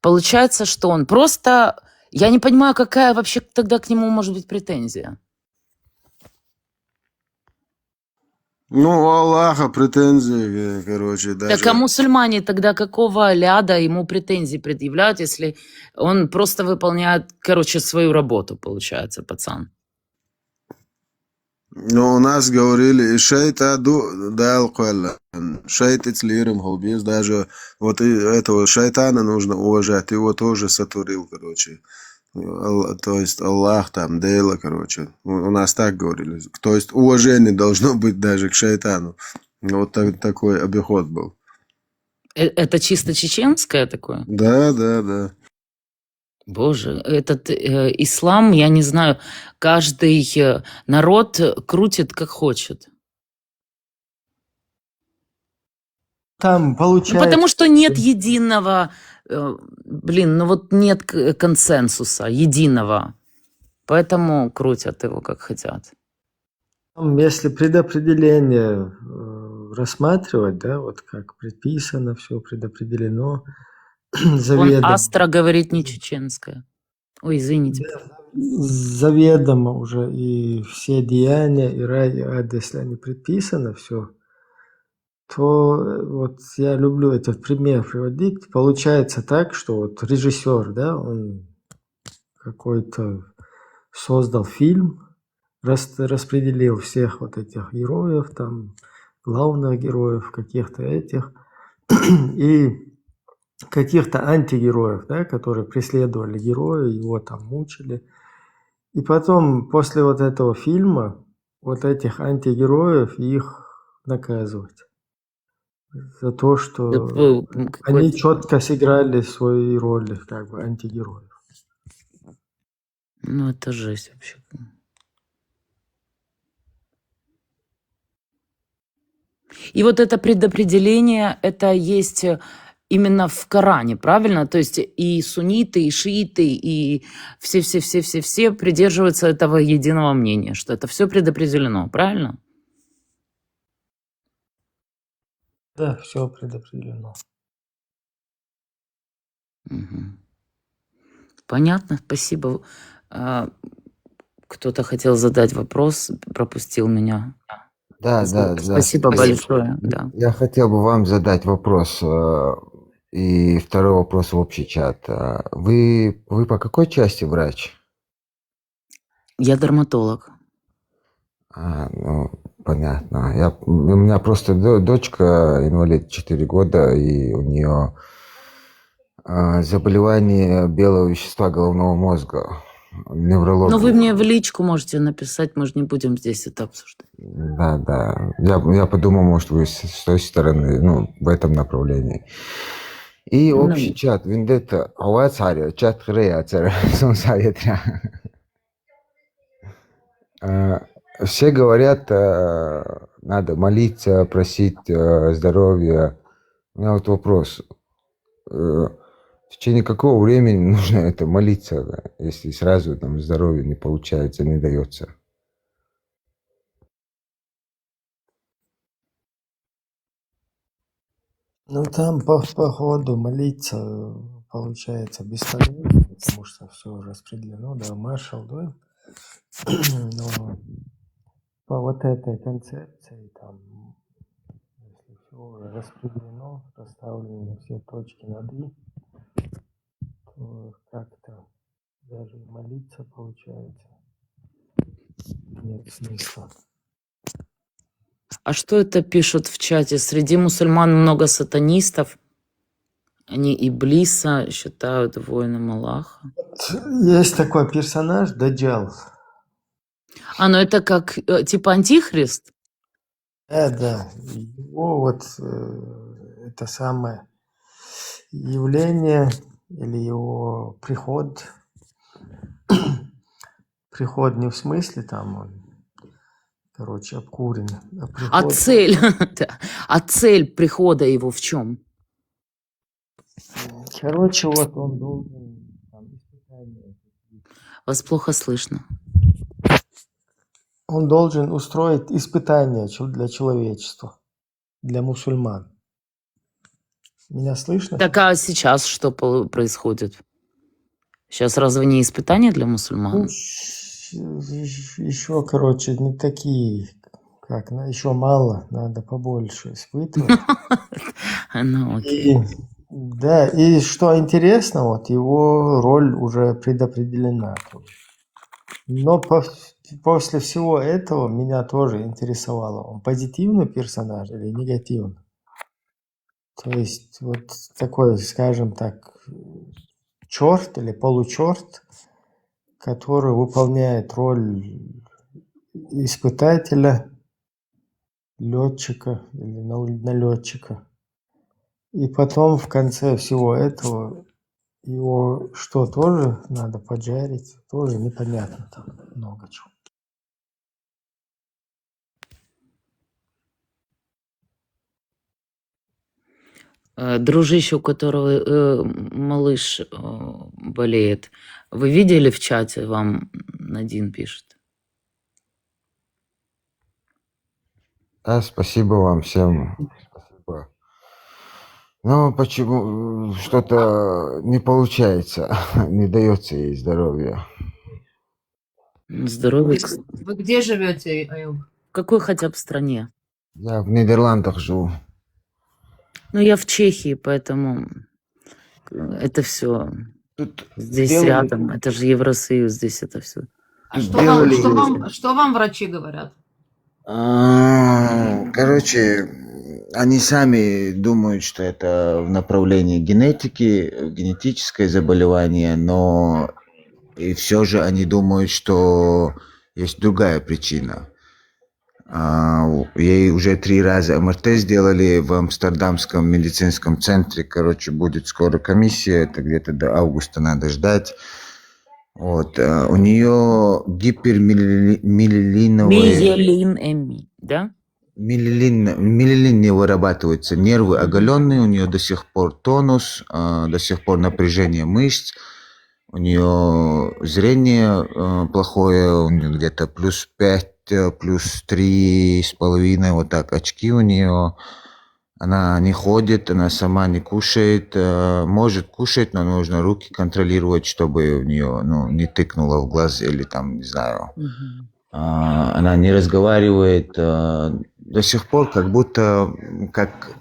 Получается, что он просто... Я не понимаю, какая вообще тогда к нему может быть претензия. Ну, у Аллаха претензии, короче, даже... Так а мусульмане тогда какого ляда ему претензии предъявляют, если он просто выполняет, короче, свою работу, получается, пацан? Ну, у нас говорили, и шайтаду дал квалла. Шайтиц лирим хубиз, даже вот и этого шайтана нужно уважать, его тоже сотворил, короче. То есть Аллах там, Дейла, короче. У нас так говорили. То есть уважение должно быть даже к шайтану. Вот такой обиход был. Это чисто чеченское такое? Да, да, да. Боже, этот ислам, я не знаю, каждый народ крутит как хочет. Там Ну, получается... потому что нет единого, ну вот нет консенсуса единого. Поэтому крутят его как хотят. Если предопределение рассматривать, да, вот как предписано, все предопределено, Он заведомо. астра говорит не чеченское. Ой, извините. Заведомо уже и все деяния, и рай, и ад, если они предписаны, все, то вот я люблю этот пример приводить. Получается так, что вот режиссер, да, он какой-то создал фильм, распределил всех вот этих героев, там, главных героев, каких-то этих, и каких-то антигероев, да, которые преследовали героя, его там мучили. И потом, после вот этого фильма, вот этих антигероев, их наказывать за то, что они четко сыграли свои роли, как бы, антигероев. Ну, это жесть вообще. И вот это предопределение, это есть именно в Коране, правильно? То есть и сунниты, и шииты, и все придерживаются этого единого мнения, что это все предопределено, правильно? Да, все предопределено. Мгм. Понятно, спасибо. Кто-то хотел задать вопрос, пропустил меня. Да, да, да. Спасибо большое. Да. Я хотел бы вам задать вопрос. И второй вопрос в общий чат. Вы по какой части врач? Я дерматолог. Ну, понятно. У меня просто дочка инвалид 4 года, и у нее заболевание белого вещества головного мозга, неврология. Ну, вы мне в личку можете написать, мы же не будем здесь это обсуждать. Да, да. Я подумал, может, вы с той стороны, ну, в этом направлении. И общий чат, вендетта, авацария, чат хреяцер, сонсаветря. Все говорят, надо молиться, просить здоровья. У меня вот вопрос. В течение какого времени нужно это молиться, если сразу там здоровье не получается, не дается? Ну, там по ходу молиться получается бесполезно, потому что все распределено, да, маршал, да. Но по вот этой концепции, там, если все уже распределено, расставлены все точки над «и», то как-то даже молиться получается нет смысла. А что это пишут в чате? Среди мусульман много сатанистов. Они Иблиса считают воином Аллаха. Есть такой персонаж Даджал. Ну это как типа антихрист? Да. Его вот это самое явление или его приход. Приход не в смысле там он, короче, обкурен. А приход... цель? А цель прихода его в чем? Короче, вот он должен там, испытание. Вас плохо слышно. Он должен устроить испытание для человечества, для мусульман. Меня слышно? Так а сейчас что происходит? Сейчас разве не испытания для мусульман? Еще, короче, не такие, как, еще мало, надо побольше испытывать. Ну, окей. Да, и что интересно, вот его роль уже предопределена. Но после всего этого меня тоже интересовало, он позитивный персонаж или негативный. То есть вот такой, скажем так, черт или получерт, который выполняет роль испытателя, летчика или налетчика. И потом в конце всего этого его что, тоже надо поджарить? Тоже непонятно, там много чего. Дружище, у которого малыш болеет, вы видели в чате, вам Надин пишет? Да, спасибо вам всем. Спасибо. Ну, почему что-то не получается, не дается ей здоровья. Здоровье. Вы где живете, Аюб? В какой хотя бы стране? Я в Нидерландах живу. Ну, я в Чехии, поэтому это все здесь делали- рядом. Это же Евросоюз, здесь это все. А Делали- что вам врачи говорят? Короче, они сами думают, что это в направлении генетики, генетическое заболевание, но и все же они думают, что есть другая причина. Ей уже 3 раза МРТ сделали в Амстердамском медицинском центре. Короче, будет скоро комиссия, это где-то до августа надо ждать. Вот. У нее гипермиелиновая... Миелин, да? Миелин не вырабатывается, нервы оголенные, у нее до сих пор тонус, до сих пор напряжение мышц, у нее зрение плохое, у нее где-то +5, +3,5, вот так очки у нее. Она не ходит, она сама не кушает, может кушать, но нужно руки контролировать, чтобы у нее не тыкнуло в глаз или там, не знаю. Она не разговаривает до сих пор, как будто как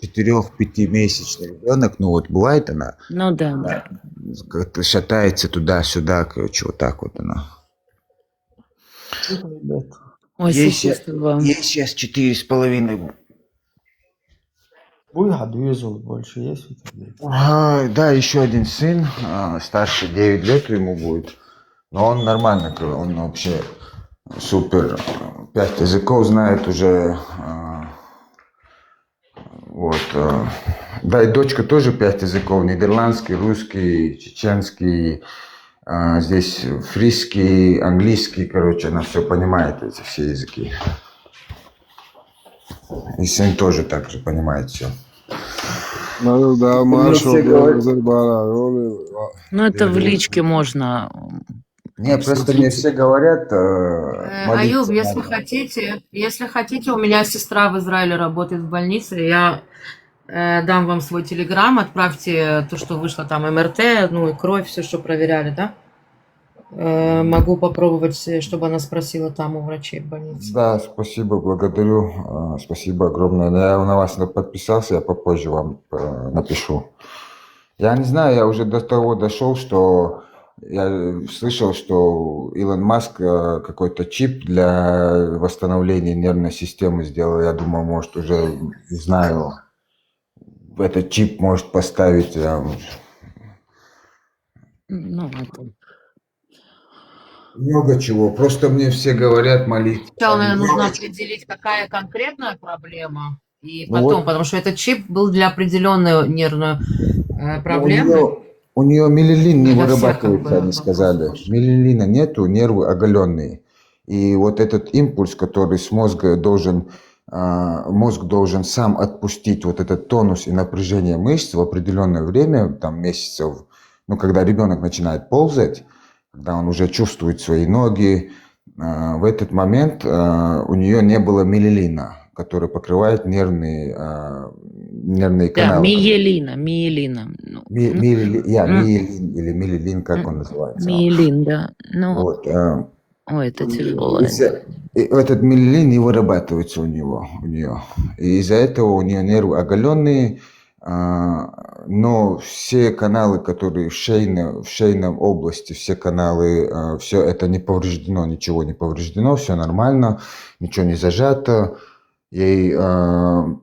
4-5-месячный ребенок, ну вот бывает она. Ну да. Как-то шатается туда-сюда, короче, вот так вот она. Ой, Ей сочувствую вам. сейчас 4,5. Больше есть? Да, еще один сын, старше 9 лет ему будет. Но он нормально, он вообще супер, 5 языков знает уже. Вот. Да, и дочка тоже 5 языков, нидерландский, русский, чеченский, здесь фриский, английский, короче, она все понимает, эти все языки. И сын тоже так же понимает все. Ну да, Маршал, Ну это в личке можно. Не, просто мне все говорят, Аюб, молиться если хотите, у меня сестра в Израиле работает в больнице, я дам вам свой телеграм, отправьте то, что вышло там МРТ, и кровь, все, что проверяли, да? Могу попробовать, чтобы она спросила там у врачей в больнице. Да, спасибо, благодарю, спасибо огромное. Я на вас подписался, я попозже вам напишу. Я не знаю, я уже до того дошел, что я слышал, что Илон Маск какой-то чип для восстановления нервной системы сделал. Я думал, может, уже знаю. этот чип может поставить. Ну, это... Много чего. Просто мне все говорят молиться. Сначала, наверное, нужно определить, какая конкретная проблема, и Ну потом, вот. потому что этот чип был для определенной нервной проблемы. У нее миелин не Для всех, как вырабатывается, бы, они сказали. Миелина нету, нервы оголенные. И вот этот импульс, который с мозга должен, мозг должен сам отпустить вот этот тонус и напряжение мышц в определенное время, там месяцев, ну, когда ребенок начинает ползать, когда он уже чувствует свои ноги, в этот момент у нее не было миелина, который покрывает нервные Да, каналы. миелина. Миелин или миелин, как он называется. Миелин, да. Ну, Вот. ой, это тяжело. И этот миелин не вырабатывается у нее. И из-за этого у нее нервы оголенные, но все каналы, которые в шейном области, все каналы, все это не повреждено, ничего не повреждено, все нормально, ничего не зажато. Ей уже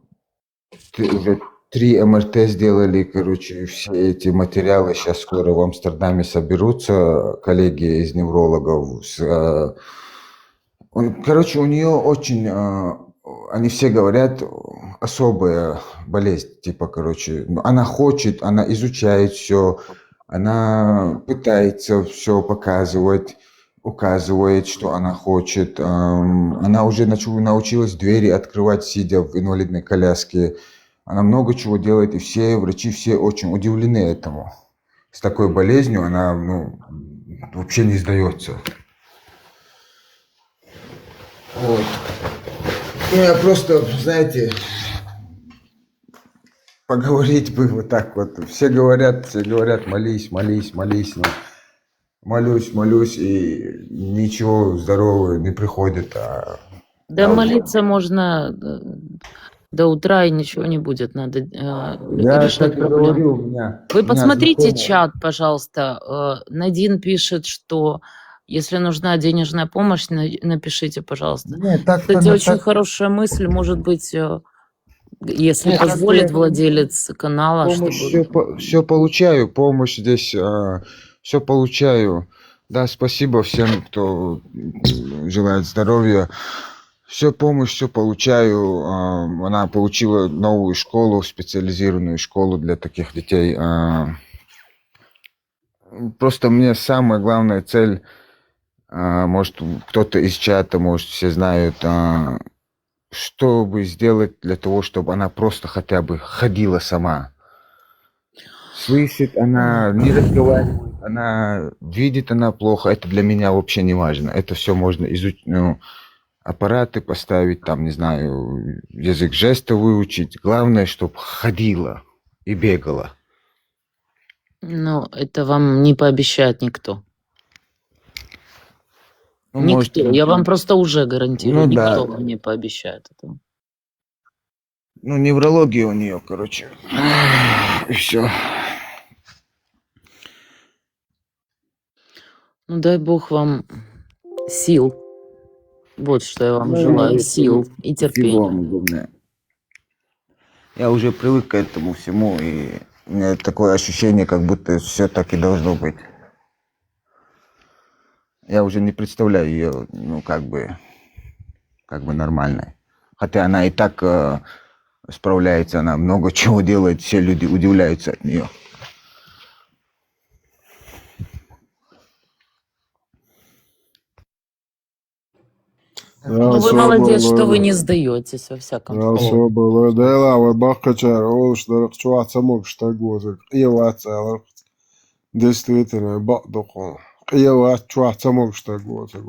3 МРТ сделали, короче, все эти материалы сейчас скоро в Амстердаме соберутся, коллеги из неврологов. Короче, у нее очень, они все говорят, особая болезнь, типа, короче, она хочет, она изучает все, она пытается все показывать, указывает, что она хочет. Она уже научилась двери открывать, сидя в инвалидной коляске. Она много чего делает, и все врачи все очень удивлены этому. С такой болезнью она вообще не сдается. Вот. Ну, я просто, знаете, поговорить бы вот так вот. Все говорят, молись, но молюсь, и ничего здорового не приходит. Да, молиться можно до утра, и ничего не будет. Надо Я решать так и проблему. говорю, у меня Посмотрите знакомый. чат, пожалуйста. Надин пишет, что если нужна денежная помощь, напишите, пожалуйста. Нет, так-то Кстати, не очень так. хорошая мысль, может быть, если Нет, позволит так-то владелец канала, чтобы... Все получаю, помощь здесь, все получаю. Да, спасибо всем, кто желает здоровья. Все помощь, все получаю. Она получила новую школу, специализированную школу для таких детей. Просто мне самая главная цель, может, кто-то из чата, может, все знают, что бы сделать для того, чтобы она просто хотя бы ходила сама. Слышит она, не разговаривает, она видит она плохо. Это для меня вообще не важно. Это все можно изучить, аппараты поставить, там, не знаю, язык жестов выучить. Главное, чтобы ходила и бегала. Ну, это вам не пообещает никто. Ну, Никто. может, Я вам просто уже гарантирую, ну, никто да. вам не пообещает этого. Ну, неврология у нее, короче. И все. Ну, дай бог вам сил. Вот что я вам желаю. Сил и терпения. Я уже привык к этому всему, и у меня такое ощущение, как будто все так и должно быть. Я уже не представляю ее, как бы нормальной. Хотя она и так справляется, она много чего делает, все люди удивляются от нее. Ну, вы молодец, что вы не сдаетесь, во всяком Я случае. все было. Да, ла, бахачар, он что чуваться мог, что гозик. И ватсалов. Действительно, бадуху. И чуваться мог, что гозик.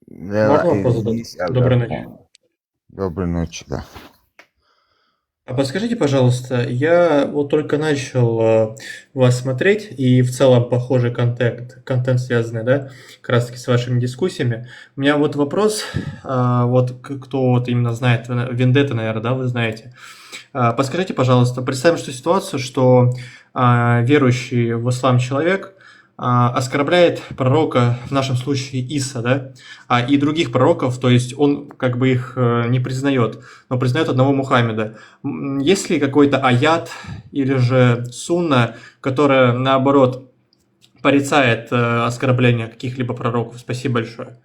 Можно вопрос задать? Доброй ночи. Доброй ночи, да. А подскажите, пожалуйста, я вот только начал вас смотреть, и в целом похожий контент связанный, да, как раз таки с вашими дискуссиями. У меня вот вопрос, вот кто вот именно знает, Вендетта, наверное, да, вы знаете. Подскажите, пожалуйста, представим, что ситуацию, что верующий в ислам человек оскорбляет пророка, в нашем случае Иса, да, и других пророков, то есть он как бы их не признает, но признает одного Мухаммеда. Есть ли какой-то аят или же сунна, которая, наоборот, порицает оскорбление каких-либо пророков? Спасибо большое.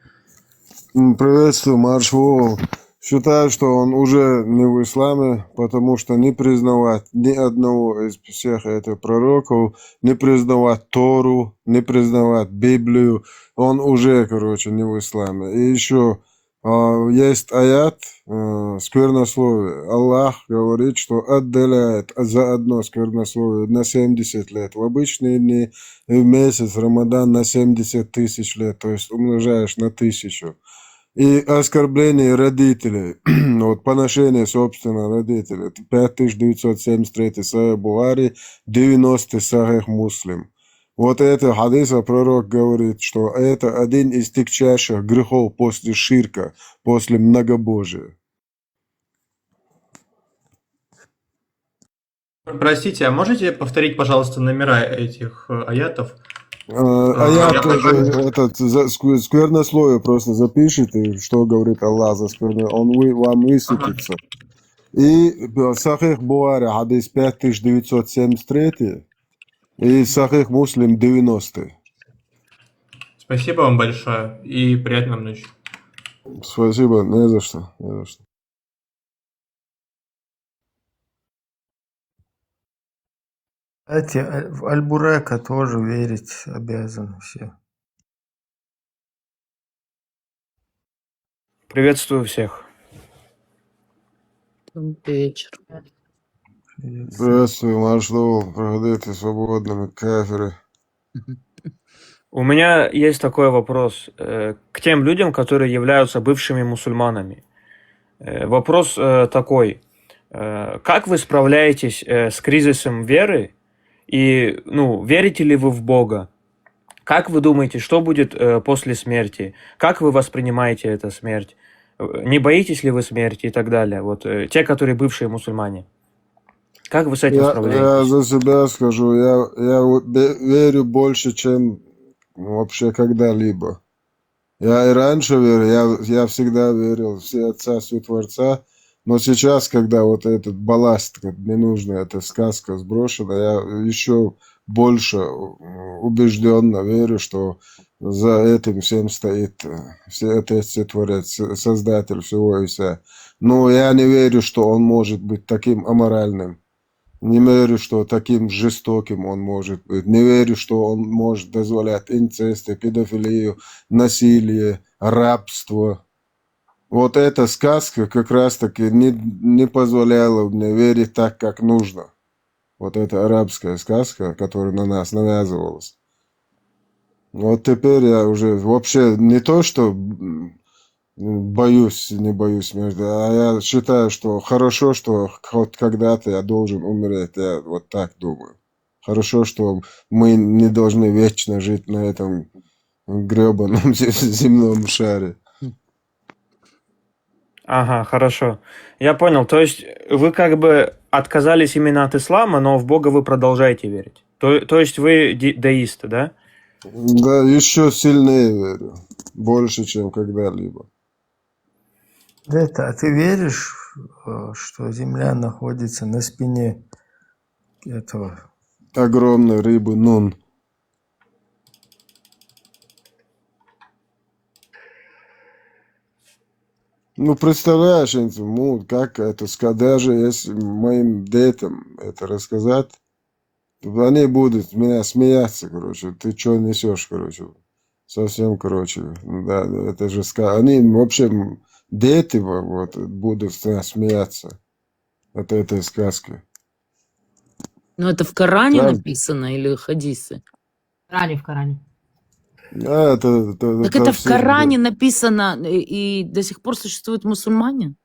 Приветствую, Маршвол. Считаю, что он уже не в исламе, потому что не признавать ни одного из всех этих пророков, не признавать Тору, не признавать Библию, он уже, короче, не в исламе. И еще есть аят, сквернословие. Аллах говорит, что отделяет за одно сквернословие на 70 лет. В обычные дни и в месяц Рамадан на 70 тысяч лет, то есть умножаешь на 1000. И оскорбление родителей, вот поношение, собственно, родителей, 5973 Сахих Бухари, 90 Сахих Муслим. Вот это хадиса пророк говорит, что это один из тягчайших грехов после ширка, после многобожия. Простите, а можете повторить, пожалуйста, номера этих аятов? Аят этот сквернословие просто запишите, что говорит Аллах за сквернословие, он вам высветится. И Сахих Бухари, хадис 5973, и Сахих Муслим 90. Спасибо вам большое и приятной вам ночи. Спасибо, не за что, не за что. Кстати, в Аль-Бурека тоже верить обязаны все. Приветствую всех. Добрый вечер. Приветствую, Маршал, проходите свободными кафиры. У меня есть такой вопрос к тем людям, которые являются бывшими мусульманами. Вопрос такой. Как вы справляетесь с кризисом веры? И, верите ли вы в Бога? Как вы думаете, что будет после смерти? Как вы воспринимаете эту смерть? Не боитесь ли вы смерти и так далее? Вот те, которые бывшие мусульмане. Как вы с этим справляетесь? Я за себя скажу, я верю больше, чем вообще когда-либо. Я и раньше верил, я всегда верил в Отца, Суть Творца. Но сейчас, когда вот этот балласт ненужный, эта сказка сброшена, я еще больше убежденно верю, что за этим всем стоит Отец и Творец, Создатель всего и вся. Но я не верю, что он может быть таким аморальным. Не верю, что таким жестоким он может быть. Не верю, что он может дозволять инцест, педофилию, насилие, рабство. Вот эта сказка как раз-таки не позволяла мне верить так, как нужно. Вот эта арабская сказка, которая на нас навязывалась. Вот теперь я уже вообще не то, что боюсь, не боюсь смерти, а я считаю, что хорошо, что хоть когда-то я должен умереть. Я вот так думаю. Хорошо, что мы не должны вечно жить на этом гребаном земном шаре. Ага, хорошо. Я понял. То есть вы как бы отказались именно от ислама, но в Бога вы продолжаете верить. То есть вы деисты, да? Да, еще сильнее верю. Больше, чем когда-либо. А ты веришь, что Земля находится на спине этого? Огромной рыбы Нун. Ну, представляешь, как это сказать, даже если моим детям это рассказать, они будут меня смеяться, короче, ты что несешь, короче, совсем, короче, да, это же они вообще, дети вот, будут смеяться от этой сказки. Ну, это в Коране Да. написано или хадисы? В Коране. Так Это в Коране написано, и до сих пор существуют мусульмане?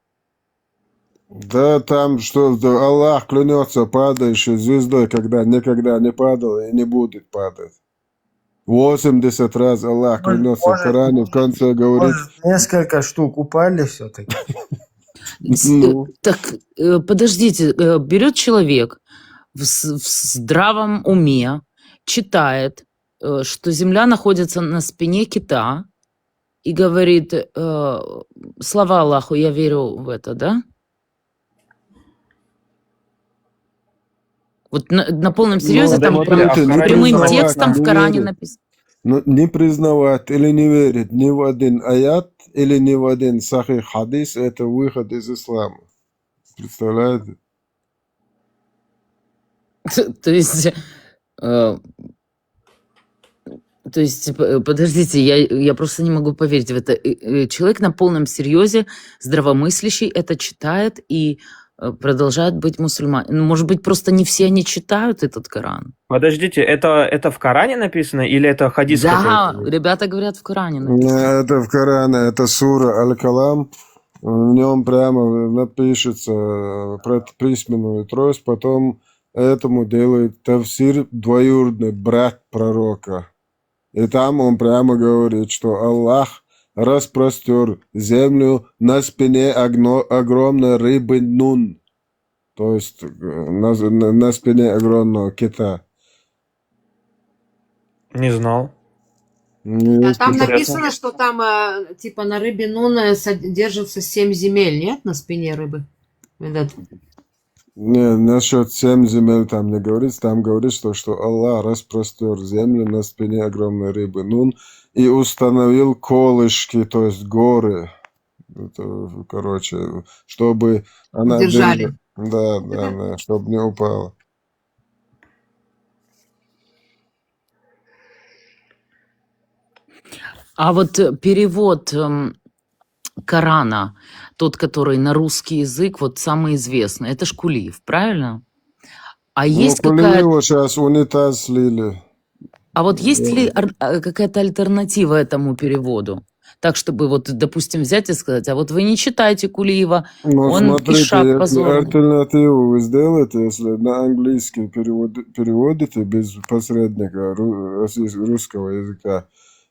Да, там что, Аллах клянется падающей звездой, когда никогда не падал и не будет падать. 80 раз Аллах клянется в Коране, в конце говорит... Несколько штук упали все-таки. Так, подождите, берет человек в здравом уме, читает что земля находится на спине кита, и говорит, слава Аллаху, я верю в это, да? Вот на полном серьезе там смотрите, не прямым признавать, текстом в не Коране верить. написано. Не признавать или не верить ни в один аят или ни в один сахих хадис – это выход из ислама. Представляете? То есть, подождите, я просто не могу поверить в это. Человек на полном серьезе, здравомыслящий, это читает и продолжает быть мусульманином. Ну, может быть, просто не все они читают этот Коран. Подождите, это в Коране написано или это хадис Да, какой-то? ребята говорят, в Коране написано. Это в Коране, это сура Аль-Калам. В нем прямо напишется про письменную трость, потом этому делает тавсир двоюродный брат пророка. И там он прямо говорит, что Аллах распростер землю на спине огромной рыбы Нун, то есть на спине огромного кита. Не знал. А там написано, что там типа на рыбе Нуна содержится 7 земель, нет, на спине рыбы? Не, насчет 7 земель там не говорится, там говорится, что Аллах распростер землю на спине огромной рыбы Нун и установил колышки, то есть горы, это, короче, чтобы она... Держали. Да, чтобы не упала. А вот перевод Корана, тот, который на русский язык, вот самый известный, это ж Кулиев, правильно? А есть какая-то... его сейчас унитаз слили. А вот есть ли какая-то альтернатива этому переводу? Так, чтобы вот, допустим, взять и сказать, а вот вы не читайте Кулиева, Ну, он смотрите, ишак если позорный. альтернативу вы сделаете, если на английский переводите без посредника русского языка,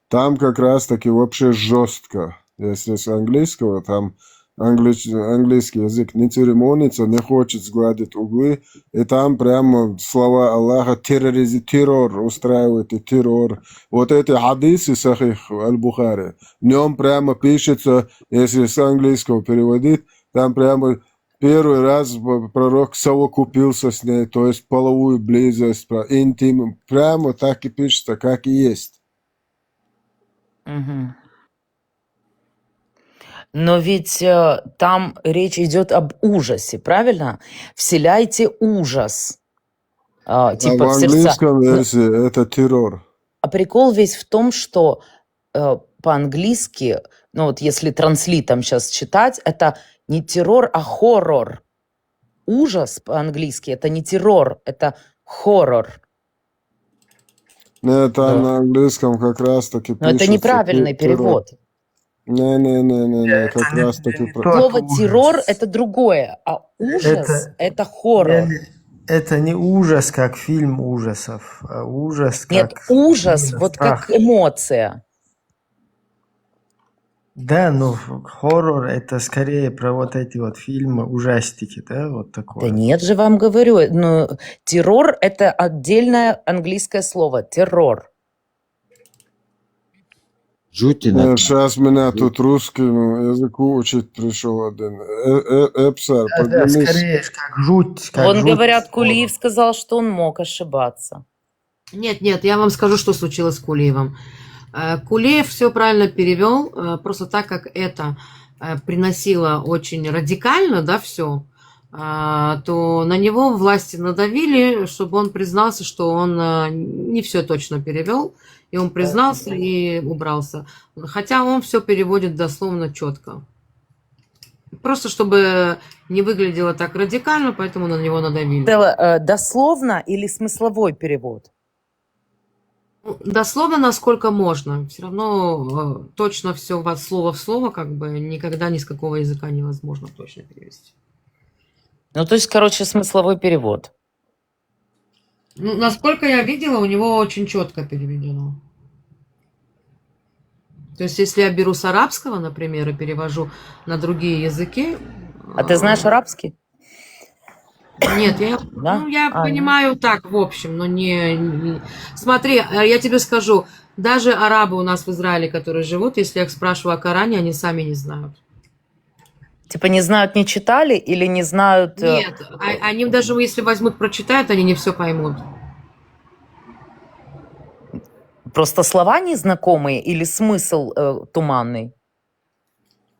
там как раз-таки вообще жестко. Если с английского, там английский язык не церемонится, не хочет сгладить углы, и там прямо слова Аллаха террор устраивает, и террор. Вот эти хадисы сахих аль-Бухари, в нем прямо пишется, если с английского переводить, там прямо первый раз пророк совокупился с ней, то есть половую близость, интим, прямо так и пишется, как и есть. Мгм. Но ведь там речь идет об ужасе, правильно? Вселяйте ужас, А типа в в сердца. английском Но- версии это террор. А прикол весь в том, что по-английски, ну вот если транслитом сейчас читать, это не террор, а хоррор. Ужас по-английски это не террор, это хоррор. Нет, там на английском как раз таки Но это пишется неправильный террор. перевод. Не, как раз таки... Слово террор это другое, а ужас это хоррор. Это не ужас, как фильм ужасов, а ужас, как... Нет, ужас, именно вот страх. как эмоция. Да, ну, хоррор это скорее про вот эти вот фильмы, ужастики, да, вот такое. Да нет же, вам говорю, ну, террор это отдельное английское слово, террор. Сейчас меня тут русскому языку учить пришел один. Эпсар, Да, поднимись. скорее как жуть, как Вон, жуть. говорят, Кулиев сказал, что он мог ошибаться. Нет, я вам скажу, что случилось с Кулиевым. Кулиев все правильно перевел, просто так как это приносило очень радикально, да, все, то на него власти надавили, чтобы он признался, что он не все точно перевел, и он признался и убрался. Хотя он все переводит дословно четко. Просто чтобы не выглядело так радикально, поэтому на него надавили. Это дословно или смысловой перевод? Дословно, насколько можно. Все равно точно все слово в слово, как бы никогда ни с какого языка невозможно точно перевести. Ну, то есть, короче, смысловой перевод. Ну, насколько я видела, у него очень четко переведено. То есть, если я беру с арабского, например, и перевожу на другие языки... А ты знаешь арабский? Нет, я, Да? ну, я А, нет. понимаю так, в общем, но Смотри, я тебе скажу, даже арабы у нас в Израиле, которые живут, если я их спрашиваю о Коране, они сами не знают. Типа не знают, не читали или не знают... Нет, они даже если возьмут, прочитают, они не все поймут. Просто слова незнакомые или смысл туманный?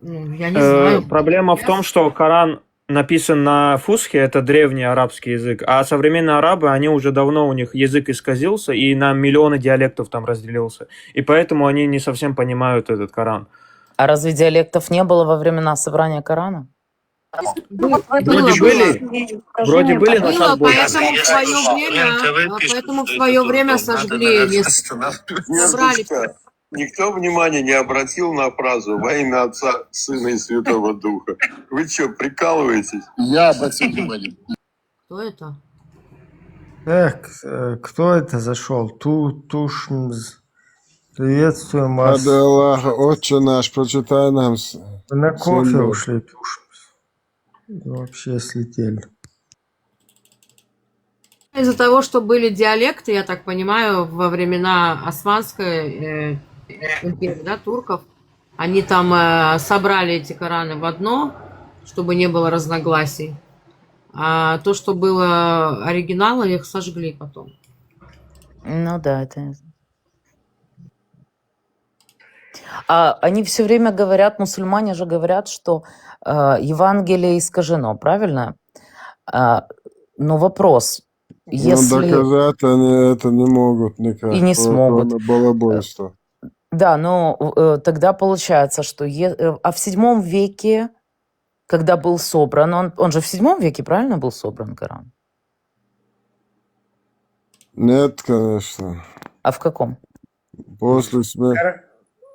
Ну, я не знаю. Проблема в том, что Коран написан на фусхе, это древний арабский язык, а современные арабы, они уже давно, у них язык исказился и на миллионы диалектов там разделился. И поэтому они не совсем понимают этот Коран. А разве диалектов не было во времена собрания Корана? Вроде были, но сейчас больше. Поэтому в свое время сожгли, собрали. Никто внимания не обратил на фразу «Во имя Отца, Сына и Святого Духа». Вы что, прикалываетесь? Я обратил внимание. Кто это? Так, кто это зашел? Тушмз. Приветствуем вас. Ради Аллаха, Отче наш, прочитай нам. Вы на кофе Символ. ушли, Тушмз. Вообще слетели. Из-за того, что были диалекты, я так понимаю, во времена Османской империи, да, турков, они там собрали эти Кораны в одно, чтобы не было разногласий. А то, что было оригиналы, их сожгли потом. Ну да, это... А они все время говорят, мусульмане же говорят, что Евангелие искажено, правильно? Но вопрос, если... Ну, доказать они это не могут никак. И не смогут. Кроме балабойства. Да, но тогда получается, что... А в VII веке, когда был собран, он же в VII веке, правильно, был собран Коран? Нет, конечно. А в каком? После смерти.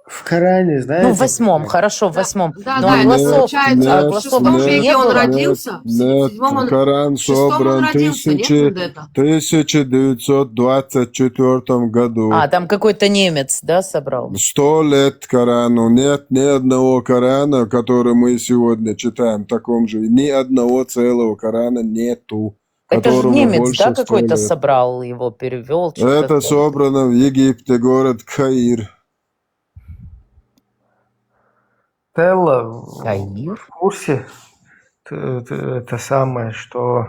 В Коране, знаете? Ну, в VIII, хорошо, в VIII. Да, Но да, это огласов, получается, в огласов VI же не веке он было. родился, в Нет, VII он... Коран в VI он собран в родился, нет, Мендета? 1924 году. А, там какой-то немец, да, собрал? 100 лет Корану. Нет ни одного Корана, который мы сегодня читаем, в таком же. Ни одного целого Корана нету. Это же которому немец, больше да, 100 какой-то лет. собрал его, перевел? Это собрано в Египте, город Каир. Телла в курсе это самое, что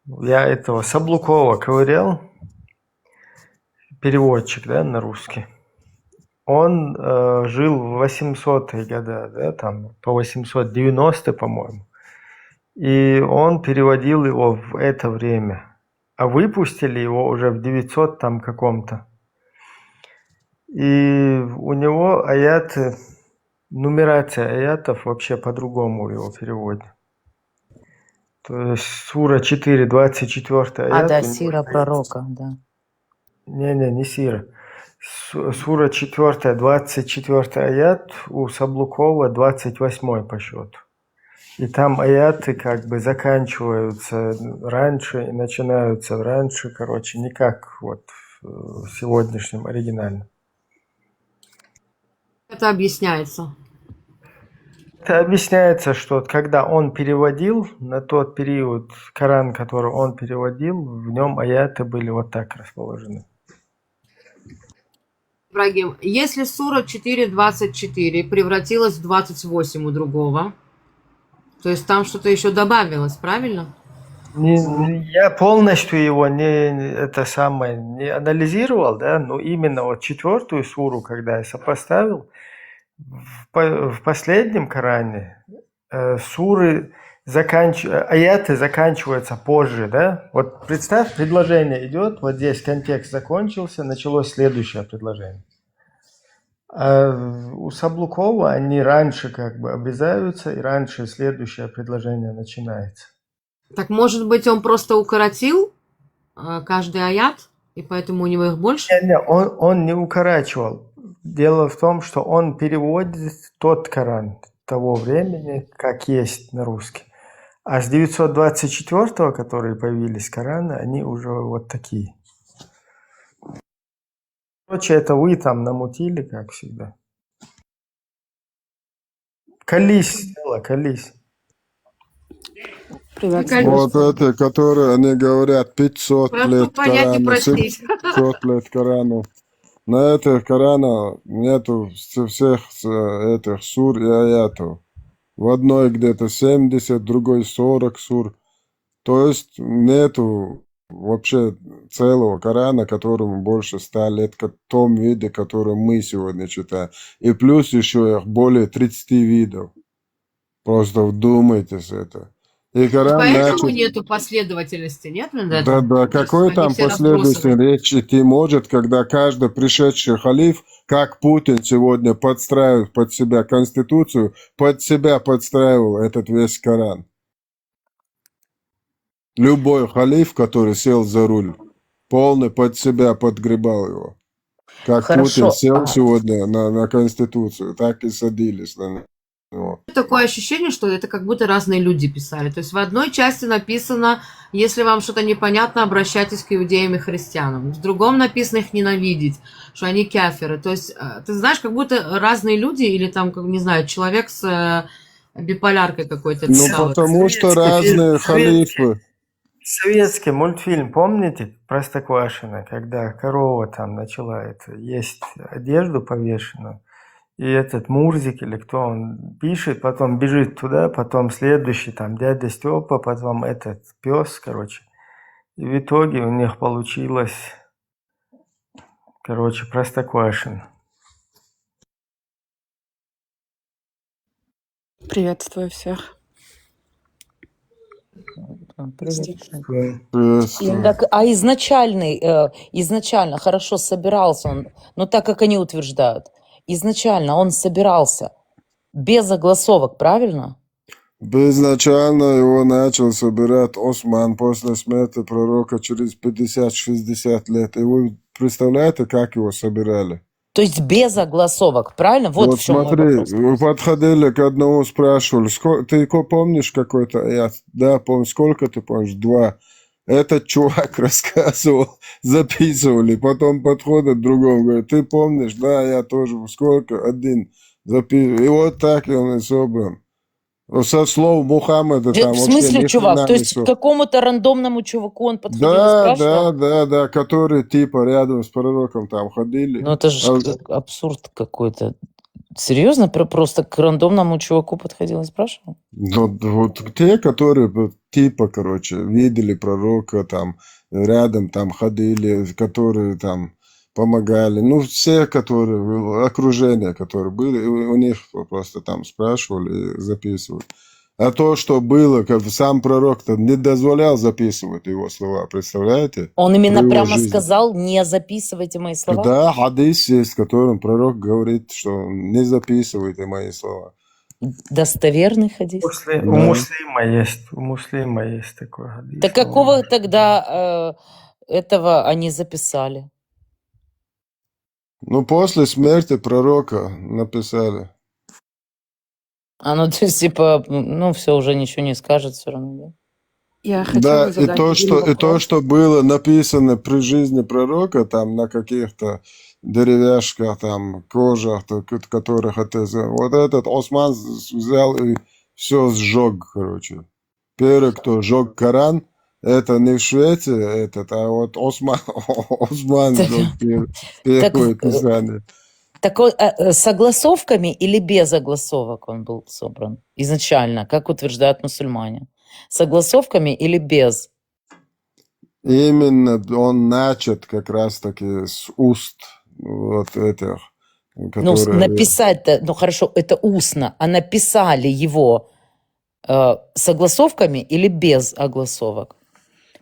я этого Саблукова ковырял, переводчик, да, на русский. Он жил в 800-е годы, да, там по 890, по-моему. И он переводил его в это время. А выпустили его уже в 900 там каком-то. И у него аяты, нумерация аятов вообще по-другому в его переводе. То есть сура 4, 24 аят. Да, сира пророка, да. Не сира. Сура 4, 24 аят, у Саблукова 28 по счету. И там аяты как бы заканчиваются раньше и начинаются раньше, короче, не как вот в сегодняшнем оригинале. Это объясняется. Это объясняется, что когда он переводил, на тот период Коран, который он переводил, в нем аяты были вот так расположены. Ибрагим, если сура 4.24 превратилась в 28 у другого, то есть там что-то еще добавилось, правильно? Я полностью его не анализировал, да, но именно вот 4 суру, когда я сопоставил, в последнем Коране суры аяты заканчиваются позже, да? Вот представь, предложение идет, вот здесь контекст закончился, началось следующее предложение. А у Саблукова они раньше как бы обрезаются, и раньше следующее предложение начинается. Так может быть он просто укоротил каждый аят, и поэтому у него их больше? Не, он не укорачивал. Дело в том, что он переводит тот Коран того времени, как есть на русский. А с 924-го, которые появились Кораны, они уже вот такие. Короче, это вы там намутили, как всегда. Колись, колись. Приветствую. Вот это, которые, они говорят, 500 Просто лет понять и Корану, простить. 700 лет Корану. На этих Корана нету всех этих сур и аятов. В одной где-то 70, в другой 40 сур. То есть нету вообще целого Корана, которому больше 100 лет, в том виде, который мы сегодня читаем. И плюс еще их более 30 видов. Просто вдумайтесь это. И Коран Поэтому начал... нету последовательности, нет? Вот Да, это? да, То есть какой они там все разбросаны. последовательности речь идти может, когда каждый пришедший халиф, как Путин сегодня подстраивает под себя Конституцию, под себя подстраивал этот весь Коран. Любой халиф, который сел за руль, полный под себя подгребал его. Как Путин Хорошо. сел сегодня на Конституцию, так и садились на него. Такое ощущение, что это как будто разные люди писали. То есть в одной части написано, если вам что-то непонятно, обращайтесь к иудеям и христианам. В другом написано их ненавидеть, что они кафиры. То есть ты знаешь, как будто разные люди или там, не знаю, человек с биполяркой какой-то Ну, писал. Потому что разные халифы. Советский мультфильм, помните, Простоквашино, когда корова там начала есть одежду повешенную, и этот Мурзик или кто он пишет, потом бежит туда, потом следующий там дядя Степа, потом этот пес, короче. И в итоге у них получилось, короче, Простоквашино. Приветствую всех. Так, а изначально хорошо собирался он, но так как они утверждают, изначально он собирался без огласовок, правильно? Изначально его начал собирать Осман после смерти пророка через 50-60 лет. И вы представляете, как его собирали? То есть без огласовок, правильно? Вот в чем мой смотри, вопрос. вы подходили к одному, спрашивали, ты помнишь какой-то аят? Да, помню. Сколько ты помнишь? 2. Этот чувак рассказывал, записывали. Потом подходит к другому, говорит, ты помнишь? Да, я тоже. Сколько? 1. Записывали. И вот так он и собран. Со слов Мухаммеда там В вообще смысле, ни чувак? хрена То не есть со- какому-то рандомному чуваку он подходил и Да, спрашивал? да, которые типа рядом с пророком там ходили. Ну это же абсурд какой-то. Серьезно? Просто к рандомному чуваку подходил и спрашивал? Ну, вот те, которые типа, короче, видели пророка, там, рядом там ходили, которые там помогали. Ну, все, которые, окружение, которые были, у них просто там спрашивали и записывали. А то, что было, как сам пророк-то не дозволял записывать его слова, представляете? Он именно При его прямо жизни. сказал, не записывайте мои слова? Да, хадис есть, в котором пророк говорит, что не записывайте мои слова. Достоверный хадис? У муслима есть такой хадис. Так какого тогда этого они записали? Ну, после смерти пророка написали. Ну, то есть, типа, ну, все, уже ничего не скажет все равно, да? Я хотела Да, и задать то, один что, вопрос. было написано при жизни пророка, там на каких-то деревяшках, там, кожах, которых это... Вот этот Осман взял и все сжег, короче. Первый, кто сжег Коран, это не в Швеции этот, а вот Осман сжег первое писание. Так с огласовками или без огласовок он был собран изначально, как утверждают мусульмане? С огласовками или без? Именно он начат как раз-таки с уст вот этих, Ну, которые... написать-то, ну хорошо, это устно, а написали его с огласовками или без огласовок?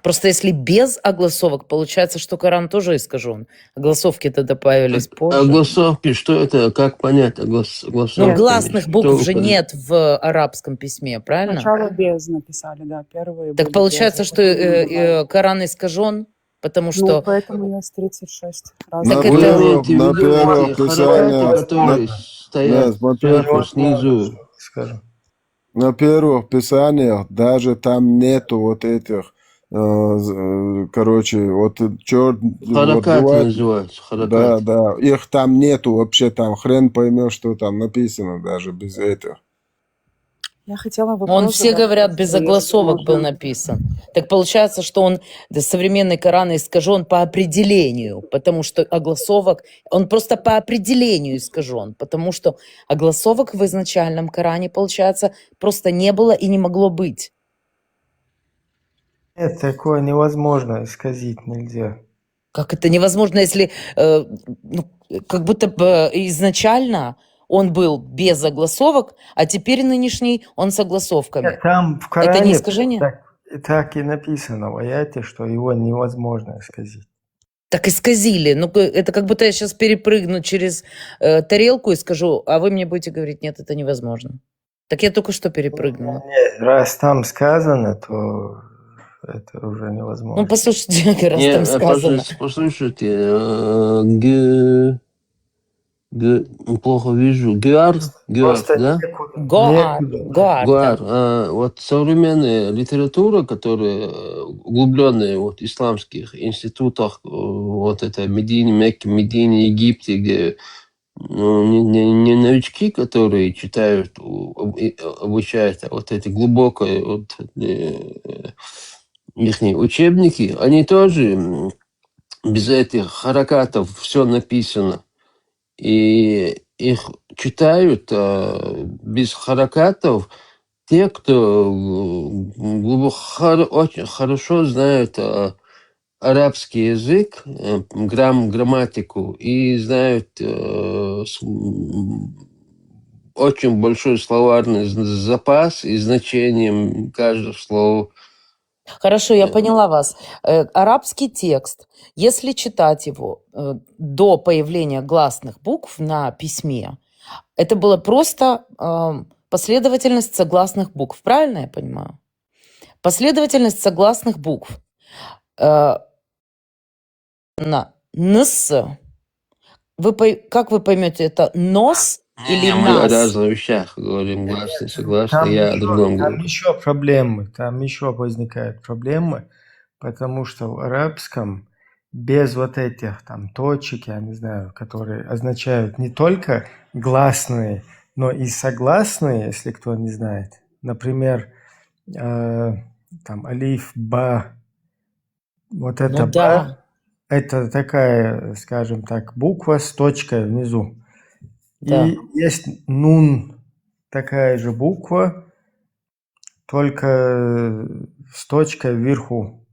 Просто если без огласовок, получается, что Коран тоже искажен. Огласовки-то добавились позже. Огласовки, что это? Как понять огласовками? Ну, гласных Что букв же вы- нет в арабском письме, правильно? Сначала без написали, да, первые Так были получается, без, а что потом добавили. Коран искажен, потому Ну, что... поэтому есть 36 На разных. это- Вы первых, имеете в на виду первых эти харакаты, которые писаниях, стоят смотрите, сверху, снизу? Скажем. на первых писаниях даже там нету вот этих, короче, вот черт, вот Харакаты бывает, называются, да, харакаты. да, их там нету вообще, там хрен поймешь, что там написано даже без этих. Я хотела Он вопрос все задать, говорят, без если огласовок был можно. написан. Так получается, что он, да, современный Коран искажен по определению, потому что огласовок, он просто по определению искажен, потому что огласовок в изначальном Коране, получается, просто не было и не могло быть. Нет, такое невозможно, исказить нельзя. Как это невозможно, если ну, как будто бы изначально он был без огласовок, а теперь нынешний он с огласовками. Нет, там в Это не Коране искажение? так и написано в аяте, что его невозможно исказить. Так исказили. Ну, это как будто я сейчас перепрыгну через тарелку и скажу, а вы мне будете говорить, нет, это невозможно. Так я только что перепрыгнула. Нет, раз там сказано, то это уже Ну, невозможно. послушайте, раз там сказано. Послушайте, плохо вижу. Гуар, Просто да? Гоар. Гоар, Гуар. да. Вот современная литература, которая углубленная вот, в исламских институтах, вот это Медине, Мекке, Медине, Египте, где ну, не новички, которые читают, обучают, а вот эти глубокие вот, их учебники, они тоже без этих харакатов все написано. И их читают без харакатов те, кто очень хорошо знают арабский язык, грамматику и знают очень большой словарный запас и значением каждого слова. Хорошо, я поняла вас. Арабский текст, если читать его до появления гласных букв на письме, это была просто последовательность согласных букв. Правильно я понимаю? Последовательность согласных букв. На «нс». Как вы поймете, это «нос» или Мы о «нас»? разных вещах говорим, гласный, согласный, я о другом там говорю. еще проблемы, там еще возникают проблемы, потому что в арабском без вот этих там точек, я не знаю, которые означают не только гласные, но и согласные, если кто не знает. Например, там алиф, ба, вот это Ну ба, да. это такая, скажем так, буква с точкой внизу. Да. И есть нун, такая же буква, только с точкой вверху.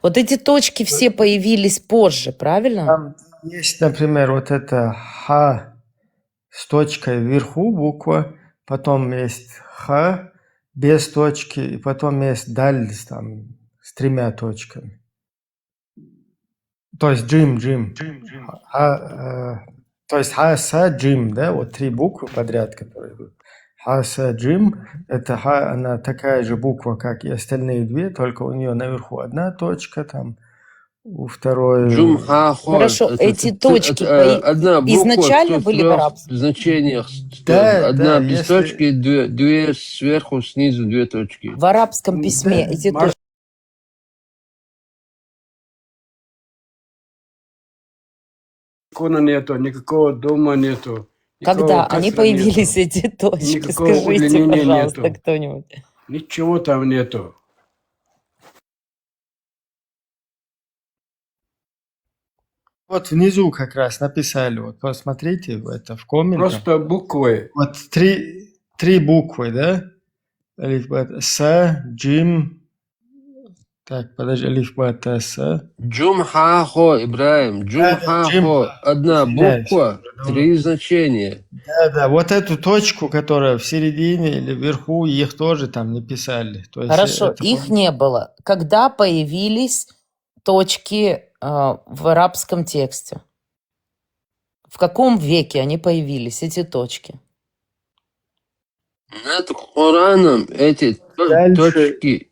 Вот эти точки все появились позже, правильно? Там есть, например, вот это ха с точкой вверху буква, потом есть ха без точки, и потом есть даль там, с 3 точками. То есть джим. То есть ха, са, джим, да, вот 3 буквы подряд, которые идут. Ха, са, джим, это ха, она такая же буква, как и остальные 2, только у нее наверху 1 точка, там, у второй... Джумха-хо. Хорошо, эти точки Одна буква изначально в были в 3 арабском? значениях. Да, Одна да, без если... точки, 2 сверху, снизу 2 точки. В арабском письме эти точки. Кона нету, никакого дома нету. Когда они касра появились, нету, эти точки? никакого Скажите, удлинения пожалуйста, нету. кто-нибудь. Ничего там нету. Вот внизу как раз написали, вот посмотрите, это в комментах. Просто буквы. Вот три буквы, да? Алифбат С, Джим. Так, подожди, алифбат С. Джумха-хо, Ибраим. Джумха-хо. Одна буква, 3 значения. Да, вот эту точку, которая в середине или вверху, их тоже там не писали. То есть Хорошо, это их не было. Когда появились точки в арабском тексте? В каком веке они появились, эти точки? Над Кораном эти точки...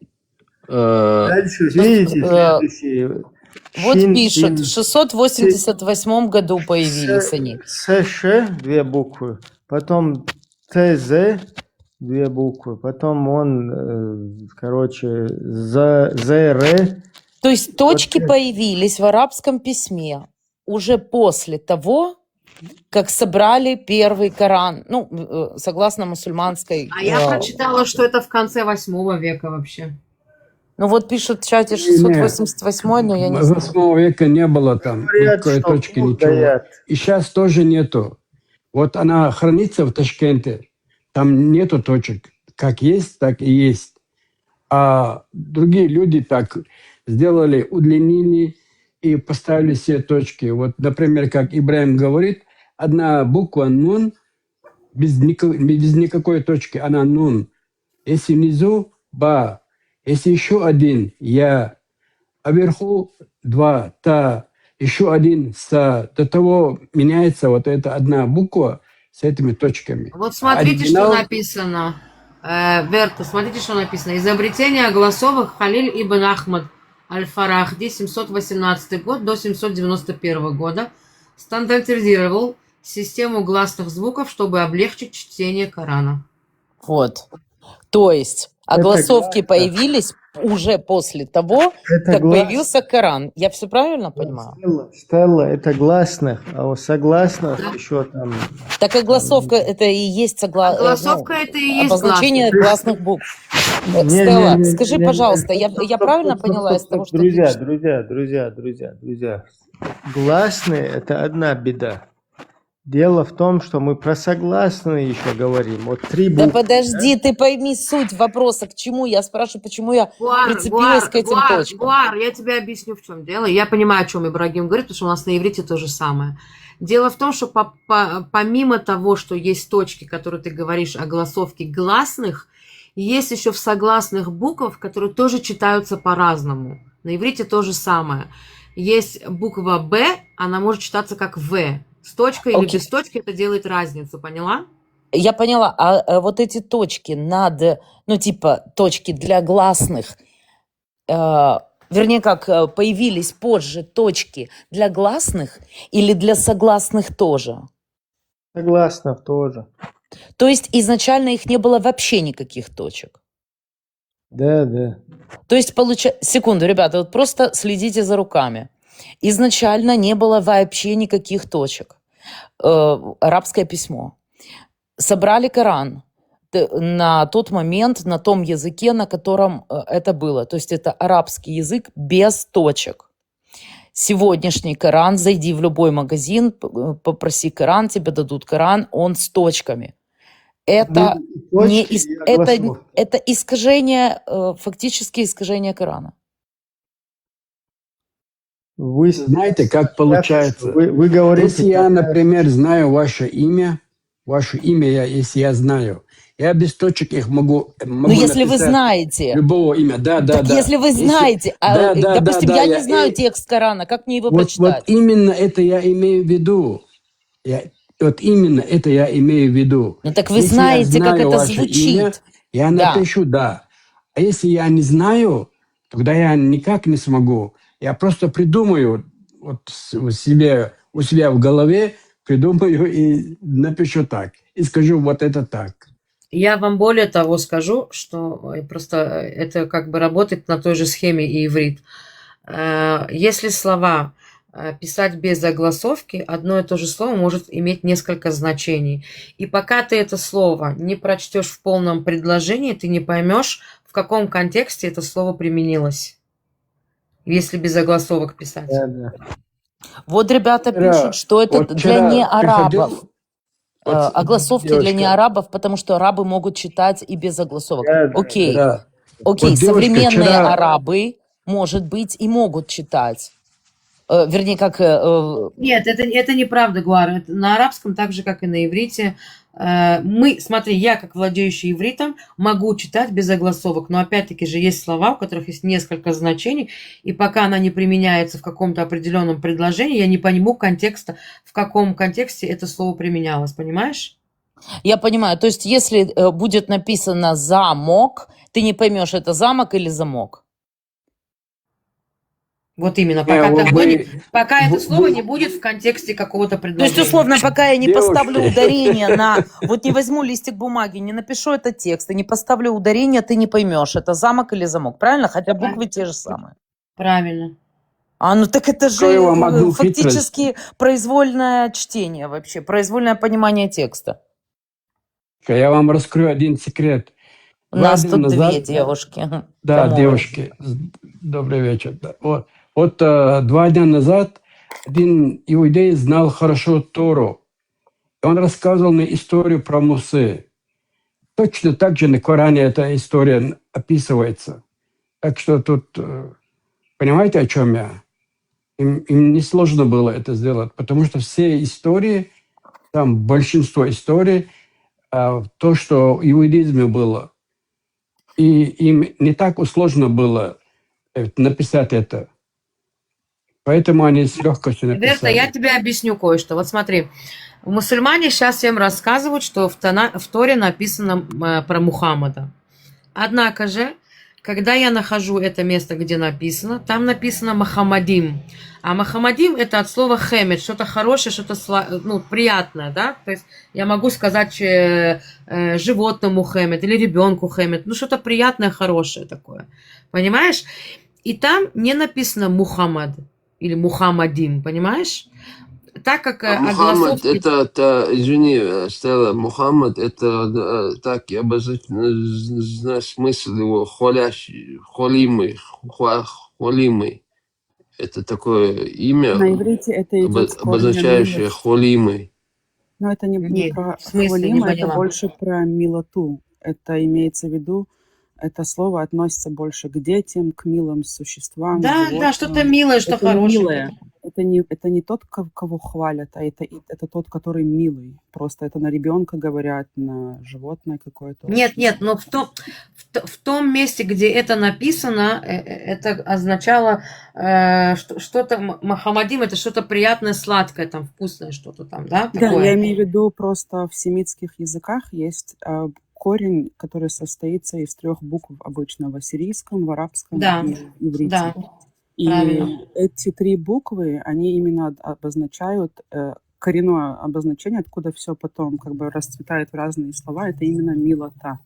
Дальше, видите, следующие. Вот пишет, в 688 году появились они. СШ 2 буквы, потом ТЗ 2 буквы, потом он, короче, ЗР. То есть точки появились в арабском письме уже после того, как собрали первый Коран, ну, согласно мусульманской... А я прочитала, что это в конце 8 века вообще. Ну вот пишут в чате Не, 688, но я не с знаю. 8 века не было там Говорят, никакой что точки, Бог ничего. дает. И сейчас тоже нету. Вот она хранится в Ташкенте, там нету точек. Как есть, так и есть. А другие люди так сделали, удлинили и поставили все точки. Вот, например, как Ибраим говорит, одна буква «нун» без никакой точки, она «нун». Если внизу «ба», если еще один «я», а вверху 2 «та», еще один «са». До того меняется вот эта одна буква с этими точками. Вот А смотрите, что оригинал... написано. Верта, смотрите, что написано. Изобретение голосовых Халиль ибн Ахмад Аль-Фарахди, 718 год до 791 года, стандартизировал систему гласных звуков, чтобы облегчить чтение Корана. Вот. То есть огласовки появились уже после того, Это как глас. появился Коран. Я все правильно понимаю? Стелла, это гласных, а у согласных еще там... Так огласовка это и есть Огласовка это и есть обозначение гласных букв. Стелла, скажи, пожалуйста, я правильно поняла из того, что ты Друзья, пишешь? друзья. Гласные – это одна беда. Дело в том, что мы про согласные еще говорим. Вот 3 Да буквы. подожди, ты пойми суть вопроса, к чему я спрашиваю, почему я прицепилась к этим точкам. Гуар, я тебе объясню, в чем дело. Я понимаю, о чем Ибрагим говорит, потому что у нас на иврите то же самое. Дело в том, что помимо того, что есть точки, которые ты говоришь о голосовке гласных, есть еще в согласных буквах, которые тоже читаются по-разному. На иврите то же самое. Есть буква «Б», она может читаться как «В». С точкой или без точки это делает разницу, поняла? Я поняла, а вот эти точки над, ну типа точки для гласных, вернее как, появились позже точки для гласных или для согласных тоже? Согласных тоже. То есть изначально их не было вообще никаких точек? Да, да. То есть, секунду, ребята, вот просто следите за руками. Изначально не было вообще никаких точек. Арабское письмо. Собрали Коран на тот момент, на том языке, на котором это было. То есть это арабский язык без точек. Сегодняшний Коран, зайди в любой магазин, попроси Коран, тебе дадут Коран, он с точками. Это, это искажение, фактически искажение Корана. Вы знаете, как получается? Вы говорите... Если я, например, знаю ваше имя если я знаю, я без точек их могу Ну, если вы знаете. Любого имя, да. Если вы знаете, допустим, я не знаю текст Корана, как мне его прочитать? Вот именно это я имею в виду. Вот именно это я имею в виду. Ну, так вы если знаете, как это ваше звучит. Имя, я напишу «да». А если я не знаю, тогда я никак не смогу. Я просто придумаю вот у себя в голове, придумаю и напишу так. И скажу вот это так. Я вам более того скажу, что просто это как бы работает на той же схеме и иврит. Если слова писать без огласовки, одно и то же слово может иметь несколько значений. И пока ты это слово не прочтешь в полном предложении, ты не поймешь, в каком контексте это слово применилось. Если без огласовок писать. Да. Вот ребята пишут, что это для неарабов. Огласовки для неарабов, потому что арабы могут читать и без огласовок. Окей, Вот современные арабы, может быть, и могут читать. Вернее, как... Нет, это неправда, Гуар. На арабском, так же, как и на иврите. Смотри, я, как владеющий ивритом, могу читать без огласовок, но опять-таки же есть слова, у которых есть несколько значений, и пока она не применяется в каком-то определенном предложении, я не пойму контекста, в каком контексте это слово применялось, понимаешь? Я понимаю, то есть если будет написано «замок», ты не поймешь, это замок или замок? Вот именно, пока это слово не будет в контексте какого-то предложения. То есть, условно, пока я не поставлю ударение на... Вот не возьму листик бумаги, не напишу этот текст, и не поставлю ударение, ты не поймешь, это замок или замок, правильно? Хотя буквы те же самые. Правильно. Ну так это же Открою вам одну хитрость. фактически произвольное чтение вообще, произвольное понимание текста. Я вам раскрою один секрет. У нас 2 дня тут две назад... девушки. Да, Кому? девушки, добрый вечер. Да. Вот 2 дня назад один иудей знал хорошо Тору. И он рассказывал мне историю про Мусе. Точно так же на Коране эта история описывается. Так что тут, понимаете, о чем я? Им несложно было это сделать, потому что все истории, там большинство историй, то, что в иудаизме было. И им не так сложно было написать это. Поэтому они с легкостью написали. Берта, я тебе объясню кое-что. Вот смотри, мусульмане сейчас всем рассказывают, что в Торе написано про Мухаммада. Однако же, когда я нахожу это место, где написано, там написано Мухаммадим. А Мухаммадим это от слова хемет, что-то хорошее, что-то приятное, да? То есть я могу сказать животному хемет или ребенку хемет, что-то приятное, хорошее такое. Понимаешь? И там не написано Мухаммад или Мухаммадим, понимаешь? Так как Мухаммад, это, извини, Стелла, Мухаммад, это так, я знаю смысл его, хвалимый. Это такое имя, На иврите это идет с корня обозначающее милость. хвалимый. Но это не Нет, про в смысле, не хвалима, это поняла. больше про милоту. Это имеется в виду, это слово относится больше к детям, к милым существам, Да, животным. что-то милое, что Это не хорошее. милое. Это не тот, кого хвалят, а это тот, который милый. Просто это на ребенка говорят, на животное какое-то. Нет, но в том месте, где это написано, это означало что-то, Мухаммадим, это что-то приятное, сладкое, там, вкусное что-то там, да? Да, Такое. я имею в виду, просто в семитских языках есть корень, который состоится из 3 букв обычно в ассирийском, в арабском Да, и в иврите. да, И правильно. эти 3 буквы, они именно обозначают коренное обозначение, откуда все потом как бы расцветает в разные слова, это именно милота.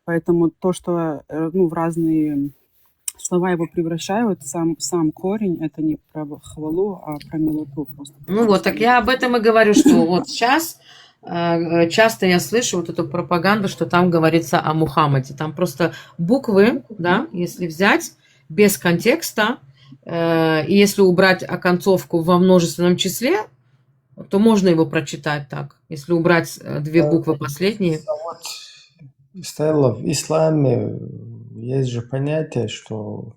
Поэтому то, что в разные слова его превращают, сам корень, это не про хвалу, а про милоту. Просто. Так я об этом и говорю, что вот сейчас часто я слышу вот эту пропаганду, что там говорится о Мухаммаде. Там просто буквы, да, если взять без контекста, и если убрать оконцовку во множественном числе, то можно его прочитать так. Если убрать 2 буквы последние. Стелла, в исламе есть же понятие, что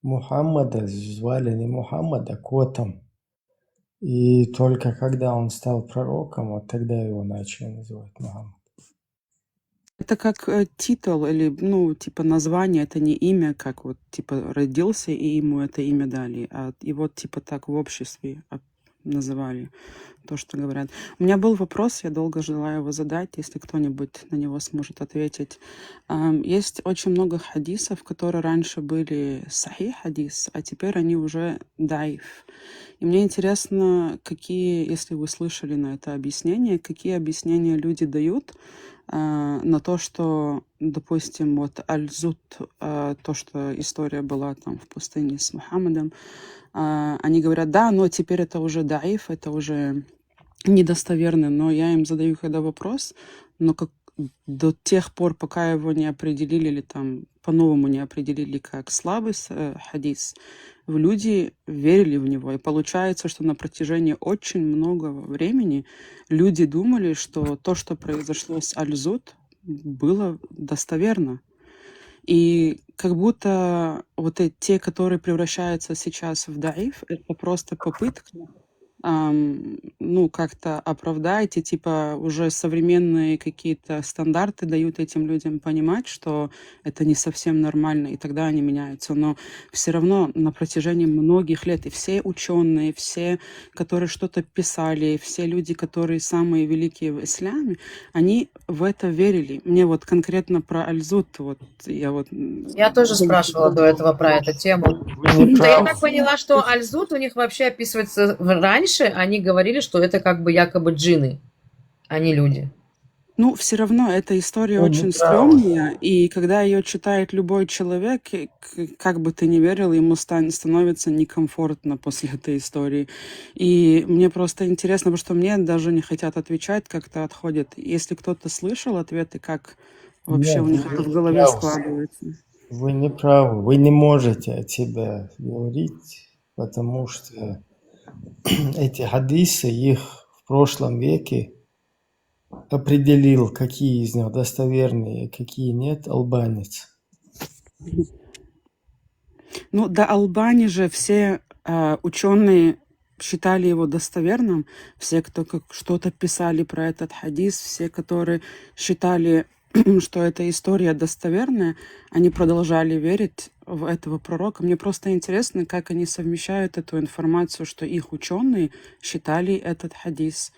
Мухаммада звали не Мухаммад, а Котом. И только когда он стал пророком, вот тогда его начали называть Мухаммад. Это как титул или, типа название, это не имя, как вот, типа, родился, и ему это имя дали, а его, типа, так в обществе называли, то, что говорят. У меня был вопрос, я долго ждала его задать, если кто-нибудь на него сможет ответить. Есть очень много хадисов, которые раньше были сахих хадис, а теперь они уже даиф. И мне интересно, какие, если вы слышали на это объяснение, какие объяснения люди дают на то, что, допустим, вот Аль-Зут, то, что история была там в пустыне с Мухаммадом, они говорят, да, но теперь это уже даиф, это уже недостоверно, но я им задаю когда вопрос, но как до тех пор, пока его не определили или там по-новому не определили как слабый хадис, люди верили в него. И получается, что на протяжении очень многого времени люди думали, что то, что произошло с Аль-Зут, было достоверно. И как будто вот те, которые превращаются сейчас в даиф, это просто попытка как-то оправдать, и типа уже современные какие-то стандарты дают этим людям понимать, что это не совсем нормально, и тогда они меняются. Но все равно на протяжении многих лет и все ученые, все, которые что-то писали, все люди, которые самые великие в исламе, они в это верили. Мне вот конкретно про Аль-Зут, Я тоже спрашивала до этого про эту тему. Я так поняла, что Аль-Зут у них вообще описывается раньше, они говорили, что это как бы якобы джинны, а не люди. Ну, все равно эта история Вы очень не правы. стрёмная, и когда ее читает любой человек, как бы ты ни верил, ему становится некомфортно после этой истории. И мне просто интересно, потому что мне даже не хотят отвечать, как-то отходят. Если кто-то слышал ответы, как вообще Нет, у них вы это в не голове правы. складывается? Вы не правы. Вы не можете от себя говорить, потому что эти хадисы, их в прошлом веке определил, какие из них достоверные, какие нет, албанец. Ну, до Албании же все ученые считали его достоверным, все, кто что-то писали про этот хадис, все, которые считали, что эта история достоверная, они продолжали верить в этого пророка. Мне просто интересно, как они совмещают эту информацию, что их ученые считали этот хадис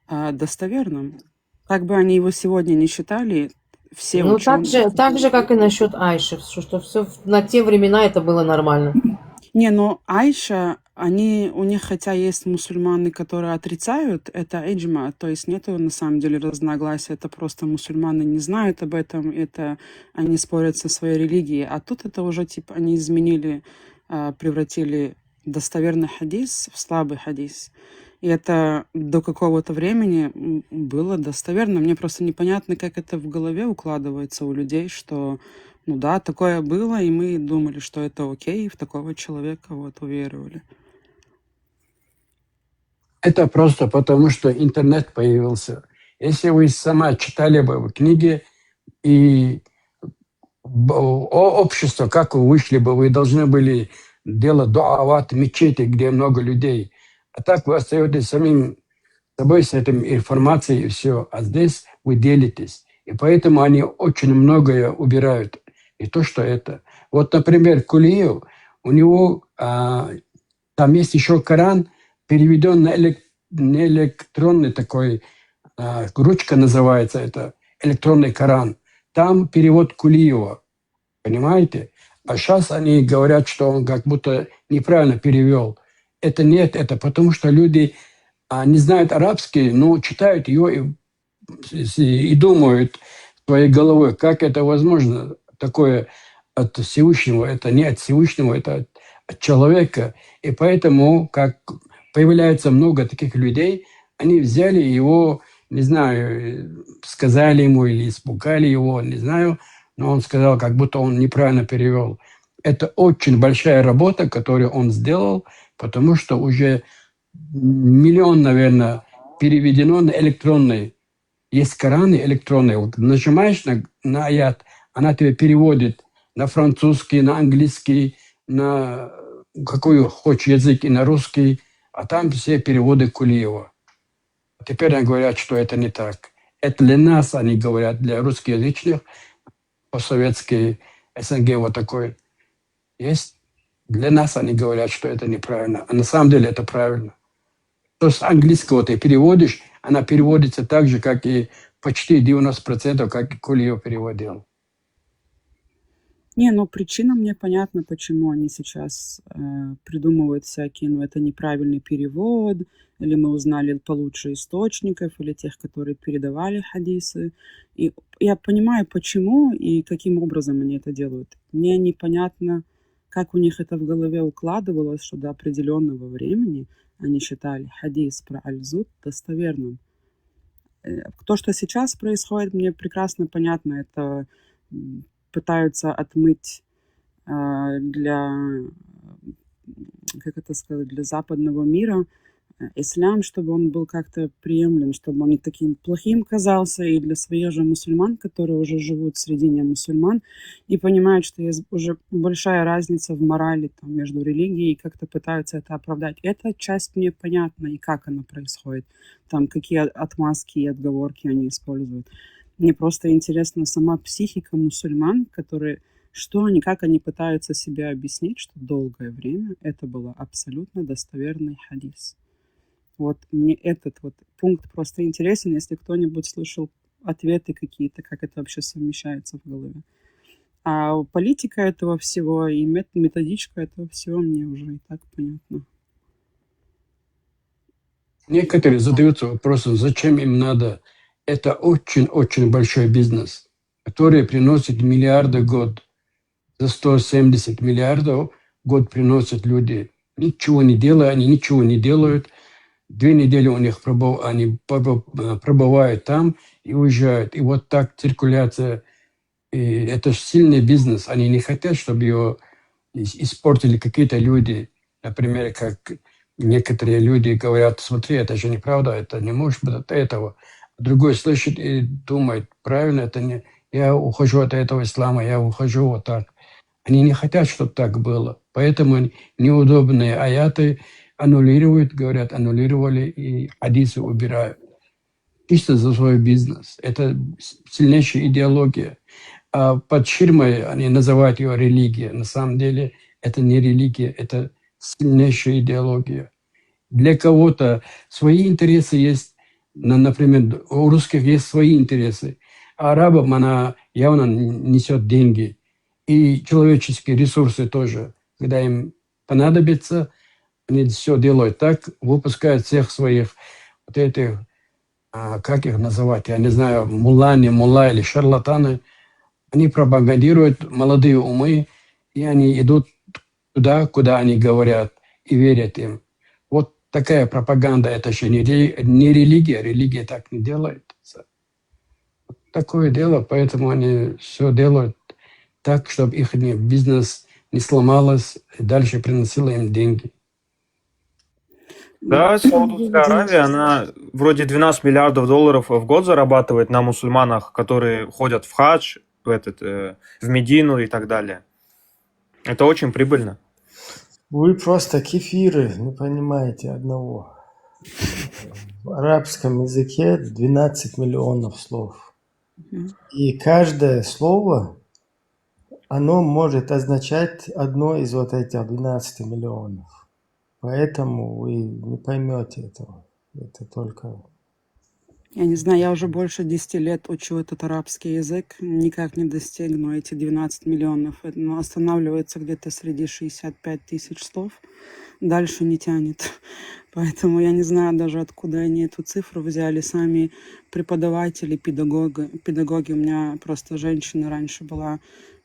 достоверным. Как бы они его сегодня не считали, все Ну, так ученые... же, как и насчет Айши, что все на те времена это было нормально. Не, но Айша, у них хотя есть мусульмане, которые отрицают, это эджма, то есть нету на самом деле разногласия, это просто мусульмане не знают об этом, это они спорят со своей религией, а тут это уже типа они изменили, превратили достоверный хадис в слабый хадис. И это до какого-то времени было достоверно. Мне просто непонятно, как это в голове укладывается у людей, что, ну да, такое было, и мы думали, что это окей, и в такого человека вот уверовали. Это просто потому, что интернет появился. Если вы сама читали бы книги и общество, как вы вышли бы, вы должны были делать дуават в мечети, где много людей. А так вы остаетесь самим собой с этой информацией и все. А здесь вы делитесь. И поэтому они очень многое убирают. И то, что это. Вот, например, Кулиев, у него там есть еще Коран, переведен на электронный такой, ручка называется это, электронный Коран. Там перевод Кулиева, понимаете? А сейчас они говорят, что он как будто неправильно перевел. Это нет, это потому что люди не знают арабский, но читают ее и думают своей головой, как это возможно, такое от Всевышнего. Это не от Всевышнего, это от человека. И поэтому, как появляется много таких людей, они взяли его, не знаю, сказали ему или испугали его, не знаю, но он сказал, как будто он неправильно перевел. Это очень большая работа, которую он сделал, потому что уже 1 миллион, наверное, переведено на электронный. Есть Кораны электронные. Вот нажимаешь на аят, она тебе переводит на французский, на английский, на какой хочешь язык, и на русский, а там все переводы Кулиева. Теперь они говорят, что это не так. Это для нас, они говорят, для русскоязычных, по-советски, СНГ вот такой есть. Для нас они говорят, что это неправильно. А на самом деле это правильно. То с английского ты переводишь, она переводится так же, как и почти 90%, как и Кулиев переводил. Не, ну причина мне понятна, почему они сейчас придумывают всякие, ну это неправильный перевод, или мы узнали получше источников, или тех, которые передавали хадисы. И я понимаю, почему и каким образом они это делают. Мне непонятно, как у них это в голове укладывалось, что до определенного времени они считали хадис про Аль-Зуд достоверным. То, что сейчас происходит, мне прекрасно понятно. Это пытаются отмыть для, как это сказать, для западного мира ислам, чтобы он был как-то приемлем, чтобы он не таким плохим казался, и для своих же мусульман, которые уже живут среди не мусульман, и понимают, что есть уже большая разница в морали там, между религией, и как-то пытаются это оправдать. Эта часть мне понятна, и как она происходит, там какие отмазки и отговорки они используют. Мне просто интересна сама психика мусульман, которые, как они пытаются себе объяснить, что долгое время это был абсолютно достоверный хадис. Вот мне этот вот пункт просто интересен, если кто-нибудь слышал ответы какие-то, как это вообще совмещается в голове. А политика этого всего и методичка этого всего мне уже и так понятно. Некоторые задаются вопросом, зачем им надо это очень-очень большой бизнес, который приносит миллиарды в год. За 170 миллиардов в год приносят люди. Ничего не делая, они ничего не делают. 2 недели у них они пробывают там и уезжают. И вот так циркуляция. И это же сильный бизнес. Они не хотят, чтобы его испортили какие-то люди. Например, как некоторые люди говорят: смотри, это же неправда, это не может быть от этого. Другой слышит и думает: правильно, это не... Я ухожу от этого ислама, я ухожу вот так. Они не хотят, чтобы так было. Поэтому неудобные аяты аннулируют, говорят, аннулировали, и хадисы убирают. Чисто за свой бизнес. Это сильнейшая идеология. А под ширмой они называют ее религией. На самом деле это не религия, это сильнейшая идеология. Для кого-то свои интересы есть. Например, у русских есть свои интересы. А арабам она явно несет деньги. И человеческие ресурсы тоже. Когда им понадобится, они все делают так, выпускают всех своих вот этих, как их называть, я не знаю, мулла или шарлатаны. Они пропагандируют молодые умы, и они идут туда, куда они говорят, и верят им. Вот такая пропаганда, это же не религия, религия так не делает. Вот такое дело, поэтому они все делают так, чтобы их бизнес не сломалось и дальше приносило им деньги. Да, Саудовская Аравия, она вроде 12 миллиардов долларов в год зарабатывает на мусульманах, которые ходят в хадж, в Медину и так далее. Это очень прибыльно. Вы просто кефиры, не понимаете одного. В арабском языке 12 миллионов слов. И каждое слово, оно может означать одно из вот этих 12 миллионов. Поэтому вы не поймете этого. Это только... Я не знаю, я уже больше 10 лет учу этот арабский язык, никак не достигну эти 12 миллионов. Но останавливается где-то среди 65 тысяч слов. Дальше не тянет. Поэтому я не знаю даже, откуда они эту цифру взяли. Сами преподаватели, педагоги. У меня просто женщина раньше была,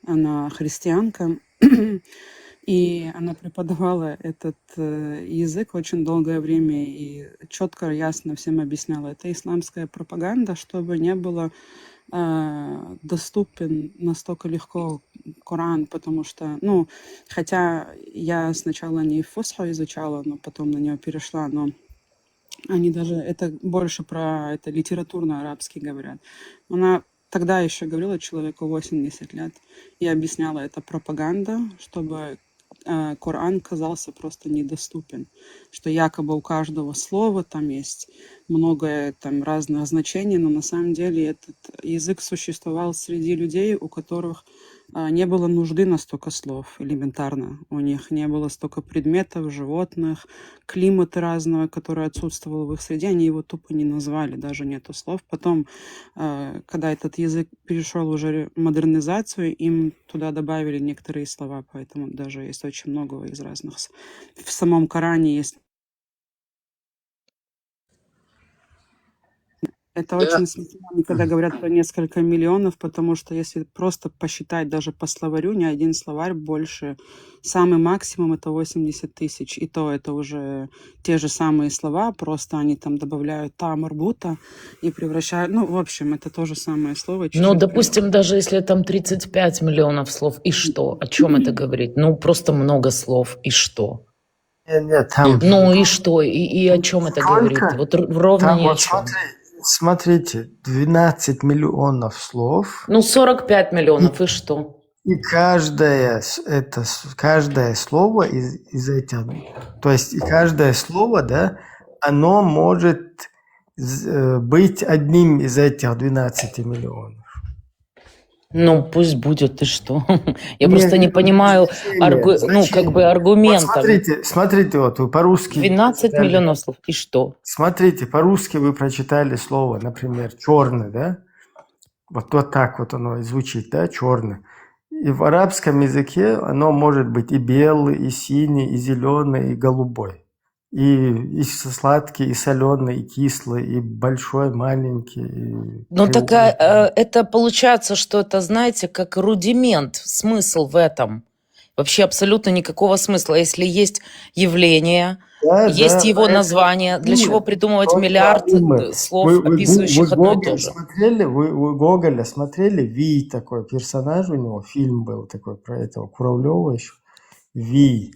она христианка. И она преподавала этот язык очень долгое время и четко, ясно всем объясняла. Это исламская пропаганда, чтобы не было доступен настолько легко Коран, потому что, хотя я сначала не фусху изучала, но потом на нее перешла, но они даже, это больше про, это литературно-арабский говорят. Она тогда еще говорила человеку 80 лет и объясняла, это пропаганда, чтобы Коран казался просто недоступен, что якобы у каждого слова там есть много там разных значений, но на самом деле этот язык существовал среди людей, у которых не было нужды на столько слов элементарно. У них не было столько предметов, животных, климата разного, который отсутствовал в их среде. Они его тупо не назвали, даже нету слов. Потом, когда этот язык перешел уже модернизацию, им туда добавили некоторые слова, поэтому даже есть очень много из разных. В самом Коране есть. Это очень смешно, когда говорят про несколько миллионов, потому что если просто посчитать даже по словарю, ни один словарь больше, самый максимум это 80 тысяч, и то это уже те же самые слова, просто они там добавляют марбута и превращают, в общем, это то же самое слово. Допустим, даже если там 35 миллионов слов, и что? О чем это говорит? Просто много слов, и что? Нет, там... и что? И о чем это говорит? Вот ровно там, ни о чем. Смотрите, 12 миллионов слов. 45 миллионов, и что? И каждое слово из этих, то есть и каждое слово, да, оно может быть одним из этих 12 миллионов. Пусть будет, и что? Я просто не понимаю аргумента. Смотрите, вот вы по-русски... 12 миллионов слов, и что? Смотрите, по-русски вы прочитали слово, например, черный, да? Вот так вот оно звучит, да, черный. И в арабском языке оно может быть и белый, и синий, и зеленый, и голубой. И сладкий, и соленый, и кислый, и большой, маленький, и Ну так кривой. это получается, что это, знаете, как рудимент, смысл в этом. Вообще абсолютно никакого смысла. Если есть явление, Да, есть да, его поэтому название, для чего нет, придумывать только миллиард мы. слов, Вы описывающих одно и Гоголя то же? смотрели? Вы Гоголя смотрели? Вий такой персонаж у него, фильм был такой про этого Куравлева еще. Вий.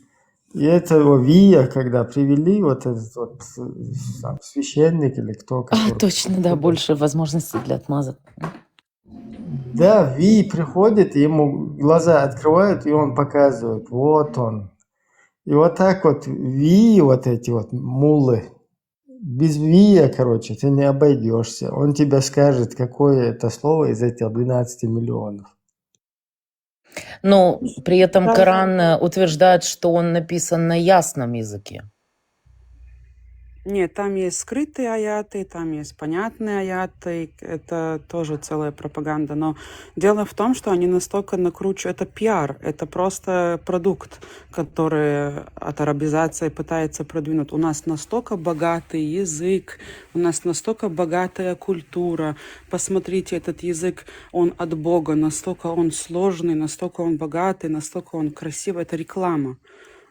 И этого Вия, когда привели, вот этот вот там, священник или кто, А, который... точно, да, больше возможностей для отмазок. Да, Ви приходит, ему глаза открывают, и он показывает, вот он. И вот так вот Ви, вот эти вот мулы, без Вия, короче, ты не обойдешься. Он тебе скажет, какое это слово из этих 12 миллионов. Но при этом Да, Коран утверждает, что он написан на ясном языке. нет, там есть скрытые аяты, там есть понятные аяты, это тоже целая пропаганда. Но дело в том, что они настолько накручивают, это пиар, это просто продукт, который от арабизации пытается продвинуть. У нас настолько богатый язык, у нас настолько богатая культура. Посмотрите, этот язык, он от Бога, настолько он сложный, настолько он богатый, настолько он красивый. Это реклама.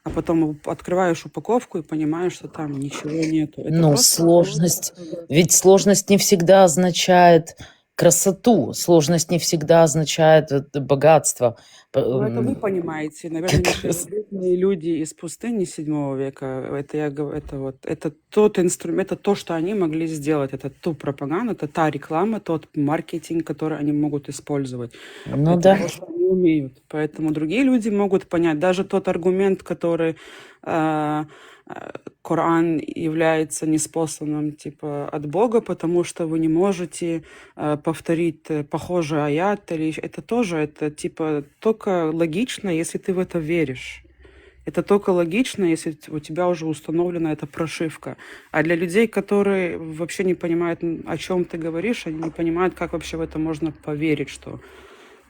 А потом открываешь упаковку и понимаешь, что там ничего нету. Это Ну, просто сложность. Ведь сложность не всегда означает красоту. Сложность не всегда означает богатство. ну, это вы понимаете. Наверное, несовершенные люди из пустыни 7 века. Это я говорю, это тот инструмент, это то, что они могли сделать. Это ту пропаганду, это та реклама, тот маркетинг, который они могут использовать. Ну Это да. то, что они умеют. Поэтому другие люди могут понять. Даже тот аргумент, который Коран является неспосланным типа от Бога, потому что вы не можете повторить похожий аят, или это тоже, это типа только логично, если ты в это веришь. Это только логично, если у тебя уже установлена эта прошивка. А для людей, которые вообще не понимают, о чем ты говоришь, они не понимают, как вообще в это можно поверить, что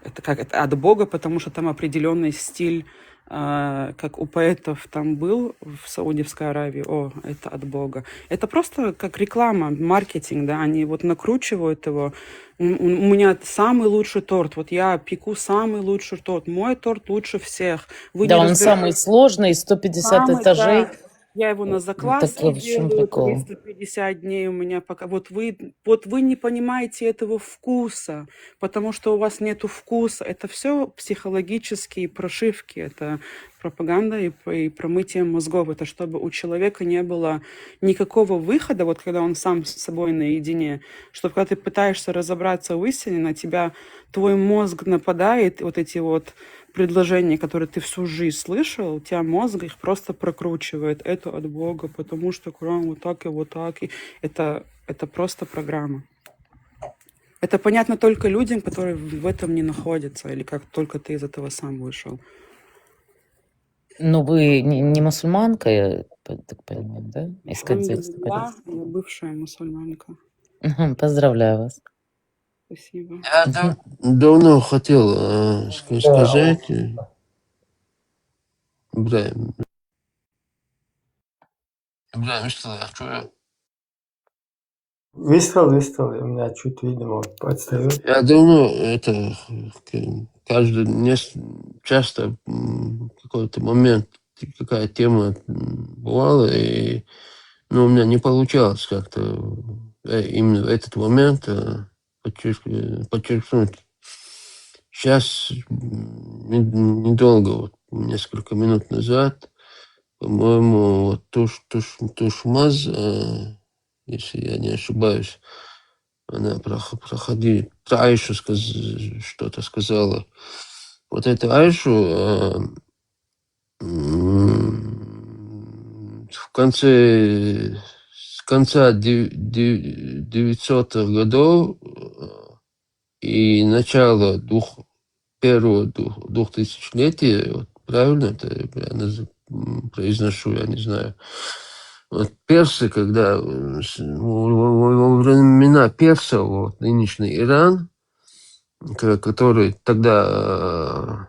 это как это от Бога, потому что там определенный стиль, как у поэтов там был в Саудовской Аравии, это от Бога. Это просто как реклама, маркетинг, да, они вот накручивают его. У меня самый лучший торт, вот я пеку самый лучший торт, мой торт лучше всех. Вы Да, не он самый разбираетесь. сложный, 150 Самый, этажей. да. Я его на Так закваске в чем делаю, прикол? 350 дней у меня пока. Вот вы не понимаете этого вкуса, потому что у вас нету вкуса. Это все психологические прошивки, это пропаганда и промытие мозгов. Это чтобы у человека не было никакого выхода, вот когда он сам с собой наедине, чтобы когда ты пытаешься разобраться в истине, на тебя твой мозг нападает, вот эти вот предложения, которые ты всю жизнь слышал, у тебя мозг их просто прокручивает. Это от Бога, потому что Коран вот так и вот так. И это просто программа. Это понятно только людям, которые в этом не находятся, или как только ты из этого сам вышел. Ну, вы не мусульманка, я так понимаю, да? Из контекста. Альхамдулилlah, я бывшая мусульманка. Поздравляю вас. Спасибо. Я давно хотел сказать, Ибраим, что я чую. Выставил, у меня чуть, видимо, подстает. Я давно часто какой-то момент, какая тема бывала, и у меня не получалось как-то именно этот момент подчеркнуть. Сейчас недолго, вот, несколько минут назад, по-моему, Тушмаз, если я не ошибаюсь, она проходила, Айшу что-то сказала. Вот эту Айшу с конца 900-х годов и начала первого двухтысячелетия, вот правильно это я произношу, я не знаю. Вот персы, когда во времена персов, вот, нынешний Иран, который тогда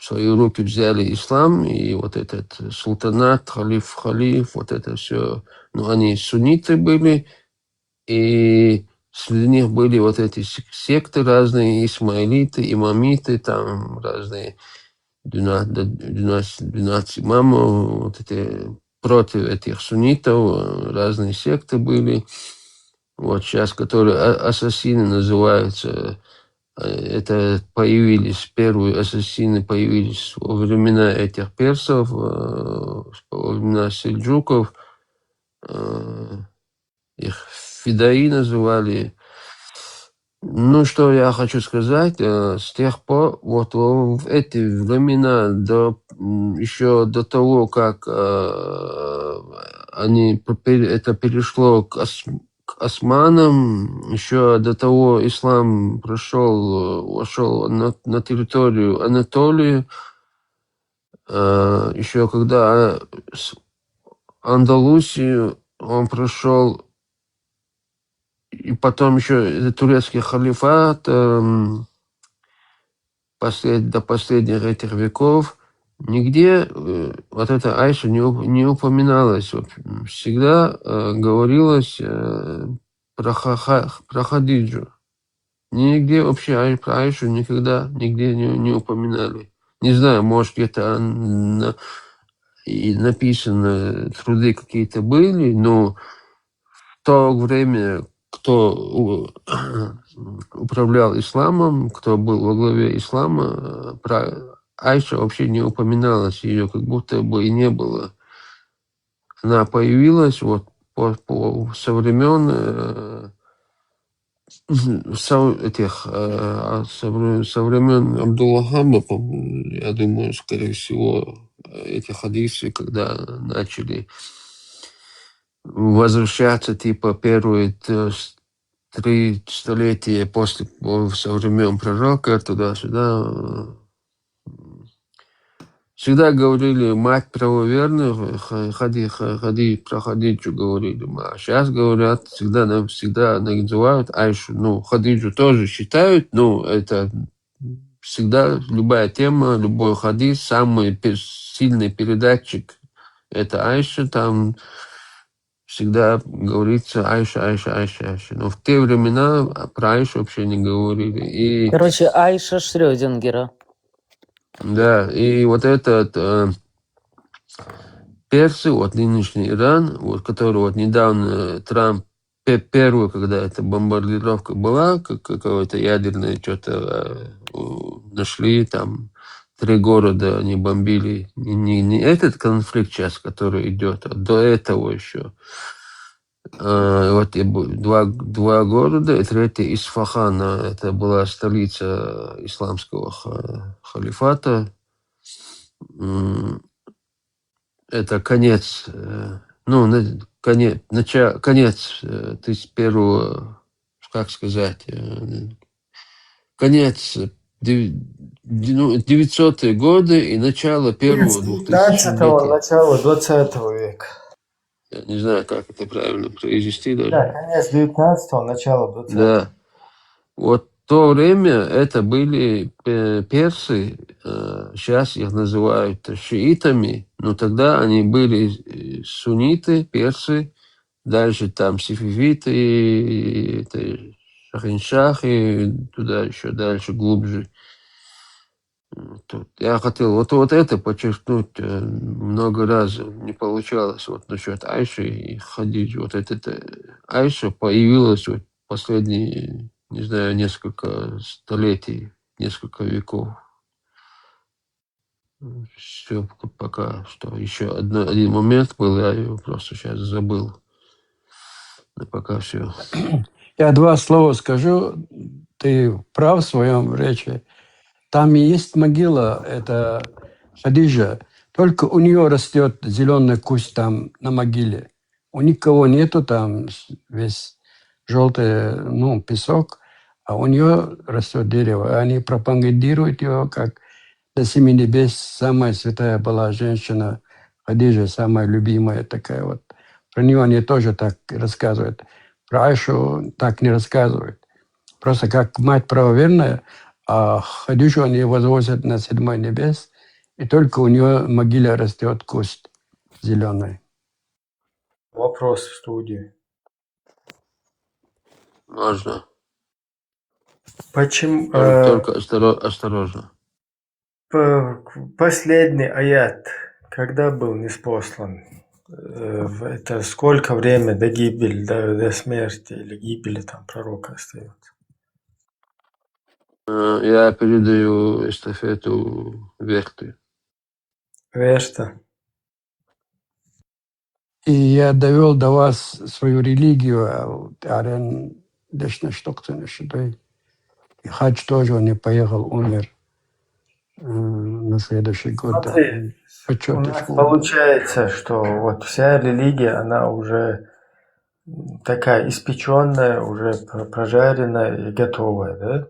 в свои руки взяли ислам, и вот этот султанат, халиф, вот это все, ну, они сунниты были, и среди них были вот эти секты разные, исмаилиты, имамиты, там разные 12 имамов, вот эти, против этих суннитов, разные секты были. Вот сейчас, которые ассасины называются, это первые ассасины появились во времена этих персов, во времена сельджуков. Их фидаи называли. Ну, что я хочу сказать, с тех пор, вот в эти времена, еще до того, как это перешло к османам, еще до того ислам вошел на территорию Анатолии, еще когда Андалусию он прошел, и потом еще турецкий халифат до последних этих веков, нигде вот эта Айша не упоминалась. Всегда говорилось про Хадиджу. Нигде вообще про Айшу никогда нигде не упоминали. Не знаю, может, где-то и написано, труды какие-то были, но в то время кто управлял исламом, кто был во главе ислама, про Айша вообще не упоминалось, ее как будто бы и не было. Она появилась вот со времен Абдуллахама, я думаю, скорее всего, эти хадисы, когда начали возвращаться, типа, первые 3 столетия со времен пророка, туда-сюда. Всегда говорили мать правоверных, ходи про Хадиджу говорили. А сейчас говорят, всегда называют Айшу. Ну, Хадиджу тоже считают, но это всегда любая тема, любой хадис, самый сильный передатчик – это Айша, там всегда говорится Айша. Но в те времена про Айшу вообще не говорили. Короче, Айша Шрёдингера. Да, и вот этот персы, вот нынешний Иран, вот который вот недавно Трамп первый, когда эта бомбардировка была, какое-то ядерное что-то нашли, там 3 города они бомбили. Не этот конфликт сейчас, который идет, а до этого еще. Вот 2 города, и 3-й Исфахан, это была столица исламского халифата. Это конец 1001, как сказать, конец 900-е годы и начало первого 2000-летия. Начало 20 века. Я не знаю, как это правильно произвести даже. Да, конец 19-го, начало 20-го. Да. Вот в то время это были персы, сейчас их называют шиитами, но тогда они были сунниты, персы, дальше там сефевиты, шахиншахи, туда еще дальше, глубже. Я хотел вот это подчеркнуть много раз, не получалось вот насчет Айши и Хадиджи. Вот эта Айша появилась вот последние, не знаю, несколько столетий, несколько веков. Все пока что. Еще один момент был, я его просто сейчас забыл. Но пока все. Я 2 слова скажу. Ты прав в своем речи. Там и есть могила, это Хадиджа. Только у нее растет зеленый куст там на могиле. У никого нету там, весь желтый, песок, а у нее растет дерево. Они пропагандируют ее как до 7 небес. Самая святая была женщина Хадиджа, самая любимая такая вот. Про нее они тоже так рассказывают. Про Айшу так не рассказывают. Просто как мать правоверная, а Хадиджу они возводят на 7 небес, И только у него в могиле растет куст зеленый. Вопрос в студии. Можно. Почему Только осторожно. последний аят, когда был ниспослан? Это сколько время до гибели, до смерти или гибели там пророка остается? Я передаю эстафету Верты. Вешта. И я довел до вас свою религию, Арен Дешнаштоктен, и Хадж тоже он не поехал, умер на следующий год. Смотри, у нас получается, что вот вся религия, она уже такая испеченная, уже прожаренная и готовая, да?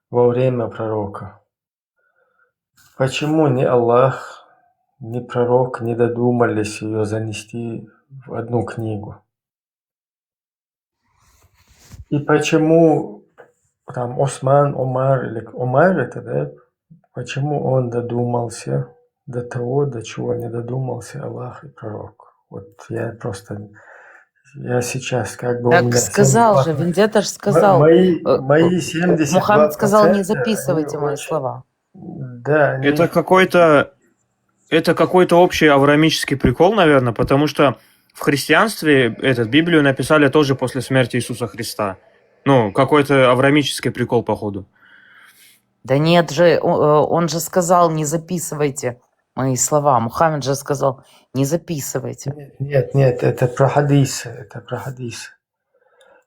Во время пророка. Почему ни Аллах, ни пророк не додумались ее занести в одну книгу? И почему там Осман, Омар, или Омар это, да? Почему он додумался до того, до чего не додумался Аллах и пророк? Вот я сейчас как бы у Так меня сказал 72%. же, Вендета же сказал. Мои 72%. Мухаммед сказал, не они записывайте мои очень- слова. Да, они Это какой-то общий авраамический прикол, наверное, потому что в христианстве Библию написали тоже после смерти Иисуса Христа. Ну, какой-то авраамический прикол, походу. Да нет же, он же сказал, не записывайте мои слова. Мухаммед же сказал, не записывайте. Нет, это про хадисы, это про хадисы.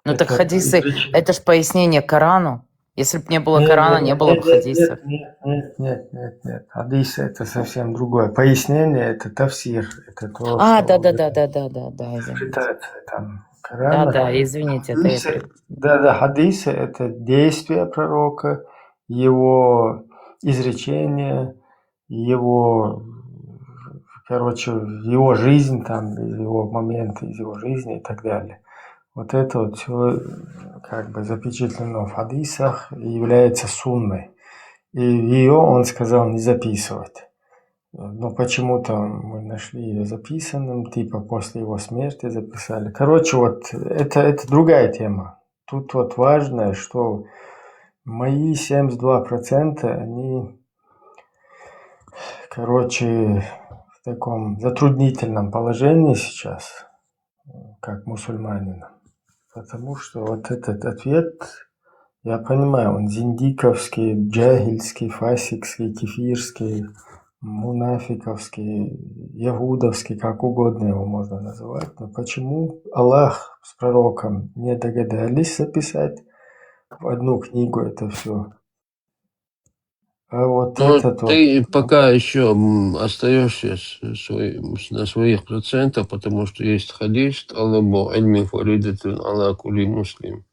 Ну так Это хадисы, изречение. это ж пояснение Корану. Если бы не было Нет, Корана, нет, не было бы нет, хадисов. нет. Хадисы это совсем другое. Пояснение это тафсир, это то, А, что да, извините. интерпретация там Корана. Да, извините, это я Хадисы, хадисы это действия пророка, его изречения, его, его жизнь, там, его моменты из его жизни и так далее. Вот это вот все как бы запечатлено в хадисах и является сунной. И ее он сказал не записывать. Но почему-то мы нашли ее записанным, типа после его смерти записали. Короче, вот это другая тема. Тут вот важно, что мои 72%, они, в таком затруднительном положении сейчас, как мусульманин. Потому что вот этот ответ, я понимаю, он зиндиковский, джахильский, фасикский, кефирский, мунафиковский, ягудовский, как угодно его можно называть. Но почему Аллах с пророком не догадались записать в одну книгу это все? А вот Ну, этот вот... ты пока еще остаешься на своих процентах, потому что есть хадис «Аллаху ильми фаридатун алла кули муслим».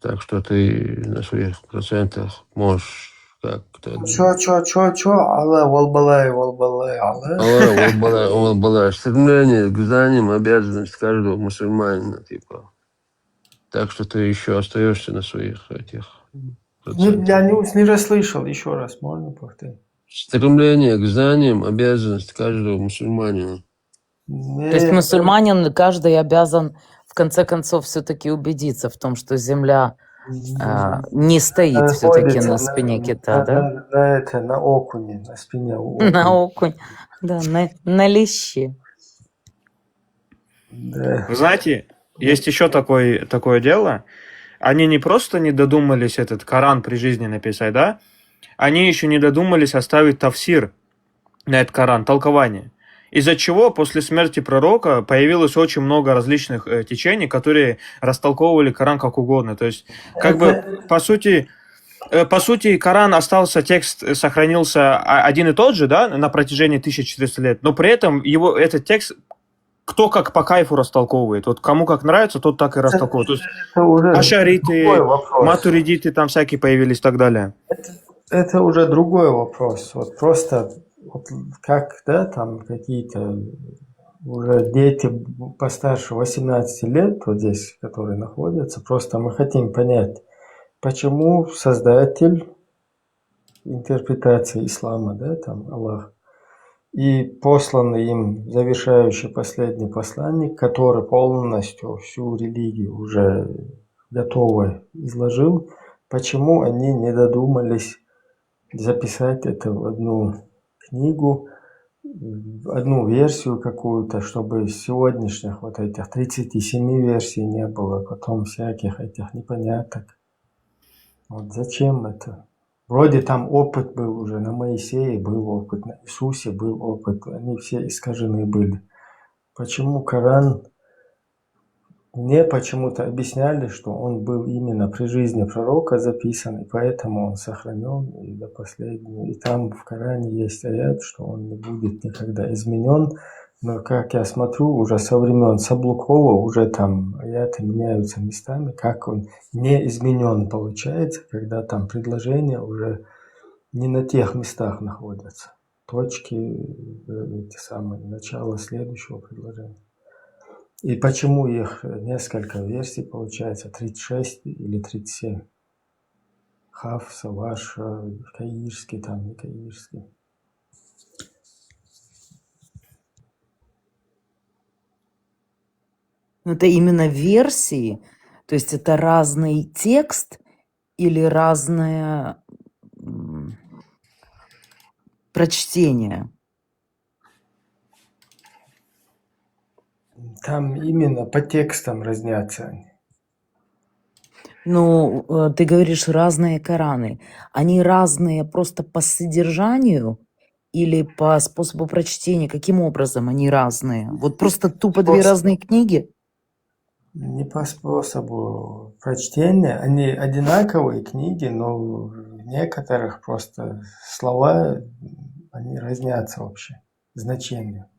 Так что ты на своих процентах можешь как-то... Чё? Аллах, валбалай, Аллах, валбалай. Стремление к знаниям, обязанность каждого мусульманина, типа. Так что ты еще остаешься на своих этих... Я не расслышал, еще раз, можно повторить? Стремление к знаниям, обязанность каждого мусульманина. То есть мусульманин, каждый обязан в конце концов все-таки убедиться в том, что земля не стоит все-таки на спине кита, да? На окуне, на спине окуня. На окунь, да, на лещи. Да. Вы знаете, есть еще такое дело. Они не просто не додумались этот Коран при жизни написать, да? Они еще не додумались оставить тафсир на этот Коран, толкование. Из-за чего после смерти пророка появилось очень много различных течений, которые растолковывали Коран как угодно. То есть, как бы, по сути, Коран остался, текст сохранился один и тот же, да, на протяжении 1400 лет, но при этом этот текст кто как по кайфу растолковывает. Вот кому как нравится, тот так и растолковывает. То есть ашариты, матуридиты там всякие появились и так далее. Это уже другой вопрос. Вот просто вот как, да, там какие-то уже дети постарше 18 лет, вот здесь, которые находятся, просто мы хотим понять, почему Создатель интерпретация ислама, да, там Аллах. И посланный им завершающий последний посланник, который полностью всю религию уже готово изложил, почему они не додумались записать это в одну книгу, в одну версию какую-то, чтобы сегодняшних вот этих 37 версий не было, потом всяких этих непоняток. Вот зачем это? Вроде там опыт был уже, на Моисее был опыт, на Иисусе был опыт, они все искажены были. Почему Коран? Мне почему-то объясняли, что он был именно при жизни пророка записан, и поэтому он сохранен и до последнего. И там в Коране есть аят, что он не будет никогда изменен. Но, как я смотрю, уже со времен Саблукова уже там аяты меняются местами, как он не изменен получается, когда там предложения уже не на тех местах находятся. Точки, эти самые, начало следующего предложения. И почему их несколько версий получается, 36 или 37? Хафса, Ваша, Каирский, там не Каирский. Ну, это именно версии, то есть это разный текст или разное прочтение? Там именно по текстам разнятся они. Ну, ты говоришь разные Кораны. Они разные просто по содержанию или по способу прочтения? Каким образом они разные? Вот просто тупо две разные книги? Не по способу прочтения. Они одинаковые книги, но в некоторых просто слова, они разнятся вообще, значение.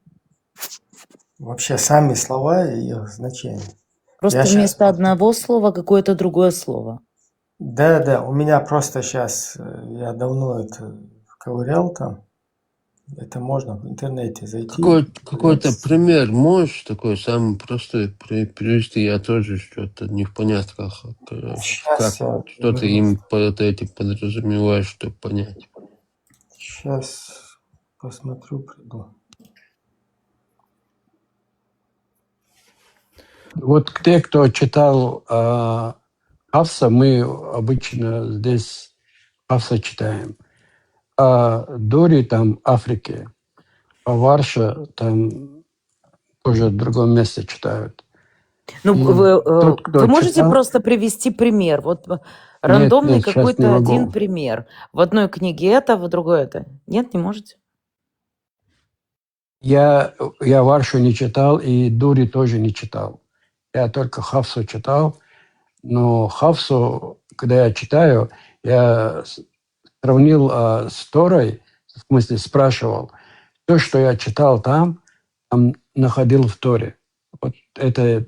Вообще сами слова и их значение. Просто вместо одного слова какое-то другое слово. Да, у меня просто сейчас, я давно это ковырял там, это можно в интернете зайти. Какой-то пример можешь такой самый простой привести? Я тоже что-то не в понятках. Что ты им под этим подразумеваешь, чтобы понять? Сейчас посмотрю, приду. Вот те, кто читал Хафса, мы обычно здесь Хафса читаем. А Дори там Африке, а Варша там тоже в другом месте читают. Ну, вы можете читал, просто привести пример? Вот рандомный сейчас не какой-то могу. один пример. В одной книге это, в другой это. Нет, не можете? Я Варшу не читал, и Дури тоже не читал. Я только Хафсу читал. Но Хафсу, когда я читаю, я сравнил с Торой, в смысле спрашивал. То, что я читал там находил в Торе. Вот это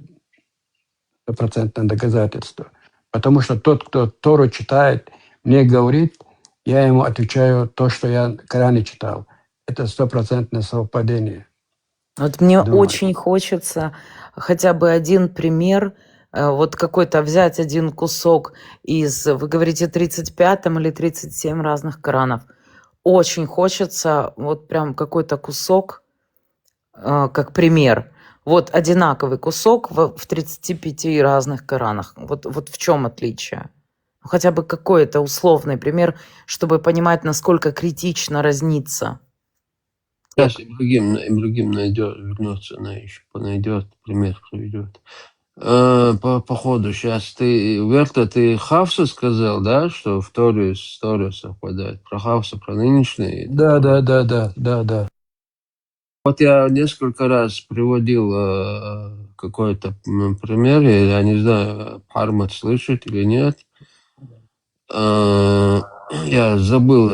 стопроцентное доказательство. Потому что тот, кто Тору читает, мне говорит, я ему отвечаю то, что я в Коране читал. Это стопроцентное совпадение. Вот мне Думаю. очень хочется хотя бы один пример, вот какой-то взять один кусок из, вы говорите, 35 или 37 разных Коранов. Очень хочется вот прям какой-то кусок, как пример. Вот одинаковый кусок в 35 разных Коранах. Вот в чем отличие? Хотя бы какой-то условный пример, чтобы понимать, насколько критично разнится. Сейчас Ибрагим найдет, вернется, найдет, пример приведет. По ходу, сейчас ты Хавса сказал, да, что в Торе с Торой совпадает? Про Хавса, про нынешний? Да. Вот я несколько раз приводил какой-то пример, я не знаю, Пармат слышит или нет. Я забыл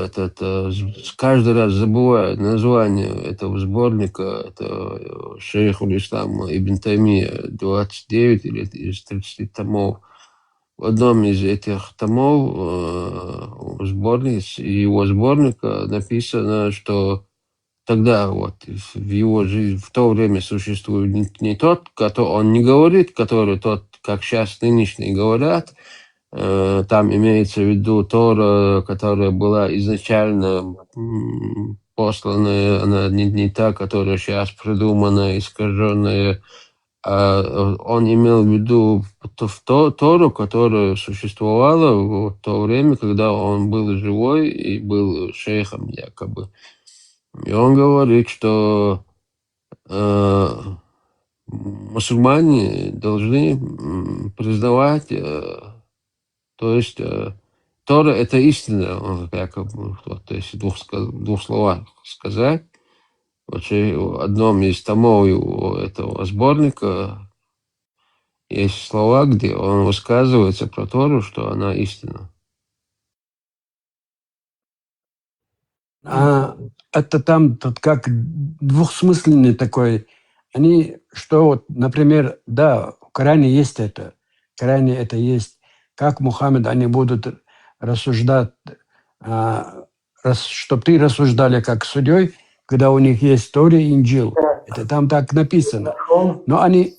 каждый раз забываю название этого сборника. Это Шейх Ислам Ибн Таймия, 29 или из 30 томов. В одном из этих томов его сборника написано, что тогда вот в его жизни, в то время существует не тот, который он не говорит, который тот, как сейчас нынешние говорят, там имеется в виду Тора, которая была изначально посланная, она не та, которая сейчас придумана, искаженная. Он имел в виду Тору, которая существовала в то время, когда он был живой и был шейхом якобы. И он говорит, что мусульмане должны признавать, то есть Тора — это истина, он якобы, то есть в двух словах сказать. Вообще, в одном из томов этого сборника есть слова, где он высказывается про Тору, что она истина. Это там тут как двухсмысленный такой. Они, что вот, например, да, в Коране есть это. В Коране это есть. Как Мухаммед, они будут рассуждать, чтобы ты рассуждали как судьей, когда у них есть Тора и Инджил. Это там так написано. Но они...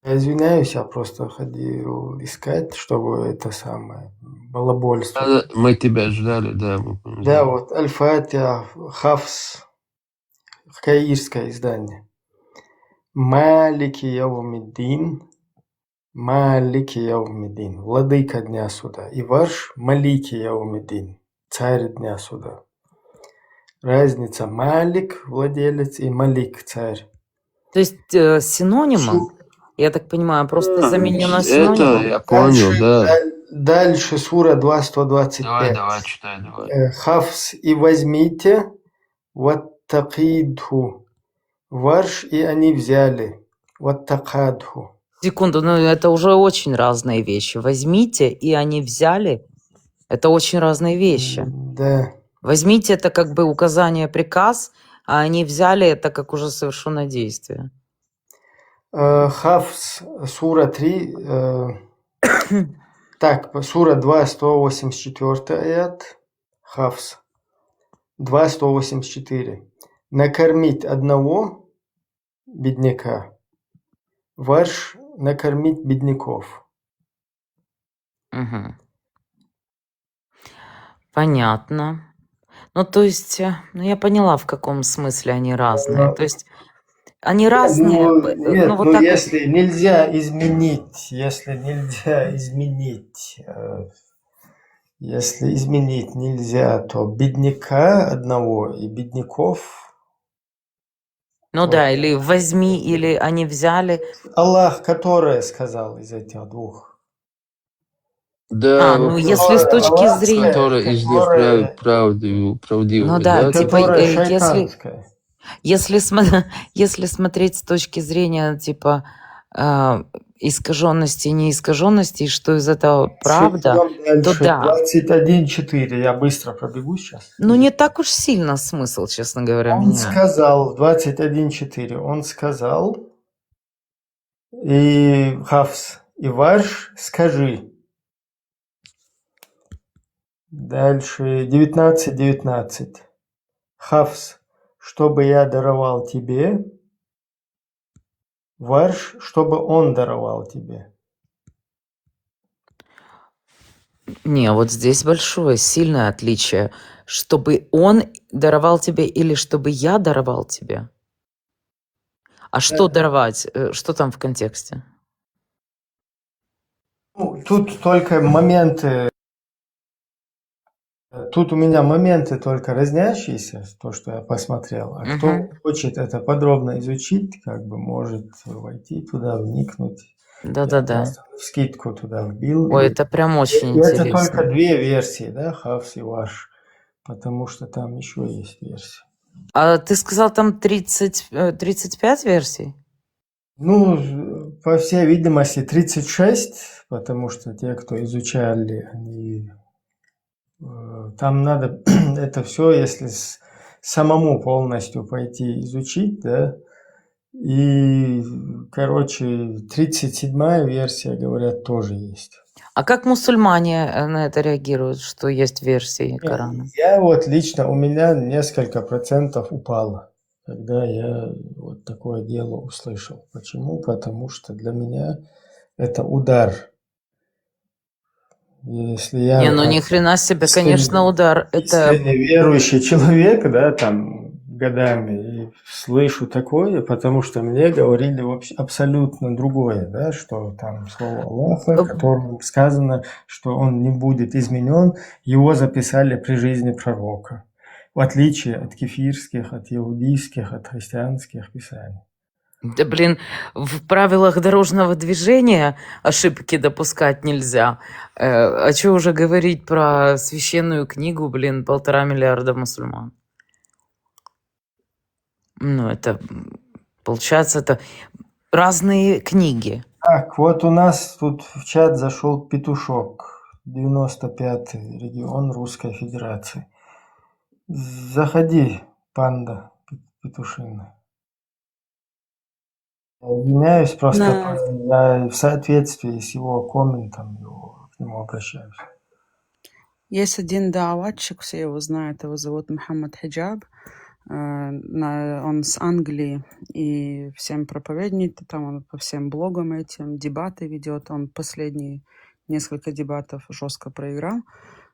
Я извиняюсь, я просто ходил искать, чтобы это самое балабольство. Мы тебя ждали, да. Да, вот Аль-Фатиха, Хафс, каирское издание. Малики Яумиддин, Малики Яумиддин, владыка дня суда. И ваш Малики Яумиддин, царь дня суда. Разница Малик, владелец, и Малик, царь. То есть синонимом, я так понимаю, просто заменено синонимом? Это я понял, да. Дальше сура 2.125. Давай, читай, давай. Хафс, и возьмите, ваттакидху, варш, и они взяли, ваттакадху. Секунду, ну это уже очень разные вещи. Возьмите, и они взяли. Это очень разные вещи. Да. Возьмите, это как бы указание, приказ, а они взяли это как уже совершенное действие. Хафс, сура 3, так, сура 2, 184 аят, Хафс, 2, 184. Накормить одного бедняка, варш накормить бедняков. Угу. Понятно. Ну, то есть, ну, я поняла, в каком смысле они разные. То есть, они разные. Нет, ну, вот ну так если нельзя изменить, если изменить нельзя, то бедняка одного и бедняков. Ну да, или возьми, или они взяли. Аллах, который сказал из этих двух. Да, ну если с точки зрения... Который из них правдивый, Ну да, типа, шайтанская. если смотреть с точки зрения, типа, искаженности и неискаженности, что из этого правда, то да. 21.4, я быстро пробегу сейчас. Ну, не так уж сильно смысл, честно говоря, Он сказал, 21.4, он сказал, и Хафс, и варш, скажи. Дальше 19.19. Хафс, чтобы я даровал тебе, варш, чтобы он даровал тебе. Не, вот здесь большое, сильное отличие. Чтобы он даровал тебе или чтобы я даровал тебе? А что даровать? Что там в контексте? Ну, тут только моменты. Тут у меня моменты только разнящиеся, то, что я посмотрел. А кто хочет это подробно изучить, как бы может войти туда, вникнуть. Да-да-да. Вскидку туда вбил. Ой, это прям очень и интересно. Это только две версии, да, Хафс и Варш, потому что там еще есть версии. А ты сказал, там 35 версий? Ну, по всей видимости, 36, потому что те, кто изучали, они... Там надо это все, если самому полностью пойти изучить, да, и, короче, 37-я версия, говорят, тоже есть. А как мусульмане на это реагируют, что есть версии Корана? Я вот лично, у меня несколько процентов упало, когда я вот такое дело услышал. Почему? Потому что для меня это удар Если Не, я ну ни как хрена себе, искренне, конечно, удар. Это искренне верующий человек, да, там, годами, и слышу такое, потому что мне говорили вообще абсолютно другое, да, что там слово Аллаха, в котором сказано, что он не будет изменен, его записали при жизни пророка, в отличие от кефирских, от иудейских, от христианских писаний. Да, блин, в правилах дорожного движения ошибки допускать нельзя. А что уже говорить про священную книгу, блин, 1,5 миллиарда мусульман. Ну, это, получается, это разные книги. Так, вот у нас тут в чат зашел Петушок, 95-й регион Русской Федерации. Заходи, панда Петушина. Извиняюсь, просто я в соответствии с его комментом к нему обращаюсь. Есть один дааватчик, все его знают, его зовут Мухаммад Хиджаб. Он с Англии и всем проповедник, там он по всем блогам этим, дебаты ведет. Он последние несколько дебатов жестко проиграл.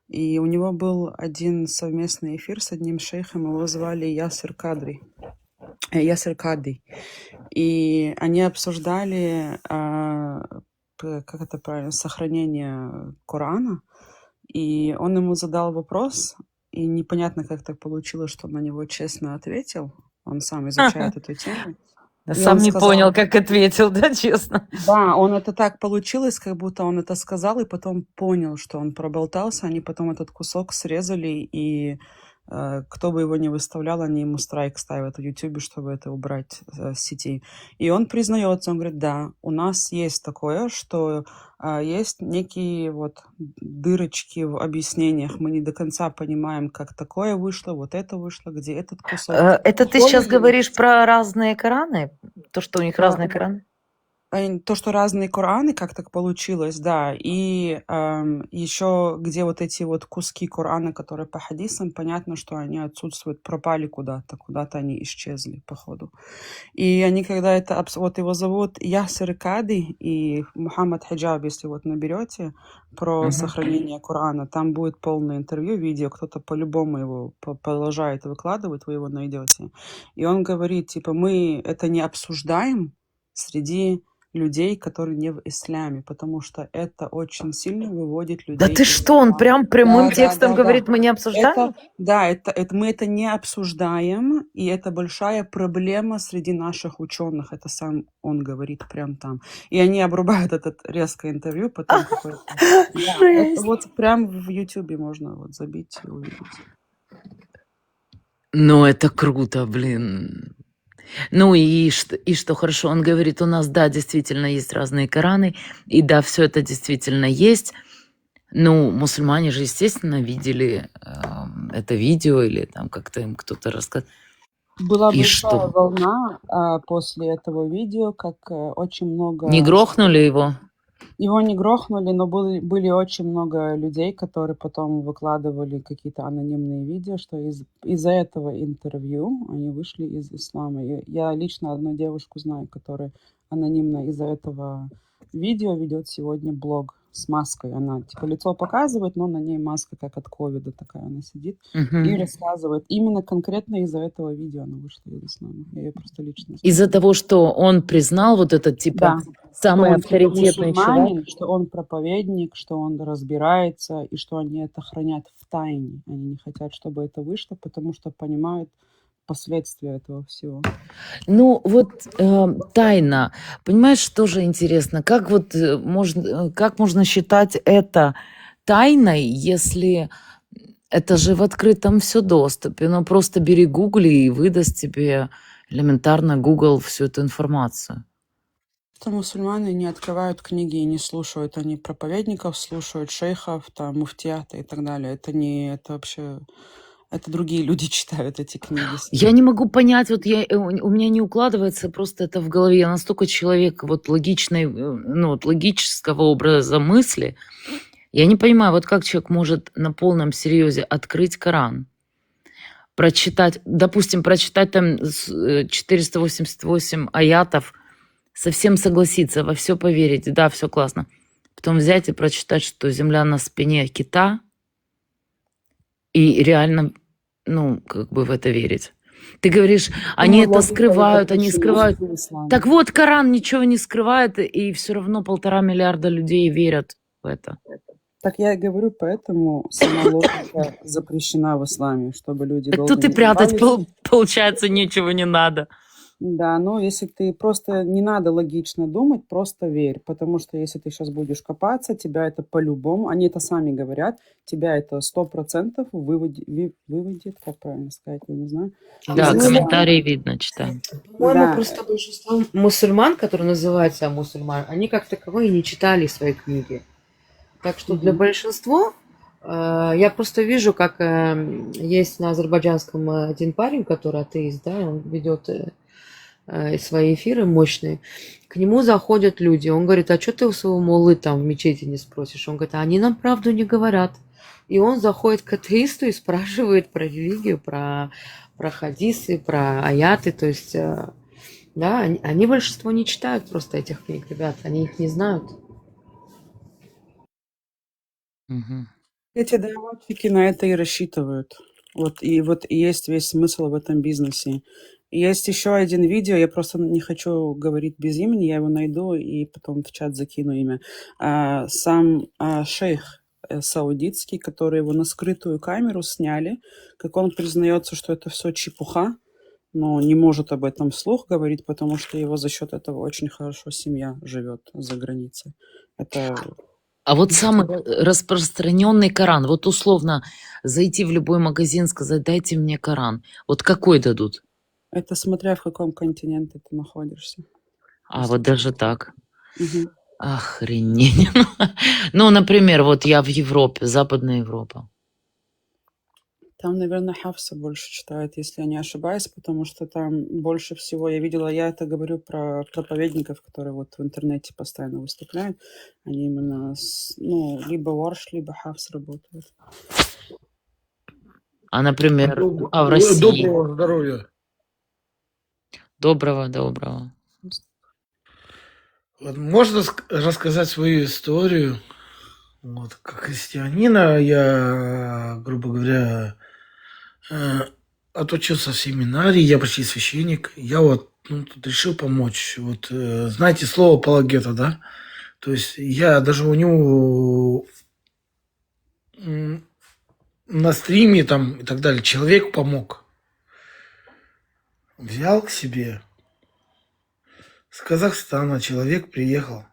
И у него был один совместный эфир с одним шейхом, его звали Ясир Кади. И они обсуждали, как это правильно, сохранение Корана. И он ему задал вопрос, и непонятно, как так получилось, что он на него честно ответил. Он сам изучает эту тему. Я И сам он не сказал, понял, как ответил, да, честно. да, он это так получилось, как будто он это сказал, и потом понял, что он проболтался. Они потом этот кусок срезали, и кто бы его не выставлял, они ему страйк ставят в Ютубе, чтобы это убрать с сети. И он признается, он говорит, да, у нас есть такое, что есть некие вот дырочки в объяснениях, мы не до конца понимаем, как такое вышло, вот это вышло, где этот кусок. Это ты сейчас говоришь про разные Кораны? То, что у них разные Кораны? То, что разные Кораны, как так получилось, да, и еще где вот эти вот куски Корана, которые по хадисам, понятно, что они отсутствуют, пропали куда-то они исчезли, походу. И они, когда это, вот его зовут Ясир Кади и Мухаммад Хиджаб, если вот наберете про сохранение Корана, там будет полное интервью, видео, кто-то по-любому его продолжает выкладывать, вы его найдете. И он говорит, типа, мы это не обсуждаем среди людей, которые не в исламе, потому что это очень сильно выводит людей. Да ты из что, он ислама. прям прямым Да, текстом говорит, мы не обсуждаем? Мы это не обсуждаем, и это большая проблема среди наших ученых. Это сам он говорит прям там. И они обрубают это резкое интервью, потом какое-то... Да, это вот прям в Ютубе можно вот забить и увидеть. Ну, это круто, блин. Ну и что хорошо, он говорит, у нас, да, действительно есть разные Кораны, и да, все это действительно есть. Ну, мусульмане же, естественно, видели это видео или там как-то им кто-то рассказал. Была И большая что? волна после этого видео, как очень много... Не грохнули его? Его не грохнули, но были очень много людей, которые потом выкладывали какие-то анонимные видео, что из-за этого интервью они вышли из ислама. И я лично одну девушку знаю, которая анонимно из-за этого видео ведет сегодня блог с маской. Она типа лицо показывает, но на ней маска как от ковида такая, она сидит и рассказывает. Именно конкретно из-за этого видео она вышла из ислама. Я ее просто лично знаю. Из-за того, что он признал вот этот, типа, Да, самый что он типа авторитетный человек. мусульманин, что он проповедник, что он разбирается, и что они это хранят в тайне. Они не хотят, чтобы это вышло, потому что понимают последствия этого всего. Ну, вот тайна. Понимаешь, тоже интересно, как вот как можно считать это тайной, если это же в открытом все доступе. Ну, просто бери Google и выдаст тебе элементарно Google всю эту информацию. Что мусульмане не открывают книги и не слушают. Они проповедников слушают, шейхов, там, муфтията и так далее. Это вообще... Это другие люди читают эти книги. Я не могу понять, вот у меня не укладывается просто это в голове. Я настолько человек вот логичный, ну, вот логического образа мысли. Я не понимаю, вот как человек может на полном серьезе открыть Коран, прочитать, допустим, прочитать там 488 аятов, совсем согласиться, во все поверить, да, все классно. потом взять и прочитать, что Земля на спине кита, и реально, ну, как бы в это верить. Ты говоришь, они Думаю, это логика скрывают, они очень скрывают. есть в исламе. Так вот, Коран ничего не скрывает, и все равно 1,5 миллиарда людей верят в это. Так я и говорю, поэтому сама логика запрещена в исламе, чтобы люди Так долго тут и не прятать, копались. получается, ничего не надо. Да, но если ты просто не надо логично думать, просто верь, потому что если ты сейчас будешь копаться, тебя это по-любому, они это сами говорят, тебя это 100% выводит, как правильно сказать, я не знаю, из Да, ислама. комментарии видно, читаем. По-моему, Да, просто большинство мусульман, которые называют себя мусульман, они как таковые не читали свои книги. Так что для большинства я просто вижу, как есть на азербайджанском один парень, который атеист, да, он ведет свои эфиры мощные. К нему заходят люди. Он говорит, а что ты у своего моллы там в мечети не спросишь? Он говорит, они нам правду не говорят. И он заходит к атеисту и спрашивает про религию, про хадисы, про аяты. То есть, да, они большинство не читают просто этих книг, ребят. Они их не знают. Мгм. эти дайватчики на это и рассчитывают. Вот и есть весь смысл в этом бизнесе. И есть еще один видео, я просто не хочу говорить без имени, я его найду и потом в чат закину имя. Сам шейх саудитский, который его на скрытую камеру сняли, как он признается, что это все чепуха, но не может об этом вслух говорить, потому что его за счет этого очень хорошо семья живет за границей. Это А вот самый распространенный Коран, вот условно зайти в любой магазин, сказать, дайте мне Коран. Вот какой дадут? Это смотря в каком континенте ты находишься. А вот даже так. Мгм. Охренеть. Ну, например, вот я в Европе, Западная Европа. Там, наверное, Хавса больше читает, если я не ошибаюсь, потому что там больше всего я видела, я это говорю про проповедников, которые вот в интернете постоянно выступляют. Они именно либо Варш, либо Хавс работают. А, например, в России? Доброго здоровья. Доброго. Вот можно рассказать свою историю? Вот, как христианина я, грубо говоря, отучился в семинарии, я почти священник. Я вот тут решил помочь. Вот знаете слово апологета, да? То есть я даже у него на стриме там и так далее человек помог. Взял к себе. С Казахстана человек приехал.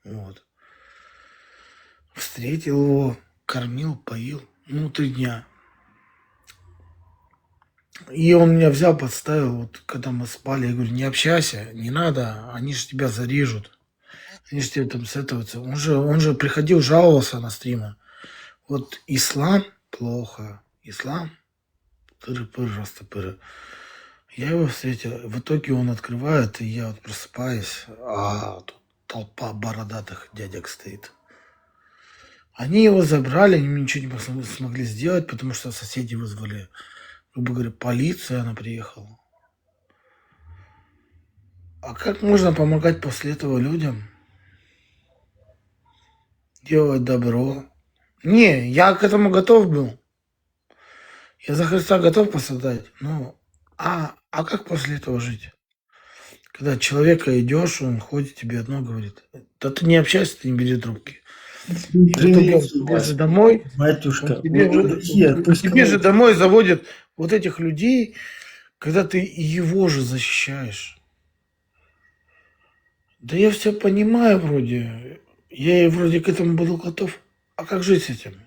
Вот. Встретил его, кормил, поил. 3 дня. И он меня взял, подставил, вот когда мы спали, я говорю, не общайся, не надо, они же тебя зарежут. Они же тебе там с этого... Он же приходил, жаловался на стримы. Вот ислам плохо, ислам тыры-пыры. Я его встретил, в итоге он открывает, и я вот просыпаюсь, а тут толпа бородатых дядек стоит. Они его забрали, они ничего не смогли сделать, потому что соседи вызвали, грубо говоря, полицию, она приехала. А как можно помогать после этого людям? Делать добро? Не, я к этому готов был. Я за Христа готов пострадать. Ну, а как после этого жить? Когда человека идешь, он ходит, тебе одно говорит. Да ты не общайся, ты не бери трубки. Тебе же домой, Батюшка, тебе же домой заводят вот этих людей, когда ты его же защищаешь. Да я все понимаю вроде. Я и вроде к этому был готов. А как жить с этим?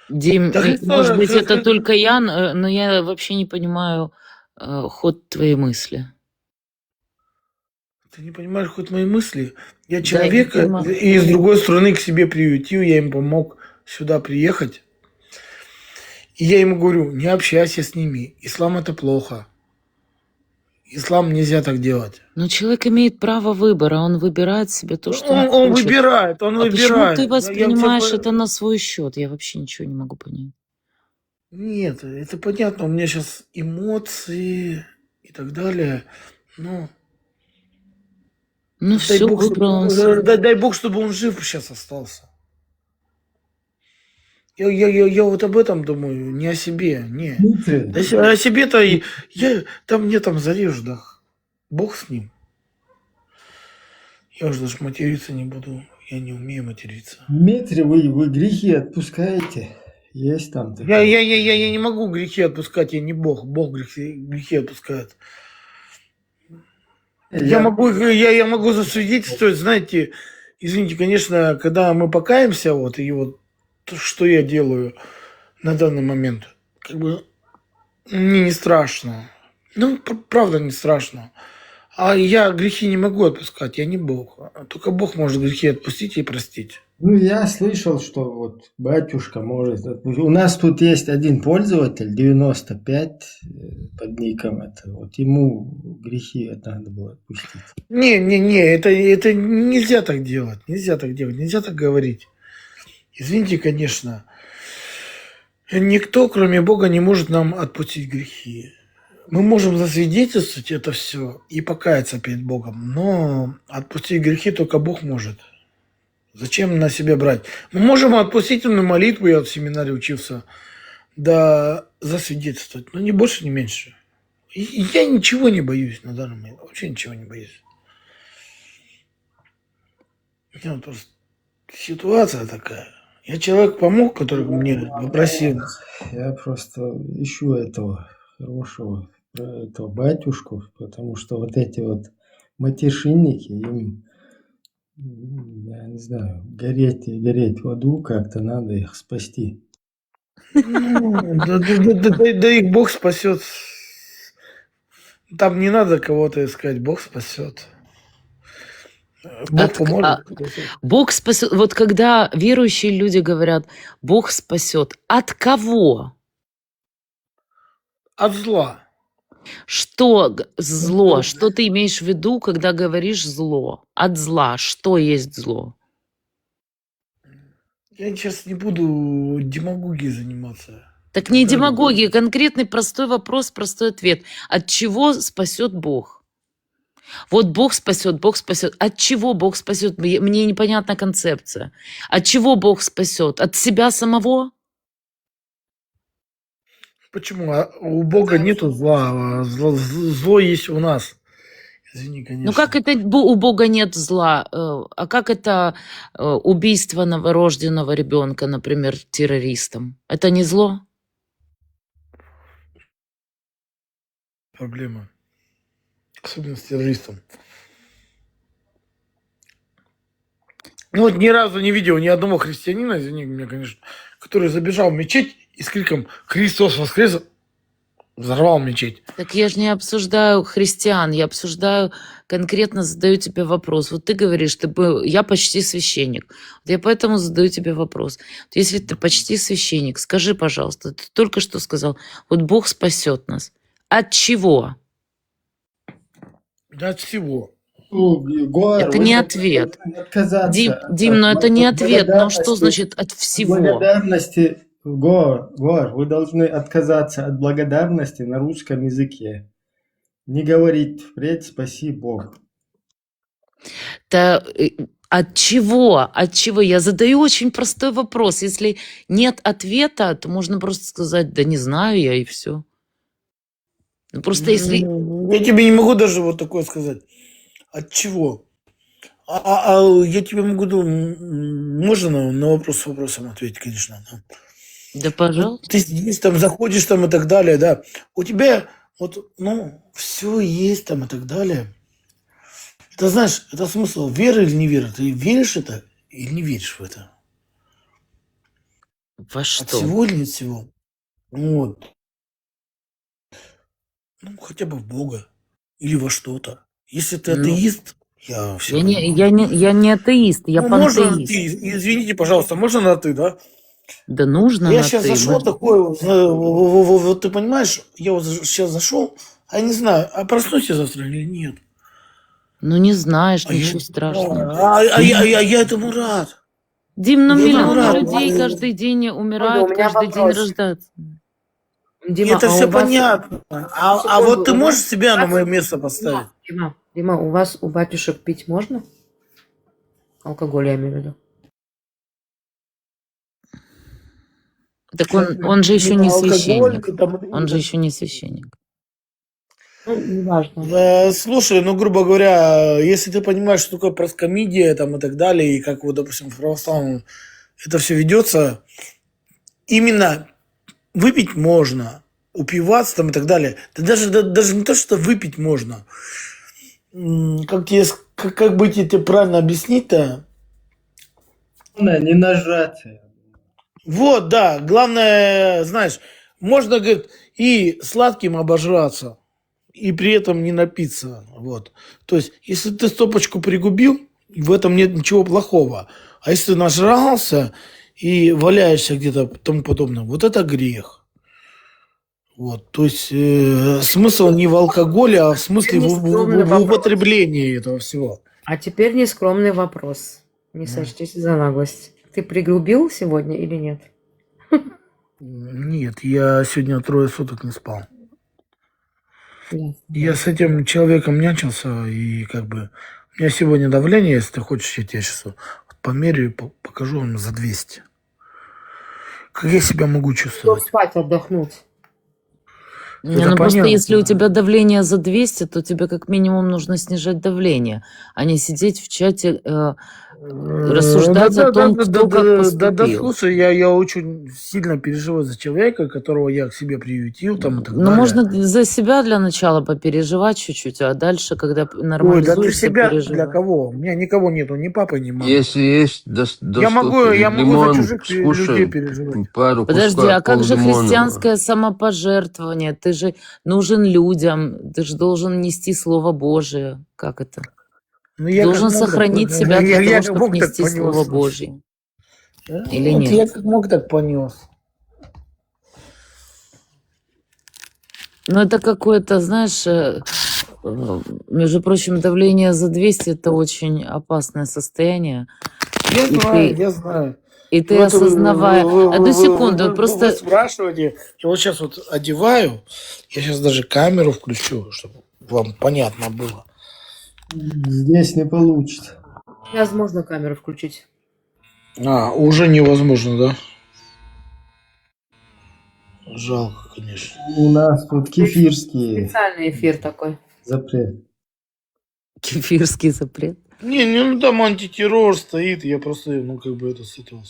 Дим, Да может быть, это только я, но я вообще не понимаю ход твоей мысли. Ты не понимаешь ход моей мысли? Я Да, человека я не понимаю. и с другой стороны к себе приютил, я им помог сюда приехать. И я ему говорю, не общайся с ними. Ислам это плохо. Ислам нельзя так делать. Но человек имеет право выбора, он выбирает себе то, что Он хочет. выбирает, он А почему выбирает. ты Я воспринимаешь тебя это на свой счет? Я вообще ничего не могу понять. Нет, это понятно, у меня сейчас эмоции и так далее. Но Ну Дай все, бог, выбрал он дай бог, чтобы он жив сейчас остался. Я вот об этом думаю, не о себе, не. Дмитрий, О себе-то мне там зарежут, да. Бог с ним. Я уже даже материться не буду. Я не умею материться. Дмитрий, вы грехи отпускаете? Есть там такое? Я не могу грехи отпускать, я не Бог. Бог грехи отпускает. Я могу засвидетельствовать, знаете, извините, конечно, когда мы покаемся, вот, и вот что я делаю на данный момент, как бы мне не страшно. Ну, правда, не страшно. А я грехи не могу отпускать, я не Бог. Только Бог может грехи отпустить и простить. Ну, я слышал, что вот батюшка может отпустить. У нас тут есть один пользователь, 95 под ником, это вот ему грехи надо было отпустить. Не, это нельзя так делать, нельзя так говорить. Извините, конечно, никто, кроме Бога, не может нам отпустить грехи. Мы можем засвидетельствовать это все и покаяться перед Богом, но отпустить грехи только Бог может. Зачем на себя брать? Мы можем отпустить на молитву, я в семинаре учился, да засвидетельствовать, но не больше, не меньше. И я ничего не боюсь на данный момент, вообще ничего не боюсь. У меня просто ситуация такая. Я человек помог, который мне попросил. Я просто ищу этого хорошего, этого батюшку, потому что вот эти вот матершинники, им, я не знаю, гореть в аду как-то, надо их спасти. Да их Бог спасет. Там не надо кого-то искать, Бог спасет. Бог поможет. Бог спасет. Вот когда верующие люди говорят, Бог спасет, от кого? От зла. Что зло? Что ты имеешь в виду, когда говоришь зло? От зла. Что есть зло? Я сейчас не буду демагогией заниматься. Так не демагогия, конкретный простой вопрос, простой ответ. От чего спасет Бог? Вот Бог спасет, Бог спасет. От чего Бог спасет? Мне непонятна концепция. От чего Бог спасет? От себя самого? Почему? У Бога нету зла. Зло есть у нас. Извини, конечно. Ну как это у Бога нет зла? А как это убийство новорожденного ребенка, например, террористом? Это не зло? Проблема. Особенно с террористом. Ну вот ни разу не видел ни одного христианина, извини меня, конечно, который забежал в мечеть и с криком «Христос воскрес!» взорвал мечеть. Так я же не обсуждаю христиан, я обсуждаю, конкретно задаю тебе вопрос. Вот ты говоришь, я почти священник. Вот я поэтому задаю тебе вопрос. Вот если ты почти священник, скажи, пожалуйста, ты только что сказал, вот Бог спасет нас. От чего? Да от всего. Это не ответ. Дим, но это не ответ. Но что значит от всего? Благодарности, Гор, вы должны отказаться от благодарности на русском языке. Не говорить впредь «спаси Бог». От чего? От чего? Я задаю очень простой вопрос. Если нет ответа, то можно просто сказать, да не знаю я, и все. Ну, просто если... Я тебе не могу даже вот такое сказать. От чего? Я тебе могу, можно на вопрос вопросом ответить, конечно. Да, пожалуйста. Ты здесь там заходишь там и так далее, да. У тебя вот, все есть там и так далее. Это, знаешь, это смысл веры или не веры. Ты веришь это или не веришь в это? Во что? От всего или нет всего? Вот. Хотя бы в Бога. Или во что-то. Если ты атеист, я все я не атеист, я пантеист. Извините, пожалуйста, можно на «ты», да? Да нужно Я на сейчас «ты». зашел такой, вот ты понимаешь, я вот сейчас зашел, а я не знаю, а проснусь я завтра или нет. Ну не знаешь, ничего страшного. Я этому рад. Дим, Я миллионы рад. людей каждый день умирают, У меня каждый день вопрос. рождаются. Дима, Это а все у вас... понятно. А вот Секунду, ты у можешь вас... себя на мое место поставить? Дима, у вас, у батюшек пить можно? Алкоголь, я имею в виду. Так он же еще Не не алкоголь, священник. не там... Он же еще не священник. Ну, неважно. Слушай, ну, грубо говоря, если ты понимаешь, что такое проскомидия там и так далее, и как вот, допустим, в православном это все ведется, именно выпить можно, упиваться там и так далее. Да даже не то, что выпить можно. Как бы тебе правильно объяснить-то? Не нажатие. Вот, да. Главное, знаешь, можно, говорит, и сладким обожраться, и при этом не напиться. Вот. То есть, если ты стопочку пригубил, в этом нет ничего плохого. А если ты нажрался и валяешься где-то тому подобное, вот это грех. Вот. То есть, смысл не в алкоголе, а в смысле в употреблении этого всего. А теперь нескромный вопрос. Не сочтите за наглость. Ты пригубил сегодня или нет? Нет, я сегодня 3 суток не спал. Ясно. Я с этим человеком нянчился, и как бы... У меня сегодня давление, если ты хочешь, я тебе сейчас померяю, покажу вам за 200. Как я себя могу чувствовать? Спать, отдохнуть. Не, ну просто если у тебя давление за 200, то тебе как минимум нужно снижать давление, а не сидеть в чате, рассуждать о том, кто как поступил. Да, слушай, я очень сильно переживаю за человека, которого я к себе приютил, там и так Ну, далее. можно за себя для начала попереживать чуть-чуть, а дальше, когда Ой, да для нормализуешься, себя, для переживай. кого? У меня никого нету, ни папы, ни мамы. Если есть Я могу за лимон, чужих людей скушай переживать. пару Подожди, кусков, а как же пол-лимона. христианское самопожертвование? Ты же нужен людям, ты же должен нести Слово Божие. Как это? Ну, Ты я как должен мог, так сохранить понес. себя для Я того, как чтобы мог, так нести понес. Слово Божье. Или Вот я нет? как мог, так понес. Ну, это какое-то, знаешь, между прочим, давление за 200 – это очень опасное состояние. Я И знаю, ты, я знаю. и ты Вот осознавая... Одну секунду, вы просто... спрашиваете, я вот сейчас вот одеваю, я сейчас даже камеру включу, чтобы вам понятно было. Здесь не получится. Невозможно камеру включить. Уже невозможно, да? Жалко, конечно. У нас тут кефирские. Специальный эфир такой. Запрет. Кефирский запрет. Ну там антитеррор стоит, я просто, ну как бы это с этого...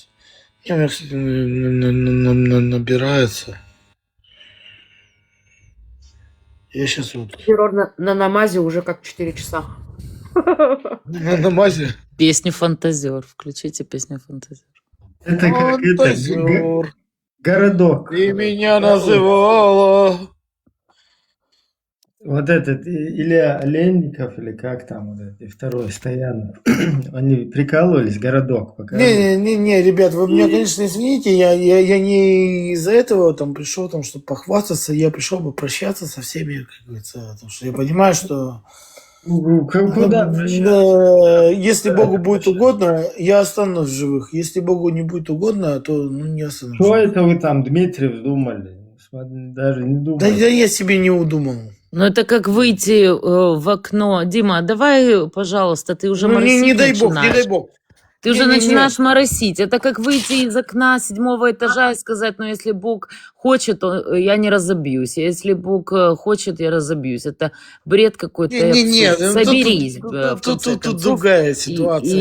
У меня, кстати, набирается. Я сейчас вот... Террор на намазе уже как 4 часа. На намазе? Песню «Фантазер». Включите песню «Фантазер». Это как Фантазер. городок. Ты меня называла. Вот этот Илья Оленников, или как там, вот этот, и второй, Стоянов, они прикалывались, городок показывали. Не, ребят, вы меня, конечно, извините, я не из-за этого там пришел, там, чтобы похвастаться, я пришел попрощаться со всеми, как говорится, потому что я понимаю, что Куда прощаться? если Богу будет угодно, я останусь в живых. Если Богу не будет угодно, то не останусь. Что это вы там, Дмитрий, вздумали? Даже не Да думали. я себе не удумал. Ну, это как выйти в окно. Дима, давай, пожалуйста, ты уже Ну, моросить не дай бог, не начинаешь. дай бог. Ты уже Не-не-не. начинаешь моросить. Это как выйти из окна 7-го этажа и сказать, ну, если Бог хочет, то я не разобьюсь. Если Бог хочет, я разобьюсь. Это бред какой-то. Не-не-не, абсурд. Соберись, в конце тут концов. другая ситуация.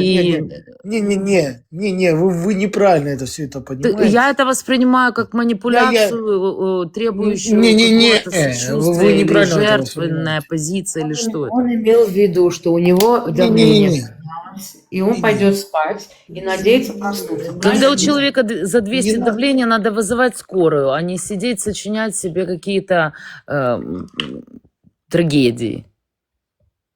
Не-не-не, вы неправильно это все это понимаете. Я это воспринимаю как манипуляцию, требующую Не-не-не, какого-то вы сочувствия или неправильно это жертвенная позиция, или что это. Он имел в виду, что у него давление Не-не-не. поднялось, и он пойдет спать и надеется проснуться. Когда у человека за 200 Не надо. давления, надо вызывать скорую, а не сидеть, сочинять себе какие-то трагедии.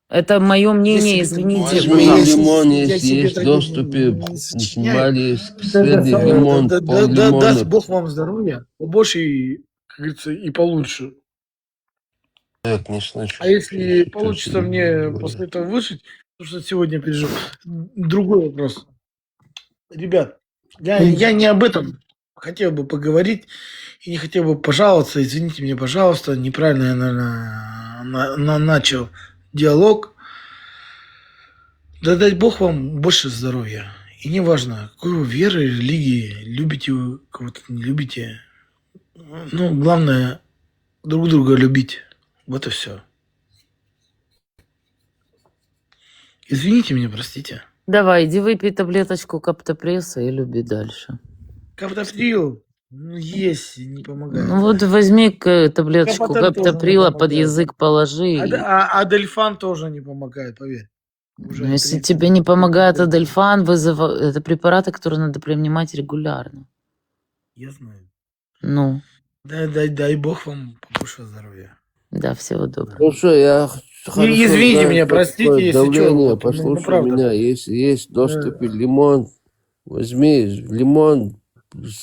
Это мое мнение, извините. Возьми пожалуйста. лимон, Я если себе есть в трагедию доступе, не сочиняю. мали средний лимон, Даст пол-лимона. Бог вам здоровья, побольше и, как говорится, и получше. Нет, не слышу. А если Что получится ты мне говоришь? после этого выжить, потому что сегодня пережил, другой вопрос. Ребят, я не об этом. хотел бы поговорить и не хотел бы пожаловаться. Извините меня, пожалуйста, неправильно я, наверное, начал диалог. Да дай Бог вам больше здоровья. И неважно, какой вы веры, религии, любите вы кого-то, не любите. Ну, главное, друг друга любить. Вот и все. Извините меня, простите. Давай, иди выпей таблеточку каптопресса и люби дальше. Каптоприл, есть, не помогает. Ну вот возьми таблеточку Капотен тоже не каптоприла, под помогает. язык положи. Адельфан тоже не помогает, поверь. Уже Ну, если третий. тебе не помогает адельфан, это препараты, которые надо принимать регулярно. Я знаю. Ну, Дай Бог вам побольше здоровья. да, всего доброго. Хорошо, я хорошо извините знаю, меня, что простите, такое если чё, давление. вот, ну, Послушай правда. меня, если есть в доступе лимон, возьми лимон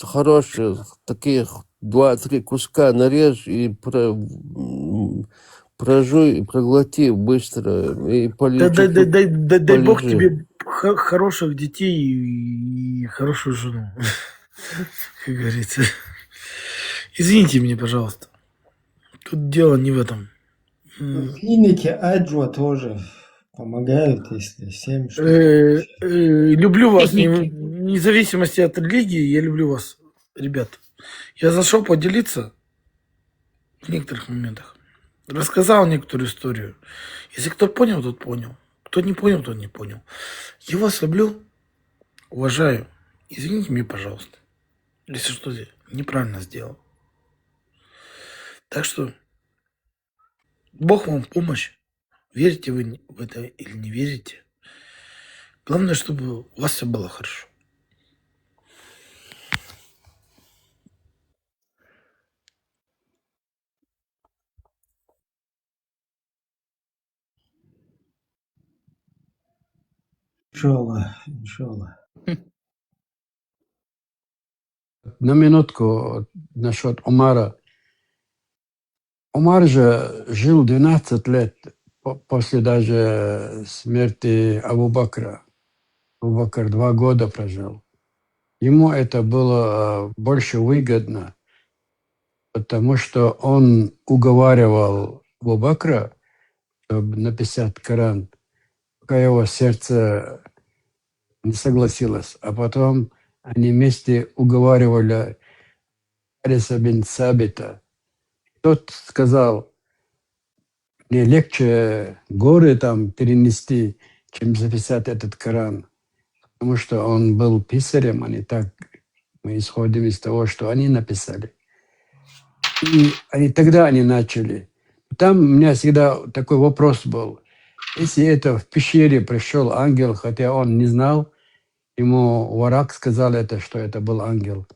хороший, таких 2-3 куска нарежь и прожуй, и проглоти быстро и Дай Бог полежи. тебе хороших детей и хорошую жену. Как говорится. Извините меня, пожалуйста. Тут дело не в этом. В клинике Аджва тоже помогают, если 7 штук. Люблю вас, вне зависимости от религии, я люблю вас, ребят. Я зашел поделиться в некоторых моментах. Рассказал некоторую историю. Если кто понял, тот понял. Кто не понял, тот не понял. Я вас люблю, уважаю. Извините меня, пожалуйста, если что-то неправильно сделал. Так что Бог вам в помощь. Верите вы в это или не верите. Главное, чтобы у вас все было хорошо. Иншаллах. На минутку насчет Умара. Умар же жил 12 лет после даже смерти Абу Бакра. Абу Бакр 2 года прожил. Ему это было больше выгодно, потому что он уговаривал Абу Бакра, чтобы написать Коран, пока его сердце не согласилось. А потом они вместе уговаривали Ариса бин Сабита. Тот сказал, мне легче горы там перенести, чем записать этот Коран. Потому что он был писарем, а не так. Мы исходим из того, что они написали. И тогда они начали. Там у меня всегда такой вопрос был. Если это в пещере пришел ангел, хотя он не знал, ему Варак сказал это, что это был ангел.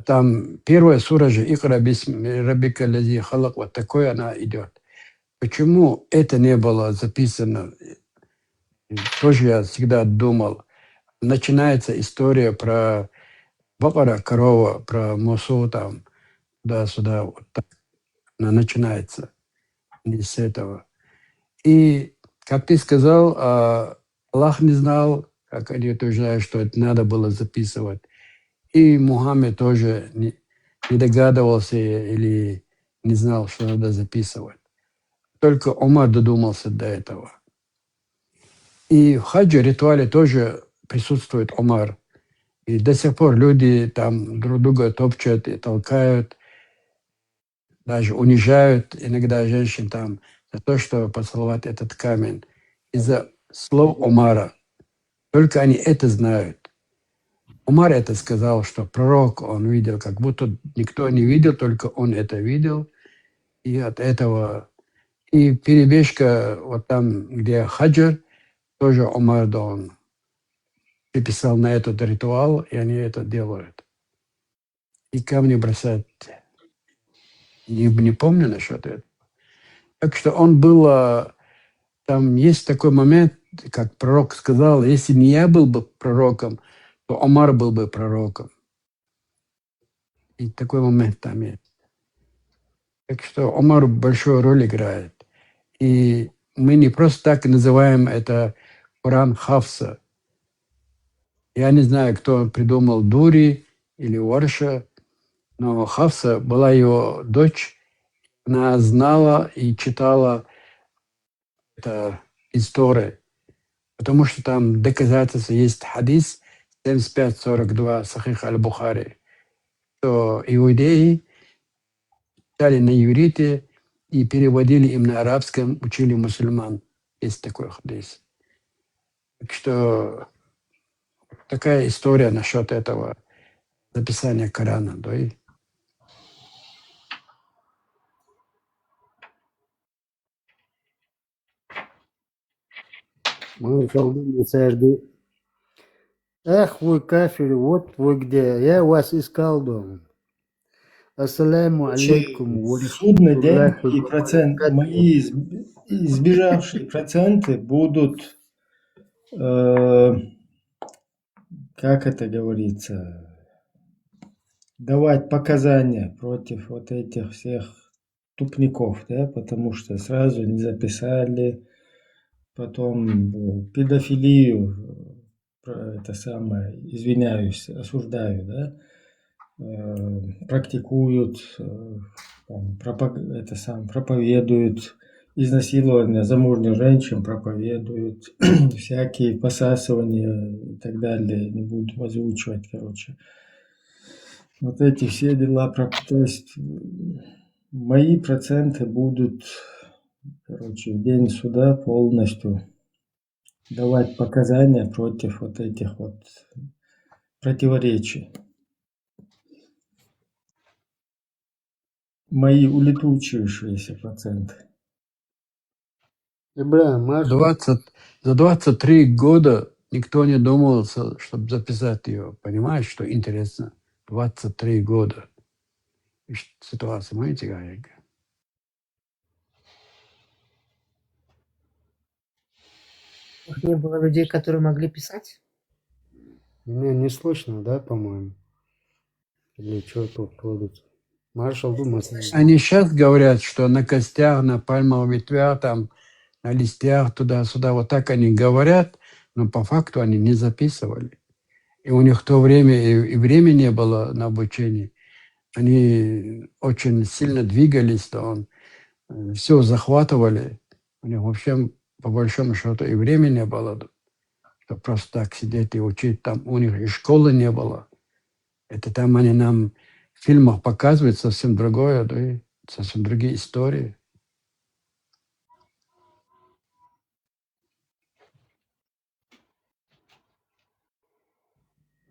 Там первая сура же «Икра бисми раббика лази халак», вот такое она идет. Почему это не было записано? Тоже я всегда думал. Начинается история про Бакара, корова, про Мусу там, туда-сюда. Вот так она начинается. Не с этого. И, как ты сказал, Аллах не знал, как они утверждают, что это надо было записывать. И Мухаммед тоже не догадывался или не знал, что надо записывать. Только Умар додумался до этого. И в хаджи ритуале тоже присутствует Умар. И до сих пор люди там друг друга топчут и толкают, даже унижают иногда женщин там за то, что поцеловать этот камень. Из-за слов Умара. Только они это знают. Умар это сказал, что пророк он видел, как будто никто не видел, только он это видел. И от этого... И перебежка вот там, где Хаджар, тоже Умар, да, он приписал на этот ритуал, и они это делают. И камни бросать. Не помню насчет этого. Так что он был... Там есть такой момент, как пророк сказал, если не я был бы пророком, то Умар был бы пророком. И такой момент там есть. Так что Умар большую роль играет. И мы не просто так называем это Коран Хафса. Я не знаю, кто придумал Дури или Орша, но Хавса была его дочь, она знала и читала это истории, потому что там доказательства есть хадис 75-42 Сахих аль-Бухари, что иудеи читали на иврите и переводили им на арабском, учили мусульман. Есть такой хадис. Так что такая история насчет этого записания Корана. Да? Эх, вы кафиры, вот вы где. Я вас искал дома. Ассаляму алейкум ва Судный день рахматуллахи и ва процент, баракатуху. мои избежавшие проценты будут, как это говорится, давать показания против вот этих всех тупников, да, потому что сразу не записали, потом педофилию, это самое, извиняюсь, осуждаю, да, практикуют, там, проповедуют изнасилование замужних женщин, проповедуют всякие посасывания и так далее, не буду озвучивать, короче. Вот эти все дела, то есть мои проценты будут, короче, в день суда полностью давать показания против вот этих вот противоречий. Мои улетучившиеся проценты. Ибрахим, Маршал, 20 за 23 года никто не думал, чтобы записать ее. Понимаешь, что интересно? 23 года. Ситуация, понимаете, какая? Не было людей, которые могли писать? меня не слышно, да, по-моему? Или что тут творится? Маршал думает. Они сейчас говорят, что на костях, на пальмовых ветвях, там, на листьях, туда-сюда, вот так они говорят, но по факту они не записывали. И у них в то время и времени не было на обучение. Они очень сильно двигались, то все захватывали. У них вообще, по большому счету, и времени не было, чтобы просто так сидеть и учить. Там у них и школы не было. Это там они нам в фильмах показывают совсем другое, да, и совсем другие истории.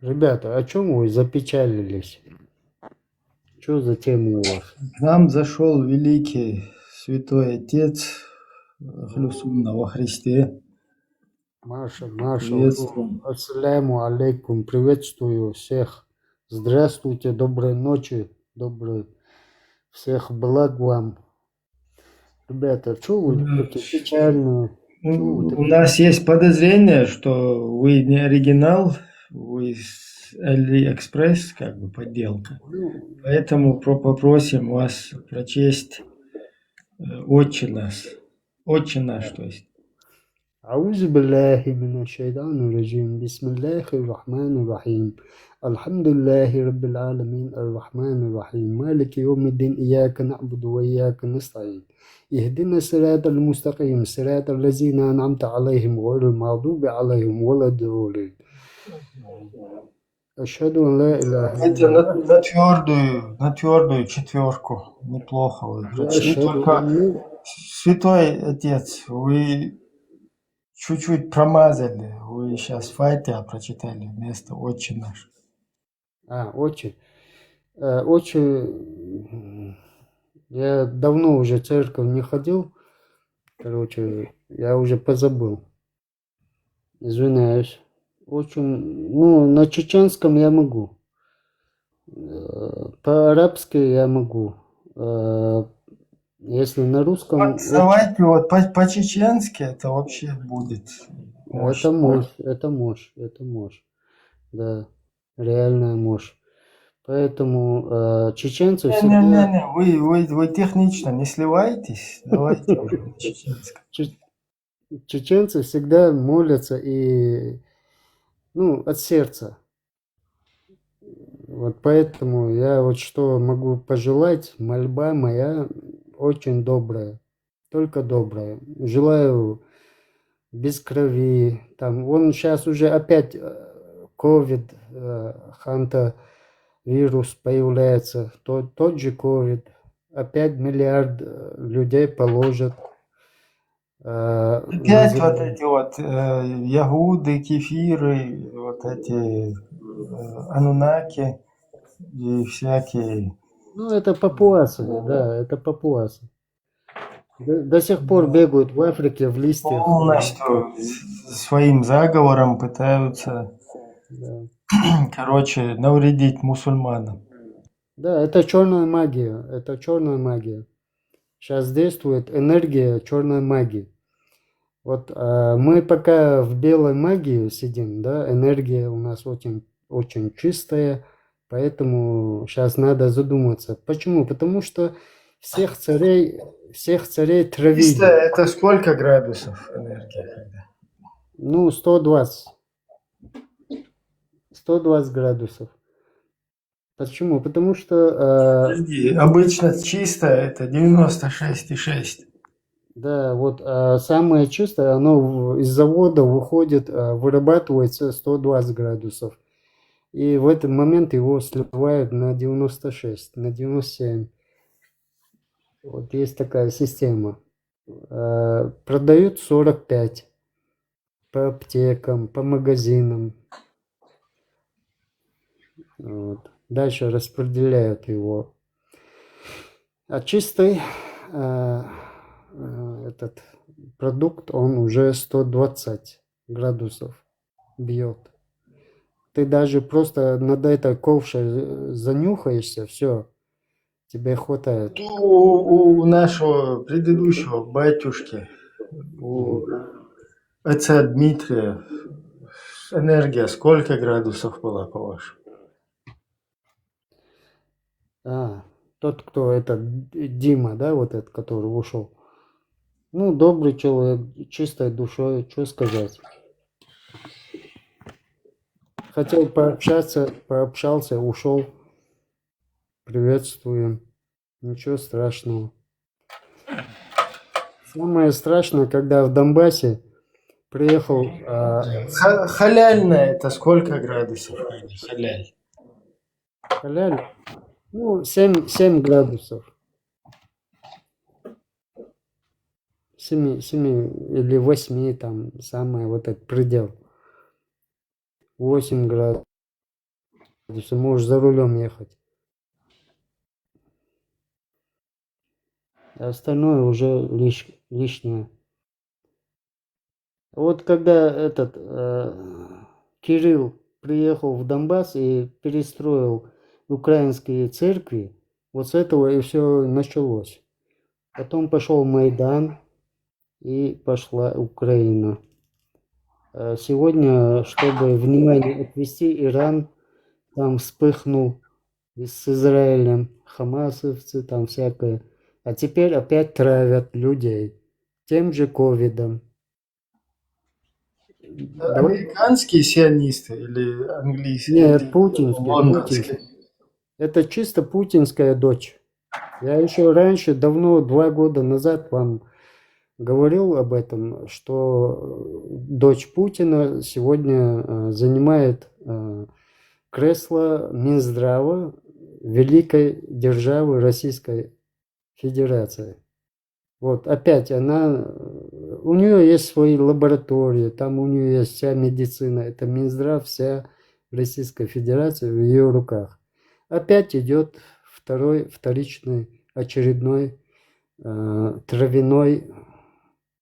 Ребята, о чем вы запечалились? Что за тема у вас? К нам зашел великий святой отец Хлюсунна во Христе. Маршал, Приветствуем. ассаляму алейкум, приветствую всех. Здравствуйте, доброй ночи, всех благ вам. Ребята, что вы такие печальные? У нас есть подозрение, что вы не оригинал, вы с AliExpress, как бы подделка. Поэтому попросим вас прочесть Отче наш, то есть. أعوذ بالله من الشيطان الرجيم بسم الله الرحمن الرحيم الحمد لله رب العالمين الرحمن الرحيم مالك يوم الدين إياك نعبد وإياك نستعين اهدنا الصراط المستقيم صراط الذين أنعمت عليهم غير المغضوب عليهم ولا الضالين أشهد أن لا إله Это إلا الله на твердую четверку. Неплохо вы прочли. أشهد Только, أن святой отец, вы чуть-чуть промазали. Вы сейчас Фатиха прочитали вместо Отче наш. Очень, я давно уже в церковь не ходил, короче, я уже позабыл, извиняюсь. Очень, на чеченском я могу, по-арабски я могу, если на русском... Давайте вот по-чеченски это вообще будет. Это мощь, да, реальная мощь. Поэтому чеченцы всегда... Не, вы технично не сливайтесь. Давайте уже на чеченском. Чеченцы всегда молятся и, от сердца. Вот поэтому я вот что могу пожелать, мольба моя очень добрая, только добрая. Желаю без крови. Там, он сейчас уже опять ковид, ханта вирус появляется, тот же ковид. Опять миллиард людей положат. Опять вот эти вот ягуды, кефиры, вот эти анунаки и всякие. Ну, это папуасы, да, это папуасы. До сих пор бегают в Африке в листьях. Полностью своим заговором пытаются, Да. короче, навредить мусульманам. Да, это черная магия. Это черная магия. Сейчас действует энергия черной магии. Вот мы пока в белой магии сидим, да, энергия у нас очень, очень чистая, поэтому сейчас надо задуматься. Почему? Потому что всех царей травили. Чистая, это сколько градусов энергия? Ну, 120. 120 градусов. Почему? Потому что... Подожди, обычно чистая это 96,6. Да, вот самое чистое, оно из завода выходит, вырабатывается 120 градусов. И в этот момент его сливают на 96, на 97. Вот есть такая система. Продают 45 по аптекам, по магазинам. Вот. Дальше распределяют его. А чистый этот продукт, он уже 120 градусов бьет. Ты даже просто над этой ковшей занюхаешься, все, тебе хватает. У нашего предыдущего батюшки, у отца Дмитрия, энергия сколько градусов была, по-вашему? Тот, кто это, Дима, да, вот этот, который ушел. Ну, добрый человек, чистой душой, что сказать. Хотел пообщался, ушел. Приветствуем. Ничего страшного. Самое страшное, когда в Донбассе приехал... Халяльная это сколько градусов? Халяль. Халяль? Ну, 7 градусов. 7 или 8, там, самый вот этот предел. 8 градусов. Можешь за рулем ехать. А остальное уже лишнее. Вот когда этот Кирилл приехал в Донбасс и перестроил украинские церкви, вот с этого и все началось. Потом пошел Майдан и пошла Украина. Сегодня, чтобы внимание отвести, Иран там вспыхнул с Израилем, хамасовцы там всякое. А теперь опять травят людей тем же ковидом. Американские сионисты или английские? Нет, путинские. Это чисто путинская дочь. Я еще раньше, давно, 2 года назад вам говорил об этом, что дочь Путина сегодня занимает кресло Минздрава великой державы Российской Федерации. Вот опять у нее есть свои лаборатории, там у нее есть вся медицина, это Минздрав, вся Российская Федерация в ее руках. Опять идет вторичный, очередной травяной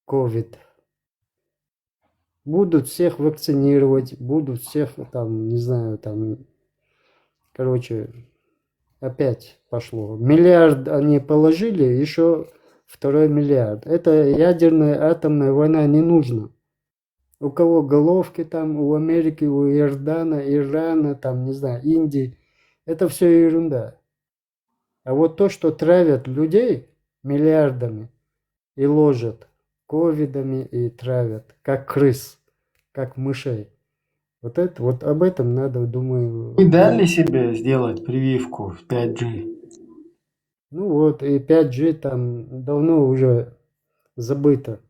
ковид. Будут всех вакцинировать, будут всех там, не знаю, там, короче, опять пошло. Миллиард они положили, еще 2 миллиард. Это ядерная атомная война не нужна. У кого головки там, у Америки, у Иордана, Ирана, там, не знаю, Индии, это все ерунда. А вот то, что травят людей миллиардами и ложат ковидами и травят, как крыс, как мышей. Вот об этом надо, думаю. Вы дали себе сделать прививку 5G? Ну вот, и 5G там давно уже забыто.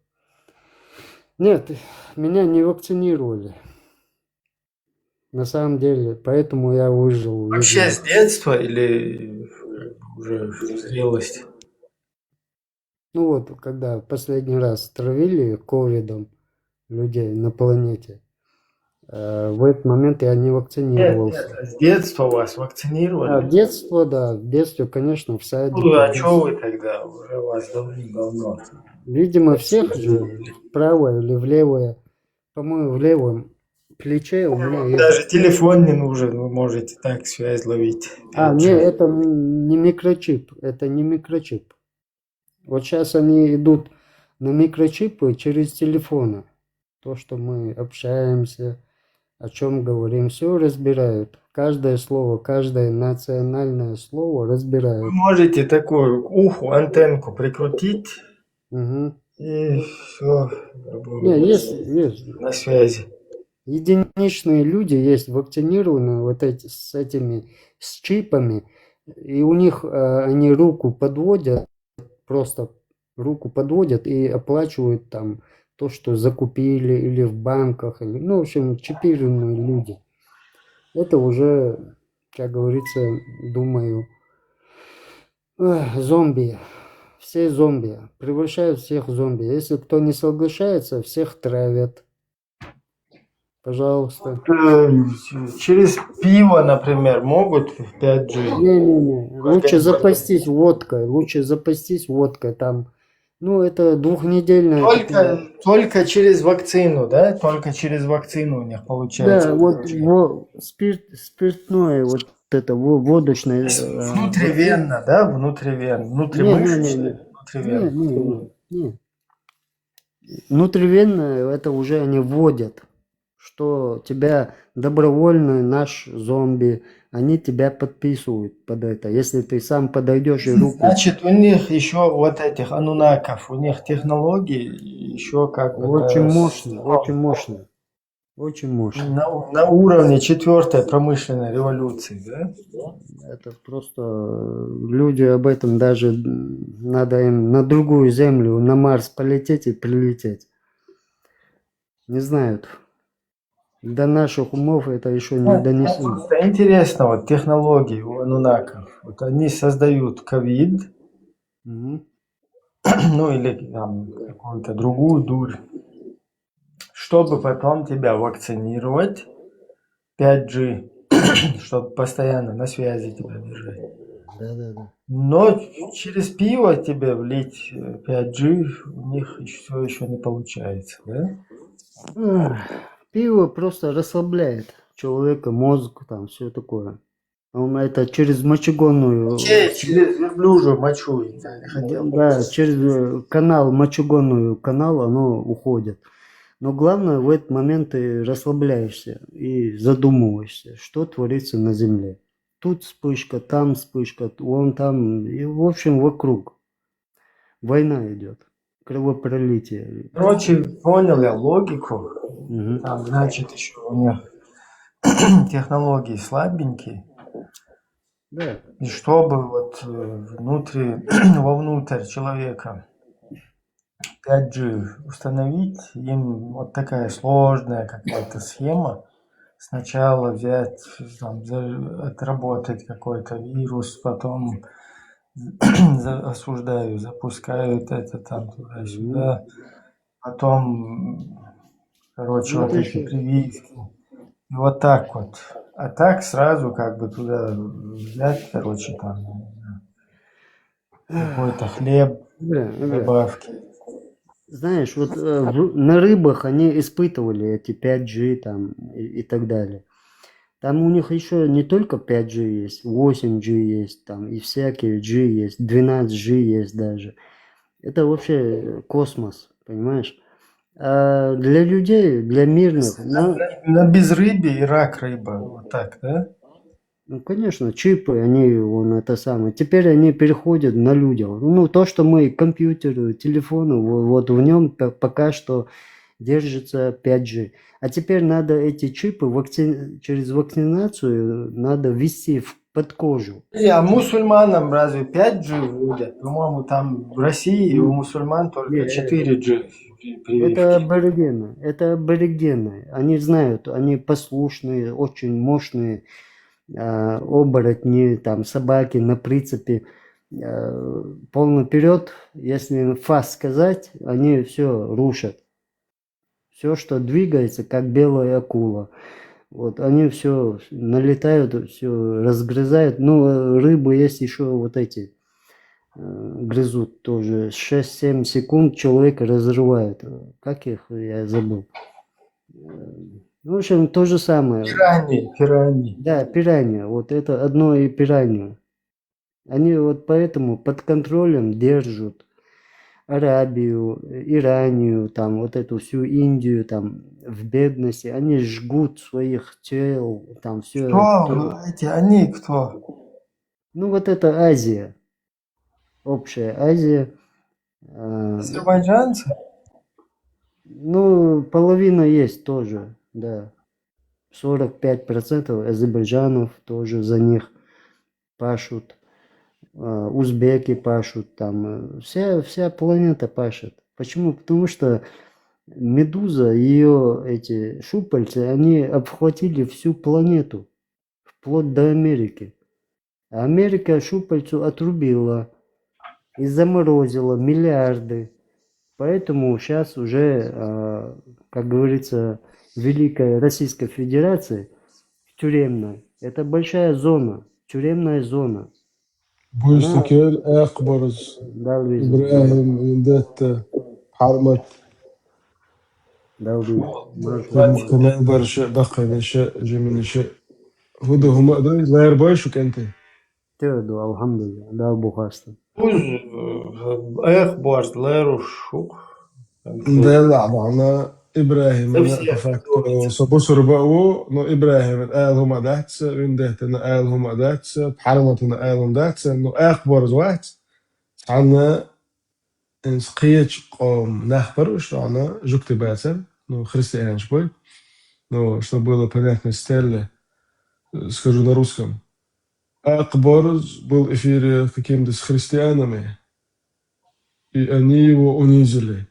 Нет, меня не вакцинировали. На самом деле, поэтому я выжил. Вообще с детства или уже в зрелости? Ну вот, когда последний раз травили ковидом людей на планете, в этот момент я не вакцинировался. Нет, с детства вас вакцинировали? Детство, да, в детстве, конечно, в садике. Ну, а что вы тогда? Уже вас давно. Видимо, всех же, в правое или в левое, по-моему, в левом плече у меня есть... Даже телефон не нужен, вы можете так связь ловить. Нет, это не микрочип, это не микрочип. Вот сейчас они идут на микрочипы через телефоны. То, что мы общаемся, о чем говорим, все разбирают. Каждое слово, каждое национальное слово разбирают. Вы можете такую уху, антенку прикрутить, и все. Не, есть. На связи. Единичные люди есть вакцинированные вот с этими с чипами, и у них они руку подводят, просто руку подводят и оплачивают там то, что закупили или в банках, или, ну, в общем, чипированные люди. Это уже, как говорится, думаю, зомби. Все зомби. Превращают всех в зомби. Если кто не соглашается, всех травят. Пожалуйста. Через пиво, например, могут 5G? Не. Лучше запастись водкой. Там, ну, это двухнедельная... Только через вакцину, да? Только через вакцину у них получается. Да, вот спиртное, вот это водочное. Внутривенно, да? Внутривенно. Внутримышечно? Внутривенно. Не. Внутривенно это уже они вводят, что тебя добровольно наш зомби, они тебя подписывают под это. Если ты сам подойдешь и руку... Значит, у них еще вот этих анунаков, у них технологии еще как бы... Очень мощно. На уровне 4-й промышленной революции, да? Это просто люди об этом даже надо им на другую землю, на Марс полететь и прилететь. Не знают. До наших умов это еще не донесут. Интересно, вот технологии у анунаков. Вот они создают ковид, ну или там какую-то другую дурь, чтобы потом тебя вакцинировать 5G, чтобы постоянно на связи тебя держать. Да. Но через пиво тебе влить 5G у них все еще не получается, да? Пиво просто расслабляет человека, мозг, там все такое. Он это через мочегонную... Через верблюжью мочу. Да, через канал, мочегонную канал оно уходит. Но главное, в этот момент ты расслабляешься и задумываешься, что творится на Земле. Тут вспышка, вон там, и в общем вокруг. Война идет, кровопролитие. Короче, понял я логику. Там, значит, еще у них технологии слабенькие. Да. И чтобы вот вовнутрь человека 5G установить, им вот такая сложная какая-то схема. Сначала взять, там, отработать какой-то вирус, потом запускают это там туда-сюда, потом, короче, вот эти прививки. И вот так вот. А так сразу как бы туда взять, короче, там какой-то хлеб, добавки. Знаешь, вот на рыбах они испытывали эти 5G там и так далее. Там у них еще не только 5G есть, 8G есть, там и всякие G есть, 12G есть даже. Это вообще космос, понимаешь? А для людей, для мирных... На безрыбье и рак рыба, вот так, да? Ну, конечно, чипы, они, это самое. Теперь они переходят на людях. Ну, то, что мы компьютеры, телефоны, вот в нем пока что держится 5G. А теперь надо эти чипы через вакцинацию надо ввести под кожу. А мусульманам разве 5G вводят? По-моему, там в России у мусульман только 4G прививки. Это аборигены. Они знают, они послушные, очень мощные оборотни, там собаки на прицепе. Полный вперед, если фас сказать, они все рушат. Все, что двигается, как белая акула. Вот, они все налетают, все разгрызают. Ну, рыбы есть еще вот эти, грызут тоже. 6-7 секунд человека разрывает. Как их, я забыл. В общем, то же самое. Пираньи. Да, пиранья. Вот это одно и пиранья. Они вот поэтому под контролем держат Арабию, Иранию, там вот эту всю Индию, там в бедности. Они жгут своих тел, там все. Кто? Они кто? Ну вот это Азия, общая Азия. Азербайджанцы? Ну, половина есть тоже, да. 45% азербайджанов тоже за них пашут. Узбеки пашут, там вся планета пашет. Почему? Потому что медуза, ее эти щупальца, они обхватили всю планету, вплоть до Америки. А Америка щупальцу отрубила и заморозила миллиарды. Поэтому сейчас уже, как говорится, Великая Российская Федерация тюремная. Это большая зона, тюремная зона. Bu istikel akbarız. İbrahim Dette Harmat كمان برشا بقى نشاء جميل نشاء هدى هم أدري لا يرباش وكنت Тёрдо, алхамдулилля, да, бухарство. Борж, Леруш, ندلع معنا إبراهيم أنا بفكر صبصر بقو نو إبراهيم قال هم داتس ويندهت قال هم داتس بحرمة قال هم داتس إنه أخبر زوات عنا إنسقيتش قوم نخبرش عنا جوكت باسل ну христиан шпой, но чтобы было понятно стелле, скажу на русском. Акбарз был в эфире каким-то с христианами, и они его унизили.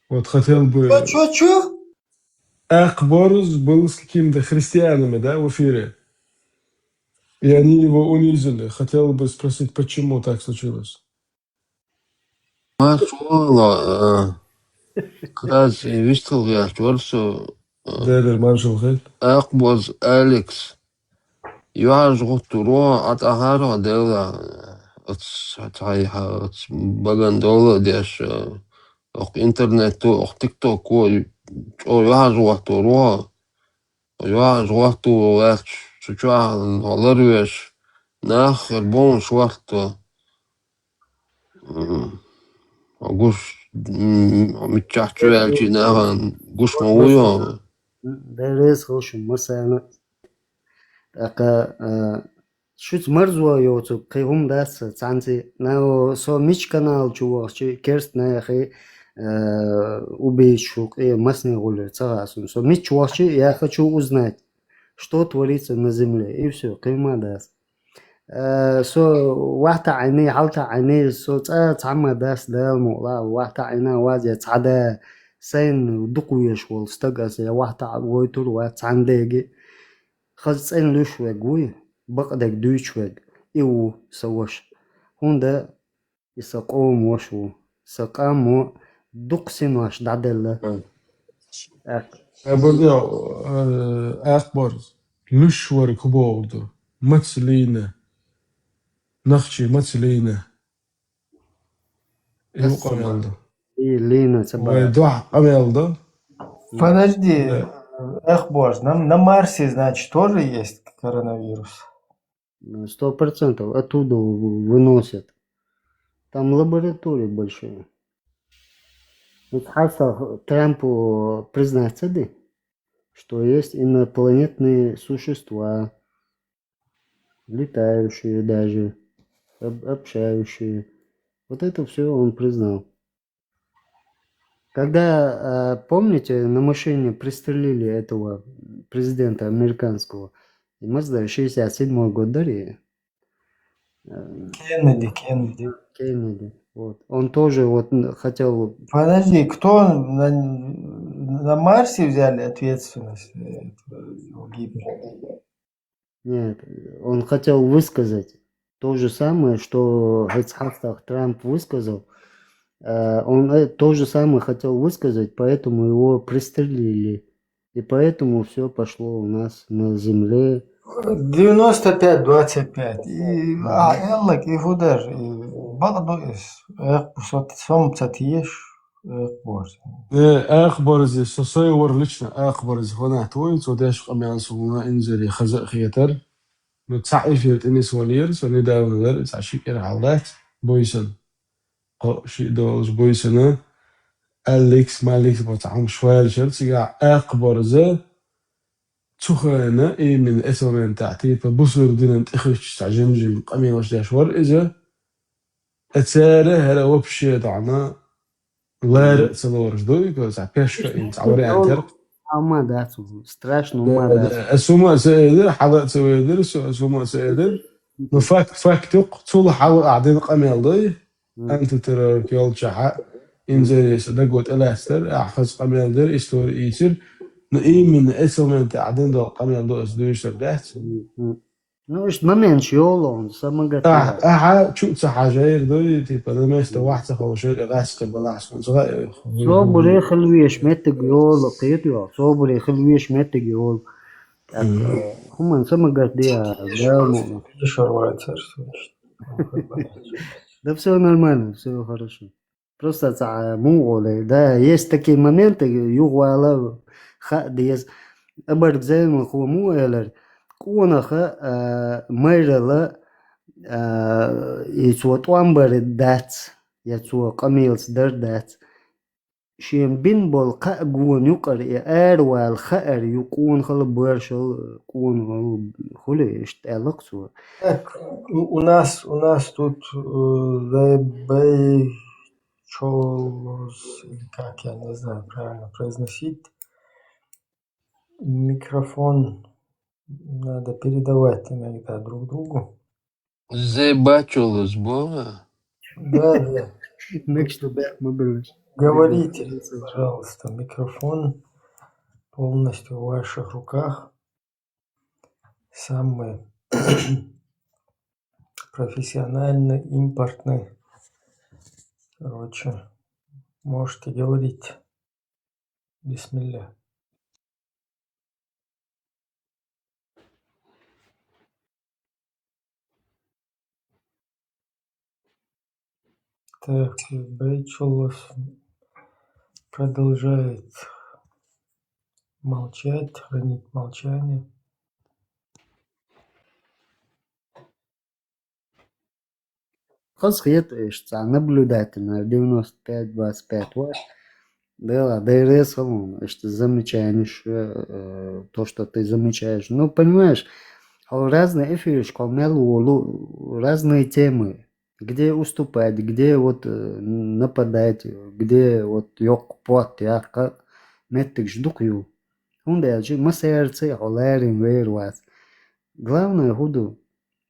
Вот хотел бы... Чё? Акбарз был с какими-то христианами, да, в эфире. И они его унизили. Хотел бы спросить, почему так случилось. Кraz вистал я чорсо Дедер маршал хет. Акбоз Алекс. Юаж гутуро атахаро дела ats багандола деш ок интернету ок тиктоку юаж гутуро юаж гутуро ach чучуан холервеш нах бон шварто гуш митчахчуэлчи наган гуш мауё Дерез хошим, масана. Така, шуц марзуа йоцу, кайгум дас, цанзи. Нао со мич канал чувак, керст на яхи убийшук, масный гулер, цагасун. Со мич чувак, я хочу узнать, что творится на земле. И все, кайма дас. سو واحدة عيني حالتا عيني سو تعمى داس دا الموضوع واحدة عينا واجه تعدا سين دقويش والستقاس يا واحدة عويتور واتعنديجي خذ سين لوشوك وي بقدك دوشوك إيو سوش هون دا يساقوم وشو ساقامو دقسين واش دعدل Akbarz. Lüşvar kuba oldu. Matsilina. Нахчи, Мацелейна. И Амелда. И Лина Цабара. Два Амелда. Подожди, Борж, на Марсе, значит, тоже есть коронавирус? 100% оттуда выносят. Там лаборатории большие. Вот Хаса Трампу признаться, да, что есть инопланетные существа, летающие даже, общающие. Вот это все он признал. Когда, помните, на машине пристрелили этого президента американского, и Мазда 67 год, да, ли? Кеннеди. Кеннеди. Вот. Он тоже вот хотел... Подожди, кто на Марсе взяли ответственность за его гибель? Нет, он хотел высказать то же самое, что Ицхак Трамп высказал. Он то же самое хотел высказать, поэтому его пристрелили. И поэтому все пошло у нас на земле. 95-25. И Эллак, и Худер, и Багдуис, сам цатиеш, борс. أخبر زي صور لشنا أخبر زي هنا تويت وداش قميان صونا إنزلي خزق خيتر نتصعي في التنس وليرس ونداول ذر تعشي إلى عضلات بويسن شيء دولز بويسن أليكس ماليكس بتاعهم شوال شرسي أخبر زي تخانا إيه من اسمه تاعتي فبصر دينا نتخش تاع جمجم قميان وش داشور إذا أتساره هلا وبشي دعنا غير تصورش دوي كوز عبيش تعوري أنتر Ума дацу, страшно ума дацу. السوما سيدر حضرت سيدر السوما سيدر فاك تق طول حلقة قاعدين قميل ضي أنت ترى كيول شحاء إنزل صدقوت ألاستر أحفظ قميل در إستوري إيسر نقيم من اسم أنت قاعدين دو قميل دو إسدويش تردات Ну, что момент شيولو, он самогатый. شو تحاجير دوي تيبا لما يستوحت خوشير غاسق بلاس من صغير صبري خلويش متى يول قيتيو صبري خلويش متى يول هم самогатый да да все нормально, все хорошо. Просто муголы, да, есть такие моменты, югуала есть абаргзем хумуэлер كونها ميرلا يسوى توامبر الدات يسوى قميلس در دات شين بين بول قاقون يقر يقار الخقر يكون خل برشل كون خل اشتعلق سوى У нас тут Бэй Чолос, или как, я не знаю правильно произносить, микрофон надо передавать иногда друг другу. Зебачулус Бога. Да. мы Говорите, пожалуйста, микрофон полностью в ваших руках. Самый профессиональный, импортный. Короче, можете говорить. Бисмилля. Так, Бейчулос продолжает молчать, хранить молчание. خاص наблюдательно 95-25 да, да, что замечаешь то, что ты замечаешь. Ну, понимаешь, разные эфиры, разные темы. Где уступать, где вот нападать, где вот ёкпот, яка, меттик ждукью. Он даже массерцы, холерин, вервас. Главное, худу,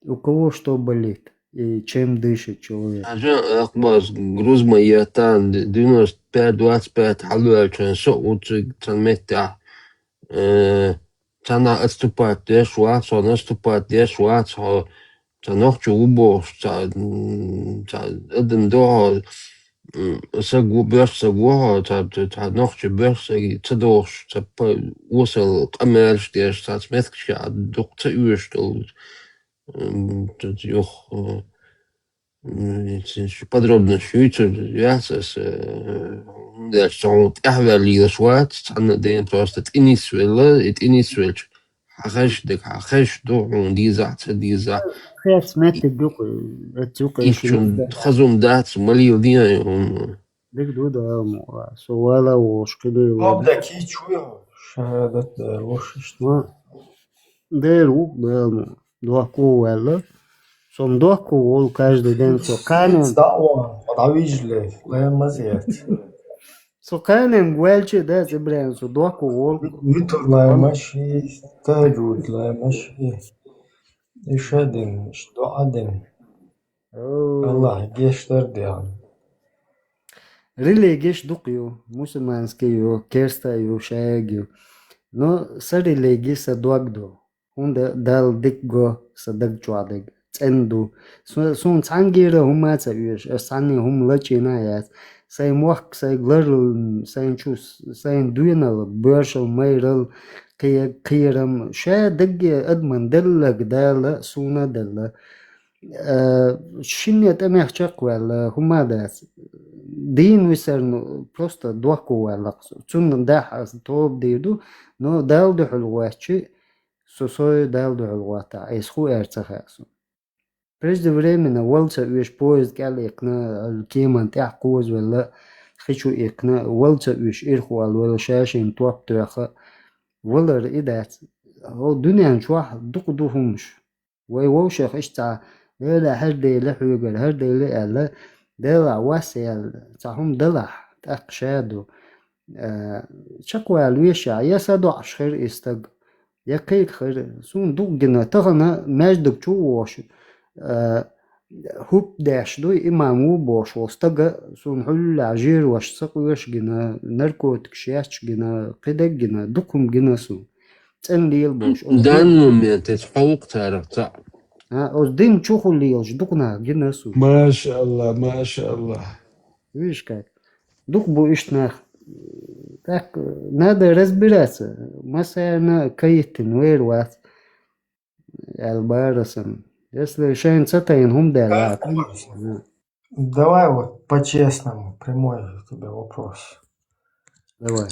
у кого что болит и чем дышит человек. عشان أخبار جروز مياتان 95-25 حلوة كان سوق تنمتع تنا отступать деш вац, он отступать деш вац, та ночью уборш, та один до сагу берш сагу, та ночью берш та дорш, та усел камерш деш, та сметкша доктор уйштол, ёх подробно шуйцу, ясас, да что ахвали шват, та ден просто инисвелла, حخش دو ديزا خير متى دوك إيشون خزوم دات مليو دينا يوم ديك دودا سوالا وشكلي Обда кичуем, шахадат рош. ديرو دوكو ولا сом доку ол каждый день все камен Дава, подавижле, лемазет. سكان والشي ده زبران صدوق وول Vitor Laimashi, Tajud Laimashi, Ishadin, Shdoadin, Allah, Geshtardian. ريليجيش دوقيو مسلمانسكيو كيرستايو شايجيو نو سريليجي سدوغدو هوند دال ديكغو سدغچوادغ ценду сун цангира хума цавиш сани хум лачина яс сай мох сай глэрл сай чус сай дуинал бэршэл майрал киерам ша дэг адман дэллэг дал суна дэл шинэ тамах чаквал хума дас دين ويسر просто دوكو ولاقص تون داح توب ديدو نو دال دو حلواتشي سوسوي دال دو حلواتا ايسخو ارتخاسو преждевременно волца виш поезд قال يقنا الكيمان تاع قوز ولا خشو يقنا волца وش إرخوال ولا شاشين توب تاخا ولا رئيدات هو دنيا نشوح دوق دوهمش ويوشخ اشتع لا هردي لحوغل هردي لا دلع واسع تعهم دلع تأقشادو شقوى الويشع يسادو عشخير استق يقيد خير سون دوغنا تغنى ماجدك شو واش هوب داش دو إمامو باش واستقى سون حل عجير واش سقويش جنا نركو تكشياش جنا قدق جنا دوكم جنا سون تن ليل باش دانم تتحوق تارقطع أصدين تشوخو ليلش دوكنا جنا سون ما شاء الله ما شاء الله видишь как дух будешь нах так надо разбираться مثلا كيتن ويروات البارسن если шайн цатайн хум дала Давай вот по-честному, прямой у тебя вопрос. давай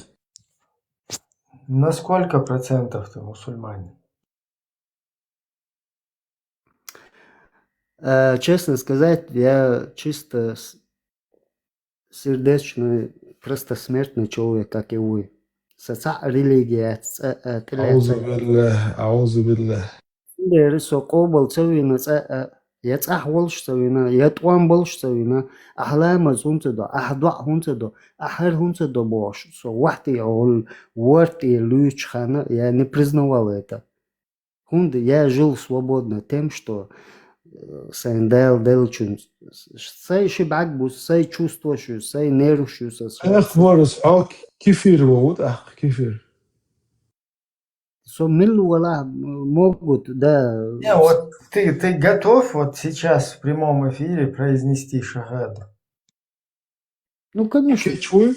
На сколько процентов ты мусульманин? честно сказать я чисто сердечный, просто смертный человек, как и вы. Соца религия, أعوذ بالله أعوذ بالله دير سوقوبل سوينا يتصح ولش سوينا يتوان بلش سوينا أحلام زونتدو أحدوع هونتدو أحر هونتدو бош. So вахти ол ворти луч хана я не признавал это. Хунд я жил свободно тем, что سندال دلچون سای شبعك بوس سای чувствуешь سای نيرشوس أخبار أصحاب كيفير موجود كيفير سو مل ولا могут да Не, вот ты готов вот сейчас в прямом эфире произнести шагаду? ну конечно كيشوي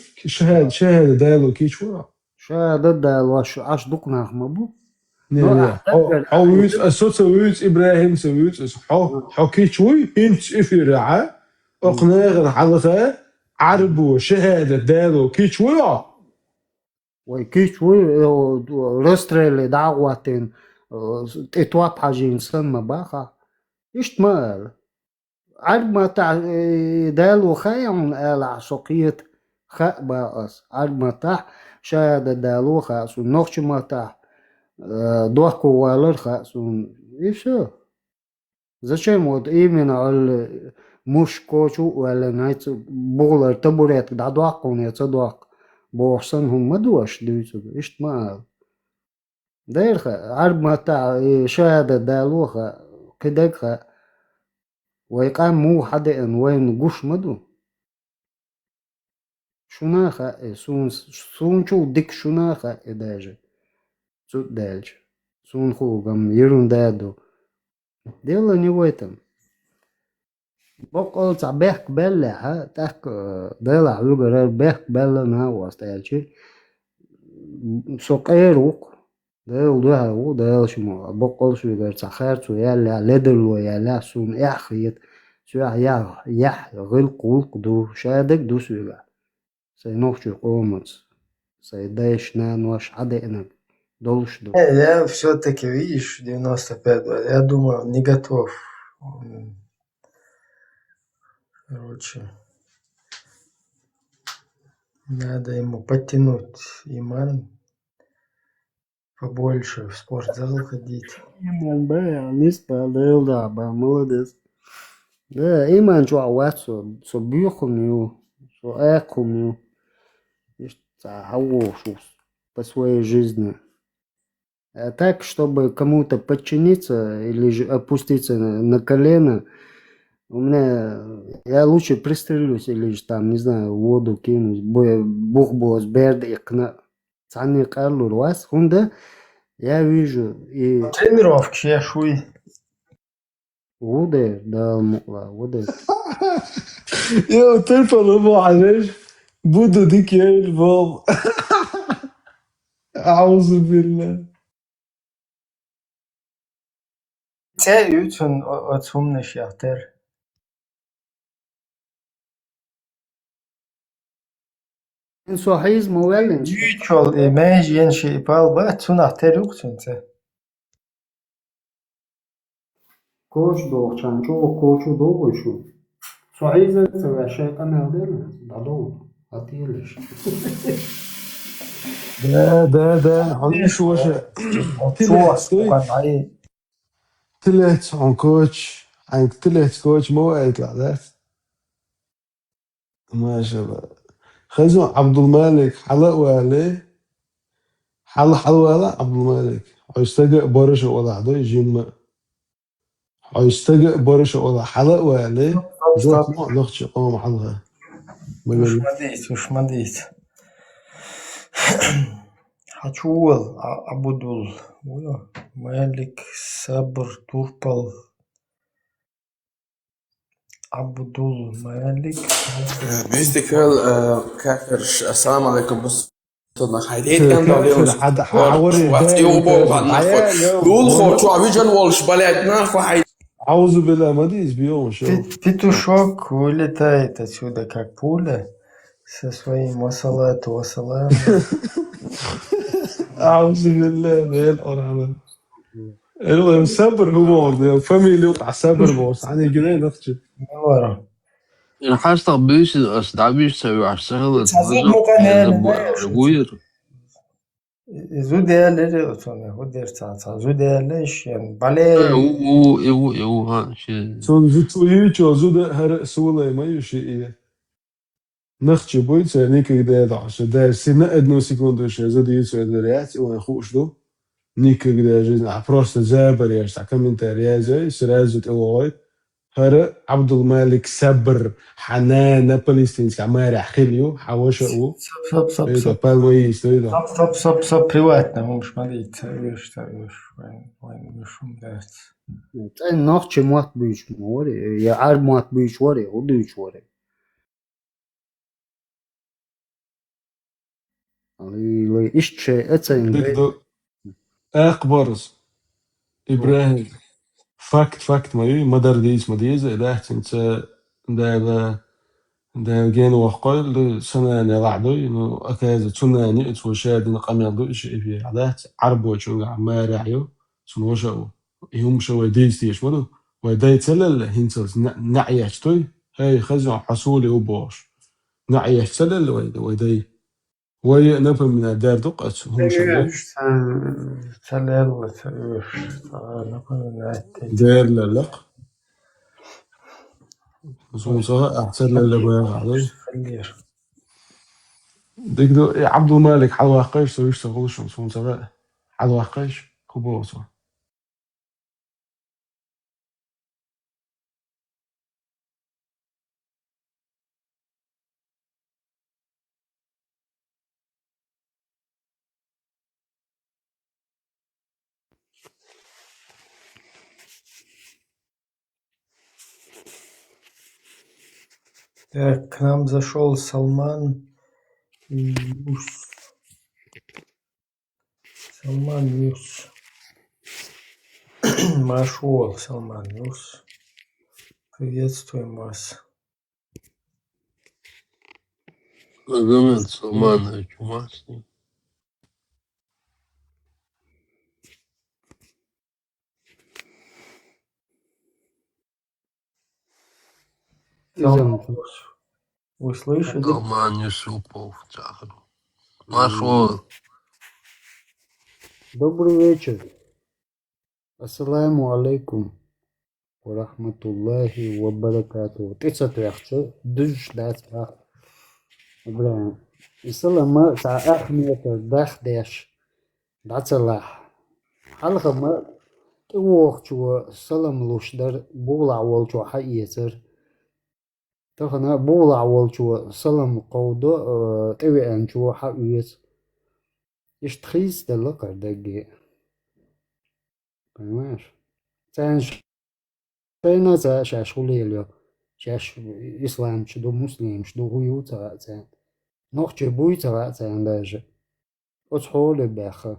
شهادة دايلو كيشوي شهادة دايلو аш دقنا مبو أو سويت إبراهيم سويت حكيت شوي إنت في رعا أقناغ حلقة عربو شهادة دالو كيشوي وكيشوي رسترلي دعواتين اتواب حاجة إنسان مباخا اشتمال عرب ما تاع دالو خايم آل عشقية خاء باقص عرب ما تاع شهادة دالو خاص ونوخش ما تاع دوحكو والرخا سون и все. Зачем вот именно муж кочу или найти булар табурет да дуаку не цадуак бошсан хум мадуаш дүйсү иштмал дерха армата шада далуха кедекха ويقام مو حدا وين قوش مدو شناخا سون شو ديك شناخا إداجة Тут дальше. Сунхугам, ерундаду. Дело не в этом. Бокол цабех белля, так дела люгара бех белла на вастаячи. Сокайрук. Дел дуа, дел шмо. Бокол шугар цахар цуяля, ледерлу яля сун яхит. Суя я гыл кул ду шадек ду суга. Сайнохчу комац. Сайдайш на наш аденак. Я все-таки, видишь, 95, я думаю, он не готов. Короче, надо ему подтянуть иман, побольше в спортзал ходить. Иман, не спалил, да, молодец. Да, иман чуават, со бюхумю, со экумю. по своей жизни. А так, чтобы кому-то подчиниться или же опуститься на колено, я лучше пристрелюсь или же там, не знаю, в воду кинусь. Бог босс, берды, цаны карлур вас, хунда, я вижу и... Тренировки, я шуй. Вуде, да, вуде. يا تلفن ابو علاش بودو ديك يا الباب. أعوذ بالله. Це üçün otsumne şahter. صحيح موالن. Yüçol mejyen şey pal ba tunahter yoksun te. Koç doğuşan çoğu koçu doğuşu. صحيح زي شيطان هذين ضلوا هتيلش. ده عندي شو طلعت عن كوتش عن طلعت كوتش ما وقعت العادات ما شاء الله. خزو عبد الملك حلقوا عليه حلقوا على عبد الملك هيستجق برش ولا عدو جيم هيستجق برش ولا حلقوا عليه زوت ما نختش قام حلقة Hoşuma değil. Haçuval, Abudul, Malik, Sabr, Turpal, Abudul, Malik. بيستكال كافر السلام عليكم بس صدنا حيدين كان دوليون حد حوري وقت يوبو بعد دول خوشوا عبيجان والش بلادنا فحي أعوذ بالله ما ديش بيوم شو Петушок вылетает отсюда как пуля со своим вассалату вассалам. أعوذ بالله من القرآن. المهم صبر هو فاميلي وقع صبر بوس عن جنين نختش. يعني حاسة بيش دعبيش سوي عشان Sazı Zu değerleri oturuyor. O dersa zu değerli iş yani. Bale. ها شيء سون زوتو يجو زود هر سولا ما يشيء. نختش بويت يعني كده دعش ده سنة أدنى سكوند شيء زود يسوي دريات ويخوش له. نيك كده جزء عبراس زابر يا شتاع كم أنت رياضي سرازت أوعي. هر عبد الملك صبر حنان فلسطين كمارع خليو حوشه Stop. بالويس Stop. Приватно, муж, смотрите, видишь, шум дает. Это ночь мат бич море, я ар мат бич море, удыч море. Ali işçi etsen أخبارز إبراهيم فاكت ما مدار ديس مديز إذا أحسنت ده جين وقال سنة نلعبه إنه أكاد سنة نيت وشاد نقام يضو شيء في عادات عرب وشو عما رعيو سنو شو يوم شو ديس تيش مدو وداي تلل هنسز نعيش توي هاي خزع حصولي وبوش نعيش تلل وداي وي نفهم من الدار دقت هم شو تلل دار للق زون صها أحسن اللي بيان عليه ديك عبد الملك حلوة قيش سو يشتغل شو زون صها حلوة قيش كوبوسو Так, к нам зашел Салман Ньюс. Салман Ньюс. Машуал Салман Ньюс. Приветствуем вас. Аргумент Салмана Чумасный. Вы слышали? Салман Юсупов. Машуал. Добрый вечер. Ассаламу алейкум. Ва рахматуллахи ва баракатуху. Ты сатвяхчы, дүж дәсбах. إبراهيم السلام ما تاع أحمية الدخ داش دعسلاح حلقة ما توقع شو السلام لوشدر بولع والشو حقيقة تخنا بولع والشو السلام قودة توي أن شو حقيقة يشتخيص دلقر دقي فهماش تانش تانا تا شاشولي اليو شاش إسلام شدو مسلم شدو غيو تاعتان نوخش بوي تاعتان داجة أتحول باخا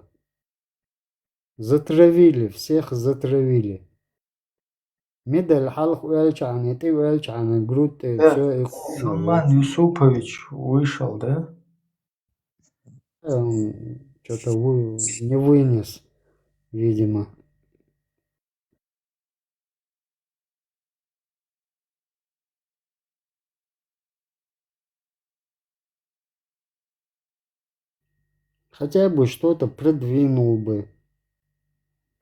زترويلي فسيخ زترويلي مدى الحلق ويلش عن يتي ويلش عن جروت все Салман Юсупович вышел, да? Что-то не вынес, видимо. Хотя бы что-то продвинул бы.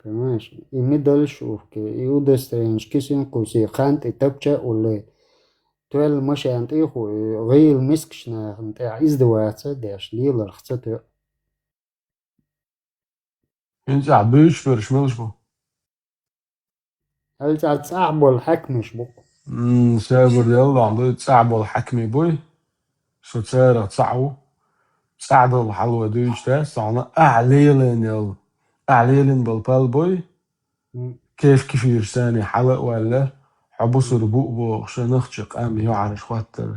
Понимаешь? И медальшовки, и удостоенчики синкуси, хант и топча улы. توال مش أنتيخو غير مسكشنا أنت إزدواجه داش ليلر خطته أنت عبيش فرش ملشبو هل تعصعب الحكمش بو سابر يلا عم تصعب الحكمي بوي شو تسارع تصعو تصعد الحلوة دوش تاس عنا أعليلن يلا أعليلن بالبال بوي كيف يرساني حلق ولا حبوس ربوق بو شنخشق أم يعرش خاطر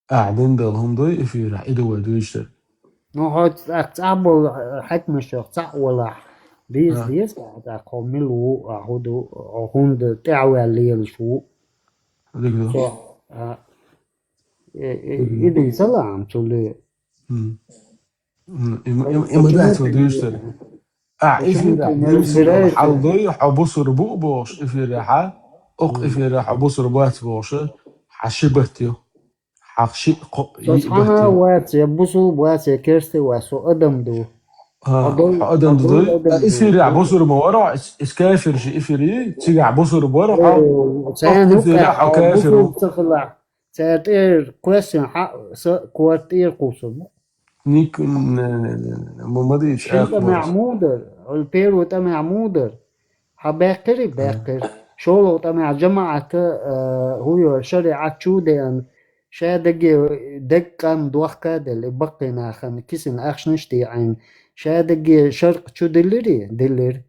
قاعدين دلهم ضي في رح إدوا دوشتر نو هاد تعصعب الحكمش ولا ديس بعد قوملو أهودو هوند تعوى الليل شو ديكدو إذا سلام تولي إما دعت دوشتر إفي رح يمسك الحل ضي حبوس ربوق بوش إفي رح إفي رح حبوس ربوات بوش حشبتيو حقشي سبحانه واتي بوسو واتي كرستي واسو أدم دو أدم دو إفي رح بوسر مورا إسكافر شي إفي ري تيجع بوسر مورا إفي رح كافر تخلع تاتير كويسن حق كواتير قوسم نيك ما ديش انت معمودر البيرو تا معمودر حباقري باقر شولو تا مع جماعة هو شريعة شودين شادق دقم دوخكا دل بقينا خن كيسن أخشنشتي عين شادق شرق شو دلر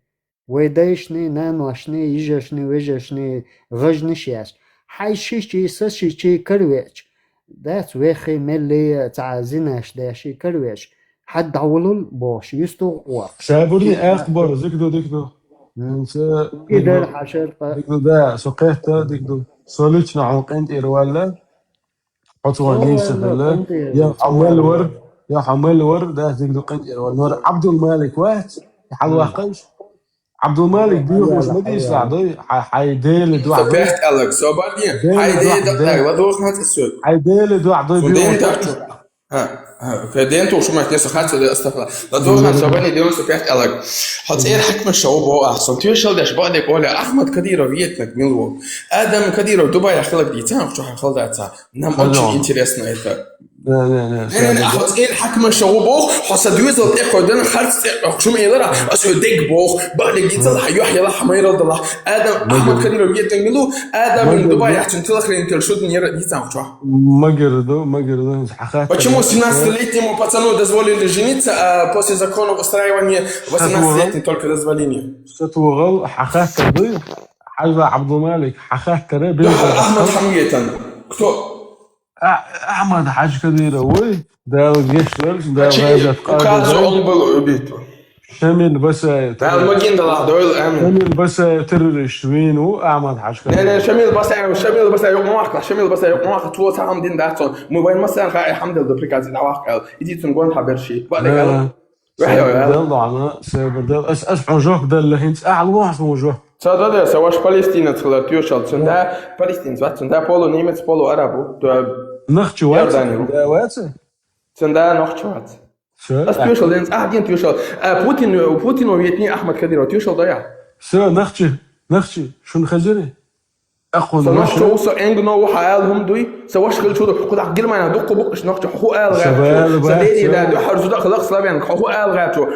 ويدايشني نانوشني يجشني ويجشني غجنشياش حي شيشي سشيشي كرويتش دات ويخي ملي تعازيناش داشي كرويش حد عولل باش يستو وقت سابرني أخبر ديكدو انسى إدار حشرقة ديكدو دا سقيتا ديكدو سوليتنا عمقين إيروالا حطواني سفلا يا حمال الورد ده ديكدو قنت إيروالا عبد المالك واحد يحلو قيش عبد المالك بيوخ مش مدي يساعدي حيديل دو عدي Verpecht elk, zo badien. Hij deed dat, wat hoog met het zo. حيديل دو عدي بيوخ. فدين تو شو ما كنيسة خاتو دي استغفر لا دوغنا سوبني ديون سبيحت ألك حتى إيه حكم الشعوب هو أحسن تيوشل داش بعدك ولا أحمد كديرو فيتنك ميلو آدم كديرو دبي خلق ديتان شو حخل داتا نعم أنشي إنتريسنا إيثر لا حتى إيه حكم الشعوب هو حتى دوزل إخو دنا خلص شو ما يلرا أسو ديك بوخ بعدك ديتال حيوح يلا حمير الله آدم أحمد كديرو فيتنك ميلو آدم من دبي حتى تلخرين تلشود نير ديتان شو ما قردو حخات Почему 17-летнему пацану дозволили жениться, а после закона устраивания 18-летним только дозволение? ستوغل حخات كدي حاجة عبد المالك حخات كري أحمد حمية кто? أحمد حاج كديرة وي ده الجيش ده غايبة Указу он был убит. شامل بس المجين ده لحظة شامل بس تررش وينو أحمد حاج كديرة لا شامل بس يوم واقع شامل بس يوم واقع تو سام دين داتون مو بين مثلا خاي حمد الدبريكاز ده واقع يدي تنقول حبر شيء بعد قال يلا أنا سيبر ده أسمع جوك ده اللي هنت أعلى واحد موجود صدق سواش فلسطين تخلى تيوشل سندا فلسطين سندا بولو نيمت بولو عربو نخش وات ده وات سندا نخش وات بس تيوشل دين دين تيوشل بوتين وفيتني أحمد كدير تيوشل ضيع نخش شو نخزري أخذ فنحكي مشى وصل إنجنو وحقالهم دوي سواش خل شو ده كده عقل ما ينادق بقش نحكي حقوق قال سبال غاتو بحث سليني لا دو حرز ده خلاص سلامي حقوق قال غاتو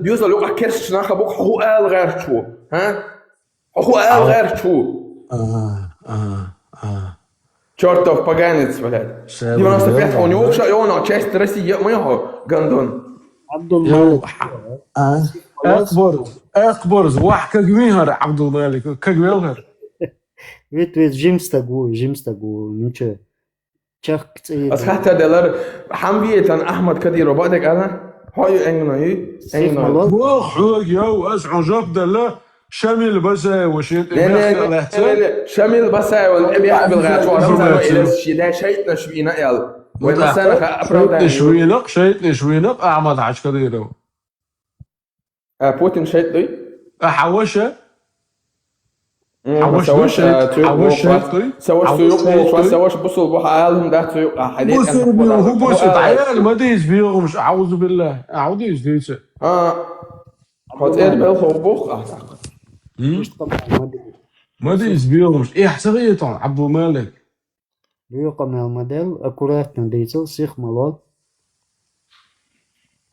بيوصل يوقع كرش ناخد بق حقوق قال غاتو ها حقوق قال غاتو Чертов поганец, блядь. 95 у него вообще он часть России моего гандон. عبد الملك أكبر واحد كجميهر عبد الملك كجميهر ويت جيمستاغو نيتشه تشاك بس حتى دلار حمبيت عن أحمد كدير وبعدك أنا هاي إنجناي واخ يو أسعى جاب دلا شامل بس وشيت لا شامل بس والأبي حبل غاتو رمزا إلى شيء شيء نشبينا يلا وين السنة أفراد شيت نشوينق أحمد عش كديره بوتين شيت دوي حوشة سواش تيوق سواش بصوا بحالهم ده تيوق حديث بصوا بيهم بصوا عيال ما ديش بيهم مش أعوذ بالله أعوذ يزيد هات إيه بالخو بوخ أعتقد ما ديش بيهم مش إيه حسابية عبد الملك بيقام الموديل أكوراتنا ديتل سيخ ملات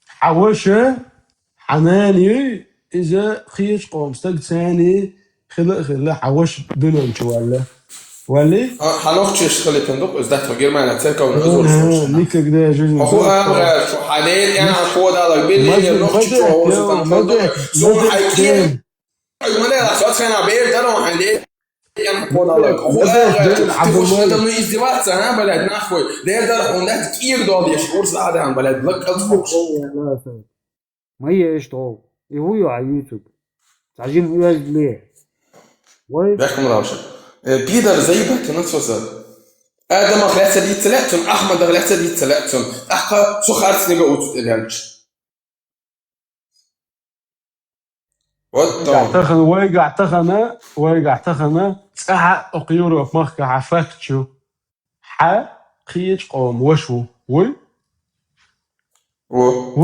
حوشة حناني إذا خيش قوم ثاني خلا حوش دلون شو ولا حنوختش خلي تندق إزدحت غير ما نتسلك ونزور ليك كده جزء هو غير شو حاليا يعني هو ده لك بين نوختش هو ستان سو حكي ما لا صوت خنا بير ده لو حاليا يعني هو ده لك هو مش هذا من ازدواج أنا بلد نخوي ده هناك كتير دول يشكر سعادة عن بلد لك أصبح ما هي إيش طول يهوي على يوتيوب تعجين وياج ليه بيحكم راوشة بيدر زي بك نصوص آدم غلاسة دي تلاتون أحمد غلاسة دي تلاتون أحقا سخارت نيجا أوتو تلانش ويقع تخنا ساعة أقيورو في مخك عفاكتشو خيج قوم وشو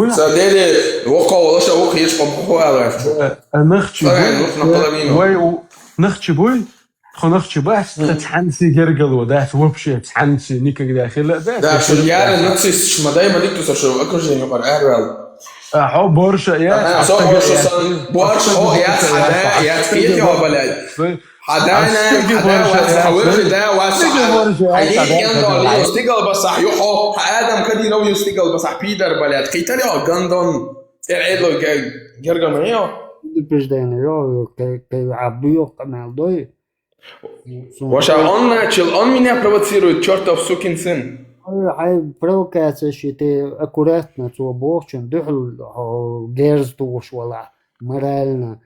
سادالي وقع ولاش أوك يشقم هو أغاف نختي بوي خنختي بس تحنسي جرجل ودات وبشي تحنسي نيكا داخل ده شو يعني نفسي شو ما دايما ديكتو شو أكل شيء يقر أروال حو بورشا يا بورشا هو يا حدا يا فيدي هو بلاد حدانا وجه ده واسع هيجي يندو يستقل بصح يحو آدم كدي لو يستقل بصح بيدر بلاد قيتالي غندون العيدو جرجل مايو بجدين يو كي عبيو قمال دوي واشا он меня провоцирует чертов сукин сын هاي провокация شيء аккуратно تو بوخشن دخل جيرز توش ولا مورально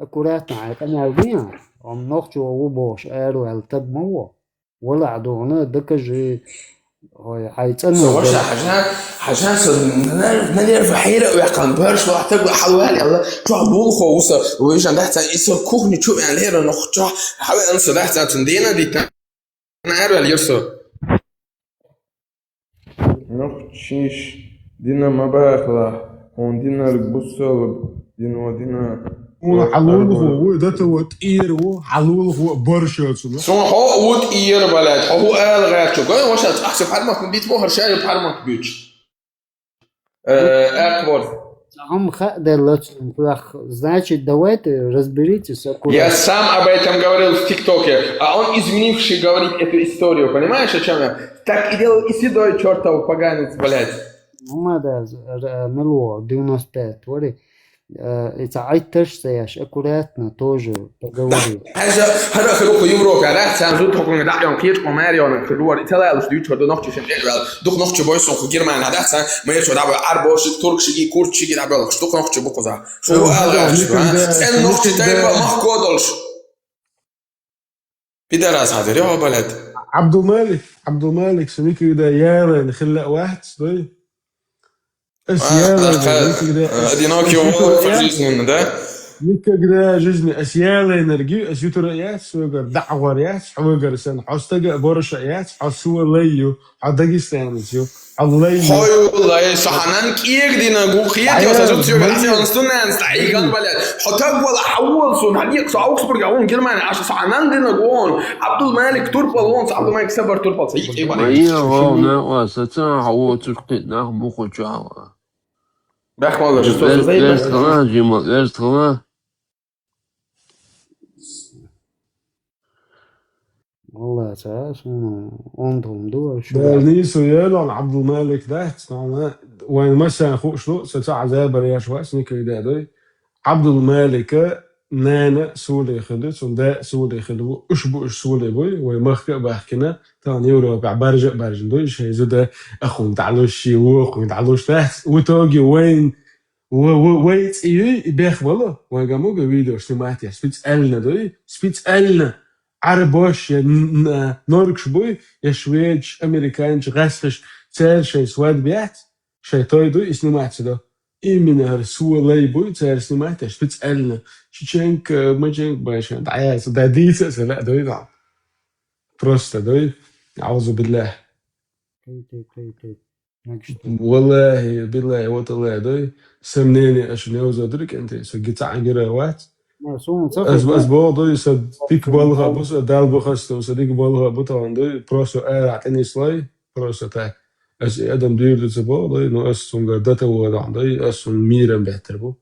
аккуратно على قناة بيان عم نخشوا وبوش قالوا التدموا ولا عدونا دكجي هاي تنو وش حاجة نعرف حيرة ويقان برش وحتى حوالي الله شو بولخو وصل ويجي عند حتى يصير كوخني شو يعني ليه نخشوا حاول أنسى ده حتى تندينا دي أنا عارف اللي يصير نخشيش دينا ما باخلا هون دينا البصل دينا حلوله ده تقير حلوله برشا شو هو وتقير بلد هو قال غير شو قال واش احسب حرمك بيت مهر شايب حرمك بيتش أكبر هم خدر значит давайте разберитесь я сам об этом говорил в ТикТоке а он изменивший говорит эту историю понимаешь о чем я так и делал и седой чертов поганец блядь هذا ملو 95 وري تعيتش سياش أكوراتنا توجو تجاوزي هذا خلوق يمرق على سام زود حكم دعي عن قيش قماري ولا خلوق تلا لش ديوت هذا نقطة شن دوك نقطة بويسون خجير معنا هذا سام ما يسوى دعوة عربوش ترك شيء كورد شيء دعوة لش دوك نقطة بقصة شو هذا سن نقطة تاني ما خقودلش في دراسة هذا يا بلد عبد الملك سميك ده يارا نخلق واحد صدق одинокий волк в жизни, да? никогда в жизни أسيالة энергию, أسيутر سوغر دعوار حوغر سن حستجا برشا حسوا ليو حداجستانيو الله Hoi والله صحنان كيك دينا جو خيات يا سجود سيو بالعسل ونستنى نستعيق أنا بلا حتى ولا حول صون هديك صعوك برجعون كلمة أنا عشان صحنان دينا جون عبد الملك توربالون عبد الملك سبر توربال صحيح إيه ولا إيه هو وستنا هو تقطع نعم بخجوا بخ والله جزء ليش تغنى جيم ليش تغنى والله تعال شنو عندهم دول شو دالني سويالو عن عبد الملك ده وين مثلا أخوه شلو ستاع زابر يا شوي سنيك ده عبد الملك نانا سولي خلص وندا سولي خلو اشبو اش سولي بوي ومخك بحكنا تاني يورو برج دوش هيزودا اخو تعالوش شي وخ تعالوش تحت وتوجي وين ويت اي بيخ والله وقامو فيديو سمعت يا سبيتس النا دوي سبيتس النا عربوش نوركش بوي يا شويش امريكانش غاسش تسال شي سواد بيات شي تويدو اسمعت ده именно سوى بوي تسال سمعت سبيتس النا شينك ماجينك باش عايز ده ديس لا دوي بروستا دوي اعوذ بالله كي والله بالله وتالله دوي سمنيني اشنو زادرك انت سجيت عجرات سون صفر اسبوع دوي صديق بالها بص دال بخست صديق بالها بطلع دوي بروسو اعطيني سلاي بروسو تا اس ادم دير دسبو دوي نو اسون قدته ودا دوي اسون ميرن بهتربو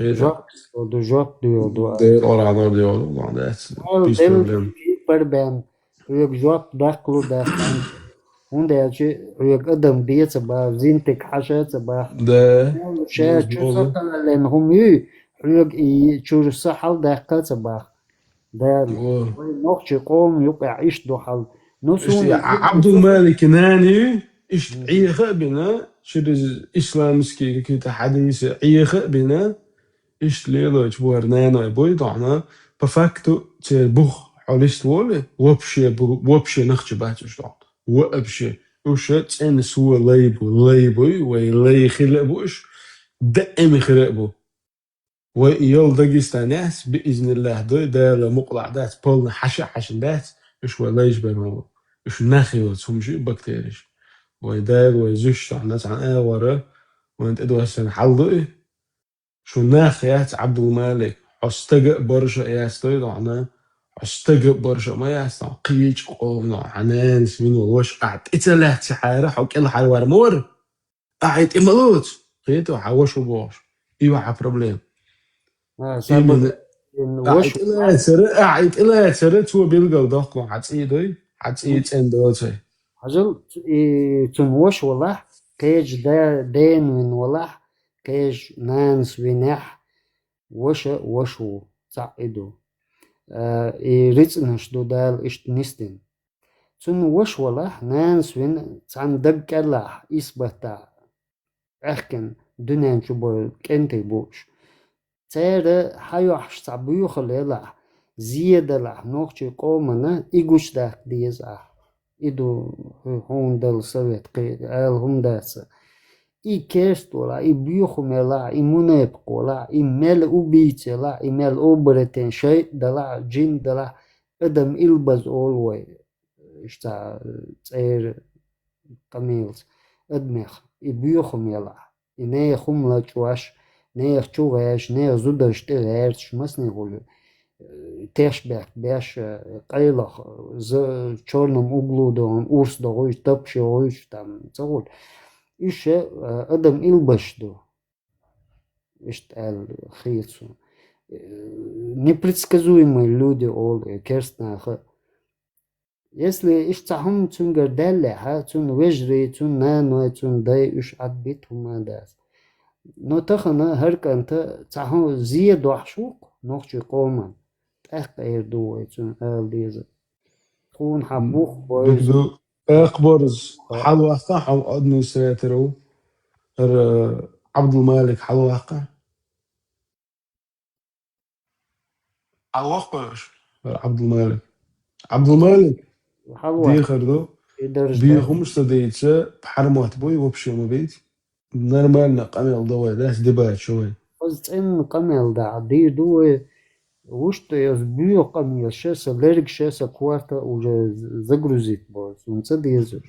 جوك دو جوك دو دير اورا دور ديور that's peace problem بربان ريك جوك داخلو داخل هندي ريك ادم بيت با زينتك حشات با ده شات شو صار لان هم ريك يشوف الصحة داخل با ده نوخش قوم يقع ايش دو حل نسون عبد الملك ناني ايش عيخ بنا شد اسلامسكي كي حديث عيخ بنا ايش ليلو اشبوه نانو بوي ضعنا بفاكتو تبخ حوليست وله وبشي نخش باتش ضعت وابشي وش تسن سوى ليبو ويلي خلقبوش دائم خلقبو ويل داغستانيس باذن الله ده مقلع ده بولنا حشن ده ايش ولايش بينهم ايش ناخيوت هم شيء بكتيريش ويدار ويزش عن ناس عن ورا وانت ادو هسن حلضي شو ناخيات عبد الملك حستجق برشا ياستوي ضعنا حستجق برشا ما ياستو قيج قوم عنان سمين ووش قاعد اتلاه سحارة حوك إلا حال ورمور قاعد إمالوت قيتو حوش وبوش إيوه ها بروبليم وش قاعد إلا سرت هو بيلقى ودقوا حتسيدوي حتسيد اندوتي حجل تنوش والله كيج دا دين من والله كيج نانس وينح وشو تعيدو ريتنش دو دال اشت نستن تنوش والله نانس وين تان دق الله إثباتا أحكن دنيا شبه كنتي بوش تير حيوحش تعبيو خليلا زيادة لح نوخشي قومنا إيقوش داك ديز إدو هون دل سويت قيد هم داسا إي كيستولا إي بيوخملا إي منيبقولا إي مل أوبيتلا إي مل أوبرتين شيء دلا جين دلا أدم إلبز أولوي إشتا تير قميلز أدمخ إي بيوخملا إي نيه خملا جواش نيه چوغاش نيه زودش تغيرش مسني غولو تشبه باش قيلخ ز черном углу дон урс догой топшой там цогол ише адам илбашду иштал хейцу непредсказуемые люди ол керстнах если иштахум цунгер дале ха цун вежри цун нано цун дай иш адбитум дас но тахана هر канта цаху зие дохшук нохчи قوما أخير دويتون أليزا خون حبوخ بويز أخبرز حلوقة حو أدمنستراتورو عبد الملك حلوقة عبد الملك دي خردو بيهم استديتش بحرمات بوي وبشي مبيت نرمالنا قميل دوي داس دبات شوي خذ إن قمل دا دي دو وش يز بيو قمل شاسة ليرك شاسة كوارتا уже загрузит бос он цадезуш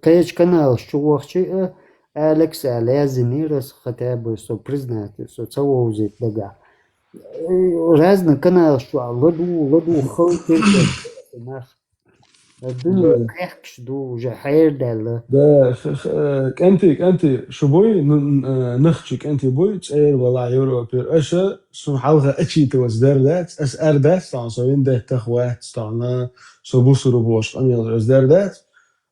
قيش канал что وخشي أليكس لازم раз хотя бы со признать со цаузит дага разный канал что ладу خلطة ناخ الدنيا كحكش دو уже حير دالة ده انت شو بوي نخشك انت بوي تسير والله يورو بير اشا سو حلقه اتشي توز دردات اس اردات طبعا سوين ده تخوات طبعا سو بوسرو بوش اميل اس دردات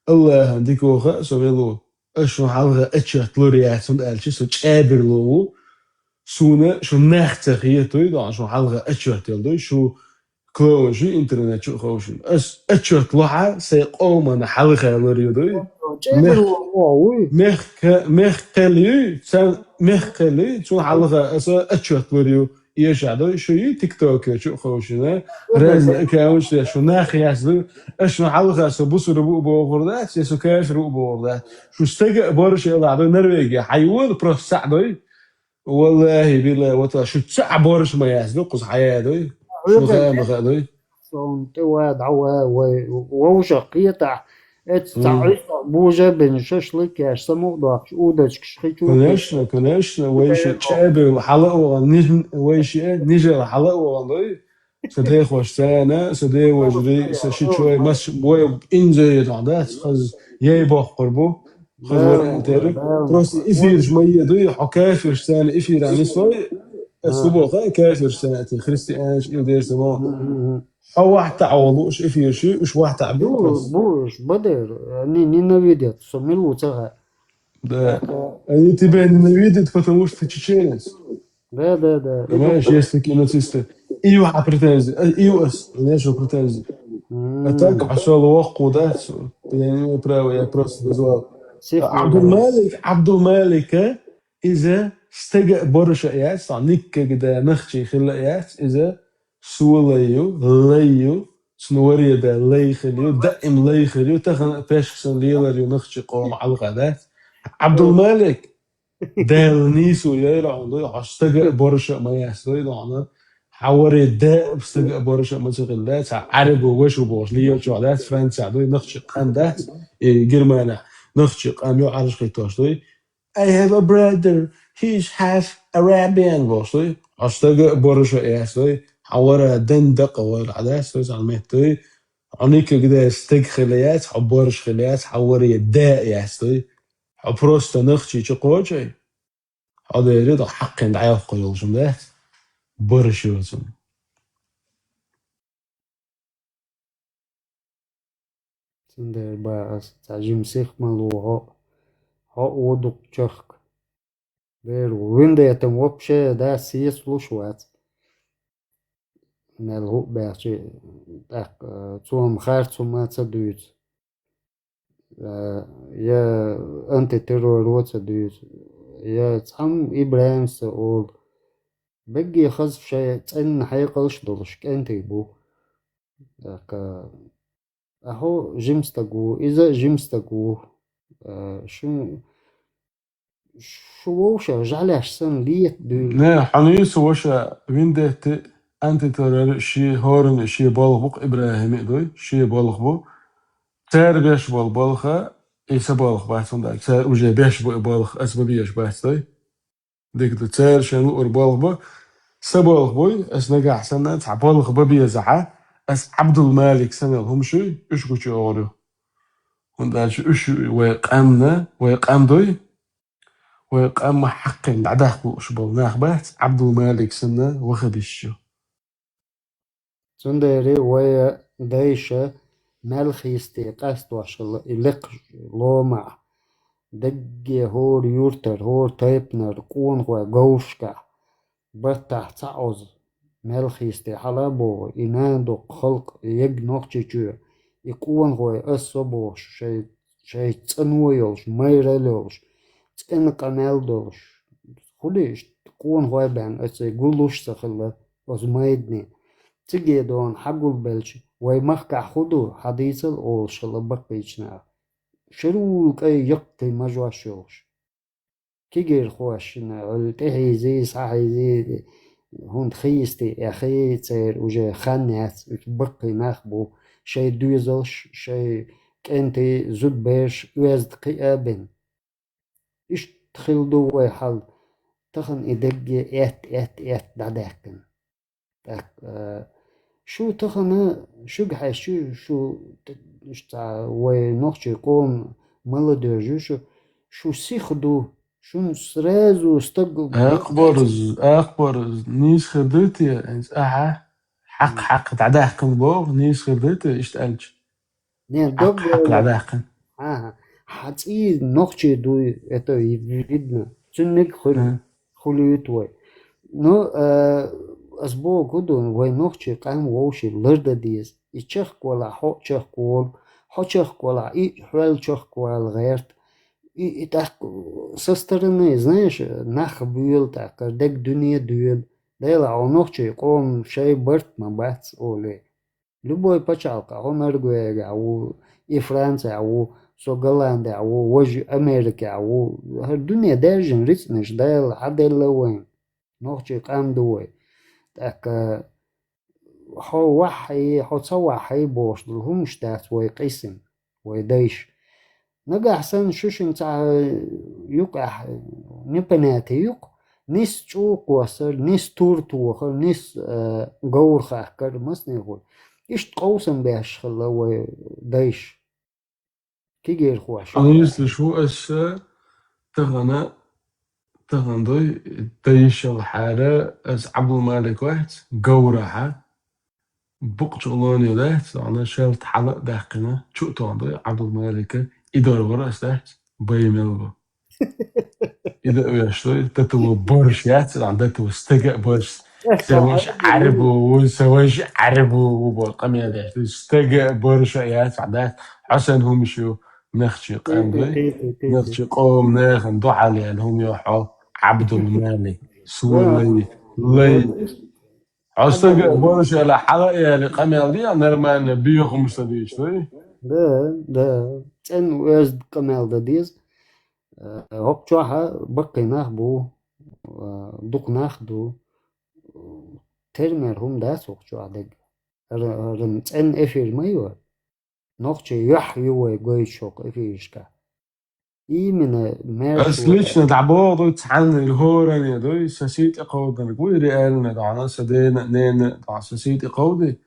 الله هنديك وخا سو يلو اشو حلقه اتشي تلوريات سون الشي سو تشابر لو سونا شو نختخ هي توي طبعا شو حلقه اتشي تلدو شو كلوجي انترنت شو خوشن اس اتشوت لوحة سيقوم انا حلقة لريدوي مخلي شو حلقة اس اتشوت لريو يشعدو شو تيك توك شو خوشن راز اكاونش شو ناخ ياسدو شو حلقة سو بوسو ربو بوغردات سو كاش ربو بوغردات شو استجا بارش يلعبو نرويجي حيوان بروف سعدوي والله بالله وطا شو تسع بارش ما ياسدو قص حيادوي شو خام خادوي صون تواد عوا ووجه قيطع تعيش بوجه بين ششلك يا سمو ضاق ودش كشخيتو كناشنا ويش تشابه الحلقة ويش نيجي الحلقة والله سدي خوش سنة سدي وجري سشيت شوي مش بوي إنجي تعدات خز يباخ قربو خز ورا تارك تروس إفير شوية دوي حكافر سنة إفير يعني شوي السبوع كافر سنة خريستيانش يدير سماه أو واحد تعوضوش إفير شيء وش واحد تعبير بوش بدر ني نويدت سميلو تاعها Да. Они тебя ненавидят, потому что ты чеченец. Да. Понимаешь, есть такие нацисты. И واحد претензии. И у вас, знаешь, претензии. А так пошел وقو да, يعني право, я просто назвал. عبد الملك إذا استجأ برشا إيات طبعا نكة كده نخشي خلا إيات إذا سوليو ليو سنوري ده لي خليو دائم لي خليو تخن باشكسن ليلريو نخشي قوم على الغدات عبد الملك دال نيسو يلعن ده استجأ برشا ما يحصل ده حوري ده استجأ برشا ما تغلات عرب وش وبوش ليو جعلات فرنسا ده نخشي قندات جرمانة نخشي قام يو عرش خيتوش ده I have a brother. He's half Arabian. بوصي أشتاق برشة ياسوي حورا دندق والعداس ويز على مهتوي عنيك كده استق خليات حبرش خليات حورا يداء ياسوي حبروست نختي تقوجي هذا يريد حق دعاء قيل جملات برشة وزن سندر باس تعجم سيخ ملوها ودق تشخك بيرو وين ده يتم وبشة ده سيس لوشوات نالهو باشي تاك توم خارج توم تصدويت يا أنت ترور وتصدويت يا تام إبراهيم سأول بقي خذ شيء تأن حيقلش دلشك أنت يبو تاك أهو جيمستقو إذا جيمستقو شو وش جعلش سن ليت نه حنيس وشا وين ده أنت ترى شيء هورن شيء بالغ إبراهيم دوي شيء بالغ بو تار بيش بالغة إيش بالغ بحثون ده تار وجه بيش بالغ أسبابيش بحث دوي ديك تار شنو بالغ بو سبالغ بوي أس نجح سنة بالغ ببي زعة أس عبد الملك سنة هم شو إيش كوتشي أورو وندال شو إيش ويقامنا ويقام دوي ويقام حق عداه شباب ناخبات عبد الملك سنة وخبيشو سندري ويا دايشة ملخيستي قاست واشل إلق لومع دقي هور يورتر هور تايبنر كون هو جوشكا بتاع تعوز ملخيستي حلبو إناندو خلق يجنوخشيشو يكون هو أصبو شيء تنويلش ميرلوش تنق مالدوش خليش تكون هو بان أسي قلوش سخلا وزمايدني تجي دون حقو البلش ويمخك خدو حديث الأول شلبك بيشنا شروك أي يقتي مجوى شوش كيجير خوشنا والتهي زي صاحي زي هون خيستي أخي تصير وجا خانات بقي ناخبو شي دوزلش شي كنتي زود باش وزد قيابن إيش تخلدو ويحل تخن إدق إت دعداكن شو تخن شو جحش شو إشتا ونخش يقوم ملدر شو سيخدو شو سرازو استقو أخبر نيس خدتي يعني حق تعداكن بوغ نيس خدتي إيش تقلش حق تعداكن حتى نخش دو إتو يفيدنا تنك خليتوي نو أسبوع كدو وين نخش قام ووشي لرد ديز يشخ ولا حق شخ ولا حشخ ولا حول شخ ولا غيرت и так со стороны, знаешь, нах бюэл так, дек дуния дуэл, дайла онохчи ком шей берт мабац оле. Любой пачалка, он аргуэга, ау и Франция, ау со Голландия, ау вожи Америки, ау дуния держен рицнеш, дайла хадэлла вайн, нохчи кам дуэй. Так хо вахи, хо цавахи бош, дулхум штат вой қисим, вой дайш. نجا حسن شوشن تاع يقع نبناتي يق نيس تشوق وصل نيس تورت وخر نيس جور خاكر مسني هو إيش تقوسم بيش خلا دايش كي غير خوش أنا يسل شو أشياء تغنى دوي دايش الحالة أس عبد الملك واحد جورها بقشلوني ذات أنا شلت حلق داقنا شو تاني عبد الملك إدار ورا استهت بيملبا إذا ويشتوي تتو برش يات عندها توستجع برش سواش عرب وسواش عرب وبالقمية ده توستجع برش يات عندها حسن هم شو نخشي قام بي نخشي قوم ناخن ضحى لي هم يحو عبد المالك سولي لي حسن برش على حلقة يعني قمية دي أنا ما نبيه مستديش توي ده تن وزد كمال ده ديز هوب شوها بقي ناخبو دوق ناخدو ترمر هم ده سوق شو عدق رم تن افير مايو نوخشي يحيو ويقوي شوق افيشكا من بس ليش ندعبو دو تحن الهورن يا دو ساسيت اقودن قوي ريالنا دعنا سدينا نين دع ساسيت اقودي